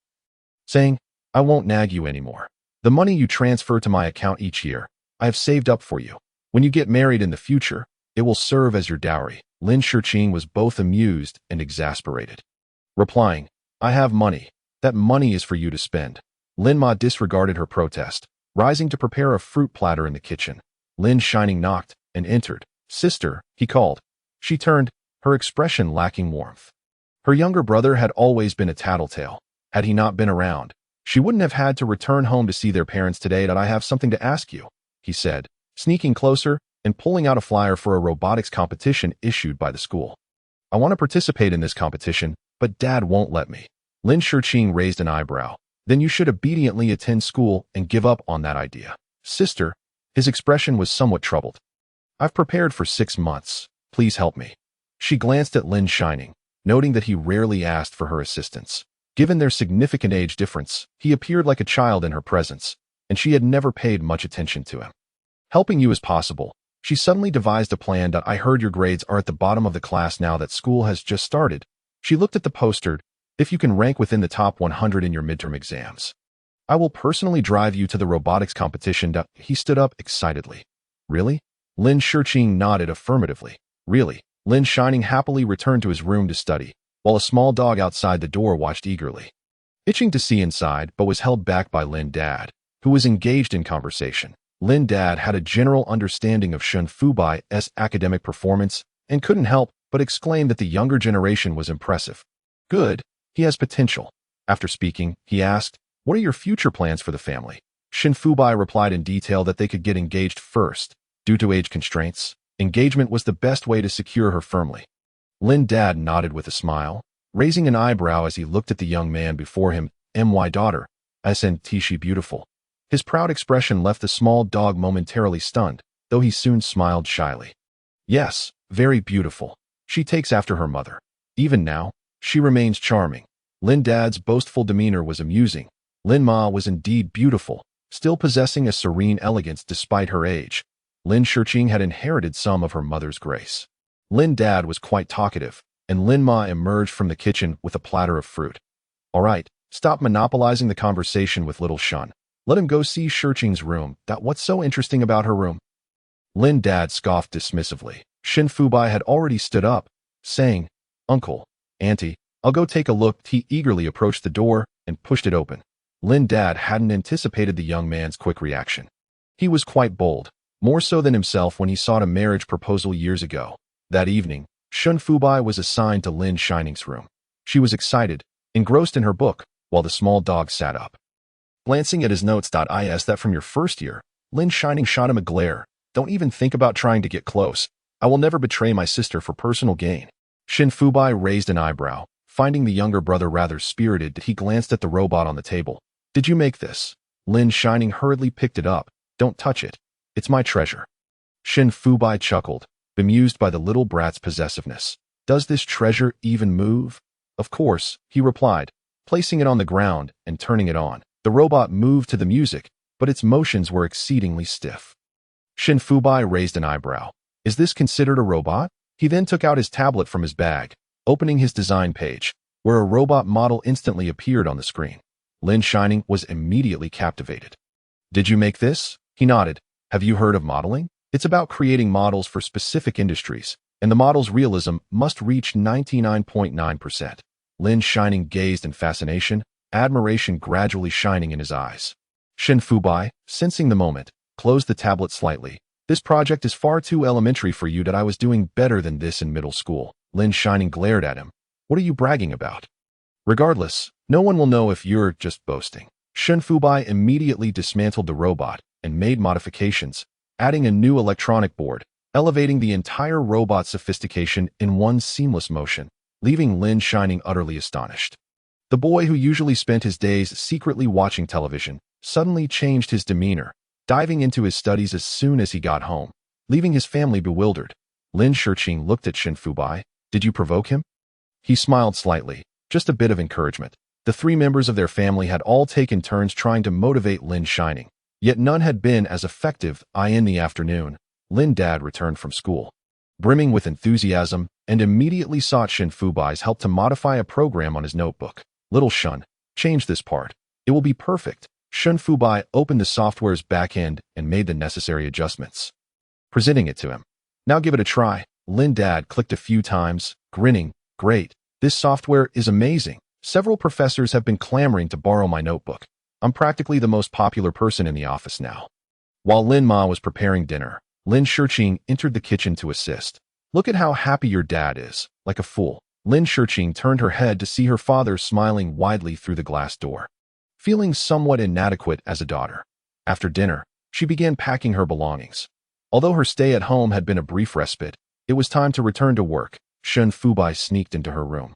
saying, I won't nag you anymore. The money you transfer to my account each year, I have saved up for you. When you get married in the future, it will serve as your dowry. Lin Shiqing was both amused and exasperated, replying, I have money. That money is for you to spend. Lin Ma disregarded her protest, rising to prepare a fruit platter in the kitchen. Lin Shining knocked and entered. Sister, he called. She turned, her expression lacking warmth. Her younger brother had always been a tattletale. Had he not been around, she wouldn't have had to return home to see their parents today. That I have something to ask you, he said, sneaking closer and pulling out a flyer for a robotics competition issued by the school. I want to participate in this competition, but Dad won't let me. Lin Shiqing raised an eyebrow. Then you should obediently attend school and give up on that idea. Sister, his expression was somewhat troubled. I've prepared for 6 months. Please help me. She glanced at Lin Shining, noting that he rarely asked for her assistance. Given their significant age difference, he appeared like a child in her presence, and she had never paid much attention to him. Helping you as possible, she suddenly devised a plan. I heard your grades are at the bottom of the class now that school has just started. She looked at the poster. If you can rank within the top 100 in your midterm exams, I will personally drive you to the robotics competition. He stood up excitedly. Really? Lin Shiqing nodded affirmatively. Really? Lin Shining happily returned to his room to study, while a small dog outside the door watched eagerly, itching to see inside, but was held back by Lin Dad, who was engaged in conversation. Lin Dad had a general understanding of Shen Fubai's academic performance and couldn't help but exclaim that the younger generation was impressive. Good, he has potential. After speaking, he asked, what are your future plans for the family? Shen Fubai replied in detail that they could get engaged first. Due to age constraints, engagement was the best way to secure her firmly. Lin Dad nodded with a smile, raising an eyebrow as he looked at the young man before him. My daughter, isn't she beautiful? His proud expression left the small dog momentarily stunned, though he soon smiled shyly. Yes, very beautiful. She takes after her mother. Even now, she remains charming. Lin Dad's boastful demeanor was amusing. Lin Ma was indeed beautiful, still possessing a serene elegance despite her age. Lin Shiqing had inherited some of her mother's grace. Lin Dad was quite talkative, and Lin Ma emerged from the kitchen with a platter of fruit. All right, stop monopolizing the conversation with little Shun. Let him go see Shiqing's room. What's so interesting about her room? Lin Dad scoffed dismissively. Shen Fubai had already stood up, saying, Uncle, Auntie, I'll go take a look. He eagerly approached the door and pushed it open. Lin Dad hadn't anticipated the young man's quick reaction. He was quite bold, more so than himself when he sought a marriage proposal years ago. That evening, Shun Fubai was assigned to Lin Shining's room. She was excited, engrossed in her book, while the small dog sat up. Glancing at his notes.is that from your first year, Lin Shining shot him a glare. Don't even think about trying to get close. I will never betray my sister for personal gain. Shin Fubai raised an eyebrow. Finding the younger brother rather spirited, he glanced at the robot on the table. Did you make this? Lin Shining hurriedly picked it up. Don't touch it. It's my treasure. Shin Fubai chuckled, bemused by the little brat's possessiveness. Does this treasure even move? Of course, he replied, placing it on the ground and turning it on. The robot moved to the music, but its motions were exceedingly stiff. Shin Fubai raised an eyebrow. Is this considered a robot? He then took out his tablet from his bag, opening his design page, where a robot model instantly appeared on the screen. Lin Shining was immediately captivated. Did you make this? He nodded. Have you heard of modeling? It's about creating models for specific industries, and the model's realism must reach 99.9%. Lin Shining gazed in fascination, admiration gradually shining in his eyes. Shin Fubai, sensing the moment, closed the tablet slightly. This project is far too elementary for you. That I was doing better than this in middle school. Lin Shining glared at him. What are you bragging about? Regardless, no one will know if you're just boasting. Shin Fubai immediately dismantled the robot and made modifications, adding a new electronic board, elevating the entire robot's sophistication in one seamless motion, leaving Lin Shining utterly astonished. The boy, who usually spent his days secretly watching television, suddenly changed his demeanor, diving into his studies as soon as he got home, leaving his family bewildered. Lin Shiqing looked at Shin Fubai. Did you provoke him? He smiled slightly, just a bit of encouragement. The three members of their family had all taken turns trying to motivate Lin Shining, yet none had been as effective. In the afternoon, Lin Dad returned from school, brimming with enthusiasm, and immediately sought Shin Fubai's help to modify a program on his notebook. Little Shun, change this part. It will be perfect. Shin Fubai opened the software's backend and made the necessary adjustments, presenting it to him. Now give it a try. Lin Dad clicked a few times, grinning. Great. This software is amazing. Several professors have been clamoring to borrow my notebook. I'm practically the most popular person in the office now. While Lin Ma was preparing dinner, Lin Shiqing entered the kitchen to assist. Look at how happy your dad is. Like a fool. Lin Shiqing turned her head to see her father smiling widely through the glass door, feeling somewhat inadequate as a daughter. After dinner, she began packing her belongings. Although her stay at home had been a brief respite, it was time to return to work. Shin Fubai sneaked into her room,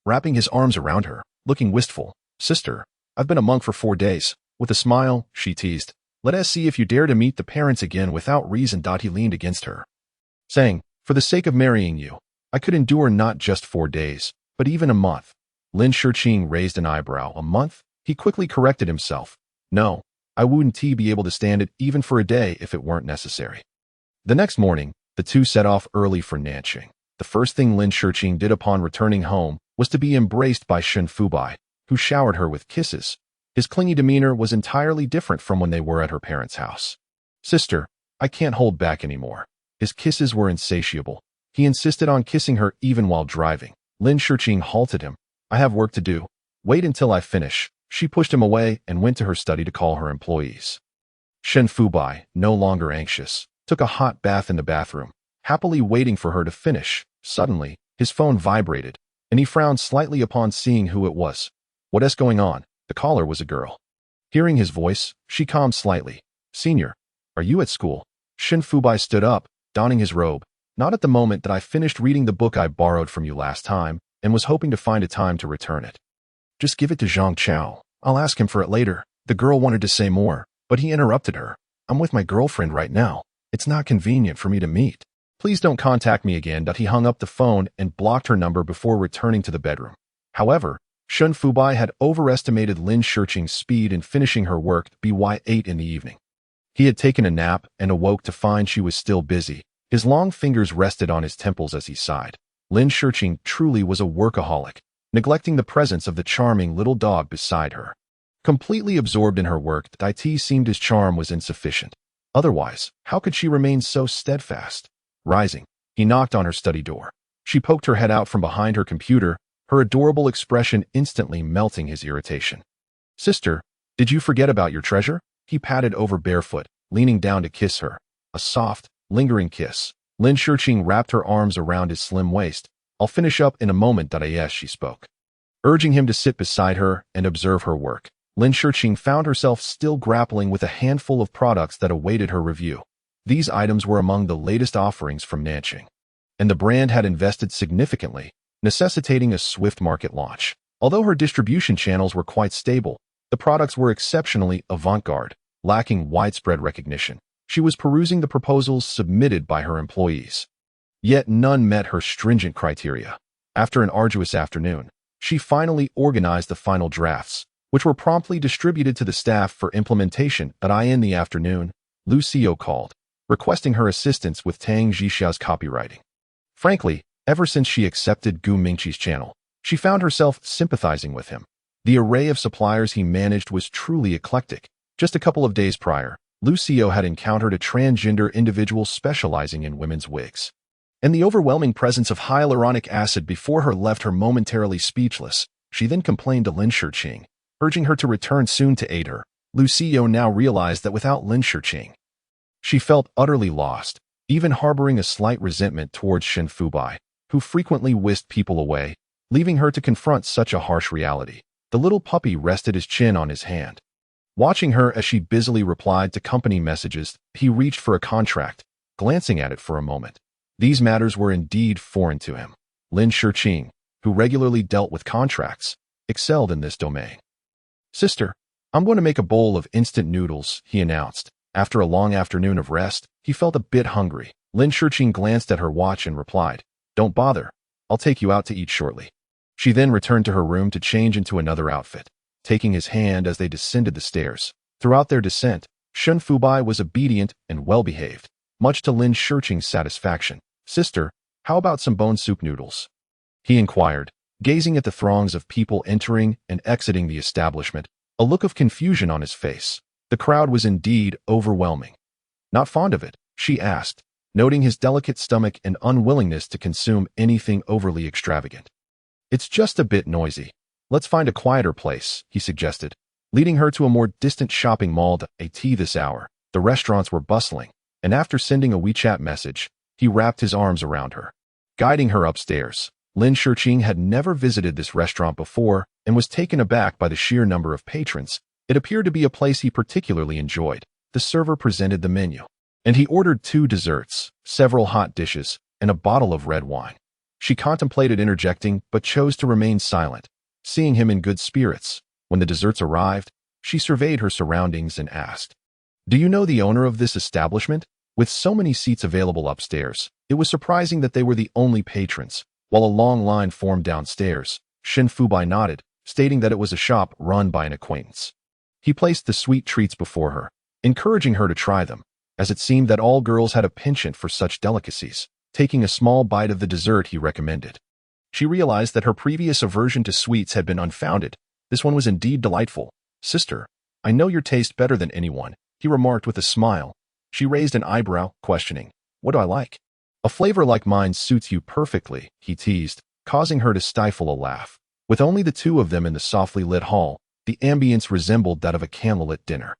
wrapping his arms around her, looking wistful. Sister, I've been a monk for 4 days. With a smile, she teased. Let us see if you dare to meet the parents again without reason. He leaned against her, saying, for the sake of marrying you, I could endure not just 4 days, but even a month. Lin Shiqing raised an eyebrow. A month? He quickly corrected himself. No, I wouldn't be able to stand it even for a day if it weren't necessary. The next morning, the two set off early for Nanqing. The first thing Lin Shiqing did upon returning home was to be embraced by Shin Fubai, who showered her with kisses. His clingy demeanor was entirely different from when they were at her parents' house. Sister, I can't hold back anymore. His kisses were insatiable. He insisted on kissing her even while driving. Lin Shiqing halted him. I have work to do. Wait until I finish. She pushed him away and went to her study to call her employees. Shin Fubai, no longer anxious, took a hot bath in the bathroom, happily waiting for her to finish. Suddenly, his phone vibrated, and he frowned slightly upon seeing who it was. What's going on? The caller was a girl. Hearing his voice, she calmed slightly. Senior, are you at school? Shin Fubai stood up, donning his robe. Not at the moment. That I finished reading the book I borrowed from you last time, and was hoping to find a time to return it. Just give it to Zhang Chao. I'll ask him for it later. The girl wanted to say more, but he interrupted her. I'm with my girlfriend right now. It's not convenient for me to meet. Please don't contact me again. He hung up the phone and blocked her number before returning to the bedroom. However, Shin Fubai had overestimated Lin Shiqing's speed in finishing her work by 8 in the evening. He had taken a nap and awoke to find she was still busy. His long fingers rested on his temples as he sighed. Lin Shiqing truly was a workaholic, neglecting the presence of the charming little dog beside her. Completely absorbed in her work, it seemed his charm was insufficient. Otherwise, how could she remain so steadfast? Rising, he knocked on her study door. She poked her head out from behind her computer, her adorable expression instantly melting his irritation. Sister, Did you forget about your treasure? He patted over barefoot, leaning down to kiss her. A soft, lingering kiss. Lin Shurqing wrapped her arms around his slim waist. I'll finish up in a moment. Yes, she spoke, urging him to sit beside her and observe her work. Lin Shurqing found herself still grappling with a handful of products that awaited her review. These items were among the latest offerings from Nanqing, and the brand had invested significantly, necessitating a swift market launch. Although her distribution channels were quite stable, the products were exceptionally avant-garde, lacking widespread recognition. She was perusing the proposals submitted by her employees. Yet none met her stringent criteria. After an arduous afternoon, she finally organized the final drafts, which were promptly distributed to the staff for implementation. In the afternoon, Lu Xiao called, requesting her assistance with Tang Zhixia's copywriting. Frankly, ever since she accepted Gu Mingqi's channel, she found herself sympathizing with him. The array of suppliers he managed was truly eclectic. Just a couple of days prior, Lu Xiao had encountered a transgender individual specializing in women's wigs, and the overwhelming presence of hyaluronic acid before her left her momentarily speechless. She then complained to Lin Shurqing, urging her to return soon to aid her. Lu Xiao now realized that without Lin Shurqing, she felt utterly lost, even harboring a slight resentment towards Shen Fubai, who frequently whisked people away, leaving her to confront such a harsh reality. The little puppy rested his chin on his hand. Watching her as she busily replied to company messages, he reached for a contract, glancing at it for a moment. These matters were indeed foreign to him. Lin Shurqing, who regularly dealt with contracts, excelled in this domain. Sister, I'm going to make a bowl of instant noodles, he announced. After a long afternoon of rest, he felt a bit hungry. Lin Shurqing glanced at her watch and replied, Don't bother. I'll take you out to eat shortly. She then returned to her room to change into another outfit, taking his hand as they descended the stairs. Throughout their descent, Shen Fubai was obedient and well-behaved, much to Lin Shurqing's satisfaction. Sister, how about some bone soup noodles? He inquired, gazing at the throngs of people entering and exiting the establishment, a look of confusion on his face. The crowd was indeed overwhelming. Not fond of it? She asked, noting his delicate stomach and unwillingness to consume anything overly extravagant. It's just a bit noisy. Let's find a quieter place, he suggested, leading her to a more distant shopping mall. At this hour, the restaurants were bustling, and after sending a WeChat message, he wrapped his arms around her, guiding her upstairs. Lin Shurqing had never visited this restaurant before and was taken aback by the sheer number of patrons. It appeared to be a place he particularly enjoyed. The server presented the menu, and he ordered 2 desserts, several hot dishes, and a bottle of red wine. She contemplated interjecting, but chose to remain silent, seeing him in good spirits. When the desserts arrived, she surveyed her surroundings and asked, Do you know the owner of this establishment? With so many seats available upstairs, it was surprising that they were the only patrons. While a long line formed downstairs, Shen Fubai nodded, stating that it was a shop run by an acquaintance. He placed the sweet treats before her, encouraging her to try them, as it seemed that all girls had a penchant for such delicacies. Taking a small bite of the dessert he recommended, she realized that her previous aversion to sweets had been unfounded. This one was indeed delightful. Sister, I know your taste better than anyone, he remarked with a smile. She raised an eyebrow, questioning, What do I like? A flavor like mine suits you perfectly, he teased, causing her to stifle a laugh. With only the 2 of them in the softly lit hall, the ambience resembled that of a candlelit dinner.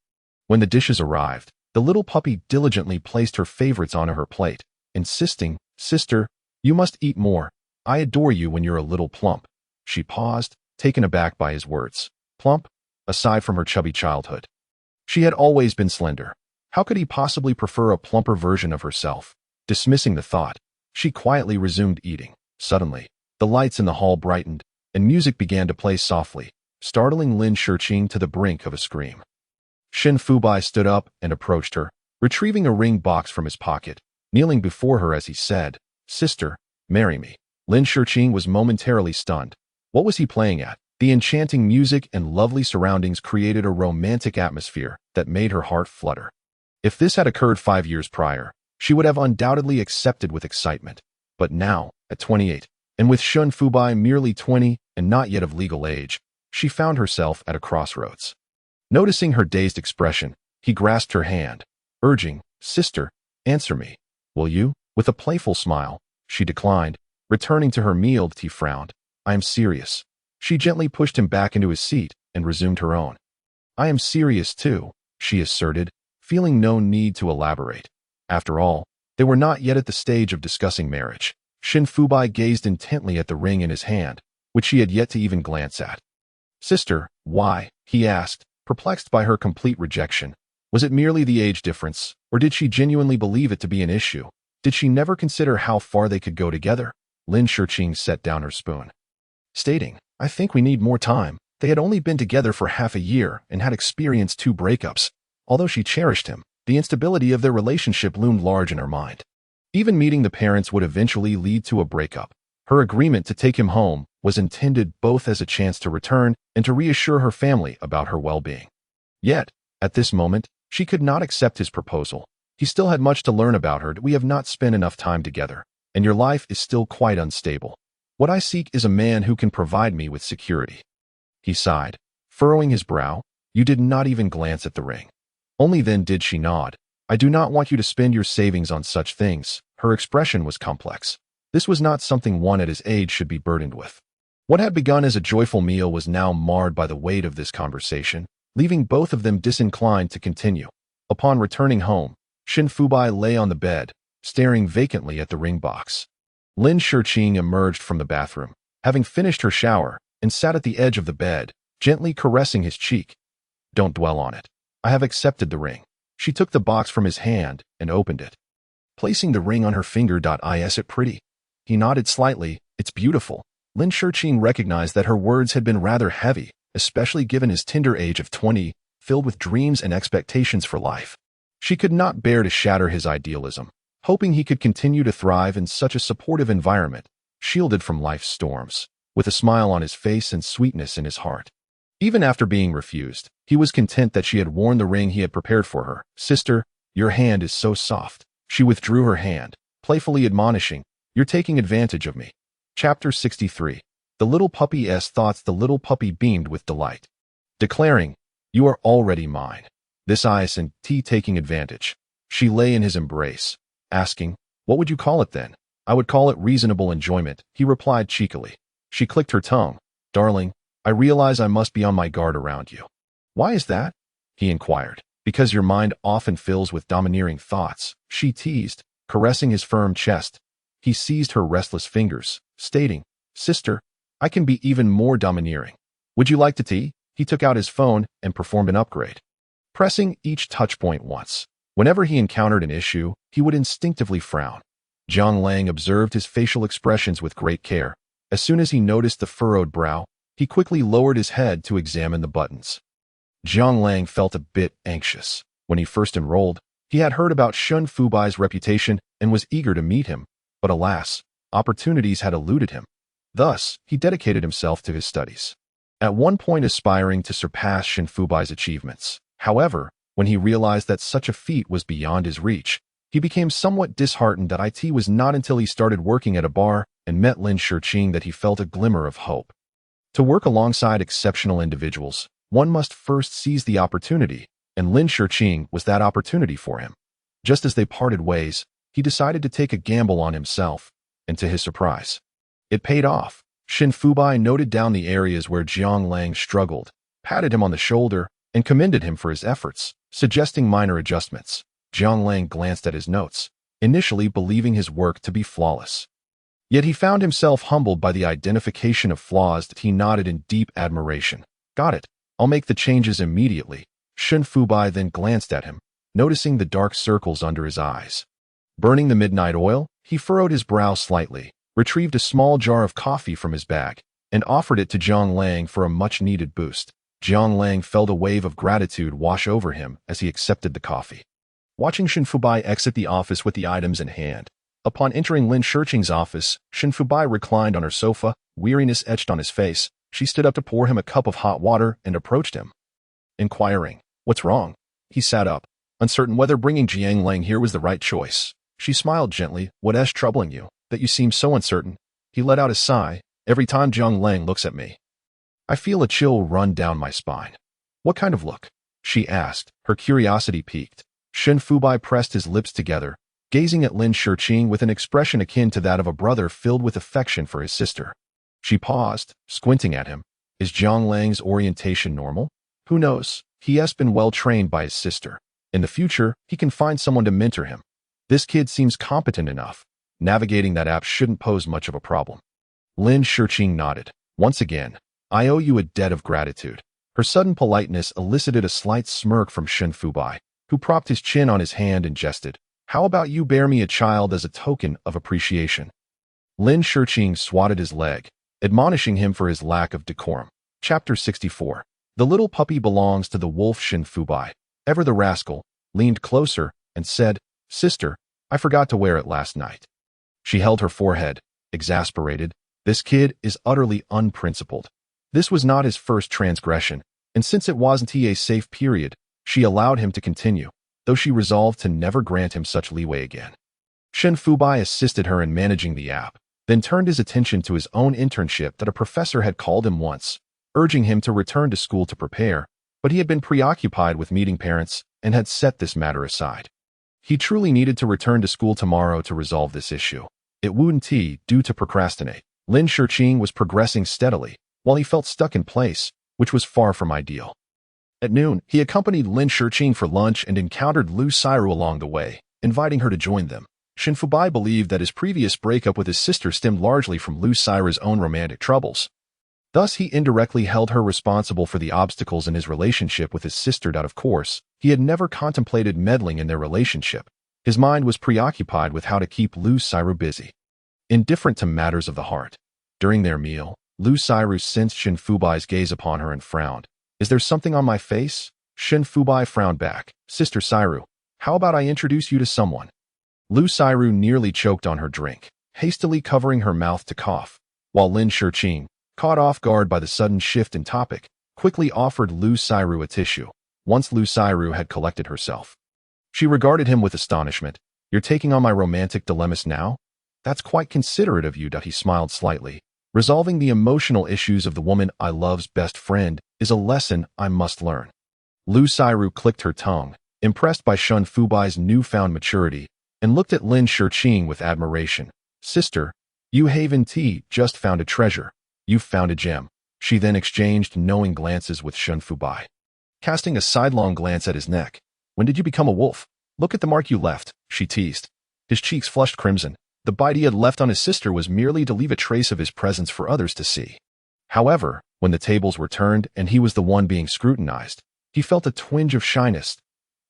When the dishes arrived, the little puppy diligently placed her favorites onto her plate, insisting, Sister, you must eat more. I adore you when you're a little plump. She paused, taken aback by his words. Plump? Aside from her chubby childhood, she had always been slender. How could he possibly prefer a plumper version of herself? Dismissing the thought, she quietly resumed eating. Suddenly, the lights in the hall brightened, and music began to play softly, startling Lin Shurqing to the brink of a scream. Shen Fubai stood up and approached her, retrieving a ring box from his pocket, kneeling before her as he said, Sister, marry me. Lin Shurqing was momentarily stunned. What was he playing at? The enchanting music and lovely surroundings created a romantic atmosphere that made her heart flutter. If this had occurred 5 years prior, she would have undoubtedly accepted with excitement. But now, at 28, and with Shen Fubai merely 20 and not yet of legal age, she found herself at a crossroads. Noticing her dazed expression, he grasped her hand, urging, Sister, answer me. Will you? With a playful smile, she declined. Returning to her meal, he frowned. I am serious. She gently pushed him back into his seat and resumed her own. I am serious too, she asserted, feeling no need to elaborate. After all, they were not yet at the stage of discussing marriage. Shin Fubai gazed intently at the ring in his hand, which she had yet to even glance at. Sister, why? He asked, perplexed by her complete rejection. Was it merely the age difference, or did she genuinely believe it to be an issue? Did she never consider how far they could go together? Lin Shiqing set down her spoon, stating, I think we need more time. They had only been together for half a year and had experienced 2 breakups. Although she cherished him, the instability of their relationship loomed large in her mind. Even meeting the parents would eventually lead to a breakup. Her agreement to take him home was intended both as a chance to return and to reassure her family about her well-being. Yet, at this moment, she could not accept his proposal. He still had much to learn about her. We have not spent enough time together, and your life is still quite unstable. What I seek is a man who can provide me with security. He sighed, furrowing his brow. You did not even glance at the ring. Only then did she nod. I do not want you to spend your savings on such things. Her expression was complex. This was not something one at his age should be burdened with. What had begun as a joyful meal was now marred by the weight of this conversation, leaving both of them disinclined to continue. Upon returning home, Shin Fubai lay on the bed, staring vacantly at the ring box. Lin Shiqing emerged from the bathroom, having finished her shower, and sat at the edge of the bed, gently caressing his cheek. Don't dwell on it. I have accepted the ring. She took the box from his hand and opened it, placing the ring on her finger. Is it pretty? He nodded slightly. It's beautiful. Lin Shiqing recognized that her words had been rather heavy, especially given his tender age of 20, filled with dreams and expectations for life. She could not bear to shatter his idealism, hoping he could continue to thrive in such a supportive environment, shielded from life's storms, with a smile on his face and sweetness in his heart. Even after being refused, he was content that she had worn the ring he had prepared for her. Sister, your hand is so soft. She withdrew her hand, playfully admonishing, You're taking advantage of me. Chapter 63. The little puppy's thoughts. The little puppy beamed with delight, declaring, You are already mine. This ice and tea taking advantage. She lay in his embrace, asking, What would you call it then? I would call it reasonable enjoyment, he replied cheekily. She clicked her tongue. Darling, I realize I must be on my guard around you. Why is that? He inquired. Because your mind often fills with domineering thoughts, she teased, caressing his firm chest. He seized her restless fingers, stating, Sister, I can be even more domineering. Would you like to tea? He took out his phone and performed an upgrade, pressing each touch point once. Whenever he encountered an issue, he would instinctively frown. Jiang Lang observed his facial expressions with great care. As soon as he noticed the furrowed brow, he quickly lowered his head to examine the buttons. Jiang Lang felt a bit anxious. When he first enrolled, he had heard about Shun Fubai's reputation and was eager to meet him, but alas, opportunities had eluded him. Thus, he dedicated himself to his studies, at one point aspiring to surpass Shin Fubai's achievements. However, when he realized that such a feat was beyond his reach, he became somewhat disheartened. It was not until he started working at a bar and met Lin Shiqing that he felt a glimmer of hope. To work alongside exceptional individuals, one must first seize the opportunity, and Lin Shiqing was that opportunity for him. Just as they parted ways, he decided to take a gamble on himself, and to his surprise, it paid off. Shin Fubai noted down the areas where Jiang Lang struggled, patted him on the shoulder, and commended him for his efforts, suggesting minor adjustments. Jiang Lang glanced at his notes, initially believing his work to be flawless. Yet he found himself humbled by the identification of flaws. He nodded in deep admiration. Got it. I'll make the changes immediately. Shin Fubai then glanced at him, noticing the dark circles under his eyes. Burning the midnight oil, he furrowed his brow slightly, retrieved a small jar of coffee from his bag, and offered it to Jiang Lang for a much-needed boost. Jiang Lang felt a wave of gratitude wash over him as he accepted the coffee. Watching Shin Fubai exit the office with the items in hand, upon entering Lin Shiqing's office, Shin Fubai reclined on her sofa, weariness etched on his face. She stood up to pour him a cup of hot water and approached him, inquiring, What's wrong? He sat up, uncertain whether bringing Jiang Lang here was the right choice. She smiled gently. What's troubling you, that you seem so uncertain? He let out a sigh. Every time Jiang Lang looks at me, I feel a chill run down my spine. What kind of look? She asked, her curiosity piqued. Shin Fubai pressed his lips together, gazing at Lin Shiqing with an expression akin to that of a brother filled with affection for his sister. She paused, squinting at him. Is Jiang Lang's orientation normal? Who knows? He has been well trained by his sister. In the future, he can find someone to mentor him. This kid seems competent enough. Navigating that app shouldn't pose much of a problem. Lin Shurqing nodded. Once again, I owe you a debt of gratitude. Her sudden politeness elicited a slight smirk from Shen Fubai, who propped his chin on his hand and jested. How about you bear me a child as a token of appreciation? Lin Shurqing swatted his leg, admonishing him for his lack of decorum. Chapter 64. The little puppy belongs to the wolf. Shen Fubai, ever the rascal, leaned closer and said, Sister, I forgot to wear it last night. She held her forehead, exasperated. This kid is utterly unprincipled. This was not his first transgression, and since it wasn't a safe period, she allowed him to continue, though she resolved to never grant him such leeway again. Shen Fubai assisted her in managing the app, then turned his attention to his own internship that a professor had called him once, urging him to return to school to prepare, but he had been preoccupied with meeting parents and had set this matter aside. He truly needed to return to school tomorrow to resolve this issue. It wouldn't do to procrastinate. Lin Shurqing was progressing steadily, while he felt stuck in place, which was far from ideal. At noon, he accompanied Lin Shurqing for lunch and encountered Lu Sairu along the way, inviting her to join them. Shen Fubai believed that his previous breakup with his sister stemmed largely from Lu Sairu's own romantic troubles. Thus, he indirectly held her responsible for the obstacles in his relationship with his sister. Of course, he had never contemplated meddling in their relationship. His mind was preoccupied with how to keep Lu Sairu busy, indifferent to matters of the heart. During their meal, Lu Sairu sensed Shen Fubai's gaze upon her and frowned. Is there something on my face? Shen Fubai frowned back. Sister Sairu, how about I introduce you to someone? Lu Sairu nearly choked on her drink, hastily covering her mouth to cough, while Lin Shurqing, caught off guard by the sudden shift in topic, quickly offered Lu Sairu a tissue. Once Lu Sairu had collected herself, she regarded him with astonishment. You're taking on my romantic dilemmas now? That's quite considerate of you. He smiled slightly. Resolving the emotional issues of the woman I love's best friend is a lesson I must learn. Lu Sairu clicked her tongue, impressed by Shen Fubai's newfound maturity, and looked at Lin Shurqing with admiration. Sister, you haven't just found a treasure. You've found a gem. She then exchanged knowing glances with Shen Fubai, casting a sidelong glance at his neck. When did you become a wolf? Look at the mark you left, she teased. His cheeks flushed crimson. The bite he had left on his sister was merely to leave a trace of his presence for others to see. However, when the tables were turned and he was the one being scrutinized, he felt a twinge of shyness.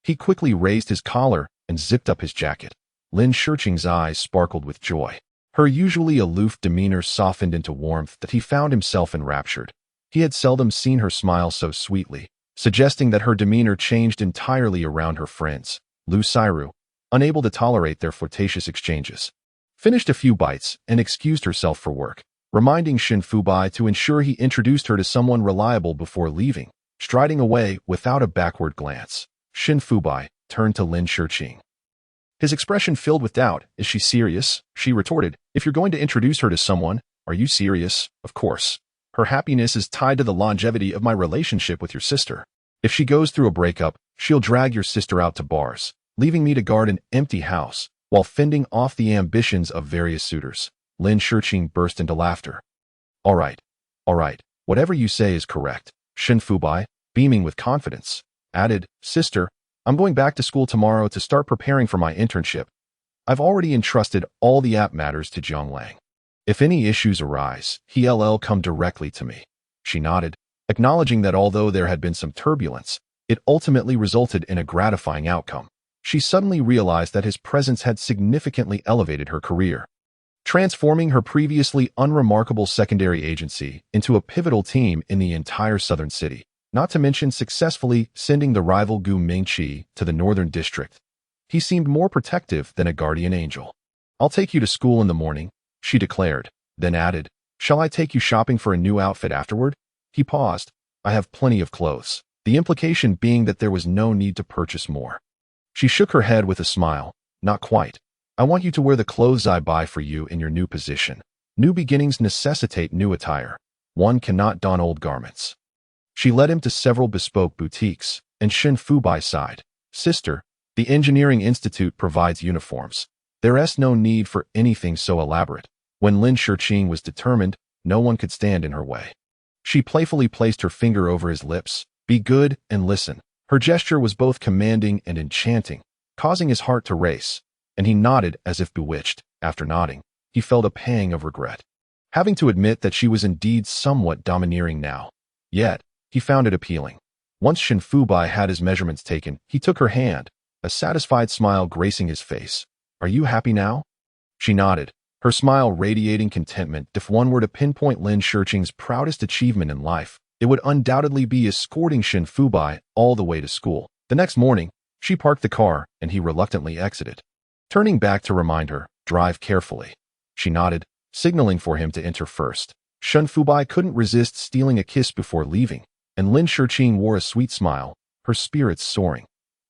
He quickly raised his collar and zipped up his jacket. Lin Shurqing's eyes sparkled with joy. Her usually aloof demeanor softened into warmth that he found himself enraptured. He had seldom seen her smile so sweetly, suggesting that her demeanor changed entirely around her friends. Lu Sairu, unable to tolerate their flirtatious exchanges, finished a few bites and excused herself for work, reminding Shen Fubai to ensure he introduced her to someone reliable before leaving. Striding away without a backward glance, Shen Fubai turned to Lin Shurqing. His expression filled with doubt. Is she serious? She retorted. If you're going to introduce her to someone, are you serious? Of course. Her happiness is tied to the longevity of my relationship with your sister. If she goes through a breakup, she'll drag your sister out to bars, leaving me to guard an empty house, while fending off the ambitions of various suitors. Lin Shurqing burst into laughter. All right, whatever you say is correct. Shen Fubai, beaming with confidence, added, Sister, I'm going back to school tomorrow to start preparing for my internship. I've already entrusted all the app matters to Zhonglang. If any issues arise, he'll come directly to me. She nodded, acknowledging that although there had been some turbulence, it ultimately resulted in a gratifying outcome. She suddenly realized that his presence had significantly elevated her career, transforming her previously unremarkable secondary agency into a pivotal team in the entire southern city, not to mention successfully sending the rival Gu Mingqi to the northern district. He seemed more protective than a guardian angel. I'll take you to school in the morning, she declared, then added, Shall I take you shopping for a new outfit afterward? He paused. I have plenty of clothes, the implication being that there was no need to purchase more. She shook her head with a smile. Not quite. I want you to wear the clothes I buy for you in your new position. New beginnings necessitate new attire. One cannot don old garments. She led him to several bespoke boutiques, and Shen Fubai sighed. Sister, the Engineering Institute provides uniforms. There's no need for anything so elaborate. When Lin Shurqing was determined, no one could stand in her way. She playfully placed her finger over his lips, Be good and listen. Her gesture was both commanding and enchanting, causing his heart to race, and he nodded as if bewitched. After nodding, he felt a pang of regret, having to admit that she was indeed somewhat domineering now. Yet, he found it appealing. Once Shinfubai had his measurements taken, he took her hand, a satisfied smile gracing his face. Are you happy now? She nodded, her smile radiating contentment. If one were to pinpoint Lin Shurqing's proudest achievement in life, it would undoubtedly be escorting Shinfubai all the way to school. The next morning, she parked the car and he reluctantly exited. Turning back to remind her, drive carefully. She nodded, signaling for him to enter first. Shinfubai couldn't resist stealing a kiss before leaving, and Lin Shurqing wore a sweet smile, her spirits soaring.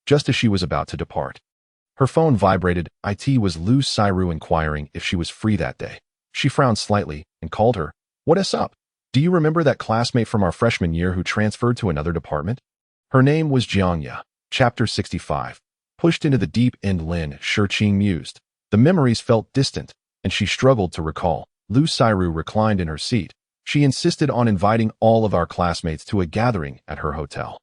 Just as she was about to depart, her phone vibrated. It was Lu Sairu inquiring if she was free that day. She frowned slightly and called her. What's up? Do you remember that classmate from our freshman year who transferred to another department? Her name was Jiangya. Chapter 65. Pushed into the deep end, Lin Shurqing mused. The memories felt distant, and she struggled to recall. Lu Sairu reclined in her seat. She insisted on inviting all of our classmates to a gathering at her hotel.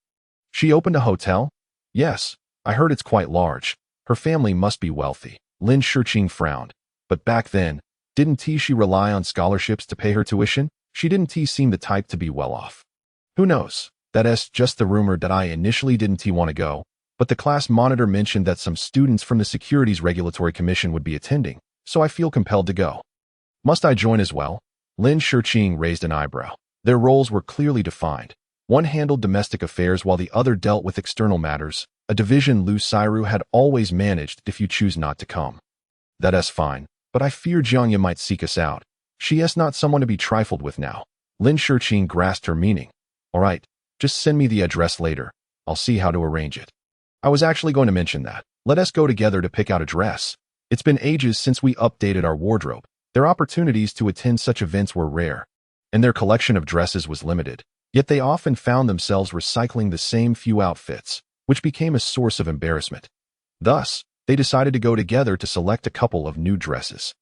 She opened a hotel? Yes, I heard it's quite large. Her family must be wealthy. Lin Shurqing frowned. But back then, didn't she rely on scholarships to pay her tuition? She didn't seem the type to be well off. Who knows? That's just the rumor that I initially didn't want to go, but the class monitor mentioned that some students from the Securities Regulatory Commission would be attending, so I feel compelled to go. Must I join as well? Lin Shurqing raised an eyebrow. Their roles were clearly defined. One handled domestic affairs while the other dealt with external matters, a division Lu Sairu had always managed. If you choose not to come, that's fine, but I fear Jiangya might seek us out. She is not someone to be trifled with now. Lin Shurqing grasped her meaning. All right, just send me the address later. I'll see how to arrange it. I was actually going to mention that. Let us go together to pick out a dress. It's been ages since we updated our wardrobe. Their opportunities to attend such events were rare, and their collection of dresses was limited. Yet they often found themselves recycling the same few outfits, which became a source of embarrassment. Thus, they decided to go together to select a couple of new dresses.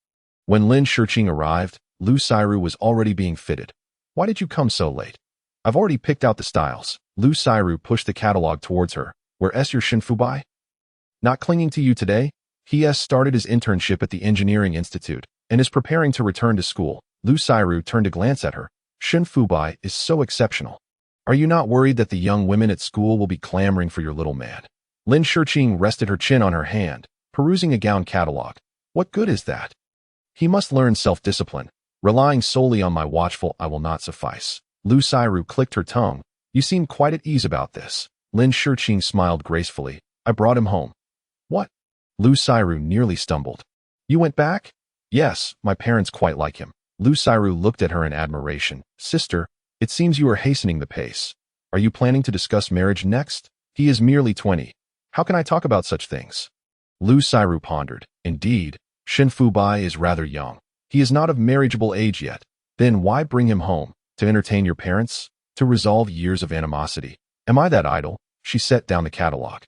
When Lin Shurqing arrived, Lu Sairu was already being fitted. Why did you come so late? I've already picked out the styles. Lu Sairu pushed the catalog towards her. Where's your Shinfubai? Not clinging to you today? He has started his internship at the Engineering Institute and is preparing to return to school. Lu Sairu turned to glance at her. Shinfubai is so exceptional. Are you not worried that the young women at school will be clamoring for your little man? Lin Shurqing rested her chin on her hand, perusing a gown catalog. What good is that? He must learn self-discipline. Relying solely on my watchful eye will not suffice. Lu Sairu clicked her tongue. You seem quite at ease about this. Lin Shurqing smiled gracefully. I brought him home. What? Lu Sairu nearly stumbled. You went back? Yes, my parents quite like him. Lu Sairu looked at her in admiration. Sister, it seems you are hastening the pace. Are you planning to discuss marriage next? He is merely 20. How can I talk about such things? Lu Sairu pondered. Indeed, Shinfubai is rather young. He is not of marriageable age yet. Then why bring him home? To entertain your parents? To resolve years of animosity? Am I that idle? She set down the catalog.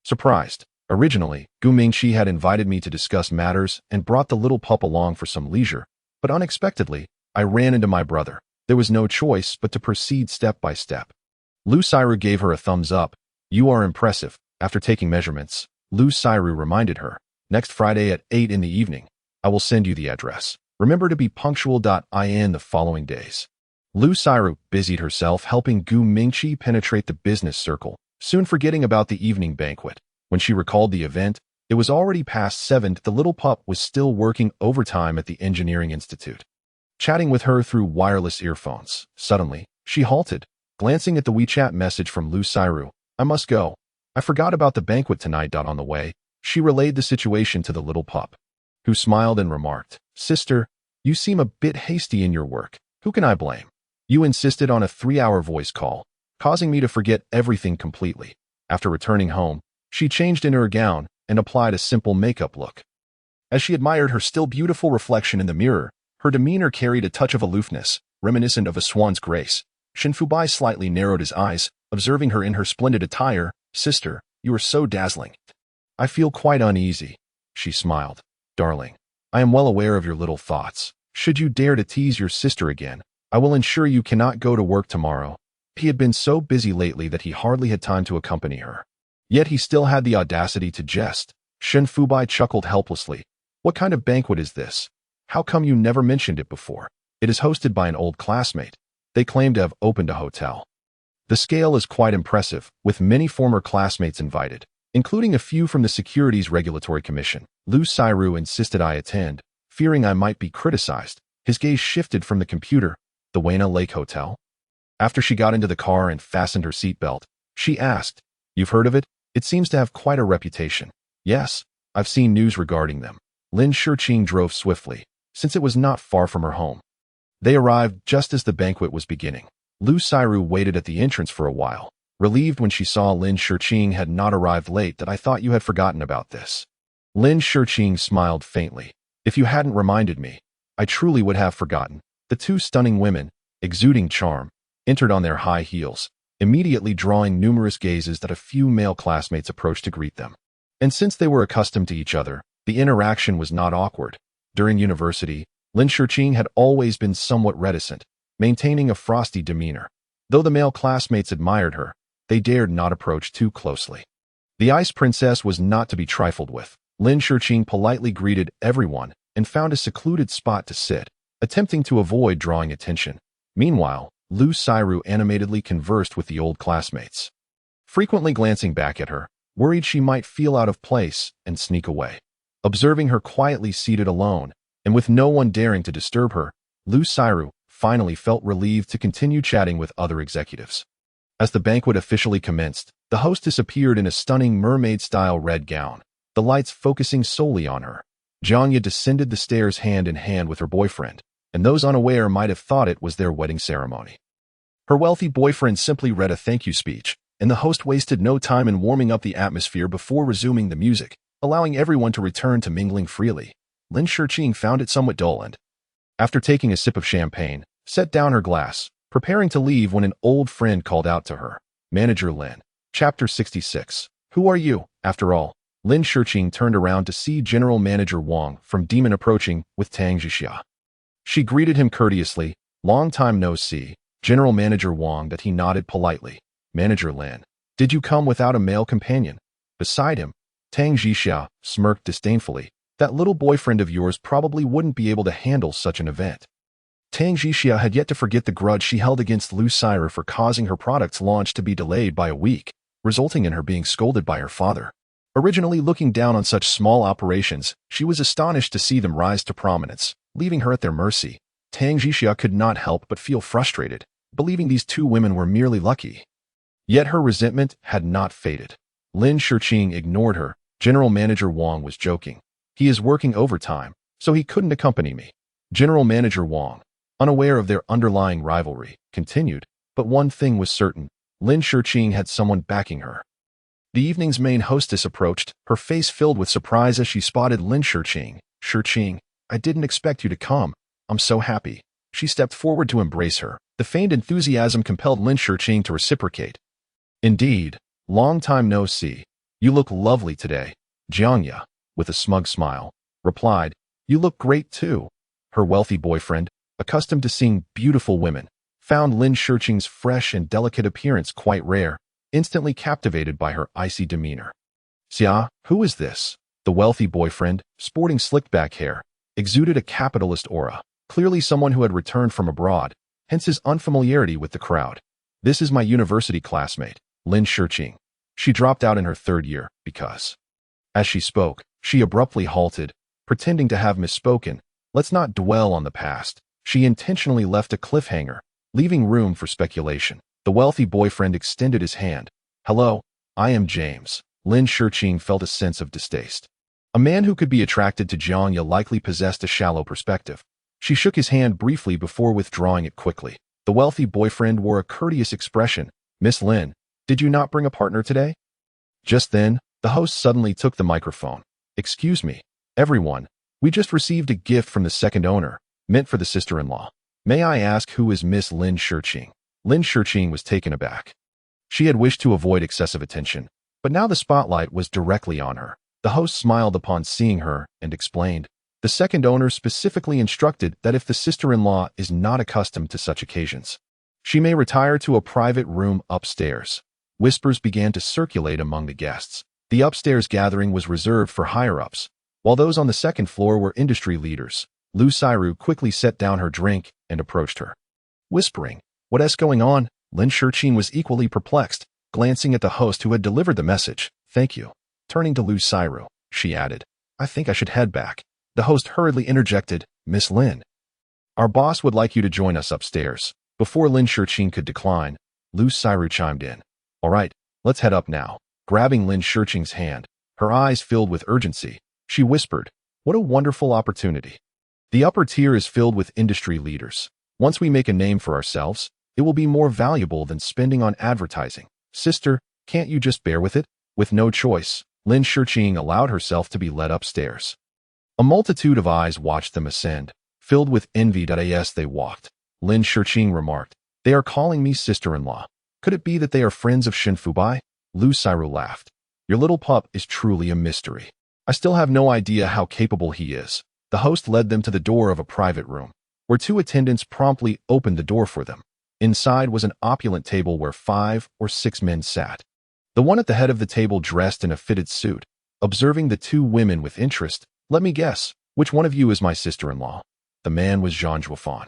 Surprised. Originally, Gu Mingqi had invited me to discuss matters and brought the little pup along for some leisure, but unexpectedly, I ran into my brother. There was no choice but to proceed step by step. Lu Sairu gave her a thumbs up. You are impressive. After taking measurements, Lu Sairu reminded her. Next Friday at 8 in the evening, I will send you the address. Remember to be punctual. In the following days. Lu Sairu busied herself helping Gu Mingqi penetrate the business circle, soon forgetting about the evening banquet. When she recalled the event, it was already past 7. The little pup was still working overtime at the Engineering Institute, chatting with her through wireless earphones. Suddenly, she halted, glancing at the WeChat message from Lu Sairu. I must go. I forgot about the banquet tonight. On the way, she relayed the situation to the little pup, who smiled and remarked, Sister, you seem a bit hasty in your work. Who can I blame? You insisted on a 3-hour voice call, causing me to forget everything completely. After returning home, she changed into her gown and applied a simple makeup look. As she admired her still beautiful reflection in the mirror, her demeanor carried a touch of aloofness, reminiscent of a swan's grace. Shinfubai slightly narrowed his eyes, observing her in her splendid attire. Sister, you are so dazzling. I feel quite uneasy. She smiled. Darling, I am well aware of your little thoughts. Should you dare to tease your sister again, I will ensure you cannot go to work tomorrow. He had been so busy lately that he hardly had time to accompany her. Yet he still had the audacity to jest. Shen Fubai chuckled helplessly. What kind of banquet is this? How come you never mentioned it before? It is hosted by an old classmate. They claim to have opened a hotel. The scale is quite impressive, with many former classmates invited, including a few from the Securities Regulatory Commission. Lu Sairu insisted I attend, fearing I might be criticized. His gaze shifted from the computer, the Waina Lake Hotel. After she got into the car and fastened her seatbelt, she asked, "You've heard of it? It seems to have quite a reputation." "Yes, I've seen news regarding them." Lin Shiqing drove swiftly, since it was not far from her home. They arrived just as the banquet was beginning. Lu Sairu waited at the entrance for a while, relieved when she saw Lin Shiqing had not arrived late. "That I thought you had forgotten about this." Lin Shiqing smiled faintly. "If you hadn't reminded me, I truly would have forgotten." The two stunning women, exuding charm, entered on their high heels, immediately drawing numerous gazes that a few male classmates approached to greet them. And since they were accustomed to each other, the interaction was not awkward. During university, Lin Shiqing had always been somewhat reticent, maintaining a frosty demeanor. Though the male classmates admired her, they dared not approach too closely. The Ice Princess was not to be trifled with. Lin Shiqing politely greeted everyone and found a secluded spot to sit, attempting to avoid drawing attention. Meanwhile, Lu Sairu animatedly conversed with the old classmates, frequently glancing back at her, worried she might feel out of place and sneak away. Observing her quietly seated alone, and with no one daring to disturb her, Lu Sairu finally felt relieved to continue chatting with other executives. As the banquet officially commenced, the hostess appeared in a stunning mermaid-style red gown, the lights focusing solely on her. Jiangya descended the stairs hand in hand with her boyfriend, and those unaware might have thought it was their wedding ceremony. Her wealthy boyfriend simply read a thank you speech, and the host wasted no time in warming up the atmosphere before resuming the music, allowing everyone to return to mingling freely. Lin Shiqing found it somewhat dull and, after taking a sip of champagne, set down her glass, preparing to leave when an old friend called out to her. Manager Lin. Chapter 66. Who are you, after all? Lin Shiqing turned around to see General Manager Wang from Demon approaching with Tang Jixia. She greeted him courteously. "Long time no see." General Manager Wang that he nodded politely. "Manager Lin, did you come without a male companion?" Beside him, Tang Jixia smirked disdainfully. "That little boyfriend of yours probably wouldn't be able to handle such an event." Tang Jixia had yet to forget the grudge she held against Lu Sairu for causing her product's launch to be delayed by a week, resulting in her being scolded by her father. Originally looking down on such small operations, she was astonished to see them rise to prominence, leaving her at their mercy. Tang Jixia could not help but feel frustrated, believing these two women were merely lucky. Yet her resentment had not faded. Lin Shiqing ignored her. General Manager Wang was joking. "He is working overtime, so he couldn't accompany me." General Manager Wang, unaware of their underlying rivalry, continued, "But one thing was certain, Lin Shiqing had someone backing her." The evening's main hostess approached, her face filled with surprise as she spotted Lin Shiqing. "Shiqing, I didn't expect you to come. I'm so happy." She stepped forward to embrace her. The feigned enthusiasm compelled Lin Shiqing to reciprocate. "Indeed, long time no see. You look lovely today." Jiangya, with a smug smile, replied, "You look great too." Her wealthy boyfriend, accustomed to seeing beautiful women, found Lin Shiqing's fresh and delicate appearance quite rare, instantly captivated by her icy demeanor. "Xia, who is this?" The wealthy boyfriend, sporting slicked-back hair, exuded a capitalist aura, clearly someone who had returned from abroad, hence his unfamiliarity with the crowd. "This is my university classmate, Lin Shiqing. She dropped out in her third year because..." As she spoke, she abruptly halted, pretending to have misspoken. Let's not dwell on the past. She intentionally left a cliffhanger, leaving room for speculation. The wealthy boyfriend extended his hand. "Hello, I am James." Lin Shiqing felt a sense of distaste. A man who could be attracted to Jiangya likely possessed a shallow perspective. She shook his hand briefly before withdrawing it quickly. The wealthy boyfriend wore a courteous expression. "Miss Lin, did you not bring a partner today?" Just then, the host suddenly took the microphone. "Excuse me, everyone, we just received a gift from the second owner, meant for the sister-in-law. May I ask who is Miss Lin Shiqing?" Lin Shiqing was taken aback. She had wished to avoid excessive attention, but now the spotlight was directly on her. The host smiled upon seeing her and explained, "The second owner specifically instructed that if the sister-in-law is not accustomed to such occasions, She may retire to a private room upstairs. Whispers began to circulate among the guests. The upstairs gathering was reserved for higher-ups, while those on the second floor were industry leaders. Lu Xiru quickly set down her drink and approached her. Whispering, "What's going on?" Lin Shurqin was equally perplexed, glancing at the host who had delivered the message. "Thank you." Turning to Lu Xiru, she added, "I think I should head back." The host hurriedly interjected, "Miss Lin, our boss would like you to join us upstairs." Before Lin Shurqin could decline, Lu Xiru chimed in. "All right, let's head up now." Grabbing Lin Shurqin's hand, her eyes filled with urgency, she whispered, "What a wonderful opportunity. The upper tier is filled with industry leaders. Once we make a name for ourselves, it will be more valuable than spending on advertising. Sister, can't you just bear with it?" With no choice, Lin Shurqin allowed herself to be led upstairs. A multitude of eyes watched them ascend, filled with envy as they walked. Lin Shurqin remarked, "They are calling me sister-in-law. Could it be that they are friends of Shen Fubai?" Lu Xiru laughed. "Your little pup is truly a mystery. I still have no idea how capable he is." The host led them to the door of a private room, where two attendants promptly opened the door for them. Inside was an opulent table where 5 or 6 men sat. The one at the head of the table dressed in a fitted suit. Observing the two women with interest, "Let me guess, which one of you is my sister-in-law?" The man was Jean Juifan,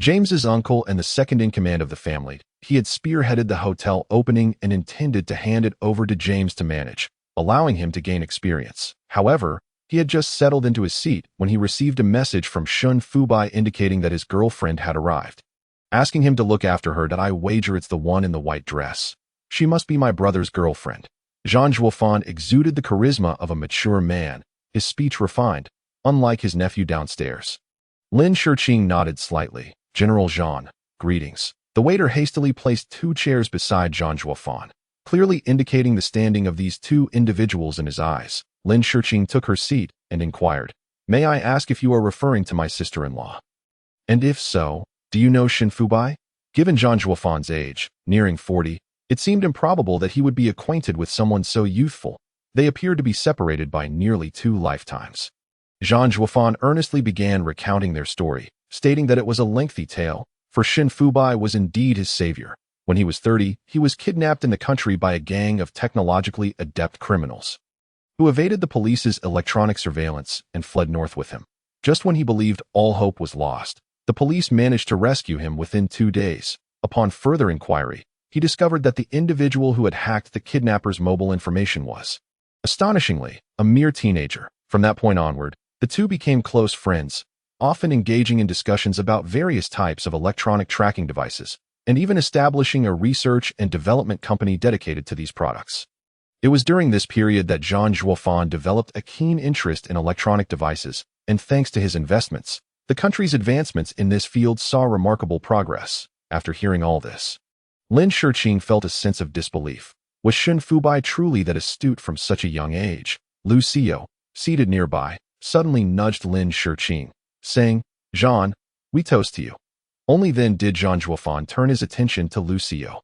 James's uncle and the second-in-command of the family. He had spearheaded the hotel opening and intended to hand it over to James to manage, allowing him to gain experience. However, he had just settled into his seat when he received a message from Shen Fubai indicating that his girlfriend had arrived. Asking him to look after her. "I wager it's the one in the white dress. She must be my brother's girlfriend." Jean Juifan exuded the charisma of a mature man, his speech refined, unlike his nephew downstairs. Lin Shurqin nodded slightly. "General Jean, greetings." The waiter hastily placed 2 chairs beside Jean Juifan, clearly indicating the standing of these two individuals in his eyes. Lin Shurqin took her seat and inquired, "May I ask if you are referring to my sister-in-law? And if so, do you know Shen Fubai?" Given Jean Juifan's age, nearing 40, it seemed improbable that he would be acquainted with someone so youthful. They appeared to be separated by nearly 2 lifetimes. Jean Juifan earnestly began recounting their story, stating that it was a lengthy tale, for Shen Fubai was indeed his savior. When he was 30, he was kidnapped in the country by a gang of technologically adept criminals, who evaded the police's electronic surveillance and fled north with him. Just when he believed all hope was lost, the police managed to rescue him within 2 days. Upon further inquiry, he discovered that the individual who had hacked the kidnapper's mobile information was, astonishingly, a mere teenager. From that point onward, the two became close friends, often engaging in discussions about various types of electronic tracking devices, and even establishing a research and development company dedicated to these products. It was during this period that Jean Juifan developed a keen interest in electronic devices, and thanks to his investments, the country's advancements in this field saw remarkable progress. After hearing all this, Lin Shurqin felt a sense of disbelief. Was Shen Fubai truly that astute from such a young age? Lu Xiu, seated nearby, suddenly nudged Lin Shurqin, saying, "Jean, we toast to you." Only then did Jean Juifan turn his attention to Lu Xiu,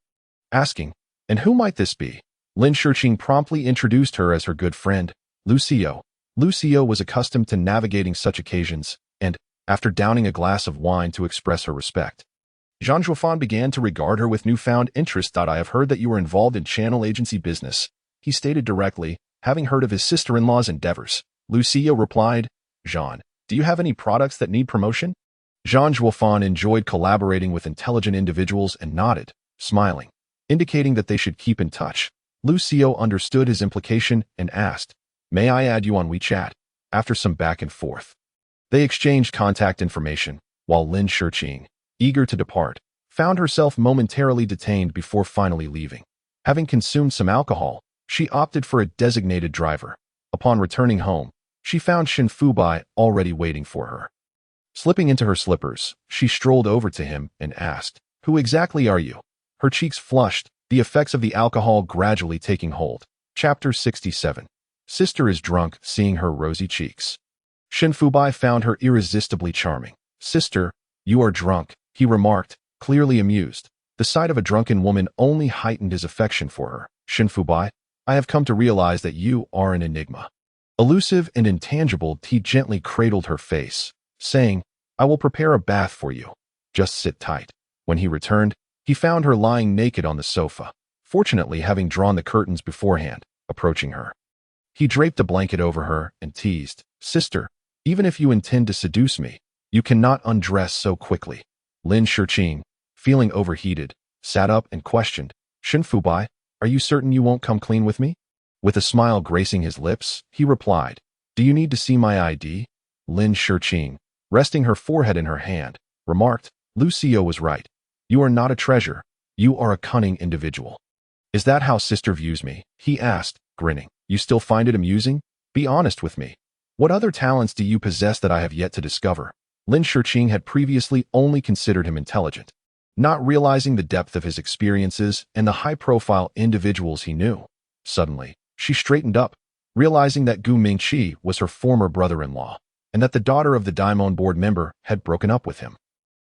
asking, "And who might this be?" Lin Shurqin promptly introduced her as her good friend, Lu Xiu. Lu Xiu was accustomed to navigating such occasions, and, after downing a glass of wine to express her respect, Jean Juifan began to regard her with newfound interest. "I have heard that you are involved in channel agency business," he stated directly, having heard of his sister-in-law's endeavors. Lu Xiu replied, "Jean, do you have any products that need promotion?" Jean Juifan enjoyed collaborating with intelligent individuals and nodded, smiling, indicating that they should keep in touch. Lu Xiu understood his implication and asked, "May I add you on WeChat?" After some back and forth, they exchanged contact information, while Lin Shurqin, eager to depart, found herself momentarily detained before finally leaving. Having consumed some alcohol, she opted for a designated driver. Upon returning home, she found Shen Fubai already waiting for her. Slipping into her slippers, she strolled over to him and asked, "Who exactly are you?" Her cheeks flushed, the effects of the alcohol gradually taking hold. Chapter 67. Sister is drunk. Seeing her rosy cheeks, Shen Fubai found her irresistibly charming. "Sister, you are drunk," he remarked, clearly amused. The sight of a drunken woman only heightened his affection for her. "Shen Fubai, I have come to realize that you are an enigma." Elusive and intangible, he gently cradled her face, saying, "I will prepare a bath for you. Just sit tight." When he returned, He found her lying naked on the sofa, fortunately having drawn the curtains beforehand, approaching her. He draped a blanket over her and teased, "Sister, even if you intend to seduce me, you cannot undress so quickly." Lin Shiqing, feeling overheated, sat up and questioned, "Shenfubai, are you certain you won't come clean with me?" With a smile gracing his lips, he replied, "Do you need to see my ID?" Lin Shiqing, resting her forehead in her hand, remarked, "Lucio was right. You are not a treasure. You are a cunning individual." "Is that how sister views me?" he asked, grinning. "You still find it amusing? Be honest with me. What other talents do you possess that I have yet to discover?" Lin Shiqing had previously only considered him intelligent, not realizing the depth of his experiences and the high-profile individuals he knew. Suddenly, she straightened up, realizing that Gu Mingqi was her former brother-in-law, and that the daughter of the Daimon board member had broken up with him,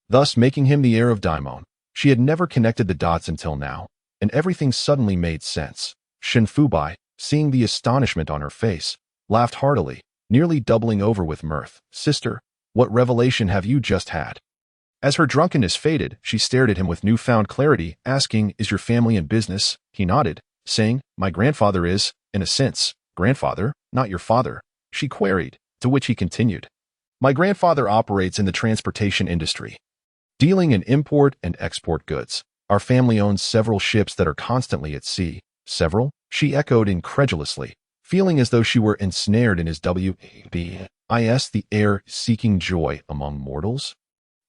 thus making him the heir of Daimon. She had never connected the dots until now, and everything suddenly made sense. Shenfubai, seeing the astonishment on her face, laughed heartily, nearly doubling over with mirth. "Sister, what revelation have you just had?" As her drunkenness faded, she stared at him with newfound clarity, asking, "Is your family in business?" He nodded, saying, "My grandfather is, in a sense, grandfather, not your father," she queried, to which he continued, "My grandfather operates in the transportation industry, dealing in import and export goods. Our family owns several ships that are constantly at sea." "Several?" she echoed incredulously, feeling as though she were ensnared in his WBIS, the air seeking joy among mortals.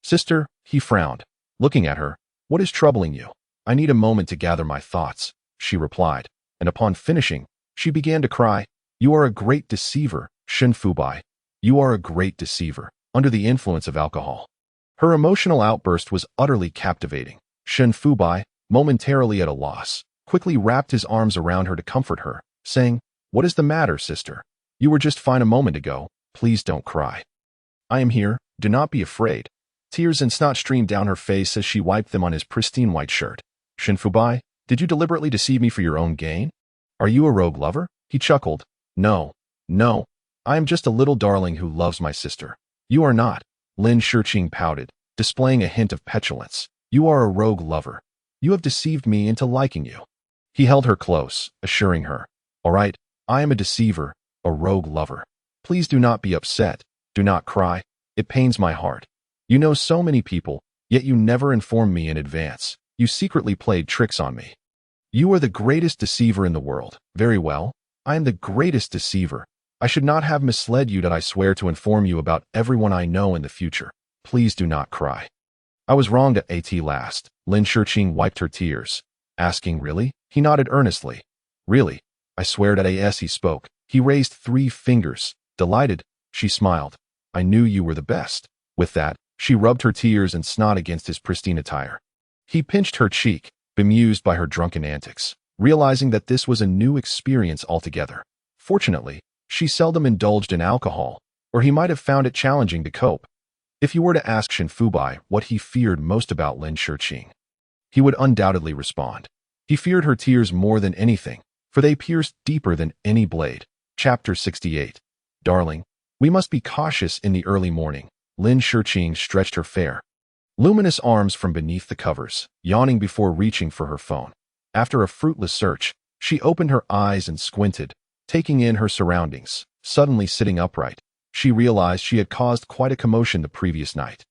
"Sister," he frowned, looking at her, "what is troubling you?" "I need a moment to gather my thoughts," she replied, and upon finishing, she began to cry. "You are a great deceiver, Shenfubai. You are a great deceiver." Under the influence of alcohol, her emotional outburst was utterly captivating. Shenfubai, momentarily at a loss, quickly wrapped his arms around her to comfort her, saying, "What is the matter, sister? You were just fine a moment ago. Please don't cry. I am here. Do not be afraid." Tears and snot streamed down her face as she wiped them on his pristine white shirt. "Shenfubai, did you deliberately deceive me for your own gain? Are you a rogue lover?" He chuckled. No. I am just a little darling who loves my sister." "You are not." Lin Shiqing pouted, displaying a hint of petulance. "You are a rogue lover. You have deceived me into liking you." He held her close, assuring her, "All right, I am a deceiver, a rogue lover. Please do not be upset. Do not cry. It pains my heart. You know so many people, yet you never informed me in advance. You secretly played tricks on me. You are the greatest deceiver in the world." "Very well. I am the greatest deceiver. I should not have misled you, that I swear to inform you about everyone I know in the future. Please do not cry." "I was wrong to at last." Lin Shiqing wiped her tears, asking, "Really?" He nodded earnestly. "Really? I swear that as he spoke, he raised 3 fingers. Delighted, she smiled. "I knew you were the best." With that, she rubbed her tears and snot against his pristine attire. He pinched her cheek, bemused by her drunken antics, realizing that this was a new experience altogether. Fortunately, she seldom indulged in alcohol, or he might have found it challenging to cope. If you were to ask Shenfubai what he feared most about Lin Shiqing, he would undoubtedly respond. He feared her tears more than anything, for they pierced deeper than any blade. Chapter 68. "Darling, we must be cautious in the early morning." Lin Shiqing stretched her fair, luminous arms from beneath the covers, yawning before reaching for her phone. After a fruitless search, she opened her eyes and squinted, taking in her surroundings. Suddenly sitting upright, she realized she had caused quite a commotion the previous night.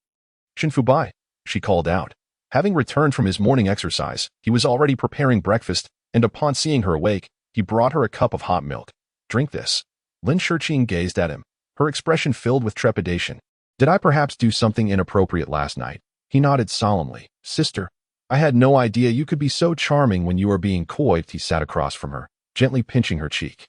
"Shenfubai," she called out. Having returned from his morning exercise, he was already preparing breakfast, and upon seeing her awake, he brought her a cup of hot milk. "Drink this." Lin Shiqing gazed at him, her expression filled with trepidation. "Did I perhaps do something inappropriate last night?" He nodded solemnly. "Sister, I had no idea you could be so charming when you are being coyed." He sat across from her, gently pinching her cheek.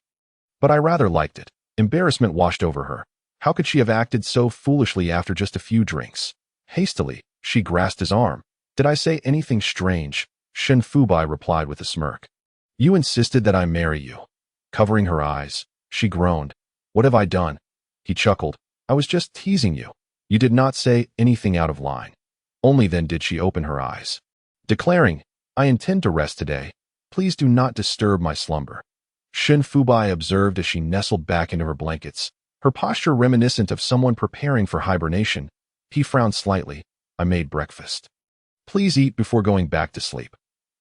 "But I rather liked it." Embarrassment washed over her. How could she have acted so foolishly after just a few drinks? Hastily, she grasped his arm. "Did I say anything strange?" Shenfubai replied with a smirk. "You insisted that I marry you." Covering her eyes, she groaned. "What have I done?" He chuckled. "I was just teasing you. You did not say anything out of line." Only then did she open her eyes, declaring, "I intend to rest today. Please do not disturb my slumber." Shenfubai observed as she nestled back into her blankets, her posture reminiscent of someone preparing for hibernation. He frowned slightly. "I made breakfast." Please eat before going back to sleep.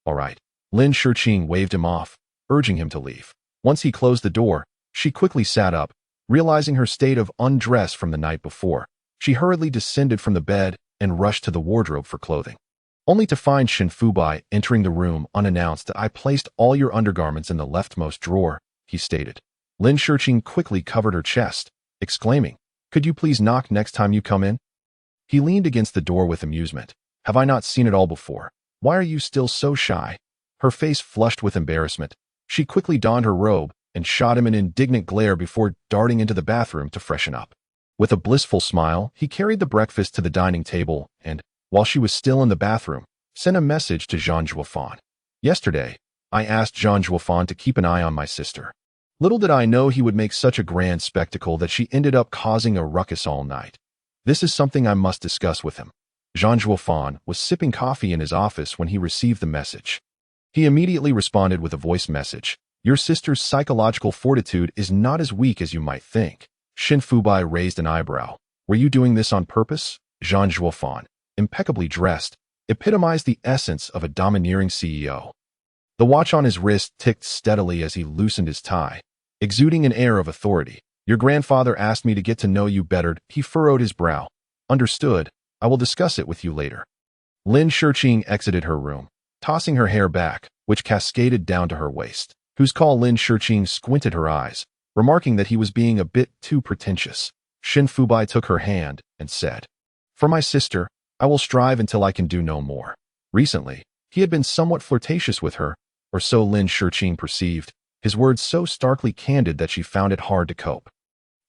All right. Lin Shurqing waved him off, urging him to leave. Once he closed the door, she quickly sat up, realizing her state of undress from the night before. She hurriedly descended from the bed and rushed to the wardrobe for clothing, only to find Shen Fubai entering the room unannounced. I placed all your undergarments in the leftmost drawer, he stated. Lin Shurqing quickly covered her chest, exclaiming, could you please knock next time you come in? He leaned against the door with amusement. Have I not seen it all before? Why are you still so shy? Her face flushed with embarrassment. She quickly donned her robe and shot him an indignant glare before darting into the bathroom to freshen up. With a blissful smile, he carried the breakfast to the dining table and, while she was still in the bathroom, sent a message to Zhang Zhuofan. Yesterday, I asked Zhang Zhuofan to keep an eye on my sister. Little did I know he would make such a grand spectacle that she ended up causing a ruckus all night. This is something I must discuss with him. Zhang Zhuofan was sipping coffee in his office when he received the message. He immediately responded with a voice message. Your sister's psychological fortitude is not as weak as you might think. Shen Fubai raised an eyebrow. Were you doing this on purpose? Zhang Zhuofan, impeccably dressed, epitomized the essence of a domineering CEO. The watch on his wrist ticked steadily as he loosened his tie, exuding an air of authority. Your grandfather asked me to get to know you better. He furrowed his brow. Understood. I will discuss it with you later. Lin Shurqing exited her room, tossing her hair back, which cascaded down to her waist. Whose call? Lin Shurqing squinted her eyes, remarking that he was being a bit too pretentious. Shen Fubai took her hand and said, for my sister, I will strive until I can do no more. Recently, he had been somewhat flirtatious with her, or so Lin Shurqing perceived, his words so starkly candid that she found it hard to cope.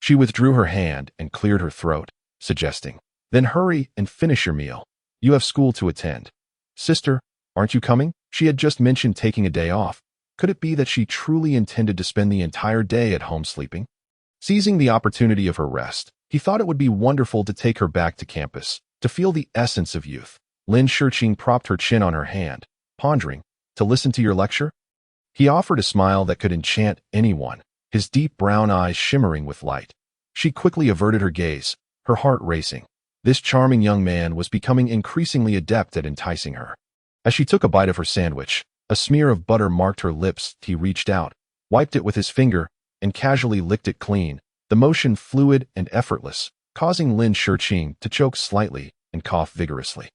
She withdrew her hand and cleared her throat, suggesting, then hurry and finish your meal. You have school to attend. Sister, aren't you coming? She had just mentioned taking a day off. Could it be that she truly intended to spend the entire day at home sleeping? Seizing the opportunity of her rest, he thought it would be wonderful to take her back to campus, to feel the essence of youth. Lin Shurqing propped her chin on her hand, pondering, to listen to your lecture? He offered a smile that could enchant anyone, his deep brown eyes shimmering with light. She quickly averted her gaze, her heart racing. This charming young man was becoming increasingly adept at enticing her. As she took a bite of her sandwich, a smear of butter marked her lips. He reached out, wiped it with his finger, and casually licked it clean, the motion fluid and effortless, causing Lin Shurqing to choke slightly and cough vigorously.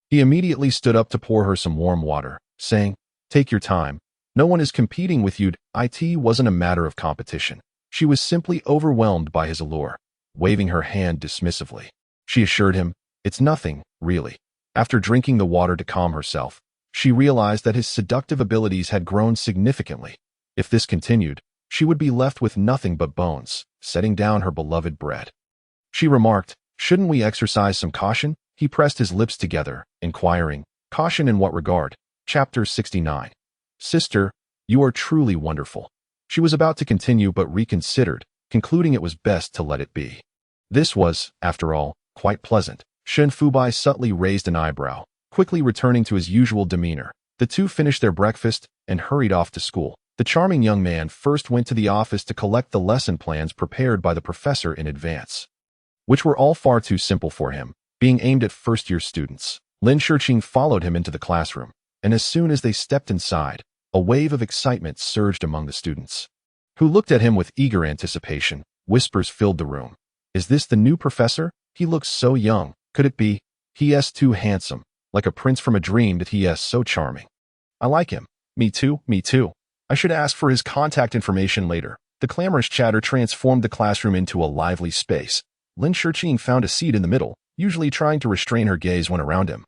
He immediately stood up to pour her some warm water, saying, take your time. No one is competing with you. It wasn't a matter of competition. She was simply overwhelmed by his allure. Waving her hand dismissively, she assured him, it's nothing, really. After drinking the water to calm herself, she realized that his seductive abilities had grown significantly. If this continued, she would be left with nothing but bones, setting down her beloved bread. She remarked, shouldn't we exercise some caution? He pressed his lips together, inquiring, caution in what regard? Chapter 69. Sister, you are truly wonderful. She was about to continue but reconsidered, concluding it was best to let it be. This was, after all, quite pleasant. Shen Fubai subtly raised an eyebrow, quickly returning to his usual demeanor. The two finished their breakfast and hurried off to school. The charming young man first went to the office to collect the lesson plans prepared by the professor in advance, which were all far too simple for him, being aimed at first-year students. Lin Shurqing followed him into the classroom, and as soon as they stepped inside, a wave of excitement surged among the students, who looked at him with eager anticipation. Whispers filled the room. Is this the new professor? He looks so young. Could it be? He is too handsome, like a prince from a dream. That he is so charming. I like him. Me too, me too. I should ask for his contact information later. The clamorous chatter transformed the classroom into a lively space. Lin Shurqing found a seat in the middle, usually trying to restrain her gaze when around him.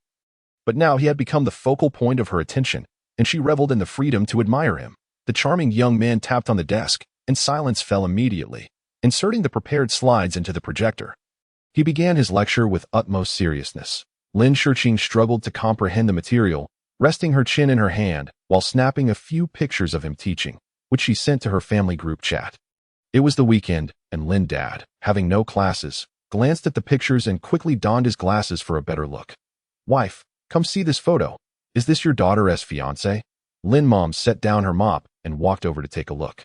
But now he had become the focal point of her attention, and she reveled in the freedom to admire him. The charming young man tapped on the desk, and silence fell immediately, inserting the prepared slides into the projector. He began his lecture with utmost seriousness. Lin Shurqing struggled to comprehend the material, resting her chin in her hand while snapping a few pictures of him teaching, which she sent to her family group chat. It was the weekend, and Lin Dad, having no classes, glanced at the pictures and quickly donned his glasses for a better look. Wife, come see this photo. Is this your daughter's fiancé? Lin Mom set down her mop and walked over to take a look.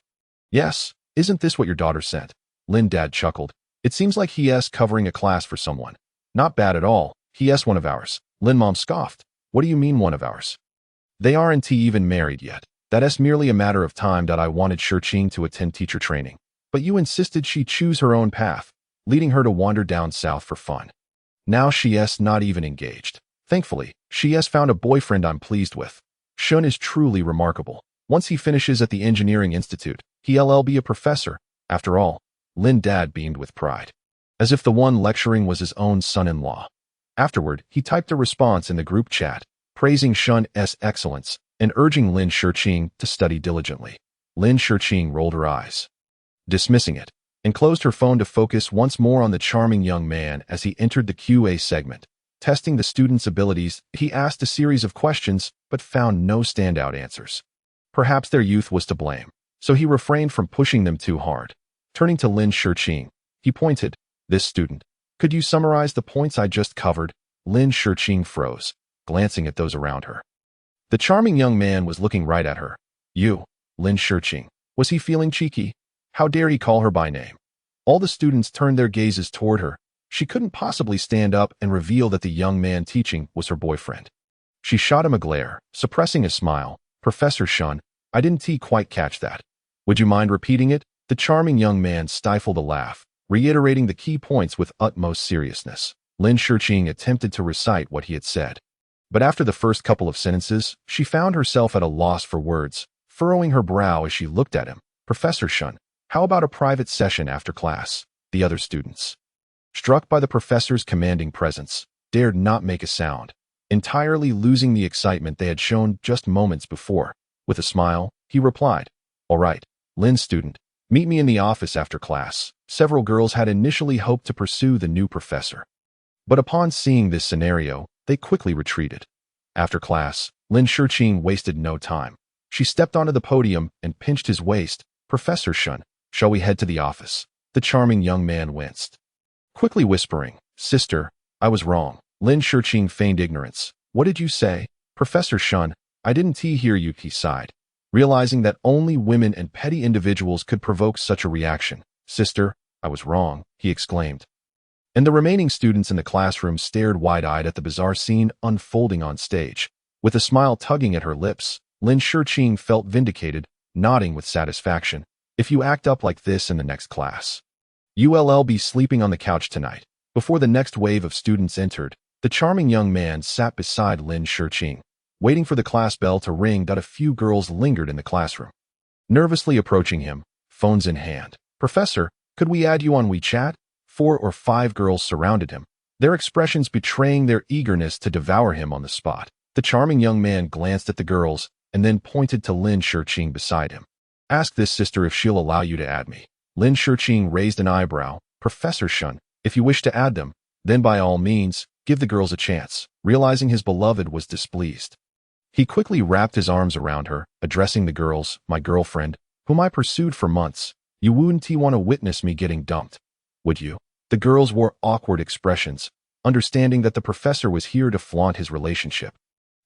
Yes, isn't this what your daughter sent? Lin Dad chuckled. It seems like he is covering a class for someone. Not bad at all. He is one of ours. Lin Mom scoffed. What do you mean one of ours? They aren't even married yet. That's merely a matter of time. I wanted Shurching to attend teacher training, but you insisted she choose her own path, leading her to wander down south for fun. Now she's not even engaged. Thankfully, she has found a boyfriend I'm pleased with. Shun is truly remarkable. Once he finishes at the engineering institute, he'll be a professor. After all, Lin Dad beamed with pride, as if the one lecturing was his own son-in-law. Afterward, he typed a response in the group chat, praising Shun's excellence and urging Lin Shurching to study diligently. Lin Shurching rolled her eyes, dismissing it, and closed her phone to focus once more on the charming young man as he entered the QA segment. Testing the students' abilities, he asked a series of questions but found no standout answers. Perhaps their youth was to blame, so he refrained from pushing them too hard. Turning to Lin Shurching, he pointed, "This student. Could you summarize the points I just covered?" Lin Shurching froze, glancing at those around her. The charming young man was looking right at her. You, Lin Shurching. Was he feeling cheeky? How dare he call her by name? All the students turned their gazes toward her. She couldn't possibly stand up and reveal that the young man teaching was her boyfriend. She shot him a glare, suppressing a smile. "Professor Shun, I didn't quite catch that. Would you mind repeating it?" The charming young man stifled a laugh, reiterating the key points with utmost seriousness. Lin Shurching attempted to recite what he had said, but after the first couple of sentences, she found herself at a loss for words, furrowing her brow as she looked at him. "Professor Shun, how about a private session after class?" The other students, struck by the professor's commanding presence, dared not make a sound, entirely losing the excitement they had shown just moments before. With a smile, he replied, "All right, Lin student, meet me in the office after class." Several girls had initially hoped to pursue the new professor, but upon seeing this scenario, they quickly retreated. After class, Lin Shurching wasted no time. She stepped onto the podium and pinched his waist. "Professor Shun, shall we head to the office?" The charming young man winced, quickly whispering, "Sister, I was wrong." Lin Shurching feigned ignorance. "What did you say?" "Professor Shun, I didn't hear you," he sighed, realizing that only women and petty individuals could provoke such a reaction. "Sister, I was wrong," he exclaimed. And the remaining students in the classroom stared wide-eyed at the bizarre scene unfolding on stage. With a smile tugging at her lips, Lin Shurching felt vindicated, nodding with satisfaction. "If you act up like this in the next class, you'll be sleeping on the couch tonight." Before the next wave of students entered, the charming young man sat beside Lin Shurching, waiting for the class bell to ring. A few girls lingered in the classroom, nervously approaching him, phones in hand. "Professor, could we add you on WeChat?" 4 or 5 girls surrounded him, their expressions betraying their eagerness to devour him on the spot. The charming young man glanced at the girls and then pointed to Lin Shurching beside him. "Ask this sister if she'll allow you to add me." Lin Shurching raised an eyebrow. "Professor Shun, if you wish to add them, then by all means, give the girls a chance." Realizing his beloved was displeased, he quickly wrapped his arms around her, addressing the girls. "My girlfriend, whom I pursued for months. You wouldn't want to witness me getting dumped, would you?" The girls wore awkward expressions, understanding that the professor was here to flaunt his relationship.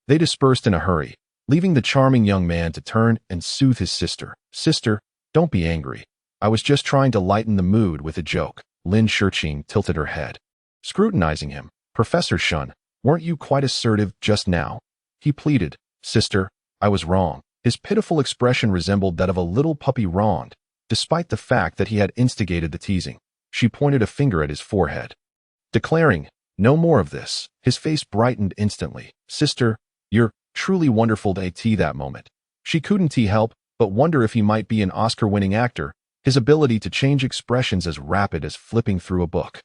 They dispersed in a hurry, leaving the charming young man to turn and soothe his sister. "Sister, don't be angry. I was just trying to lighten the mood with a joke." Lin Shurching tilted her head, scrutinizing him. "Professor Shun, weren't you quite assertive just now?" he pleaded. "Sister, I was wrong." His pitiful expression resembled that of a little puppy wronged, despite the fact that he had instigated the teasing. She pointed a finger at his forehead, declaring, "No more of this." His face brightened instantly. "Sister, you're truly wonderful." At that moment, she couldn't help but wonder if he might be an Oscar-winning actor, his ability to change expressions as rapid as flipping through a book.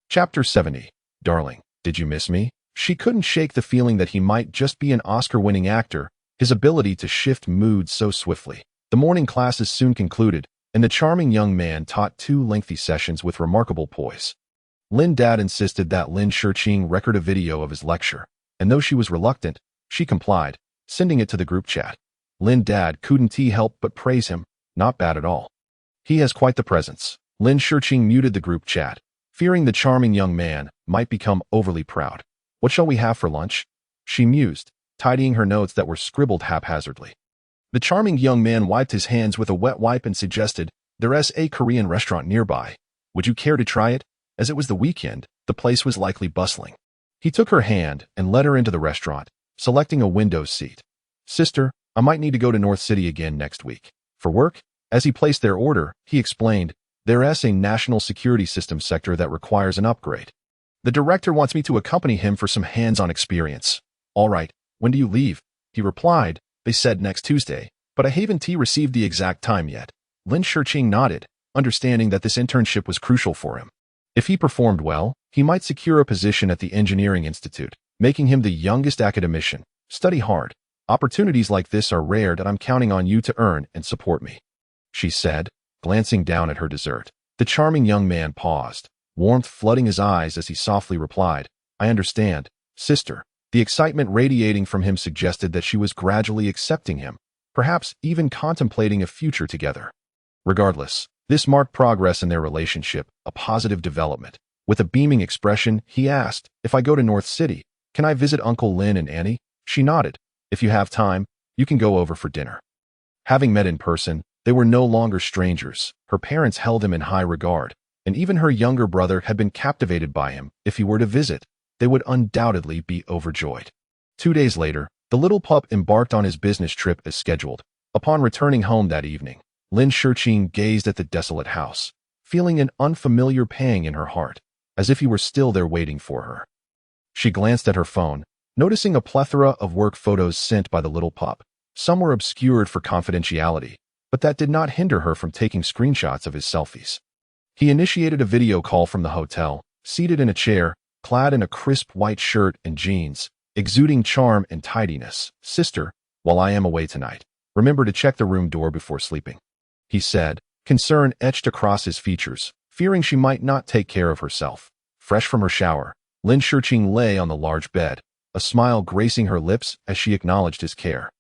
Chapter 70. Darling, did you miss me? She couldn't shake the feeling that he might just be an Oscar-winning actor, his ability to shift moods so swiftly. The morning classes soon concluded, and the charming young man taught 2 lengthy sessions with remarkable poise. Lin Dad insisted that Lin Shurching record a video of his lecture, and though she was reluctant, she complied, sending it to the group chat. Lin Dad couldn't help but praise him. "Not bad at all. He has quite the presence." Lin Shurching muted the group chat, fearing the charming young man might become overly proud. "What shall we have for lunch?" she mused, tidying her notes that were scribbled haphazardly. The charming young man wiped his hands with a wet wipe and suggested, "There's a Korean restaurant nearby. Would you care to try it?" As it was the weekend, the place was likely bustling. He took her hand and led her into the restaurant, selecting a window seat. Sister, I might need to go to North City again next week. For work? As he placed their order, he explained, there's a national security system sector that requires an upgrade. The director wants me to accompany him for some hands-on experience. All right, when do you leave? He replied, they said next Tuesday, but I haven't received the exact time yet. Lin Shiqing nodded, understanding that this internship was crucial for him. If he performed well, he might secure a position at the Engineering Institute, making him the youngest academician. Study hard. Opportunities like this are rare, and I'm counting on you to earn and support me, she said, glancing down at her dessert. The charming young man paused, warmth flooding his eyes as he softly replied, I understand, sister. The excitement radiating from him suggested that she was gradually accepting him, perhaps even contemplating a future together. Regardless, this marked progress in their relationship, a positive development. With a beaming expression, he asked, if I go to North City, can I visit Uncle Lin and Annie? She nodded. If you have time, you can go over for dinner. Having met in person, they were no longer strangers. Her parents held him in high regard, and even her younger brother had been captivated by him. If he were to visit, they would undoubtedly be overjoyed. 2 days later, the little pup embarked on his business trip as scheduled. Upon returning home that evening, Lin Shiqing gazed at the desolate house, feeling an unfamiliar pang in her heart, as if he were still there waiting for her. She glanced at her phone, noticing a plethora of work photos sent by the little pup. Some were obscured for confidentiality, but that did not hinder her from taking screenshots of his selfies. He initiated a video call from the hotel, seated in a chair, clad in a crisp white shirt and jeans, exuding charm and tidiness. Sister, while I am away tonight, remember to check the room door before sleeping, he said, concern etched across his features, fearing she might not take care of herself. Fresh from her shower, Lin Shiqing lay on the large bed, a smile gracing her lips as she acknowledged his care.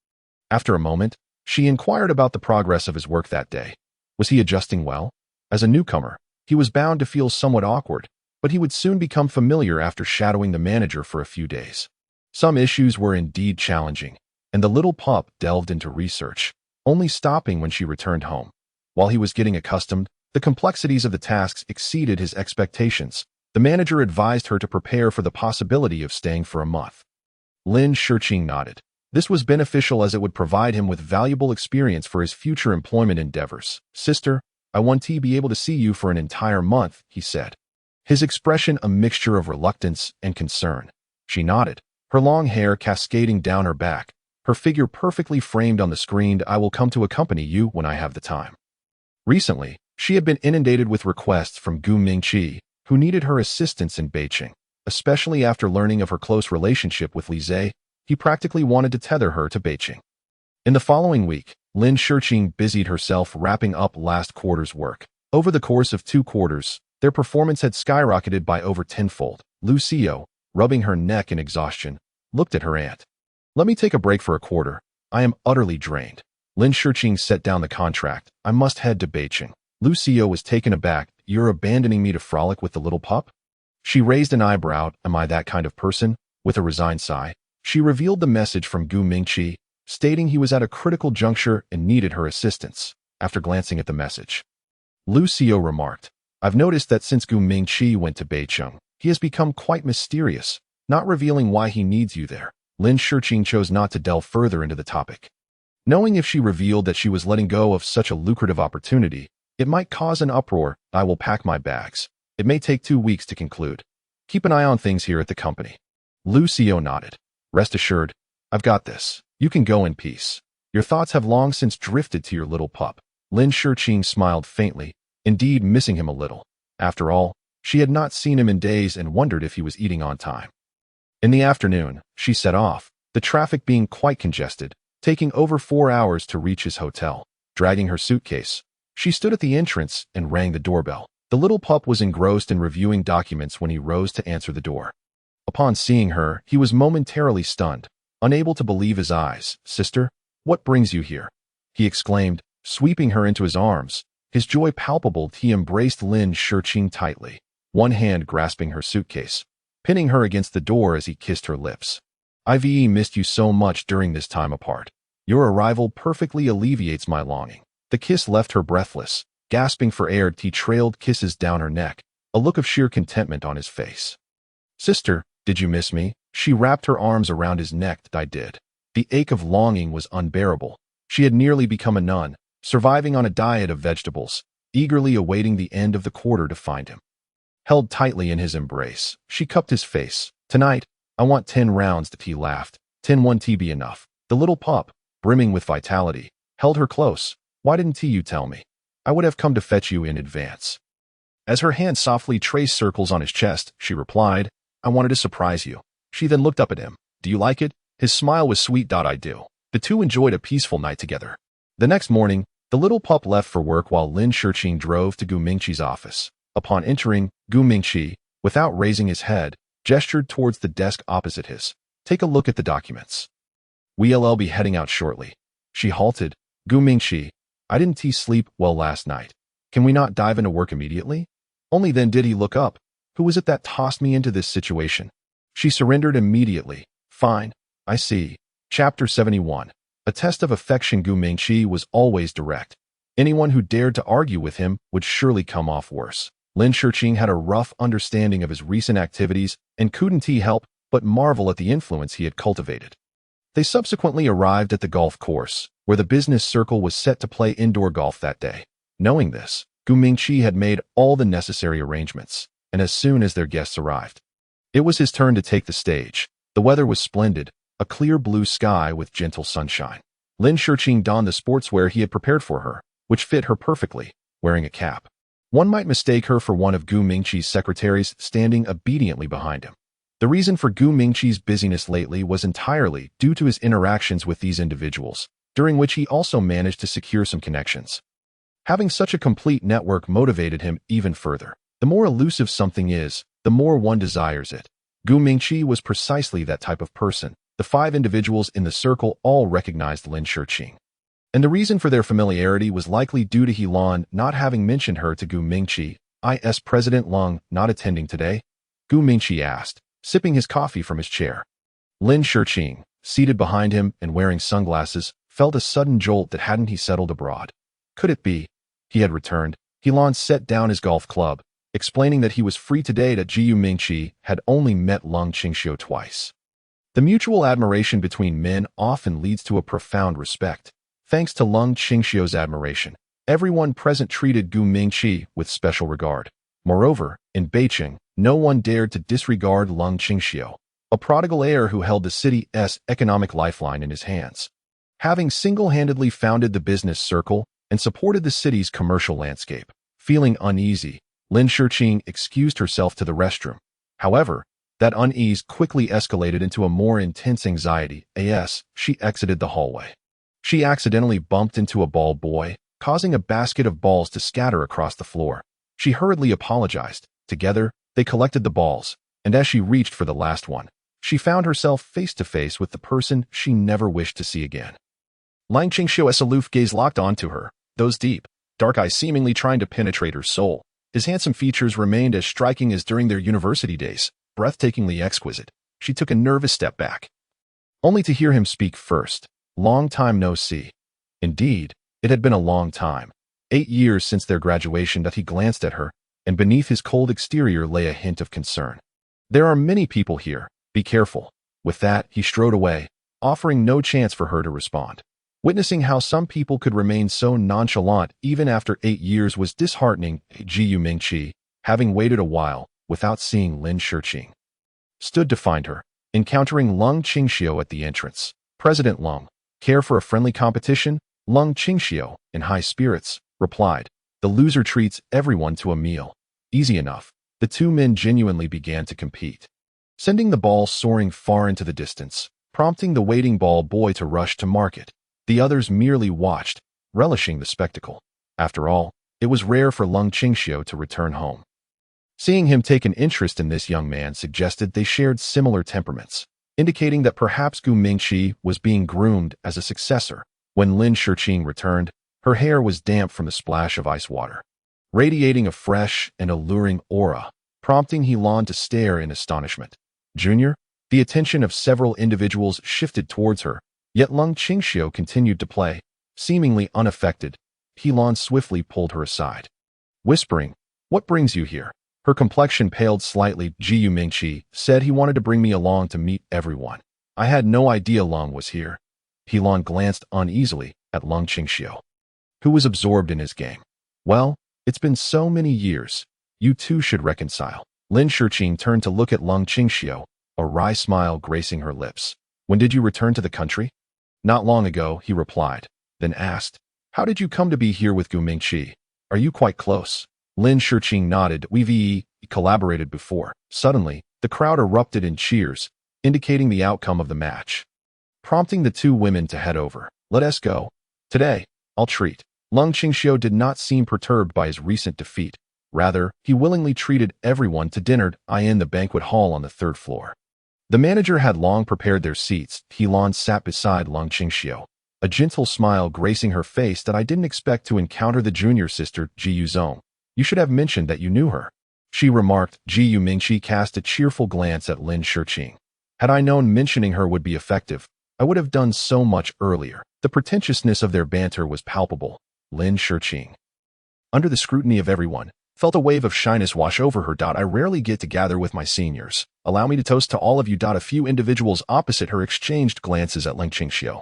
After a moment, she inquired about the progress of his work that day. Was he adjusting well? As a newcomer, he was bound to feel somewhat awkward, but he would soon become familiar after shadowing the manager for a few days. Some issues were indeed challenging, and the little pup delved into research, only stopping when she returned home. While he was getting accustomed, the complexities of the tasks exceeded his expectations. The manager advised her to prepare for the possibility of staying for a month. Lin Shiqing nodded. This was beneficial as it would provide him with valuable experience for his future employment endeavors. Sister, I want to be able to see you for an entire month, he said, his expression a mixture of reluctance and concern. She nodded, her long hair cascading down her back, her figure perfectly framed on the screen. I will come to accompany you when I have the time. Recently, she had been inundated with requests from Gu Mingqi, who needed her assistance in Beijing. Especially after learning of her close relationship with Li Zhe, he practically wanted to tether her to Beijing. In the following week, Lin Shiqing busied herself wrapping up last quarter's work. Over the course of 2 quarters, their performance had skyrocketed by over tenfold. Lucio, rubbing her neck in exhaustion, looked at her aunt. Let me take a break for a quarter. I am utterly drained. Lin Shiqing set down the contract. I must head to Beijing. Lucio was taken aback. You're abandoning me to frolic with the little pup? She raised an eyebrow. Am I that kind of person? With a resigned sigh, she revealed the message from Gu Mingqi, stating he was at a critical juncture and needed her assistance. After glancing at the message, Lucio remarked, I've noticed that since Gu Mingqi went to Beijing, he has become quite mysterious, not revealing why he needs you there. Lin Shiqing chose not to delve further into the topic, knowing if she revealed that she was letting go of such a lucrative opportunity, it might cause an uproar. I will pack my bags. It may take 2 weeks to conclude. Keep an eye on things here at the company. Lucio nodded. Rest assured, I've got this. You can go in peace. Your thoughts have long since drifted to your little pup. Lin Shiqing smiled faintly, indeed missing him a little. After all, she had not seen him in days and wondered if he was eating on time. In the afternoon, she set off, the traffic being quite congested, taking over 4 hours to reach his hotel. Dragging her suitcase, she stood at the entrance and rang the doorbell. The little pup was engrossed in reviewing documents when he rose to answer the door. Upon seeing her, he was momentarily stunned, unable to believe his eyes. Sister, what brings you here? He exclaimed, sweeping her into his arms. His joy palpable, he embraced Lin Shiqing tightly, one hand grasping her suitcase, pinning her against the door as he kissed her lips. I've missed you so much during this time apart. Your arrival perfectly alleviates my longing. The kiss left her breathless. Gasping for air, he trailed kisses down her neck, a look of sheer contentment on his face. Sister, did you miss me? She wrapped her arms around his neck. I did. The ache of longing was unbearable. She had nearly become a nun, surviving on a diet of vegetables, eagerly awaiting the end of the quarter to find him. Held tightly in his embrace, she cupped his face. Tonight, I want 10 rounds. He laughed. 10 won't be enough. The little pup, brimming with vitality, held her close. Why didn't you tell me? I would have come to fetch you in advance. As her hand softly traced circles on his chest, she replied, I wanted to surprise you. She then looked up at him. Do you like it? His smile was sweet. I do. The two enjoyed a peaceful night together. The next morning, the little pup left for work while Lin Shiqing drove to Gu Mingqi's office. Upon entering, Gu Mingqi, without raising his head, gestured towards the desk opposite his. Take a look at the documents. We'll be heading out shortly. She halted. Gu Mingqi, I didn't sleep well last night. Can we not dive into work immediately? Only then did he look up. Who was it that tossed me into this situation? She surrendered immediately. Fine. I see. Chapter 71. A test of affection. Gu Mingqi was always direct. Anyone who dared to argue with him would surely come off worse. Lin Shiqing had a rough understanding of his recent activities and couldn't help but marvel at the influence he had cultivated. They subsequently arrived at the golf course, where the business circle was set to play indoor golf that day. Knowing this, Gu Mingqi had made all the necessary arrangements, and as soon as their guests arrived, it was his turn to take the stage. The weather was splendid, a clear blue sky with gentle sunshine. Lin Shiqing donned the sportswear he had prepared for her, which fit her perfectly, wearing a cap. One might mistake her for one of Gu Mingqi's secretaries standing obediently behind him. The reason for Gu Mingqi's busyness lately was entirely due to his interactions with these individuals, during which he also managed to secure some connections. Having such a complete network motivated him even further. The more elusive something is, the more one desires it. Gu Mingqi was precisely that type of person. The 5 individuals in the circle all recognized Lin Shiqing. And the reason for their familiarity was likely due to Helan not having mentioned her to Gu Mingqi. Is President Lung not attending today? Gu Mingqi asked, sipping his coffee from his chair. Lin Shiqing, seated behind him and wearing sunglasses, felt a sudden jolt that hadn't he settled abroad. Could it be? He had returned. Helan set down his golf club, explaining that he was free today. That Gu Mingqi had only met Lung Qingxiu twice. The mutual admiration between men often leads to a profound respect. Thanks to Lung Qingxiu's admiration, everyone present treated Gu Mingqi with special regard. Moreover, in Beijing, no one dared to disregard Lung Qingxiu, a prodigal heir who held the city's economic lifeline in his hands. Having single-handedly founded the business circle and supported the city's commercial landscape, feeling uneasy, Lin Shiqing excused herself to the restroom. However, that unease quickly escalated into a more intense anxiety as she exited the hallway. She accidentally bumped into a ball boy, causing a basket of balls to scatter across the floor. She hurriedly apologized. Together, they collected the balls, and as she reached for the last one, she found herself face to face with the person she never wished to see again. Lang Qingxiu's aloof gaze locked onto her, those deep, dark eyes seemingly trying to penetrate her soul. His handsome features remained as striking as during their university days, breathtakingly exquisite. She took a nervous step back, only to hear him speak first. Long time no see. Indeed, it had been a long time. 8 years since their graduation. That he glanced at her, and beneath his cold exterior lay a hint of concern. There are many people here. Be careful. With that, he strode away, offering no chance for her to respond. Witnessing how some people could remain so nonchalant even after 8 years was disheartening. Gu Mingqi, having waited a while, without seeing Lin Shiqing, stood to find her, encountering Lung Qingxiu at the entrance. President Lung, care for a friendly competition? Lung Qingxiu, in high spirits, replied. The loser treats everyone to a meal. Easy enough. The two men genuinely began to compete, sending the ball soaring far into the distance, prompting the waiting ball boy to rush to mark it. The others merely watched, relishing the spectacle. After all, it was rare for Lung Qingxiu to return home. Seeing him take an interest in this young man suggested they shared similar temperaments, indicating that perhaps Gu Mingqi was being groomed as a successor. When Lin Shiqing returned, her hair was damp from the splash of ice water, radiating a fresh and alluring aura, prompting Helan to stare in astonishment. Junior, the attention of several individuals shifted towards her, yet Lung Qingxiu continued to play, seemingly unaffected. Helan swiftly pulled her aside, whispering, What brings you here? Her complexion paled slightly. Ji Mingqi said he wanted to bring me along to meet everyone. I had no idea Long was here. Helan glanced uneasily at Lung Qingxiu, who was absorbed in his game. Well, it's been so many years. You two should reconcile. Lin Shiqing turned to look at Lung Qingxiu, a wry smile gracing her lips. When did you return to the country? Not long ago, he replied, then asked, how did you come to be here with Gu Mingqi? Are you quite close? Lin Shiqing nodded. We've collaborated before. Suddenly, the crowd erupted in cheers, indicating the outcome of the match, prompting the two women to head over. Let us go. Today, I'll treat. Lung Qingxiu did not seem perturbed by his recent defeat. Rather, he willingly treated everyone to dinner in the banquet hall on the third floor. The manager had long prepared their seats. Helan sat beside Lung Qingxiu, a gentle smile gracing her face that I didn't expect to encounter the junior sister, Ji Yuzong. You should have mentioned that you knew her, she remarked. Ji Mingqi cast a cheerful glance at Lin Shiqing. Had I known mentioning her would be effective, I would have done so much earlier. The pretentiousness of their banter was palpable. Lin Shiqing, under the scrutiny of everyone, felt a wave of shyness wash over her. I rarely get to gather with my seniors. Allow me to toast to all of you. A few individuals opposite her exchanged glances at Lung Qingxiu,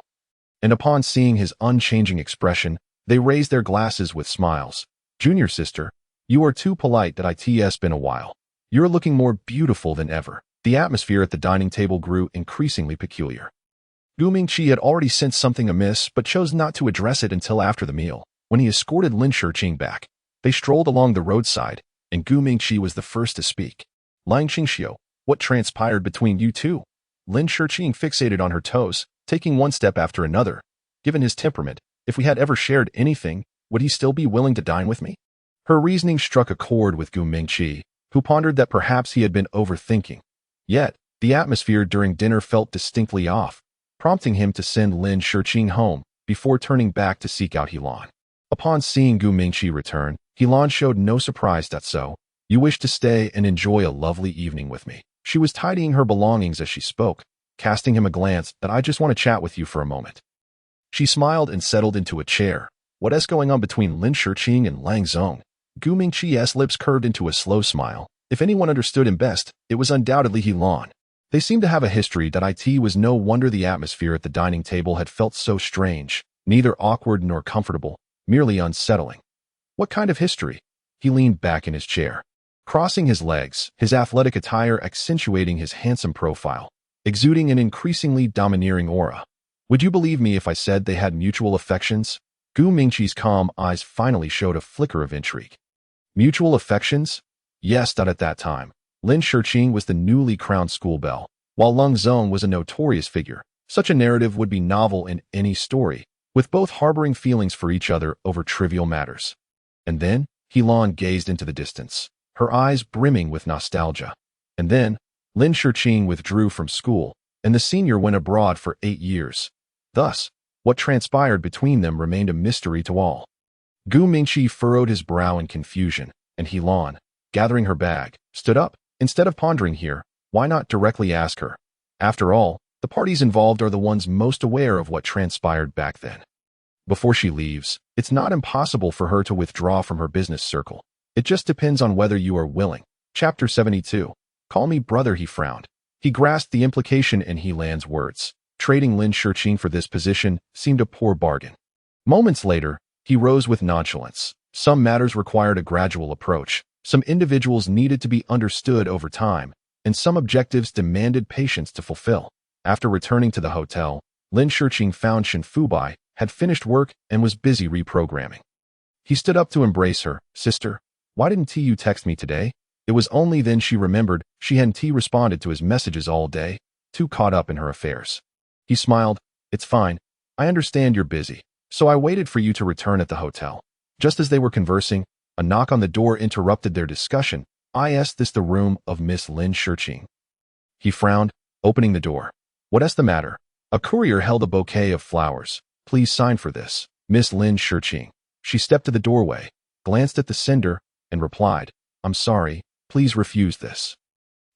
and upon seeing his unchanging expression, they raised their glasses with smiles. Junior sister, you are too polite. It's been a while. You're looking more beautiful than ever. The atmosphere at the dining table grew increasingly peculiar. Gu Mingqi had already sensed something amiss but chose not to address it until after the meal. When he escorted Lin Shiqing back, they strolled along the roadside, and Gu Mingqi was the first to speak. Lung Qingxiu, what transpired between you two? Lin Shiqing fixated on her toes, taking one step after another. Given his temperament, if we had ever shared anything, would he still be willing to dine with me? Her reasoning struck a chord with Gu Mingqi, who pondered that perhaps he had been overthinking. Yet, the atmosphere during dinner felt distinctly off, prompting him to send Lin Shiqing home before turning back to seek out Helan. Upon seeing Gu Mingqi return, Helan showed no surprise. So, you wish to stay and enjoy a lovely evening with me. She was tidying her belongings as she spoke, casting him a glance that I just want to chat with you for a moment. She smiled and settled into a chair. What is going on between Lin Shiqing and Lang Zong? Gu Mingqi's lips curved into a slow smile. If anyone understood him best, it was undoubtedly Helan. They seemed to have a history. It was no wonder the atmosphere at the dining table had felt so strange, neither awkward nor comfortable, merely unsettling. What kind of history? He leaned back in his chair, crossing his legs, his athletic attire accentuating his handsome profile, exuding an increasingly domineering aura. Would you believe me if I said they had mutual affections? Gu Mingqi's calm eyes finally showed a flicker of intrigue. Mutual affections? Yes. At that time, Lin Shiqing was the newly crowned school belle, while Lung Zong was a notorious figure. Such a narrative would be novel in any story, with both harboring feelings for each other over trivial matters. And then, Helan gazed into the distance, her eyes brimming with nostalgia. And then, Lin Shiqing withdrew from school, and the senior went abroad for 8 years. Thus, what transpired between them remained a mystery to all. Gu Mingqi furrowed his brow in confusion, and Helan, gathering her bag, stood up. Instead of pondering here, why not directly ask her? After all, the parties involved are the ones most aware of what transpired back then. Before she leaves, it's not impossible for her to withdraw from her business circle. It just depends on whether you are willing. Chapter 72. Call me brother, he frowned. He grasped the implication in Helan's words. Trading Lin Shiqing for this position seemed a poor bargain. Moments later, he rose with nonchalance. Some matters required a gradual approach. Some individuals needed to be understood over time, and some objectives demanded patience to fulfill. After returning to the hotel, Lin Shiqing found Shen Fubai had finished work and was busy reprogramming. He stood up to embrace her. Sister, why didn't you text me today? It was only then she remembered she hadn't responded to his messages all day, too caught up in her affairs. He smiled. It's fine. I understand you're busy, so I waited for you to return at the hotel. Just as they were conversing, a knock on the door interrupted their discussion. Is this the room of Miss Lin Shiqing? He frowned, opening the door. What's the matter? A courier held a bouquet of flowers. Please sign for this, Miss Lin Shiqing. She stepped to the doorway, glanced at the sender, and replied, I'm sorry, please refuse this.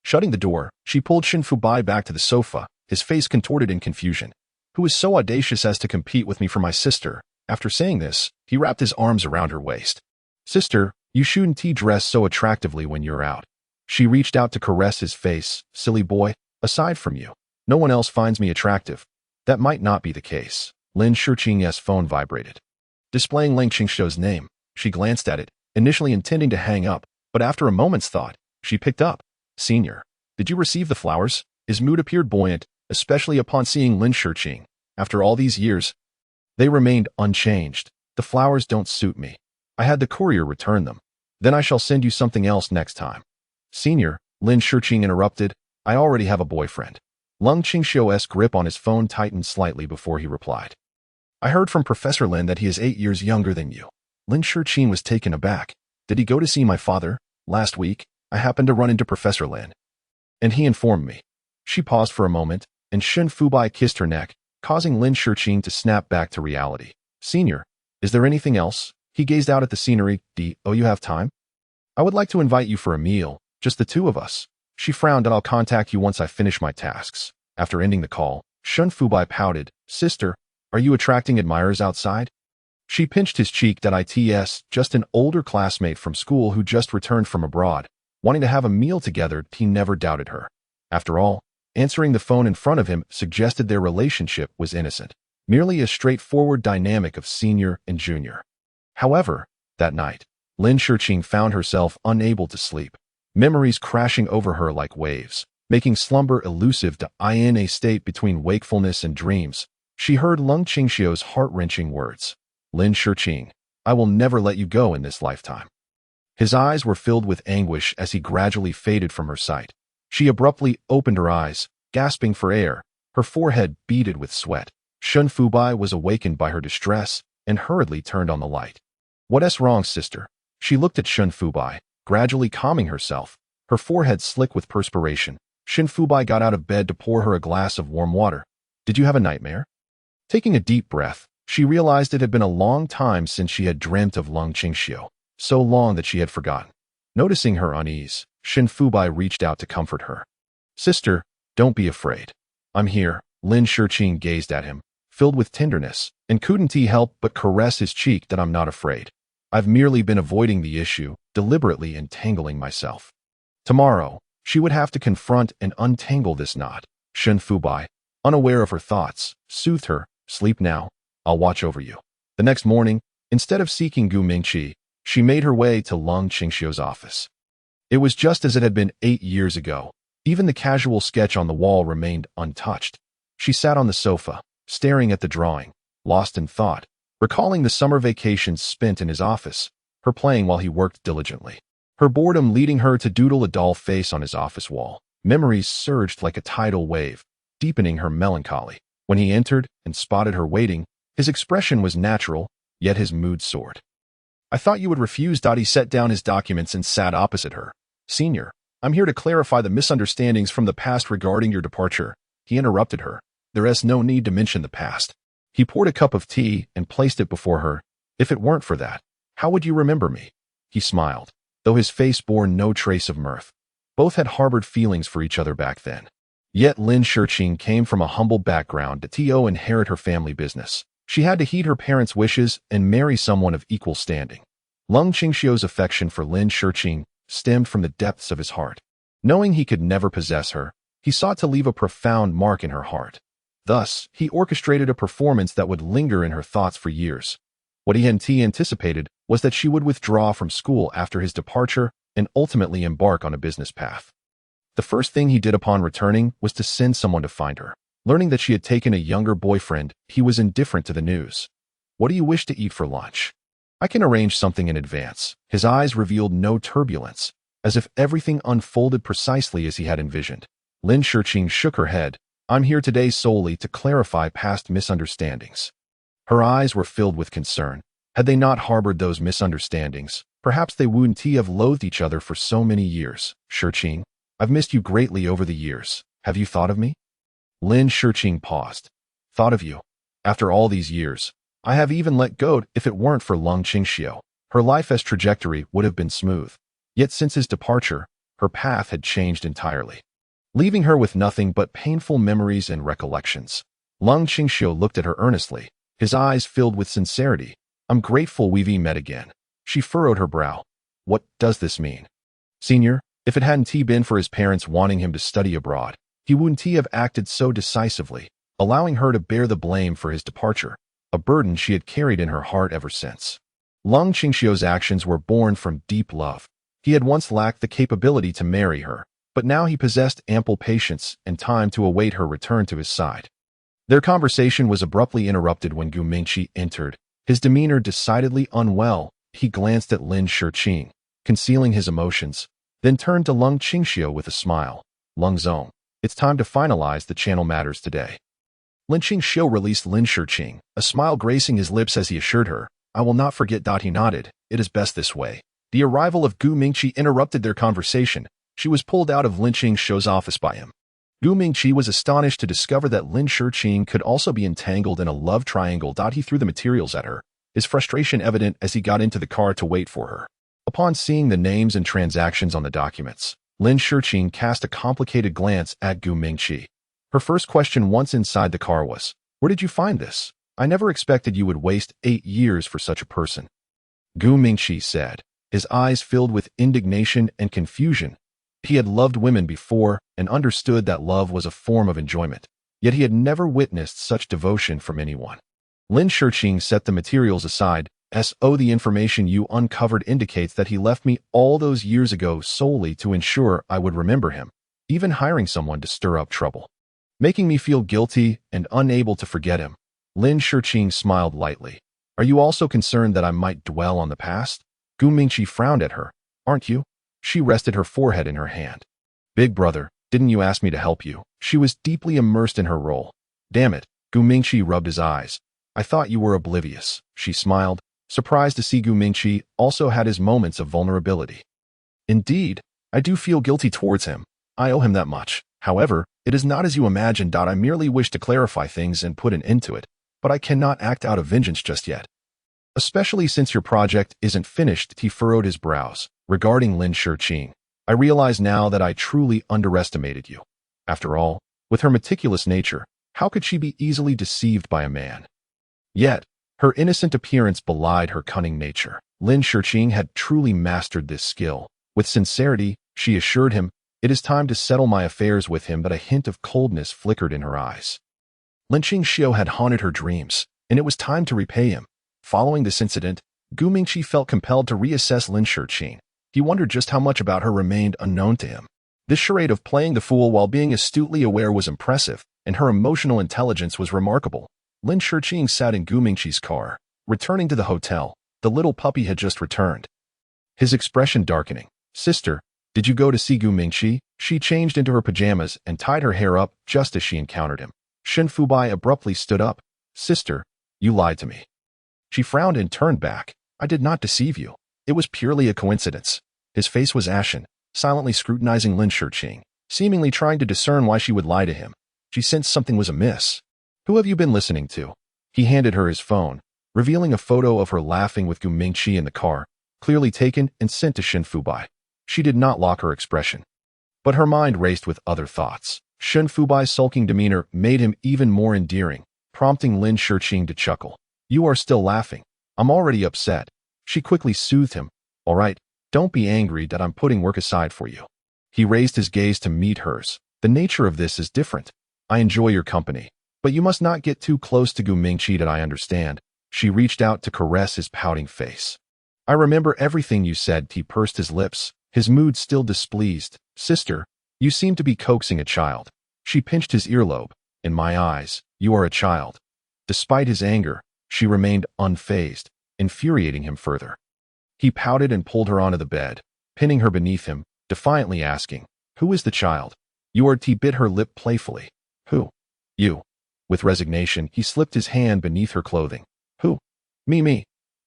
Shutting the door, she pulled Shen Fubai back to the sofa, his face contorted in confusion. Who is so audacious as to compete with me for my sister? After saying this, he wrapped his arms around her waist. Sister, You shouldn't dress so attractively when you're out. She reached out to caress his face. Silly boy, aside from you, no one else finds me attractive. That might not be the case. Lin Shiqing's phone vibrated. Displaying Ling Qingxiu's name, she glanced at it, initially intending to hang up, but after a moment's thought, she picked up. Senior, did you receive the flowers? His mood appeared buoyant, especially upon seeing Lin Shiqing. After all these years, they remained unchanged. The flowers don't suit me. I had the courier return them. Then I shall send you something else next time. Senior, Lin Shiqing interrupted, I already have a boyfriend. Lung Qingxiu's grip on his phone tightened slightly before he replied. I heard from Professor Lin that he is 8 years younger than you. Lin Shiqing was taken aback. Did he go to see my father? Last week, I happened to run into Professor Lin, and he informed me. She paused for a moment, and Shen Fubai kissed her neck, causing Lin Shiqing to snap back to reality. Senior, is there anything else? He gazed out at the scenery. Oh, you have time? I would like to invite you for a meal, just the two of us. She frowned, and I'll contact you once I finish my tasks. After ending the call, Shen Fubai pouted. Sister, are you attracting admirers outside? She pinched his cheek. It's just an older classmate from school who just returned from abroad, wanting to have a meal together. He never doubted her. After all, answering the phone in front of him suggested their relationship was innocent, merely a straightforward dynamic of senior and junior. However, that night, Lin Shiqing found herself unable to sleep, memories crashing over her like waves, making slumber elusive. In a state between wakefulness and dreams, she heard Lung Qingxiu's heart-wrenching words. Lin Shiqing, I will never let you go in this lifetime. His eyes were filled with anguish as he gradually faded from her sight. She abruptly opened her eyes, gasping for air, her forehead beaded with sweat. Shen Fubai was awakened by her distress and hurriedly turned on the light. What's wrong, sister? She looked at Shen Fubai, gradually calming herself, her forehead slick with perspiration. Shen Fubai got out of bed to pour her a glass of warm water. Did you have a nightmare? Taking a deep breath, she realized it had been a long time since she had dreamt of Lung Qingxiu, so long that she had forgotten. Noticing her unease, Shen Fubai reached out to comfort her. Sister, don't be afraid. I'm here. Lin Shiqing gazed at him, filled with tenderness, and couldn't he help but caress his cheek. I'm not afraid. I've merely been avoiding the issue, deliberately entangling myself. Tomorrow, she would have to confront and untangle this knot. Shen Fubai, unaware of her thoughts, soothed her. Sleep now. I'll watch over you. The next morning, instead of seeking Gu Mingqi, she made her way to Lung Qingxiu's office. It was just as it had been 8 years ago. Even the casual sketch on the wall remained untouched. She sat on the sofa, staring at the drawing, lost in thought, recalling the summer vacations spent in his office, her playing while he worked diligently, her boredom leading her to doodle a doll face on his office wall. Memories surged like a tidal wave, deepening her melancholy. When he entered and spotted her waiting, his expression was natural, yet his mood soared. I thought you would refuse. He set down his documents and sat opposite her. Senior, I'm here to clarify the misunderstandings from the past regarding your departure. He interrupted her. There is no need to mention the past. He poured a cup of tea and placed it before her. If it weren't for that, how would you remember me? He smiled, though his face bore no trace of mirth. Both had harbored feelings for each other back then. Yet Lin Shiqing came from a humble background to inherit her family business. She had to heed her parents' wishes and marry someone of equal standing. Lung Qingxiu's affection for Lin Shiqing stemmed from the depths of his heart. Knowing he could never possess her, he sought to leave a profound mark in her heart. Thus, he orchestrated a performance that would linger in her thoughts for years. What he anticipated was that she would withdraw from school after his departure and ultimately embark on a business path. The first thing he did upon returning was to send someone to find her. Learning that she had taken a younger boyfriend, he was indifferent to the news. What do you wish to eat for lunch? I can arrange something in advance. His eyes revealed no turbulence, as if everything unfolded precisely as he had envisioned. Lin Shiqing shook her head. I'm here today solely to clarify past misunderstandings. Her eyes were filled with concern. Had they not harbored those misunderstandings, perhaps they wouldn't have loathed each other for so many years. Shiqing, I've missed you greatly over the years. Have you thought of me? Lin Shiqing paused. Thought of you? After all these years, I have even let go. If it weren't for Lung Qingxiu, her life's trajectory would have been smooth. Yet since his departure, her path had changed entirely, leaving her with nothing but painful memories and recollections. Lung Qingxiu looked at her earnestly, his eyes filled with sincerity. I'm grateful we've met again. She furrowed her brow. What does this mean? Senior, if it hadn't been for his parents wanting him to study abroad, he wouldn't have acted so decisively, allowing her to bear the blame for his departure, a burden she had carried in her heart ever since. Lung Qingxiu's actions were born from deep love. He had once lacked the capability to marry her, but now he possessed ample patience and time to await her return to his side. Their conversation was abruptly interrupted when Gu Mingqi entered. His demeanor decidedly unwell. He glanced at Lin Shiqing, concealing his emotions, then turned to Lung Qingxiu with a smile. Lung Zong, it's time to finalize the channel matters today. Lin Qingxiu released Lin Shiqing, a smile gracing his lips as he assured her, I will not forget. He nodded. It is best this way. The arrival of Gu Mingqi interrupted their conversation. She was pulled out of Lin Qingxiu's office by him. Gu Mingqi was astonished to discover that Lin Shiqing could also be entangled in a love triangle. He threw the materials at her, his frustration evident as he got into the car to wait for her. Upon seeing the names and transactions on the documents, Lin Shiqing cast a complicated glance at Gu Mingqi. Her first question once inside the car was, where did you find this? I never expected you would waste 8 years for such a person. Gu Mingqi said, his eyes filled with indignation and confusion. He had loved women before and understood that love was a form of enjoyment, yet he had never witnessed such devotion from anyone. Lin Shiqing set the materials aside. The information you uncovered indicates that he left me all those years ago solely to ensure I would remember him, even hiring someone to stir up trouble, making me feel guilty and unable to forget him. Lin Shiqing smiled lightly. Are you also concerned that I might dwell on the past? Gu Mingqi frowned at her. Aren't you? She rested her forehead in her hand. Big brother, didn't you ask me to help you? She was deeply immersed in her role. Damn it, Gu Mingqi rubbed his eyes. I thought you were oblivious. She smiled, surprised to see Gu Mingqi also had his moments of vulnerability. Indeed, I do feel guilty towards him. I owe him that much. However, it is not as you imagined. I merely wish to clarify things and put an end to it, but I cannot act out of vengeance just yet. Especially since your project isn't finished. He furrowed his brows. Regarding Lin Shiqing, I realize now that I truly underestimated you. After all, with her meticulous nature, how could she be easily deceived by a man? Yet, her innocent appearance belied her cunning nature. Lin Shiqing had truly mastered this skill. With sincerity, she assured him, it is time to settle my affairs with him, but a hint of coldness flickered in her eyes. Lin Qingxiu had haunted her dreams, and it was time to repay him. Following this incident, Gu Mingqi felt compelled to reassess Lin Shiqing. He wondered just how much about her remained unknown to him. This charade of playing the fool while being astutely aware was impressive, and her emotional intelligence was remarkable. Lin Shiqing sat in Gu Mingqi's car. Returning to the hotel, the little puppy had just returned, his expression darkening. Sister, did you go to see Gu Mingqi? She changed into her pajamas and tied her hair up just as she encountered him. Shen Fubai abruptly stood up. Sister, you lied to me. She frowned and turned back. I did not deceive you. It was purely a coincidence. His face was ashen, silently scrutinizing Lin Shiqing, seemingly trying to discern why she would lie to him. She sensed something was amiss. Who have you been listening to? He handed her his phone, revealing a photo of her laughing with Gu Mingqi in the car, clearly taken and sent to Shen Fubai. She did not lock her expression, but her mind raced with other thoughts. Shen Fubai's sulking demeanor made him even more endearing, prompting Lin Shiqing to chuckle. You are still laughing. I'm already upset. She quickly soothed him. All right, don't be angry that I'm putting work aside for you. He raised his gaze to meet hers. The nature of this is different. I enjoy your company, but you must not get too close to Gu Mingqi. That I understand. She reached out to caress his pouting face. I remember everything you said. He pursed his lips, his mood still displeased. Sister, you seem to be coaxing a child. She pinched his earlobe. In my eyes, you are a child. Despite his anger, she remained unfazed, infuriating him further. He pouted and pulled her onto the bed, pinning her beneath him, defiantly asking, who is the child? He bit her lip playfully. Who? You. With resignation, he slipped his hand beneath her clothing. Who? Me.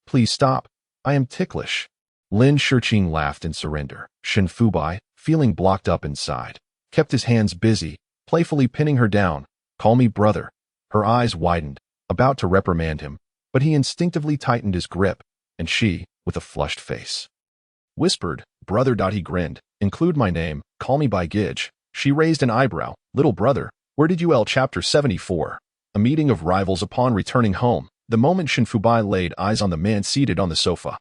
Please stop. I am ticklish. Lin Shiqing laughed in surrender. Shen Fubai, feeling blocked up inside, kept his hands busy, playfully pinning her down. Call me brother. Her eyes widened, about to reprimand him, but he instinctively tightened his grip, and she, with a flushed face, whispered, brother. He grinned. Include my name, call me by Gidge. She raised an eyebrow. Little brother, where did you Chapter 74. A meeting of rivals upon returning home. The moment Shen Fubai laid eyes on the man seated on the sofa,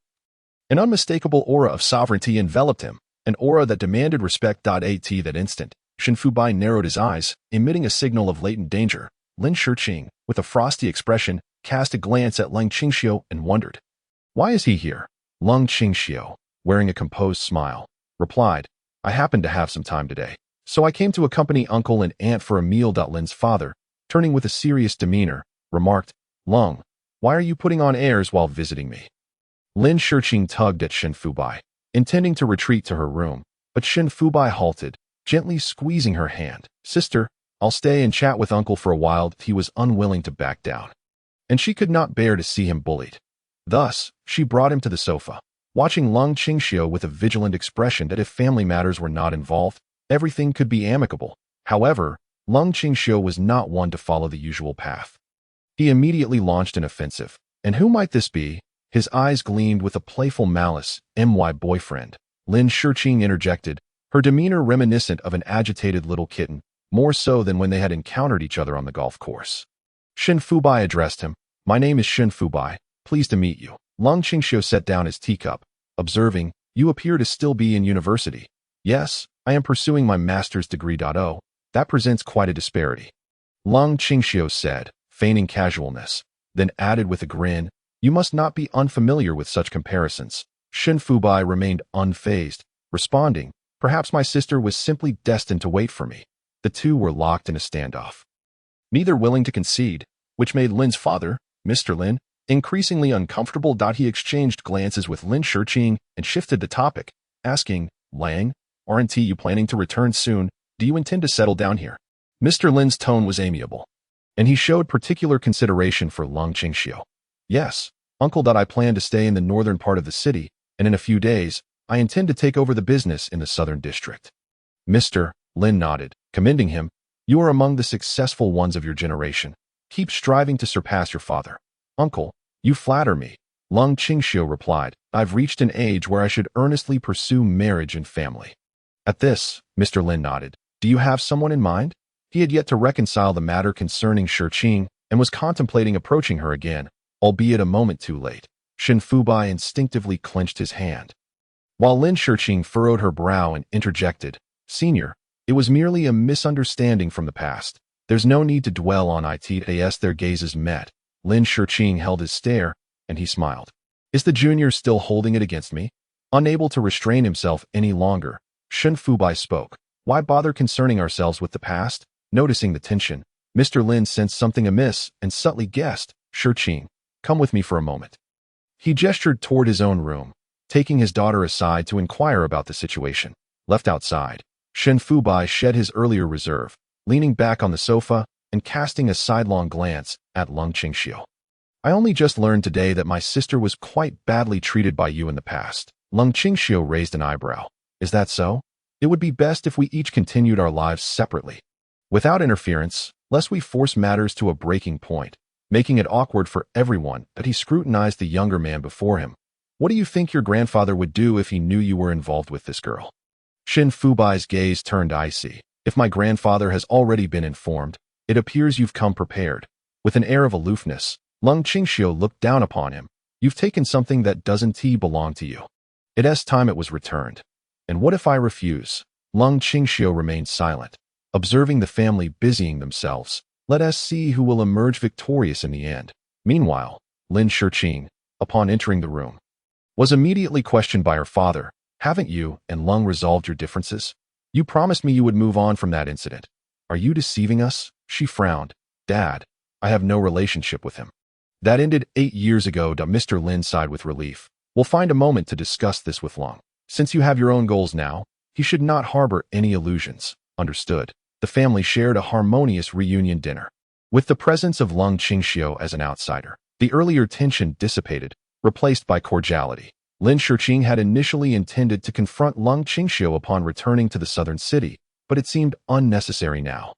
An unmistakable aura of sovereignty enveloped him, an aura that demanded respect. At that instant, Shen Fubai narrowed his eyes, emitting a signal of latent danger. Lin Shiqing, with a frosty expression, cast a glance at Lung Qingxiu and wondered, "Why is he here?" Lung Qingxiu, wearing a composed smile, replied, "I happen to have some time today, so I came to accompany uncle and aunt for a meal." Lin's father, turning with a serious demeanor, remarked, "Lung, why are you putting on airs while visiting me?" Lin Shiqing tugged at Shen Fubai, intending to retreat to her room, but Shen Fubai halted, gently squeezing her hand. "Sister, I'll stay and chat with uncle for a while." He was unwilling to back down, and she could not bear to see him bullied. Thus, she brought him to the sofa, watching Lung Qingxiu with a vigilant expression that if family matters were not involved, everything could be amicable. However, Lung Qingxiu was not one to follow the usual path. He immediately launched an offensive. "And who might this be?" His eyes gleamed with a playful malice. "My boyfriend," Lin Shiqing interjected, her demeanor reminiscent of an agitated little kitten, more so than when they had encountered each other on the golf course. Shen Fubai addressed him. "My name is Shen Fubai. Pleased to meet you." Lung Qingxiu set down his teacup, observing, "You appear to still be in university." "Yes, I am pursuing my master's degree. Oh, that presents quite a disparity," Lung Qingxiu said, feigning casualness, then added with a grin, "You must not be unfamiliar with such comparisons." Shen Fubai remained unfazed, responding, "Perhaps my sister was simply destined to wait for me." The two were locked in a standoff, neither willing to concede, which made Lin's father, Mr. Lin, increasingly uncomfortable. He exchanged glances with Lin Shiqing and shifted the topic, asking, "Lang, aren't you planning to return soon? Do you intend to settle down here?" Mr. Lin's tone was amiable, and he showed particular consideration for Lung Qingxiu. "Yes, uncle. I plan to stay in the northern part of the city, and in a few days, I intend to take over the business in the southern district." Mr. Lin nodded, commending him. "You are among the successful ones of your generation. Keep striving to surpass your father." "Uncle, you flatter me," Lung Qingxiu replied. "I've reached an age where I should earnestly pursue marriage and family." At this, Mr. Lin nodded. "Do you have someone in mind?" He had yet to reconcile the matter concerning Shiqing and was contemplating approaching her again, albeit a moment too late. Shen Fubai instinctively clenched his hand, while Lin Shiqing furrowed her brow and interjected, "Senior, it was merely a misunderstanding from the past. There's no need to dwell on it." As their gazes met, Lin Shiqing held his stare, and he smiled. "Is the junior still holding it against me?" Unable to restrain himself any longer, Shen Fubai spoke. "Why bother concerning ourselves with the past?" Noticing the tension, Mr. Lin sensed something amiss and subtly guessed, "Shiqing, come with me for a moment." He gestured toward his own room, taking his daughter aside to inquire about the situation. Left outside, Shen Fubai shed his earlier reserve, leaning back on the sofa and casting a sidelong glance at Lung Qingxiu. "I only just learned today that my sister was quite badly treated by you in the past." Lung Qingxiu raised an eyebrow. "Is that so? It would be best if we each continued our lives separately, without interference, lest we force matters to a breaking point, making it awkward for everyone." That he scrutinized the younger man before him. "What do you think your grandfather would do if he knew you were involved with this girl?" Shen Fubai's gaze turned icy. "If my grandfather has already been informed, it appears you've come prepared." With an air of aloofness, Lung Qingxiu looked down upon him. "You've taken something that doesn't belong to you. It's time it was returned." "And what if I refuse?" Lung Qingxiu remained silent, observing the family busying themselves. Let us see who will emerge victorious in the end. Meanwhile, Lin Shiqing, upon entering the room, was immediately questioned by her father. "Haven't you and Lung resolved your differences? You promised me you would move on from that incident. Are you deceiving us?" She frowned. "Dad, I have no relationship with him. That ended 8 years ago." Mr. Lin sighed with relief. "We'll find a moment to discuss this with Lung. Since you have your own goals now, he should not harbor any illusions." Understood. The family shared a harmonious reunion dinner. With the presence of Lung Qingxiu as an outsider, the earlier tension dissipated, replaced by cordiality. Lin Shiqing had initially intended to confront Lung Qingxiu upon returning to the southern city, but it seemed unnecessary now.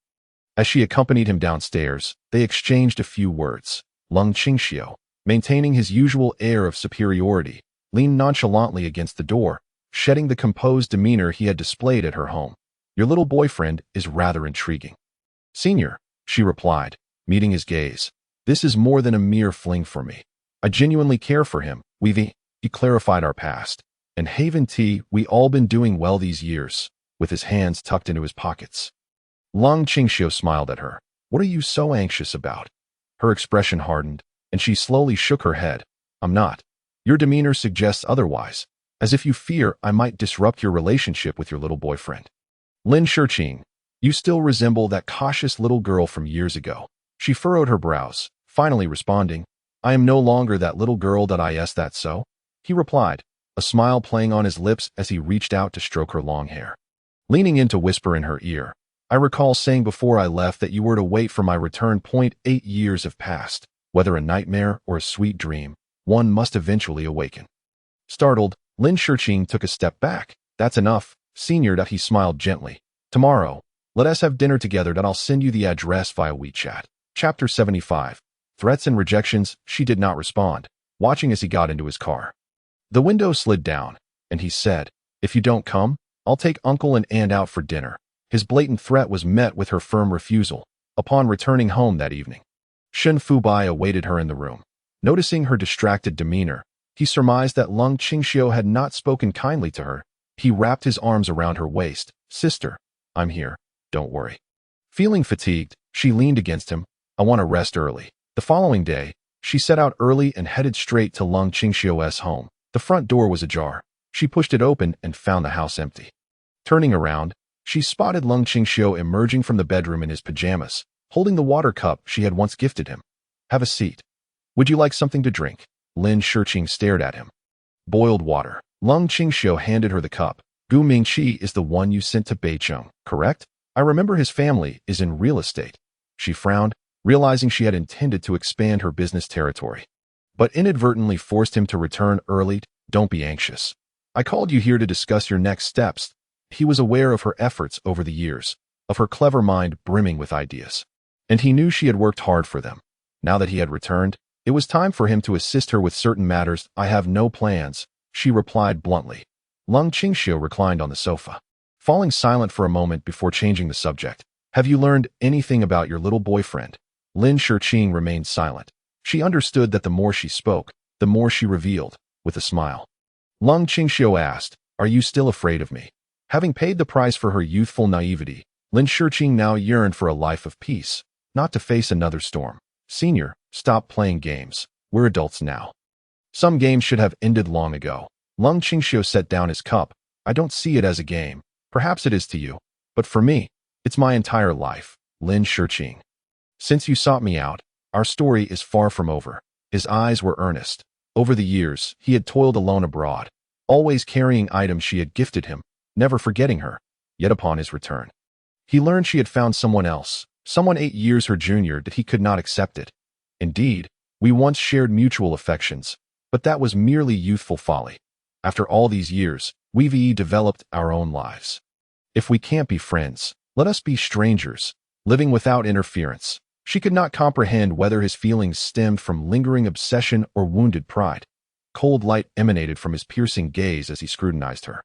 As she accompanied him downstairs, they exchanged a few words. Lung Qingxiu, maintaining his usual air of superiority, leaned nonchalantly against the door, shedding the composed demeanor he had displayed at her home. "Your little boyfriend is rather intriguing." "Senior," she replied, meeting his gaze, "this is more than a mere fling for me. I genuinely care for him. He clarified our past. And Haven T, we all been doing well these years, with his hands tucked into his pockets. Lung Qingxiu smiled at her. What are you so anxious about? Her expression hardened, and she slowly shook her head. I'm not. Your demeanor suggests otherwise, as if you fear I might disrupt your relationship with your little boyfriend. Lin Shiqing, you still resemble that cautious little girl from years ago. She furrowed her brows, finally responding, I am no longer that little girl. Is that so? He replied, a smile playing on his lips as he reached out to stroke her long hair. Leaning in to whisper in her ear, I recall saying before I left that you were to wait for my return. 8 years have passed. Whether a nightmare or a sweet dream, one must eventually awaken. Startled, Lin Shiqing took a step back. That's enough, senior. He smiled gently. Tomorrow, let us have dinner together. I'll send you the address via WeChat. Chapter 75. Threats and rejections. She did not respond, watching as he got into his car. The window slid down, and he said, if you don't come, I'll take Uncle and Aunt out for dinner. His blatant threat was met with her firm refusal. Upon returning home that evening, Shen Fubai awaited her in the room. Noticing her distracted demeanor, he surmised that Lung Qingxiu had not spoken kindly to her. He wrapped his arms around her waist. Sister, I'm here. Don't worry. Feeling fatigued, she leaned against him. I want to rest early. The following day, she set out early and headed straight to Lung Qingxiu's home. The front door was ajar. She pushed it open and found the house empty. Turning around, she spotted Lung Qingxiu emerging from the bedroom in his pajamas, holding the water cup she had once gifted him. Have a seat. Would you like something to drink? Lin Shiqing stared at him. Boiled water. Lung Qingxiu handed her the cup. Gu Mingqi is the one you sent to Beicheng, correct? I remember his family is in real estate. She frowned, realizing she had intended to expand her business territory, but inadvertently forced him to return early. Don't be anxious. I called you here to discuss your next steps. He was aware of her efforts over the years, of her clever mind brimming with ideas, and he knew she had worked hard for them. Now that he had returned, it was time for him to assist her with certain matters. I have no plans, she replied bluntly. Lung Qingxiu reclined on the sofa, falling silent for a moment before changing the subject. Have you learned anything about your little boyfriend? Lin Shiqing remained silent. She understood that the more she spoke, the more she revealed, with a smile. Lung Qingxiu asked, are you still afraid of me? Having paid the price for her youthful naivety, Lin Shiqing now yearned for a life of peace, not to face another storm. Senior, stop playing games. We're adults now. Some games should have ended long ago. Lung Qingxiu set down his cup. I don't see it as a game. Perhaps it is to you, but for me, it's my entire life. Lin Shiqing. Since you sought me out, our story is far from over. His eyes were earnest. Over the years, he had toiled alone abroad, always carrying items she had gifted him, never forgetting her. Yet upon his return, he learned she had found someone else, someone 8 years her junior, that he could not accept it. Indeed, we once shared mutual affections, but that was merely youthful folly. After all these years, we've developed our own lives. If we can't be friends, let us be strangers, living without interference. She could not comprehend whether his feelings stemmed from lingering obsession or wounded pride. Cold light emanated from his piercing gaze as he scrutinized her.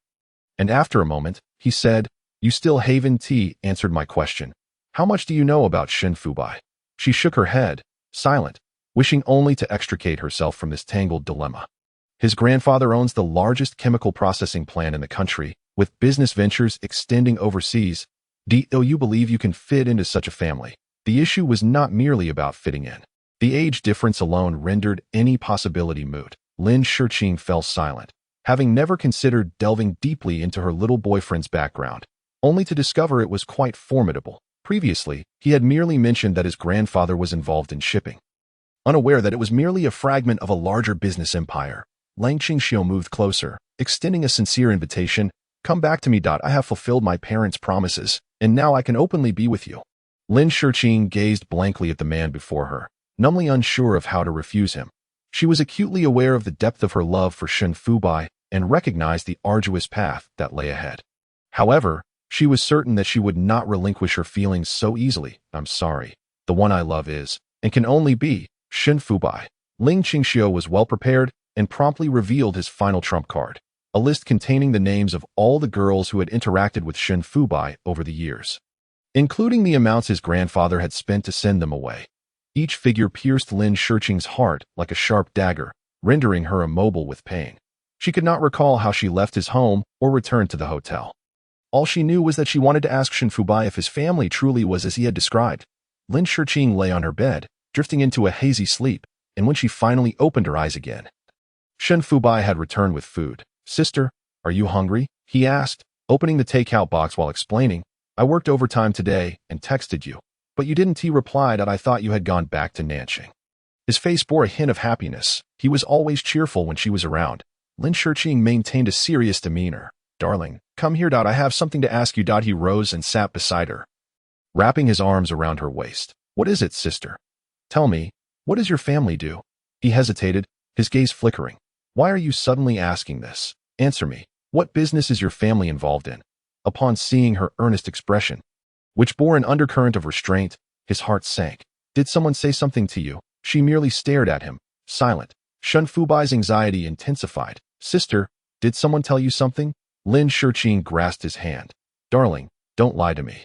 And after a moment, he said, you still Haven T answered my question. How much do you know about Shen Fubai? She shook her head, silent, wishing only to extricate herself from this tangled dilemma. His grandfather owns the largest chemical processing plant in the country, with business ventures extending overseas. Do you believe you can fit into such a family? The issue was not merely about fitting in. The age difference alone rendered any possibility moot. Lin Shiqing fell silent, having never considered delving deeply into her little boyfriend's background, only to discover it was quite formidable. Previously, he had merely mentioned that his grandfather was involved in shipping, unaware that it was merely a fragment of a larger business empire. Lung Qingxiu moved closer, extending a sincere invitation. Come back to me. I have fulfilled my parents' promises, and now I can openly be with you. Lin Shiqing gazed blankly at the man before her, numbly unsure of how to refuse him. She was acutely aware of the depth of her love for Shen Fubai and recognized the arduous path that lay ahead. However, she was certain that she would not relinquish her feelings so easily. I'm sorry. The one I love is, and can only be, Shen Fubai. Lin Qingxiu was well prepared and promptly revealed his final trump card, a list containing the names of all the girls who had interacted with Shen Fubai over the years, including the amounts his grandfather had spent to send them away. Each figure pierced Lin Shiqing's heart like a sharp dagger, rendering her immobile with pain. She could not recall how she left his home or returned to the hotel. All she knew was that she wanted to ask Shen Fubai if his family truly was as he had described. Lin Shiqing lay on her bed, drifting into a hazy sleep, and when she finally opened her eyes again, Shen Fubai had returned with food. "Sister, are you hungry?" he asked, opening the takeout box while explaining, "I worked overtime today and texted you, but you didn't." He replied that I thought you had gone back to Nanjing. His face bore a hint of happiness. He was always cheerful when she was around. Lin Shiqing maintained a serious demeanor. "Darling, come here. I have something to ask you." He rose and sat beside her, wrapping his arms around her waist. "What is it, sister? Tell me, what does your family do?" He hesitated, his gaze flickering. "Why are you suddenly asking this? Answer me. What business is your family involved in?" Upon seeing her earnest expression, which bore an undercurrent of restraint, his heart sank. "Did someone say something to you?" She merely stared at him, silent. Shen Fubai's anxiety intensified. "Sister, did someone tell you something?" Lin Shiqing grasped his hand. "Darling, don't lie to me.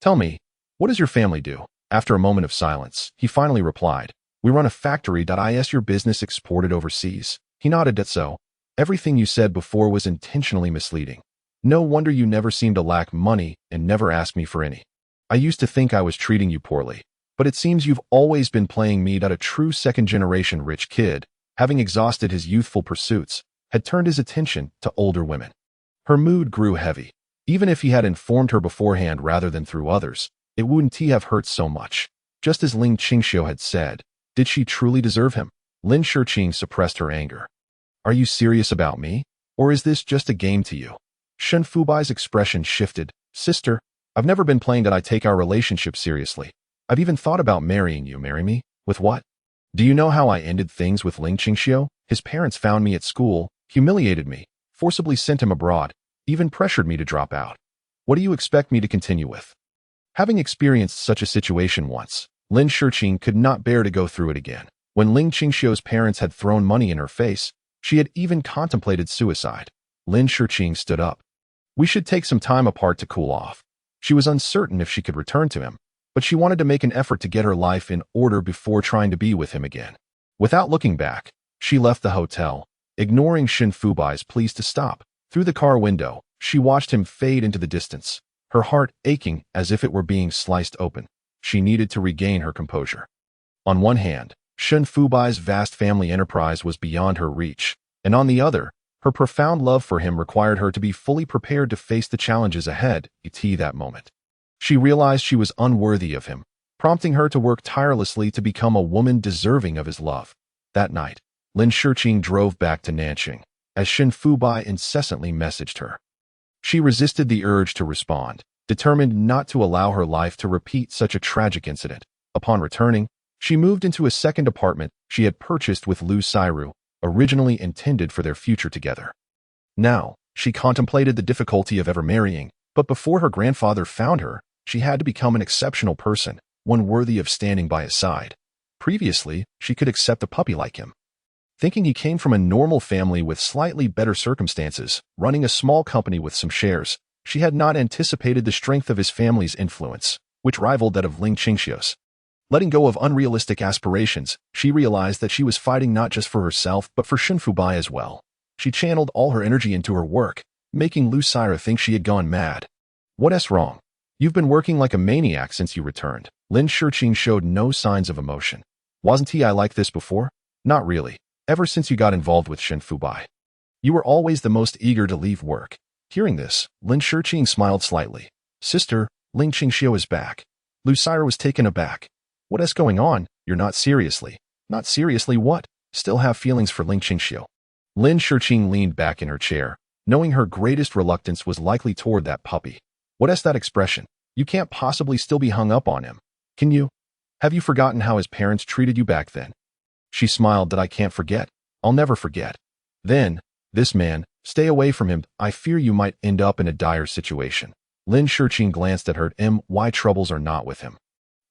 Tell me, what does your family do?" After a moment of silence, he finally replied, "We run a factory. Is your business exported overseas?" He nodded. "So. Everything you said before was intentionally misleading. No wonder you never seem to lack money and never ask me for any. I used to think I was treating you poorly, but it seems you've always been playing me." A true second-generation rich kid, having exhausted his youthful pursuits, had turned his attention to older women. Her mood grew heavy. Even if he had informed her beforehand rather than through others, it wouldn't have hurt so much. Just as Ling Qingxiu had said, did she truly deserve him? Lin Shiqing suppressed her anger. "Are you serious about me? Or is this just a game to you?" Shen Fubai's expression shifted. "Sister, I've never been playing. I take our relationship seriously. I've even thought about marrying you." "Marry me? With what?" "Do you know how I ended things with Ling Qingxiu? His parents found me at school, humiliated me, forcibly sent him abroad, even pressured me to drop out. What do you expect me to continue with?" Having experienced such a situation once, Lin Shiqing could not bear to go through it again. When Ling Qingxiu's parents had thrown money in her face, she had even contemplated suicide. Lin Shiqing stood up. "We should take some time apart to cool off." She was uncertain if she could return to him, but she wanted to make an effort to get her life in order before trying to be with him again. Without looking back, she left the hotel, ignoring Shen Fubai's pleas to stop. Through the car window, she watched him fade into the distance, her heart aching as if it were being sliced open. She needed to regain her composure. On one hand, Shen Fubai's vast family enterprise was beyond her reach, and on the other, her profound love for him required her to be fully prepared to face the challenges ahead. That moment, she realized she was unworthy of him, prompting her to work tirelessly to become a woman deserving of his love. That night, Lin Shiqing drove back to Nanjing, as Shen Fubai incessantly messaged her. She resisted the urge to respond, determined not to allow her life to repeat such a tragic incident. Upon returning, she moved into a second apartment she had purchased with Lu Sairu, originally intended for their future together. Now, she contemplated the difficulty of ever marrying, but before her grandfather found her, she had to become an exceptional person, one worthy of standing by his side. Previously, she could accept a puppy like him. Thinking he came from a normal family with slightly better circumstances, running a small company with some shares, she had not anticipated the strength of his family's influence, which rivaled that of Ling Qingxiu's. Letting go of unrealistic aspirations, she realized that she was fighting not just for herself but for Shen Fubai as well. She channeled all her energy into her work, making Lu Sairu think she had gone mad. "What's wrong? You've been working like a maniac since you returned." Lin Shiqing showed no signs of emotion. "Wasn't I like this before?" "Not really. Ever since you got involved with Shen Fubai. You were always the most eager to leave work." Hearing this, Lin Shiqing smiled slightly. "Sister, Ling Qingxiu is back." Lu Sairu was taken aback. "What's going on? You're not seriously." "Not seriously what?" "Still have feelings for Ling Qingxiu." Lin Shiqing leaned back in her chair, knowing her greatest reluctance was likely toward that puppy. "What's that expression? You can't possibly still be hung up on him. Can you? Have you forgotten how his parents treated you back then?" She smiled. "That I can't forget. I'll never forget." "Then, this man, stay away from him. I fear you might end up in a dire situation." Lin Shiqing glanced at her. "Why troubles are not with him,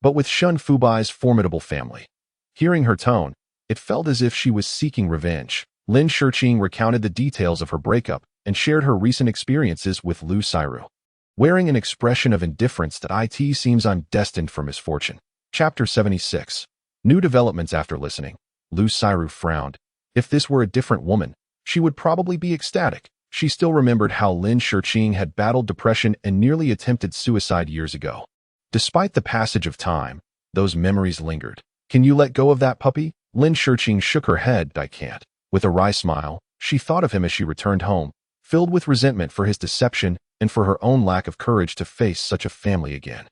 but with Shen Fubai's formidable family." Hearing her tone, it felt as if she was seeking revenge. Lin Shiqing recounted the details of her breakup and shared her recent experiences with Lu Sairu. Wearing an expression of indifference that it seems I'm destined for misfortune. Chapter 76. New developments. After listening, Lu Sairu frowned. If this were a different woman, she would probably be ecstatic. She still remembered how Lin Shurqing had battled depression and nearly attempted suicide years ago. Despite the passage of time, those memories lingered. "Can you let go of that puppy?" Lin Shurqing shook her head. "I can't." With a wry smile, she thought of him as she returned home, filled with resentment for his deception and for her own lack of courage to face such a family again.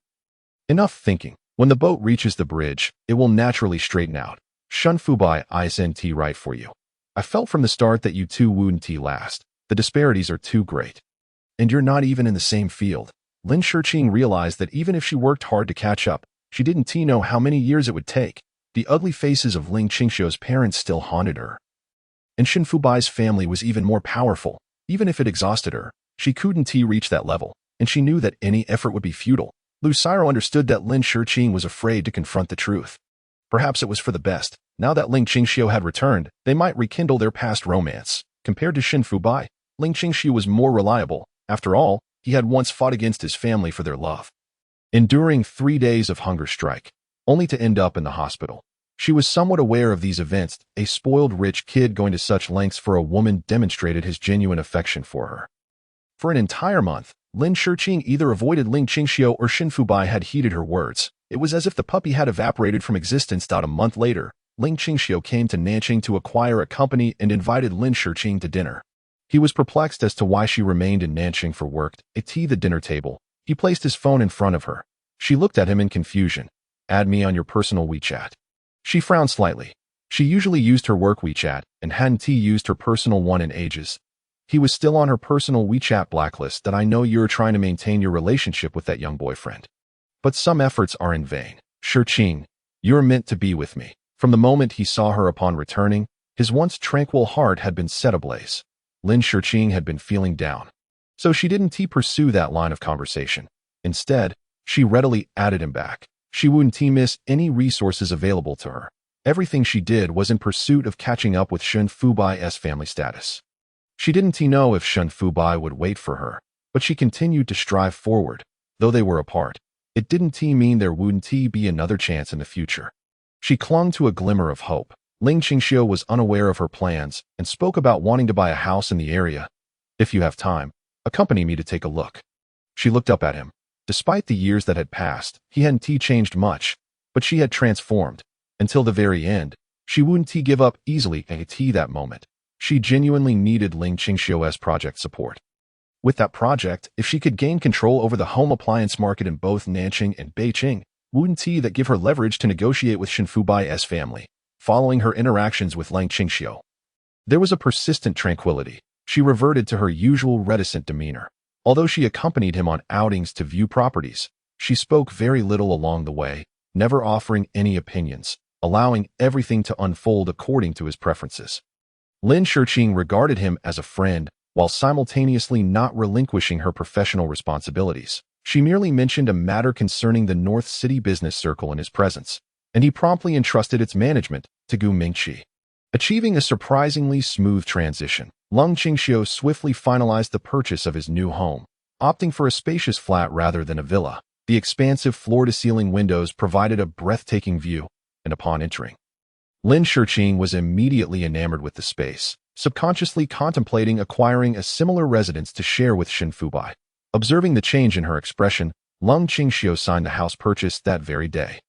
Enough thinking. When the boat reaches the bridge, it will naturally straighten out. Shun Fubai isn't right for you. I felt from the start that you two wouldn't last. The disparities are too great. And you're not even in the same field. Lin Shurqing realized that even if she worked hard to catch up, she didn't know how many years it would take. The ugly faces of Ling Qingxiu's parents still haunted her. And Shin Fubai's family was even more powerful. Even if it exhausted her, she couldn't reach that level, and she knew that any effort would be futile. Lu Ciro understood that Lin Shurqing was afraid to confront the truth. Perhaps it was for the best. Now that Ling Qingxiu had returned, they might rekindle their past romance. Compared to Shin Fubai, Ling Qingxiu was more reliable. After all, he had once fought against his family for their love. Enduring 3 days of hunger strike, only to end up in the hospital. She was somewhat aware of these events. A spoiled rich kid going to such lengths for a woman demonstrated his genuine affection for her. For an entire month, Lin Shurqing either avoided Ling Qingxiu or Shin Fubai had heeded her words. It was as if the puppy had evaporated from existence. A month later, Ling Qingxiu came to Nanqing to acquire a company and invited Lin Shurqing to dinner. He was perplexed as to why she remained in Nanqing for work. At the dinner table, he placed his phone in front of her. She looked at him in confusion. "Add me on your personal WeChat." She frowned slightly. She usually used her work WeChat and hadn't used her personal one in ages. He was still on her personal WeChat blacklist. "That I know you're trying to maintain your relationship with that young boyfriend. But some efforts are in vain. Shurqing, you're meant to be with me." From the moment he saw her upon returning, his once tranquil heart had been set ablaze. Lin Shurqing had been feeling down. So she didn't pursue that line of conversation. Instead, she readily added him back. She wouldn't miss any resources available to her. Everything she did was in pursuit of catching up with Shun Fubai's family status. She didn't know if Shun Fubai would wait for her, but she continued to strive forward. Though they were apart, it didn't mean there wouldn't be another chance in the future. She clung to a glimmer of hope. Ling Qingxiu was unaware of her plans and spoke about wanting to buy a house in the area. "If you have time, accompany me to take a look." She looked up at him. Despite the years that had passed, he hadn't changed much, but she had transformed. Until the very end, she wouldn't give up easily at that moment. She genuinely needed Ling Qingxiu's project support. With that project, if she could gain control over the home appliance market in both Nanqing and Beijing, wouldn't that give her leverage to negotiate with Shin Fubai's family? Following her interactions with Ling Qingxiu, there was a persistent tranquility. She reverted to her usual reticent demeanor. Although she accompanied him on outings to view properties, she spoke very little along the way, never offering any opinions, allowing everything to unfold according to his preferences. Lin Shurqing regarded him as a friend, while simultaneously not relinquishing her professional responsibilities. She merely mentioned a matter concerning the North City business circle in his presence, and he promptly entrusted its management to Gu Mingqi. Achieving a surprisingly smooth transition, Ling Qingxiu swiftly finalized the purchase of his new home, opting for a spacious flat rather than a villa. The expansive floor-to-ceiling windows provided a breathtaking view, and upon entering, Lin Shurqing was immediately enamored with the space, subconsciously contemplating acquiring a similar residence to share with Shin Fubai. Observing the change in her expression, Ling Qingxiu signed the house purchase that very day.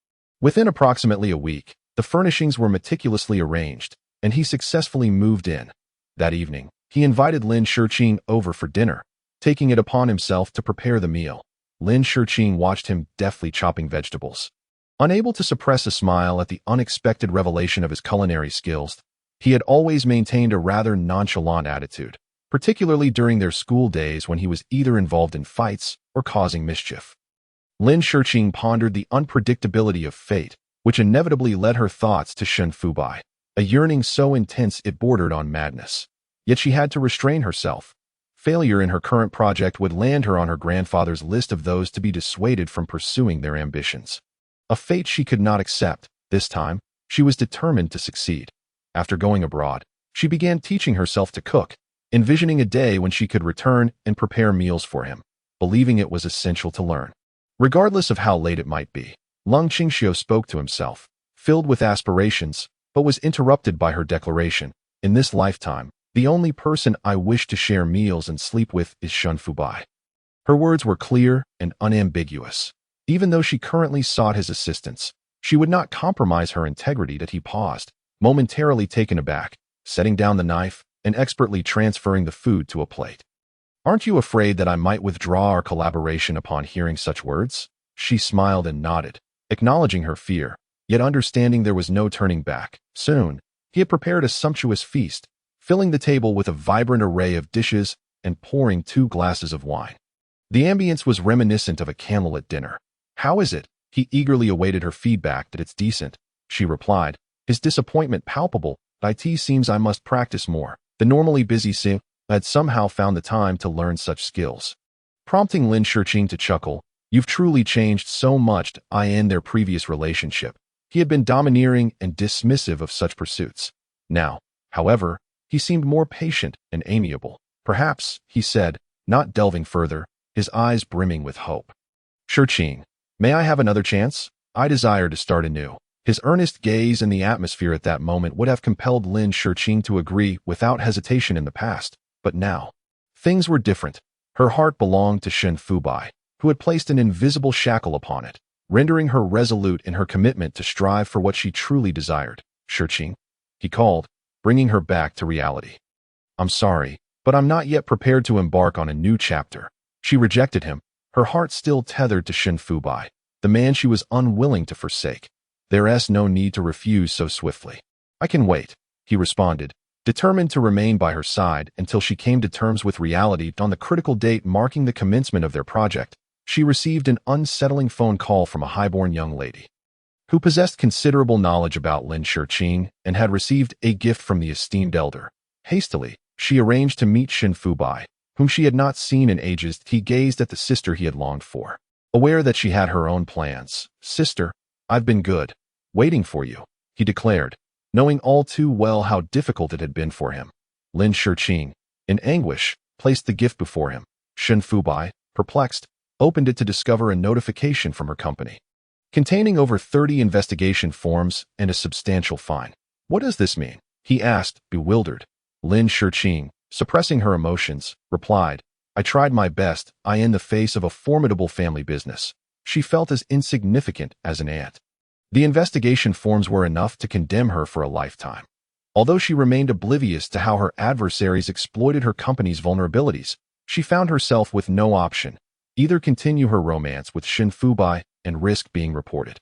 Within approximately a week, the furnishings were meticulously arranged, and he successfully moved in. That evening, he invited Lin Shurqing over for dinner, taking it upon himself to prepare the meal. Lin Shurqing watched him deftly chopping vegetables. Unable to suppress a smile at the unexpected revelation of his culinary skills, he had always maintained a rather nonchalant attitude, particularly during their school days when he was either involved in fights or causing mischief. Lin Shurqing pondered the unpredictability of fate, which inevitably led her thoughts to Shin Fubai, a yearning so intense it bordered on madness. Yet she had to restrain herself. Failure in her current project would land her on her grandfather's list of those to be dissuaded from pursuing their ambitions. A fate she could not accept. This time, she was determined to succeed. After going abroad, she began teaching herself to cook, envisioning a day when she could return and prepare meals for him, believing it was essential to learn. Regardless of how late it might be, Ling Qingxiu spoke to himself, filled with aspirations, but was interrupted by her declaration. In this lifetime, The only person I wish to share meals and sleep with is Shun Fubai. Her words were clear and unambiguous. Even though she currently sought his assistance, she would not compromise her integrity. That he paused, momentarily taken aback, setting down the knife and expertly transferring the food to a plate. Aren't you afraid that I might withdraw our collaboration upon hearing such words? She smiled and nodded, acknowledging her fear, yet understanding there was no turning back. Soon, he had prepared a sumptuous feast, filling the table with a vibrant array of dishes and pouring 2 glasses of wine. The ambience was reminiscent of a candlelit dinner. How is it? He eagerly awaited her feedback. That it's decent, she replied, his disappointment palpable. It seems I must practice more. The normally busy Sim had somehow found the time to learn such skills. Prompting Lin Shiqing to chuckle, you've truly changed so much. In their previous relationship, he had been domineering and dismissive of such pursuits. Now, however, he seemed more patient and amiable. Perhaps, he said, not delving further, his eyes brimming with hope. Shiqing, may I have another chance? I desire to start anew. His earnest gaze and the atmosphere at that moment would have compelled Lin Shiqing to agree without hesitation in the past, but now, things were different. Her heart belonged to Shun Fubai, who had placed an invisible shackle upon it, rendering her resolute in her commitment to strive for what she truly desired. Shiqing, he called, bringing her back to reality. I'm sorry, but I'm not yet prepared to embark on a new chapter. She rejected him, her heart still tethered to Shun Fubai, the man she was unwilling to forsake. There's no need to refuse so swiftly. I can wait, he responded, determined to remain by her side until she came to terms with reality. On the critical date marking the commencement of their project, she received an unsettling phone call from a highborn young lady who possessed considerable knowledge about Lin Shiqing and had received a gift from the esteemed elder. Hastily, she arranged to meet Shun Fubai, whom she had not seen in ages. He gazed at the sister he had longed for, aware that she had her own plans. Sister, I've been good, waiting for you, he declared, knowing all too well how difficult it had been for him. Lin Shiqing, in anguish, placed the gift before him. Shun Fubai, perplexed, opened it to discover a notification from her company, containing over 30 investigation forms and a substantial fine. What does this mean? He asked, bewildered. Lin Shiqing, suppressing her emotions, replied, I tried my best. In the face of a formidable family business, she felt as insignificant as an ant. The investigation forms were enough to condemn her for a lifetime. Although she remained oblivious to how her adversaries exploited her company's vulnerabilities, she found herself with no option: either continue her romance with Shun Fubai and risk being reported,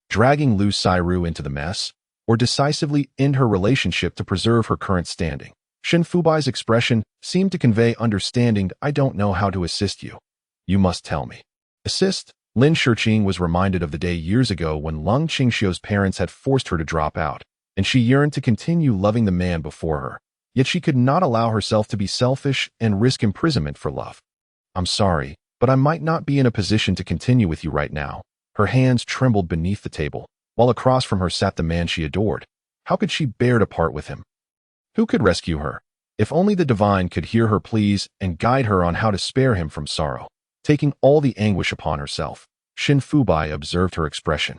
dragging Lu Sairu into the mess, or decisively end her relationship to preserve her current standing. Shun Fubai's expression seemed to convey understanding. I don't know how to assist you. You must tell me. Assist? Lin Shiqing was reminded of the day years ago when Lung Qingxiu's parents had forced her to drop out, and she yearned to continue loving the man before her. Yet she could not allow herself to be selfish and risk imprisonment for love. I'm sorry, but I might not be in a position to continue with you right now. Her hands trembled beneath the table, while across from her sat the man she adored. How could she bear to part with him? Who could rescue her? If only the divine could hear her pleas and guide her on how to spare him from sorrow. Taking all the anguish upon herself, Shun Fubai observed her expression,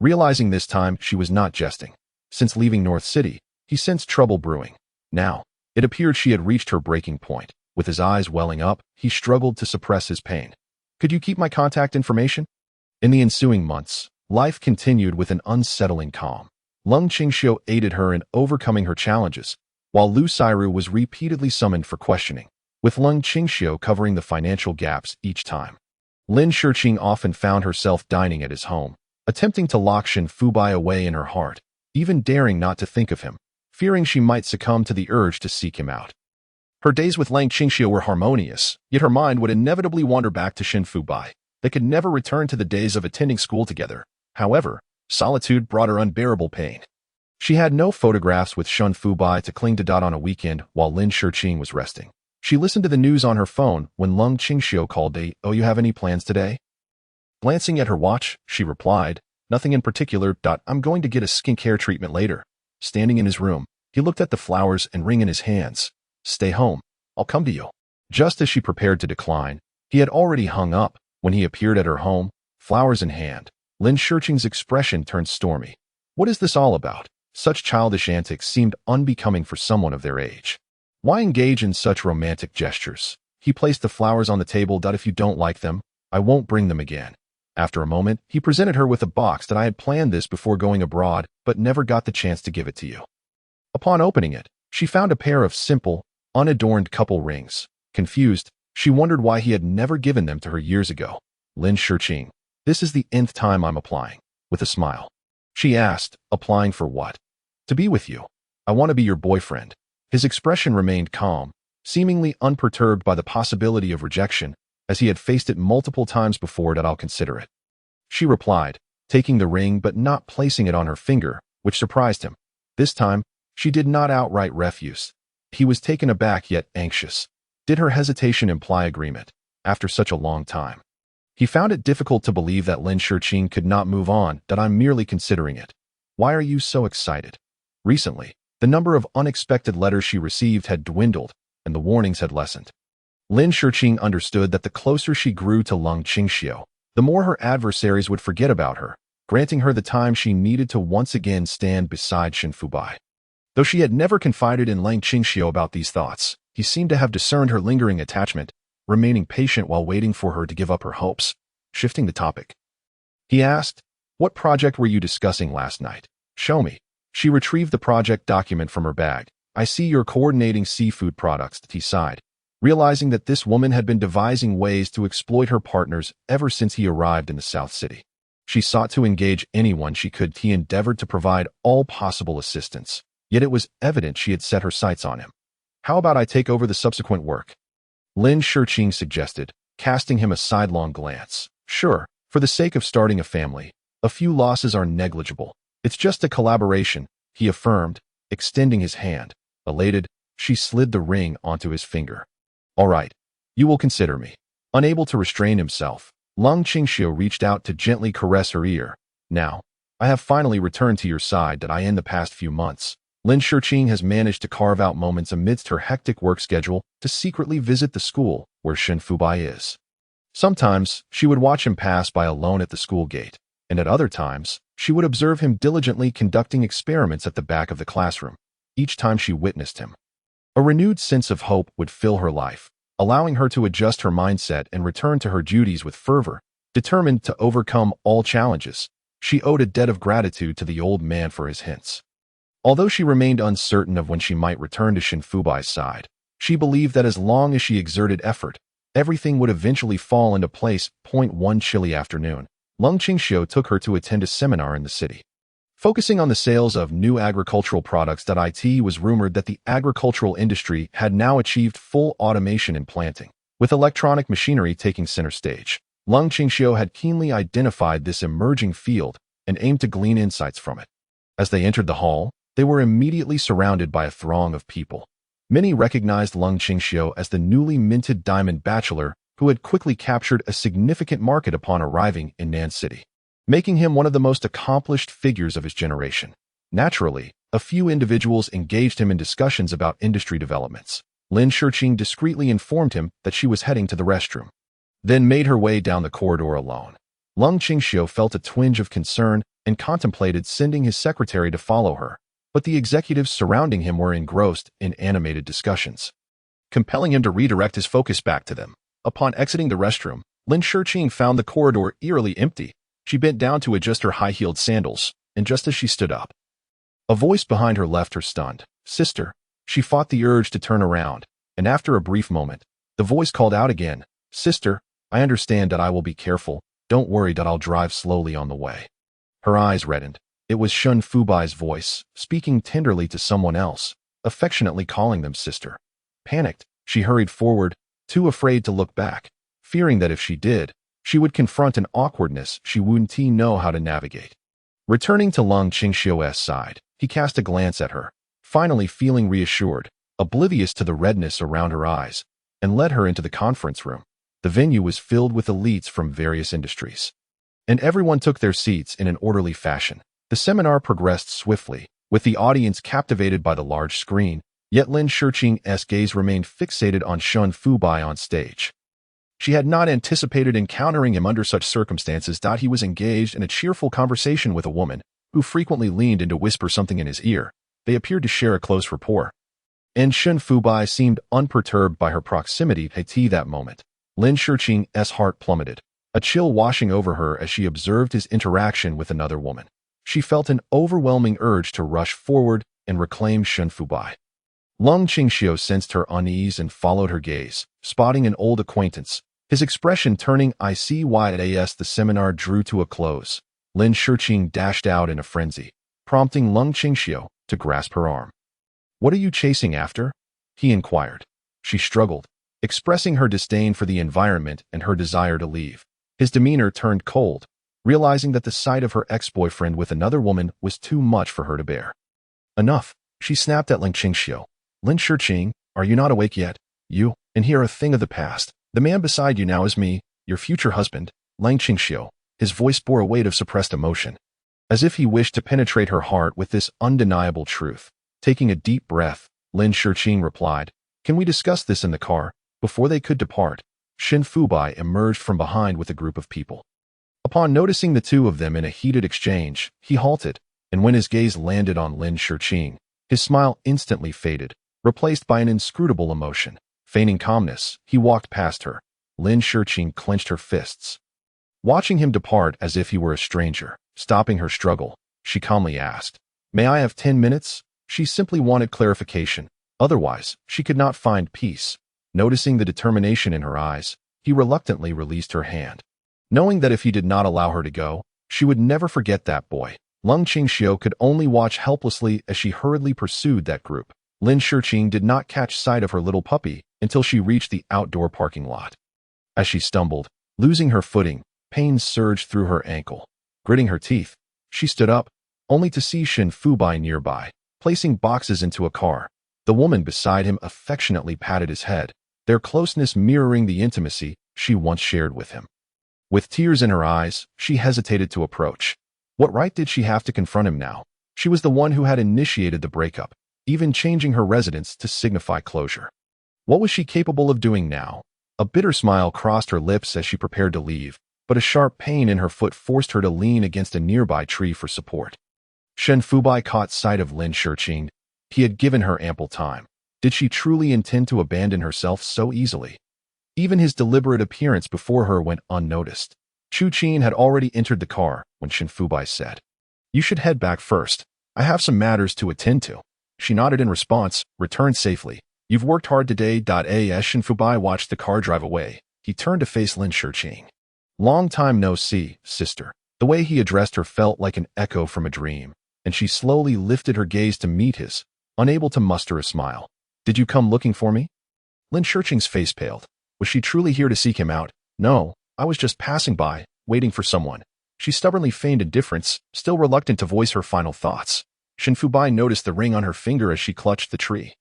realizing this time she was not jesting. Since leaving North City, he sensed trouble brewing. Now, it appeared she had reached her breaking point. With his eyes welling up, he struggled to suppress his pain. Could you keep my contact information? In the ensuing months, life continued with an unsettling calm. Lung Qingxiu aided her in overcoming her challenges, while Lu Sairu was repeatedly summoned for questioning, with Lung Qingxiu covering the financial gaps each time. Lin Shiqing often found herself dining at his home, attempting to lock Shun Fubai away in her heart, even daring not to think of him, fearing she might succumb to the urge to seek him out. Her days with Lung Qingxiu were harmonious, yet her mind would inevitably wander back to Shun Fubai. They could never return to the days of attending school together. However, solitude brought her unbearable pain. She had no photographs with Shun Fubai to cling to. On a weekend, while Lin Shiqing was resting, she listened to the news on her phone when Lung Qingxiu called. Oh, you have any plans today? Glancing at her watch, she replied, nothing in particular. I'm going to get a skincare treatment later. Standing in his room, he looked at the flowers and ring in his hands. Stay home. I'll come to you. Just as she prepared to decline, he had already hung up. When he appeared at her home, flowers in hand, Lin Shiqing's expression turned stormy. What is this all about? Such childish antics seemed unbecoming for someone of their age. Why engage in such romantic gestures? He placed the flowers on the table. If you don't like them, I won't bring them again. After a moment, he presented her with a box. I had planned this before going abroad, but never got the chance to give it to you. Upon opening it, she found a pair of simple, unadorned couple rings. Confused, she wondered why he had never given them to her years ago. Lin Shurqing, this is the nth time I'm applying. With a smile, she asked, applying for what? To be with you. I want to be your boyfriend. His expression remained calm, seemingly unperturbed by the possibility of rejection, as he had faced it multiple times before. I'll consider it. She replied, taking the ring but not placing it on her finger, which surprised him. This time, she did not outright refuse. He was taken aback yet anxious. Did her hesitation imply agreement, after such a long time? He found it difficult to believe that Lin Shurqing could not move on. I'm merely considering it. Why are you so excited? Recently, the number of unexpected letters she received had dwindled, and the warnings had lessened. Lin Shurqing understood that the closer she grew to Lung Qingxiu, the more her adversaries would forget about her, granting her the time she needed to once again stand beside Shen Fubai. Though she had never confided in Lung Qingxiu about these thoughts, he seemed to have discerned her lingering attachment, remaining patient while waiting for her to give up her hopes. Shifting the topic, he asked, what project were you discussing last night? Show me. She retrieved the project document from her bag. I see you're coordinating seafood products. He sighed, realizing that this woman had been devising ways to exploit her partners ever since he arrived in the South City. She sought to engage anyone she could. He endeavored to provide all possible assistance, yet it was evident she had set her sights on him. How about I take over the subsequent work? Lin Shurqing suggested, casting him a sidelong glance. Sure, for the sake of starting a family, a few losses are negligible. It's just a collaboration, he affirmed, extending his hand. Elated, she slid the ring onto his finger. All right, you will consider me. Unable to restrain himself, Lung Qingxiu reached out to gently caress her ear. Now, I have finally returned to your side. In the past few months, Lin Shurqing has managed to carve out moments amidst her hectic work schedule to secretly visit the school where Shen Fubai is. Sometimes, she would watch him pass by alone at the school gate, and at other times, she would observe him diligently conducting experiments at the back of the classroom. Each time she witnessed him, a renewed sense of hope would fill her life, allowing her to adjust her mindset and return to her duties with fervor. Determined to overcome all challenges, she owed a debt of gratitude to the old man for his hints. Although she remained uncertain of when she might return to Shen Fubai's side, she believed that as long as she exerted effort, everything would eventually fall into place. One chilly afternoon, Lung Qingxiu took her to attend a seminar in the city. Focusing on the sales of new agricultural products. It was rumored that the agricultural industry had now achieved full automation in planting, with electronic machinery taking center stage. Lung Qingxiu had keenly identified this emerging field and aimed to glean insights from it. As they entered the hall, they were immediately surrounded by a throng of people. Many recognized Lung Qingxiu as the newly minted diamond bachelor who had quickly captured a significant market upon arriving in Nan City, making him one of the most accomplished figures of his generation. Naturally, a few individuals engaged him in discussions about industry developments. Lin Shurqing discreetly informed him that she was heading to the restroom, then made her way down the corridor alone. Lung Qingxiu felt a twinge of concern and contemplated sending his secretary to follow her, but the executives surrounding him were engrossed in animated discussions, compelling him to redirect his focus back to them. Upon exiting the restroom, Lin Shurqing found the corridor eerily empty. She bent down to adjust her high-heeled sandals, and just as she stood up, a voice behind her left her stunned. Sister. She fought the urge to turn around, and after a brief moment, the voice called out again. Sister, I understand that I will be careful. Don't worry that I'll drive slowly on the way. Her eyes reddened. It was Shen Fubai's voice, speaking tenderly to someone else, affectionately calling them sister. Panicked, she hurried forward, too afraid to look back, fearing that if she did, she would confront an awkwardness she wouldn't know how to navigate. Returning to Lung Qingxiu's side, he cast a glance at her, finally feeling reassured, oblivious to the redness around her eyes, and led her into the conference room. The venue was filled with elites from various industries, and everyone took their seats in an orderly fashion. The seminar progressed swiftly, with the audience captivated by the large screen, yet Lin Shurqing's gaze remained fixated on Shen Fubai on stage. She had not anticipated encountering him under such circumstances. He was engaged in a cheerful conversation with a woman, who frequently leaned in to whisper something in his ear. They appeared to share a close rapport. and Shen Fubai seemed unperturbed by her proximity to that moment. Lin Shiqing's heart plummeted, a chill washing over her as she observed his interaction with another woman. She felt an overwhelming urge to rush forward and reclaim Shen Fubai. Lung Qingxiu sensed her unease and followed her gaze, spotting an old acquaintance. His expression turning icy as the seminar drew to a close. Lin Shiqing dashed out in a frenzy, prompting Lung Qingxiu to grasp her arm. "What are you chasing after?" he inquired. She struggled, expressing her disdain for the environment and her desire to leave. His demeanor turned cold, realizing that the sight of her ex-boyfriend with another woman was too much for her to bear. "Enough," she snapped at Lin Qingxiu. "Lin Shiqing, are you not awake yet? You, and here a thing of the past. The man beside you now is me, your future husband." Lin Qingxiu, his voice bore a weight of suppressed emotion, as if he wished to penetrate her heart with this undeniable truth. Taking a deep breath, Lin Shiqing replied, "Can we discuss this in the car?" Before they could depart, Shen Fubai emerged from behind with a group of people. Upon noticing the two of them in a heated exchange, he halted, and when his gaze landed on Lin Shiqing, his smile instantly faded, replaced by an inscrutable emotion. Feigning calmness, he walked past her. Lin Shiqing clenched her fists, watching him depart as if he were a stranger. Stopping her struggle, she calmly asked, "May I have 10 minutes?" She simply wanted clarification. Otherwise, she could not find peace. Noticing the determination in her eyes, he reluctantly released her hand, knowing that if he did not allow her to go, she would never forget that boy. Lung Qingxiu could only watch helplessly as she hurriedly pursued that group. Lin Shiqing did not catch sight of her little puppy until she reached the outdoor parking lot. As she stumbled, losing her footing, pain surged through her ankle. Gritting her teeth, she stood up, only to see Shen Fubai nearby, placing boxes into a car. The woman beside him affectionately patted his head, their closeness mirroring the intimacy she once shared with him. With tears in her eyes, she hesitated to approach. What right did she have to confront him now? She was the one who had initiated the breakup, even changing her residence to signify closure. What was she capable of doing now? A bitter smile crossed her lips as she prepared to leave, but a sharp pain in her foot forced her to lean against a nearby tree for support. Shen Fubai caught sight of Lin Shiqing. He had given her ample time. Did she truly intend to abandon herself so easily? Even his deliberate appearance before her went unnoticed. Chu Qin had already entered the car when Shen Fubai said, "You should head back first. I have some matters to attend to." She nodded in response, "Return safely. You've worked hard today." As Shen Fubai watched the car drive away, he turned to face Lin Shiqing. "Long time no see, sister." The way he addressed her felt like an echo from a dream, and she slowly lifted her gaze to meet his, unable to muster a smile. "Did you come looking for me?" Lin Shiqing's face paled. Was she truly here to seek him out? "No, I was just passing by, waiting for someone." She stubbornly feigned indifference, still reluctant to voice her final thoughts. Shen Fubai noticed the ring on her finger as she clutched the tree,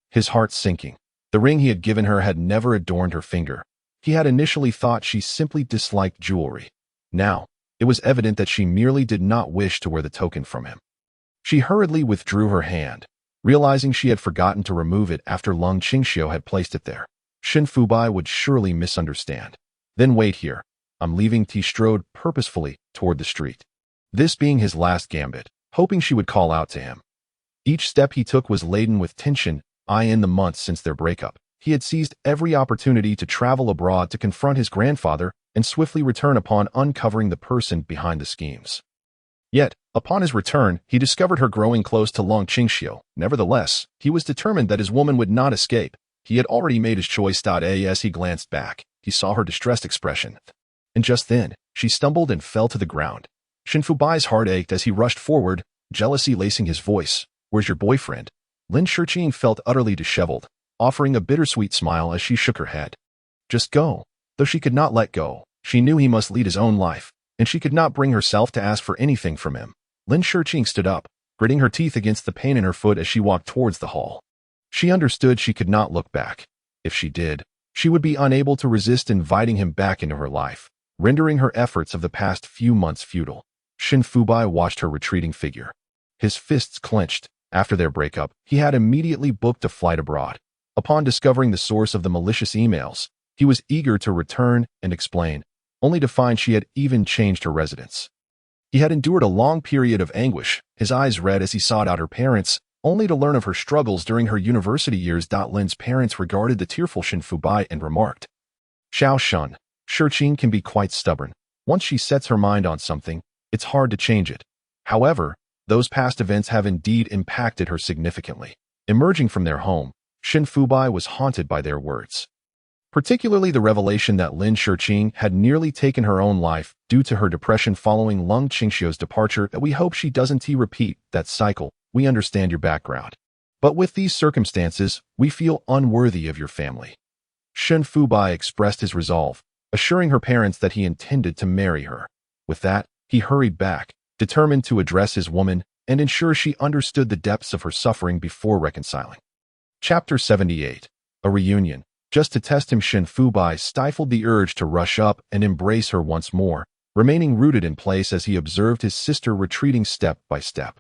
his heart sinking. The ring he had given her had never adorned her finger. He had initially thought she simply disliked jewelry. Now, it was evident that she merely did not wish to wear the token from him. She hurriedly withdrew her hand, realizing she had forgotten to remove it after Lung Qingxiu had placed it there. Shen Fubai would surely misunderstand. "Then wait here. I'm leaving." He strode purposefully toward the street, this being his last gambit, hoping she would call out to him. Each step he took was laden with tension. In the months since their breakup, he had seized every opportunity to travel abroad to confront his grandfather and swiftly return upon uncovering the person behind the schemes. Yet, upon his return, he discovered her growing close to Lung Qingxiu. Nevertheless, he was determined that his woman would not escape. He had already made his choice. As he glanced back, he saw her distressed expression. And just then, she stumbled and fell to the ground. Shen Fubai's heart ached as he rushed forward, jealousy lacing his voice. "Where's your boyfriend?" Lin Shiqing felt utterly disheveled, offering a bittersweet smile as she shook her head. "Just go." Though she could not let go, she knew he must lead his own life, and she could not bring herself to ask for anything from him. Lin Shiqing stood up, gritting her teeth against the pain in her foot as she walked towards the hall. She understood she could not look back. If she did, she would be unable to resist inviting him back into her life, rendering her efforts of the past few months futile. Shen Fubai watched her retreating figure, his fists clenched. After their breakup, he had immediately booked a flight abroad. Upon discovering the source of the malicious emails, he was eager to return and explain, only to find she had even changed her residence. He had endured a long period of anguish, his eyes red as he sought out her parents, only to learn of her struggles during her university years. Lin's parents regarded the tearful Shen Fubai and remarked, Xiao Shun, Shurqing can be quite stubborn. Once she sets her mind on something, it's hard to change it. However, those past events have indeed impacted her significantly. Emerging from their home, Shen Fubai was haunted by their words. Particularly the revelation that Lin Shurqing had nearly taken her own life due to her depression following Lung Qingxiu's departure. That we hope she doesn't repeat that cycle. We understand your background. But with these circumstances, we feel unworthy of your family. Shen Fubai expressed his resolve, assuring her parents that he intended to marry her. With that, he hurried back, determined to address his woman and ensure she understood the depths of her suffering before reconciling. Chapter 78. A Reunion. Just to test him, Shen Fubai stifled the urge to rush up and embrace her once more, remaining rooted in place as he observed his sister retreating step by step.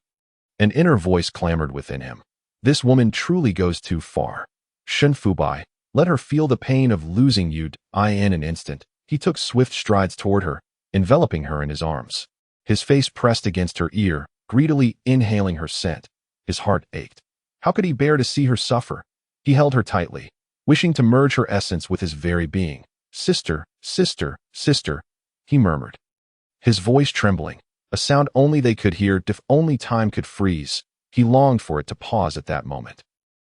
An inner voice clamored within him. This woman truly goes too far. Shen Fubai, let her feel the pain of losing you. In an instant, he took swift strides toward her, enveloping her in his arms. His face pressed against her ear, greedily inhaling her scent. His heart ached. How could he bear to see her suffer? He held her tightly, wishing to merge her essence with his very being. Sister, sister, sister, he murmured, his voice trembling, a sound only they could hear if only time could freeze. He longed for it to pause at that moment.